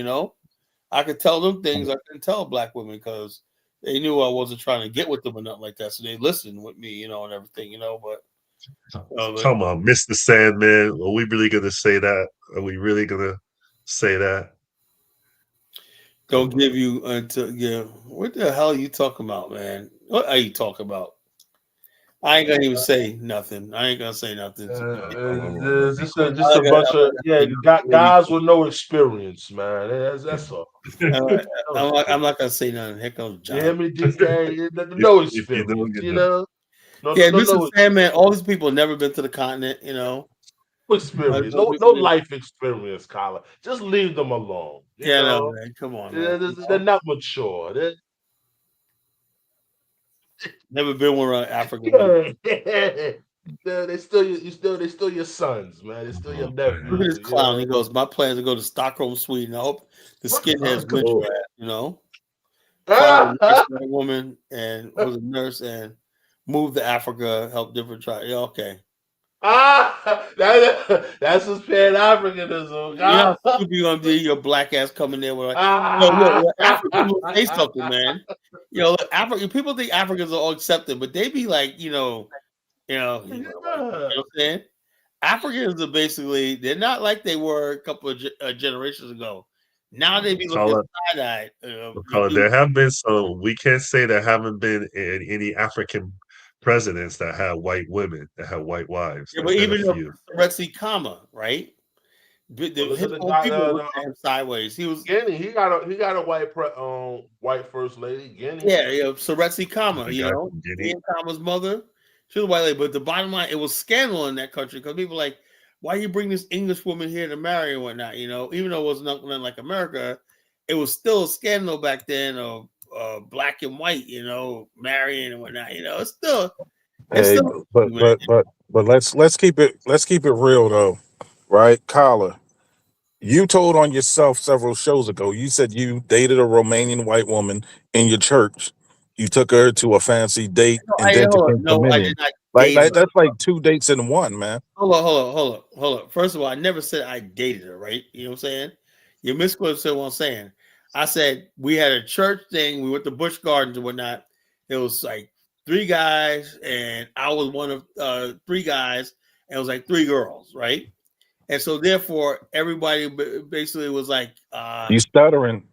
I could tell them things I couldn't tell black women because they knew I wasn't trying to get with them or nothing like that. So they listened with me, and everything, But come on, Mr. Sandman, are we really gonna say that? Are we really gonna say that? Don't give you until what the hell are you talking about, man? What are you talking about? I ain't gonna even say nothing. I ain't gonna say nothing. It's just a bunch of guys with no experience, man. That's all. I'm not gonna say nothing. Here comes John. You hear me, DK? No experience, No, Mr. Sandman. All these people have never been to the continent, experience. No life experience, Colin. Just leave them alone. No, man. Come on, man. They're not mature. Never been around Africa. They're still your sons, man. They're still your nephews. Look at this clown. He goes, my plan is to go to Stockholm, Sweden. I hope the skinheads win your ass, Find a woman and was a nurse and move to Africa, help different tribes. Yeah, okay. That's just Pan-Africanism. Yeah, you gonna do your black ass coming there with Africans will say something, man. African people think Africans are all accepted, but they be like, you know what I'm saying? Africans are basically they're not like they were a couple of generations ago. Now they be looking side-eyed. There have been some. We can't say there haven't been any African presidents that have white women that have white wives. Yeah, but even Rexy Kama, right? His own people looked at him sideways. He was Guinea. He got a white first lady. Guinea. Yeah. Rexy Kama, Ian Kama's mother. She was a white lady, but the bottom line, it was scandal in that country because people were like, why you bring this English woman here to marry and whatnot? Even though it was nothing like America, it was still a scandal back then of black and white, marrying and whatnot. It's still. But let's keep it real though, right, Carla? You told on yourself several shows ago. You said you dated a Romanian white woman in your church. You took her to a fancy date and then to I did not. That's like 2 dates in one, man. Hold on. First of all, I never said I dated her, right? You know what I'm saying? You misquoted what I'm saying. I said we had a church thing. We went to Busch Gardens and whatnot. It was like 3 guys, and I was one of 3 guys, and it was like 3 girls, right? And so therefore, everybody basically was like, You stuttering.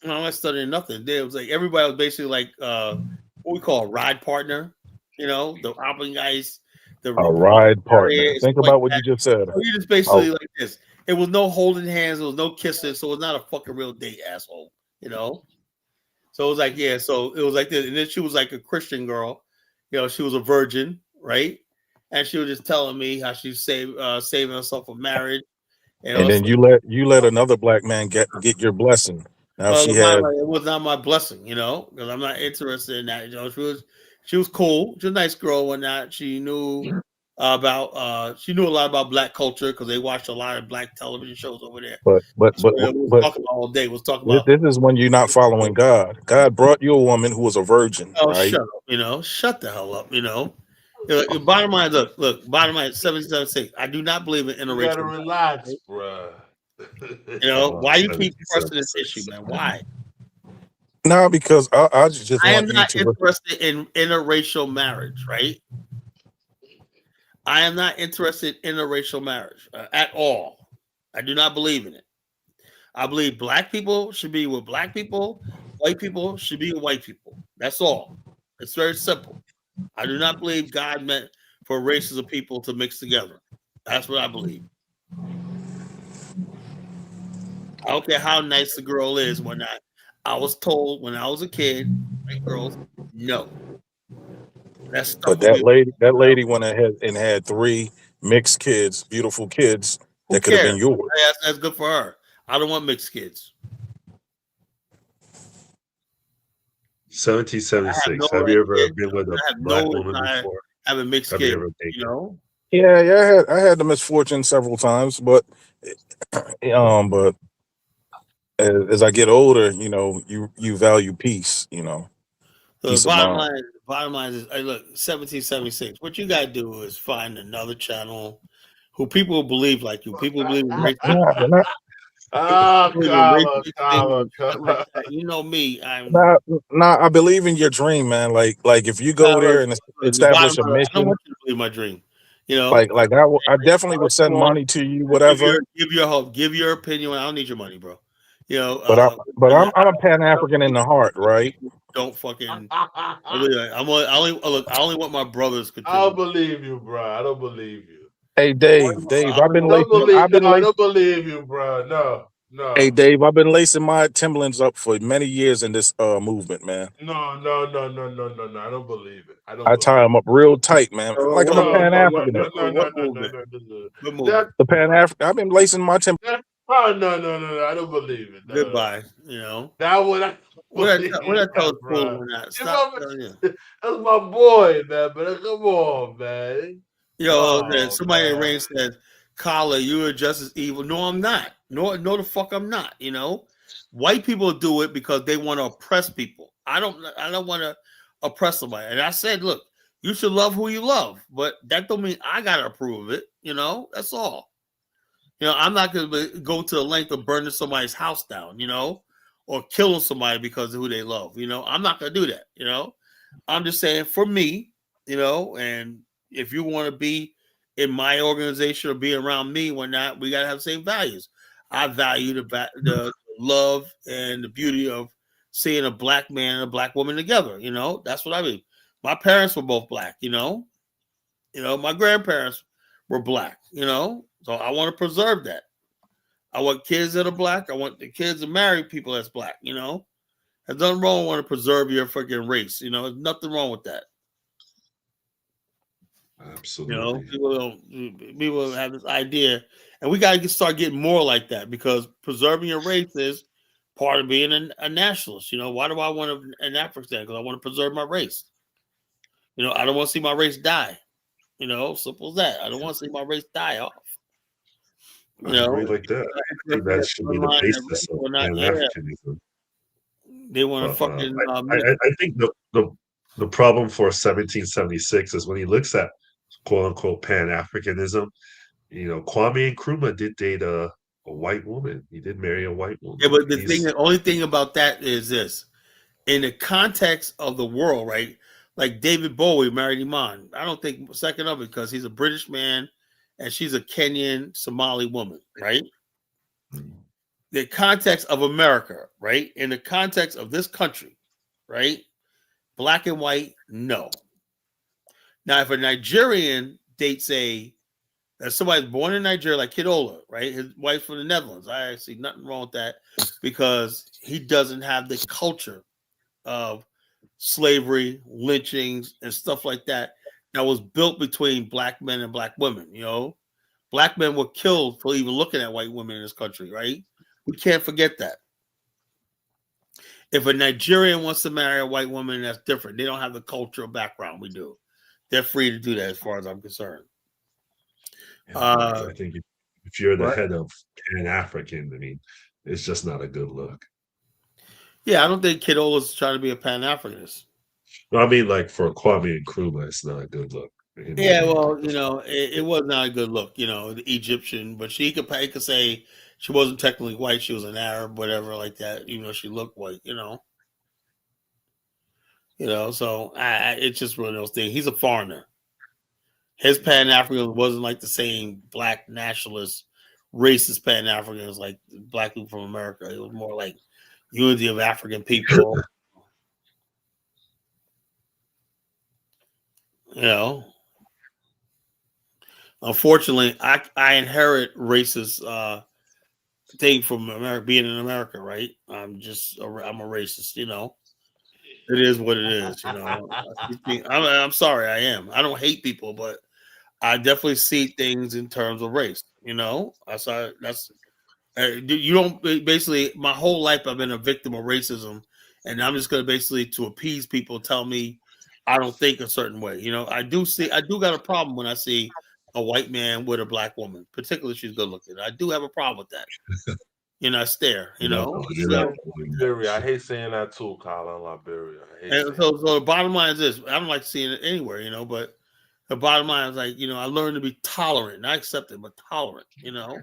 No, I'm not studying nothing. It was like everybody was basically like what we call a ride partner, the hopping guys, a ride partner. Think about what you just said. So you just basically like this. It was no holding hands, there was no kissing, so it was not a fucking real date, asshole. So it was like, yeah, so it was like this, and then she was like a Christian girl, she was a virgin, right? And she was just telling me how she's saving herself for marriage. And then you let another black man get your blessing. Now it was not my blessing, because I'm not interested in that. She was cool. She was a nice girl and whatnot. She knew a lot about black culture because they watched a lot of black television shows over there. But talking all day was talking about this is when you're not following God. God brought you a woman who was a virgin. Oh, right? Shut up, shut the hell up, Bottom line, look. Bottom line, 776. I do not believe in interracial. You gotta relax, bro. Why you keep pressing this issue, man? Why? No, because I just I am not interested in interracial marriage, right? I am not interested in interracial marriage at all. I do not believe in it. I believe black people should be with black people, white people should be with white people. That's all. It's very simple. I do not believe God meant for races of people to mix together. That's what I believe. I don't care how nice the girl is, whatnot. I was told when I was a kid, white girls, no. That stuff But will be. that lady went ahead and had 3 mixed kids, beautiful kids Who that could have cares? been yours. That's good for her. I don't want mixed kids. 1776. Have you ever been with a I have black no woman desire before? having mixed Have you kids. ever dated? You know. Yeah, I had the misfortune several times, but but as I get older, you value peace, So the peace of mind. bottom line is, hey, look, 1776. What you gotta do is find another channel who people believe like you. People believe in racism. Oh, Race Carla, things Carla, and shit like Carla. that. You know me. I believe in your dream, man. Like if you go there and The bottom establish a line, I don't mission, want you to believe my dream. You know, like I definitely would send money to you, give whatever. your hope, give your opinion. I don't need your money, bro. You know, I'm a Pan African in the heart, right? don't fucking. I only want my brothers I don't contribute. believe you, bro. I don't believe you. Hey Dave, I've been Don't lacing. believe. No, I don't believe you, bro. No, Hey no. Dave, I've been lacing my Timberlands up for many years in this movement, man. No, no, no, no, no, no, no. I don't believe it. I don't I believe tie them up real tight, man. Like I'm a No, Pan no, no, Africanist. no, no, no, What no, no, movement? no, no, no. What That, movement? The Pan African. I've been lacing my Timberlands. oh, no, no, no, no. I don't believe it. No, no, no. Goodbye. You know. That would I What I believe tell that, the bro. school when that You stop. That's my boy, man. But come on, man. Oh, Somebody in man. rain said, "Carla, you are just as evil." No, I'm not. No, the fuck, I'm not. You know, white people do it because they want to oppress people. I don't want to oppress somebody. And I said, look, you should love who you love, but that don't mean I gotta approve of it. You know, that's all. You know, I'm not gonna go to the length of burning somebody's house down. You know, or killing somebody because of who they love. You know, I'm not gonna do that. You know, I'm just saying for me. You know, and if you want to be in my organization or be around me, whatnot, we gotta have the same values. I value the love and the beauty of seeing a black man and a black woman together. You know, that's what I mean. My parents were both black. You know, my grandparents were black. You know, so I want to preserve that. I want kids that are black. I want the kids to marry people that's black. You know, there's nothing wrong with want to preserve your freaking race. You know, there's nothing wrong with that. Absolutely. You know, people have this idea, and we got to start getting more like that because preserving your race is part of being a nationalist. You know, why do I want an African? Because I want to preserve my race. You know, I don't want to see my race die. You know, simple as that. I don't want to see my race die off. You I agree know, like that. I think that should be the basis of Pan-Africanism. They want to But, fucking. I think the problem for 1776 is when he looks at quote unquote Pan-Africanism. You know, Kwame Nkrumah did date a white woman. He did marry a white woman. Yeah, but the only thing about that is this: in the context of the world, right? Like David Bowie married Iman. I don't think second of it because he's a British man and she's a Kenyan Somali woman, right? The context of America, right? In the context of this country, right? Black and white, no. Now, if a Nigerian dates somebody's born in Nigeria, like Kidola, right? His wife's from the Netherlands. I see nothing wrong with that because he doesn't have the culture of slavery, lynchings, and stuff like that was built between black men and black women. You know, black men were killed for even looking at white women in this country, right? We can't forget that. If a Nigerian wants to marry a white woman, that's different. They don't have the cultural background we do. They're free to do that, as far as I'm concerned. I think if you're the head of Pan-African, I mean, it's just not a good look. Yeah, I don't think Kidola's trying to be a Pan-Africanist. No, I mean, like for Kwame Nkrumah, it's not a good look. Yeah, well, you know, it was not a good look. You know, the Egyptian, but he could say she wasn't technically white; she was an Arab, whatever, like that. Even though she looked white, you know. So it's just one of those things. He's a foreigner. His Pan-African wasn't like the same black nationalist racist Pan Africans like black people from America. It was more like unity of African people. You know, unfortunately, I inherit racist thing from America, being in America, right? I'm a racist. You know, it is what it is. You know, I'm sorry, I am. I don't hate people, but I definitely see things in terms of race. You know, you don't basically. My whole life, I've been a victim of racism, and I'm just going to basically to appease people, tell me I don't think a certain way. You know, I do got a problem when I see a white man with a black woman, particularly if she's good looking. I do have a problem with that. You know, I stare. You know, Liberia. I hate saying that too, Colin. Liberia. So the bottom line is this: I don't like seeing it anywhere. You know, but the bottom line is like, you know, I learned to be tolerant, not accepting, but tolerant. You know.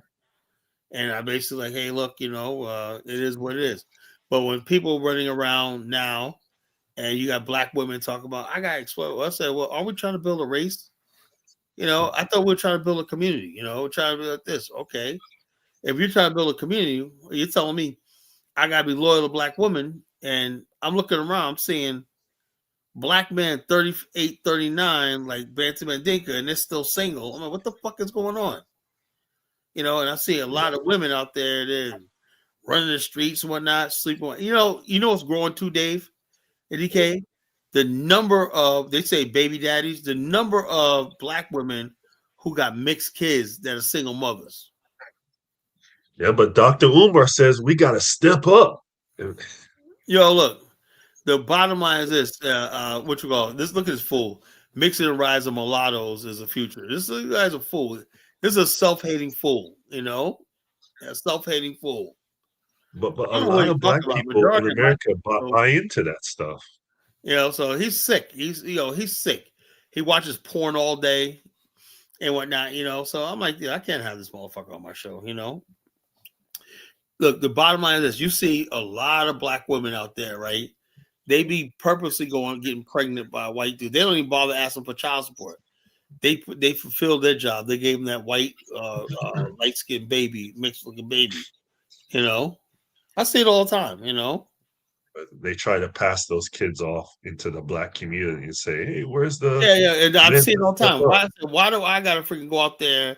And I basically like, hey, look, you know, it is what it is. But when people running around now and you got black women talking about, I got exploded. I said, well, are we trying to build a race? You know, I thought we were trying to build a community. You know, we're trying to build this. Okay. If you're trying to build a community, you're telling me I got to be loyal to black women. And I'm looking around, I'm seeing black men 38, 39, like Bantam and Dinka, and they're still single. I'm like, what the fuck is going on? You know, and I see a lot of women out there, they're running the streets and whatnot, sleeping. You know what's growing too, Dave and DK? The number of, they say baby daddies, the number of black women who got mixed kids that are single mothers. Yeah, but Dr. Umar says we got to step up. Yo, look, the bottom line is this: what you call it? This? Look at this fool. Mixing and rise of mulattoes is the future. This guy's a fool. This is a self-hating fool. You know, a self-hating fool. But a lot of black people in America buy into that stuff. You know, so he's sick. He's sick. He watches porn all day and whatnot. You know, so I'm like, I can't have this motherfucker on my show. You know. Look, the bottom line is this: you see a lot of black women out there, right? They be purposely getting pregnant by a white dude. They don't even bother asking for child support. They fulfilled their job. They gave them that white, light skinned baby, mixed looking baby. You know, I see it all the time. You know, but they try to pass those kids off into the black community and say, "Hey, where's the?" Yeah, and I'm seeing it all the time. Why do I gotta freaking go out there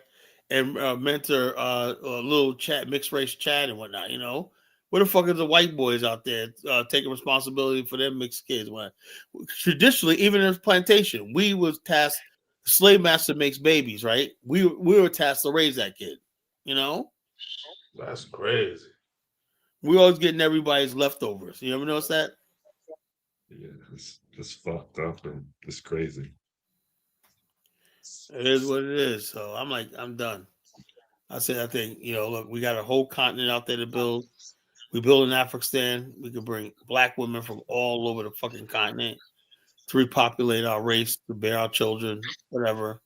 and mentor a little mixed race chat and whatnot? You know, where the fuck are the white boys out there taking responsibility for their mixed kids? When traditionally, even in plantation, we was tasked. The slave master makes babies, right? We were tasked to raise that kid. You know, that's crazy. We always getting everybody's leftovers. You ever notice that? Yeah, it's fucked up and it's crazy. It is what it is. So I'm like, I'm done. I think, you know, look, we got a whole continent out there to build. We build in Afghanistan. We can bring black women from all over the fucking continent to repopulate our race, to bear our children, whatever,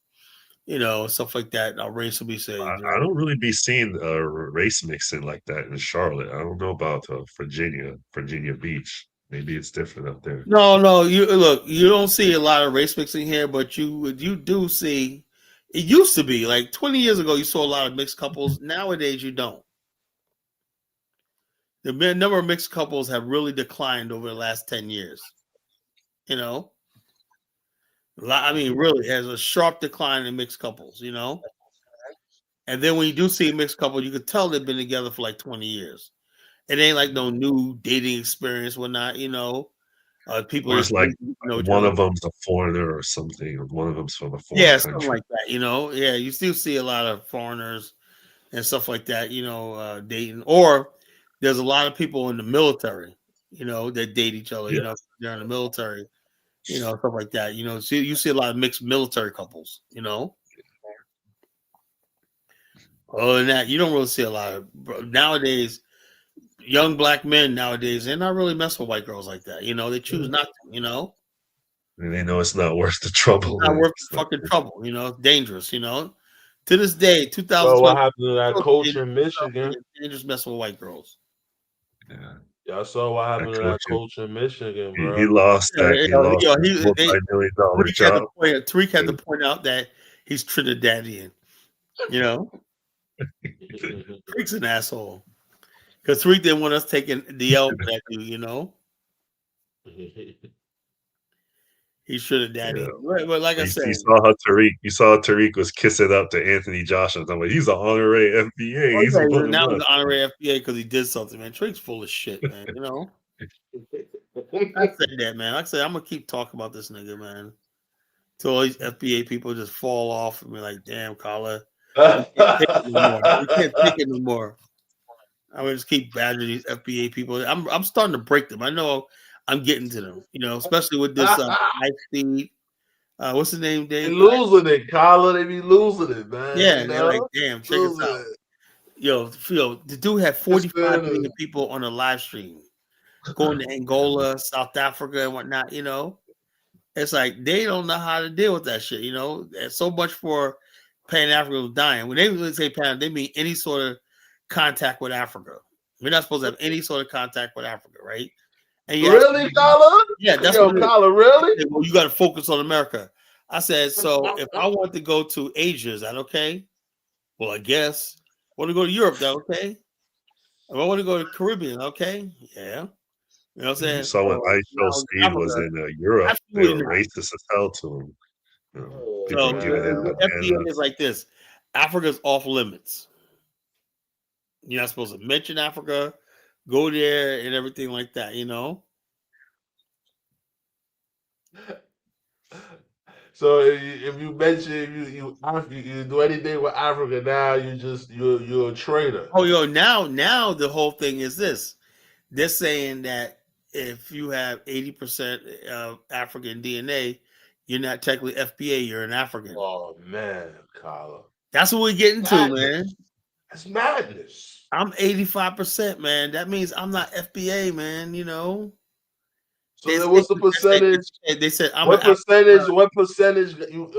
you know, stuff like that. Our race will be saved. I don't really be seeing race mixing like that in Charlotte. I don't know about Virginia Beach. Maybe it's different up there. No. You don't see a lot of race mixing here, but you do see. It used to be like 20 years ago. You saw a lot of mixed couples. Nowadays, you don't. The number of mixed couples have really declined over the last 10 years. You know, I mean, really, has a sharp decline in mixed couples. You know, and then when you do see a mixed couple, you can tell they've been together for like 20 years. It ain't like no new dating experience, whatnot. You know. People or it's like one of them's a foreigner or something, or one of them's from a foreign country. Something like that, you know. Yeah, you still see a lot of foreigners and stuff like that, you know, dating. Or there's a lot of people in the military, you know, that date each other, you know, they're in the military, you know, stuff like that. You know, so you see a lot of mixed military couples, you know. Other than that, you don't really see a lot of nowadays. Young black men nowadays, they're not really messing with white girls like that. You know, they choose not to, you know. And they know it's not worth the trouble. It's not worth the fucking trouble, you know. It's dangerous, you know. To this day, 2020. So what happened to that coach in Michigan? Dangerous messing with white girls. Yeah, I saw what happened to that coach in Michigan, bro. He lost that. He lost multi-million-dollar job. Tariq had to point out that he's Trinidadian. You know. Tariq's an asshole. Because Tariq didn't want us taking the L for that dude, you know? He should have, Daddy. Yeah. But like I said, you saw how Tariq was kissing up to Anthony Joshua. I'm like, he's an honorary FBA. He's one of now us. he's an honorary FBA because he did something, man. Tariq's full of shit, man. You know? I said that, man. Like I said, I'm gonna keep talking about this nigga, man. Till all these FBA people just fall off and be like, damn, Kala, we can't take it no more. We can't take it no more. I would just keep badgering these FBA people. I'm starting to break them. I know I'm getting to them, you know, especially with this Ice Speed. What's his name, Dave? They losing it, Kyla. They be losing it, man. Yeah, you they're like, damn, check us out. Yo, the dude had 45 million people on a live stream going to Angola, South Africa, and whatnot, you know. It's like they don't know how to deal with that shit, you know. There's so much for Pan Africa dying. When they say Pan, they mean any sort of contact with Africa. We're not supposed to have any sort of contact with Africa, right? And really, Kyla? Yeah, that's Yo, what Kyla, really? Well, you got to focus on America. I said, so if I want to go to Asia, is that okay? Well, I guess. I want to go to Europe, that okay? If I want to go to Caribbean, okay? Yeah. You know what I'm saying? You saw when Ice Show Speed was in Europe, they were racist as hell to him. So the FBA is like this: Africa's off limits. You're not supposed to mention Africa, go there, and everything like that. You know. So if you mention you do anything with Africa now, you're a traitor. Oh, yo, now the whole thing is this: they're saying that if you have 80% of African DNA, you're not technically FBA, you're an African. Oh man, Kyla. That's what we're getting to, man. That's madness. I'm 85%, man. That means I'm not FBA, man, you know. So then what's the percentage? They said what percentage you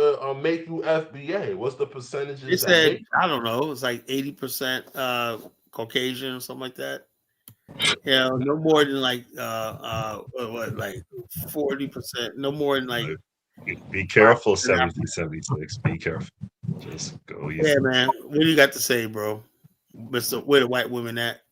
make you FBA? What's the percentages? They said I don't know. It's like 80% Caucasian or something like that. You know, no more than like like 40%. No more than like. Be careful, 1776. Be careful. Just go easy. Yeah, man. What do you got to say, bro? Mister, where the white women at?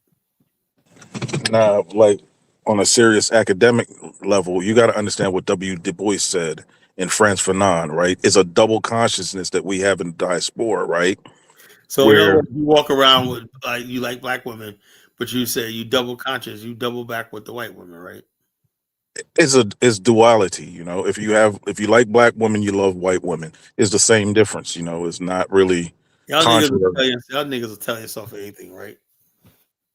Nah, like on a serious academic level, you got to understand what W. Du Bois said in France Fanon, right? It's a double consciousness that we have in diaspora, right? So where you walk around with you like black women, but you say you double conscious, you double back with the white women, right? It's duality, you know. If you like black women, you love white women. It's the same difference, you know. It's not really y'all niggas will tell yourself anything, right?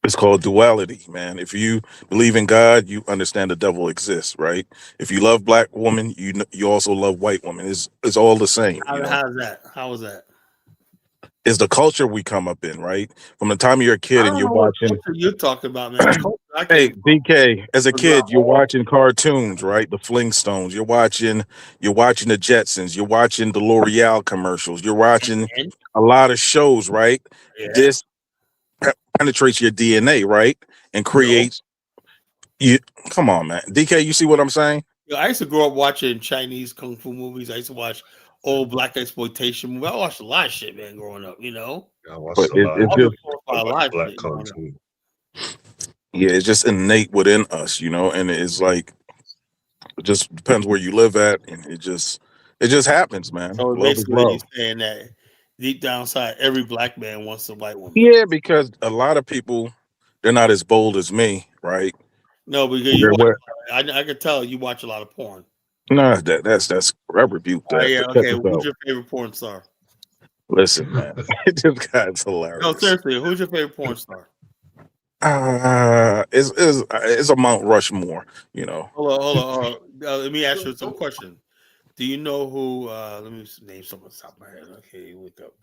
It's called duality, man. If you believe in God, you understand the devil exists, right? If you love black women, you also love white women. It's all the same. How's that? How is that? It's the culture we come up in, right? From the time you're a kid and you're watching. You're talking about, man. Hey, DK, as a kid, you're watching cartoons, right? The Flintstones. You're watching the Jetsons. You're watching the L'Oreal commercials. You're watching a lot of shows, right? Yeah. This penetrates your DNA, right? And creates you. Come on, man. DK, you see what I'm saying? Yo, I used to grow up watching Chinese kung fu movies. I used to watch old black exploitation movies. I watched a lot of shit, man, growing up, you know? I watched a lot of black cartoons. Yeah, it's just innate within us, you know, and it's like it just depends where you live at, and it just happens, man. So love is basically, love. he's saying that deep down inside, every black man wants a white woman. Yeah, because a lot of people, they're not as bold as me, right? No, because you watch, I could tell you watch a lot of porn. No, that's I rebuke that. Yeah, okay. Who's your favorite porn star? Listen, man, this guy's hilarious. No, seriously, who's your favorite porn star? It's a Mount Rushmore, you know. Hold on. Let me ask you some questions. Do you know who? Let me name someone off the top of my head. Okay, wake up.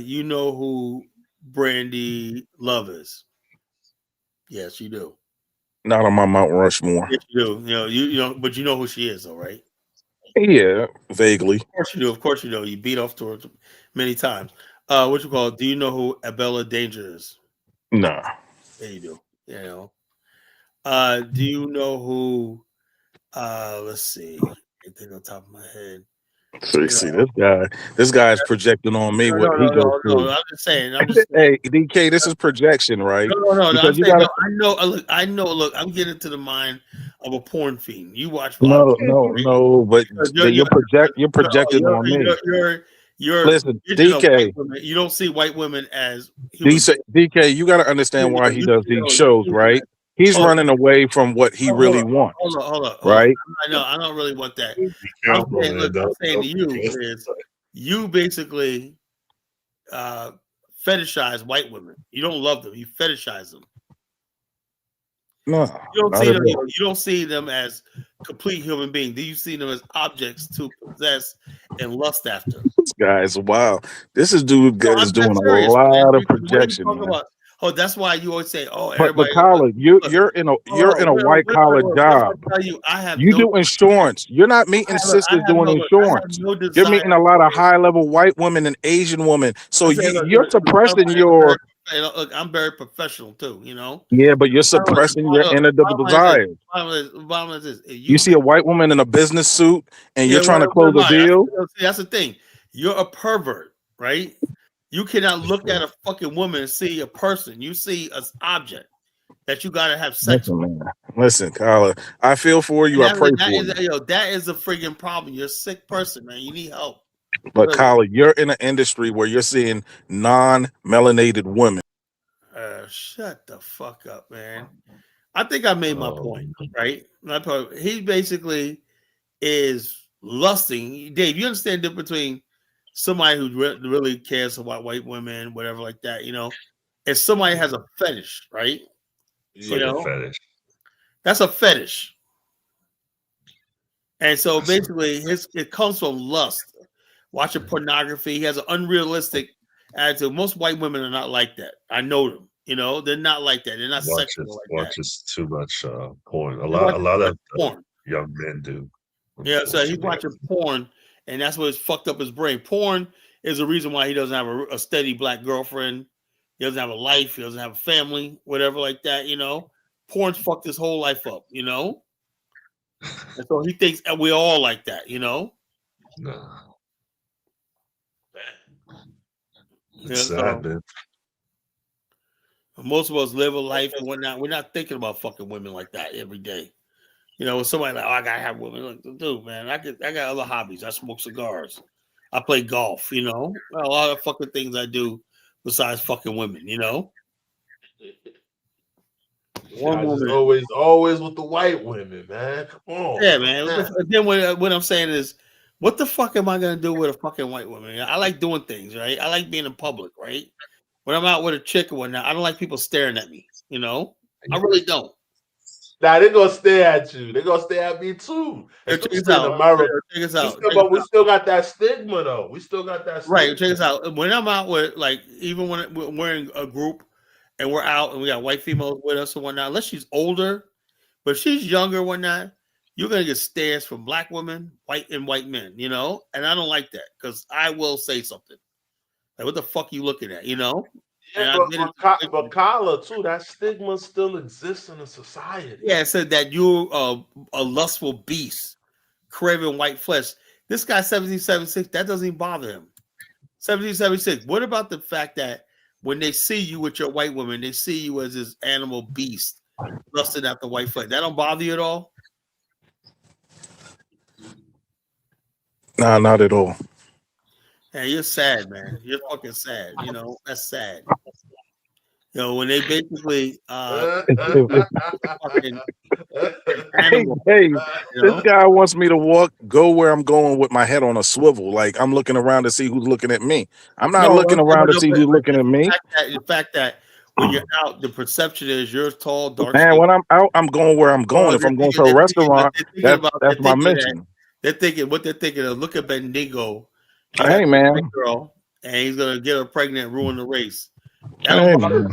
You know who Brandy Love is? Yes, you do. Not on my Mount Rushmore. Yes, you do. You know, but you know who she is, though, right? Yeah, vaguely. Of course you do. Of course you know. You beat off to her many times. What you call? Do you know who Abella Danger is? Nah. Yeah, you do. You know. Do you know who? Let's see. I think on top of my head. So see this guy's projecting on me what he goes through. I'm just saying. Hey, DK, this is projection, right? No. Because I'm you saying gotta. no. I know. Look, I'm getting to the mind of a porn fiend. You watch a lot of No, but you're projecting on me. You're Listen, vision of white DK, women. You don't see white women as human beings. DK, you got to understand why he does these shows, right? He's Oh, running away from what he really wants, hold on. right? I don't really want that. Be I'm careful, saying, man. look, I'm saying to you is you basically fetishize white women. You don't love them. You fetishize them. No, you don't not see at them. all. You don't see them as complete human beings. Do you see them as objects to possess and lust after? This guy is wild. This is dude No, is I'm not doing a serious, lot man. of The way you projection, talk man. about, that's why you always say, "Oh, But everybody." Collar, Look, you're in a white collar what if job. I tell you I have You no, do insurance. You're not meeting sisters doing I have insurance. no You're desire. meeting a lot of high level white women and Asian women. So I say, you're suppressing your look, I'm very professional too. You know. but you're suppressing your inner desires. Bottom line is this: You see a white woman in a business suit and you're trying to close a deal. That's the thing. You're a pervert, right? You cannot look at a fucking woman and see a person. You see an object that you got to have sex with. Man. Listen, Carla, I feel for you. I pray for you. That is a friggin' problem. You're a sick person, man. You need help. But Carla, you're in an industry where you're seeing non-melanated women. Shut the fuck up, man. I think I made my point, right? He basically is lusting. Dave, you understand the difference between somebody who really cares about white women, whatever like that, you know, and somebody has a fetish, right? You know, fetish. That's a fetish. And so basically it comes from lust. Watching pornography. He has an unrealistic attitude. Most white women are not like that. I know them. You know, they're not like that. They're not sexual like that. Watches too much porn. A lot of young men do. Yeah, so he's watching porn, and that's what's fucked up his brain. Porn is the reason why he doesn't have a steady black girlfriend. He doesn't have a life. He doesn't have a family, whatever like that, you know. Porn's fucked his whole life up, you know. And so he thinks we're all like that, you know. No. It's sad, man. Most of us live a life and whatnot. We're not thinking about fucking women like that every day. You know, somebody like, oh, I gotta have women. Like, dude, man, I got other hobbies. I smoke cigars. I play golf. You know, a lot of fucking things I do besides fucking women. You know, one woman always with the white women, man. Come on, yeah, man. Then what I'm saying is, what the fuck am I gonna do with a fucking white woman? I like doing things, right? I like being in public, right? When I'm out with a chick or whatnot, I don't like people staring at me. You know, I really don't. Now they're gonna stare at you. They're gonna stare at me too. Check this out. But we still got that stigma, though. We still got that stigma. Right. Check this out. When I'm out with, like, even when we're in a group and we're out and we got white females with us or whatnot, unless she's older, but if she's younger or whatnot, you're gonna get stares from black women, white men, you know. And I don't like that because I will say something. Like, what the fuck are you looking at, you know? Yeah, but Carla, too, that stigma still exists in the society. Yeah, it said that you're a lustful beast, craving white flesh. This guy 1776, that doesn't even bother him. 1776. What about the fact that when they see you with your white woman, they see you as this animal beast lusting after white flesh? That don't bother you at all? Nah, not at all. Hey, you're sad, man. You're fucking sad. You know, that's sad. You know, when they basically fucking animal, hey, this guy wants me to go where I'm going with my head on a swivel. Like I'm looking around to see who's looking at me. I'm not looking around to see who's looking at me. The fact that when you're out, the perception is you're tall, dark. Man, when I'm out, I'm going where I'm going. If I'm going to a restaurant, that's my mission. They're thinking what they're thinking of. Look at Bendigo. Hey, man. Girl, and he's gonna get her pregnant, ruin the race. Hey, man.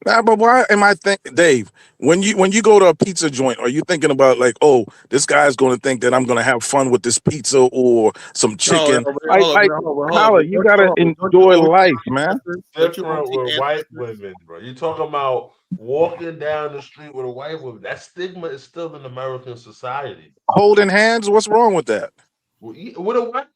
Nah, but why am I Dave? When you go to a pizza joint, are you thinking about like, oh, this guy's going to think that I'm going to have fun with this pizza or some chicken? Collar, you got to enjoy life, man. Different with white women, bro. You talking about walking down the street with a white woman? That stigma is still in American society. Holding hands, what's wrong with that? With a what?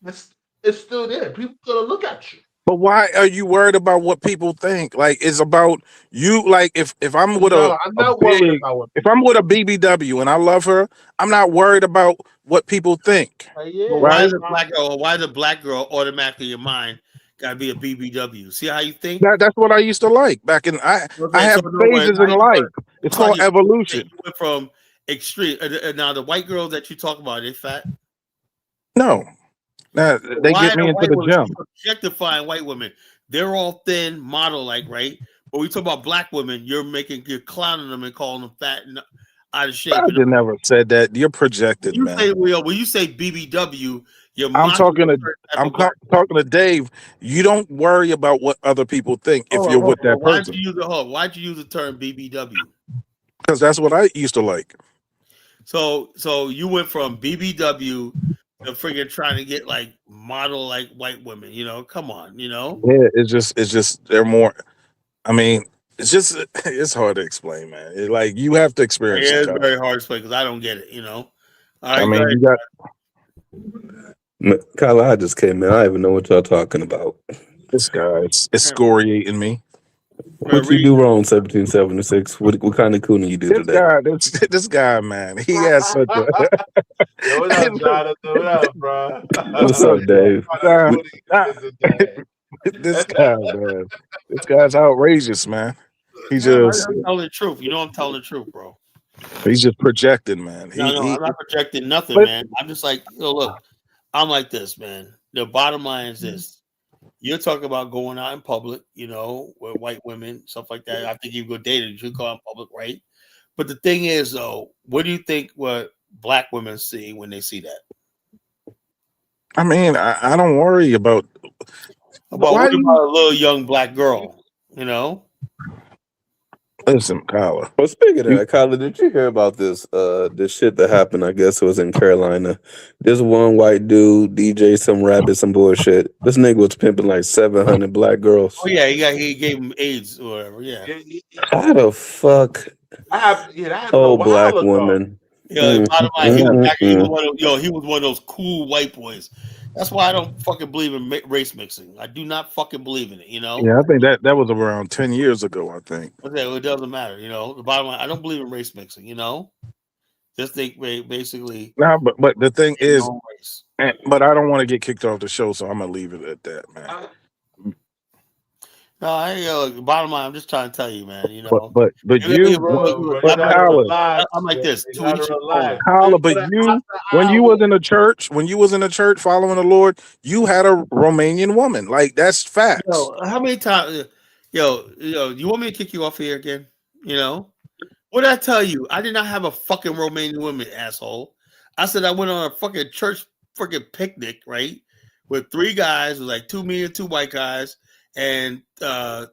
it's still there. People gonna look at you. But why are you worried about what people think? Like it's about you. Like if I'm with No, I'm not worried about what if I'm with a BBW and I love her, I'm not worried about what people think. But why Right? is a black girl automatically in your mind gotta be a BBW? See how you think? That's what I used to like back in. I Okay, so have no, but phases in life. It's called you evolution. went from extreme. Now the white girls that you talk about, they fat. No, nah, they Why get are me the into white the women gym. objectifying white women? They're all thin, model like, right? But we talk about black women, you're clowning them and calling them fat and out of shape. I You know? never said that. You're projected, man. When you say BBW, you're I'm mocking talking a to certain type of black. talking to Dave. You don't worry about what other people think if you're Hold with on. that person, Why'd you use the term BBW? because that's what I used to like. So you went from BBW to freaking trying to get like model like white women. You know, come on. You know. Yeah, it's just they're more. I mean, it's just it's hard to explain, man. Like you have to experience Yeah, it, it's Kyle. very hard to explain because I don't get it. You know. All I right, go mean, ahead. you got Kyla, I just came in. I don't even know what y'all talking about. this guy. It's excoriating me. What you do wrong, 1776? What kind of cooning you do This today? guy, this guy, man. He has such a. Yo, what up, Jonathan? What up, bro? What's up, Dave? Nah, this guy, man. This guy's outrageous, man. He just I'm telling the truth. You know, I'm telling the truth, bro. he's just projecting, man. No, I'm not projecting nothing, but man. I'm just like, look, I'm like this, man. The bottom line is this. You're talking about going out in public, you know, with white women, stuff like that. I think you go dating, you should go out in public, right? But the thing is, though, what do you think what black women see when they see that? I mean, I don't worry about. What about a little young black girl? You know. Listen, Kyla. Well, speaking of that, Kyla, did you hear about this shit that happened? I guess it was in Carolina. This one white dude, DJ some rabbit, some bullshit. This nigga was pimping like 700 black girls. Oh yeah, he gave him AIDS or whatever. Yeah. How the fuck? That happened Oh, a black while ago. woman. Yeah, bottom line, he was one of those cool white boys. That's why I don't fucking believe in race mixing. I do not fucking believe in it. You know. Yeah, I think that was around 10 years ago. I think. Okay, well, it doesn't matter. You know, the bottom line, I don't believe in race mixing. You know, just think basically. No, but the thing is, race. but I don't want to get kicked off the show, so I'm gonna leave it at that, man. No, bottom line, I'm just trying to tell you, man. You know, but I'm like this. To each his own. Kyla, but you, when you was in the church following the Lord, you had a Romanian woman. Like that's facts. Yo, how many times? Yo, you want me to kick you off here again? You know, what did I tell you? I did not have a fucking Romanian woman, asshole. I said I went on a fucking church freaking picnic, right, with 3 guys, with like 2 me and 2 white guys, and 2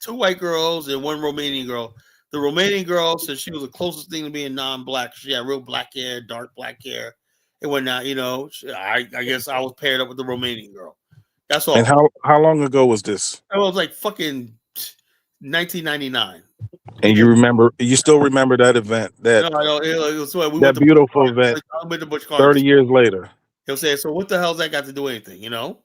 white girls and 1 Romanian girl. The Romanian girl said she was the closest thing to being non-black. She had real black hair, dark black hair, and whatnot. You know, I guess I was paired up with the Romanian girl. That's all. And how long ago was this? It was like fucking 1999. And you still remember that event? That No, I don't. It was we that went to beautiful event. I went to Busch 30 years later. He'll say, so what the hell's that got to do with anything? You know?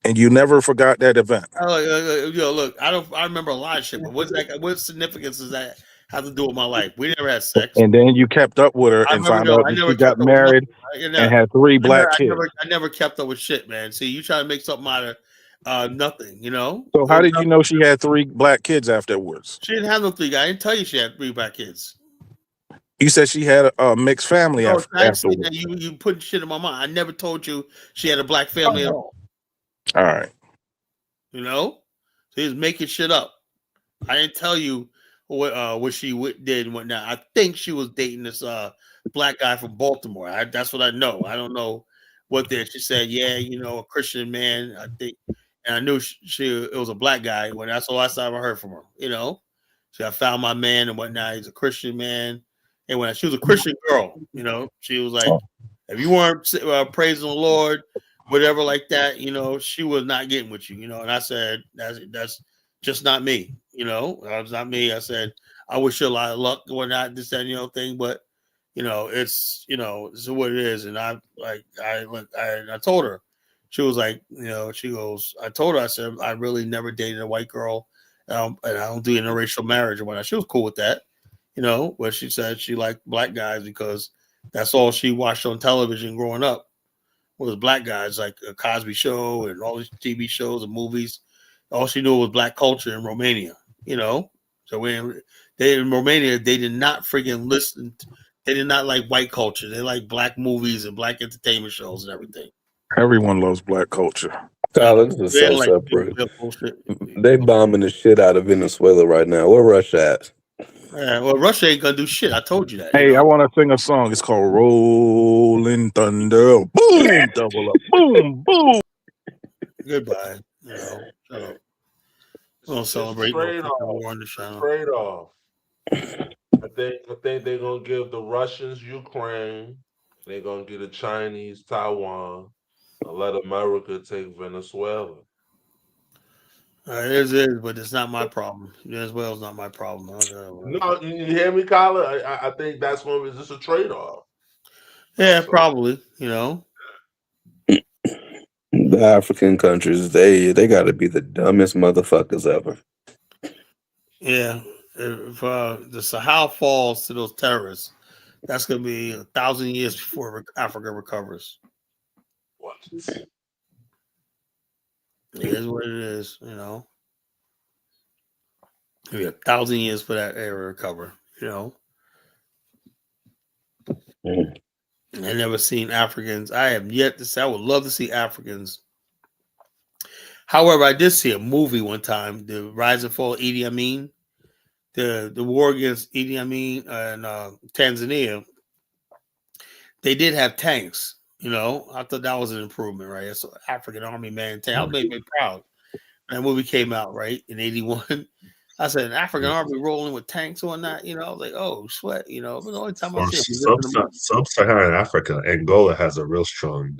And you never forgot that event. Look, I remember a lot of shit, but what significance does that have to do with my life? We never had sex. And then you kept up with her and found out that she got married and had 3 black kids. I never kept up with shit, man. See, you try to make something out of nothing, you know? So how did you know she had 3 black kids afterwards? She didn't have no 3 guys. I didn't tell you she had 3 black kids. You said she had a mixed family afterwards. You put shit in my mind. I never told you she had a black family at all. All right. You know? So he's making shit up. I didn't tell you what she did and whatnot. I think she was dating this black guy from Baltimore. That's what I know. I don't know what there. She said, yeah, you know, a Christian man, I think. And I knew it was a black guy. When that's the last time I heard from her, you know? So I found my man and whatnot. He's a Christian man. And when she was a Christian girl, you know, she was like, if you weren't praising the Lord, whatever like that, you know, she was not getting with you, you know. And I said, that's just not me, you know. That was not me. I said, I wish you a lot of luck going out, this, that, thing. But, it's what it is. And I told her, she was like, she goes, I told her, I said, I really never dated a white girl, and I don't do interracial marriage or whatnot. She was cool with that, but she said she liked black guys because that's all she watched on television growing up was black guys, like a Cosby Show and all these TV shows and movies. All she knew was black culture in Romania, So when they in Romania, they did not freaking listen. They did not like white culture. They like black movies and black entertainment shows and everything. Everyone loves black culture. College is so Like separate. They bombing the shit out of Venezuela right now. Where Russia at? Yeah, well, Russia ain't gonna do shit. I told you that. Hey, I want to sing a song. It's called "Rolling Thunder." Boom, double up. Boom, boom. Goodbye. Shut up. We don't celebrate no war on the channel. Trade off. I think they're gonna give the Russians Ukraine. They're gonna give the Chinese Taiwan. And let America take Venezuela. It is, but it's not my problem. Venezuela's not my problem. No, you hear me, Colin? I think that's going to be just a trade-off. Yeah, probably. The African countries, they got to be the dumbest motherfuckers ever. Yeah, if the Sahel falls to those terrorists, that's going to be 1,000 years before Africa recovers. What? It is what it is, It'll be 1,000 years for that area to recover, I never seen Africans. I have yet to see. I would love to see Africans. However, I did see a movie one time, The Rise and Fall of Idi Amin, the war against Idi Amin and Tanzania. They did have tanks. I thought that was an improvement, right? It's an African Army man tank. I made me proud. That movie came out, right, in 81. I said, an African Army rolling with tanks or not, I was like, oh, sweat, but the only time I see Sub-Saharan Africa, Angola has a real strong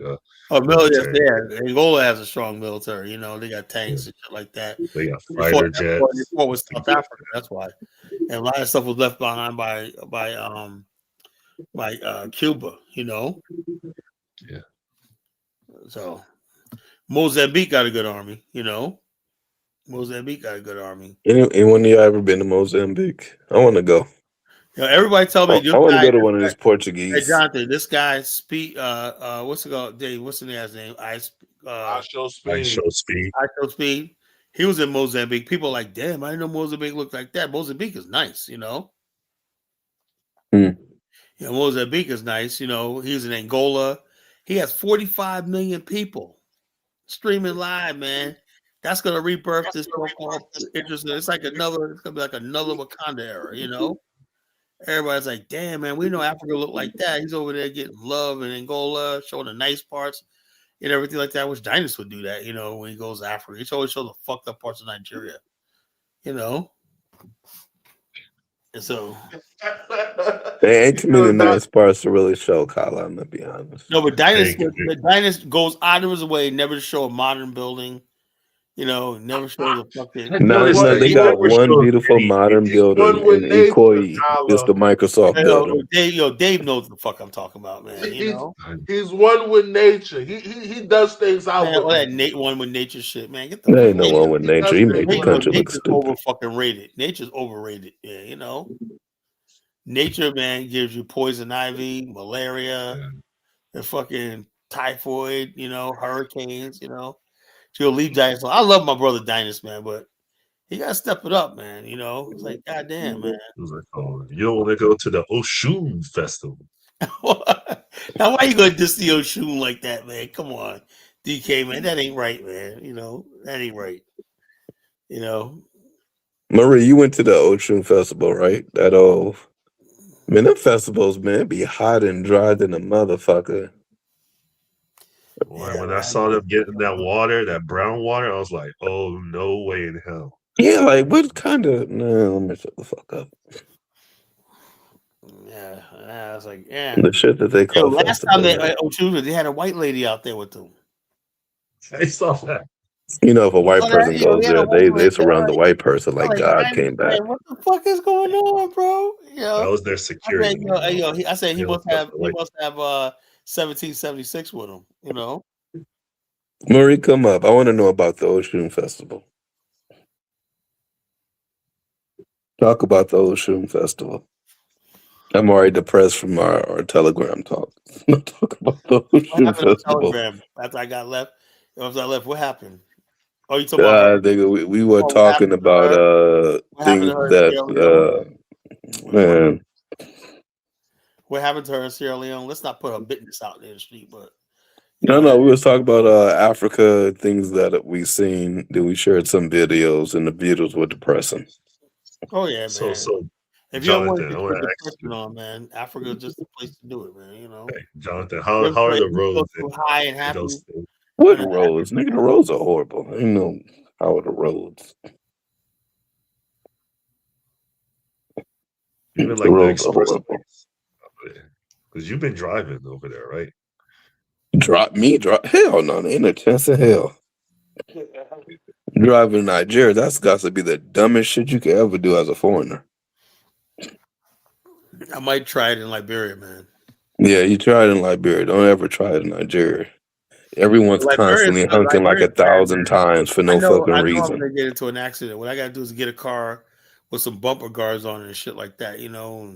military. Yeah, Angola has a strong military, they got tanks and shit like that. They got fighter jets. They fought with South Africa, that's why. And a lot of stuff was left behind by Cuba, Yeah. So Mozambique got a good army, Mozambique got a good army. Anyone of y'all ever been to Mozambique? I want to go. Everybody tell me. I want to go to one of these Portuguese. Hey, Jonathan, this guy speak. What's it called? Dave, what's the guy's name? I Show Speed. He was in Mozambique. People are like, damn, I didn't know Mozambique looked like that. Mozambique is nice, Mozambique is nice. He was in Angola. He has 45 million people streaming live, man. That's gonna rebirth this so-called interest. It's gonna be like another Wakanda era, Everybody's like, damn, man, we know Africa look like that. He's over there getting love in Angola, showing the nice parts and everything like that. Which Dynas would do that, when he goes to Africa. He always show the fucked up parts of Nigeria, And so there ain't too many nice parts to really show, Kyle. I'm gonna be honest. No, but Dynas goes out of his way never to show a modern building. Never shows a fucking. No, they got one beautiful modern building in Ikoyi. It's the Microsoft building. Dave knows the fuck I'm talking about, man. He's one with nature. He does things out. Man, all that one with nature shit, man. Get the. There ain't no one with nature. He made the country look stupid. Over fucking rated. Nature's overrated. Yeah, Nature, man, gives you poison ivy, malaria, the fucking typhoid. Hurricanes. She'll leave Dynas. I love my brother Dynas, man, but he gotta step it up, man. It's like, goddamn, man. It was like, oh, you don't want to go to the Oshun Festival. Now, why you gonna diss the Oshun like that, man? Come on, DK, man, that ain't right, man. That ain't right. Marie, you went to the Oshun Festival, right? That old man, them festivals, man, be hot and dry than a motherfucker. When I saw them getting that water, that brown water, I was like, oh, no way in hell. Yeah, like, what kind of... No, let me shut the fuck up. Yeah, I was like, yeah. The shit that they call last time they had a white lady out there with them. I saw that. You know, if a white person goes there, they surround the white person like God came back. What the fuck is going on, bro? That was their security. I said he must have 1776 with him. You know. Marie, come up. I want to know about the Oshun Festival. Talk about the Oshun Festival. I'm already depressed from our Telegram talk. Talk about the Oshun Festival. Telegram after I got left. After I left, what happened? Oh, you talking about her? We were talking about things that man. What happened to her in Sierra Leone? Let's not put her business out there in the street, but No, we was talking about Africa, things that we seen. Then we shared some videos, and the videos were depressing. Oh yeah, man. So if you don't want to get your depression on, man, Africa is just the place to do it, man. You know. Hey, Jonathan, how are the roads? High and happy. What roads, nigga? The roads are horrible. I don't know how are the roads. Even like the express, because you've been driving over there, right? Drop? Hell no, ain't a chance in hell. Driving in Nigeria, that's got to be the dumbest shit you could ever do as a foreigner. I might try it in Liberia, man. Yeah, you try it in Liberia. Don't ever try it in Nigeria. Everyone's constantly hunking like 1,000 times for no fucking reason. I'm gonna get into an accident. What I gotta do is get a car with some bumper guards on it and shit like that, you know.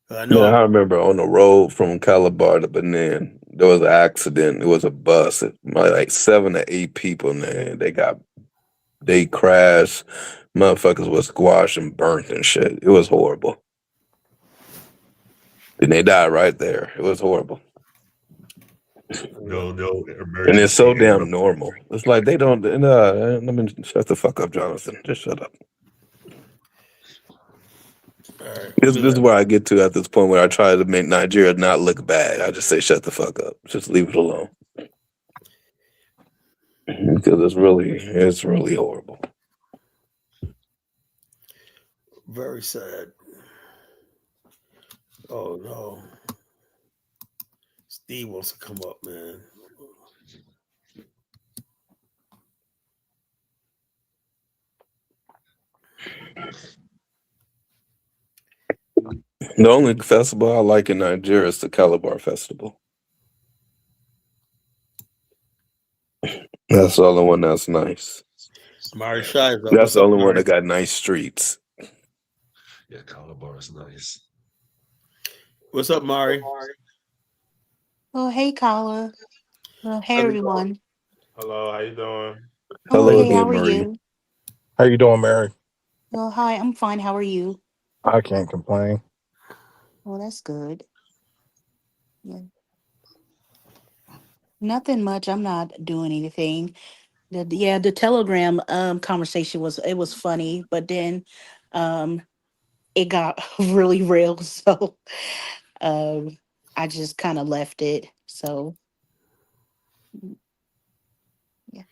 And I remember on the road from Calabar to Benin, there was an accident. It was a bus. Like 7 to 8 people, man. They crashed. Motherfuckers was squashed and burnt and shit. It was horrible. And they died right there. It was horrible. No emergency. And it's so damn normal. It's like they don't. Let me shut the fuck up, Jonathan. Just shut up. This is where I get to at this point where I try to make Nigeria not look bad. I just say, shut the fuck up. Just leave it alone. Because it's really horrible. Very sad. Oh no. Steve wants to come up, man. The only festival I like in Nigeria is the Calabar Festival. That's the only one that's nice. That's the only one that got nice streets. Yeah, Calabar is nice. What's up, Mari? Oh, hey, Kala. Well, hey, everyone. Hello, how you doing? Hello, how are you? How you doing, Mary? Well, hi, I'm fine. How are you? I can't complain. Well, that's good. Yeah. Nothing much. I'm not doing anything. The Telegram conversation was funny, but then it got really real, so I just kind of left it. So yeah.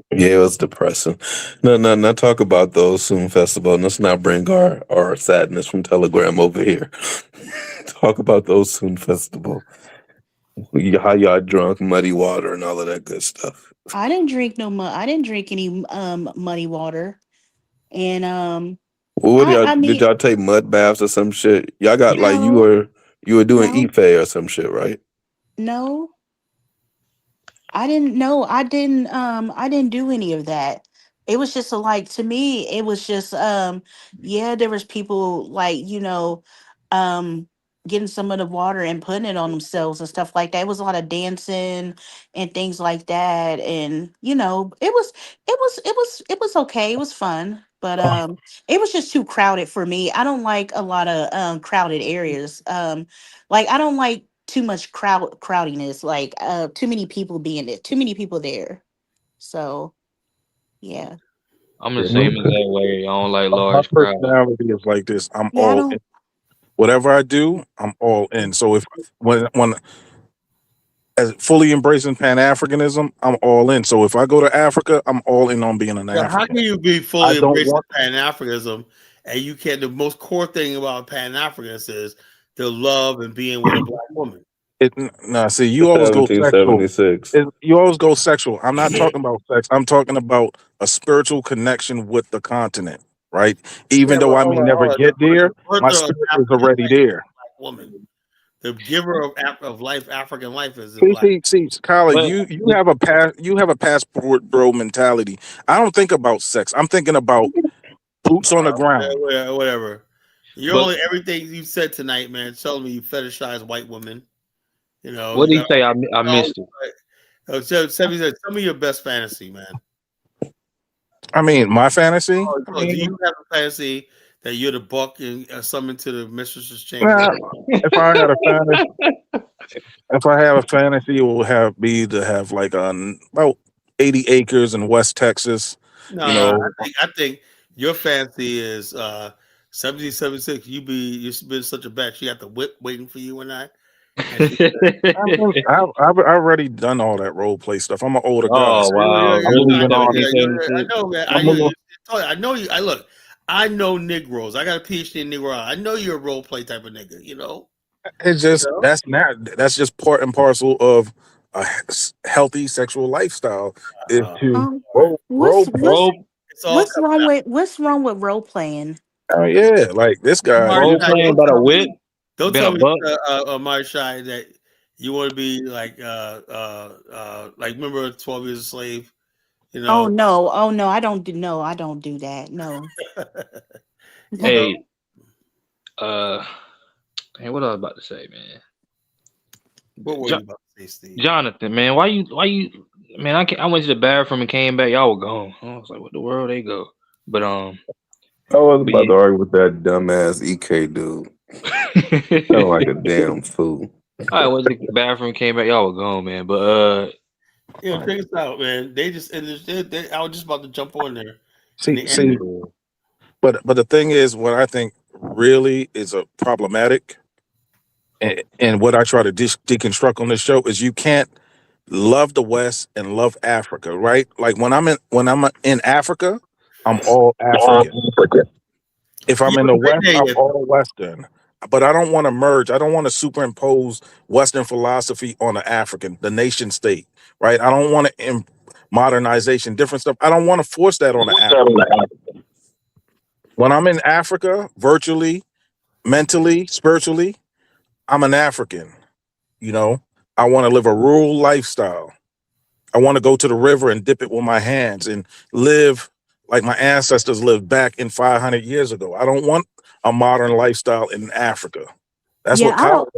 Yeah, it was depressing. No, talk about the Osun Festival. And let's not bring our sadness from Telegram over here. Talk about the Osun Festival. How y'all drunk muddy water and all of that good stuff. I didn't drink I didn't drink any muddy water. And What did y'all take mud baths or some shit? Y'all got like you were doing Ife or some shit, right? No. I didn't know. I didn't do any of that. It was just to me, it was just there was people getting some of the water and putting it on themselves and stuff like that. It was a lot of dancing and things like that. And it was okay. It was fun. But it was just too crowded for me. I don't like a lot of crowded areas. I don't like too much crowdiness, too many people too many people there. So yeah. I'm the same as that way. I don't like My large crowds. personality is like this. I'm all in. Whatever I do, I'm all in. So when as fully embracing Pan-Africanism, I'm all in. So if I go to Africa, I'm all in on being an African. How can you be fully embracing Pan-Africanism and you can't? The most core thing about Pan-Africanists is the love and being with a black woman. Nah, see, you always go sexual. 1776. You always go sexual. I'm not talking about sex. I'm talking about a spiritual connection with the continent, right? Even Yeah, though well, I may never hold on. The, get there, the my birther of spirit is African already life is there. a black woman. The giver of life, African life, is a See, black. Kyla, But you have a passport bro mentality. I don't think about sex. I'm thinking about boots on the ground. Whatever. You but only everything you said tonight, man. Telling me you fetishize white women. You know, what you do you got say? I all. missed it. So, tell me your best fantasy, man. I mean, my fantasy. Oh, I so do mean, you have a fantasy that you're the buck and summoned to the mistress's chamber? nah, if I had a fantasy, if I have a fantasy, it will be to have like about 80 acres in West Texas. You No, know, I think your fantasy is 1776. You've been such a bat. She got the whip waiting for you and I. And she I've already done all that role play stuff. I'm an older guy. Oh wow, I'm really? moving on. I know, man. I'm moving. I know you. I look. I know Negroes. I got a PhD in Negro. I know you're a role play type of nigga. You know. It's You just know. that's just part and parcel of a healthy sexual lifestyle. Is to Right. role play. It's all what's wrong with role playing? Oh yeah, like this guy. Role Marshall, playing don't about a tell whip, me, don't been tell a me, buck. Marshall, that you want to be like remember 12 Years a Slave, you know, Oh no, I don't do that. No. you know. Hey, uh, hey, what I was about to say, man? What were Jo- you about to say, Steve? Jonathan, man, man? I went to the bathroom and came back. Y'all were gone. I was like, what the world they go? But I was but about to argue with that dumbass EK dude. Sound like yeah. a damn fool. I went to the bathroom, came back. Y'all were gone, man. But You know, check this out, man. They just, I was just about to jump on there, and See, they see, ended. but the thing is, what I think really is a problematic, and what I try to deconstruct on this show is you can't love the West and love Africa, right? Like when I'm in Africa, I'm all African. If You I'm in the haven't been West, there I'm yet, all though. Western. But I don't want to merge. I don't want to superimpose Western philosophy on the African, the nation state, right? I don't want to modernization, different stuff. I don't want to force that on the African. When I'm in Africa, virtually, mentally, spiritually, I'm an African. You know, I want to live a rural lifestyle. I want to go to the river and dip it with my hands and live like my ancestors lived back in 500 years ago. I don't want a modern lifestyle in Africa. That's Yeah, what I Kyle. don't.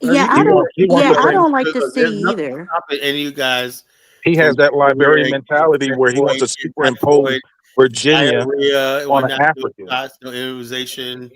Yeah, He I don't. wants. He wants Yeah, to I bring. don't like the There's city nothing either. stopping any of you guys He has from that Liberian getting mentality where he wants to superimpose Virginia diarrhea, on an whatnot, African. immunization,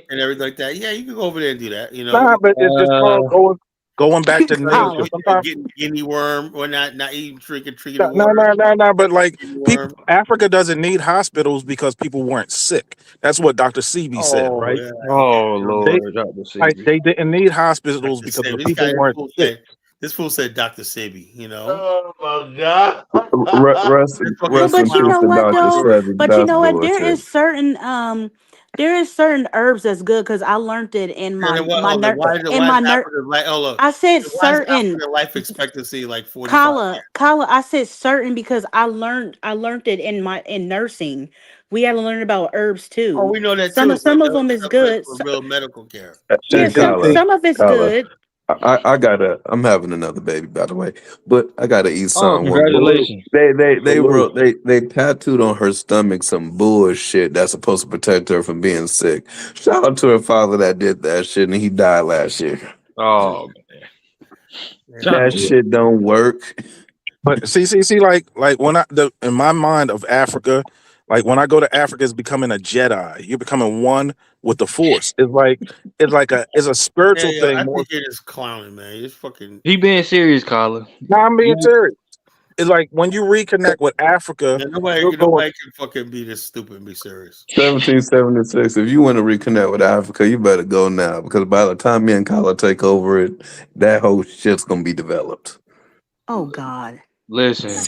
and everything like that. Yeah, you can go over there and do that. You know, Nah, but it's just called going back to nature. Holla. Sometimes getting guinea worm or not eating, drinking the no, water. no, no, no. But like Guinea people, worm. Africa doesn't need hospitals because people weren't sick. That's what Dr. Sebi said, Oh right? yeah, yeah. oh They Lord, Dr. like Sebi. they didn't need hospitals Dr. because the Sebi. people weren't sick. This fool said Dr. Sebi. You know, Oh my god. Rest, this fucking rest in But you peace know to what Dr. though? Sebi. But you That's know what? bullshit. There is certain herbs that's good because I learned it in and then what? Hold on. in Why is my nerd. Africa like? Oh look, I said why is certain. African life expectancy like 45 Kala, years? Kala, I said certain because I learned it in nursing. We had to learn about herbs Oh, too. we know that too, but Some of those them is stuff that's good. for real medical care. Hey, Yeah, Kyla, some of it's Kyla, good. I'm having another baby, by the way, but I gotta eat Oh, something. congratulations. Wrote they tattooed on her stomach some bullshit that's supposed to protect her from being sick. Shout out to her father that did that shit, and he died last year. Oh man, That Jonathan. shit don't work. But see, like when in my mind of Africa, like when I go to Africa, it's becoming a Jedi. You're becoming one with the Force. It's a Yeah, spiritual yeah. thing I more. think you're just clowning, man. You're just fucking. He being serious, Carla. No, I'm being You serious. It's like when you reconnect with Africa, Man, you're going. nobody can fucking be this stupid and be serious. 1776. If you want to reconnect with Africa, you better go now because by the time me and Kyla take over it, that whole shit's gonna be developed. Oh God. listen,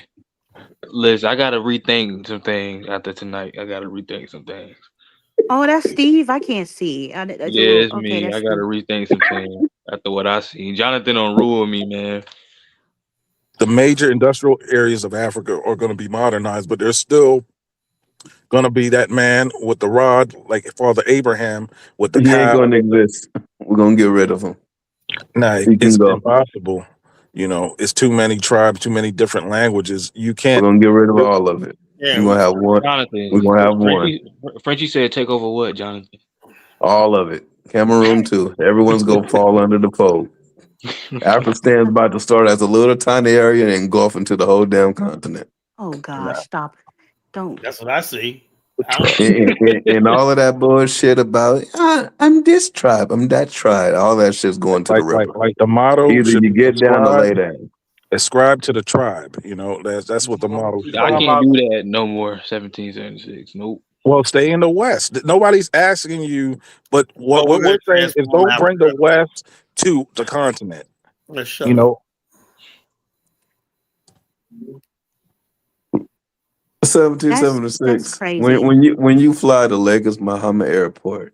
listen. I gotta rethink some things after tonight. I gotta rethink some things. Oh, that's Steve. I can't see. That's a Yeah, little. it's Okay, me. that's I gotta Steve. rethink some things. After what I see, Jonathan don't rule me, man. The major industrial areas of Africa are going to be modernized, but there's still going to be that man with the rod, like Father Abraham with the He ain't path. going to exist. We're going to get rid of him. Nah, He can it's go. impossible. You know, it's too many tribes, too many different languages. You We're can't. going to get rid of all of it. Yeah, We're going to have one. Jonathan, We're going to have one. Frenchie said take over what, Jonathan? All of it. Cameroon too. Everyone's going to fall under the fold. Afghanistan's about to start as a little tiny area and engulf into the whole damn continent. Oh gosh, stop. Don't. That's what I see. And all of that bullshit about I'm this tribe, I'm that tribe, all that shit's going to the river. Like the motto Either should you be get down or lay down. ascribe to the tribe. You know, that's what the motto should I be. can't do that no more. 1776. Nope. Well, stay in the West. Nobody's asking you, but what we're we're gonna saying is transform don't bring the West to the continent. Let's shut You know, 1776. That's crazy. When you fly to Lagos Muhammad Airport,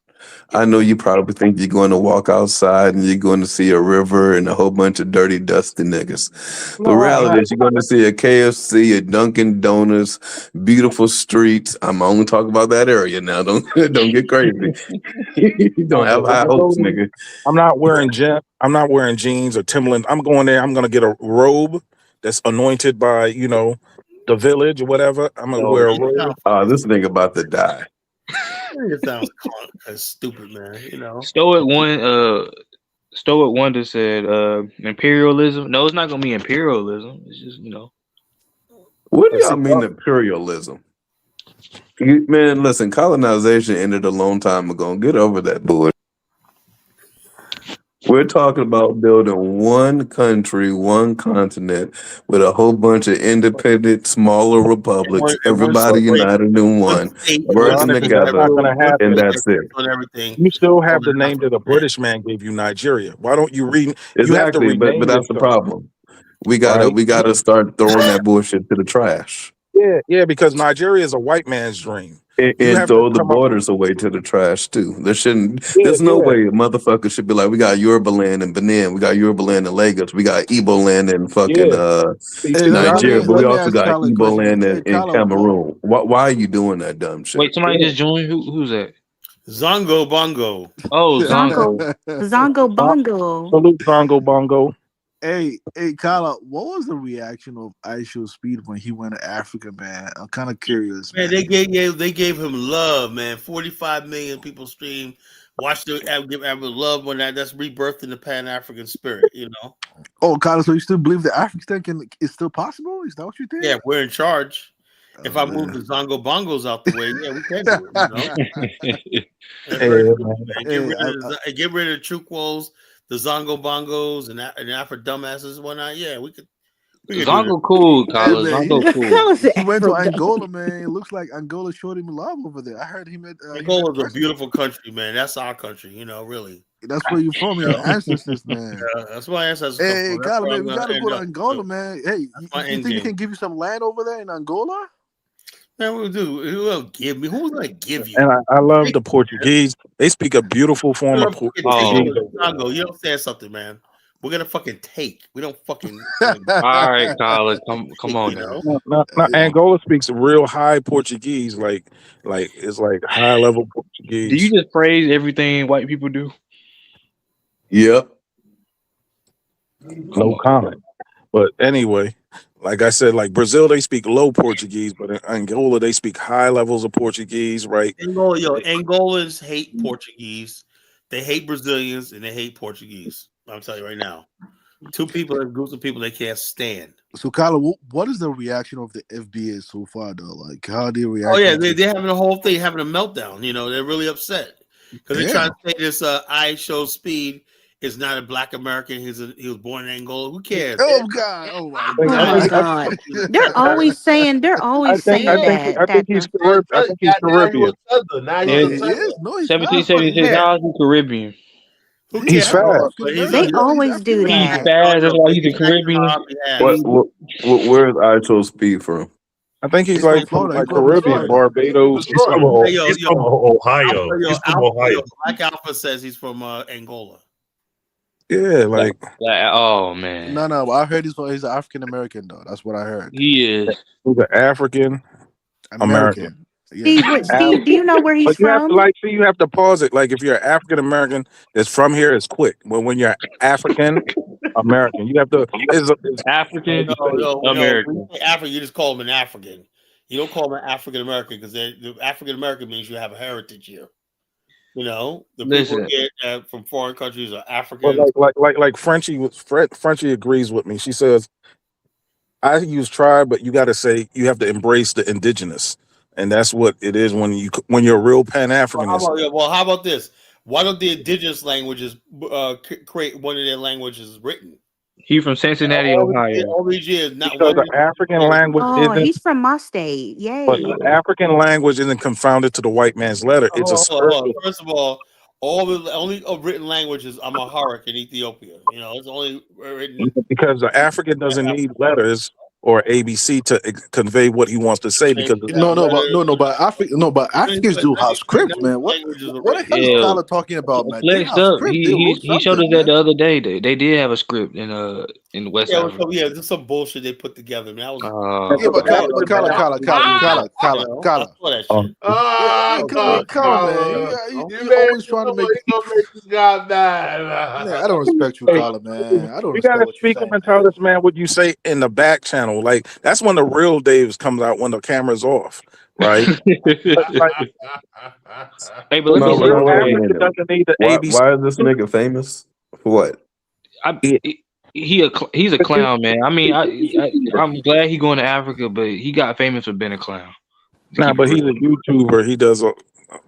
I know you probably think you're going to walk outside and you're going to see a river and a whole bunch of dirty, dusty niggas. The reality is you're going to see a KFC, a Dunkin' Donuts, beautiful streets. I'm only talking about that area now. Don't get crazy. You don't have high hopes, nigga. I'm not wearing jeans or Timberland. I'm going there. I'm going to get a robe that's anointed by the village or whatever. I'm gonna wear a robe. Oh, this nigga about to die. It sounds stupid, man. Stoic Wonder said imperialism. No, it's not gonna be imperialism. It's just What do y'all mean imperialism? Man, listen, colonization ended a long time ago. Get over that bullshit. We're talking about building one country, one continent with a whole bunch of independent, smaller republics, everybody united in one, working together, and that's it. You still have the name that the British man gave you, Nigeria. Why don't you read? You have to Exactly, but rename that's the yourself. problem. We gotta start throwing that bullshit to the trash. Yeah, because Nigeria is a white man's dream. And throw the borders away to the trash too. There's no way a motherfucker should be like, we got Yoruba land in Benin, we got Yoruba land in Lagos, we got Igbo land in fucking Nigeria, but we also got Igbo land in Cameroon. Why are you doing that dumb shit? Wait, somebody just joined. Who's that? Zongo Bongo. Oh, Zongo. Zongo Bongo. Salute Zongo Bongo. Hey, Kala, what was the reaction of Aisho Speed when he went to Africa, man? I'm kind of curious, man. They gave him love, man. 45 million people stream. Watch the give love when that's rebirth in the Pan African spirit, Oh, Kala, so you still believe that African is still possible? Is that what you think? Yeah, we're in charge. If I move the Zongo Bongos out the way, yeah, we can do it. Get rid of the Chukwos, the Zongo Bongos, and Afro dumbasses and whatnot. Yeah, we could. Zongo cool, Carlos. Zongo cool. He went to Angola, man. It looks like Angola showed him love over there. I heard he met. Angola's a beautiful country, man. That's our country, really. That's where you're from, your ancestors, man. Yeah, that's my ancestors. Hey, Kala, man, we gotta go to Angola, man. Hey, you think we can give you some land over there in Angola? Man, we'll do. Who will give me? Who's gonna give you? And I love the Portuguese. They speak a beautiful form of Portuguese. You don't say something, man. We're gonna fucking take. We don't fucking. All right, Carlos, come on now. Angola speaks real high Portuguese, like it's like high level Portuguese. Do you just praise everything white people do? Yep. No comment. But anyway, like I said, like Brazil, they speak low Portuguese, but in Angola, they speak high levels of Portuguese, right? Angolans hate Portuguese. They hate Brazilians and they hate Portuguese. I'm telling you right now. Two groups of people they can't stand. So, Kyle, what is the reaction of the FBA so far, though? Like, how they react? Oh, yeah, they're having a whole thing, having a meltdown. They're really upset because they're trying to say this I Show Speed is not a black American. He was born in Angola. Who cares? Oh, God. Oh, my God. They're always saying that. I think he's Caribbean. No, he's 1776 Caribbean. He's fast. They always do that. He's fast. That's why he's a Caribbean. Where's Aisho Speed from? I think he's like Caribbean, Barbados. He's from Ohio. He's from Ohio. Black Alpha says he's from Angola. Yeah, like oh man. No. I heard he's African American though. That's what I heard. He is. he's an African American. American. Yeah. Steve, do you know where he's But you have to from? you have to pause it. Like if you're African American that's from here, it's quick. But when you're African American, you have to. It's African No. When American. you say African, you just call them an African. You don't call them an African American because the African American means you have a heritage here. You know, the people Listen. here from foreign countries are well, Africans. like Frenchie agrees with me. She says I use tribe, but you got to say you have to embrace the indigenous, and that's what it is when you're a real Pan Africanist. How about this? Why don't the indigenous languages create one of their languages written? He from Cincinnati, Ohio. All these years, not Because one. the African language Oh, isn't. he's from my state. But Yay. the African language isn't confounded to the white man's letter. It's a Hold on. spiritual. First of all the only written language is Amharic in Ethiopia. You know, it's only written Because the African doesn't need letters or ABC to convey what he wants to say. Because But Africans do have scripts, man. What the hell is Yeah. Carla talking about, man? They Flexed have up. script. They wrote He showed us something, that man. the other day. They did have a script in West Africa. there's some bullshit they put together. Man, Yeah, but Carla. Carla, man. You always trying to make. this guy mad. Man, I don't respect you, Carla, man. I don't you respect gotta what you're speak up saying. and tell this man what you say in the back channel. Like that's when the real Daves comes out when the camera's off, right? Hey, but let me say wait a minute. Doesn't need the Why, ABC. why is this nigga famous? For what? he's a clown, man. I mean, I'm glad he going to Africa, but he got famous for being a clown. Nah, but he's a YouTuber. He does a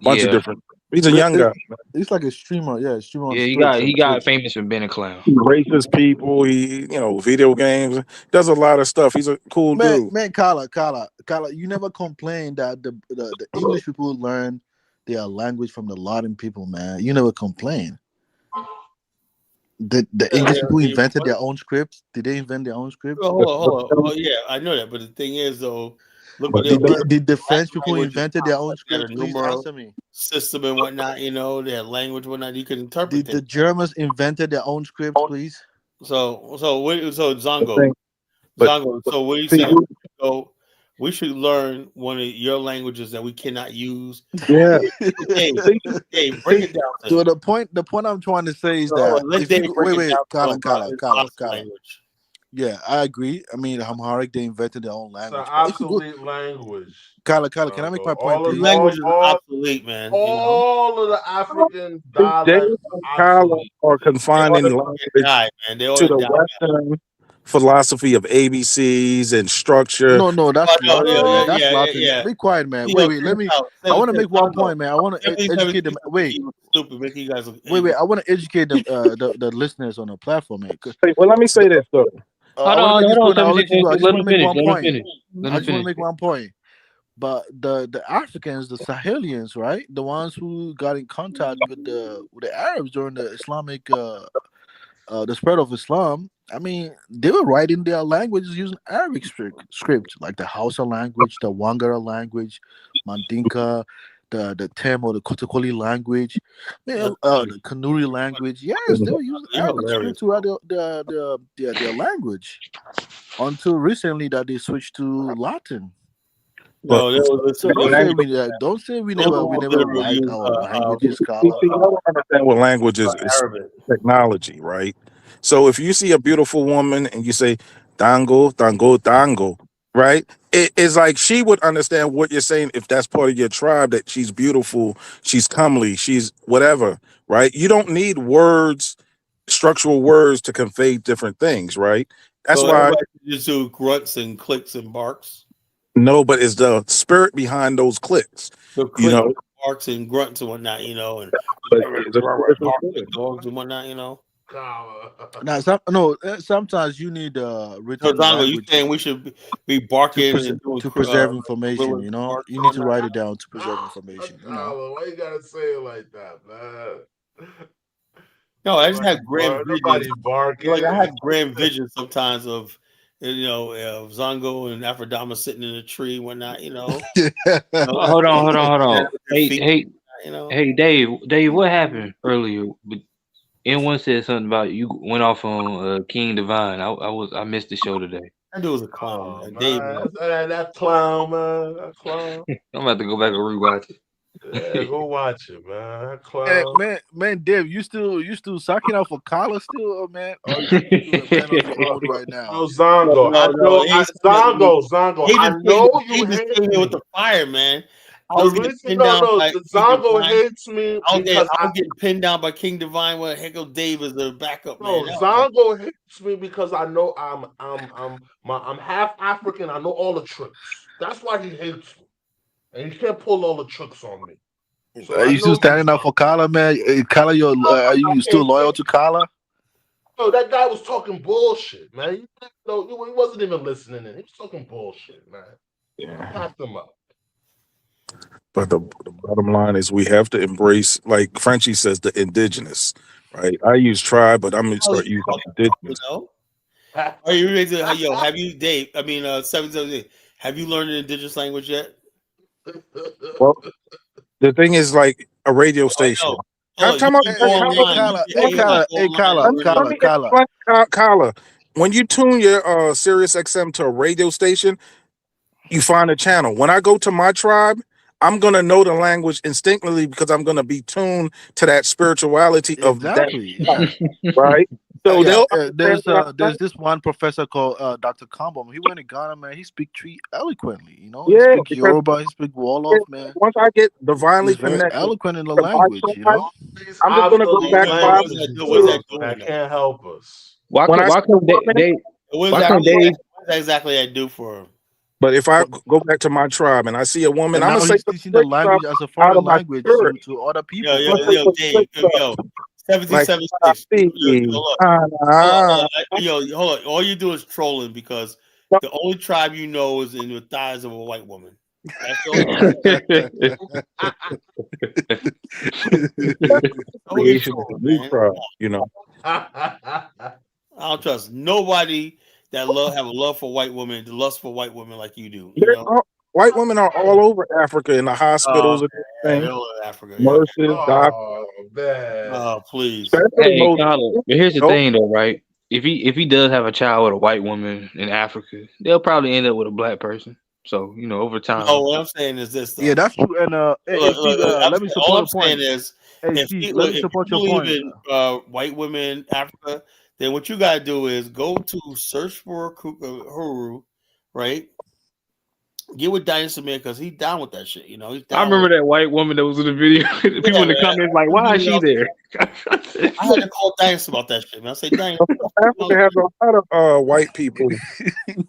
bunch of different. He's a young guy. He's like a streamer. Yeah, streamer on Yeah, he got Twitch. famous for being a clown. He races people. He video games. Does a lot of stuff. He's a cool dude. Man, Carla, you never complained that the English people learn their language from the Latin people, man. You never complain. The English people invented their own scripts. Did they invent their own scripts? Hold on. Oh yeah, I know that. But the thing is, though, look what did the French people invented their own scripts? Please answer me. System and whatnot, their language, whatnot. You can interpret. Did the Germans invented their own scripts, please? So Zongo. So what do you say? So we should learn one of your languages that we cannot use. Yeah. Hey, break it down. So the point I'm trying to say is that Carla. Yeah, I agree. I mean, Amharic, they invented their own language. It's an obsolete language. Carla, can I make my point, please? Language is obsolete, man. All of the African dialects are confined in language to the Western philosophy of ABCs and structure. No, that's Latin. Yeah. Be quiet, man. Wait. Let me. I want to make one point, man. I want to educate them. Wait. Stupid, make you guys. Wait. I want to educate them, the listeners on the platform, man. Well, let me say this though. I just want to make one point. I just want to make one point. But the Africans, the Sahelians, right? The ones who got in contact with the Arabs during the Islamic the spread of Islam. I mean, they were writing their languages using Arabic script, like the Hausa language, the Wangara language, Mandinka, the Tem or the Kotokoli language, the Kanuri language. Yes, they were using Arabic script to write their language. Until recently, that they switched to Latin. No, don't say we never write our languages, Carla. I don't understand what language is. It's technology, right? So if you see a beautiful woman and you say tango, tango, tango, right? It's like she would understand what you're saying if that's part of your tribe, that she's beautiful, she's comely, she's whatever, right? You don't need words, structural words to convey different things, right? That's why you just do grunts and clicks and barks. No, but it's the spirit behind those clicks. The barks and grunts and whatnot, and dogs and whatnot, Sometimes you need written language. You saying we should be barking to preserve information? You need to write it down to preserve information. Why you gotta say it like that, man? No, I just have grand visions. Like I have grand visions sometimes of Zongo and Aphrodama sitting in a tree, whatnot. Hold on. Hey, Dave, what happened earlier? Anyone said something about you went off on King Divine. I missed the show today. That dude was a clown, man. Dave, that clown, man. That clown. I'm about to go back and rewatch it. Yeah, go watch it, man. That clown. Man, Dave, you still sucking out for Carla still, man? Or you doing a man on your own right now? No, Zongo. Zongo. He I just know came, you he just hate came me. in with the fire, man. I The was getting reason, pinned down by the King Zongo Divine. hates me because I was getting pinned down by King Divine with Hickle Dave as the backup man. No, Zongo hates me because I know I'm half African. I know all the tricks. That's why he hates me, and he can't pull all the tricks on me. So are you still standing up for Carla, man? Carla, are you still loyal to Carla? No, that guy was talking bullshit, man. He wasn't even listening. He was talking bullshit, man. Yeah. Packed him up. But the bottom line is we have to embrace, like Frenchie says, the indigenous, right? I use tribe, but I'm going to start using indigenous. Are you ready to, have you, Dave, 778, have you learned an indigenous language yet? Well, the thing is, like a radio station. Carla, when you tune your Sirius XM to a radio station, you find a channel. When I go to my tribe, I'm gonna know the language instinctively because I'm gonna be tuned to that spirituality of that, right? So there's this one professor called Dr. Kambom. He went to Ghana, man. He speaks Tree eloquently, you know. Yeah, he speaks Yoruba, he speaks Wolof, man. Once I get divinely he's very connected, eloquent in the language, you know. I'm just gonna go back 5 years. I can't help us. Why come Dave? What exactly I do for him? But if I go back to my tribe and I see a woman, I'm gonna say teaching the language as a foreign language to other people. Yo, Dave, 1776. Hold on. All you do is trolling because the only tribe you know is in the thighs of a white woman. That's you know. I don't trust nobody that have a love for white women, the lust for white women like you do. You know? White women are all over Africa in the hospitals and everything. All over Africa. Nurses, doctors. Please. Hey, Carla, but here's the thing, though, right? If he does have a child with a white woman in Africa, they'll probably end up with a black person. So over time. Oh, what I'm saying is this. Though. Yeah, that's true. And let me support your point. If you believe in white women in Africa, then what you gotta do is go to search for Huru, right? Get with Dynasty Man because he's down with that shit. You know, he's down. I remember that white woman that was in the video. People in the comments like, "Why is she there?" I had to call Dynasty about that shit, man. I say, Dynasty, Africa has a lot of white people in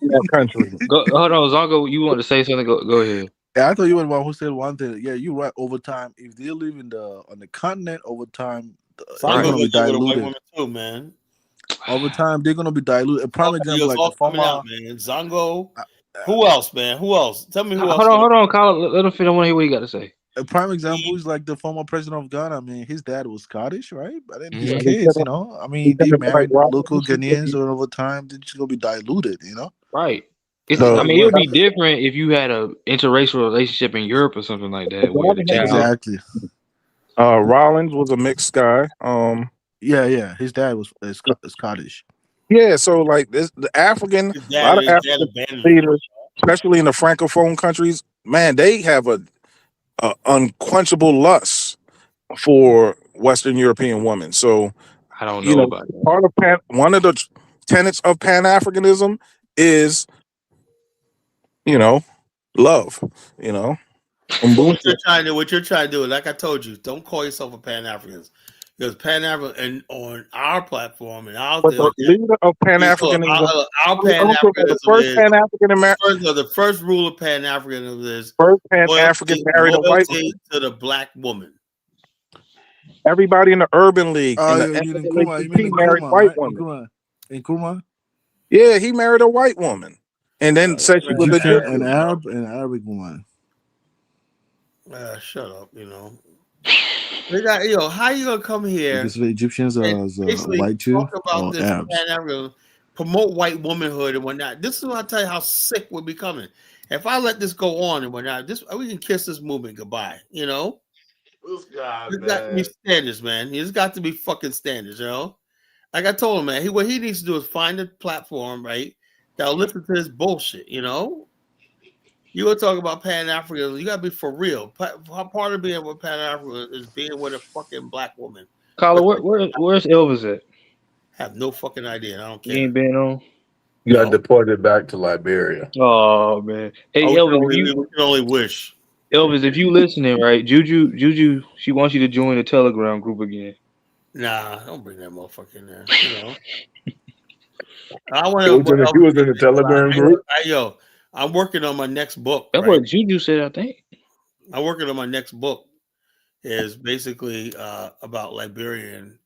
that country. Hold on, Zongo, you want to say something? Go ahead. Yeah, I thought you were the one who said one thing. Yeah, you're right. Over time, if they live on the continent, over time, they're gonna be diluted. Too, man. Over time, they're gonna be diluted. A prime example, like the former man. Zongo. Who else, man? Who else? Tell me who else. Hold on, Kyle. Let him finish. I want to hear what you got to say. A prime example is like the former president of Ghana. I mean, his dad was Scottish, right? But then his kids, you know, I mean, they married local Ghanaians, or over time, they're just gonna be diluted, you know. Right. I mean, it would be different if you had a interracial relationship in Europe or something like that. Where the child... Exactly. Rollins was a mixed guy. Yeah. His dad was Scottish. Yeah, so like the African, a lot of African leaders, especially in the francophone countries, man, they have a unquenchable lust for Western European women. So I don't know about that. Part of one of the tenets of Pan-Africanism is, love. What you're trying to do, like I told you, don't call yourself a Pan-Africanist. Because Pan-African, and on our platform and our the leader of Pan-Africanism, our Pan-Africanism first Pan-African American, the first rule of Pan-Africanism is first Pan-African married a white woman to the black woman. Everybody in the Urban League, he married white women. Nkrumah? Yeah, he married a white woman, and then said she was an Arabic woman. Shut up, They got, how you gonna come here? Because the Egyptians are white too. Talk about this Pan-African, promote white womanhood and whatnot. This is what I tell you how sick we're becoming. If I let this go on and whatnot, we can kiss this movement goodbye. This guy, There's got to be standards, man. There's got to be fucking standards, you know? Like I told him, man, what he needs to do is find a platform, right, that'll listen to his bullshit, you know? You were talking about Pan Africanism. You got to be for real. Part of being with Pan Africa is being with a fucking black woman. Carla, where's Elvis at? Have no fucking idea. I don't care. He ain't been on. You got deported back to Liberia. Oh man. Hey Elvis, we can only wish. Elvis, if you listening, right? Juju, she wants you to join the Telegram group again. Nah, don't bring that motherfucker in there. You know. I want to. He was in the Telegram group. I'm working on my next book. That's what Juju said, I think. I'm working on my next book. Is basically about Liberian.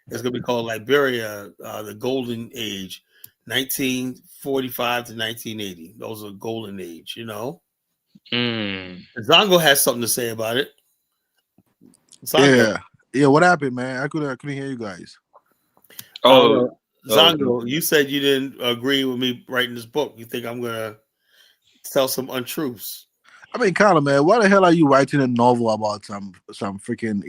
It's going to be called Liberia, the Golden Age, 1945 to 1980. Those are golden age, you know. Zongo has something to say about it. Zongo. Yeah. What happened, man? I couldn't hear you guys. Zongo, you said you didn't agree with me writing this book. You think I'm gonna tell some untruths? I mean, Carla, man, why the hell are you writing a novel about some freaking,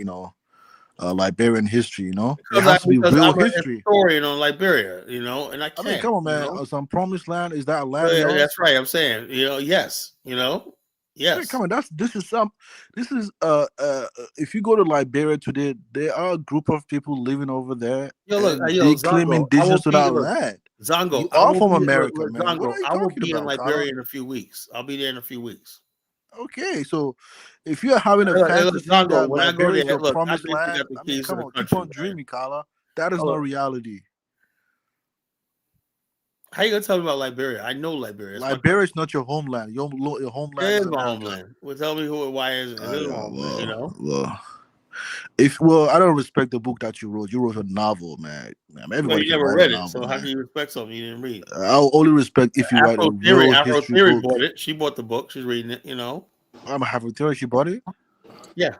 Liberian history? You know, it has to be real history. A historian on Liberia, you know, and I can't. I mean, come on, man. You know? Some promised land, is that a land? Yeah, that's right. I'm saying, yes, yes. Hey, come on, this is if you go to Liberia today, there are a group of people living over there. They claim indigenous to that land. Zongo, you are from America, man. Zongo, what are you I will talking be about, in Liberia in a few weeks. I'll be there in a few weeks. Okay, so if you're having a fantasy that Liberia is your promised land, I mean, come on, keep on dreaming, Carla. That is not reality. How you gonna tell me about Liberia? I know Liberia. Liberia is not your homeland. Your homeland is my homeland. Well, tell me why is it? It is my homeland. You know. I don't respect the book that you wrote. You wrote a novel, man. Everybody you never read it, so how can you respect something you didn't read? I'll only respect if you write a real history book. Bought it. She bought the book. She's reading it. You know. I'm Afro Theory. She bought it. Yeah.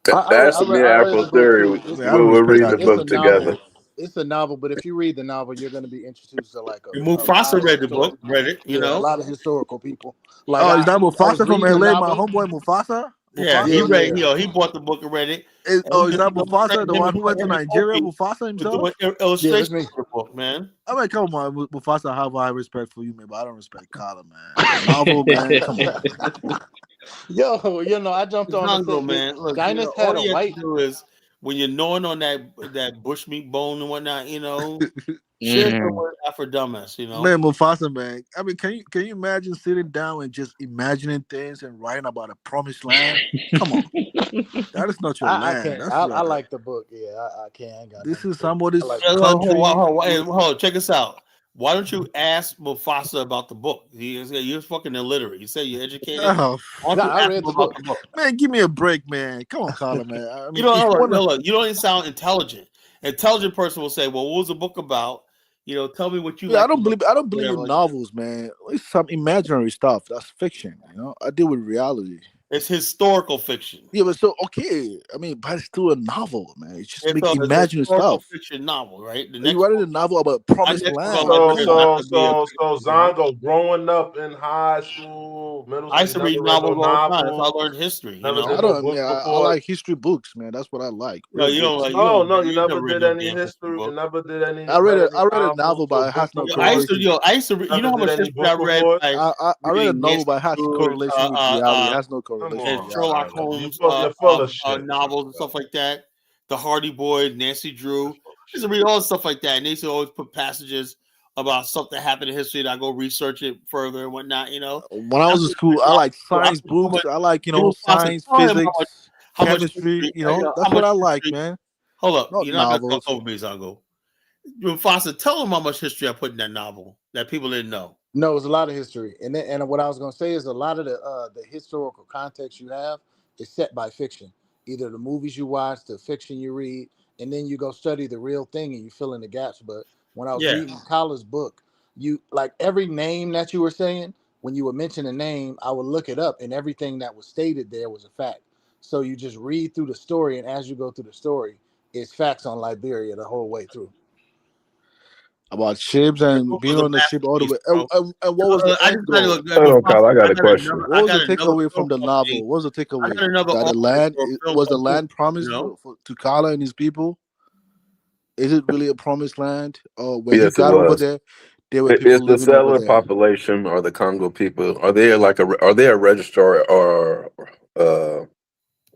That's me, Afro Theory. We'll read the book together. It's a novel, but if you read the novel, you're going to be introduced to Mufasa read the book, read it, you know. A lot of historical people. Is that Mufasa from LA? My homeboy Mufasa? Yeah, he read. He bought the book and read it. Is that Mufasa, the one who went to Nigeria? Mufasa himself? Illustration for the book, man. I mean, come on, Mufasa. I have high respect for you, man, but I don't respect Carla, man. Novel, man. Come on. Yo, I jumped on the thing, man. Look, had a white. Do is when you're gnawing on that bushmeat bone and whatnot, share the word for dumbass, Man, Mufasa, man. I mean, can you imagine sitting down and just imagining things and writing about a promised land? Come on, that is not your land. I like the book. Yeah, I can't. This is somebody's country. Hold, check us out. Why don't you ask Mufasa about the book? You're fucking illiterate. You say you're educated. I read the book. Man, give me a break, man. Come on, Carla, man. I mean, you don't even sound intelligent. Intelligent person will say, "Well, what was the book about? Tell me what you." Yeah, I don't believe in novels, man. It's some imaginary stuff. That's fiction. I deal with reality. It's historical fiction. Yeah, but I mean, but it's still a novel, man. It's just imaginative stuff. Fiction novel, right? You writing a novel about promised land. So Zongo, growing up in high school, middle school, I used to read novels all the time. I learned history. I like history books, man. That's what I like. No, you don't like. No, you never did any history. You never did any. I read a novel, but it has no correlation. I used to read. You know how much history I read? I read a novel, but it has no correlation with reality. It has no correlation. Sherlock Holmes novels and stuff like that. The Hardy Boys, Nancy Drew. I used to read all stuff like that, and they used to always put passages about something that happened in history, and I go research it further and whatnot. When I was in school, I like science books. I like science, physics, chemistry. That's what I like, man. Hold up, you're not gonna talk over me, Zongo. Mufasa, tell them how much history I put in that novel that people didn't know. No, it's a lot of history, and what I was going to say is a lot of the historical context you have is set by fiction. Either the movies you watch, the fiction you read, and then you go study the real thing and you fill in the gaps. But when I was reading Kyla's book, you like every name that you were saying. When you would mention a name, I would look it up, and everything that was stated there was a fact. So you just read through the story, and as you go through the story, it's facts on Liberia the whole way through. About ships and being on the ship all the way. And what was the end goal? I got a question. What was the takeaway from the novel? What was the takeaway? That the land was the land promised to Kala and his people. Is it really a promised land? Or when he got over there, there were people Is the living over settler there. population or the Congo people are they a registrar or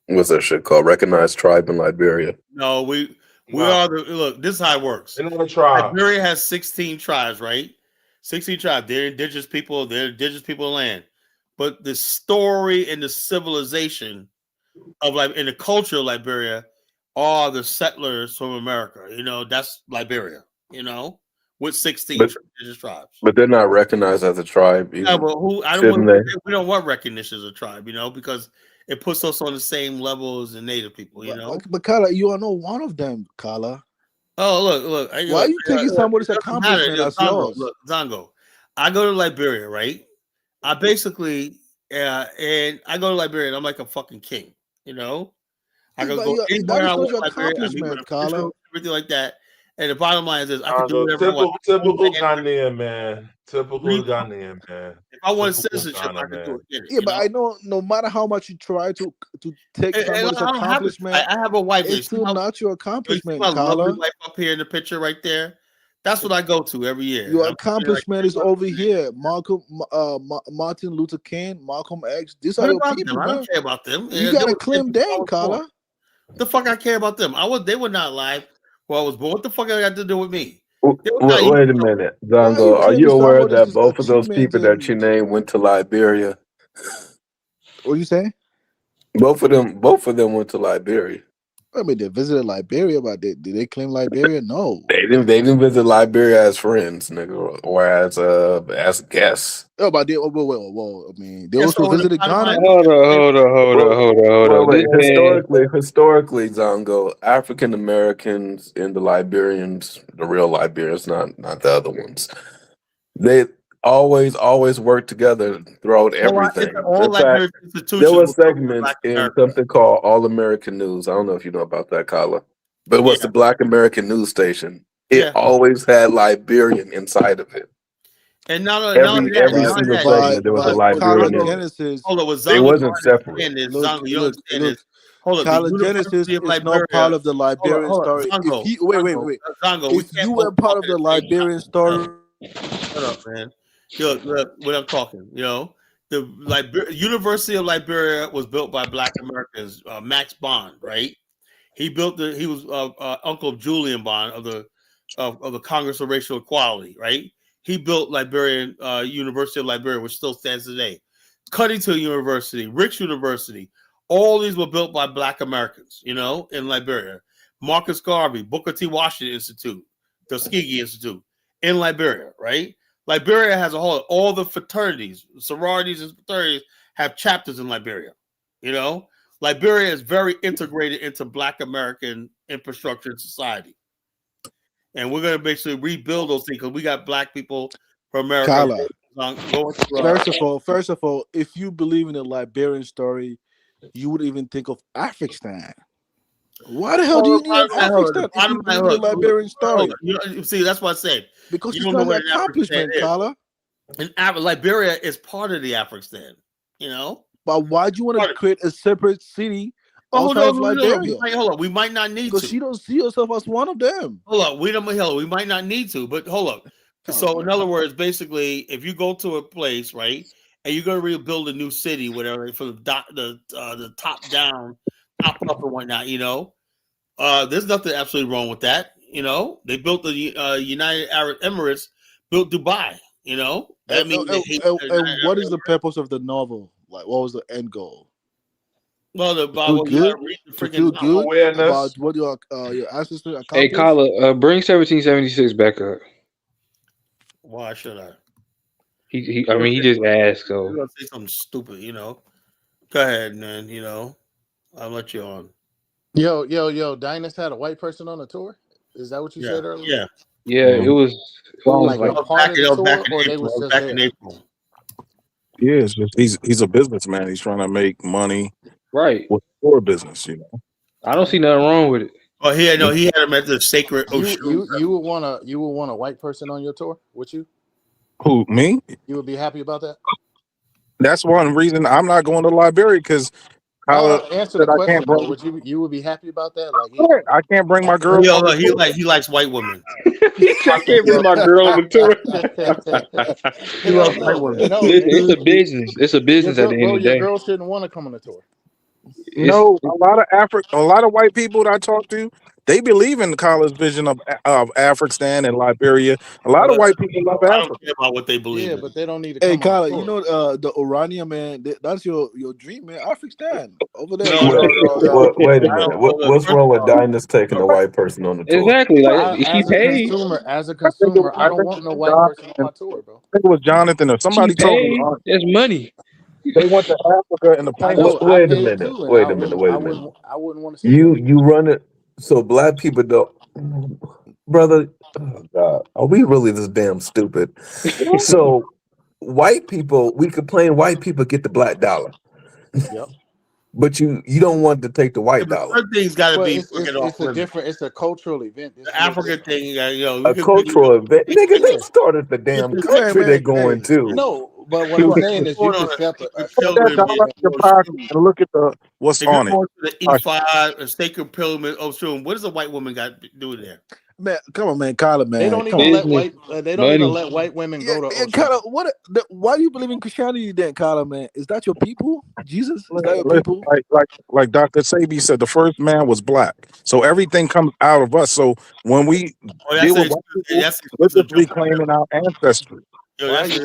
what's that shit called? Recognized tribe in Liberia? No, we are the look. This is how it works. Liberia has 16 tribes, right? 16 tribes. They're indigenous people. They're indigenous people of land. But the story and the civilization of and the culture of Liberia are the settlers from America. You know, that's Liberia. You know, with 16 indigenous tribes. But they're not recognized as a tribe. Yeah, but we don't want recognition as a tribe, you know, because it puts us on the same level as the native people, you know. But Kala, you are not one of them, Kala. Oh, look. Why are you taking somebody's accomplishment as yours? Look, Zongo. I go to Liberia, right? I basically, and I go to Liberia, and I'm like a fucking king, you know. I can go anywhere I want. Accomplishment, Kala. Everything like that. And the bottom line is this: I can do whatever I want. Typical Ghanaian, man. Typical Ghanaian, man. If I want citizenship, I can do it. Yeah, but I know no matter how much you try to take somebody's accomplishment, I have a wife. It's still not your accomplishment, my Kala. lovely wife up here in the picture right there. That's what I go to every year. Your accomplishment is over here. Martin Luther King, Malcolm X. These are your people. I don't care about them. You gotta claim them, Kala. The fuck I care about them? They were not alive while I was born. What the fuck I got to do with me? Wait a minute, Zongo. Are you aware that both of those people that you named went to Liberia? What you say? Both of them went to Liberia. I mean, they visited Liberia, but did they claim Liberia? No, they didn't visit Liberia as friends, nigga, or as guests. Oh, but they well, I mean, they also visited Ghana. Hold on. Historically, Zongo, African Americans and the Liberians, the real Liberians, not the other ones, they always work together throughout everything. All Liberian institutions. There were segments in something called All American News. I don't know if you know about that, Kala, but it was the Black American news station. It always had Liberian inside of it. And not every single segment there was a Liberian in it. They wasn't separate. Kala Genesis is not part of the Liberian story. Wait. If you were part of the Liberian story, shut up, man. Look, what I'm talking. You know, the University of Liberia was built by Black Americans. Max Bond, right? He built he was uncle of Julian Bond of the Congress of Racial Equality, right? He built University of Liberia, which still stands today. Cuttington University, Ricks University, all these were built by Black Americans, you know, in Liberia. Marcus Garvey, Booker T. Washington Institute, Tuskegee Institute in Liberia, right? Liberia has all the fraternities, sororities and fraternities have chapters in Liberia, you know? Liberia is very integrated into Black American infrastructure and society. And we're going to basically rebuild those things because we got Black people from America. Kala, first of all, if you believe in the Liberian story, you would even think of Afghanistan. Why the hell do you need an Afghanistan if you believe in the Liberian story? See, that's what I said. Because it's not an accomplishment, Kala. And Liberia is part of the Afghanistan, you know? But why do you want to create a separate city outside of Liberia? Hold on. We might not need to. Because you don't see yourself as one of them. Hold up. We might not need to, but hold up. So, in other words, basically, if you go to a place, right, and you're going to rebuild a new city, whatever, from the top down, top up and whatnot, you know, there's nothing absolutely wrong with that. You know, they built the United Arab Emirates, built Dubai, you know. And what is the purpose of the novel? Like, what was the end goal? Well, to feel good about what your ancestors accomplished. Hey, Kala, bring 1776 back up. Why should I? He just asked. So you're gonna say something stupid, you know. Go ahead, man. You know, I'll let you on. Yo, Dynas had a white person on the tour. Is that what you said earlier? Yeah, it was like a part of the tour, or they was just there? In April. Yeah, he's a businessman. He's trying to make money, right, with tour business. You know, I don't see nothing wrong with it. Oh, he had him at the sacred. You would want a white person on your tour, would you? Who, me? You would be happy about that? That's one reason I'm not going to Liberia because answer the I question can't though. bring. Would you would be happy about that? Like I can't bring my girl. He likes white women. I can't bring my girl on the tour. He loves white women. No, It's a business. It's a business at the end of the your day. girl shouldn't want to come on the tour. No, a lot of white people that I talk to, they believe in Kala's vision of Afghanistan and Liberia. A lot of white people love I Africa. don't care about what they believe in. But they don't need to Hey, come on Kala, the tour. you know the Orania man. That's your dream, man. Afghanistan over there. Wait a minute. What's wrong with Dinah's taking a white person on the tour? Exactly. Like she paid. As a consumer, I don't want no white person on my tour, bro. I think it was Jonathan or somebody She told me paid. That's money. they went to Africa and the plane was. Wait a minute. Wait a minute. I wouldn't want to see you run it so black people don't, brother. Oh God, are we really this damn stupid? So white people, we complain white people get the black dollar. Yep. But you don't want to take the white dollar. Certain things got to be. It's a cultural event. The African thing, a cultural event. Nigga, they started the damn country they're going to. No, but what I'm saying is you can separate. Put that dollar in your pocket and look at what's if on it. To the E5, a sacred pilgrimage. Oh, sure. What does a white woman got to do there? Man, come on, man, Kala, man. They don't even let white. They don't even let white women go to. Kala, why do you believe in Christianity then, Kala, man? Is that your people? Jesus? Is that your people? Like Dr. Sabi said, the first man was black. So everything comes out of us. So when we deal with white people, we're just reclaiming our ancestry. Yo, that's these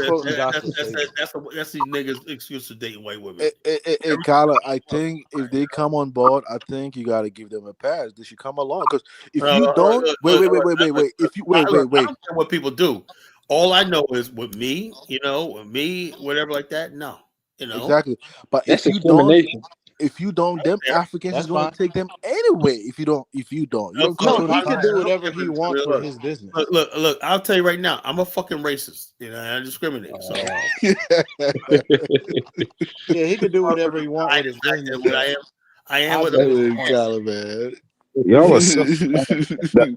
niggas' excuse to dating white women. Hey, Kala, I think if they come on board, I think you got to give them a pass. They should come along because if you don't, wait. If you wait, I don't care what people do. All I know is with me, whatever like that. No, exactly. But that's if you don't, them Africans is going to take them anyway. If you don't, he can do whatever he wants with his business. Look. I'll tell you right now, I'm a fucking racist. I discriminate. So yeah, he can do whatever he wants with his business. I am with a Kala, man. Y'all are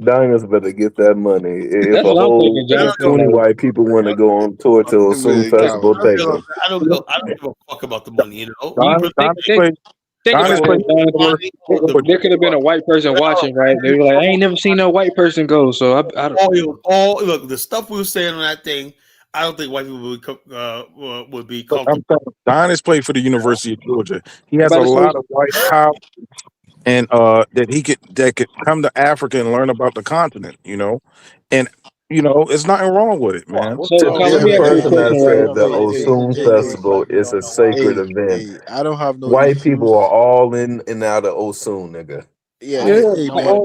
Dinah's better get that money. If That's what I'm thinking, if 20 white people want to go on tour to a Zoom festival, take them. I don't give a fuck about the money. Think about it. There could have been a white person watching, right? They were like, I ain't never seen no white person go. So I don't. Look, the stuff we were saying on that thing, I don't think white people would be comfortable. Don has played for the University of Georgia. He has a lot of white power, and that could come to Africa and learn about the continent. And it's nothing wrong with it, man. To the person that said the Osun Festival is a sacred event. I don't have no white people are all in and out of Osun, nigga. Yeah, hey, man.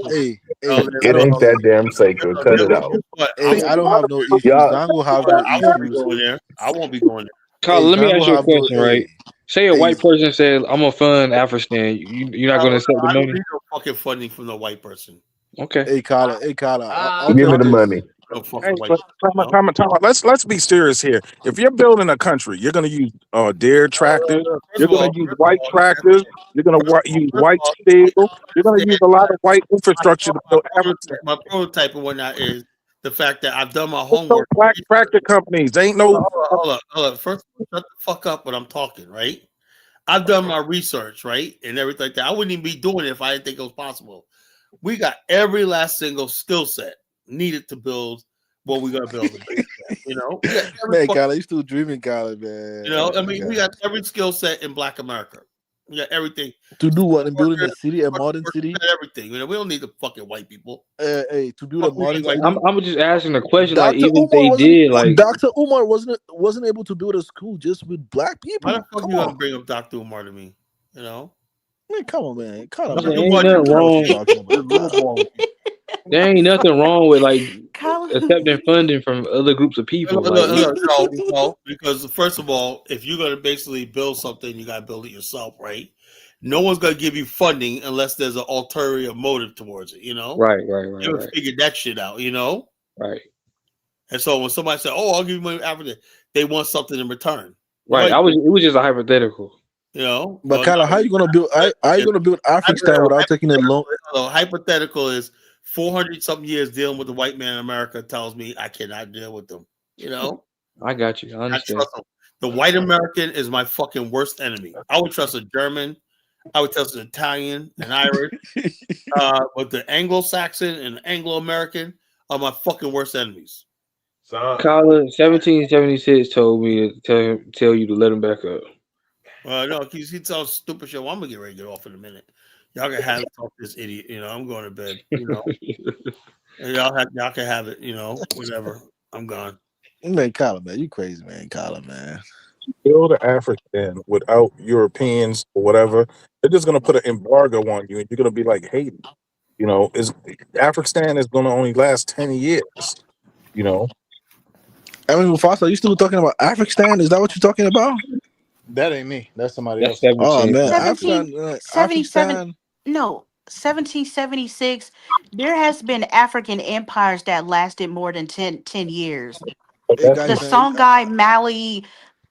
It ain't that damn sacred. Cut it out. Hey, I don't have no issues. I don't have no issues. I won't be going there. Carl, let me ask you a question, right? Say a white person says, "I'm a fund Afghanistan." You're not going to accept the money. I don't need no fucking funding from the white person. Okay. Hey, Carla. Give me the money. Let's be serious here. If you're building a country, you're going to use Deere tractors. You're going to use white tractors. You're going to use white steel. You're going to use a lot of white infrastructure to build everything. My prototype and whatnot is the fact that I've done my homework. Black tractor companies ain't no. Hold up. First, shut the fuck up when I'm talking, right? I've done my research, right, and everything like that. I wouldn't even be doing it if I didn't think it was possible. We got every last single skill set needed to build what we're gonna build. Man, Kyle, you still dreaming, Kyle, man. We got every skill set in Black America. We got everything to do what in building a city, a modern city. Everything. We don't need the fucking white people. Hey, to build a modern city. I'm just asking a question. Dr. Like, even if they did, like Dr. Umar wasn't able to build a school just with black people. Why the fuck you gonna bring up Dr. Umar to me? Man, come on, man. Come on. There ain't nothing wrong with like accepting funding from other groups of people. No, because first of all, if you're gonna basically build something, you gotta build it yourself, right? No one's gonna give you funding unless there's an ulterior motive towards it, Right. You haven't figured that shit out, Right. And so when somebody said, "Oh, I'll give you money after that," they want something in return. Right. It was just a hypothetical. But Kyle, how you gonna build? How you gonna build Afghanistan without taking a loan? hypothetical is 400 something years dealing with the white man in America tells me I cannot deal with them. You know, I got you. I understand. trust them. The white American is my fucking worst enemy. I would trust a German. I would trust an Italian, an Irish. But the Anglo-Saxon and Anglo-American are my fucking worst enemies. Colin 1776 told me to tell you to let him back up. No, he tells stupid shit. Well, I'm gonna get ready to get off in a minute. Y'all can have talk this idiot. You know, I'm going to bed. You know, and y'all can have it. You know, whatever. I'm gone. Man, Colin, man, you crazy, man, Colin, man. Build African without Europeans or whatever, they're just gonna put an embargo on you, and you're gonna be like Haiti. You know, is Afghanistan is gonna only last 10 years. You know, I mean, Mufasa, are you still talking about Afghanistan? Is that what you're talking about? That ain't me. That's somebody That's else. Oh man, 1777. No, 1776. There has been African empires that lasted more than 10 years. Hey guys, The Songhai, Mali,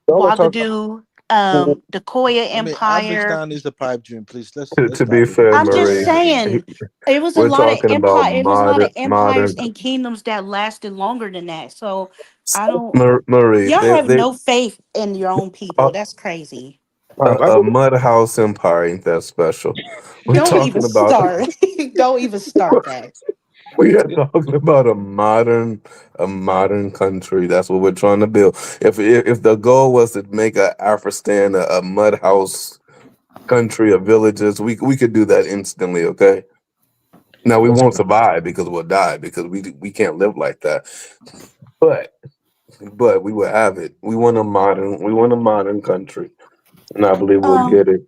Ouagadougou, the Koya I mean, Empire. Afghanistan is the pipe dream. Please, let's To be stop it. fair, I'm just Marie, saying, it was a we're lot of talking about empire. It was a lot of empires modern and kingdoms that lasted longer than that. So I don't. Marie. Y'all have They no faith in your own people. That's crazy. a mud house empire ain't that special. We're Don't even talking about start. Don't even start that. we are talking about a modern country. That's what we're trying to build. If the goal was to make Afghanistan a mud house country of villages, we could do that instantly. Okay. Now we won't survive because we'll die because we can't live like that. But we will have it. We want a modern country, and I believe we'll get it.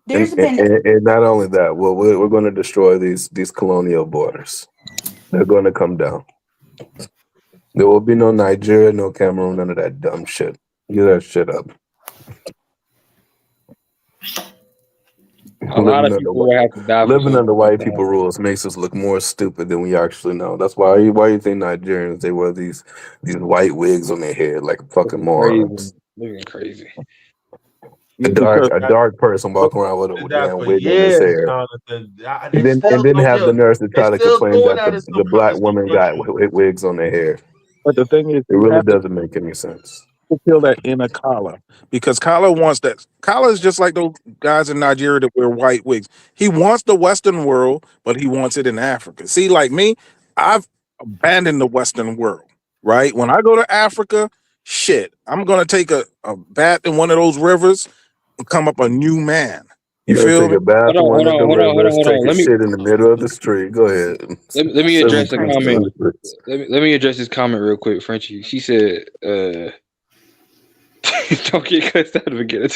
There's been And not only that, well, we're going to destroy these colonial borders. They're going to come down. There will be no Nigeria, no Cameroon, none of that dumb shit. Get that shit up. A lot of people will have to die. Living under white people rules makes us look more stupid than we actually know. That's why you think Nigerians, they wear these white wigs on their head like fucking morons. Looking crazy. A dark person walking around with a damn wig on his hair. Jonathan. And then have the nurse to try to complain that that the black women got wigs on their hair. but the thing is, It really doesn't make any sense. Feel that inner collar because Collar wants that. Collar is just like those guys in Nigeria that wear white wigs. He wants the Western world, but he wants it in Africa. See, like me, I've abandoned the Western world. Right when I go to Africa, shit, I'm gonna take a bath in one of those rivers and come up a new man. You feel take me? a bath in one of the rivers, take a shit in the middle of the street. Go ahead. Let me address a comment. Let me address this comment real quick, Frenchie. She said, don't get cussed out again.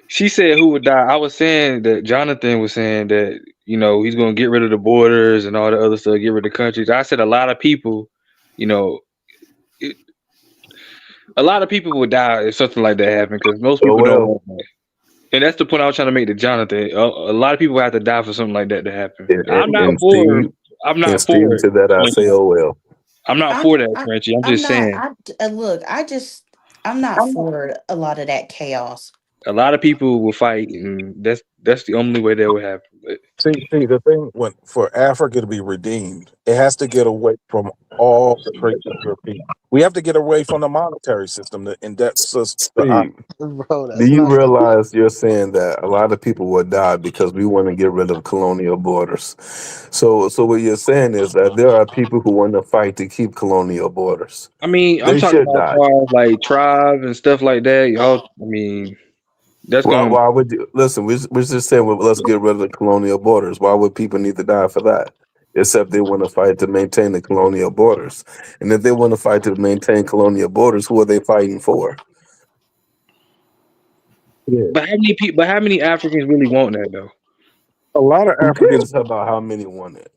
She said who would die. I was saying that Jonathan was saying that, you know, he's going to get rid of the borders and all the other stuff, get rid of the countries. I said a lot of people, you know, a lot of people would die if something like that happened because most people don't want that. And that's the point I was trying to make to Jonathan. A lot of people have to die for something like that to happen. I'm not for it. I'm not for it. To that I say, oh well. I'm not for that, Frenchie. I'm just saying. Look, I'm not for a lot of that chaos. A lot of people will fight, and that's the only way that will happen. But See, the thing for Africa to be redeemed, it has to get away from all the traits of European. We have to get away from the monetary system, and that's just Do you realize you're saying that a lot of people will die because we want to get rid of colonial borders? So what you're saying is that there are people who want to fight to keep colonial borders. I mean, I'm talking about like tribes and stuff like that. Y'all, I mean, that's why would you listen? We're just saying, well, let's get rid of the colonial borders. Why would people need to die for that? Except they want to fight to maintain the colonial borders. And if they want to fight to maintain colonial borders, who are they fighting for? Yeah. But how many Africans really want that though? A lot of Africans about how many want it.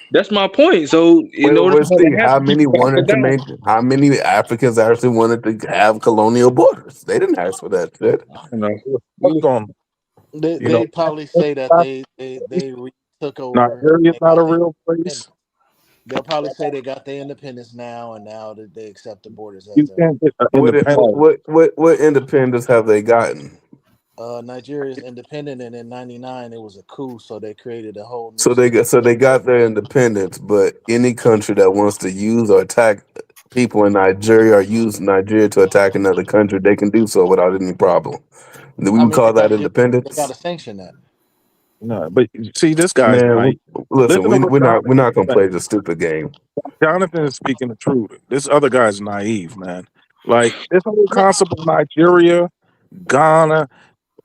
That's my point. So in order for that to happen, how many wanted to make? How many Africans actually wanted to have colonial borders? They didn't ask for that shit. They probably say that they took over. Nigeria's not a real place. They'll probably say they got their independence now, and now that they accept the borders as What independence have they gotten? Nigeria is independent, and in '99 it was a coup, so they created a whole new So state. they got their independence, but any country that wants to use or attack people in Nigeria or use Nigeria to attack another country, they can do so without any problem. Do we I would mean, call that they got independence? to sanction that. No, but see, this guy's Man, like, listen, listen to what we're Jonathan not is gonna saying. play the stupid game. Jonathan is speaking the truth. This other guy's naive, man. Like this whole concept of Nigeria, Ghana,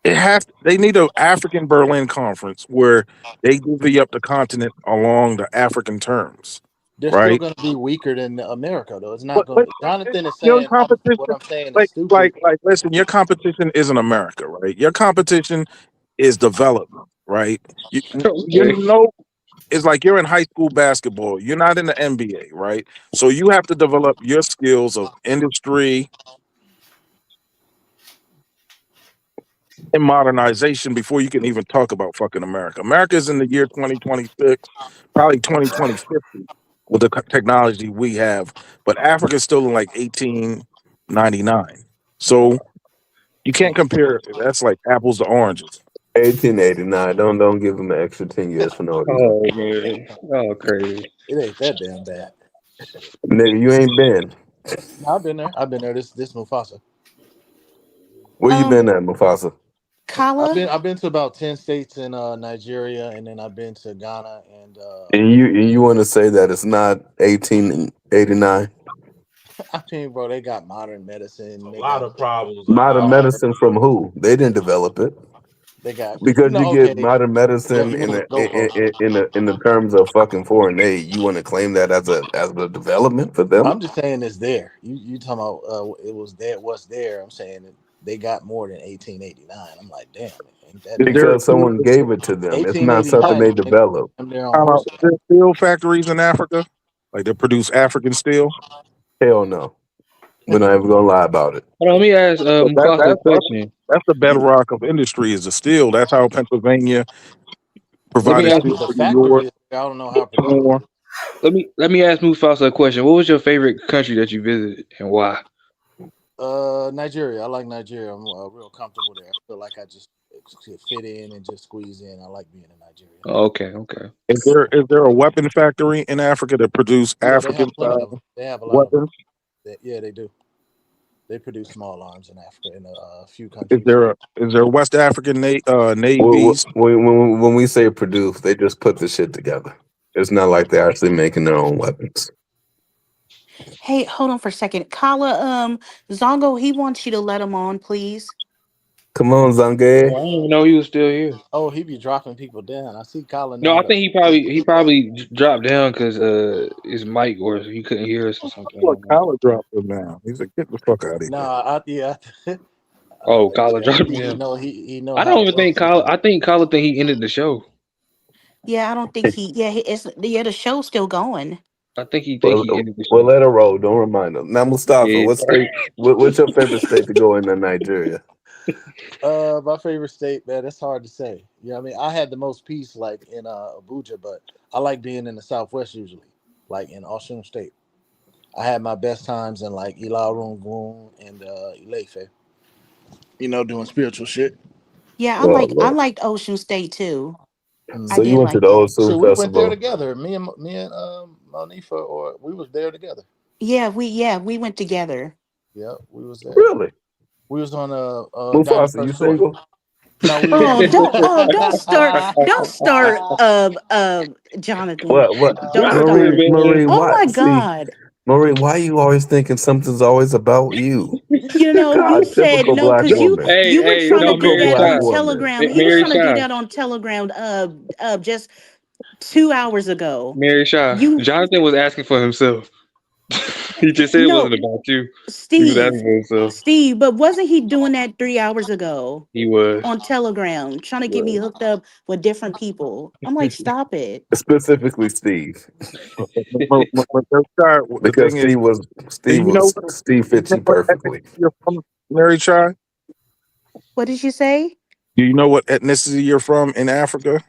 they need an African Berlin conference where they divvy up the continent along the African terms, They're still right? going to be weaker than America, though. It's not But going to. Jonathan is your saying what competition, I'm saying is stupid. listen, your competition isn't America, right? Your competition is development, right? You Okay. know, it's like you're in high school basketball. You're not in the NBA, right? So you have to develop your skills of industry and modernization before you can even talk about fucking America. America is in the year 2026, probably 2050 with the technology we have, but Africa is still in like 1899. So you can't compare. That's like apples to oranges. 1889. Don't give them an extra 10 years for no reason. Oh man. Oh crazy. It ain't that damn bad. Nigga, you ain't been. No, I've been there. I've been there. This Mufasa. Where you Um, been at, Mufasa? Kala, I've been to about 10 states in Nigeria, and then I've been to Ghana and And you want to say that it's not 1889? I mean, bro, they got modern medicine. A They lot got of problems are Modern happening. medicine from who? They didn't develop it. they got Because you get okay. modern Yo, medicine yo, go for it. in the terms of fucking foreign aid, you want to claim that as a development for them? I'm just saying it's there. You talking about it was there? What's there? I'm saying that they got more than 1889. I'm like, damn, ain't that Is bad? there Because someone gave it to them. It's not something 1889. they developed. They're on is horseback. there steel factories in Africa? Like they produce African steel? Hell no. We're not even gonna lie about it. Hold on, let me ask So Mufasa a question. that's the bedrock of industry is the steel. That's how Pennsylvania Let me provided ask steel The for New York. factory, I don't know how productive. Baltimore. let me ask Mufasa a question. What was your favorite country that you visited and why? Nigeria. I like Nigeria. I'm real comfortable there. I feel like I just could fit in and just squeeze in. I like being in Nigeria. Oh, okay, okay. Is there a weapon factory in Africa that produce Yeah, they have African plenty of them. style They have a lot of them. weapons? Yeah, they do. They produce small arms in Africa in a few countries. Is there West African Well, navies? when we say produce, they just put the shit together. It's not like they're actually making their own weapons. hey, hold on for a second. Kala, Zongo, he wants you to let him on, please. Come on, Oh, Zange. I didn't even know he was still here. Oh, he be dropping people down. I see Colin No, I down there. think he probably dropped down because his mic or he couldn't hear us or something. I Look, don't know. Kyler dropped him now. He's like, get the fuck out of here. Nah, yeah. Oh, Kyler Yeah, dropped he him. know he know I how don't it even think works. Kyler. I think Kyler think he ended the show. Yeah, I don't think yeah, the show's still going. I think Well, he ended the well, show. let her roll. Don't remind them. Now, Mustafa, Yeah. what's your favorite state to go in Nigeria? My favorite state, man, it's hard to say. Yeah, I mean, I had the most peace like in Abuja, but I like being in the Southwest usually, like in Osun State. I had my best times in like Ilarungun and Ilefe, doing spiritual shit. Yeah, Oh, I Lord. liked Ocean State too. I So Hmm. you did went to like the that. Old Soul So we went there Festival. together. Me and Monifa, or we was there together. Yeah, we went together. Yeah, we was there. Really? We was on Diamond Mufasa, you First Tour. single? No, we was Oh, on. don't start Jonathan. What? Don't Marie, start. Marie, Oh why? my See, God. Marie, why you always thinking something's always about you? You God, said typical no black because you woman. Hey, you were hey, trying to no, do Typical Mary that black Shy. on woman. Telegram. He was Mary trying to do Shy. that on Telegram just 2 hours ago. Mary Shy. You Jonathan was asking for himself. He just said it no wasn't about you. He was asking Steve. for himself. Steve, but wasn't he doing that 3 hours ago He was. on Telegram, trying to get me hooked up with different people? I'm like, stop it. Specifically, Steve, The because thing is, do you know Steve do you fits know you what ethnicity perfectly. you're from, Mary Chai? What did you say? Do you know what ethnicity you're from in Africa?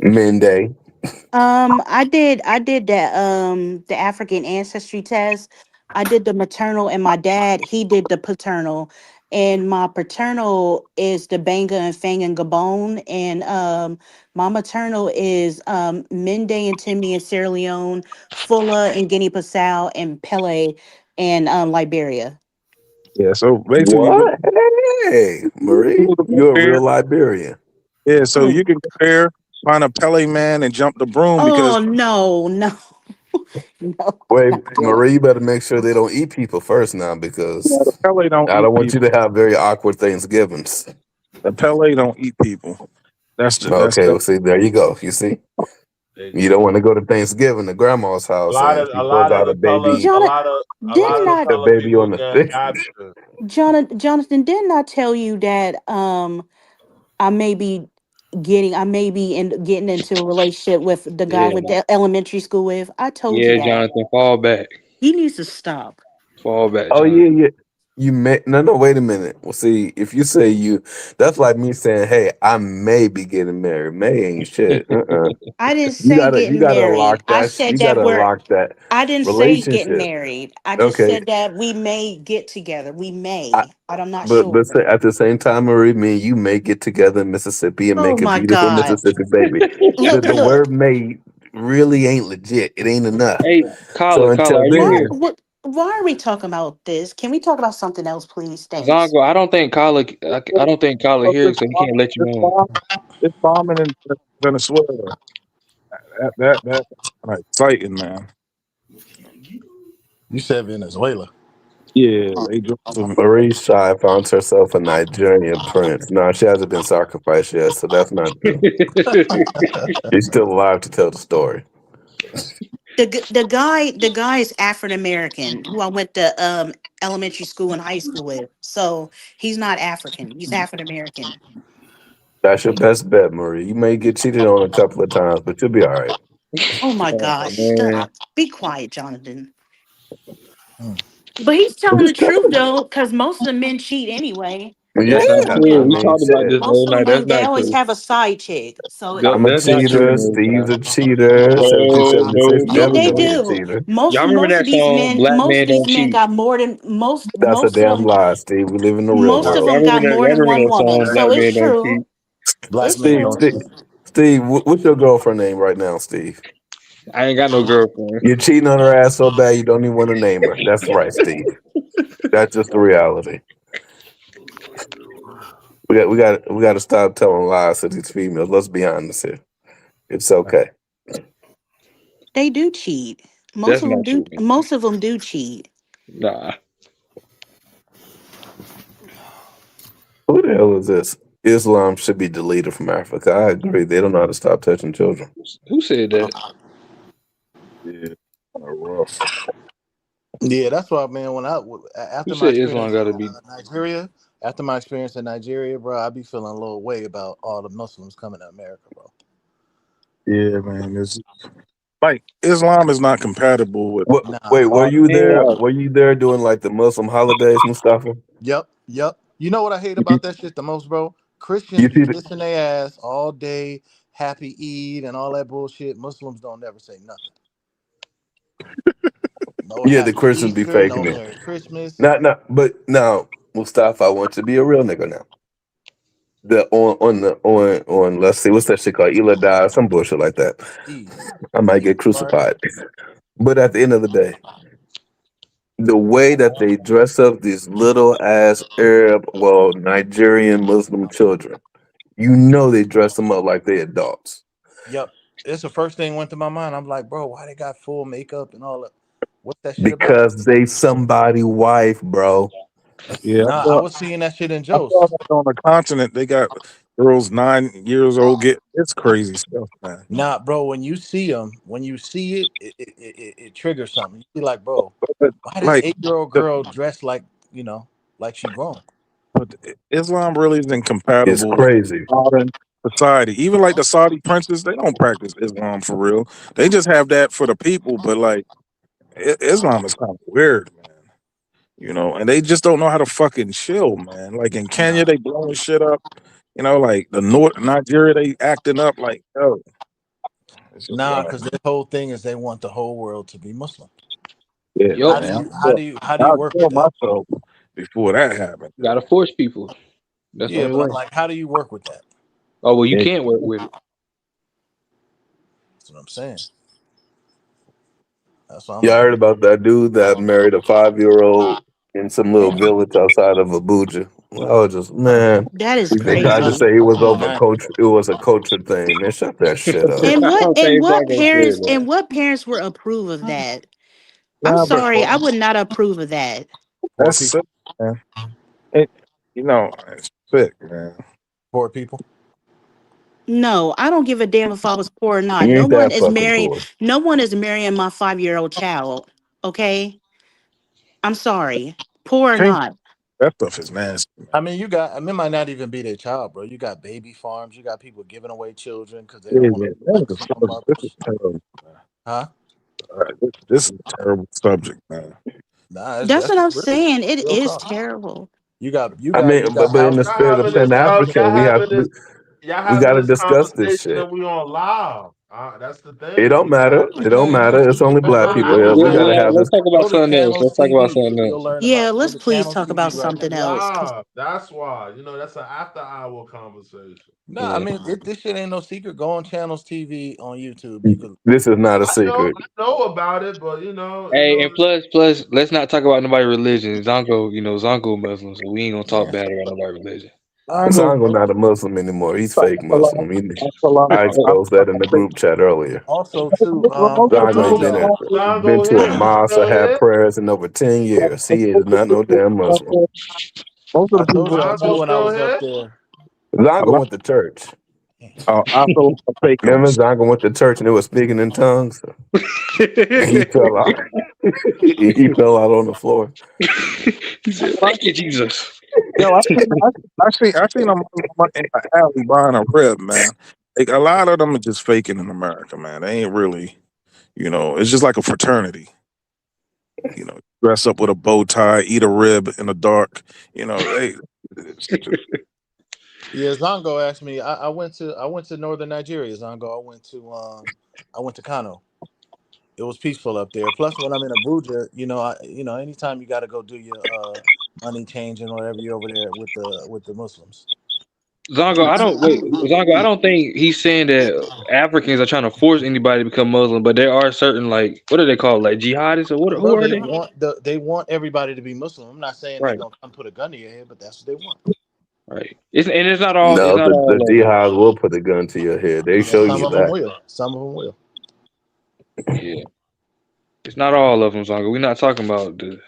Mende. I did that the African ancestry test. I did the maternal and my dad, he did the paternal. and my paternal is the Banga and Fang and Gabon, and my maternal is Mende and Timmy and Sierra Leone, Fulla and Guinea-Bissau, and Pele and Liberia. Yeah, so basically, What? Hey, Marie, you're a real Liberian. yeah, so Oh, you can compare, find a Pele man and jump the broom because oh no, no, no, Wait, not that. Marie, you better make sure they don't eat people first now, the because Pele don't I eat don't want you people. to have very awkward Thanksgivings. The Pele don't eat people. Okay, well, see, there you go. You see, They you do. don't want to go to Thanksgiving at grandma's house and she A pulls lot of out the color, Jonathan, a lot didn't of the I, the color baby people on the get stick. captured. Jonathan, didn't I tell you that I may be getting into a relationship with the guy I Yeah, went to elementary school with? I told you yeah, that. Jonathan, fall back, He needs to stop. fall back, Oh Jonathan. yeah, yeah. You may no. Wait a minute. Well, see, if you say you, that's like me saying, "Hey, I may be getting married." May ain't shit. I didn't You say gotta, you getting gotta married. lock I that. said You that gotta we're lock that I didn't say getting relationship. married. I just Okay, said that we may get together. We I, may, but I'm not but sure. at the same time, Marie, me and you may get together in Mississippi and Oh make a my beautiful God. Mississippi baby. Look, The look. word "may" really ain't legit. It ain't enough. Hey, So Carla, until are you Why here? then, why are we talking about this? Can we talk about something else, please? Thanks. Zongo, I don't think Carla here, so he can't let you It's, know. bomb, it's bombing in Venezuela. That's kind of exciting, man. You said Venezuela. Yeah, they dropped some. Marie Shy found herself a Nigerian prince. No, she hasn't been sacrificed yet, so that's not true. She's still alive to tell the story. The guy is African American who I went to elementary school and high school with. So he's not African. He's African American. That's your best bet, Marie. You may get cheated on a couple of times, but you'll be all right. Oh my Oh gosh. man, Stop. Be quiet, Jonathan. Mm. But he's I'm telling the just truth telling though, because most of the men cheat anyway. you. that's not Yeah, true. I We mean, talked about this shit. the Most other of night. them That's they not always true. have a side chick. So I'm a That's not true, cheater. no, it's Steve's not. a cheater. No, no, 1776 yeah, no, they definitely a no. do. cheater. Y'all remember Most of that these song, men, "Black most Men of these Don't men Cheat"? got more than That's a most of damn them lie, Steve. We live in the real most of world. them got more Y'all than remember one that woman. song, So "Black it's Men Don't Cheat"? true. Black It's men Steve, don't true. Steve, cheat. Steve, what's your girlfriend name right now, Steve? I ain't got no girlfriend. You're cheating on her ass so bad you don't even want to name her. That's right, Steve. That's just the reality. We got to stop telling lies to these females. Let's be honest here. It's okay. They do cheat. Most That's of them not do. true. Most of them do cheat. Nah. Who the hell is this? Islam should be deleted from Africa. I agree. They don't know how to stop touching children. Who said that? Yeah, kind of rough. Yeah, that's why, man. Who After my said Islam experience got in to be? Nigeria, bro, I be feeling a little way about all the Muslims coming to America, bro. Yeah, man. It's like Islam is not compatible with What? Wait, Nah. were our you there? our- Were you there doing like the Muslim holidays, Mustafa? Yep, yep. You know what I hate You, about that shit the most, bro? you Christians be see the, kissing their ass all day, happy Eid and all that bullshit. Muslims don't never say nothing. No yeah, the happy Christians be Easter, no faking it. Merry Christmas. Not, but now, Mustafa, I want you to be a real nigga now. The on let's see, what's that shit called? Ela die, some bullshit like that. Eid. I might Eid get part. crucified. But at the end of the day, the way that they dress up these little ass Arab, well, Nigerian Muslim children, you know they dress them up like they adults. Yep. It's the first thing went to my mind. I'm like, bro, why they got full makeup and all that? What's that shit about? Because they somebody wife, bro. yeah. Nah, I was seeing that shit in I saw Joe's. that on the continent. They got girls 9 years old. Get it's crazy stuff, man. Nah, bro, when you see them, when you see it, it triggers something. You be like, bro, But why this like, 8-year-old the, girl dressed like, like she grown? but Islam really isn't It's compatible with crazy. modern society. Even like the Saudi princes, they don't practice Islam for real. They just have that for the people. But like, Islam is kind of weird, man. And they just don't know how to fucking chill, man. Like in Nah. Kenya, they blowing shit up. Like the North Nigeria, they acting up like, oh, it's just Nah, wild. because their whole thing is they want the whole world to be Muslim. Yeah, Yup. How do man. you how do you how do you I work with tell that? myself, before that happened. You gotta force people. That's the Yeah, only but way. I'm like, how do you work with that? Oh well, you can't work with it. That's what I'm saying. That's what I'm Y'all like. heard about that dude that married a 5-year-old in some little village outside of Abuja? I was just, man. That is They tried to crazy. say it was I mean, over culture. It was a culture thing. Man, shut that shit up. And I what don't and think what Zargo said parents that. and what parents will approve of that? I'm Nah, but sorry, I would not approve of that. poor that's people. sick, man. It, it's sick, man. Poor people. No, I don't give a damn if I was poor or not. You ain't that fucking poor. No one is marrying my 5-year-old child. Okay? I'm sorry. Poor or Can't not. that stuff is nasty. I mean, it might not even be their child, bro. You got baby farms. You got people giving away children because they don't Yeah, want to look that like is single this is mothers. terrible. Man. Huh? This is a terrible subject, man. Nah, That's what I'm real, saying. It real is talk. terrible. You got I you mean, got but in the houses. Y'all spirit of having Pan this African, y'all we having got to this discuss this conversation shit. and we on live. That's the It thing. don't matter. It don't Man, matter. It's only go black to people I here. Google We got channel. to have Let's this. talk about Go to something else. Channels Let's talk about TV. something You'll else. learn Yeah, about it. Go let's to please Channels talk TV about right something now. else. live. That's why. That's an after hour conversation. Nah, I Yeah. mean, this shit ain't no secret. Go on Channels TV on YouTube. You could. This is not a I secret. know about it, but Hey, and plus, let's not talk about nobody's religion. Zonko Muslim, so we ain't gonna talk Yeah. bad about nobody's religion. Zongo not a Muslim anymore. He's fake Muslim. I exposed that in the group chat earlier. Also, too, Zongo ain't been Zongo to a here. mosque or Still had here. prayers in over 10 years. He is not no damn Muslim. Most of I the told people y'all too Zongo when I still was up here. there. Zongo went to church. I feel fake Remember Zongo went to church and they were speaking in tongues? And he fell out. He fell out on the floor. He said, "Thank you, Jesus." Yo, I seen them in the alley buying a rib, man. Like a lot of them are just faking in America, man. They ain't really, it's just like a fraternity. Dress up with a bow tie, eat a rib in the dark. It's just, Yeah, Zongo asked me. I went to northern Nigeria. Zongo, I went to Kano. It was peaceful up there. Plus, when I'm in Abuja, anytime you got to go do your money change and whatever, you over there with the Muslims. Zongo, I don't think he's saying that Africans are trying to force anybody to become Muslim, but there are certain what are they called, like jihadists or what? Who Bro, are they they? want everybody to be Muslim. I'm not saying they're Right, gonna come put a gun to your head, but that's what they want. right. It's not all. It's No, not the all of them. jihad will put a gun to your head. They Yeah, show some you of them that. will. Some of them will. Yeah, it's not all of them, Zongo. We're not talking about the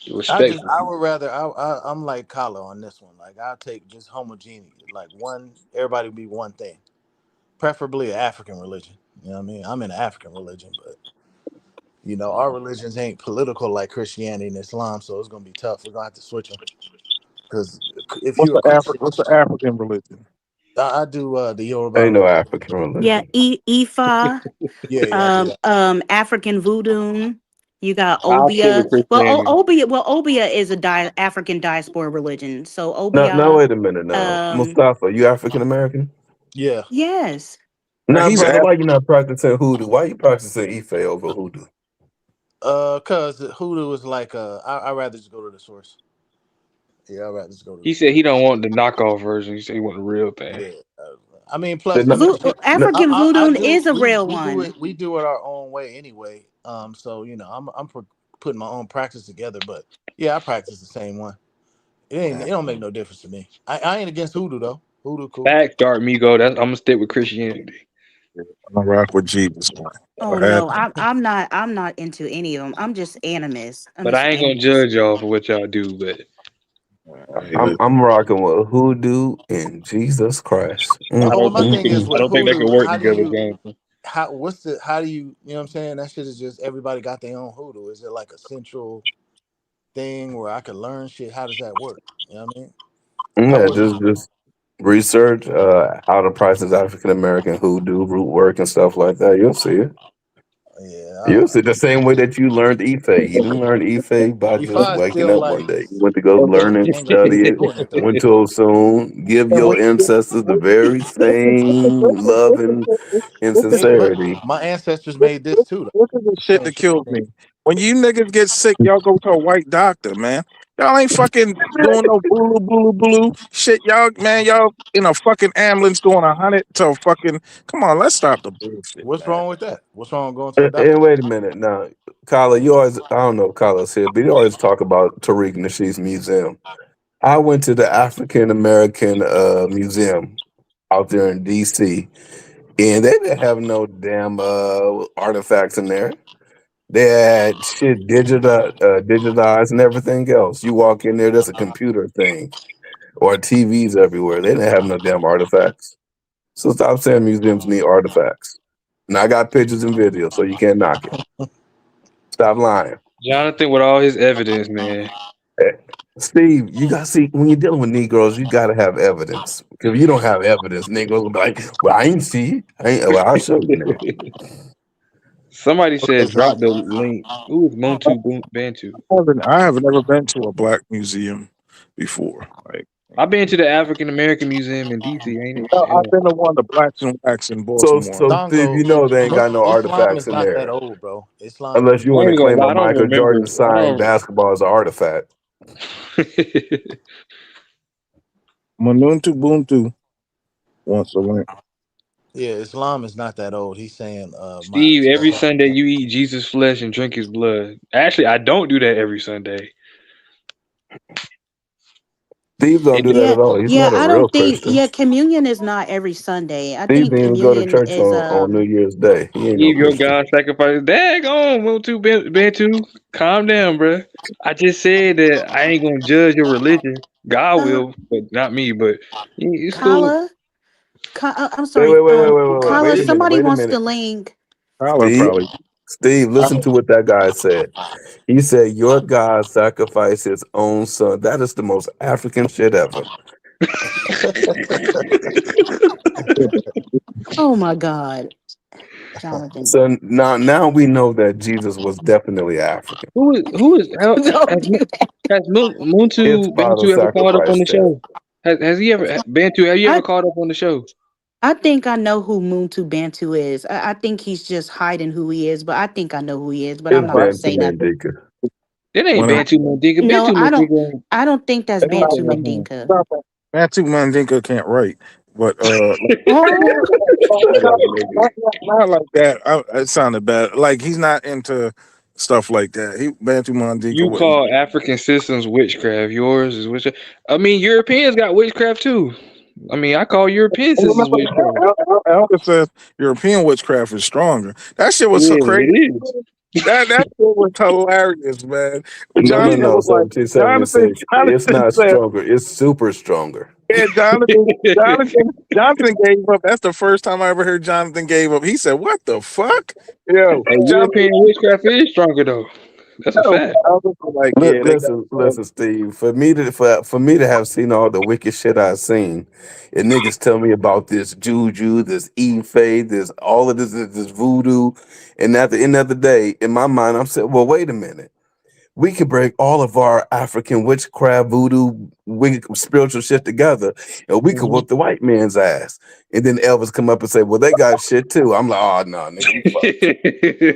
respect. I would rather. I'm like Kala on this one. Like I'll take just homogeneity. Like everybody be one thing. Preferably an African religion. You know what I mean? I'm in an African religion, but our religions ain't political like Christianity and Islam, so it's gonna be tough. We're gonna have to switch them. Because if you're a Christian, what's the African religion? I do the Yoruba Ain't no religion. African Yeah, religion. Ifa, Yeah, I do that. African voodoo. You got I'll stick with Obia. Christianity. Obia is a African diaspora religion. So No, Obia, wait a minute now. Mustafa, you African American? Yeah. yes. Now Nah, he's brother, why you not practicing hoodoo? Why you practicing Ife over hoodoo? Cause hoodoo is like I rather just go to the source. Yeah, I'd rather just go to He the said source. he don't want the knockoff version. He said he want the real thing. Yeah. I mean, The plus, I no- mean, no- African I voodoo do. is a real We do one. it. We do it our own way anyway. So I'm putting my own practice together. But yeah, I practice the same one. It don't make no difference to me. I ain't against hoodoo though. Hoodoo cool. Back start Migo. I'm gonna stick with Christianity. I rock with Jesus, man. Oh I had no, I'm not into any of them. I'm just animist. I'm But just I an ain't gonna animist. judge y'all for what y'all do. But I'm rocking with hoodoo and Jesus Christ. I Well, don't my think thing is I with don't think they can hoodoo. work How do together, you? Jonathan. How do you? You know what I'm saying? That shit is just everybody got their own hoodoo. Is it like a central thing where I can learn shit? How does that work? You know what I mean? I Yeah, would. just research how to practice African American hoodoo, root work, and stuff like that. You'll see it. Yeah. You'll see the same way that you learned Ife. You didn't learn Ife by just Ifa is waking still up one like day. You went to go learn it, study ain't it. doing it though. Went to soon. Give your ancestors the very same love and Hey, look, sincerity. my ancestors made this too. Look at the Though. shit Same that shit. kills me. When you niggas get sick, y'all go to a white doctor, man. Y'all ain't fucking doing no boo shit. Y'all, man, y'all in a fucking ambulance doing 100 to fucking. Come on, let's stop the bullshit. What's man. wrong with that? What's wrong with going to the doctor? And wait a minute now, Kyla, you always, I don't know if Kyla's here, but you always talk about Tariq Nasheed's museum. I went to the African American museum out there in DC, and they didn't have no damn artifacts in there. They had shit digitized and everything else. You walk in there, there's a computer thing or TVs everywhere. They didn't have no damn artifacts. So stop saying museums need artifacts. And I got pictures and videos, so you can't knock it. Stop lying. Jonathan with all his evidence, man. Steve, you got to see when you're dealing with Negroes, you got to have evidence. Because if you don't have evidence, Negroes will be like, "Well, I ain't see it. Well, I'll show you now." Somebody said drop the link. Who is Muntu Bantu? I haven't ever been to a black museum before. Like I've been to the African American Museum in DC, ain't it? I've been to one of the blacks and wax in So, Baltimore. Steve, you know they ain't got no Islam artifacts is in not that there. old, bro. Islam. Unless you I want to ain't gonna claim lie, a I don't Michael remember. Jordan signed basketball as an artifact. Manuntu Buntu wants a link. Yeah, Islam is not that old. He's saying, Steve, every Sunday you eat Jesus' flesh and drink his blood. Actually, I don't do that every Sunday. Steve don't do that at all. He's not a I real don't think. Christian. Yeah, communion is not every Sunday. I Steve think didn't even go to communion church is on New Year's Day. He ain't no Give your Christian. God sacrifice. Daggone, Muntu Bantu. Calm down, bro. I just said that I ain't gonna judge your religion. God will, but not me. But it's cool. Kala. I'm sorry. Kala, somebody wants the link. Steve, listen to what that guy said. He said, "Your God sacrificed his own son." That is the most African shit ever. Oh my God, Jonathan. So now we know that Jesus was definitely African. Who is has Muntu Bantu ever called up on the show? Has he ever Bantu? Have you ever called up on the show? I think I know who Muntu Bantu is. I think he's just hiding who he is, but I think I know who he is. But I'm not gonna say nothing. It ain't Bantu Mandinka. No, Bantu Mandinka. I don't think that's Bantu Mandinka. Bantu Mandinka can't write, but not like that. It sounded bad. Like he's not into stuff like that. He Bantu Mandinka. You call African systems witchcraft. Yours is witchcraft. I mean, Europeans got witchcraft too. I mean, I call European systems witchcraft. Elvis says European witchcraft is stronger. That shit was so Yeah, crazy. it is. That shit was hilarious, man. No. Was like, 1776. It's not said, stronger. It's super stronger. Yeah, Jonathan gave up. That's the first time I ever heard Jonathan gave up. He said, "What the fuck?" Yo, European witchcraft is stronger though. That's a fact. Like, Listen, Steve. For me to have seen all the wicked shit I've seen, and niggas tell me about this juju, this Ife, this all of this voodoo, and at the end of the day, in my mind, I'm saying, well, wait a minute. We could break all of our African witchcraft, voodoo, wicked spiritual shit together, and we could whoop the white man's ass. And then Elvis come up and say, "Well, they got shit too." I'm like, "Oh no, nigga,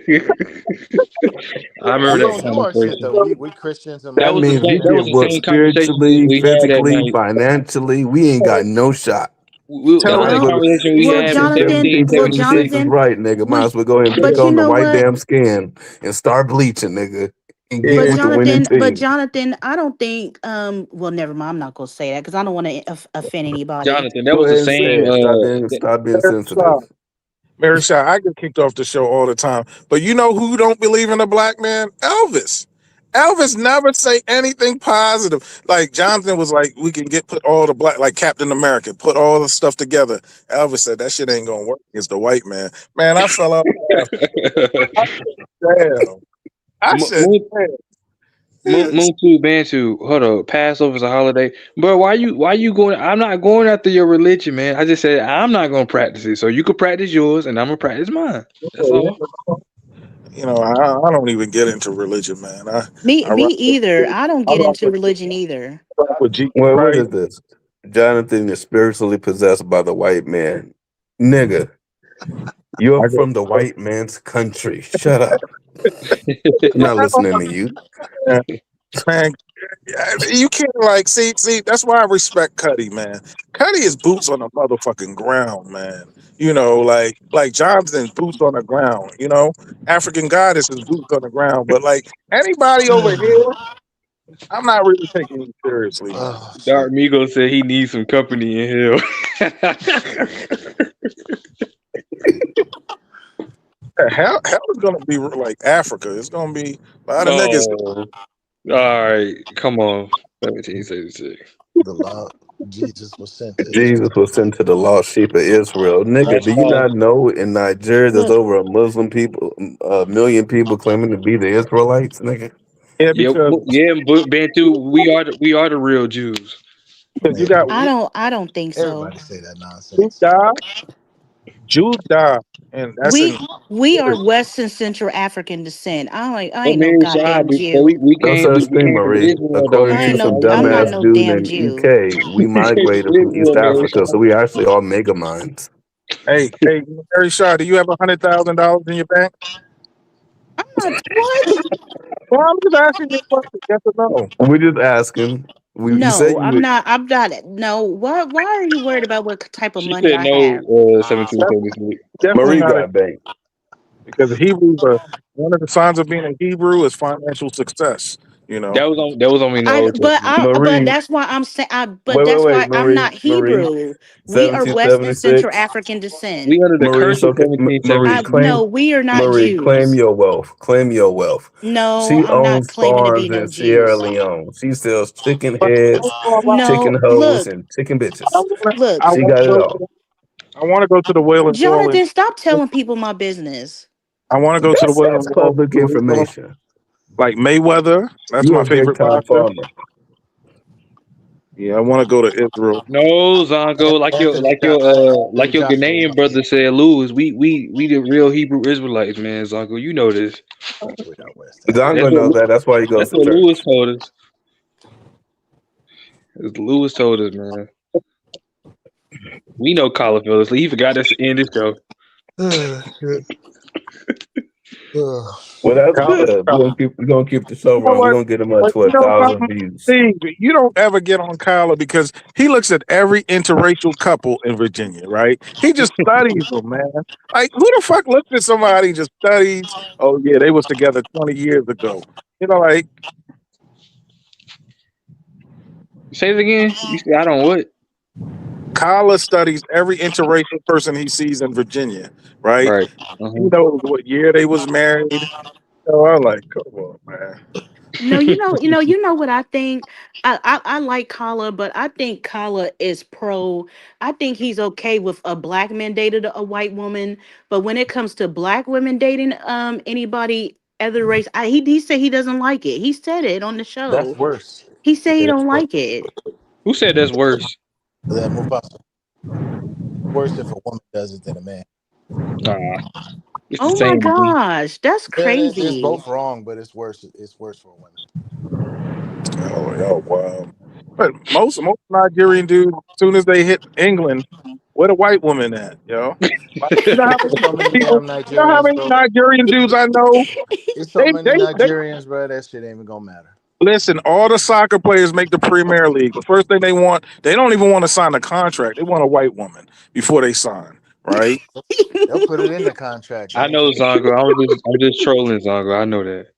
you I remember that do our shit though. We Christians and that means we get whooped spiritually, physically, financially. We ain't got no shot. That was the conversation we had in 1776. Is right, nigga. Might as well go ahead and pick on the white damn skin and start bleaching, nigga. But Jonathan, I don't think. Well, never mind. I'm not gonna say that because I don't want to offend anybody. Jonathan, that was the same. Stop being sensitive. Mary Shaw, I get kicked off the show all the time. But you know who don't believe in a black man? Elvis. Elvis never say anything positive. Like Jonathan was like, we can put all the black, like Captain America, put all the stuff together. Elvis said that shit ain't gonna work against the white man. Man, I fell out. Damn. I said, Muntu Bantu, hold up. Passover's a holiday, bro. Why you going? I'm not going after your religion, man. I just said I'm not gonna practice it, so you can practice yours, and I'm gonna practice mine. That's all. You know, I don't even get into religion, man. Me either. I don't get into religion either. Well, what is this? Jonathan is spiritually possessed by the white man. Nigga, you're from the white man's country. Shut up. I'm not listening to you. Man, you can't like see. That's why I respect Cuddy, man. Cuddy is boots on the motherfucking ground, man. Like Jonathan, boots on the ground. African Goddess is boots on the ground. But like anybody over here, I'm not really taking you seriously, man. Oh, Dark Migo said he needs some company in hell. Hell is gonna be like Africa. It's gonna be a lot of niggas. Oh, all right, come on, 1776. the law. Jesus was sent to Jesus Israel. was sent to the lost sheep of Israel. Nigga, do you not know in Nigeria there's Look, over a million people claiming to be the Israelites, nigga? Yeah, Yeah, because Bantu, we are the real Jews. you Man, got I don't think so. everybody say that Jews nonsense. die, Jews die, and that's in. We are Western Central African descent. I But ain't no Mary Shah, goddamn but Jew. we No came such we thing, came from Marie. Israel though, According to Mary some Shah. I'm not dumbass no dude damn in Jew. UK, we We came from migrated from East Israel, Mary Africa, so Shah. we actually all mega minds. Hey, Mary Shaw, do you have $100,000 in your bank? I'm not what? Well, I'm just asking you a question. Yes or no? We're just asking. You said No, you would. I'm not. No, why are you worried about what type of She money said I no, have? 1776. Definitely Marie not a got bank. because Hebrews are one of the signs of being a Hebrew is financial success. You know. That was only in the Old Testament. But Marie, that's why I'm saying but wait, that's why wait, I'm Marie, not Marie, Hebrew. We are Western Central 1776. African descent. We under the Marie, curse so of Marie, claim, 1776. No, we are not Marie, claim Jews. your wealth. Claim your wealth. No, She I'm not owns claiming to be farms no in Sierra Jews. Leone. She sells chicken But heads, chicken No, hoes, look, and chicken I bitches. want to. look, I She want to got it go. all. I want to go to the Wailing Wall and Jonathan, stop telling people my business. I want to go to the That's Wailing Wall. public information. Like Mayweather. That's You're my a big favorite time boxer. farmer. Yeah, I want to go to Israel. No, Zongo, Anthony got money. like Big your Joshua Ghanaian got money. brother said, Lewis, we the real Hebrew Israelites, man, Zongo. You know this. We got West That's Dongo Africa. what knows that. That's why he goes that's to what Lewis church. told us. Lewis told us, man. We know Collar fellas. He forgot us in this show. Well, that's Kyle- good. We're gonna keep the show You know rolling. We're what? gonna get him up But to you know 1,000 something, views. Steve, you don't ever get on Kyler because he looks at every interracial couple in Virginia, right? He just studies them, man. Like who the fuck looks at somebody and just studies? Oh yeah, they was together 20 years ago. Like Say it again. You said I don't what? Kyler studies every interracial person he sees in Virginia, right? Right. He knows what year they was married. So I'm like, come on, man. No, you know what I think. I like Kala, but I think Kala is pro. I think he's okay with a black man dated a white woman, but when it comes to black women dating anybody other race, he said he doesn't like it. He said it on the That's show. worse. He said he That's don't worse. like it. Who said that's worse? That Mufasa. Worse if a woman does it than a man. Nah, it's the Oh my same to me. gosh, that's It's crazy. both wrong, but it's worse. It's worse for women. Oh wow. But most Nigerian dudes, as soon as they hit England, where the white woman at, yo? Like, you know how many It's so many people, damn you know how Nigerians, many bro. Nigerian dudes I know? It's so They many they they Nigerians, bro. That shit ain't even gonna matter. listen. All the soccer players make the Premier League. The first thing they don't even want to sign a contract. They want a white woman before they sign, right? They'll put it in the contract. They I ain't know finna. Zongo. I'm just trolling Zongo. I know that.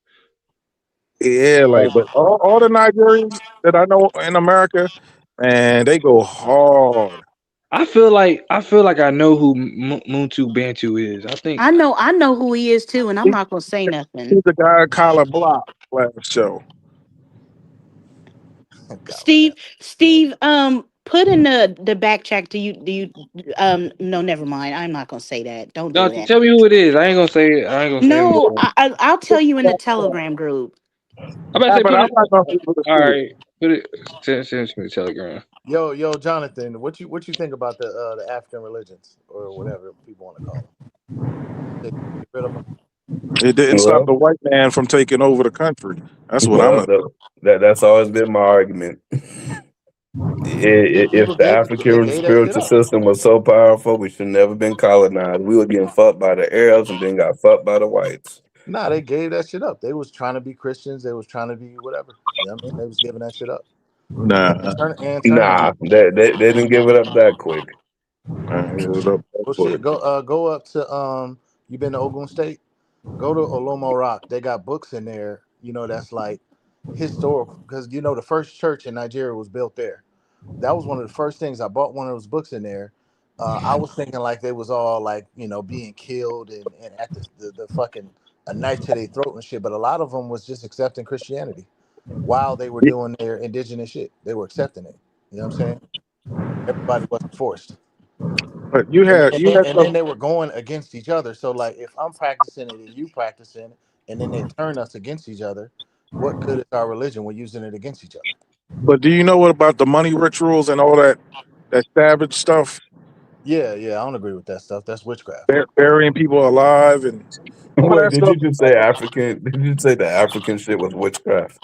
Yeah, like, but all the Nigerians that I know in America, man, they go hard. I feel like I know who Muntu Bantu is. I think I know who he is too, and I'm not gonna say He's nothing. the guy collar block last show. Steve, put in the back check. Do you no, never mind. I'm not gonna say that. Don't no. do that. Tell me who it is. I ain't gonna say it. I ain't gonna say No, anything. I'll tell you in the Telegram group. I'm about to Yeah, say but put I'm it. not gonna be able to All see it. right, put it. Send it to me Telegram. Yo, Jonathan, what you think about the African religions or whatever people want to call them? They get rid of them. It didn't stop Well, the white man from taking over the country. That's what I'm. well, that's always been my argument. If People the they African gave that shit spiritual up. system was so powerful, we should never been colonized. We were getting fucked by the Arabs and then got fucked by the whites. Nah, they gave that shit up. They was trying to be Christians. They was trying to be whatever. You know what I mean? They was giving that shit up. Nah, Nah, they didn't give it up that quick. Well, shit. Go up to You been to Ogun State? Go to Olomo Rock. They got books in there. You know that's like historical because you know the first church in Nigeria was built there. That was one of the first things I bought. One of those books in there. I was thinking like they was all like being killed and at the fucking a knife to their throat and shit. But a lot of them was just accepting Christianity while they were doing their indigenous shit. They were accepting it. You know what I'm saying? Everybody wasn't forced. But you And, had and, you then, had and then some. they were going against each other. So like if I'm practicing it and you practicing it, and then they turn us against each other, what good is our religion? We're using it against each other. But do you know what about the money rituals and all that savage stuff? Yeah, I don't agree with that stuff. That's witchcraft. Burying people alive and all Wait, that did stuff. you just say African? Did you say the African shit was witchcraft?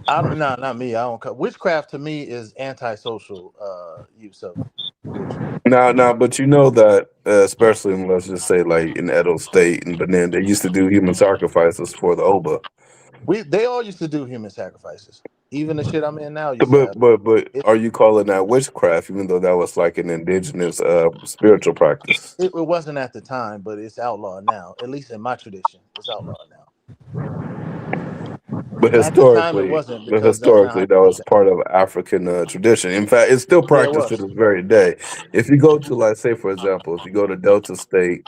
I don't. No, not me. I don't. Witchcraft to me is antisocial use of spiritual. No, but you know that, especially in, let's just say, like in Edo State and Benin, they used to do human sacrifices for the Oba. They all used to do human sacrifices. Even the shit I'm in now used to But have. are you calling that witchcraft, even though that was like an indigenous spiritual practice? It wasn't at the time, but it's outlawed now. At least in my tradition, it's outlawed now. But At the time, it historically, wasn't because that's not how that was part of African tradition. In fact, it's still Yeah, it practiced to was. this very day. If you go to, like, say, for example, if you go to Delta State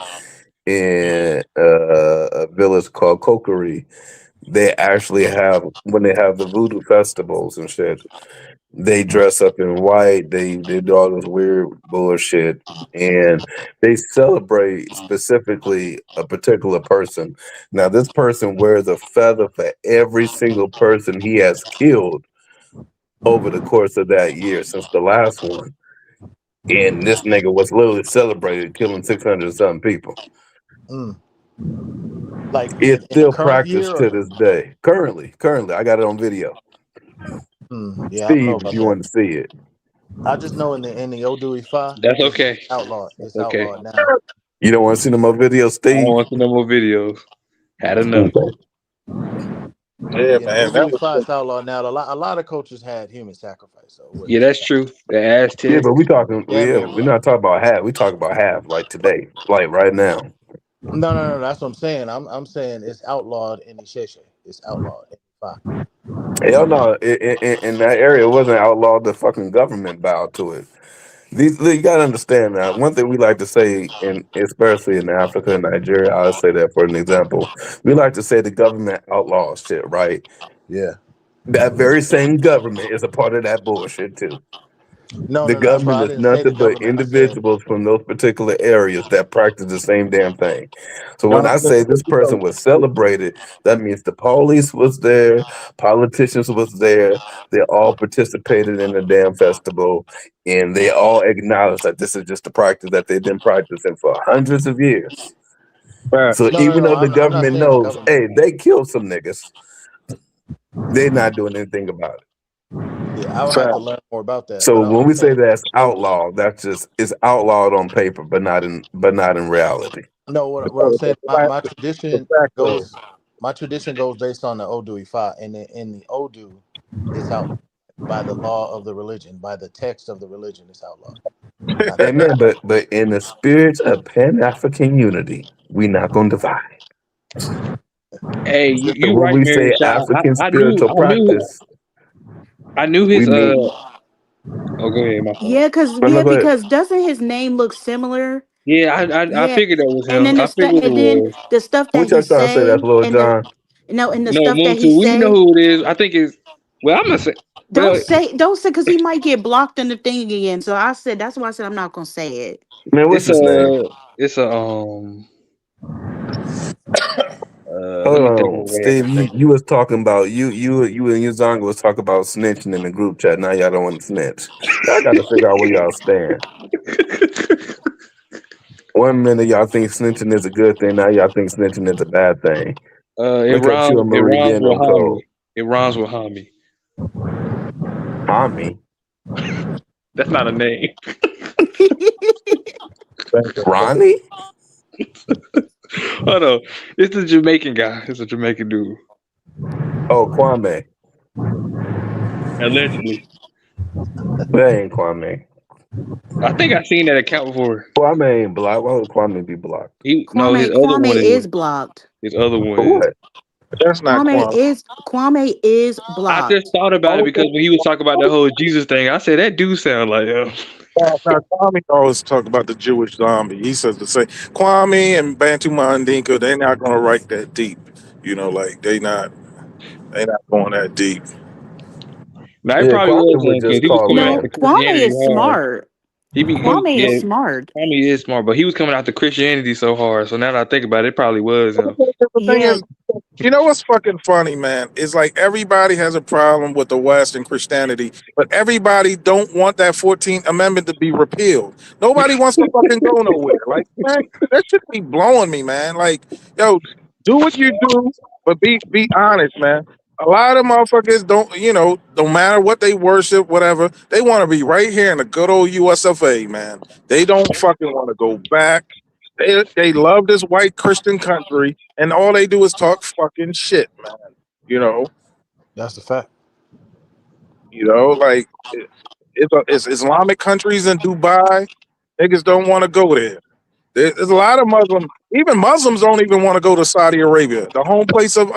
in a village called Kokiri, they actually have, when they have the voodoo festivals and shit, they dress up in white. They do all this weird bullshit, and they celebrate specifically a particular person. Now, this person wears a feather for every single person he has killed over the course of that year since the last one. And this nigga was literally celebrated killing 600 something people. Mm. Like It's in the still current year, practiced or to this day. Currently, I got it on video. yeah, I don't know Steve, if about you that. want to see it. I just know in the Odu Ifa, That's it's okay. outlawed. That's It's okay. outlawed now. You don't want to see no more videos, I don't Steve? want to see no more videos. Had enough. Okay. Yeah, Yeah, man, Odu that was. Ifa is outlawed now. A lot of cultures had human sacrifice, so it Yeah, wasn't just that's true. The Yeah, Aztecs. but damn near. we're not talking about half. We talk about half, like today, like right now. No. That's what I'm saying. I'm saying it's outlawed in Isheshe. It's outlawed in Ifa. Hell no, in that area, it wasn't outlawed. The fucking government bowed to it. You gotta understand that. One thing we like to say, and especially in Africa and Nigeria, I'll say that for an example. We like to say the government outlaws shit, right? Yeah. That very same government is a part of that bullshit too. No, The bro. government I is didn't say the nothing but government. I said individuals from those particular areas that practice the same damn thing. So when No, I say this person was celebrated, that means the police was there, politicians was there, they all participated in the damn festival, and they all acknowledged that this is just a practice that they've been practicing for hundreds of years. Right. So even no. though the I'm not government saying the knows, government. hey, they killed some niggas, they're not doing anything about it. Yeah, I would have to learn more about that. So But when I'm we say saying that's Odu. outlawed, that's just it's outlawed on paper, but not in reality. No, what I'm saying, my tradition goes. My tradition goes based on the Odu Ifa, and in the Odu, it's out by the law of the religion, by the text of the religion, it's outlawed. Not the Amen. But in the spirit of Pan African unity, we not gonna divide. Hey, So you when right, we Mary. say African I knew spiritual practice, I knew we his mean. Oh, go ahead, my fault. Yeah, cause But yeah, look, look, because doesn't his name look similar? Yeah, I Yeah, figured that was and him. then I figured it was. the stuff that what he y'all trying to say? That's say, Lil and the John. no, and the No, stuff that he Muntu. We know say. who it is. I think it's. Well, I'm gonna say. Well, Don't say, because he might get blocked in the thing again. So I said that's why I said I'm not gonna say it. Man, what's it's his name? it's a let Hold me think of on, the way I can Steve. say You was talking about you and Uzanga was talking about snitching in the group chat. Now y'all don't want to snitch. Y'all got to figure out where y'all stand. it. One minute y'all think snitching is a good thing. Now y'all think snitching is a bad thing. It Look at you rhymes. and It Marie rhymes being with on code. Hami. It rhymes with Hami. Tommy. That's not a name. Ronnie? Hold on. It's the Jamaican guy. It's a Jamaican dude. Oh, Kwame. Allegedly. That ain't Kwame. I think I've seen that account before. Kwame ain't blocked. Why would Kwame be blocked? No, his other Kwame one is is. blocked. His other one For is. what? That's not Kwame. Kwame is I just blocked. thought about it because when he was talking about the whole Jesus thing, I said that do sound like him. Now, Kwame always talk about the Jewish zombie. He says the same. Kwame and Bantu Mandinka, they're not going to write that deep. You know, like they not going that deep. No, it Yeah, probably was Kwame would him because just he was call coming him out No, to that. Kwame Christianity is hard. smart. He was Kwame is yeah. smart. Kwame is smart, but he was coming out to Christianity so hard. So now that I think about it, it probably was him. The thing Yeah, is, you know what's fucking funny, man? It's like everybody has a problem with the West and Christianity, but everybody don't want that 14th Amendment to be repealed. Nobody wants to fucking go nowhere. Like, man, that should be blowing me, man. Like, yo, do what you do, but be honest, man. A lot of motherfuckers don't, no matter what they worship, whatever, they want to be right here in the good old USFA, man. They don't fucking want to go back. They love this white Christian country, and all they do is talk fucking shit, man. You know, That's the fact. like it's Islamic countries in Dubai. Niggas don't want to go there. There's a lot of Muslims. Even Muslims don't even want to go to Saudi Arabia, the home place of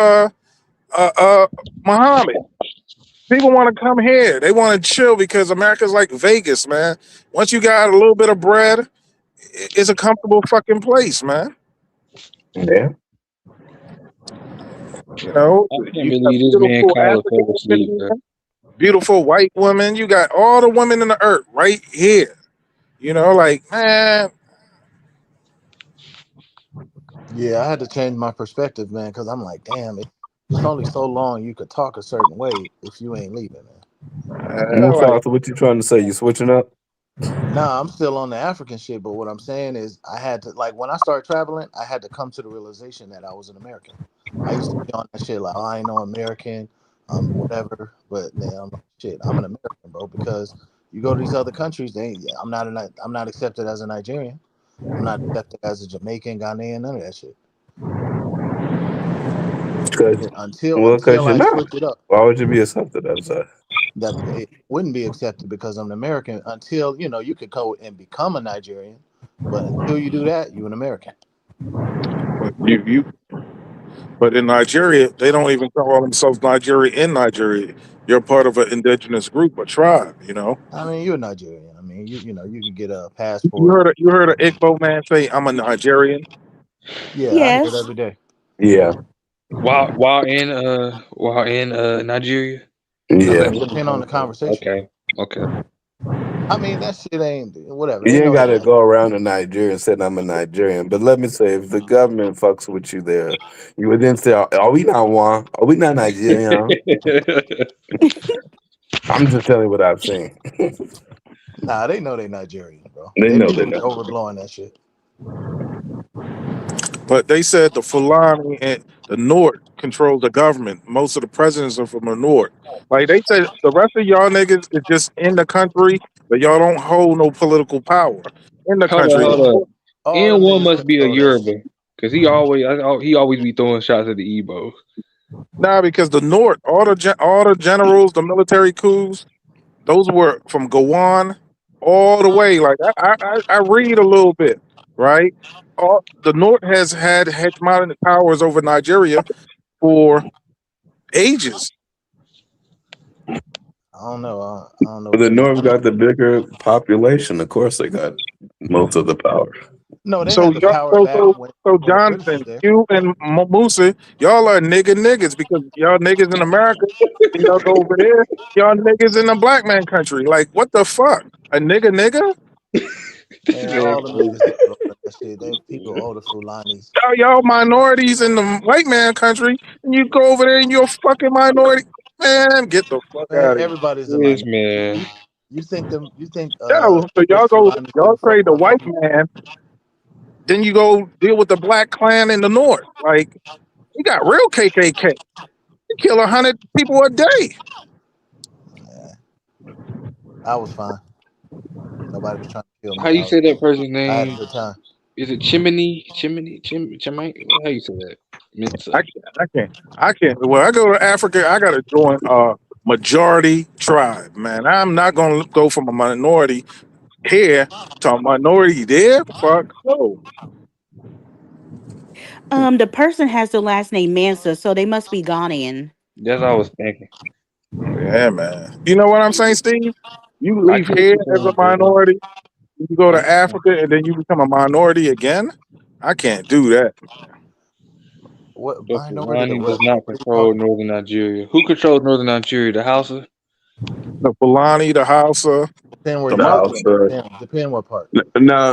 Muhammad. People want to come here. They want to chill because America's like Vegas, man. Once you got a little bit of bread, it's a comfortable fucking place, man. Yeah. You know, I can't you got believe this man beautiful Kyler African fell asleep, women, bro. beautiful white women. You got all the women in the earth right here. You know, like, man, Yeah, I had to change my perspective, man, because I'm like, damn, it's only so long you could talk a certain way if you ain't leaving, man. like, Mufasa, what you trying to say? You switching up? Nah, I'm still on the African shit, but what I'm saying is I had to, like, when I started traveling, I had to come to the realization that I was an American. I used to be on that shit like, oh, I ain't no American, whatever. But now I'm like, shit, I'm an American, bro, because you go to these other countries, I'm not accepted as a Nigerian. I'm not accepted as a Jamaican, Ghanaian, none of that shit. Because Until you're I not. switch it up, Why would you be accepted as that? that it wouldn't be accepted because I'm an American. Until you could go and become a Nigerian, but until you do that, you're an American. but in Nigeria, they don't even call themselves Nigeria in Nigeria. You're part of an indigenous group, a tribe. You know, I mean, you're a Nigerian. I mean, you could get a you passport. heard you heard an Igbo man say, "I'm a Nigerian." Yeah, I hear it yes. every day. Yeah. While in Nigeria. I Yeah. mean, it depends on the conversation. Okay. I mean, that shit ain't whatever. They You ain't know got they to not. go around to Nigeria and say I'm a Nigerian. But let me say, if the government fucks with you there, you would then say, "Are we not one? Are we not Nigerian?" I'm just telling you what I've seen. Nah, they know they Nigerian, bro. They They know be they're not. overblowing that shit. But they said the Fulani and the North control the government. Most of the presidents are from the North. Like they said, the rest of y'all niggas is just in the country, but y'all don't hold no political power in the Hold on, country. hold on. All them N1 niggas must be a control that shit. Yoruba because he always be throwing shots at the Igbo. Nah, because the North, all the generals, the military coups, those were from Gowan all the way. Like I read a little bit, right? The North has had hegemonic powers over Nigeria for ages. I don't know. I don't know But what the you mean. North got the bigger population. Of course, they got most of the power. No, they So had the power back so when the British was Jonathan, there. you and Musa, y'all are niggas because y'all niggas in America, and y'all go over there, y'all niggas in the black man country. Like what the fuck? A nigga? Man, all them niggas is doing that shit. They people owe the Fulanis. Y'all minorities in the white man country, and you go over there and you're a fucking minority. Man, get the fuck Man, out of here. everybody's a This minority. man. You think them? You think Yo, so English Fulanis give y'all a fuck trade the about white fucking? man, then you go deal with the black clan in the north. Like you got real KKK. You kill 100 people a day. Yeah, I was fine. Nobody was trying to kill How me. you say that person's I had a name? good time. Is it chimney? How you say that? I can't. When I go to Africa, I gotta join a majority tribe, man. I'm not gonna go from a minority here to a minority there. Fuck no. The person has the last name Mansa, so they must be Ghanaian. That's what I was thinking. Yeah, man. You know what I'm saying, Steve? You I leave get what here you're as a saying, bro. minority, you go to Africa, and then you become a minority again. I can't do that. What The minority? Fulani What does not are you control talking? northern Nigeria. Who controls northern Nigeria? The Hausa? The Fulani, the Hausa, Depend where the you at. Muslim. Now, Depend what part.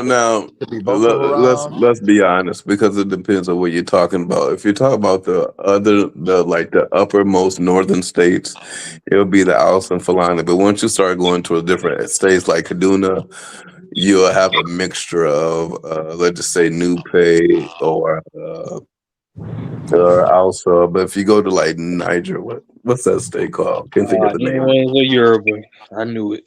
now, Could be Boko Haram. let's be honest, because it depends on what you're talking about. If you're talking about the uppermost northern states, it'll be the Aus and Fulani. But once you start going to a different states like Kaduna, you'll have a mixture of let's just say Nupe or also. But if you go to like Niger, what's that state called? Can't think of the name. Anyways, a Yoruba. I knew it.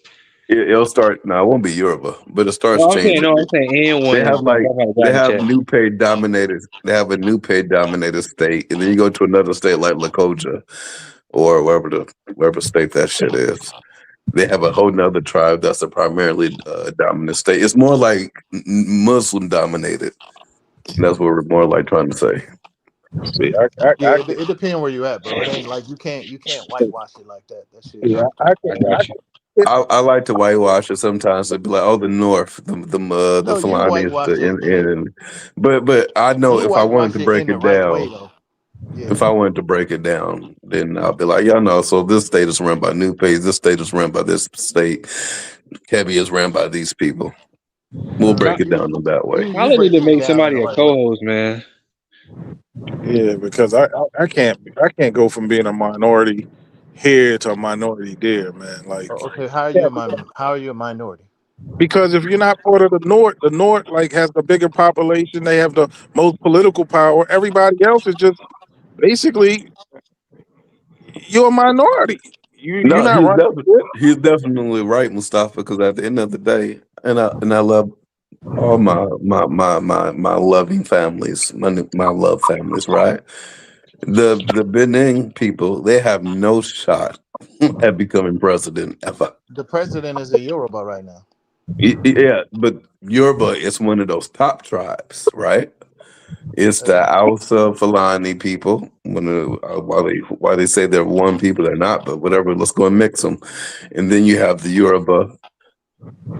It'll start. No, it won't be Yoruba, but it starts changing. I'm saying and They one. have That's like how I got they in the have chat. new pay dominated. They have a new pay dominated state, and then you go to another state like Lakota or wherever state that shit is. They have a whole nother tribe that's a primarily dominant state. It's more like Muslim dominated. And that's what we're more like trying to say. See, Yeah, it depends where you at, bro. It ain't like you can't whitewash it like that. That shit. yeah, I got you. I like to whitewash it sometimes. It'd be like, oh, the North, the No, you Falanis, whitewash it but I know you if I wanted whitewash to it break in the it right down, way though. Yeah. if I wanted to break it down, then I'll be like, y'all know. So this state is run by New Page. This state is run by this state. Kebby is ran by these people. We'll break it down in that way. You Probably need break to it make down in somebody the a right way. co-host, man. yeah, because I can't go from being a minority here to a minority there, man. Like, Okay, how are you a minority? because if you're not part of the North like has the bigger population, they have the most political power. Everybody else is just basically you're a minority. You're No, not running shit. he's definitely right, Mustafa. Because at the end of the day, and I love all my loving families, my love families, right? The Benin people, they have no shot at becoming president ever. The president is a Yoruba right now. Yeah, but Yoruba is one of those top tribes, right? It's the Hausa Fulani people. Why they say they're one people, they're not. But whatever, let's go and mix them. And then you have the Yoruba,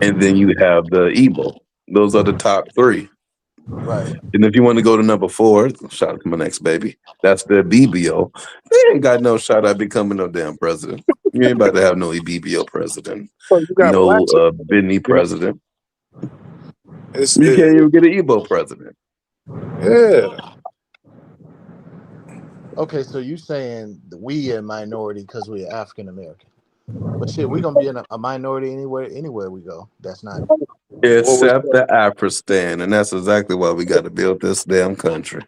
and then you have the Igbo. Those are the top three. Right. And if you want to go to number four, shout out to my next baby. That's the BBO. They ain't got no shot at becoming no damn president. You ain't about to have no BBO president, So you got no blacks. Benny president. It's You can't even get an Igbo president. yeah. Okay, so you saying we a minority because we're African American, but shit, we're gonna be in a minority anywhere we go. That's not. Except the Afristan, and that's exactly why we got to build this damn country.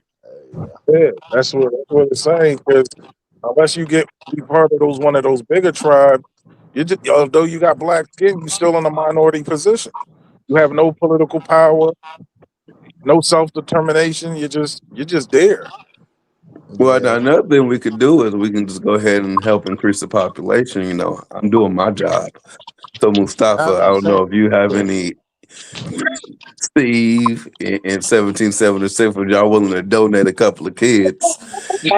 Yeah, that's what it's saying. Because unless you be part of one of those bigger tribes, although you got black skin, you're still in a minority position. You have no political power, no self determination. You're just there. Well, another thing we could do is we can just go ahead and help increase the population. You know, I'm doing my job. So Mustafa, I don't know if you have any Steve in 1776, if y'all willing to donate a couple of kids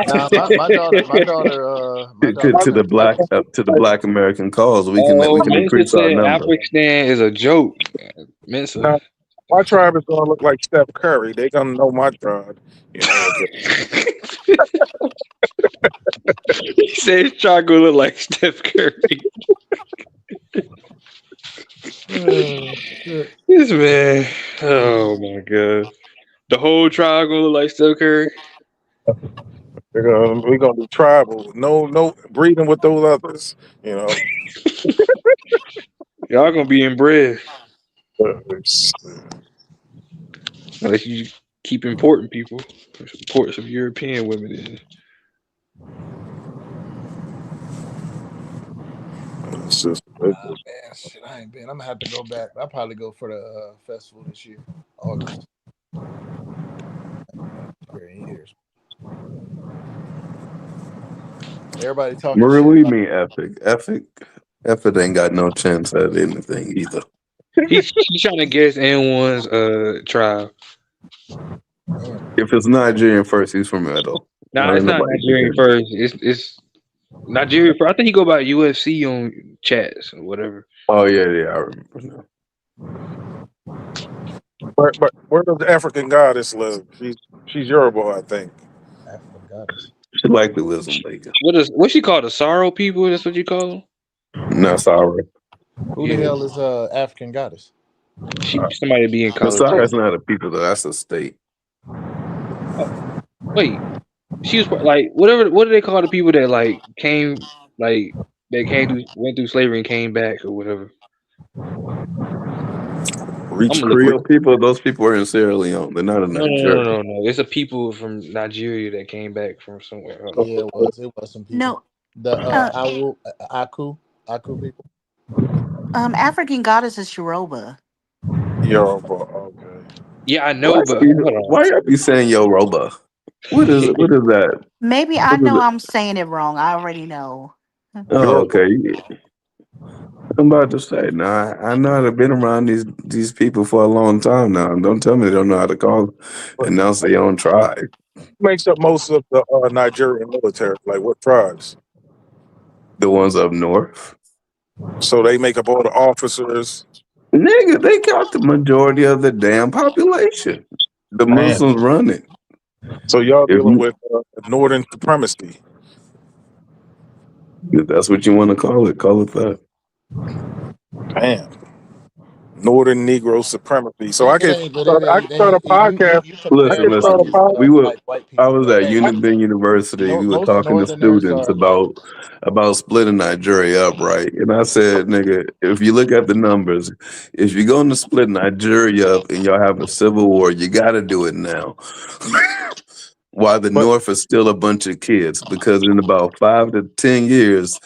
Nah, my daughter, to the black American cause, we can Mensa increase our said number. Afghanistan is a joke. Mensa. Now, my tribe is gonna look like Steph Curry. They gonna know my tribe. You know. He said his tribe gonna look like Steph Curry. This man, oh my god, the whole tribe gonna look like Steph Curry. We're gonna be tribal. No breeding with those others. You know. Y'all gonna be inbred. Unless you keep importing people. Import some European women in. Man, shit, I ain't been. I'm gonna have to go back. I'll probably go for the festival this year, August. Everybody talking Marie, shit what do you about. mean epic? Epic ain't got no chance at anything either. He's trying to guess N1's tribe. Damn. If it's Nigerian first, he's from Edo. Nah, it's not Nigerian first. It's Nigeria first. I think he go by UFC on chats or whatever. Oh yeah, I remember now. But where does the African goddess live? She's Yoruba, I think. African goddess. She likely lives in Vegas. What she called the sorrow people? That's what you call them. Not sorry. Who the hell is African goddess? Somebody be in college. That's not a people though. That's a state. Wait, she was like whatever. What do they call the people that like came like that went through slavery and came back or whatever? Reach Creole people. Those people are in Sierra Leone. They're not in Nigeria. No. It's a people from Nigeria that came back from somewhere. Yeah, it was some people. No. The Aku people. African goddess is Yoruba. Yoruba, okay. Yeah, I know, but why y'all be saying Yoruba? What is that? Maybe I know I'm saying it wrong. I already know. Oh, okay. I'm about to say, nah, I know I've been around these people for a long time now. Don't tell me they don't know how to call and now say your own tribe. Makes up most of the Nigerian military. Like what tribes? The ones up north. So they make up all the officers. Nigga, they got the majority of the damn population. The Muslims run it. So y'all dealing with northern supremacy. If that's what you want to call it that. Damn. Northern Negro supremacy. So I can start a podcast. I was at Univille University. We were talking to students about splitting Nigeria up, right? And I said, nigga, if you look at the numbers, if you're going to split Nigeria up and y'all have a civil war, you got to do it now. While the North is still a bunch of kids, because in about 5 to 10 years,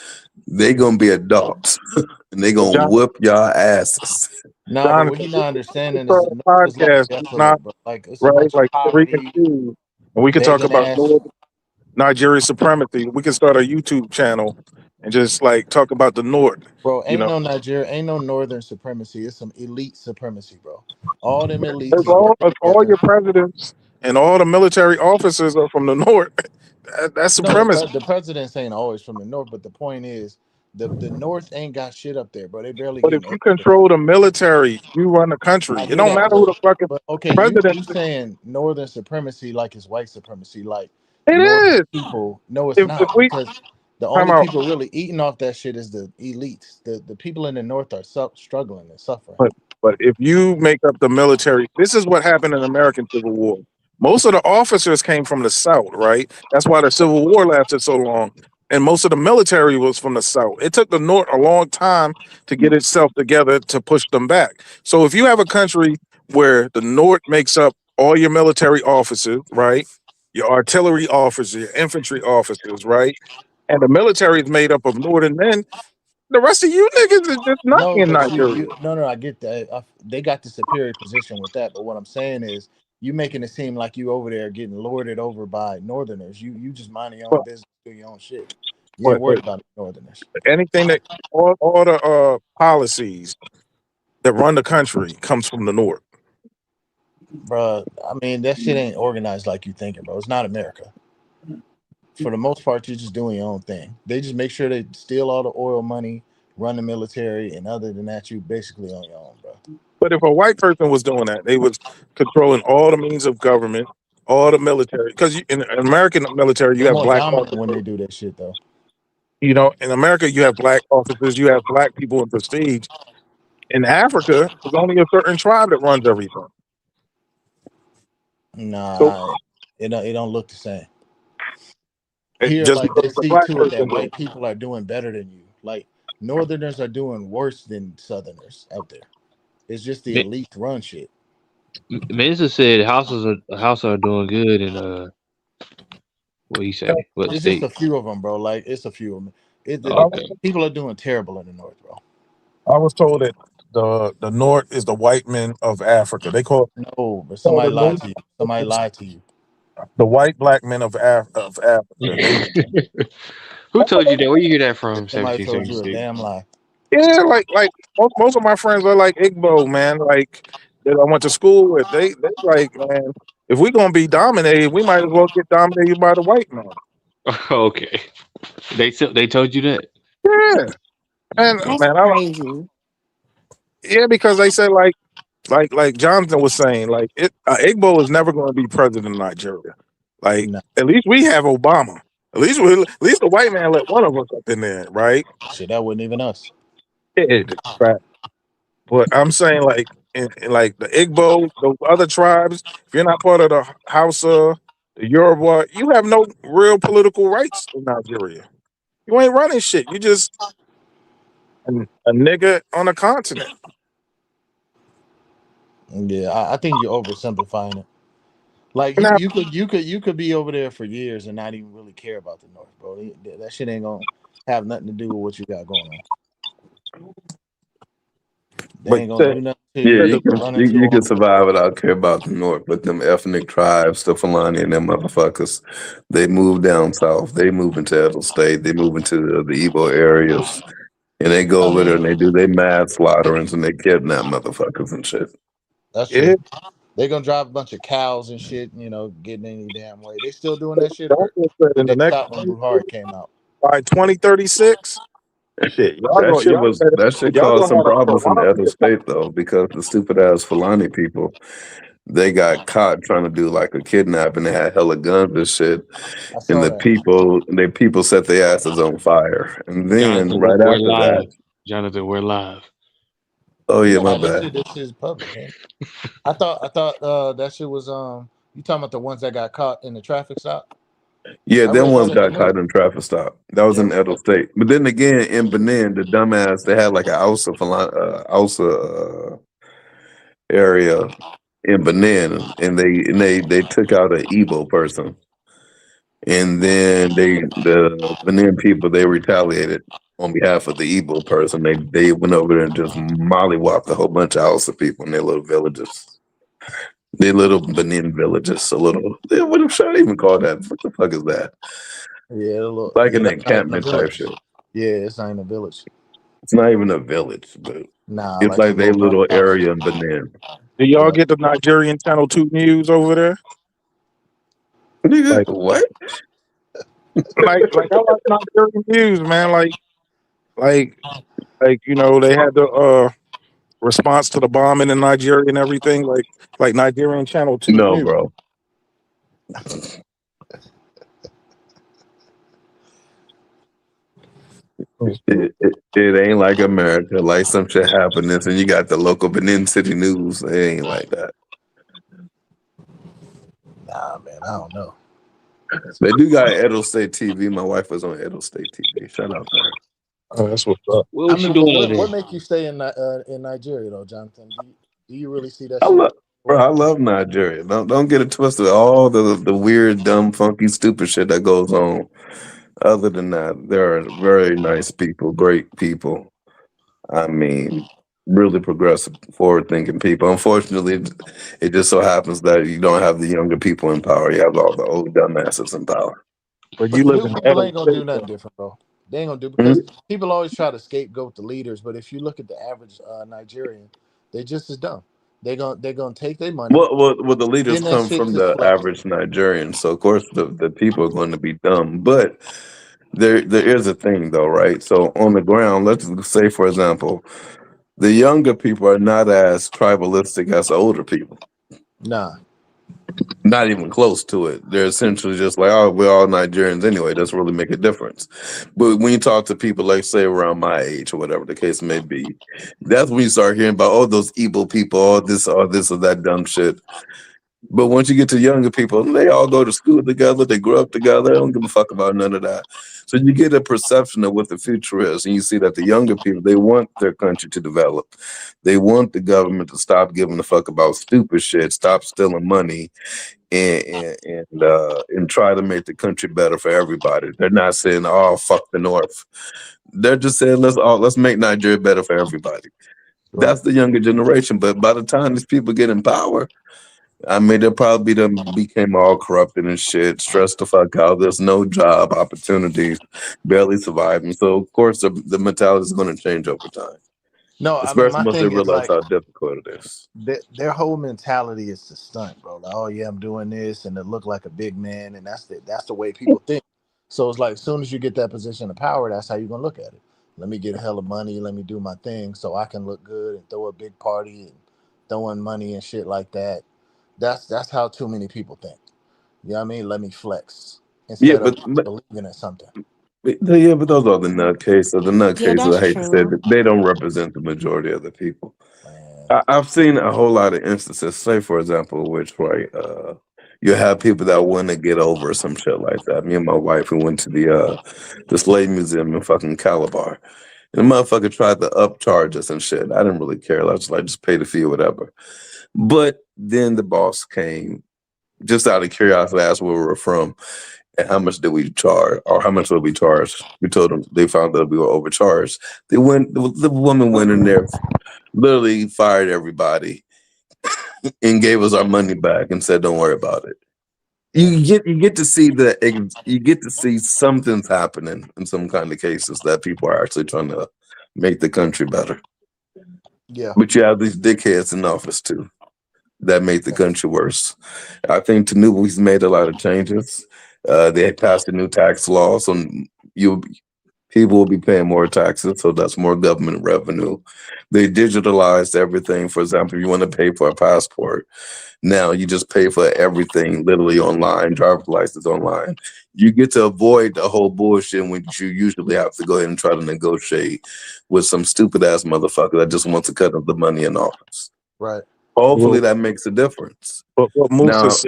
they gonna be adults and they gonna whoop y'all asses. No, but what you're not understanding is the North is like desolate, bro. Like it's a bunch of poverty. We can talk about Nigeria supremacy. We can start a YouTube channel and just like talk about the North. Bro, ain't no northern supremacy. It's some elite supremacy, bro. All them elites. All your presidents and all the military officers are from the North. That's supremacy. The presidents ain't always from the North, but the point is, the North ain't got shit up there, bro. They barely. But if you control the military, you run the country. It don't matter who the fucking president. You saying northern supremacy like it's white supremacy, like it is people. No, it's not because the only people really eating off that shit is the elites. The people in the North are struggling and suffering. But if you make up the military, this is what happened in the American Civil War. Most of the officers came from the South, right? That's why the Civil War lasted so long. And most of the military was from the South. It took the North a long time to get itself together to push them back. So if you have a country where the North makes up all your military officers, right? Your artillery officers, your infantry officers, right? And the military is made up of Northern men. The rest of you niggas is just not in Nigeria. No, I get that. They got the superior position with that. But what I'm saying is, you making it seem like you over there getting lorded over by Northerners. You just minding your own business, do your own shit. You ain't worried about Northerners. Anything that all the policies that run the country comes from the North. Bro, I mean that shit ain't organized like you thinking, bro. It's not America. For the most part, you're just doing your own thing. They just make sure they steal all the oil money, run the military, and other than that, you basically on your own, bro. But if a white person was doing that, they was controlling all the means of government, all the military. Because in the American military, you have black officers. When they do that shit, though. You know, in America, you have black officers, you have black people in prestige. In Africa, there's only a certain tribe that runs everything. Nah, it don't look the same. Here, like they see to it that white people are doing better than you. Like Northerners are doing worse than Southerners out there. It's just the elite run shit. Mensa said houses are doing good in what he say? What it's state? just a few of them, bro. Like it's a few of them. People are doing terrible in the North, bro. I was told that the North is the white men of Africa. They call but somebody lied to you. Somebody lied to you. The white black men of Africa. They Who told you that? Where you hear that from? Somebody told you a 1776. damn lie. yeah, like most of my friends are like Igbo, man. Like that I went to school with. They like, man, if we gonna be dominated, we might as well get dominated by the white man. Okay, they told you that. Yeah, and That's man, crazy. yeah, because they said like Jonathan was saying, like Igbo is never going to be president of Nigeria. Like No, at least we have Obama. At least the white man let one of us up in there, right? shit, that wasn't even us. Yeah, right. But I'm saying in like the Igbo, those other tribes, if you're not part of the Hausa, the Yoruba, you have no real political rights in Nigeria. You ain't running shit. You just a nigga on a continent. Yeah, I think you're oversimplifying it. Like Now, you could be over there for years and not even really care about the North, bro. That shit ain't gonna have nothing to do with what you got going on. They but ain't gonna do nothing to Yeah, you. you They can can run you, into you all can survive without care about the North, but them ethnic tribes, the Fulani and them motherfuckers, they move down south. They move into Edo State. They move into the Igbo areas, and they go I over there mean, and they do their mass slaughterings and they kidnap motherfuckers and shit. that's yeah, true. They gonna drive a bunch of cows and shit, getting any damn way. They still doing that shit, or Jonathan said in did the they next stop when 20 years, Buhari came out? by 2036, shit, That shit y'all caused gonna some have a problems in Ferrari. Edo State though, because the stupid ass Fulani people, they got caught trying to do like a kidnap and they had hella guns and shit. I And saw that. the people set their asses on fire. And then Jonathan, right we're after that, live. Jonathan, we're live. oh yeah, my Nah, bad. this shit is public, man. I thought that shit was you talking about the ones that got caught in the traffic stop? Yeah, I them read that ones in the got caught news. in traffic stop. That was Yeah, I in read Edo that. State. But then again, in Benin, the dumbass, they had like an Ausa area in Benin, and they took out an Igbo person, and then the Benin people they retaliated on behalf of the Igbo person. They went over there and just mollywopped a whole bunch of Hausa people in their little villages. Their little Benin villages, a little. What should I even call that? What the fuck is that? Like an That's not even a encampment type village. shit. Yeah, it's not even a village. It's not even a village, but Nah, it's like a like their little little house. area in Benin. Do y'all Yeah. get the Nigerian Channel 2 news over there? Nigga, Like, what? like I watch Nigerian news, man. Like, they had the response to the bombing in Nigeria and everything. Like Nigerian Channel 2 No, news. bro. It ain't like America. Like some shit happened, and you got the local Benin City News. It ain't like that. Nah, man, I don't know. They do got Edo State TV. My wife was on Edo State TV. Shout out to her. Oh, that's what's up. What I was she mean, doing but over what there? make you stay in Nigeria though, Jonathan? Do you really see that I shit? love, bro. I love Nigeria. Don't get it twisted. All the weird, dumb, funky, stupid shit that goes on. Other than that, there are very nice people, great people. I mean, really progressive, forward-thinking people. Unfortunately, it just so happens that you don't have the younger people in power. You have all the old dumbasses in power. But you But live in people Edo ain't gonna do State, nothing though. different, bro. They ain't gonna do Mhm. because people always try to scapegoat the leaders, but if you look at the average Nigerian, they just as dumb. They're gonna take their money, Well, the leaders send that come shit from to the flex. average Nigerian, so of course the people are going to be dumb. But there is a thing though, right? So on the ground, let's say for example, the younger people are not as tribalistic as the older people. Nah, Not even close to it. They're essentially just like, oh, we're all Nigerians anyway. It doesn't really make a difference. But when you talk to people, like say around my age or whatever the case may be, that's when you start hearing about oh those evil people, all this or that dumb shit. But once you get to younger people, they all go to school together, they grow up together, they don't give a fuck about none of that. So you get a perception of what the future is, and you see that the younger people, they want their country to develop. They want the government to stop giving a fuck about stupid shit, stop stealing money, and try to make the country better for everybody. They're not saying, "Oh, fuck the North." They're just saying, let's make Nigeria better for everybody." right. That's the younger generation. But by the time these people get in power, I mean, they probably done became all corrupted and shit, stressed the fuck out. There's no job opportunities, barely surviving. So of course the mentality is going to change over time, No, I mean especially my once they thing is realize like how difficult it is. their whole mentality is to stunt, bro. Like, oh yeah, I'm doing this, and to look like a big man, and that's the way people think. So it's like as soon as you get that position of power, that's how you're gonna look at it. Let me get a hell of money, let me do my thing, so I can look good and throw a big party and throwing money and shit like that. That's how too many people think. You know what I mean? Let me flex Yeah, instead of believing in something. but those are the nutcases. The Yeah, nutcases, that's I hate to say true. that they don't represent the majority of the people. I've seen a whole lot of instances. Say, for example, which right, you have people that want to get over some shit like that. Me and my wife, we went to the slave museum in fucking Calabar, and the motherfucker tried to upcharge us and shit. I didn't really care. I was like, just pay the fee or whatever. But then the boss came, just out of curiosity, asked where we were from and how much did we charge, or how much would we charge. We told them. They found that we were overcharged. They went. The woman went in there, literally fired everybody and gave us our money back and said, "Don't worry about it." You get to see you get to see something's happening in some kind of cases that people are actually trying to make the country better. Yeah. But you have these dickheads in office too that made the country worse. I think Tinubu's made a lot of changes. They passed a new tax law, so you people will be paying more taxes, so that's more government revenue. They digitalized everything. For example, if you want to pay for a passport, now you just pay for everything literally online, driver's license online. You get to avoid the whole bullshit when you usually have to go ahead and try to negotiate with some stupid ass motherfucker that just wants to cut up the money in office. Right. Hopefully Well, that makes a difference. but what Now,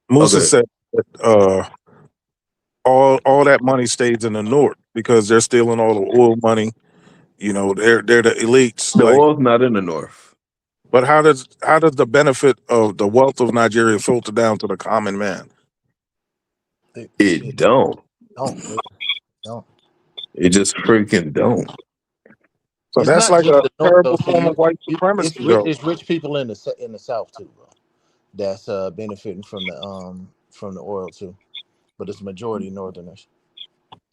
Musa okay. said that all that money stays in the north because they're stealing all the oil money. You know, they're the elites. The Like, oil's not in the north. but how does the benefit of the wealth of Nigeria filter down to the common man? It don't. Don't. Don't. It just freaking don't. So It's that's not like just a the North though. terrible See, form of white it's supremacy, rich. though. It's rich people in the South too, bro. That's benefiting from the oil too, but it's majority Northerners.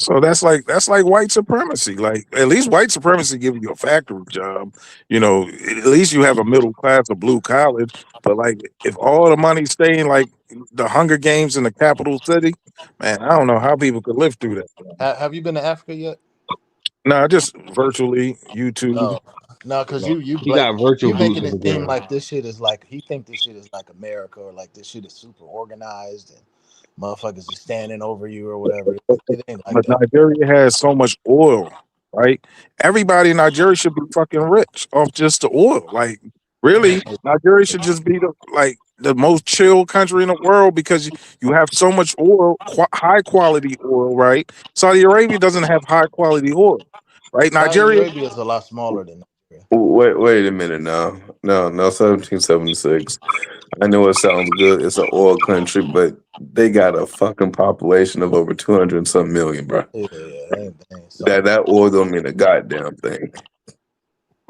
So that's like white supremacy. Like at least white supremacy gives you a factory job. You know, at least you have a middle class or blue collar. But like if all the money's staying like the Hunger Games in the capital city, man, I don't know how people could live through that. Have you been to Africa yet? No, just virtually YouTube. Oh, no, because He got virtual you boots making on it the seem ground. like this shit is like he think this shit is like America or like this shit is super organized and motherfuckers is standing over you or whatever. It ain't like But that. Nigeria has so much oil, right? Everybody in Nigeria should be fucking rich off just the oil. Like, really, Nigeria should just be the most chill country in the world because you have so much oil, high quality oil, right? Saudi Arabia doesn't have high quality oil, right? Saudi Nigeria, Arabia is a lot smaller than Nigeria. Wait a minute now. No, 1776. I know it sounds good. It's an oil country, but they got a fucking population of over 200 and some million, bro. Yeah, they ain't That soft. that oil don't mean a goddamn thing.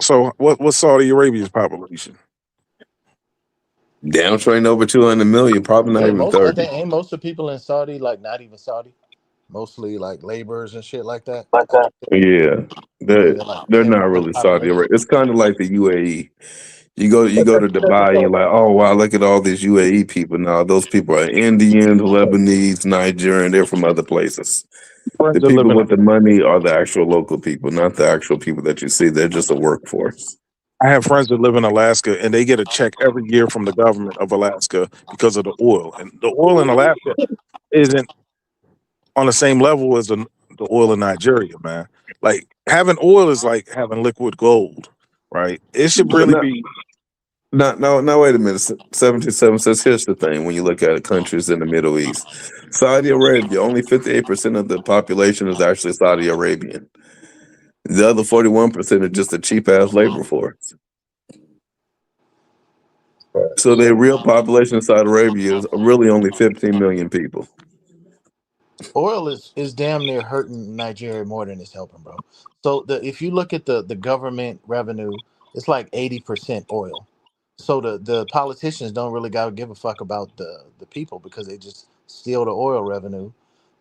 so what's Saudi Arabia's population? Damn sure ain't over 200 million, probably not Yeah, even most I 30. think ain't most of the people in Saudi like not even Saudi, mostly like laborers and shit like that. Yeah. Yeah, They're, they're like they're 10% not of the really Saudi population. Arabia. It's kind of like the UAE. You go to Dubai and you're like, oh wow, look at all these UAE people. Now those people are Indians, Lebanese, Nigerian, they're from other places. Friends The that live people in with the money are the actual local people, not the actual people that you see. They're just a workforce. I have friends that live in Alaska and they get a check every year from the government of Alaska because of the oil. And the oil in Alaska isn't on the same level as the oil in Nigeria, man. Like having oil is like having liquid gold, right? It should But really no, be. no, wait a minute. 77 says here's the thing when you look at countries in the Middle East. Saudi Arabia, only 58% of the population is actually Saudi Arabian. The other 41% are just a cheap ass labor force. So the real population of Saudi Arabia is really only 15 million people. Oil is damn near hurting Nigeria more than it's helping, bro. So if you look at the government revenue, it's like 80% oil. So the politicians don't really gotta give a fuck about the people because they just steal the oil revenue,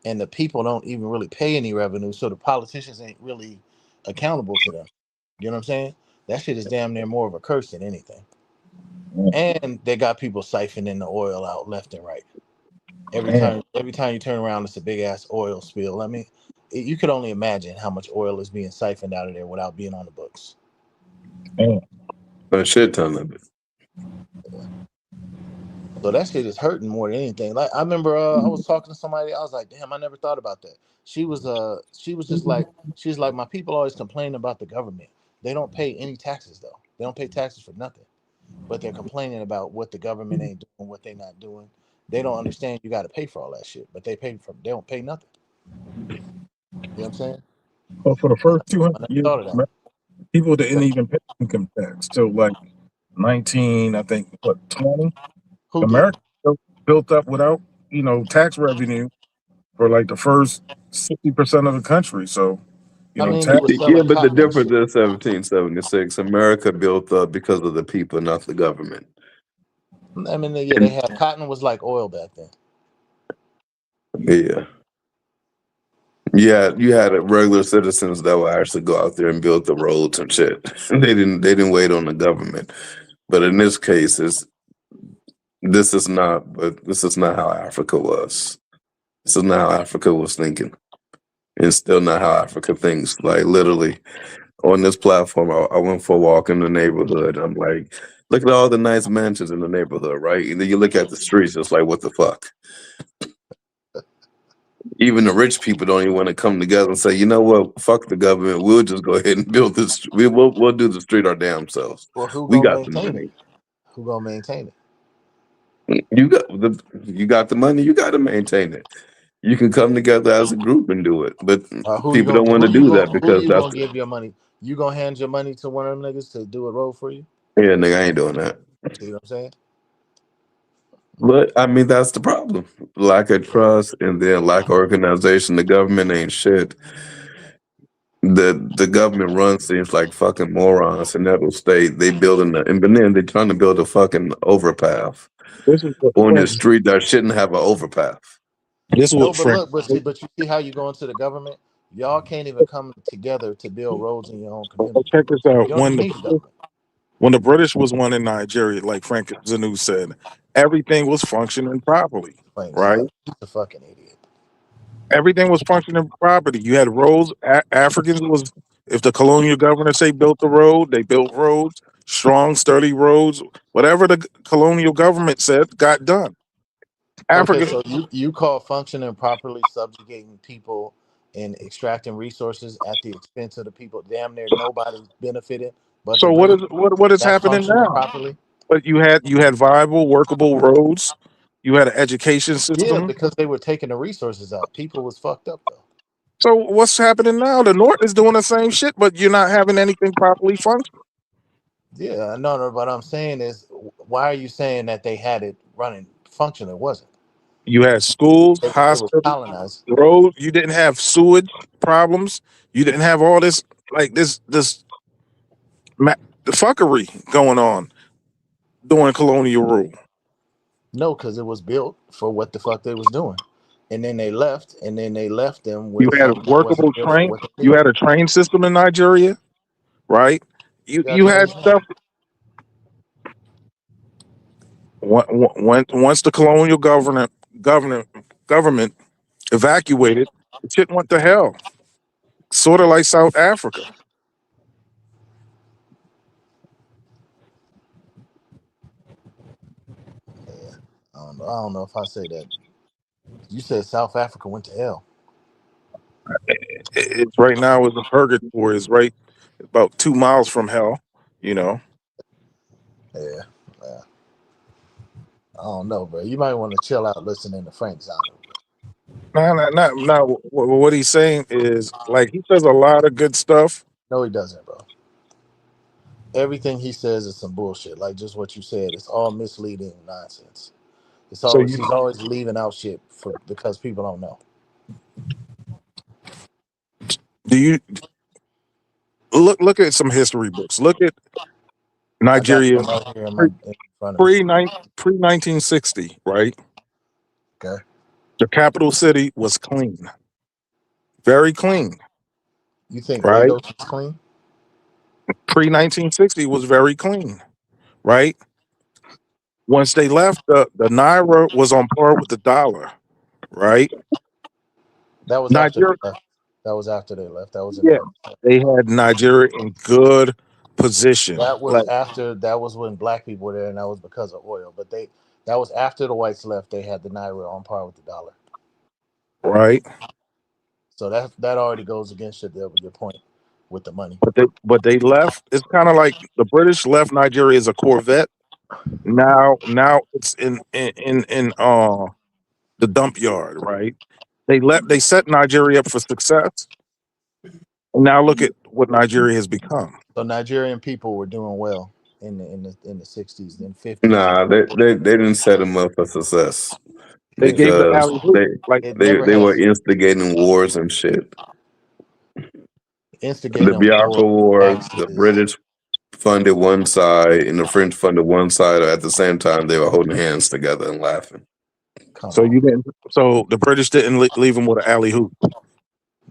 and the people don't even really pay any revenue. So the politicians ain't really accountable to them. You know what I'm saying? That shit is damn near more of a curse than anything. And they got people siphoning the oil out left and right. Every time you turn around, it's a big ass oil spill. I mean, you could only imagine how much oil is being siphoned out of there without being on the books. A shit ton of it. So that shit is hurting more than anything. Like I remember, I was talking to somebody. I was like, "Damn, I never thought about that." She was just like, she's like, my people always complain about the government. They don't pay any taxes though. They don't pay taxes for nothing, but they're complaining about what the government ain't doing, what they not doing. They don't understand you got to pay for all that shit, but they don't pay nothing. You know what I'm saying? But for the first 200 I never years, thought of that. people didn't even pay income tax till like 19, I think, what, 20? Who America didn't? built up without, tax revenue for like the first 60% of the country. So, I mean, we tax. were Yeah, selling but the cotton and difference shit. is 1776. America built up because of the people, not the government. I mean, yeah, they And had cotton was like oil back then. yeah, yeah, you had regular citizens that would actually go out there and build the roads and shit. They didn't wait on the government. But in this case, this is not how Africa was. This is not how Africa was thinking. It's still not how Africa thinks. Like literally on this platform, I went for a walk in the neighborhood. I'm like, look at all the nice mansions in the neighborhood, right? And then you look at the streets, it's like, what the fuck? Even the rich people don't even want to come together and say, you know what, fuck the government. We'll just go ahead and build this. We'll do the street our damn selves. Well, who We gonna got the maintain it? money. Who gonna maintain it? You got the money. You got to maintain it. You can come together as a group and do it, but Who you people don't gonna want to do that who because you that's gonna give your money? You gonna hand your money to one of them niggas to do a road for you? yeah, nigga. I ain't doing that. See what I'm saying? But I mean, that's the problem. Lack of trust and then lack of organization. The government ain't shit. The government runs things like fucking morons in that state. They building and then they're trying to build a fucking overpath This is what on the Frank. street that shouldn't have an overpath. This is No, what but Frank. look, but you see how you go into the government? Y'all can't even come together to build roads in your own community. Check this out. You don't even need the government. When the British was one in Nigeria, like Frank Zanu said, everything was functioning properly, Frank right? Zappa, he's a fucking idiot. Everything was functioning properly. You had roads. Africans was, if the colonial governor say built the road, they built roads, strong, sturdy roads. Whatever the colonial government said got done. Okay, Africa. so you call functioning properly subjugating people and extracting resources at the expense of the people. Damn near nobody benefited but the So British. what is That's happening functioning now? properly. But you had viable, workable roads. You had an education Yeah, system. because they were taking the resources out. People was fucked up though. So what's happening now? The North is doing the same shit, but you're not having anything properly functional. Yeah, no. What I'm saying is, why are you saying that they had it running functional? It wasn't. You had schools, It was hospitals, colonized. roads. You didn't have sewage problems. You didn't have all this like this the fuckery going on during colonial rule. No, because it was built for what the fuck they was doing, and then they left, them You with had something that wasn't workable built for train. what they You needed. had a train system in Nigeria, right? You You got you had trains now. stuff. Once the colonial government government evacuated, shit went to hell. Sort of like South Africa. Yeah, I don't know if I say that. You said South Africa went to hell. It's right now is a purgatory. Is right about 2 miles from hell. You know. Yeah, yeah. I don't know, bro. You might want to chill out listening to Frank Zappa. No, no. What he's saying is like he says a lot of good stuff. No, he doesn't, bro. Everything he says is some bullshit. Like just what you said. It's all misleading nonsense. So you He's always leaving out shit for because people don't know. do you look at some history books. Look at Nigeria right here in front of pre me. 1960, right? Okay. The capital city was clean, very clean, You think right? Lagos is clean? Pre 1960 was very clean, right? Once they left, the naira was on par with the dollar, right? That was after Nigeria, they left. That was after they left. That was in yeah, the. they had Nigeria in good position. That was Like, after. That was when black people were there, and that was because of oil. But they. That was after the whites left. They had the naira on par with the dollar. right? So that already goes against your point with the money. But they left. It's kind of like the British left Nigeria as a Corvette. Now it's in the dump yard, right? They set Nigeria up for success. And now look at what Nigeria has become. So Nigerian people were doing well in the 60s and 50s. Nah, they didn't set them up for success They gave the because alley hoop. Like It they never they had were instigating wars and shit. The instigating war, Biafra War, the taxes. British funded one side and the French funded one side. At the same time, they were holding hands together and laughing. Come so on. you didn't. So the British didn't leave them with an alley hoop.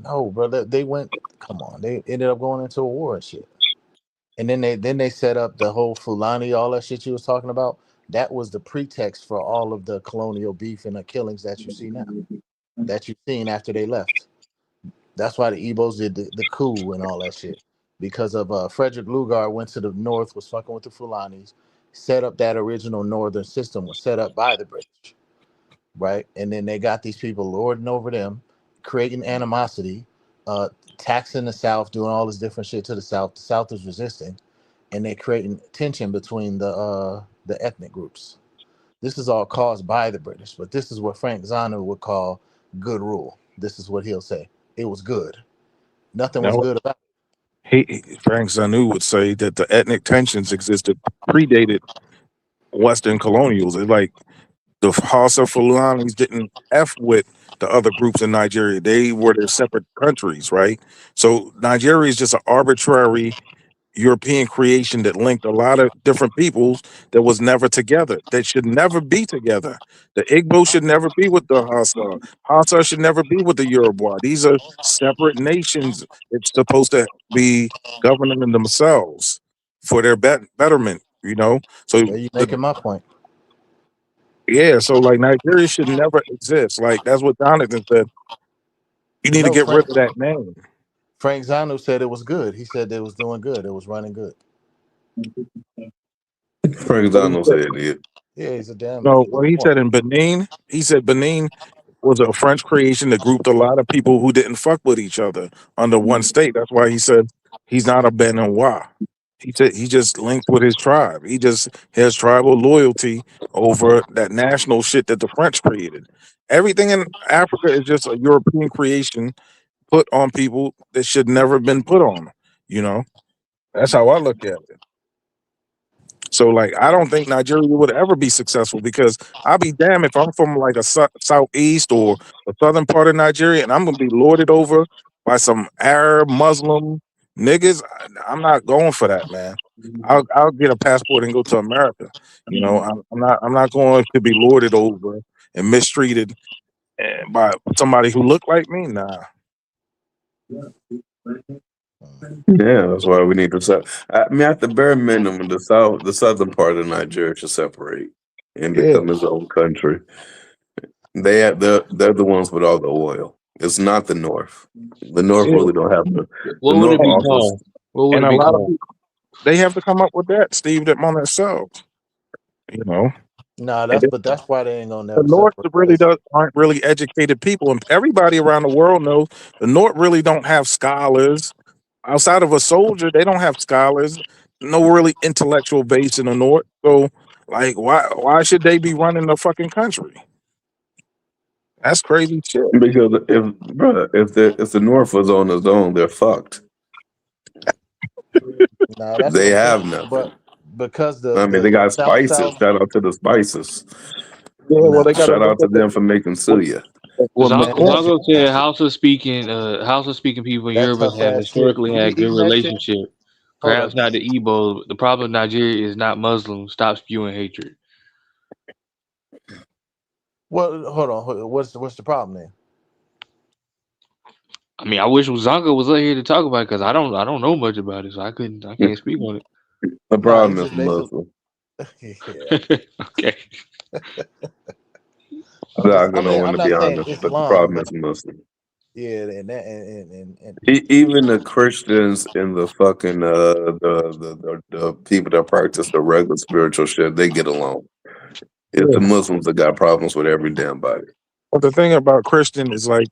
No, brother. They went. Come on. They ended up going into a war and shit. And then they set up the whole Fulani, all that shit you was talking about. That was the pretext for all of the colonial beef and the killings that you see now. That you've seen after they left. That's why the Igbos did the coup and all that shit. Because of Frederick Lugar went to the north, was fucking with the Fulanis, set up that original northern system was set up by the British, right? And then they got these people lording over them, creating animosity, taxing the South, doing all this different shit to the South. The South is resisting, and they creating tension between the ethnic groups. This is all caused by the British, but this is what Frank Zanu would call good rule. This is what he'll say. It was good. Nothing was Now, good about Frank Zanu would say that the ethnic tensions existed predated Western colonials. It's like the Hausa Fulanis didn't F with the other groups in Nigeria. They were their separate countries, right? So Nigeria is just an arbitrary European creation that linked a lot of different peoples that was never together. That should never be together. The Igbo should never be with the Hausa. Hausa should never be with the Yoruba. These are separate nations. It's supposed to be governing themselves for their betterment, you know? it. So There you making my point. yeah, so like Nigeria should never exist. Like that's what Jonathan said. You need to No, get rid of that name. Frank Zanu said it was good. He said it was doing good. It was running good. Frank Donald said it. Yeah, he's a damn. No, what he said in Benin, he said Benin was a French creation that grouped a lot of people who didn't fuck with each other under one state. That's why he said he's not a Beninois. He said he just linked with his tribe. He just has tribal loyalty over that national shit that the French created. Everything in Africa is just a European creation put on people that should never been put on. You know, that's how I look at it. So, like, I don't think Nigeria would ever be successful because I'll be damned if I'm from like a southeast or the southern part of Nigeria and I'm gonna be lorded over by some Arab Muslim niggas. I'm not going for that, man. I'll get a passport and go to America. You know, I'm not going to be lorded over and mistreated by somebody who look like me. Nah. Yeah, that's why we need to set. I mean, at the bare minimum, the southern part of Nigeria should separate and Yeah. become its own country. They're the ones with all the oil. It's not the north. The north Yeah. really don't have to. What The would it north be also. called? What would And it a be lot of called? people, they have to come up with that, Steve, that on themselves. You know. Nah, And that's why they ain't gonna the never North separate. really aren't really educated people, and everybody around the world knows the North really don't have scholars. Outside of a soldier, they don't have scholars. No really intellectual base in the North. So, like, why should they be running the fucking country? That's crazy shit. Because if the north was on its own, they're fucked. Nah, that's They what I'm have saying. nothing. But because I mean, they got South spices. Shout out to the spices. Yeah, well, they got Shout out to them for making suya. Zago said Hausa speaking people in that Europe tough have ass shit. historically You be had good eating that shit? relationship. Perhaps not the Igbo. The problem in Nigeria is not Muslims. Stop spewing hatred. Well, hold on. What's the problem then? I mean, I wish Zonga was up here to talk about it because I don't know much about it, so I can't speak on it. The No, problem it's is just basically. Muslim. Okay. I'm not I gonna mean, want I'm to be not saying honest, but the Islam, problem but is Muslim. yeah, and that and Even the Christians and the fucking the people that practice the regular spiritual shit, they get along. It's the Yeah. Muslims that got problems with every damn body. But the thing about Christian is like,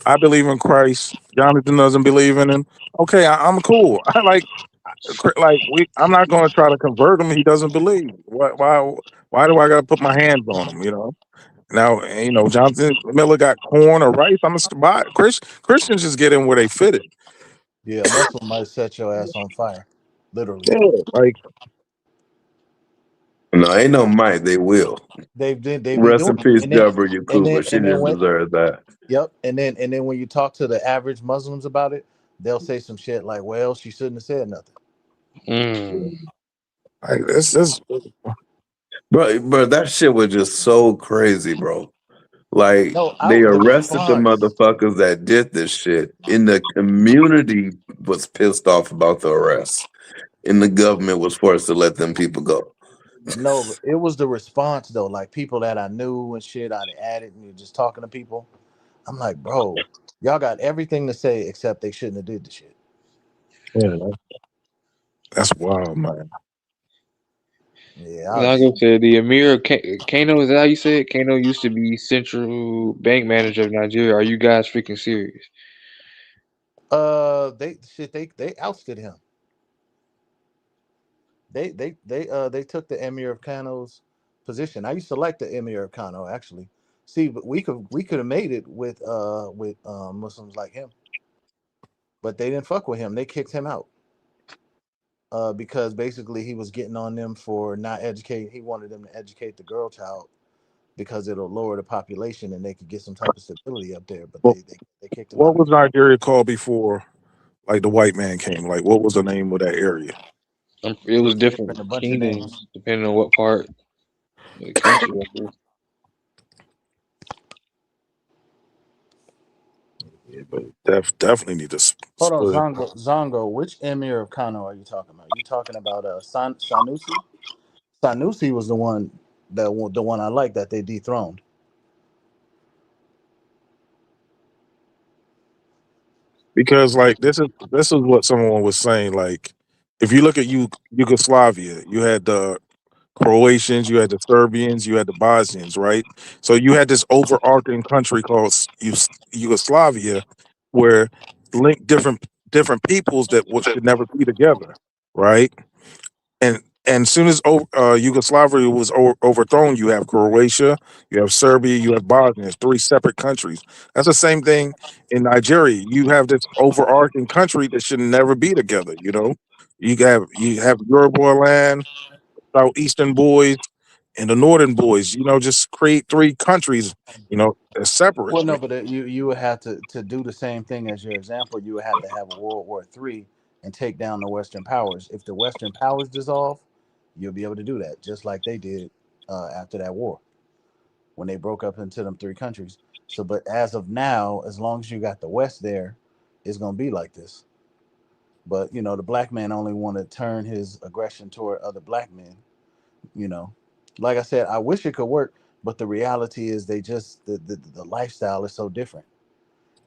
I believe in Christ. Jonathan doesn't believe in him. Okay, I'm cool. I I'm not going to try to convert him. He doesn't believe. Why do I got to put my hands on him? Now, Jonathan Miller got corn or rice. I'm gonna buy it. Christians just get in where they fit it. yeah, a Muslim might set your ass on fire, literally. Yeah, like No, ain't no might. They will. They be Rest in doing peace, it, Deborah and Yakuba. then She and then didn't when deserve that. yep, and then when you talk to the average Muslims about it, they'll say some shit like, "Well, she shouldn't have said nothing." Like this, bro. That shit was just so crazy, bro. Like No, they the arrested the response. motherfuckers that did this shit, and the community was pissed off about the arrest, and the government was forced to let them people go. No, it was the response though. Like people that I knew and shit, I'd added and you're just talking to people. I'm like, bro, y'all got everything to say except they shouldn't have did the shit. yeah, that's wild, man. Yeah, Like I said, the Emir of Kano, is that how you say it? Kano used to be central bank manager of Nigeria. Are you guys freaking serious? They ousted him. They took the Emir of Kano's position. I used to like the Emir of Kano actually. See, but we could have made it with Muslims like him, but they didn't fuck with him. They kicked him out because basically he was getting on them for not educating. He wanted them to educate the girl child because it'll lower the population and they could get some type of stability up there. But Well, they kicked him what out. was Nigeria called before, like the white man came? Like, what was the name of that area? It was Different, different a bunch of names. kingdoms depending on what part of the country. Yeah, but definitely need to Hold on, split. Zongo. Which emir of Kano are you talking about? You talking about Sanusi? Sanusi was the one I like that they dethroned. Because like this is what someone was saying. Like, if you look at Yugoslavia, you had the Croatians, you had the Serbians, you had the Bosnians, right? So you had this overarching country called Yugoslavia, where linked different peoples that should never be together, right? And as soon as Yugoslavia was overthrown, you have Croatia, you have Serbia, you have Bosnia. It's three separate countries. That's the same thing in Nigeria. You have this overarching country that should never be together. You have Yoruba land, Southeastern boys, and the Northern boys. Just create three countries. As separate. Well, no, but you would have to do the same thing as your example. You would have to have a World War III and take down the Western powers. If the Western powers dissolve, you'll be able to do that, just like they did after that war when they broke up into them three countries. So, but as of now, as long as you got the West there, it's gonna be like this. But the black man only want to turn his aggression toward other black men. You know, like I said, I wish it could work, but the reality is they just the lifestyle is so different.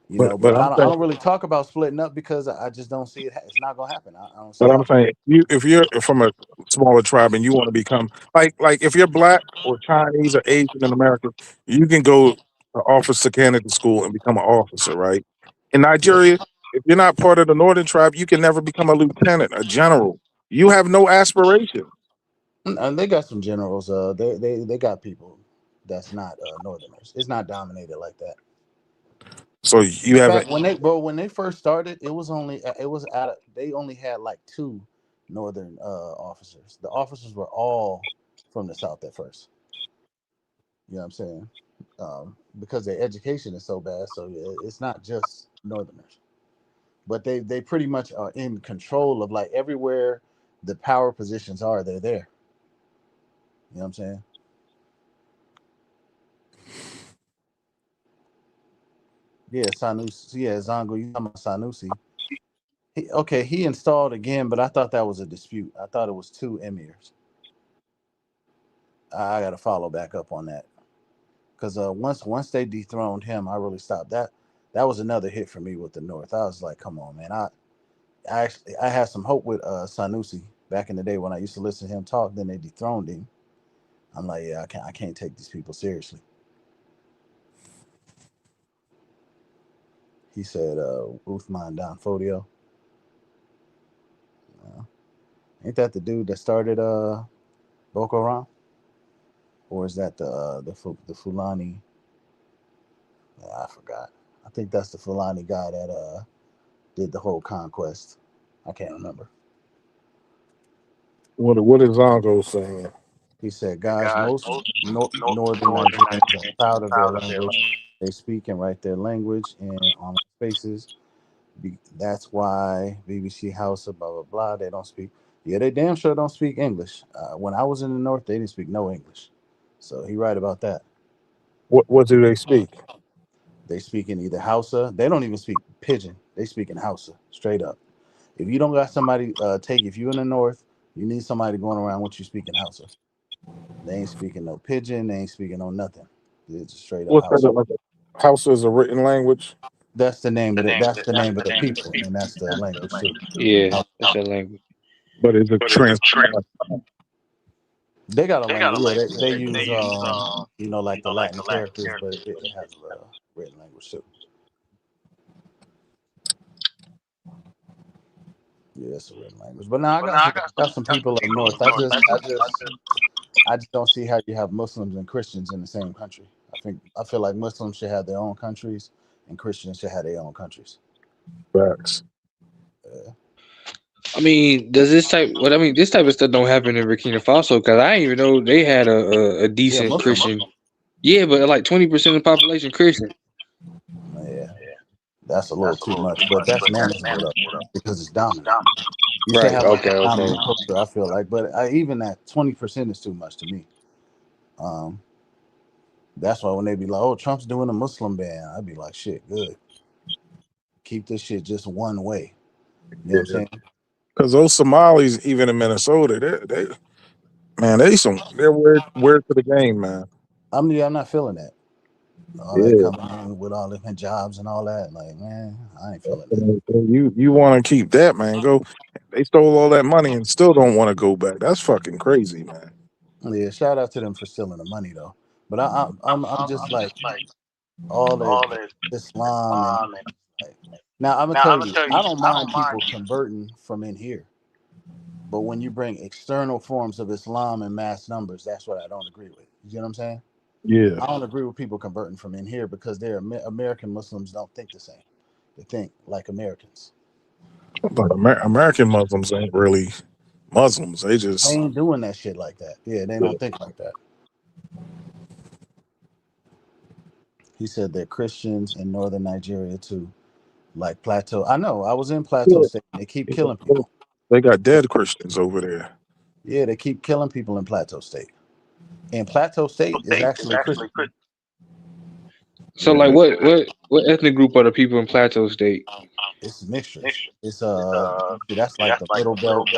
But But I'm I saying. don't really talk about splitting up because I just don't see it. It's not gonna happen. I don't see But I'm how. saying, if you're from a smaller tribe and you want to become like if you're black or Chinese or Asian in America, you can go to officer candidate school and become an officer, right? In Yeah. Nigeria, if you're not part of the northern tribe, you can never become a lieutenant, a general. You have no aspiration. And they got some generals. They got people that's not Northerners. It's not dominated like that. So In you haven't. fact, when they first started, they only had like two Northern officers. The officers were all from the South at first. You know what I'm saying? Because their education is so bad. So yeah, it's not just Northerners. but they pretty much are in control of like everywhere the power positions are. They're there. You know what I'm saying? Yeah, Sanusi. Yeah, Zongo. You talking about Sanusi? He installed again, but I thought that was a dispute. I thought it was two emirs. I got to follow back up on that because once they dethroned him, I really stopped. That was another hit for me with the North. I was like, come on, man. I had some hope with Sanusi back in the day when I used to listen to him talk. Then they dethroned him. I'm like, yeah, I can't take these people seriously. He said, Uthman Danfodio. Ain't that the dude that started Boko Haram? Or is that the Fulani? Yeah, I forgot. I think that's the Fulani guy that did the whole conquest. I can't remember. What is Zongo saying? He said, guys, most northern Nigerians are proud of their language. They speak and write their language in online spaces. That's why BBC Hausa, blah, blah, blah, they don't speak. Yeah, they damn sure don't speak English. When I was in the North, they didn't speak no English. So he right about that. What do they speak? They speak in either Hausa. They don't even speak Pidgin. They speak in Hausa, straight up. If you don't got somebody if you in the North, you need somebody going around with you speaking Hausa. They ain't speaking no Pidgin. They ain't speaking no nothing. It's straight up What's Hausa. that? Hausa is a written language. That's the name of it. That's the name of the people, and that's the language too. Yeah, that's that language. But it's a trans. They got a language. Yeah, they use like the Latin characters, but it has a written language too. Yeah, it's a written language. But now I got some people up north. I just don't see how you have Muslims and Christians in the same country. I feel like Muslims should have their own countries and Christians should have their own countries. Facts. Yeah. I mean, this type of stuff don't happen in Burkina Faso because I didn't even know they had a decent Christian. Yeah, but like 20% of the population Christian. Yeah, that's a little too much, but that's manageable though because it's dominant. You should have like a dominant culture. I feel like, but even that 20% is too much to me. That's why when they be like, "Oh, Trump's doing a Muslim ban," I'd be like, "Shit, good. Keep this shit just one way." You know what I'm saying? Because those Somalis, even in Minnesota, they're weird to the game, man. I'm not feeling that. All that coming in with all the jobs and all that, like, man, I ain't feeling that. You want to keep that, man? Go. They stole all that money and still don't want to go back. That's fucking crazy, man. Yeah, shout out to them for stealing the money though. But I'm just like all the Islam and like, now I'm gonna tell you, I don't mind people converting from in here, but when you bring external forms of Islam in mass numbers, that's what I don't agree with. You know what I'm saying? Yeah. I don't agree with people converting from in here because they're American Muslims don't think the same. They think like Americans. But American Muslims ain't really Muslims. They just ain't doing that shit like that. Yeah, they don't think like that. He said they're Christians in northern Nigeria too, like Plateau. I know. I was in Plateau State. They keep killing people. They got dead Christians over there. Yeah, they keep killing people in Plateau State. And Plateau State is actually Christian. So, like, what ethnic group are the people in Plateau State? It's mixtures. It's that's like the middle belt.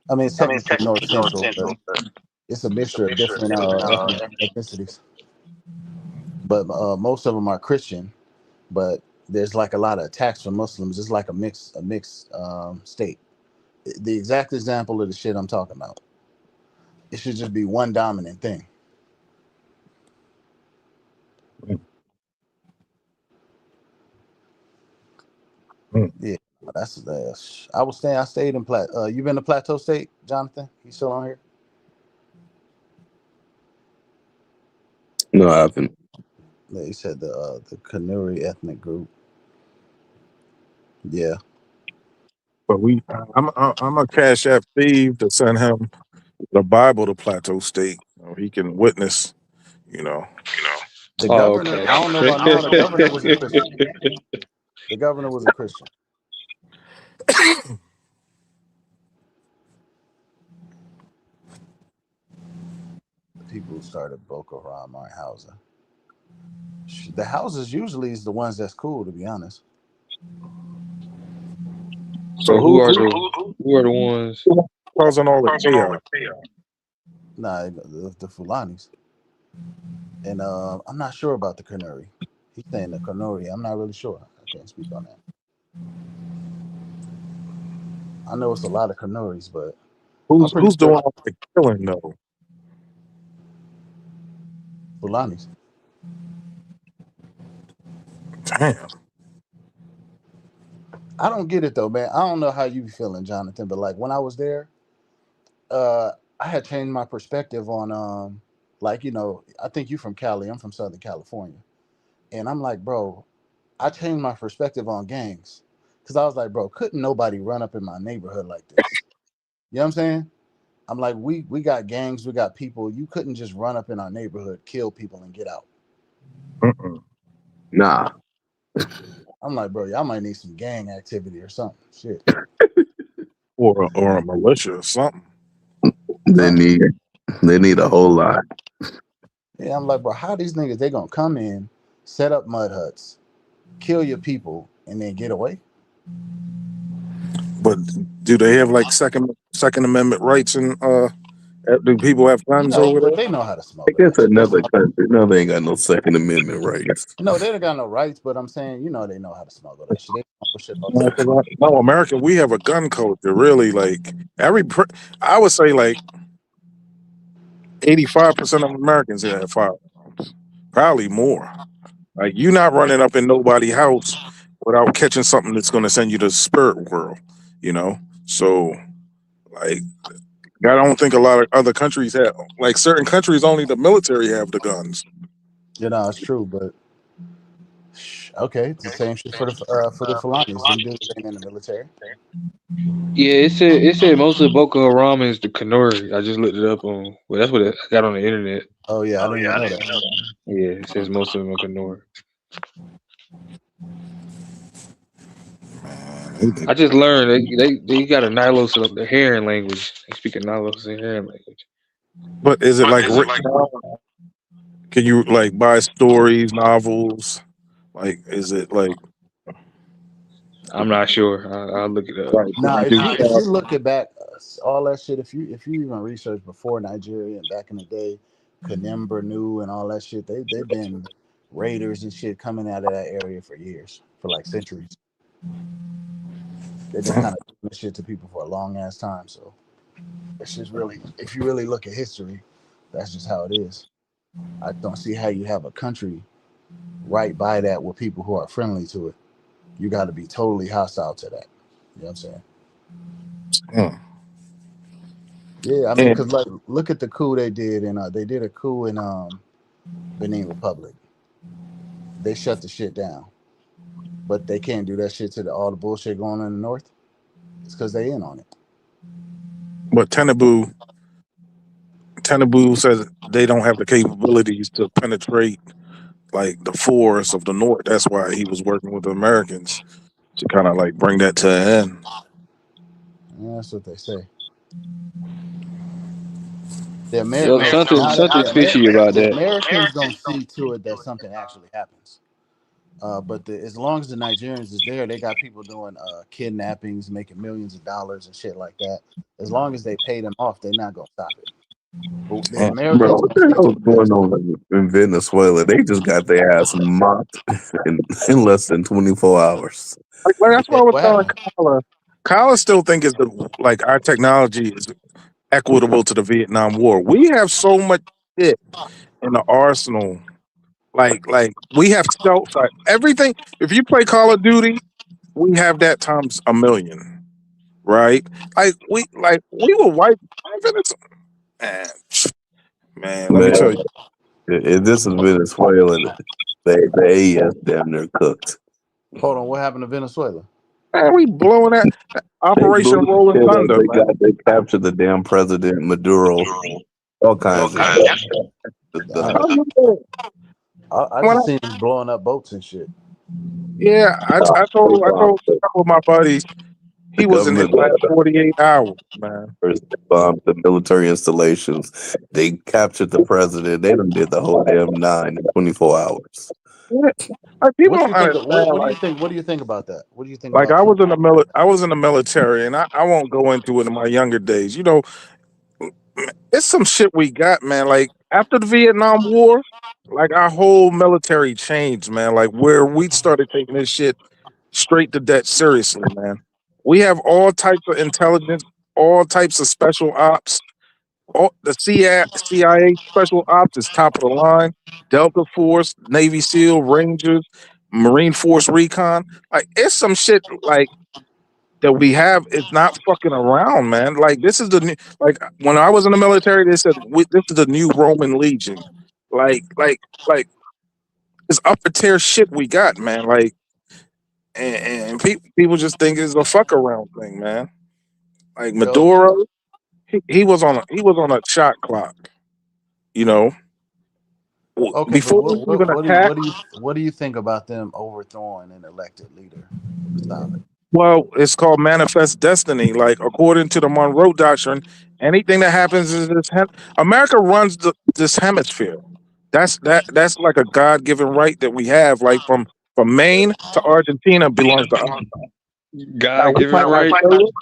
I mean, it's technically north central, but it's a mixture of different ethnicities. But most of them are Christian. But there's like a lot of attacks from Muslims. It's like a mixed state. The exact example of the shit I'm talking about. It should just be one dominant thing. Yeah, that's I stayed in you been to Plateau State, Jonathan? You still on here? No, I haven't. Yeah, you said the Kanuri ethnic group. Yeah. But I'm a Cash App Steve to send him the Bible to Plateau State. He can witness, The governor, I don't know about now. The governor was a Christian. The governor was a Christian. People who started Boko Haram aren't Hausa. The houses usually is the ones that's cool, to be honest. So who are the ones causing all the chaos? Nah, the Fulanis. And I'm not sure about the Kanuri. He's saying the Kanuri. I'm not really sure. I can't speak on that. I know it's a lot of Kanuris, but who's doing all the killing though? Fulanis. Damn. I don't get it though, man. I don't know how you feeling, Jonathan, but like when I was there, I had changed my perspective on like, you know, I think you from Cali, I'm from Southern California. And I'm like, bro, I changed my perspective on gangs. Cause I was like, bro, couldn't nobody run up in my neighborhood like this? You know what I'm saying? I'm like, we got gangs, we got people. You couldn't just run up in our neighborhood, kill people, and get out. Nah. I'm like, bro, y'all might need some gang activity or something. Shit. or a militia or something. They need a whole lot. Yeah, I'm like, bro, how these niggas, they gonna come in, set up mud huts, kill your people, and then get away? But do they have like Second Amendment rights and do people have guns over there? They know how to smuggle. I guess another country. No, they ain't got no Second Amendment rights. No, they don't got no rights, but I'm saying, you know, they know how to smuggle that shit. No, America, we have a gun culture. Really, like I would say like 85% of Americans have firearms, probably more. Like you're not running up in nobody's house without catching something that's going to send you to the spirit world, you know. So, like, I don't think a lot of other countries have. Like certain countries, only the military have the guns. You know, it's true, but okay, it's the same shit for the Fulanis. Them dudes ain't in the military. Yeah, it said most of Boko Haram is the Kanuri. I just looked it up on. Well, that's what I got on the internet. Oh yeah, I didn't even know that. Yeah, it says most of them are Kanuri. I just learned they got a Nilos of the Heron language. They speak a Nilos and Heron language. But is it like can you like buy stories, novels? Like, is it like? I'm not sure. I'll look it up. Now, if you look at back all that shit, if you even research before Nigeria and back in the day, Kanem Bornu and all that shit, they've been raiders and shit coming out of that area for years, for like centuries. They've been kind of doing this shit to people for a long ass time. So it's just really, if you really look at history, that's just how it is. I don't see how you have a country right by that with people who are friendly to it. You got to be totally hostile to that. You know what I'm saying? Yeah, I mean, because like, look at the coup they did, and they did a coup in Benin Republic. They shut the shit down, but they can't do that shit to all the bullshit going on in the north. It's because they in on it. But Tinubu says they don't have the capabilities to penetrate like the forests of the north. That's why he was working with the Americans to kind of like bring that to an end. Yeah, that's what they say. Something fishy about that. The Americans don't see to it that something actually happens. But as long as the Nigerians is there, they got people doing kidnappings, making millions of dollars and shit like that. As long as they pay them off, they're not gonna stop it. But the Americans, bro, what the hell is going on in Venezuela? They just got their ass mopped in less than 24 hours. Like, that's what I was telling Kyla. Kyla still think like our technology is equitable to the Vietnam War. We have so much shit in the arsenal. Like we have stealth, like everything. If you play Call of Duty, we have that times a million, right? Like we will wipe man. Let me tell you, if this is Venezuela, the AS damn near cooked. Hold on, what happened to Venezuela? Man, we blowing that Operation Rolling Thunder. They captured the damn president Maduro. All kinds of shit. I just seen him blowing up boats and shit. Yeah, I told a couple of my buddies. He was in his last 48 hours, man. First, they bombed the military installations. They captured the president. They done did the whole damn 9 in 24 hours. Like, people What don't you think? understand. What do you Like, think? What do you think about that? What do you think like about I Trump? was in the I was in the military, and I won't go into it in my younger days. You know, it's some shit we got, man. Like after the Vietnam War, like our whole military changed, man. Like where we started taking this shit straight to debt seriously, man. We have all types of intelligence, all types of special ops. All, the CIA special ops is top of the line. Delta Force, Navy SEAL, Rangers, Marine Force Recon. Like it's some shit like that we have is not fucking around, man. Like this is the new, like when I was in the military, they said this is the new Roman Legion. Like it's upper tier shit we got, man. Like and people just think it's a fuck around thing, man. Like Yo, Maduro, he was on a shot clock, you know. okay, but Before we even attacked. what do you think about them overthrowing an elected leader? Stop it. Well, it's called manifest destiny. Like according to the Monroe Doctrine, anything that happens in America runs this hemisphere. That's like a God given right that we have. Like from Maine to Argentina belongs to us. Now God we given might not right. say it,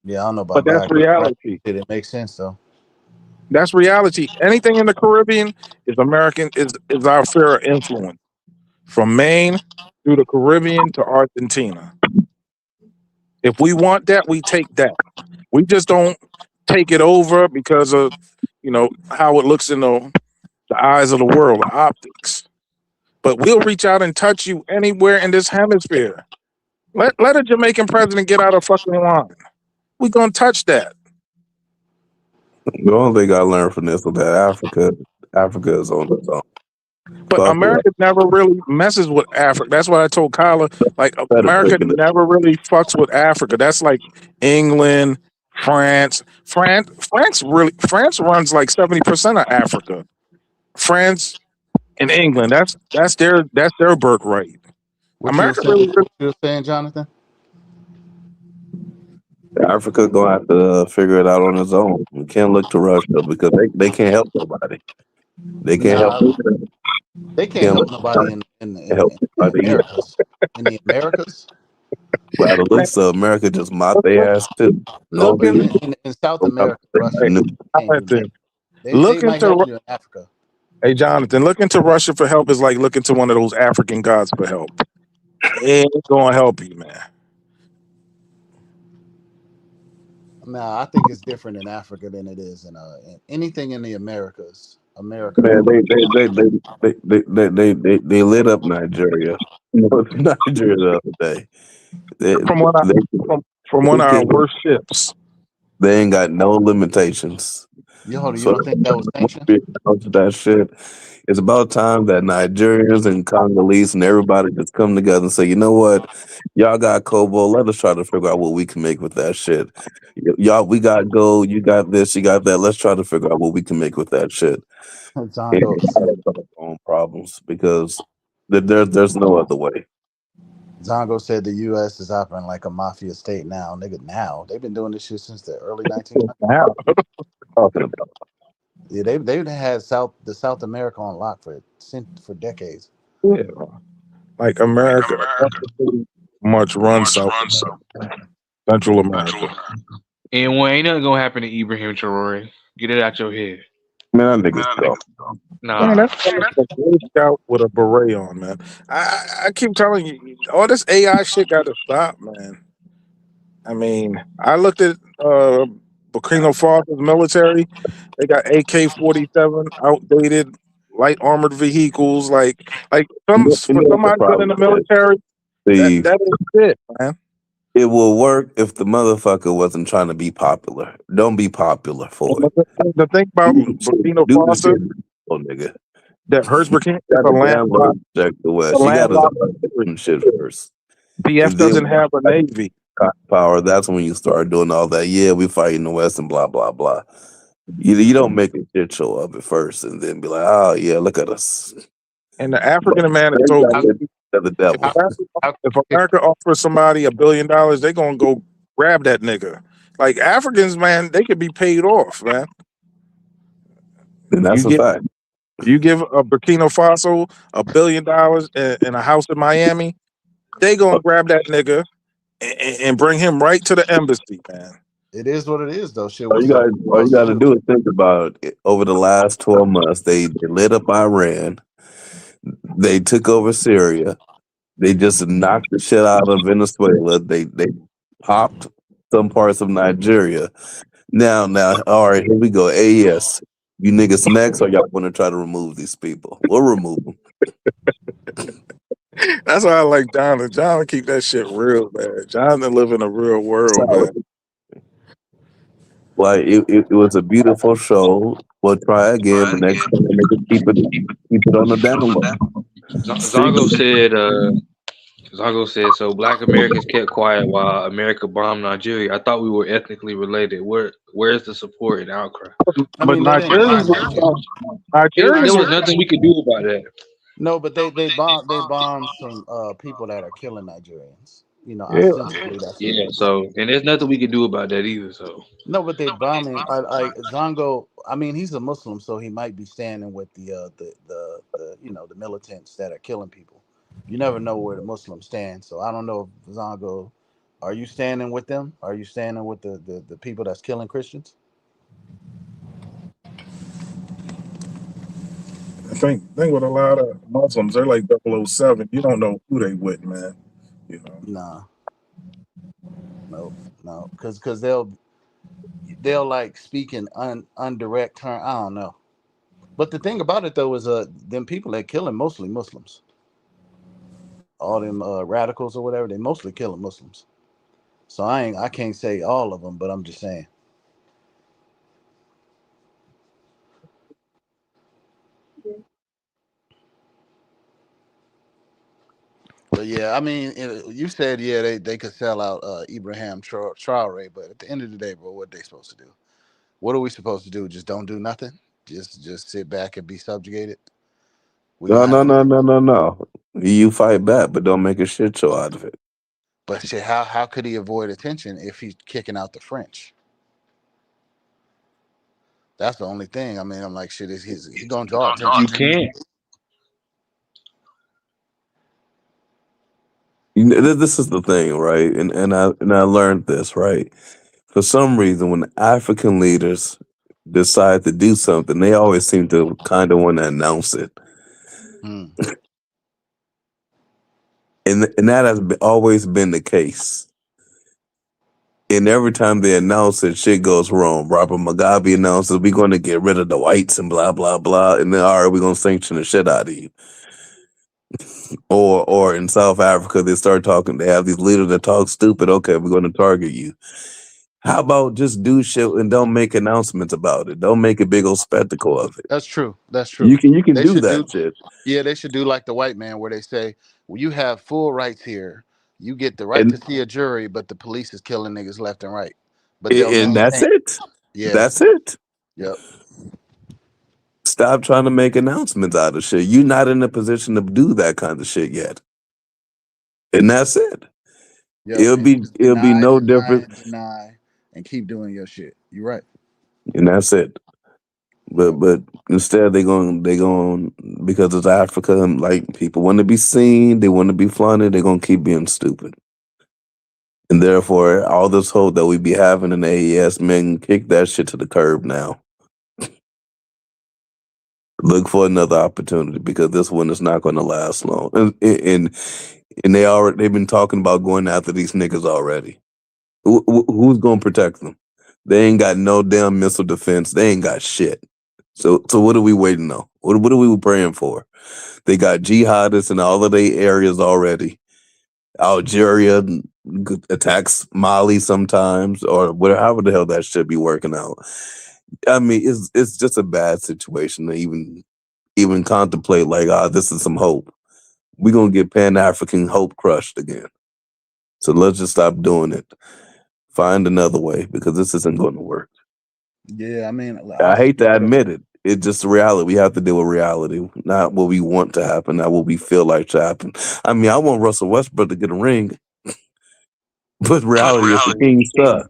Yeah, I don't know but about that's God. Right? reality. It makes sense though. That's reality. Anything in the Caribbean is American is our sphere of influence. From Maine through the Caribbean to Argentina. If we want that, we take that. We just don't take it over because of how it looks in the eyes of the world, the optics. But we'll reach out and touch you anywhere in this hemisphere. Let a Jamaican president get out of fucking line. We gonna touch that. The only thing I learned from this was that Africa is on its own. But Fuck with America never really messes with Africa. That's what I told Kyla. Like better America taking it. never really fucks with Africa. That's like England, France. France runs like 70% of Africa. France and England. That's their birthright. What you were America saying? really, What you were saying, Jonathan? Africa gonna have to figure it out on its own. We can't look to Russia because they can't help nobody. They can't help. Nah, they can't Can't help look nobody in help the nobody either. Americas. In the Americas, By the looks of America, just mop their ass too. No look big. in, in South America, Russia New. can't do nothing. Jonathan. They Look might into help you in Africa. Hey Jonathan. Look into Russia for help is like looking to one of those African gods for help. It ain't gonna help you, man. Nah, I think it's different in Africa than it is in anything in the Americas. America Man, don't. they lit up Nigeria. Nigeria the other day. They, From one of they, from one they, of our can, worst ships. they ain't got no limitations. You So don't think that was sanctioned? that shit. It's about time that Nigerians and Congolese and everybody just come together and say, you know what, y'all got Kobo. Let us try to figure out what we can make with that shit. Y'all, we got gold. You got this. You got that. Let's try to figure out what we can make with that shit. And Zongo, solve our own problems because there's no other way. Zongo said the U.S. is operating like a mafia state now. Nigga, now they've been doing this shit since the early 1900s. Now, Talking about. Yeah, they've had South America on lock for decades. yeah, like America much runs Central America. And when ain't nothing gonna happen to Ibrahim Traore. Get it out your head. Man, that nigga's dumb. Man, Nah. that's a Boy Scout with a beret on, man. I keep telling you, all this AI shit got to stop, man. I mean, I looked at Burkina Faso's military. They got AK-47, outdated light armored vehicles. Like You for know what the somebody been in problem the is? military, The that is it, man. It will work if the motherfucker wasn't trying to be popular. Don't be popular for it. The thing about Burkina Do the shit, Faso oh nigga. that hurts Burkina is Got a the damn landlocked, check the a West. She got to landlocked start country. doing shit first. BF And then doesn't when have a you navy. got power, that's when you start doing all that. Yeah, we fighting the West and blah blah blah. You don't make a shit show of it first and then be like, oh yeah, look at us. And the But African man is they so got greedy. the devil. If America offers somebody $1 billion, they're gonna go grab that nigga. Like Africans, man, they could be paid off, man. And that's a fact. You give a Burkina Faso $1 billion in a house in Miami, they gonna grab that nigga and bring him right to the embassy, man. It is what it is, though. Shit, All what's you got to do is think about it. Over the last 12 months, they lit up Iran. They took over Syria. They just knocked the shit out of Venezuela. They popped some parts of Nigeria. Now, all right, here we go. AES. You niggas next, or y'all want to try to remove these people? We'll remove them. That's why I like Jonathan. Jonathan keep that shit real, man. Jonathan live in a real world, man. Like it was a beautiful show. We'll try again, but next time they can keep it on the down low. Zongo said, so Black Americans kept quiet while America bombed Nigeria. I thought we were ethnically related. Where's the support and outcry? But Nigerians, There was nothing we could do about that. No, but they bombed some people that are killing Nigerians. You know, Yeah. ostensibly that's what it Yeah, is. so and there's nothing we could do about that either. So No, but they bombing. Like Zongo. I mean, he's a Muslim, so he might be standing with the you know the militants that are killing people. You never know where the Muslims stand, so I don't know if Zongo. Are you standing with them? Are you standing with the people that's killing Christians? I think with a lot of Muslims, they're like 007. You don't know who they with, man. You know. No, because they'll like speak in undirect term. I don't know. But the thing about it though is them people that killing mostly Muslims. All them radicals or whatever, they mostly killing Muslims. So I can't say all of them, but I'm just saying. But yeah, I mean, you said they could sell out Ibrahim Traore, but at the end of the day, bro, what they supposed to do? What are we supposed to do? Just don't do nothing? Just sit back and be subjugated? No. You fight back, but don't make a shit show out of it. But shit, how could he avoid attention if he's kicking out the French? That's the only thing. I mean, I'm like, shit, he's gonna draw attention. You can't. This is the thing, right? And I learned this, right? For some reason, when African leaders decide to do something, they always seem to kind of want to announce it. And that has always been the case. And every time they announce it, shit goes wrong. Robert Mugabe announces we're going to get rid of the whites and blah blah blah, and then all right, we're going to sanction the shit out of you. Or in South Africa, they start talking. They have these leaders that talk stupid. Okay, we're going to target you. How about just do shit and don't make announcements about it? Don't make a big old spectacle of it. That's true. You can do that shit. Yeah, they should do like the white man, where they say, "Well, you have full rights here. You get the right to see a jury, but the police is killing niggas left and right." But that's it. Yeah, that's it. Yep. Stop trying to make announcements out of shit. You're not in a position to do that kind of shit yet, and that's it. Yep. It'll be no different. Deny and keep doing your shit. You're right. And that's it. But instead they going because it's Africa and like people want to be seen, they want to be flaunted, they're gonna keep being stupid. And therefore all this hope that we be having in the AES, man, kick that shit to the curb now. Look for another opportunity because this one is not gonna last long. And they've been talking about going after these niggas already. Who's gonna protect them? They ain't got no damn missile defense. They ain't got shit. So what are we waiting on? What are we praying for? They got jihadists in all of their areas already. Algeria attacks Mali sometimes, or whatever, however the hell that should be working out. I mean, it's just a bad situation to even contemplate like, this is some hope. We're gonna get Pan-African hope crushed again. So let's just stop doing it. Find another way because this isn't going to work. Yeah, I mean, I hate to admit it. It's just reality. We have to deal with reality, not what we want to happen, not what we feel like to happen. I mean, I want Russell Westbrook to get a ring. But reality is the king sucks.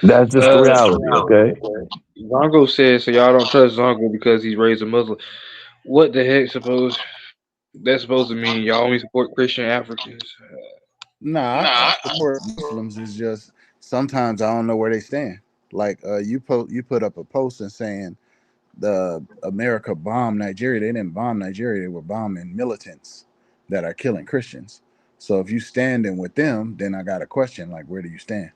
That's just the reality, okay? Zongo says so y'all don't trust Zongo because he's raised a Muslim. What the heck that's supposed to mean? Y'all only support Christian Africans? Nah, I support Muslims. It's just sometimes I don't know where they stand. Like you put up a post and saying the America bombed Nigeria. They didn't bomb Nigeria. They were bombing militants that are killing Christians. So if you standing with them, then I got a question. Like, where do you stand?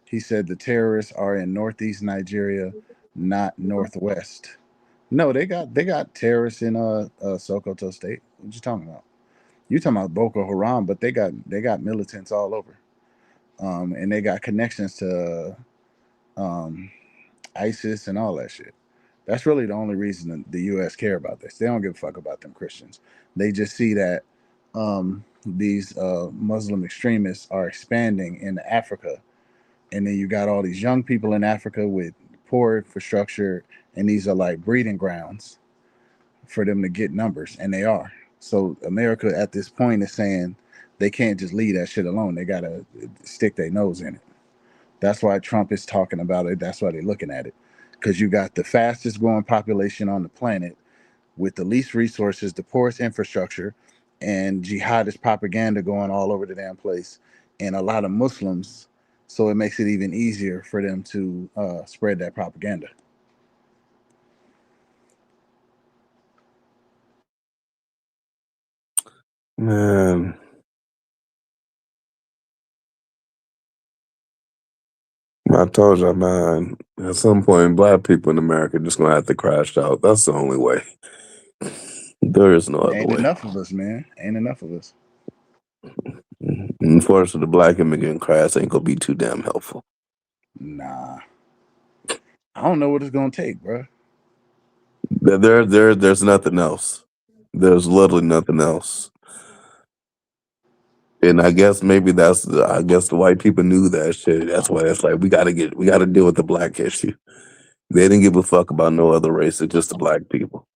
He said the terrorists are in northeast Nigeria, not northwest. No, they got terrorists in Sokoto State. What you talking about? You talking about Boko Haram, but they got militants all over, and they got connections to um, ISIS and all that shit. That's really the only reason that the U.S. care about this. They don't give a fuck about them Christians. They just see that these Muslim extremists are expanding in Africa, and then you got all these young people in Africa with poor infrastructure, and these are like breeding grounds for them to get numbers, and they are. So America at this point is saying they can't just leave that shit alone. They gotta stick their nose in it. That's why Trump is talking about it. That's why they're looking at it, because you got the fastest growing population on the planet with the least resources, the poorest infrastructure, and jihadist propaganda going all over the damn place, and a lot of Muslims. So it makes it even easier for them to spread that propaganda. Man. I told you, man, at some point, black people in America just gonna have to crash out. That's the only way. There is no other Ain't way. enough of us, man. Ain't enough of us. Unfortunately, the black immigrant crash ain't gonna be too damn helpful. Nah. I don't know what it's gonna take, bro. There's nothing else. There's literally nothing else. And I guess maybe I guess the white people knew that shit. That's why it's like we gotta deal with the black issue. They didn't give a fuck about no other race, it's just the black people.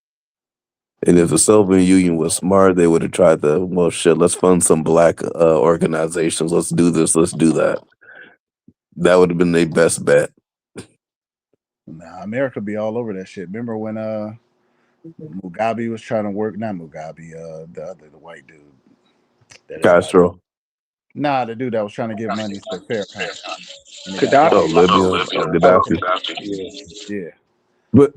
And if the Soviet Union was smart, they would have tried to, well, shit, let's fund some black organizations. Let's do this. Let's do that. That would have been their best bet. Nah, America be all over that shit. Remember when Mugabe was trying to work? Not Mugabe, the white dude. Castro. Nah, the dude that was trying to give money to Farrakhan. Oh, Libya. Gaddafi. Yeah. But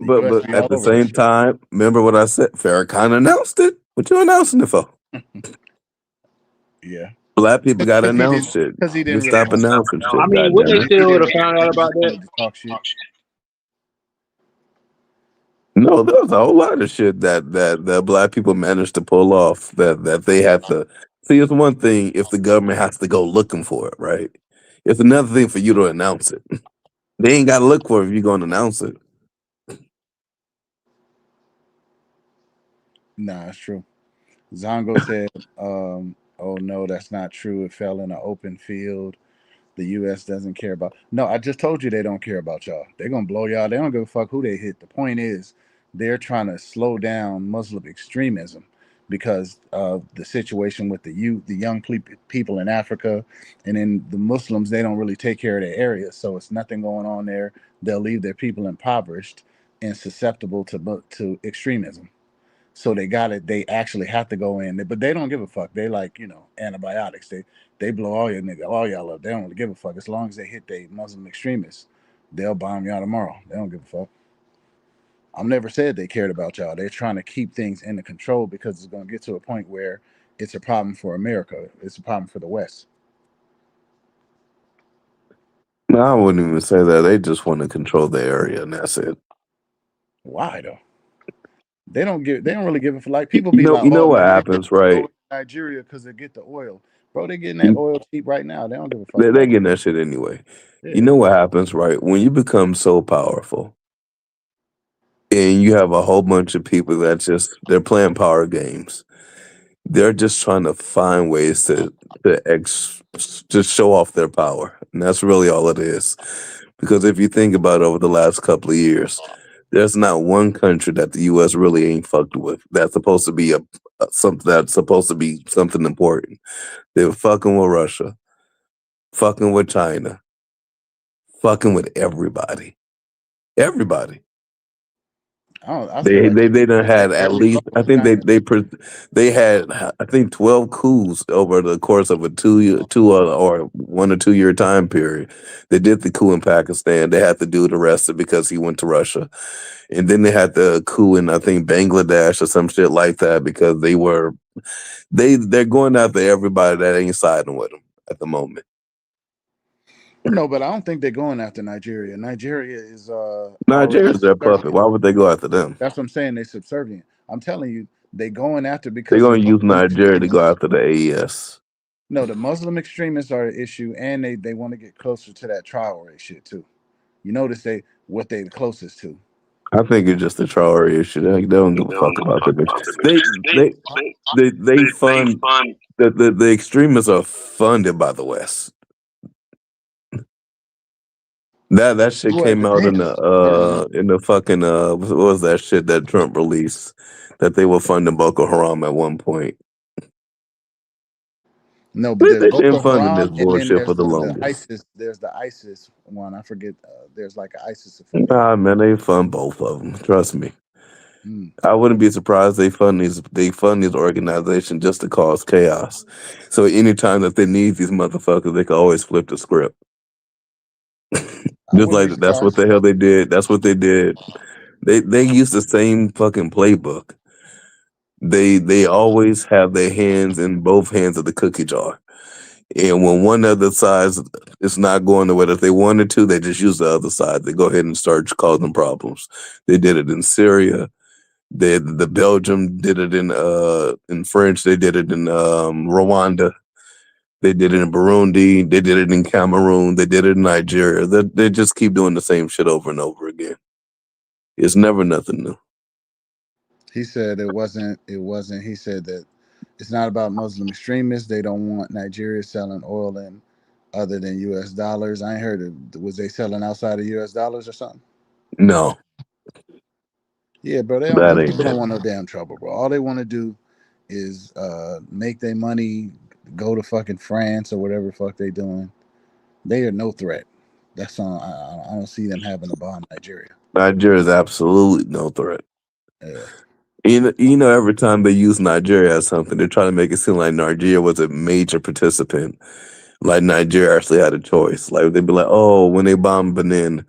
at the same time, remember what I said? Farrakhan announced it. What you announcing it for? Yeah. Black people got to announce shit. Because he didn't Just really stop announcing shit. I mean, would they still would have found out about that? No, there was a whole lot of shit that black people managed to pull off that they had to see. It's one thing if the government has to go looking for it, right? It's another thing for you to announce it. They ain't got to look for it if you're going to announce it. Nah, it's true. Zongo said, oh no, that's not true. It fell in an open field. The U.S. doesn't care about. No, I just told you they don't care about y'all. They're gonna blow y'all. They don't give a fuck who they hit. The point is, they're trying to slow down Muslim extremism because of the situation with the youth, the young people in Africa, and then the Muslims. They don't really take care of their area, so it's nothing going on there. They'll leave their people impoverished and susceptible to extremism. So they got it. They actually have to go in, but they don't give a fuck. They like antibiotics. They blow all y'all up. They don't really give a fuck as long as they hit the Muslim extremists. They'll bomb y'all tomorrow. They don't give a fuck. I've never said they cared about y'all. They're trying to keep things under control because it's going to get to a point where it's a problem for America. It's a problem for the West. No, I wouldn't even say that. They just want to control the area, and that's it. Why though? They don't really give a fuck. Like people be You know what happens, right? Nigeria because they get the oil, bro. They getting that oil cheap right now. They don't give a fuck. They're getting that shit anyway. Yeah. You know what happens, right? When you become so powerful, and you have a whole bunch of people that they're playing power games. They're just trying to find ways to just show off their power, and that's really all it is. Because if you think about it over the last couple of years, There's not one country that the U.S. really ain't fucked with. That's supposed to be something that's supposed to be something important. They're fucking with Russia, fucking with China, fucking with everybody. Everybody. I feel They like they they done had at every least, I think they had, I think, 12 coups over the course of a 2 year, or 1 or 2 year time period. They did the coup in Pakistan. They had to do the rest because he went to Russia, and then they had the coup in, I think, Bangladesh or some shit like that because they're going after everybody that ain't siding with them at the moment. No, but I don't think they're going after Nigeria. Nigeria is already Nigeria's their puppet. subservient. Why would they go after them? That's what I'm saying. They're subservient. I'm telling you, they going after They're because the gonna use Muslim Nigeria to go extremists. after the AES. No, the Muslim extremists are the issue, and they want to get closer to that trial rate shit too. You notice what they the closest to. I think it's just a Traore issue. They don't give a fuck about the bitch. They they they fund the extremists are funded by the West. That shit Well, it came out depends. You know. in the fucking what was that shit that Trump released, that they were funding Boko Haram at one point. No, but there's They've been Boko funding this Haram, and then bullshit for there's the the longest. ISIS. There's the ISIS one. I forget. There's like an ISIS affiliate. Nah, man, they fund both of them. Trust me. Mm. I wouldn't be surprised they fund these organizations just to cause chaos. So anytime that they need these motherfuckers, they can always flip the script. I Just wouldn't be like that's what surprised. the hell they did. That's what they did. They use the same fucking playbook. They always have their hands in both hands of the cookie jar. And when one other side is not going the way that they wanted to, they just use the other side. They go ahead and start causing problems. They did it in Syria. The Belgium did it in French. They did it in Rwanda. They did it in Burundi. They did it in Cameroon. They did it in Nigeria. They just keep doing the same shit over and over again. It's never nothing new. He said it wasn't. It wasn't. He said that it's not about Muslim extremists. They don't want Nigeria selling oil in other than U.S. dollars. I ain't heard it. Was they selling outside of U.S. dollars or something? No, Yeah, bro. They don't. that Them ain't people don't it. want no damn trouble, bro. All they want to do is make their money, go to fucking France or whatever the fuck they doing. They are no threat. That's on. I don't see them having a bomb Nigeria. Nigeria is absolutely no threat. Yeah. Every time they use Nigeria as something, they're trying to make it seem like Nigeria was a major participant. Like Nigeria actually had a choice. Like they'd be like, oh, when they bombed Benin,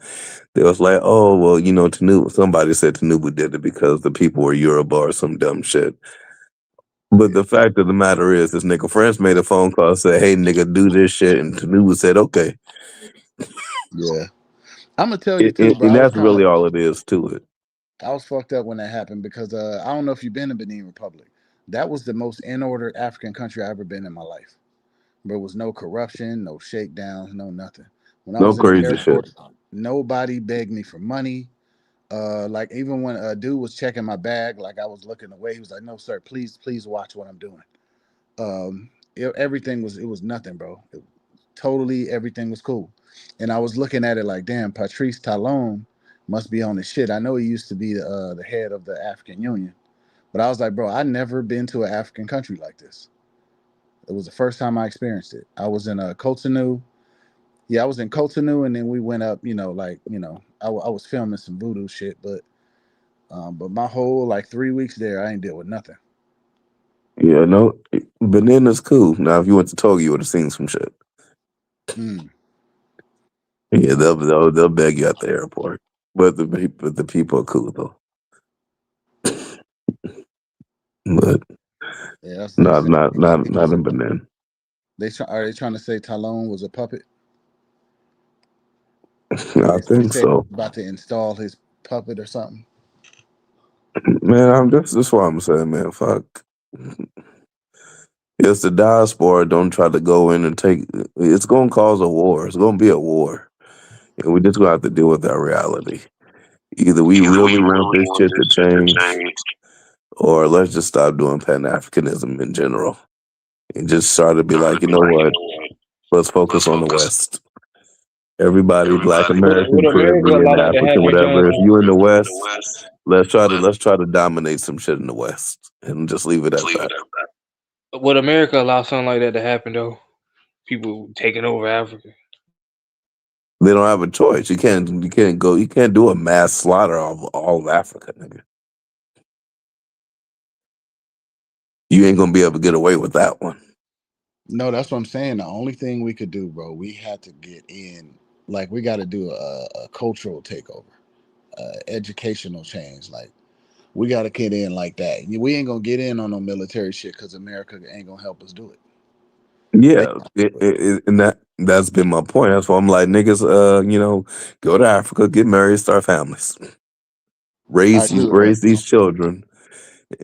they was like, oh, well, Tinubu. Somebody said Tinubu did it because the people were Yoruba or some dumb shit. But the fact of the matter is, this nigga France made a phone call and said, hey, nigga, do this shit. And Tinubu said, okay. Yeah. I'm gonna tell you too, bro. And that's really all it is to it. I was fucked up when that happened because I don't know if you've been to Benin Republic. That was the most in order African country I ever been in my life. There was no corruption, no shakedowns, no nothing. When I No was in the crazy shit. airport, nobody begged me for money. Like even when a dude was checking my bag, like I was looking away, he was like, "No, sir, please watch what I'm doing." Everything was, it was nothing, bro. Totally everything was cool, and I was looking at it like, damn, Patrice Talon must be on the shit. I know he used to be the head of the African Union, but I was like, bro, I never been to an African country like this. It was the first time I experienced it. I was in Cotonou. Yeah, I was in Cotonou, and then we went up. I was filming some voodoo shit, but my whole like 3 weeks there, I ain't deal with nothing. Yeah, no, Benin is cool. Now, if you went to Togo, you would have seen some shit. Mm. Yeah, they'll beg you at the airport, but the people are cool though. But Yeah, they not say not not not in Benin. are they trying to say Talon was a puppet? I They think say so, about to install his puppet or something. man. That's what I'm saying, man. Fuck. It's the diaspora. Don't try to go in and take. It's gonna cause a war. It's gonna be a war, and we just gonna have to deal with that reality. Either we really want this shit to change, or let's just stop doing Pan Africanism in general and just start to be like, you know what? Let's focus on the West. Everybody, Black American, Would America Caribbean, allow that to African, happen, whatever. If Jonathan? you in the West, let's try to dominate some shit in the West and just leave it at that. Would America allow something like that to happen though? People taking over Africa. They don't have a choice. You can't do a mass slaughter of all of Africa, nigga. You ain't gonna be able to get away with that one. No, that's what I'm saying. The only thing we could do, bro, we had to get in. Like, we got to do a cultural takeover, educational change. Like, we got to get in like that. We ain't gonna get in on no military shit because America ain't gonna help us do it. Yeah, and that's been my point. That's why I'm like, niggas, go to Africa, get married, start families, raise these children,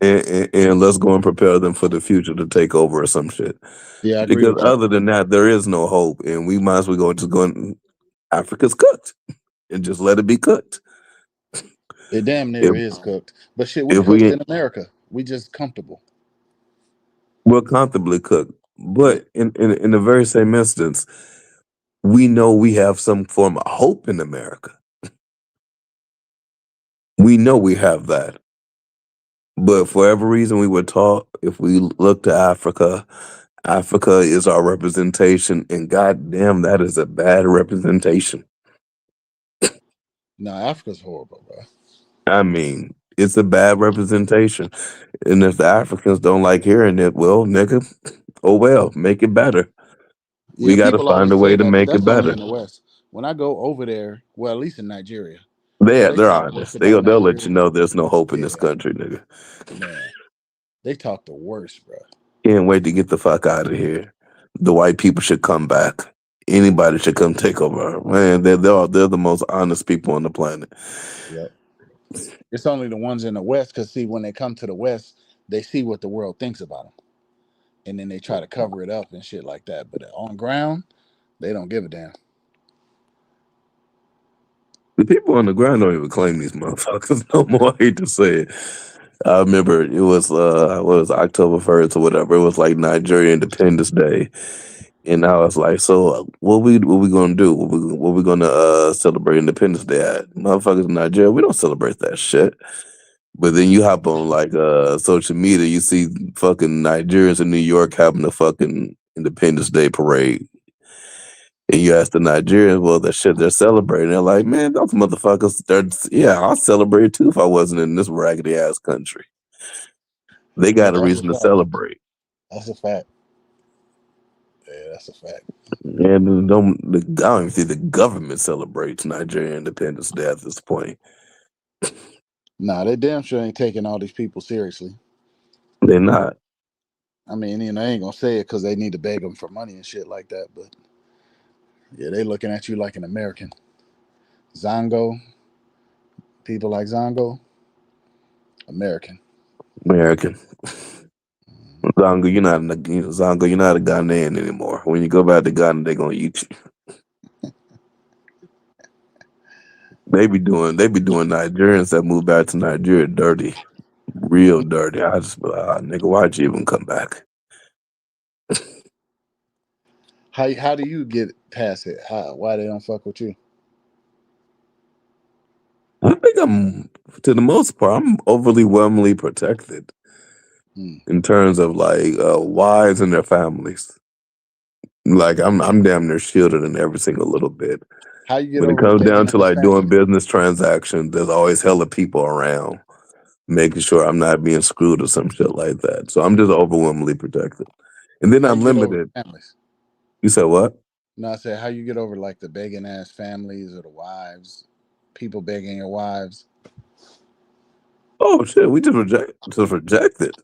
and let's go and prepare them for the future to take over or some shit. Yeah, I agree Because with that. other than that, there is no hope, and we might as well go and Africa's cooked, and just let it be cooked. It damn near is cooked, but shit, we If cooked in America. We just comfortable. We're comfortably cooked, but in the very same instance, we know we have some form of hope in America. We know we have that. But for every reason we were taught, if we look to Africa, Africa is our representation, and goddamn, that is a bad representation. No, Africa's horrible, bro. I mean, it's a bad representation. And if the Africans don't like hearing it, well, nigga, oh well, make it better. Yeah, We got to people find always a way say to that, but make it that's only better. in the West. When I go over there, well, at least in Nigeria, They're talk worse honest. about They'll let you Nigeria. know there's no hope in this country, nigga. Man, they talk the worst, bro. Can't wait to get the fuck out of here. The white people should come back. Anybody should come take over. Man, they're the most honest people on the planet. Yep. It's only the ones in the West, because see, when they come to the West, they see what the world thinks about them, and then they try to cover it up and shit like that. But on ground, they don't give a damn. The people on the ground don't even claim these motherfuckers no more. I hate to say it. I remember it was October 1st or whatever. It was like Nigeria Independence Day. And I was like, so what we gonna do? What we gonna celebrate Independence Day at? Motherfuckers in Nigeria, we don't celebrate that shit. But then you hop on like social media, you see fucking Nigerians in New York having a fucking Independence Day parade. And you ask the Nigerians, well, that shit they're celebrating. They're like, man, those motherfuckers, I'll celebrate too if I wasn't in this raggedy ass country. They got a reason to celebrate. That's a fact. Yeah, that's a fact. And I don't even think the government celebrates Nigerian Independence Day at this point. Nah, they damn sure ain't taking all these people seriously. They're not. I mean, they ain't gonna say it because they need to beg them for money and shit like that. But yeah, they looking at you like an American. Zongo, people like Zongo, American. Zongo, you're not a Ghanaian anymore. When you go back to Ghana, they're gonna eat you. They be doing Nigerians that move back to Nigeria dirty. Real dirty. I just be like, nigga, why'd you even come back? How do you get past it? Why they don't fuck with you? I think to the most part, I'm overwhelmingly protected in terms of like wives and their families. Like I'm damn near shielded in every single little bit. How you get When it over the comes down begging to ass like doing family? business transactions, there's always hella people around, making sure I'm not being screwed or some shit like that. So I'm just overwhelmingly protected. And then How I'm you get over limited. the families? You said what? No, I said how you get over like the begging ass families or the wives, people begging your wives. Oh shit, we just reject it.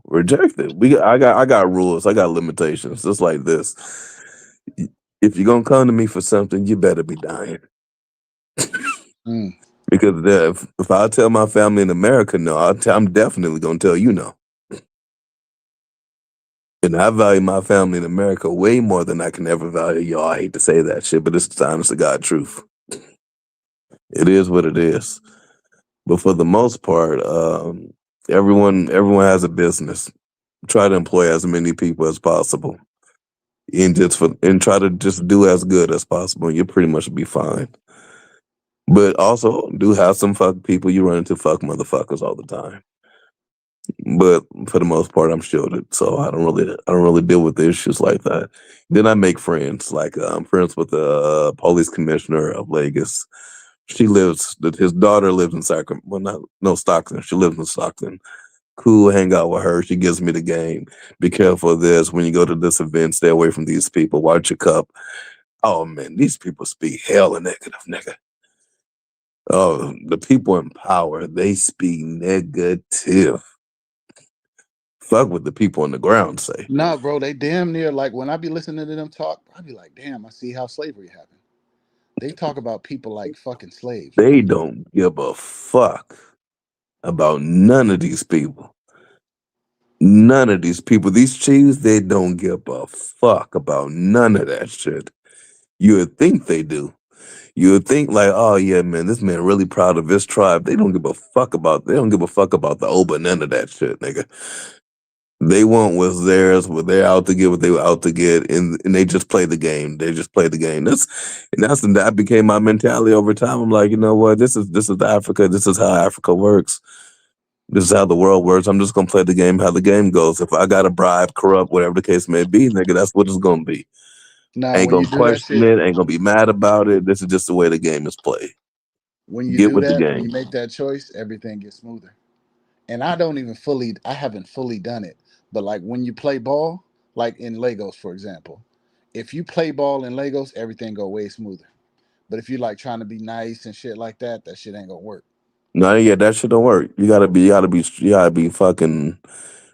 Rejected. I got rules. I got limitations. Just like this. If you're gonna come to me for something, you better be dying. Because if I tell my family in America no, I'm definitely gonna tell you no. And I value my family in America way more than I can ever value y'all. I hate to say that shit, but it's the honest to God truth. It is what it is. But for the most part, everyone has a business. Try to employ as many people as possible. and try to just do as good as possible. And you'll pretty much be fine. But also do have some fuck people you run into fuck motherfuckers all the time. But for the most part, I'm shielded, so I don't really deal with issues like that. Then I make friends, like I'm friends with the police commissioner of Vegas. His daughter lives in Sacramento. Well, not no Stockton. She lives in Stockton. Cool, hang out with her. She gives me the game. Be careful of this when you go to this event. Stay away from these people. Watch your cup. Oh man, these people speak hella negative, nigga. Oh, the people in power, they speak negative. Fuck what the people on the ground say. Nah, bro, they damn near like when I be listening to them talk, I be like, damn, I see how slavery happened. They talk about people like fucking slaves. They don't give a fuck about none of these people. None of these people. These chiefs, they don't give a fuck about none of that shit. You would think they do. You would think like, oh yeah, man, this man really proud of his tribe. They don't give a fuck about. They don't give a fuck about the Oba, none of that shit, nigga. They want what's theirs, what they're out to get, what they were out to get, and they just play the game. They just play the game. That became my mentality over time. I'm like, you know what? This is Africa. This is how Africa works. This is how the world works. I'm just gonna play the game how the game goes. If I got to bribe, corrupt, whatever the case may be, nigga, that's what it's gonna be. Nah, Ain't when you gonna do that question shit, it. Ain't gonna be mad about it. This is just the way the game is played. when you Get do with the that, when you game. make that choice, everything gets smoother. And I haven't fully done it, but like when you play ball, like in Legos, for example, if you play ball in Legos, everything go way smoother. But if you like trying to be nice and shit like that, that shit ain't gonna work. No, yeah, that shit don't work. You gotta be fucking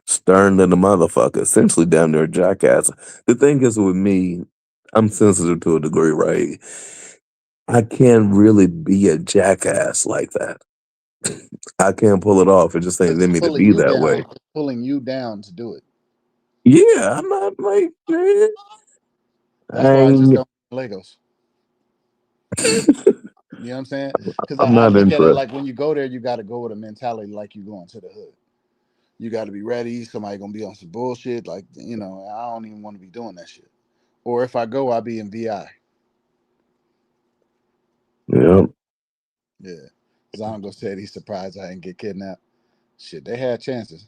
stern than the motherfucker. Essentially, down there, jackass. The thing is with me, I'm sensitive to a degree, right? I can't really be a jackass like that. I can't pull it off. It just ain't in me to be that way. It's pulling you down to do it. Yeah, I'm not like, man. That's why I just don't Legos. You know what I'm saying? Because I'm I not look at it interested. like when you go there, you got to go with a mentality like you going to the hood. You got to be ready. Somebody gonna be on some bullshit. Like I don't even want to be doing that shit. Or if I go, I'll be in VI. Yeah. Yeah. Zongo said he's surprised I didn't get kidnapped. Shit, they had chances.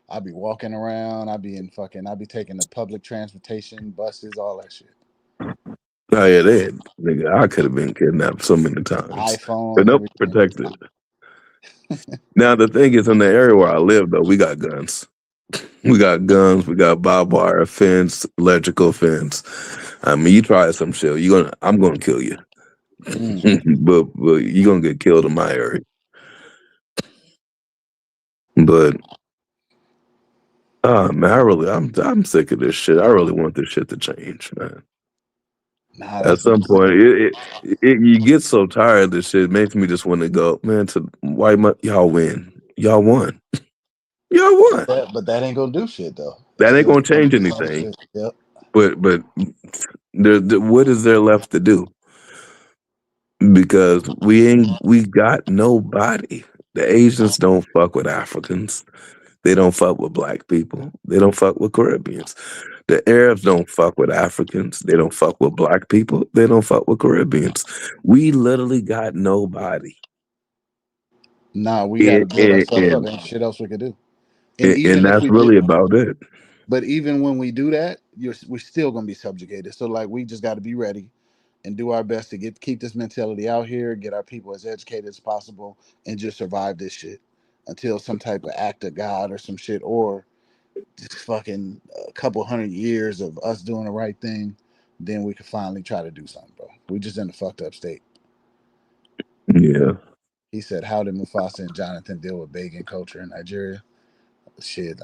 I'll be walking around. I'll be taking the public transportation, buses, all that shit. Oh yeah, nigga, I could have been kidnapped so many times. But iPhone, nope, everything. protected. Now the thing is, in the area where I live, though, we got guns. We got guns. We got barbed wire fence, electrical fence. I mean, you try some shit, I'm gonna kill you. but you gonna get killed in my area. But man, I'm sick of this shit. I really want this shit to change, man. At some point, you get so tired of this shit. It makes me just want to go, man. Y'all win? Y'all won. Y'all won. But that ain't gonna do shit though. That ain't gonna change anything. Yep. But what is there left to do? Because we got nobody. The Asians don't fuck with Africans. They don't fuck with black people. They don't fuck with Caribbeans. The Arabs don't fuck with Africans. They don't fuck with black people. They don't fuck with Caribbeans. We literally got nobody. Nah, we gotta build ourselves up. Ain't shit else we could do. And even if that's we really about it. But even when we do that, we're still gonna be subjugated. So like we just got to be ready and do our best to keep this mentality out here, get our people as educated as possible, and just survive this shit until some type of act of God or some shit, or just fucking a couple 100 years of us doing the right thing. Then we can finally try to do something, bro. We just in a fucked up state. Yeah. He said, "How did Mufasa and Jonathan deal with begging culture in Nigeria?" Shit,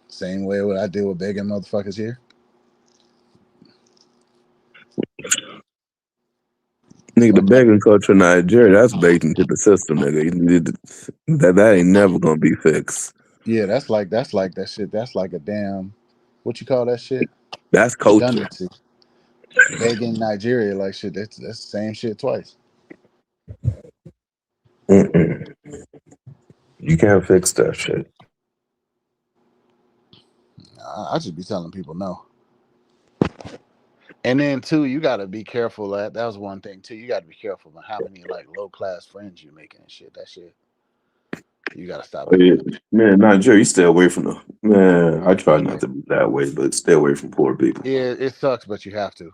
same way what I deal with begging motherfuckers here. Nigga, the begging culture in Nigeria, that's baked into the system, nigga. That ain't never gonna be fixed. Yeah, that's like that shit. That's like a damn, what you call that shit? That's culture. Redundancy. Begging Nigeria, like shit. That's the same shit twice. Mm-mm. You can't fix that shit. I should be telling people no. And then too, you got to be careful. That was one thing too. You got to be careful about how many like low class friends you making and shit. That shit, you got to stop doing that. Man, Nigeria, you stay away from the man. I try not to be that way, but stay away from poor people. Yeah, it sucks, but you have to.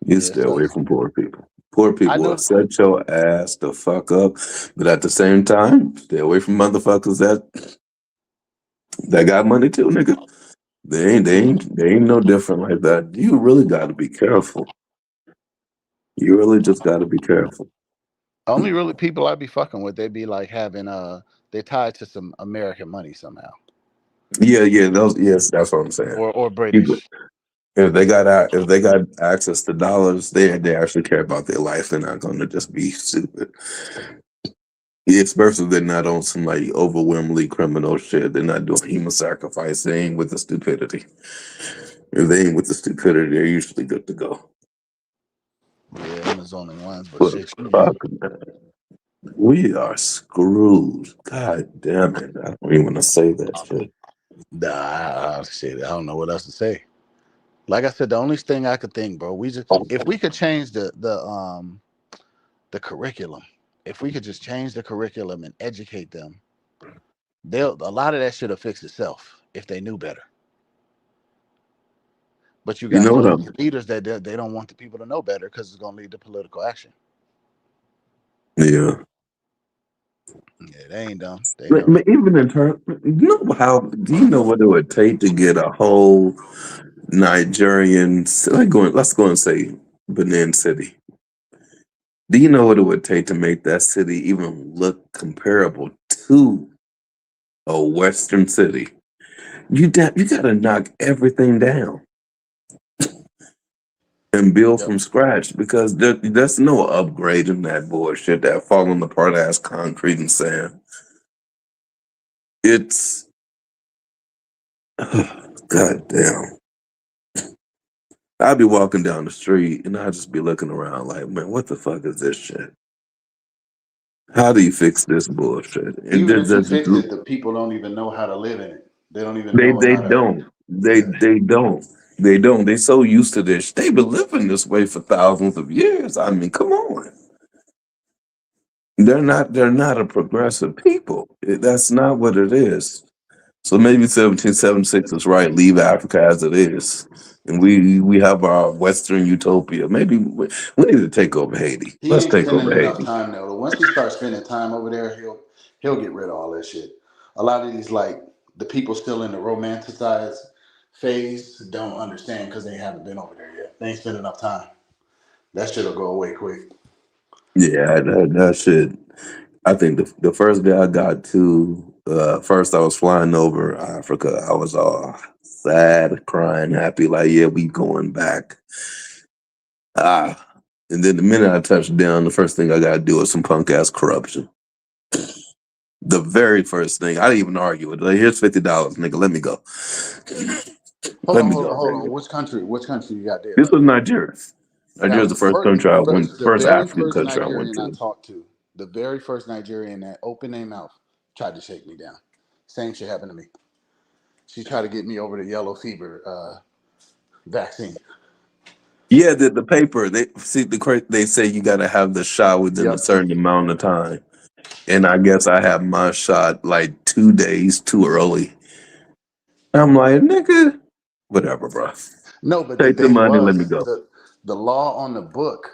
You stay away from poor people. Poor people will set your ass the fuck up, but at the same time, stay away from motherfuckers that got money too, nigga. They ain't no different like that. You really got to be careful. You really just got to be careful. Only really people I be fucking with, they be like having they tied to some American money somehow. Yeah, that's what I'm saying. Or British. People, if they got access to dollars, they actually care about their life. They're not going to just be stupid. Yeah, especially they're not on some like overwhelmingly criminal shit. They're not doing human sacrifice. They ain't with the stupidity. If they ain't with the stupidity, they're usually good to go. Yeah, them is only ones, but shit. Fuck, man. We are screwed. God damn it. I don't even want to say that shit. Nah, shit. I don't know what else to say. Like I said, the only thing I could think, bro, if we could change the curriculum, if we could just change the curriculum and educate them, a lot of that should have fixed itself if they knew better. But you got so many leaders that they don't want the people to know better because it's going to lead to political action. Yeah. Yeah, they ain't dumb. But even in terms, do you know what it would take to get a whole Nigerian, let's go and say Benin City. Do you know what it would take to make that city even look comparable to a Western city? You got to knock everything down and build from scratch because there's no upgrade in that bullshit, that falling apart ass concrete and sand. It's God damn. I'd be walking down the street and I'd just be looking around like, man, what the fuck is this shit? How do you fix this bullshit? And even if you fix it, the people don't even know how to live in it. They don't even know. They don't. They don't. They don't. They so used to this. They've been living this way for thousands of years. I mean, come on. They're not a progressive people. That's not what it is. So maybe 1776 is right. Leave Africa as it is. And we have our Western utopia. Maybe we need to take over Haiti. Let's take over Haiti. Enough time though. Once he starts spending time over there, he'll get rid of all that shit. A lot of these like the people still in the romanticized phase don't understand because they haven't been over there yet. They ain't spent enough time. That shit'll go away quick. Yeah, that shit. I think the first day I got to, first I was flying over Africa. I was all sad, crying, happy, like, yeah, we going back. And then the minute I touched down, the first thing I got to do is some punk ass corruption. The very first thing, I didn't even argue with it. Like, here's $50, nigga, let me go. Hold on. Which country you got there? This was Nigeria. Nigeria's the first country I went, first African country I went to. I talked to, the very first Nigerian that opened their mouth tried to shake me down. Same shit happened to me. She tried to get me over the yellow fever vaccine. Yeah, the paper, they say you got to have the shot within a certain amount of time. And I guess I had my shot like 2 days too early. I'm like, nigga, whatever, bro. No, but take the money, let me go. The law on the book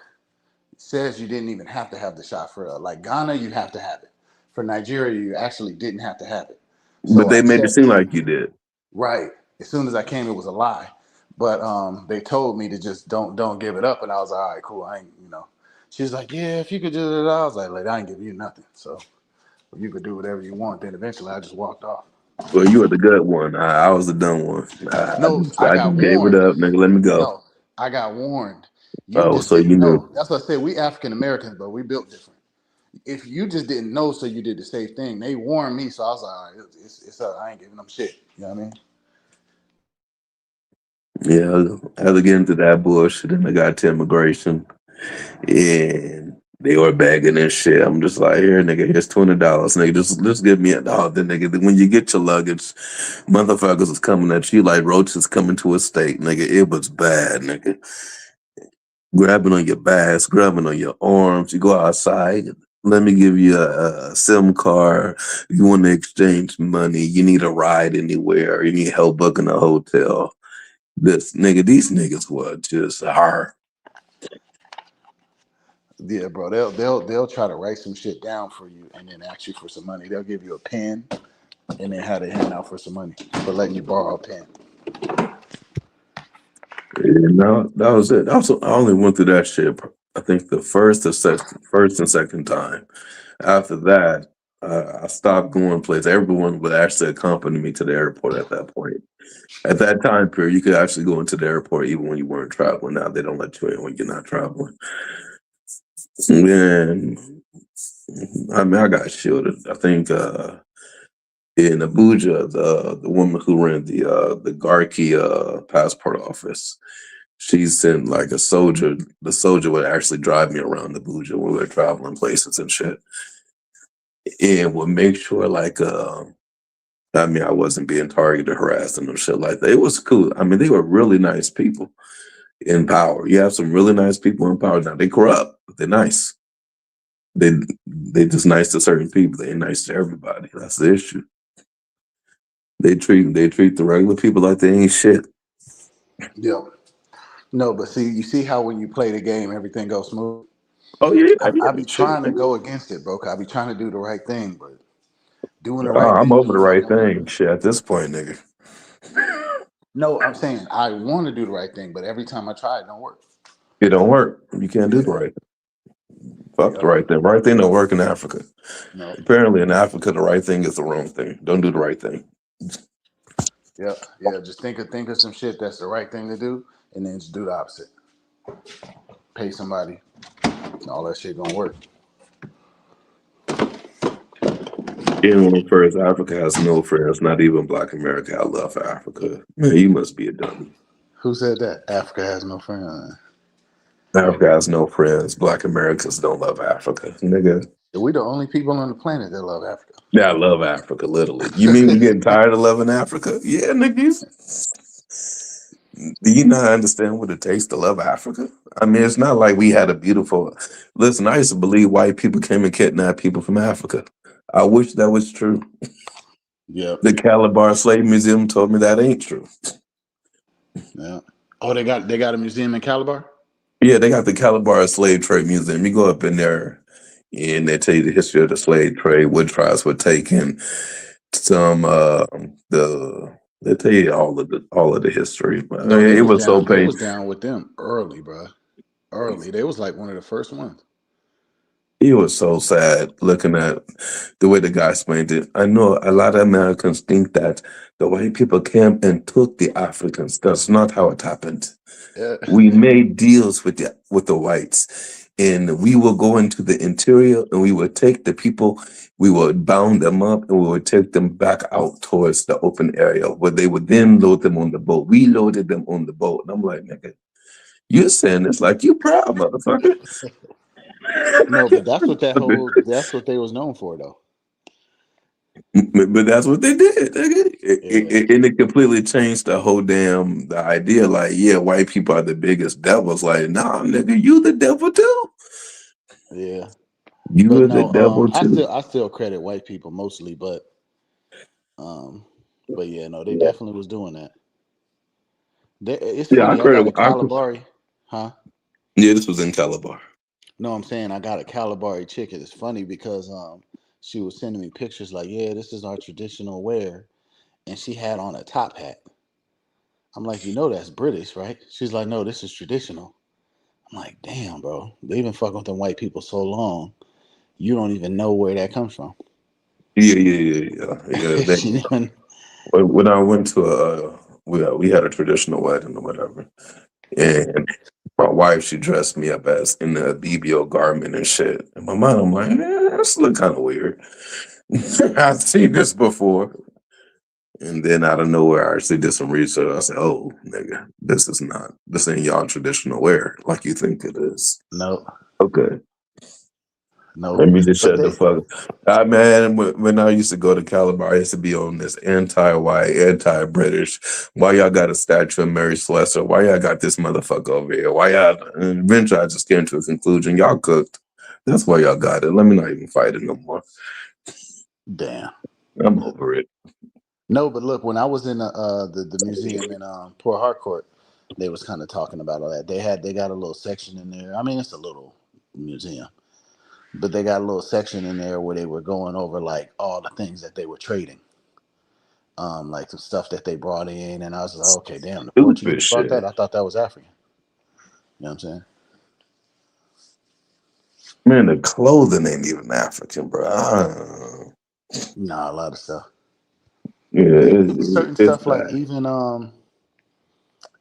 says you didn't even have to have the shot for like Ghana, you have to have it. For Nigeria, you actually didn't have to have it. So but they made it seem like you did. Right. As soon as I came, it was a lie. But they told me to just don't give it up, and I was like, all right, cool. I ain't, She was like, yeah, if you could do it, I was like, I ain't giving you nothing. So you could do whatever you want. Then eventually, I just walked off. Well, you were the good one. I was the dumb one. I got gave warned. It up, nigga. Let me go. No, I got warned. You just didn't know. That's what I said. We African Americans, but we built different. If you just didn't know, so you did the same thing. They warned me, so I was like, all right, it's I ain't giving them shit. You know what I mean? Yeah, I had to get into that bullshit, and I got to immigration, and They were begging and shit. I'm just like, here, nigga, here's $20, nigga. Just give me a dog. Then, nigga, when you get your luggage, motherfuckers is coming at you like roaches coming to a steak, nigga. It was bad, nigga. Grabbing on your backs, grabbing on your arms. You go outside. Let me give you a SIM card. You want to exchange money. You need a ride anywhere. You need help booking a hotel. These niggas were just hard. Yeah, bro. They'll try to write some shit down for you and then ask you for some money. They'll give you a pen and then have it hand out for some money for letting you borrow a pen. Yeah, no, that was it. I only went through that shit. I think the first and second time. After that, I stopped going places. Everyone would actually accompany me to the airport at that point. At that time period, you could actually go into the airport even when you weren't traveling. Now they don't let you in when you're not traveling. And I mean, I got shielded. I think in Abuja, the woman who ran the Garki passport office, she sent like a soldier. The soldier would actually drive me around Abuja when we were traveling places and shit, and would make sure like I mean, I wasn't being targeted, harassed, and no shit like that. It was cool. I mean, they were really nice people in power. You have some really nice people in power. Now they corrupt, but they're nice. They just nice to certain people. They ain't nice to everybody. That's the issue. They treat the regular people like they ain't shit. Yeah. No, but you see how when you play the game, everything goes smooth. Oh yeah, I be trying to go against it, bro. I be trying to do the right thing, but doing the Oh, right I'm thing over the ain't right fucking work. thing. Shit, at this point, nigga. No, I'm saying I want to do the right thing, but every time I try, it don't work. It don't work. You can't do the right thing. Fuck the right thing. Right thing don't work in Africa. No. Apparently in Africa, the right thing is the wrong thing. Don't do the right thing. Yeah. Just think of some shit that's the right thing to do, and then just do the opposite. Pay somebody, and all that shit gonna work. Anyone first, Africa has no friends, not even Black America. I love Africa. Man, you must be a dummy. Who said that? Africa has no friends. Africa has no friends. Black Americans don't love Africa. Nigga. We the only people on the planet that love Africa. Yeah, I love Africa, literally. You mean we getting tired of loving Africa? Yeah, nigga. Do you not understand what it takes to love Africa? I mean, it's not like we had a beautiful. Listen, I used to believe white people came and kidnapped people from Africa. I wish that was true. Yeah. The Calabar Slave Museum told me that ain't true. Yeah. Oh, they got a museum in Calabar? Yeah, they got the Calabar Slave Trade Museum. You go up in there and they tell you the history of the slave trade, what tribes were taken, some they tell you all of the history. No, It was so they painful. was down with them early, bro. Early. They was like one of the first ones. It was so sad looking at the way the guy explained it. I know a lot of Americans think that the white people came and took the Africans. That's not how it happened. Yeah. We made deals with the whites, and we will go into the interior and we would take the people, we would bound them up, and we would take them back out towards the open area where they would then load them on the boat. We loaded them on the boat, and I'm like, nigga, you're saying this like you proud, motherfucker. No, but that's what that's what they was known for, though. But that's what they did. And it completely changed the whole the idea. Like, yeah, white people are the biggest devils. Like, nah, nigga, you the devil too. Yeah. You are the devil too. I still credit white people mostly, but yeah, no, they definitely was doing that. It's funny, I got a Calabari, huh? Yeah, this was in Calabar. No, I'm saying I got a Calabari chick. It's funny because she was sending me pictures like, yeah, this is our traditional wear, and she had on a top hat. I'm like, that's British, right? She's like, no, this is traditional. I'm like, damn, bro, they've been fucking with them white people so long, you don't even know where that comes from. Yeah. When I went to we had a traditional wedding or whatever, and my wife, she dressed me up as in the BBO garment and shit. In my mind, I'm like, this look kind of weird. I've seen this before. And then out of nowhere, I actually did some research. I said, oh, nigga, this ain't y'all traditional wear like you think it is. No. Okay. No, Let me just but shut the they fuck up. Man, when I used to go to Calabar, I used to be on this anti-white, anti-British. Why y'all got a statue of Mary Slessor? Why y'all got this motherfucker over here? Why y'all? And eventually, I just came to a conclusion. Y'all cooked. That's why y'all got it. Let me not even fight it no more. damn. I'm over it. No, but look, when I was in the museum in Port Harcourt, they was kind of talking about all that. They got a little section in there. I mean, it's a little museum, but they got a little section in there where they were going over like all the things that they were trading, like the stuff that they brought in, and I was like, okay, damn, the Stupid Portuguese brought shit. that. I thought that was African. You know what I'm saying? Man, the clothing ain't even African, bro. Nah, a lot of stuff. Yeah, It certain it's stuff like bad. even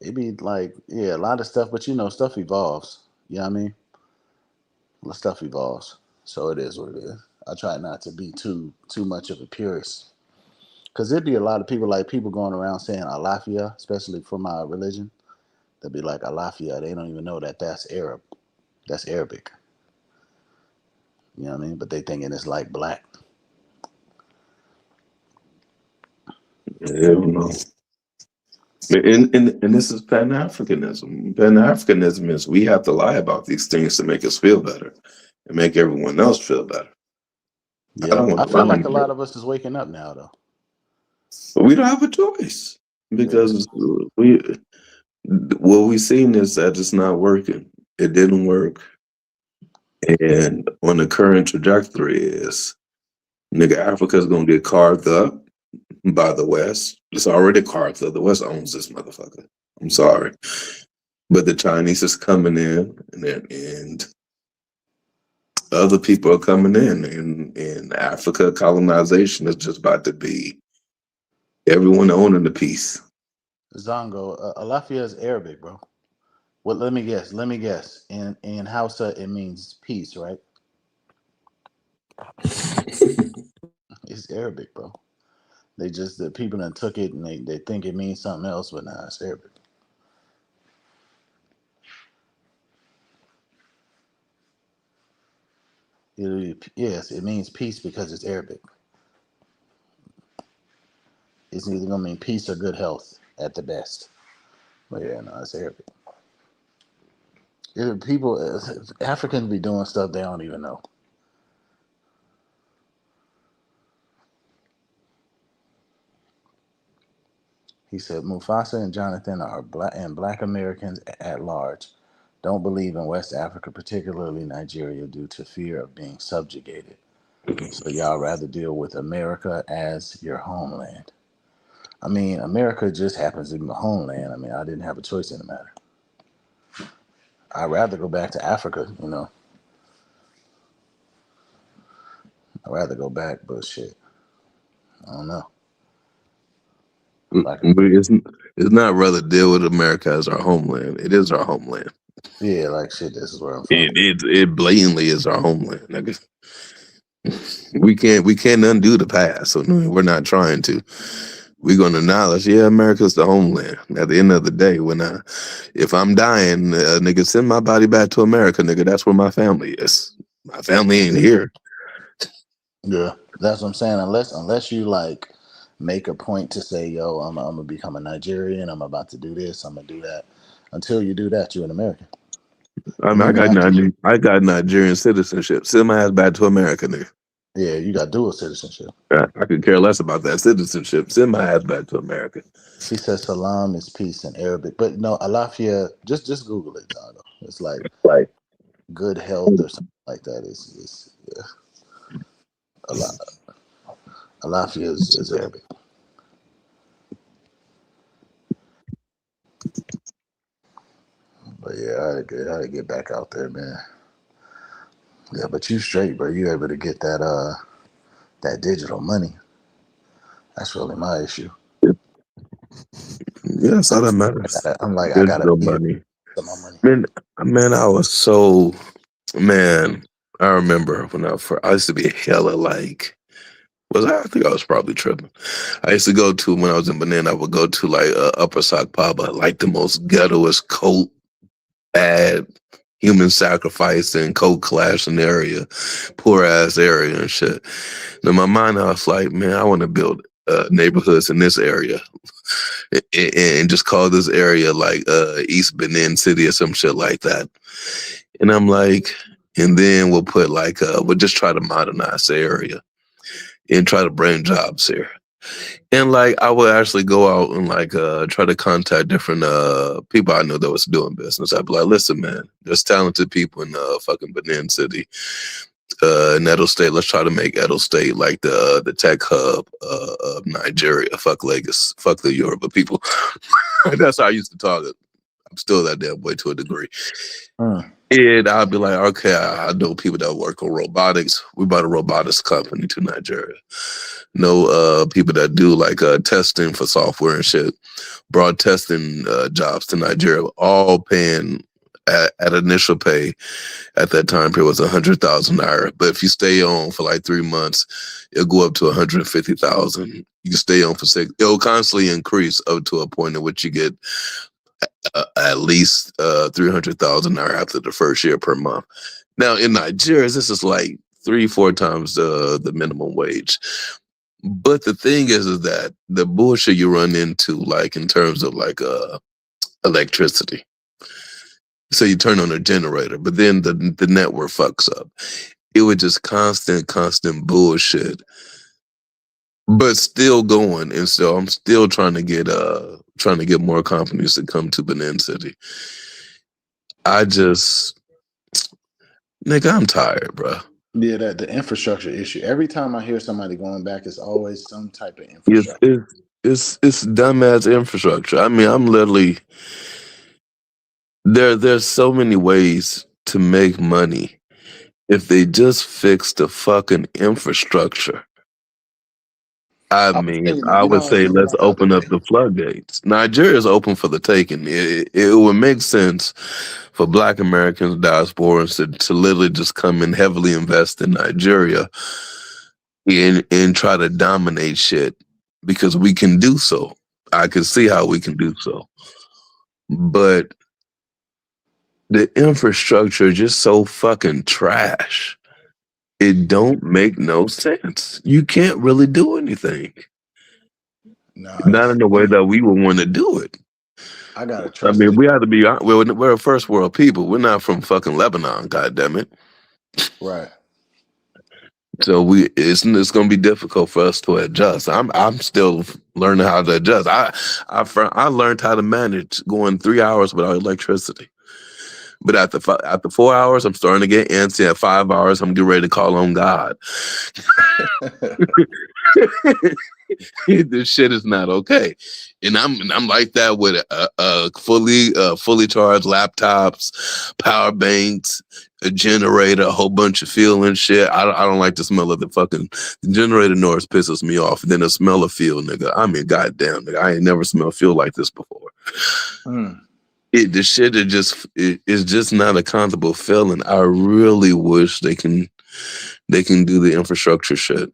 it be like a lot of stuff, but stuff evolves. You know what I mean? The stuff evolves, so it is what it is. I try not to be too much of a purist, because there'd be a lot of people like people going around saying Alafia, especially for my religion. They'll be like Alafia. They don't even know that that's Arab. That's Arabic. You know what I mean? But they thinking it's like black. Yeah, no. And this is Pan Africanism. Pan Africanism is we have to lie about these things to make us feel better and make everyone else feel better. I Yeah, don't want I to feel lie like a anymore. lot of us is waking up now, though. But we don't have a choice Yeah, because we what we've seen is that it's not working. It didn't work. And on the current trajectory is nigga Africa's gonna get carved up by the West. It's already carved up. The West owns this motherfucker. I'm sorry. But the Chinese is coming in and other people are coming in and Africa colonization is just about to be everyone owning the piece. Zongo, Alafia is Arabic, bro. Well, let me guess. Let me guess. In Hausa, it means peace, right? It's Arabic, bro. The people that took it and they think it means something else, but nah, it's Arabic. Yes, it means peace because it's Arabic. It's either gonna mean peace or good health at the best. But yeah, no, it's Arabic. Africans be doing stuff they don't even know. He said Mufasa and Jonathan are black Americans at large don't believe in West Africa, particularly Nigeria, due to fear of being subjugated. So y'all rather deal with America as your homeland. I mean, America just happens to be my homeland. I mean, I didn't have a choice in the matter. I'd rather go back to Africa. I'd rather go back, but shit, I don't know. Like, It's not rather deal with America as our homeland. It is our homeland. yeah, like shit, this is where I'm from. It blatantly is our homeland, nigga. We can't undo the past, so no, we're not trying to. We're gonna acknowledge, yeah, America's the homeland. At the end of the day, if I'm dying, nigga, send my body back to America, nigga. That's where my family is. My family ain't here. Yeah, that's what I'm saying. Unless you like make a point to say, yo, I'm gonna become a Nigerian. I'm about to do this. I'm gonna do that. Until you do that, you're an American. I And mean, even after you, I got Nigerian citizenship. Send my ass back to America, nigga. yeah, you got dual citizenship. I could care less about that citizenship. Send my ass back to America. He says salam is peace in Arabic, but no, alafia. Just Google it, Donna. It's like Like, good health or something like that. Is yeah, alafia is Arabic. But yeah, I had to get back out there, man. Yeah, but you straight, bro. You able to get that digital money. That's really my issue. yeah, that's all that matters. I gotta Digital be here money. to my money. Man, I was so man. I remember when I used to be hella like. I think I was probably tripping. I used to go to when I was in Benin. I would go to like Upper Sock Paba, like the most ghettoest coat, bad human sacrifice and code clashing area, poor ass area and shit. In my mind, I was like, man, I want to build neighborhoods in this area and just call this area like East Benin City or some shit like that. And I'm like, and then we'll put like we'll just try to modernize the area and try to bring jobs here. And like I would actually go out and like try to contact different people I know that was doing business. I'd be like, listen, man, there's talented people in fucking Benin City. In Edo State, let's try to make Edo State like the tech hub of Nigeria. Fuck Lagos, fuck the Yoruba people. That's how I used to talk. I'm still that damn way to a degree. And I'll be like, okay, I know people that work on robotics. We bought a robotics company to Nigeria. No people that do like testing for software and shit. Brought testing jobs to Nigeria, all paying at initial pay at that time period was 100,000 naira. But if you stay on for like 3 months, it'll go up to 150,000. You can stay on for 6. It'll constantly increase up to a point at which you get at least 300,000 naira after the first year per month. Now in Nigeria, this is like 3-4 times the minimum wage. But the thing is that the bullshit you run into, like in terms of like electricity. So you turn on a generator, but then the network fucks up. It was just constant bullshit. But still going, and so I'm still trying to get more companies to come to Benin City. Nigga, I'm tired, bro. Yeah, the infrastructure issue. Every time I hear somebody going back, it's always some type of infrastructure. It's dumbass infrastructure. I mean, I'm literally there's so many ways to make money if they just fix the fucking infrastructure. I mean, I would say let's open up the floodgates. Nigeria is open for the taking. It would make sense for Black Americans, diasporans to literally just come and heavily invest in Nigeria and try to dominate shit because we can do so. I can see how we can do so. But the infrastructure is just so fucking trash. It don't make no sense. You can't really do anything. Not in the way that we would want to do it. I gotta trust. I mean, we have to be. We're a first world people. We're not from fucking Lebanon. God damn it. Right. So it's going to be difficult for us to adjust. I'm still learning how to adjust. I learned how to manage going 3 hours without electricity. But after 4 hours, I'm starting to get antsy. At 5 hours, I'm getting ready to call on God. This shit is not okay, and I'm like that with fully charged laptops, power banks, a generator, a whole bunch of fuel and shit. I don't like the smell of the generator noise. Pisses me off. And then the smell of fuel, nigga. I mean, goddamn, nigga, I ain't never smelled fuel like this before. The shit is just not a comfortable feeling. I really wish they can do the infrastructure shit.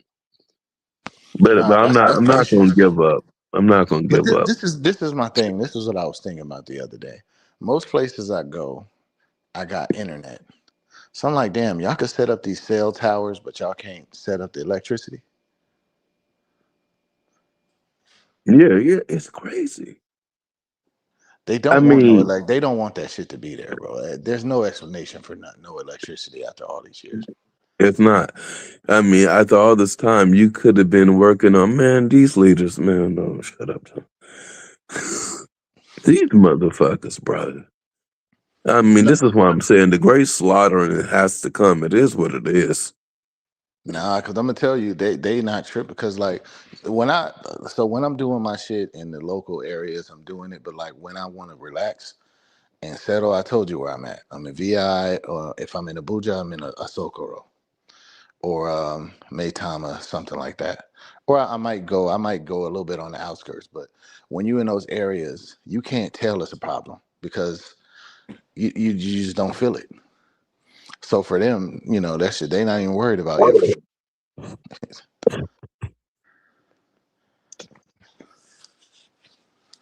But I'm not gonna give up. I'm not gonna give up. This is my thing. This is what I was thinking about the other day. Most places I go, I got internet. So I'm like, damn, y'all could set up these cell towers, but y'all can't set up the electricity. Yeah, it's crazy. They don't want they don't want that shit to be there, bro. There's no explanation for no electricity after all these years. It's not. I mean, after all this time, you could have been working on, man, these leaders, man, no, shut up. These motherfuckers, bro. I mean, this is why I'm saying the great slaughtering has to come. It is what it is. Nah, because I'm gonna tell you, they not tripping. Because like when I'm doing my shit in the local areas, I'm doing it. But like when I want to relax and settle, I told you where I'm at. I'm in VI, or if I'm in Abuja, I'm in a Sokoro or Maytama, something like that. Or I might go a little bit on the outskirts. But when you're in those areas, you can't tell it's a problem because you just don't feel it. So for them, that shit, they not even worried about infrastructure.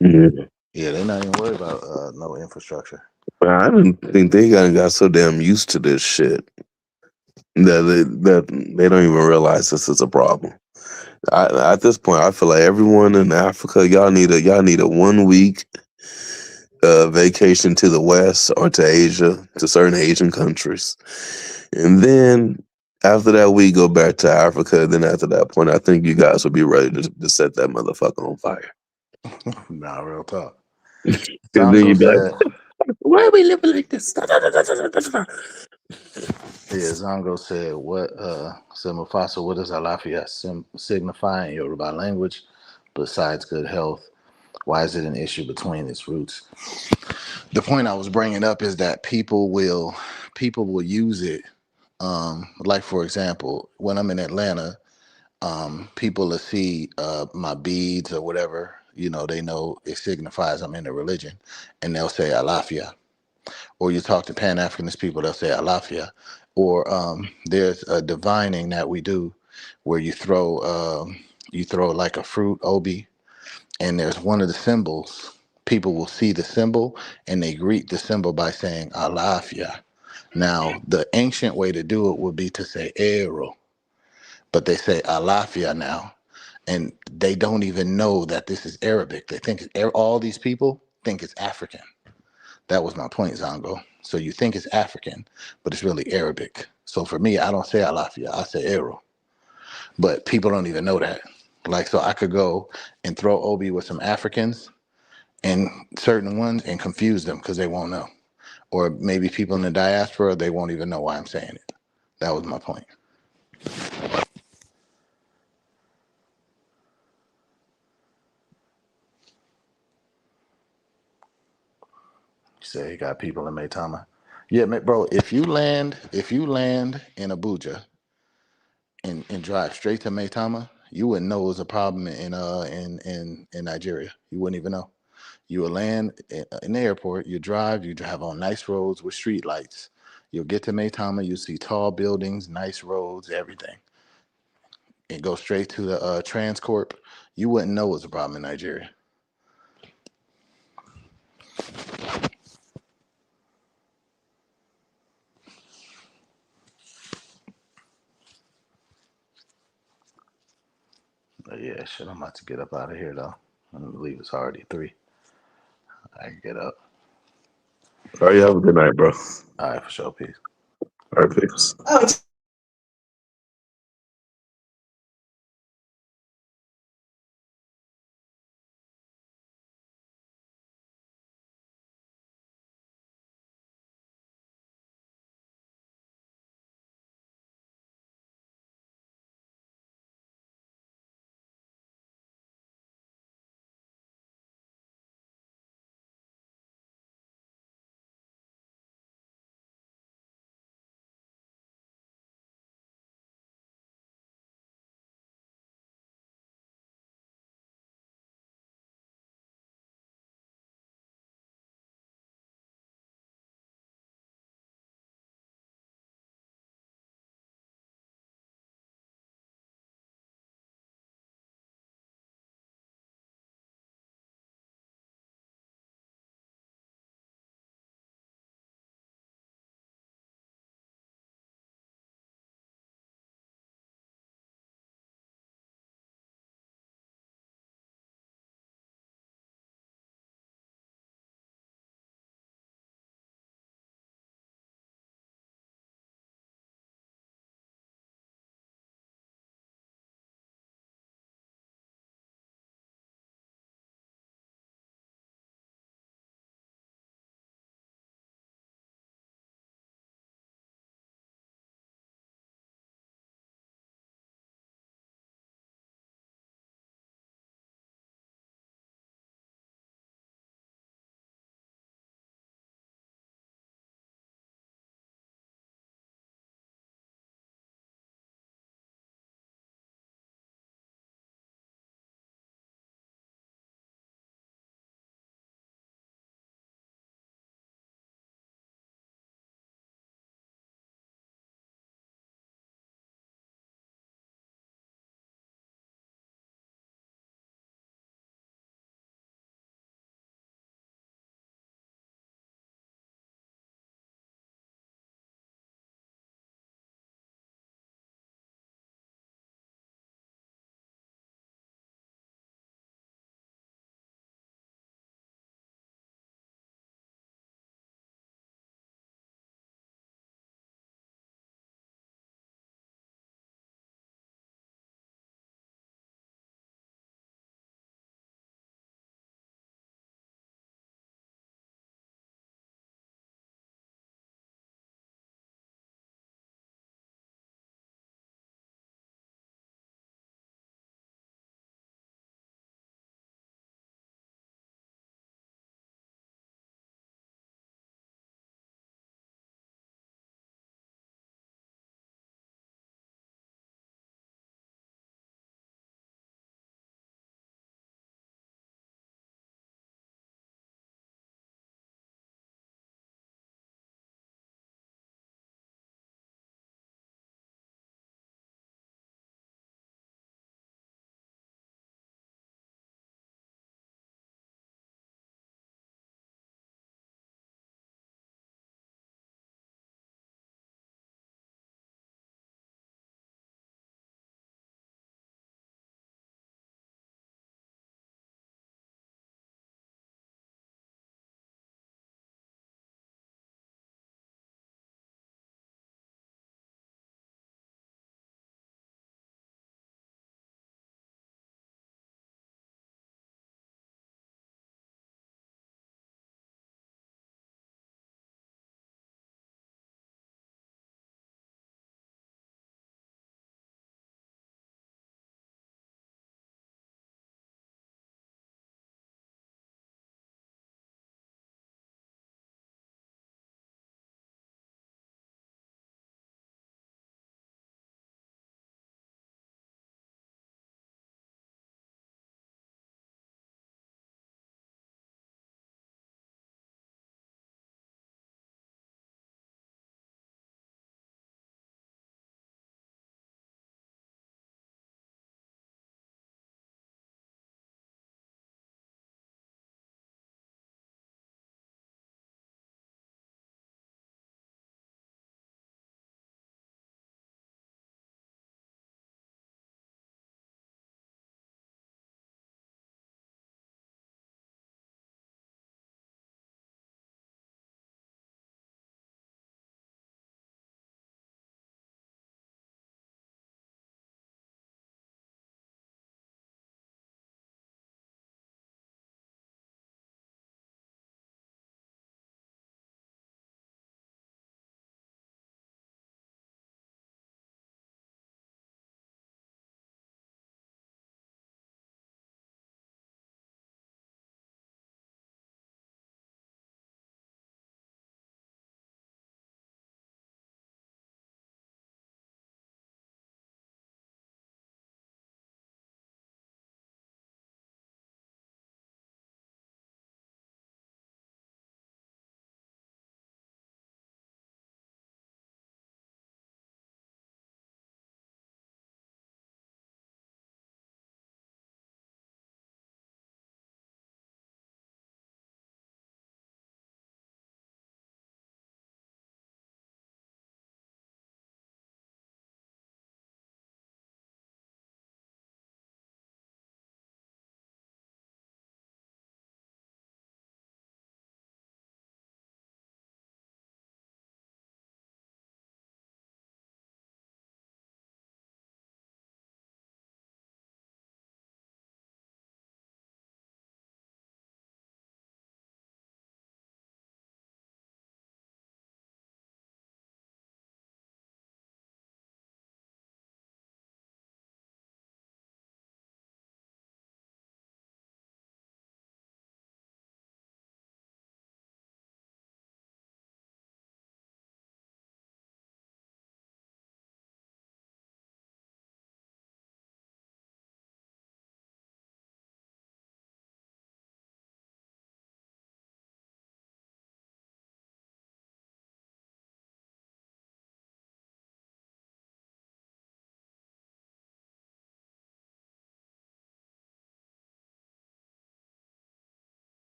Yeah, they're not even worried about no infrastructure. I didn't think they got so damn used to this shit that they don't even realize this is a problem. At this point, I feel like everyone in Africa, y'all need a 1 week vacation to the West or to Asia, to certain Asian countries, and then after that we go back to Africa. Then after that point, I think you guys will be ready to set that motherfucker on fire. Nah, real talk. And then Zongo you be said, like, "Why are we living like this?" yeah, Zongo said, said Mufasa, what does Alafia signify in Yoruba language besides good health? Why is it an issue between its roots? The point I was bringing up is that people will use it. Like, for example, when I'm in Atlanta, people will see my beads or whatever, they know it signifies I'm in a religion, and they'll say Alafia. Or you talk to Pan-Africanist people, they'll say Alafia. Or there's a divining that we do where you throw like a fruit, obi, and there's one of the symbols. People will see the symbol and they greet the symbol by saying Alafia. Now, the ancient way to do it would be to say Ero, but they say Alafia now, and they don't even know that this is Arabic. They think all these people think it's African. That was my point, Zongo. So you think it's African, but it's really Arabic. So for me, I don't say Alafia, I say Ero. But people don't even know that. Like, so I could go and throw Obi with some Africans and certain ones and confuse them because they won't know. Or maybe people in the diaspora, they won't even know why I'm saying it. That was my point. You say you got people in Maitama. Yeah, bro, if you land in Abuja and drive straight to Maitama, you wouldn't know it was a problem in Nigeria. You wouldn't even know. You will land in the airport, you drive on nice roads with street lights. You'll get to Maitama, you'll see tall buildings, nice roads, everything. And go straight to the Transcorp. You wouldn't know it was a problem in Nigeria. But yeah, shit, I'm about to get up out of here though. I believe it's already 3. I can get up. All right, you have a good night, bro. All right, for sure. Peace. All right, peace. Oh,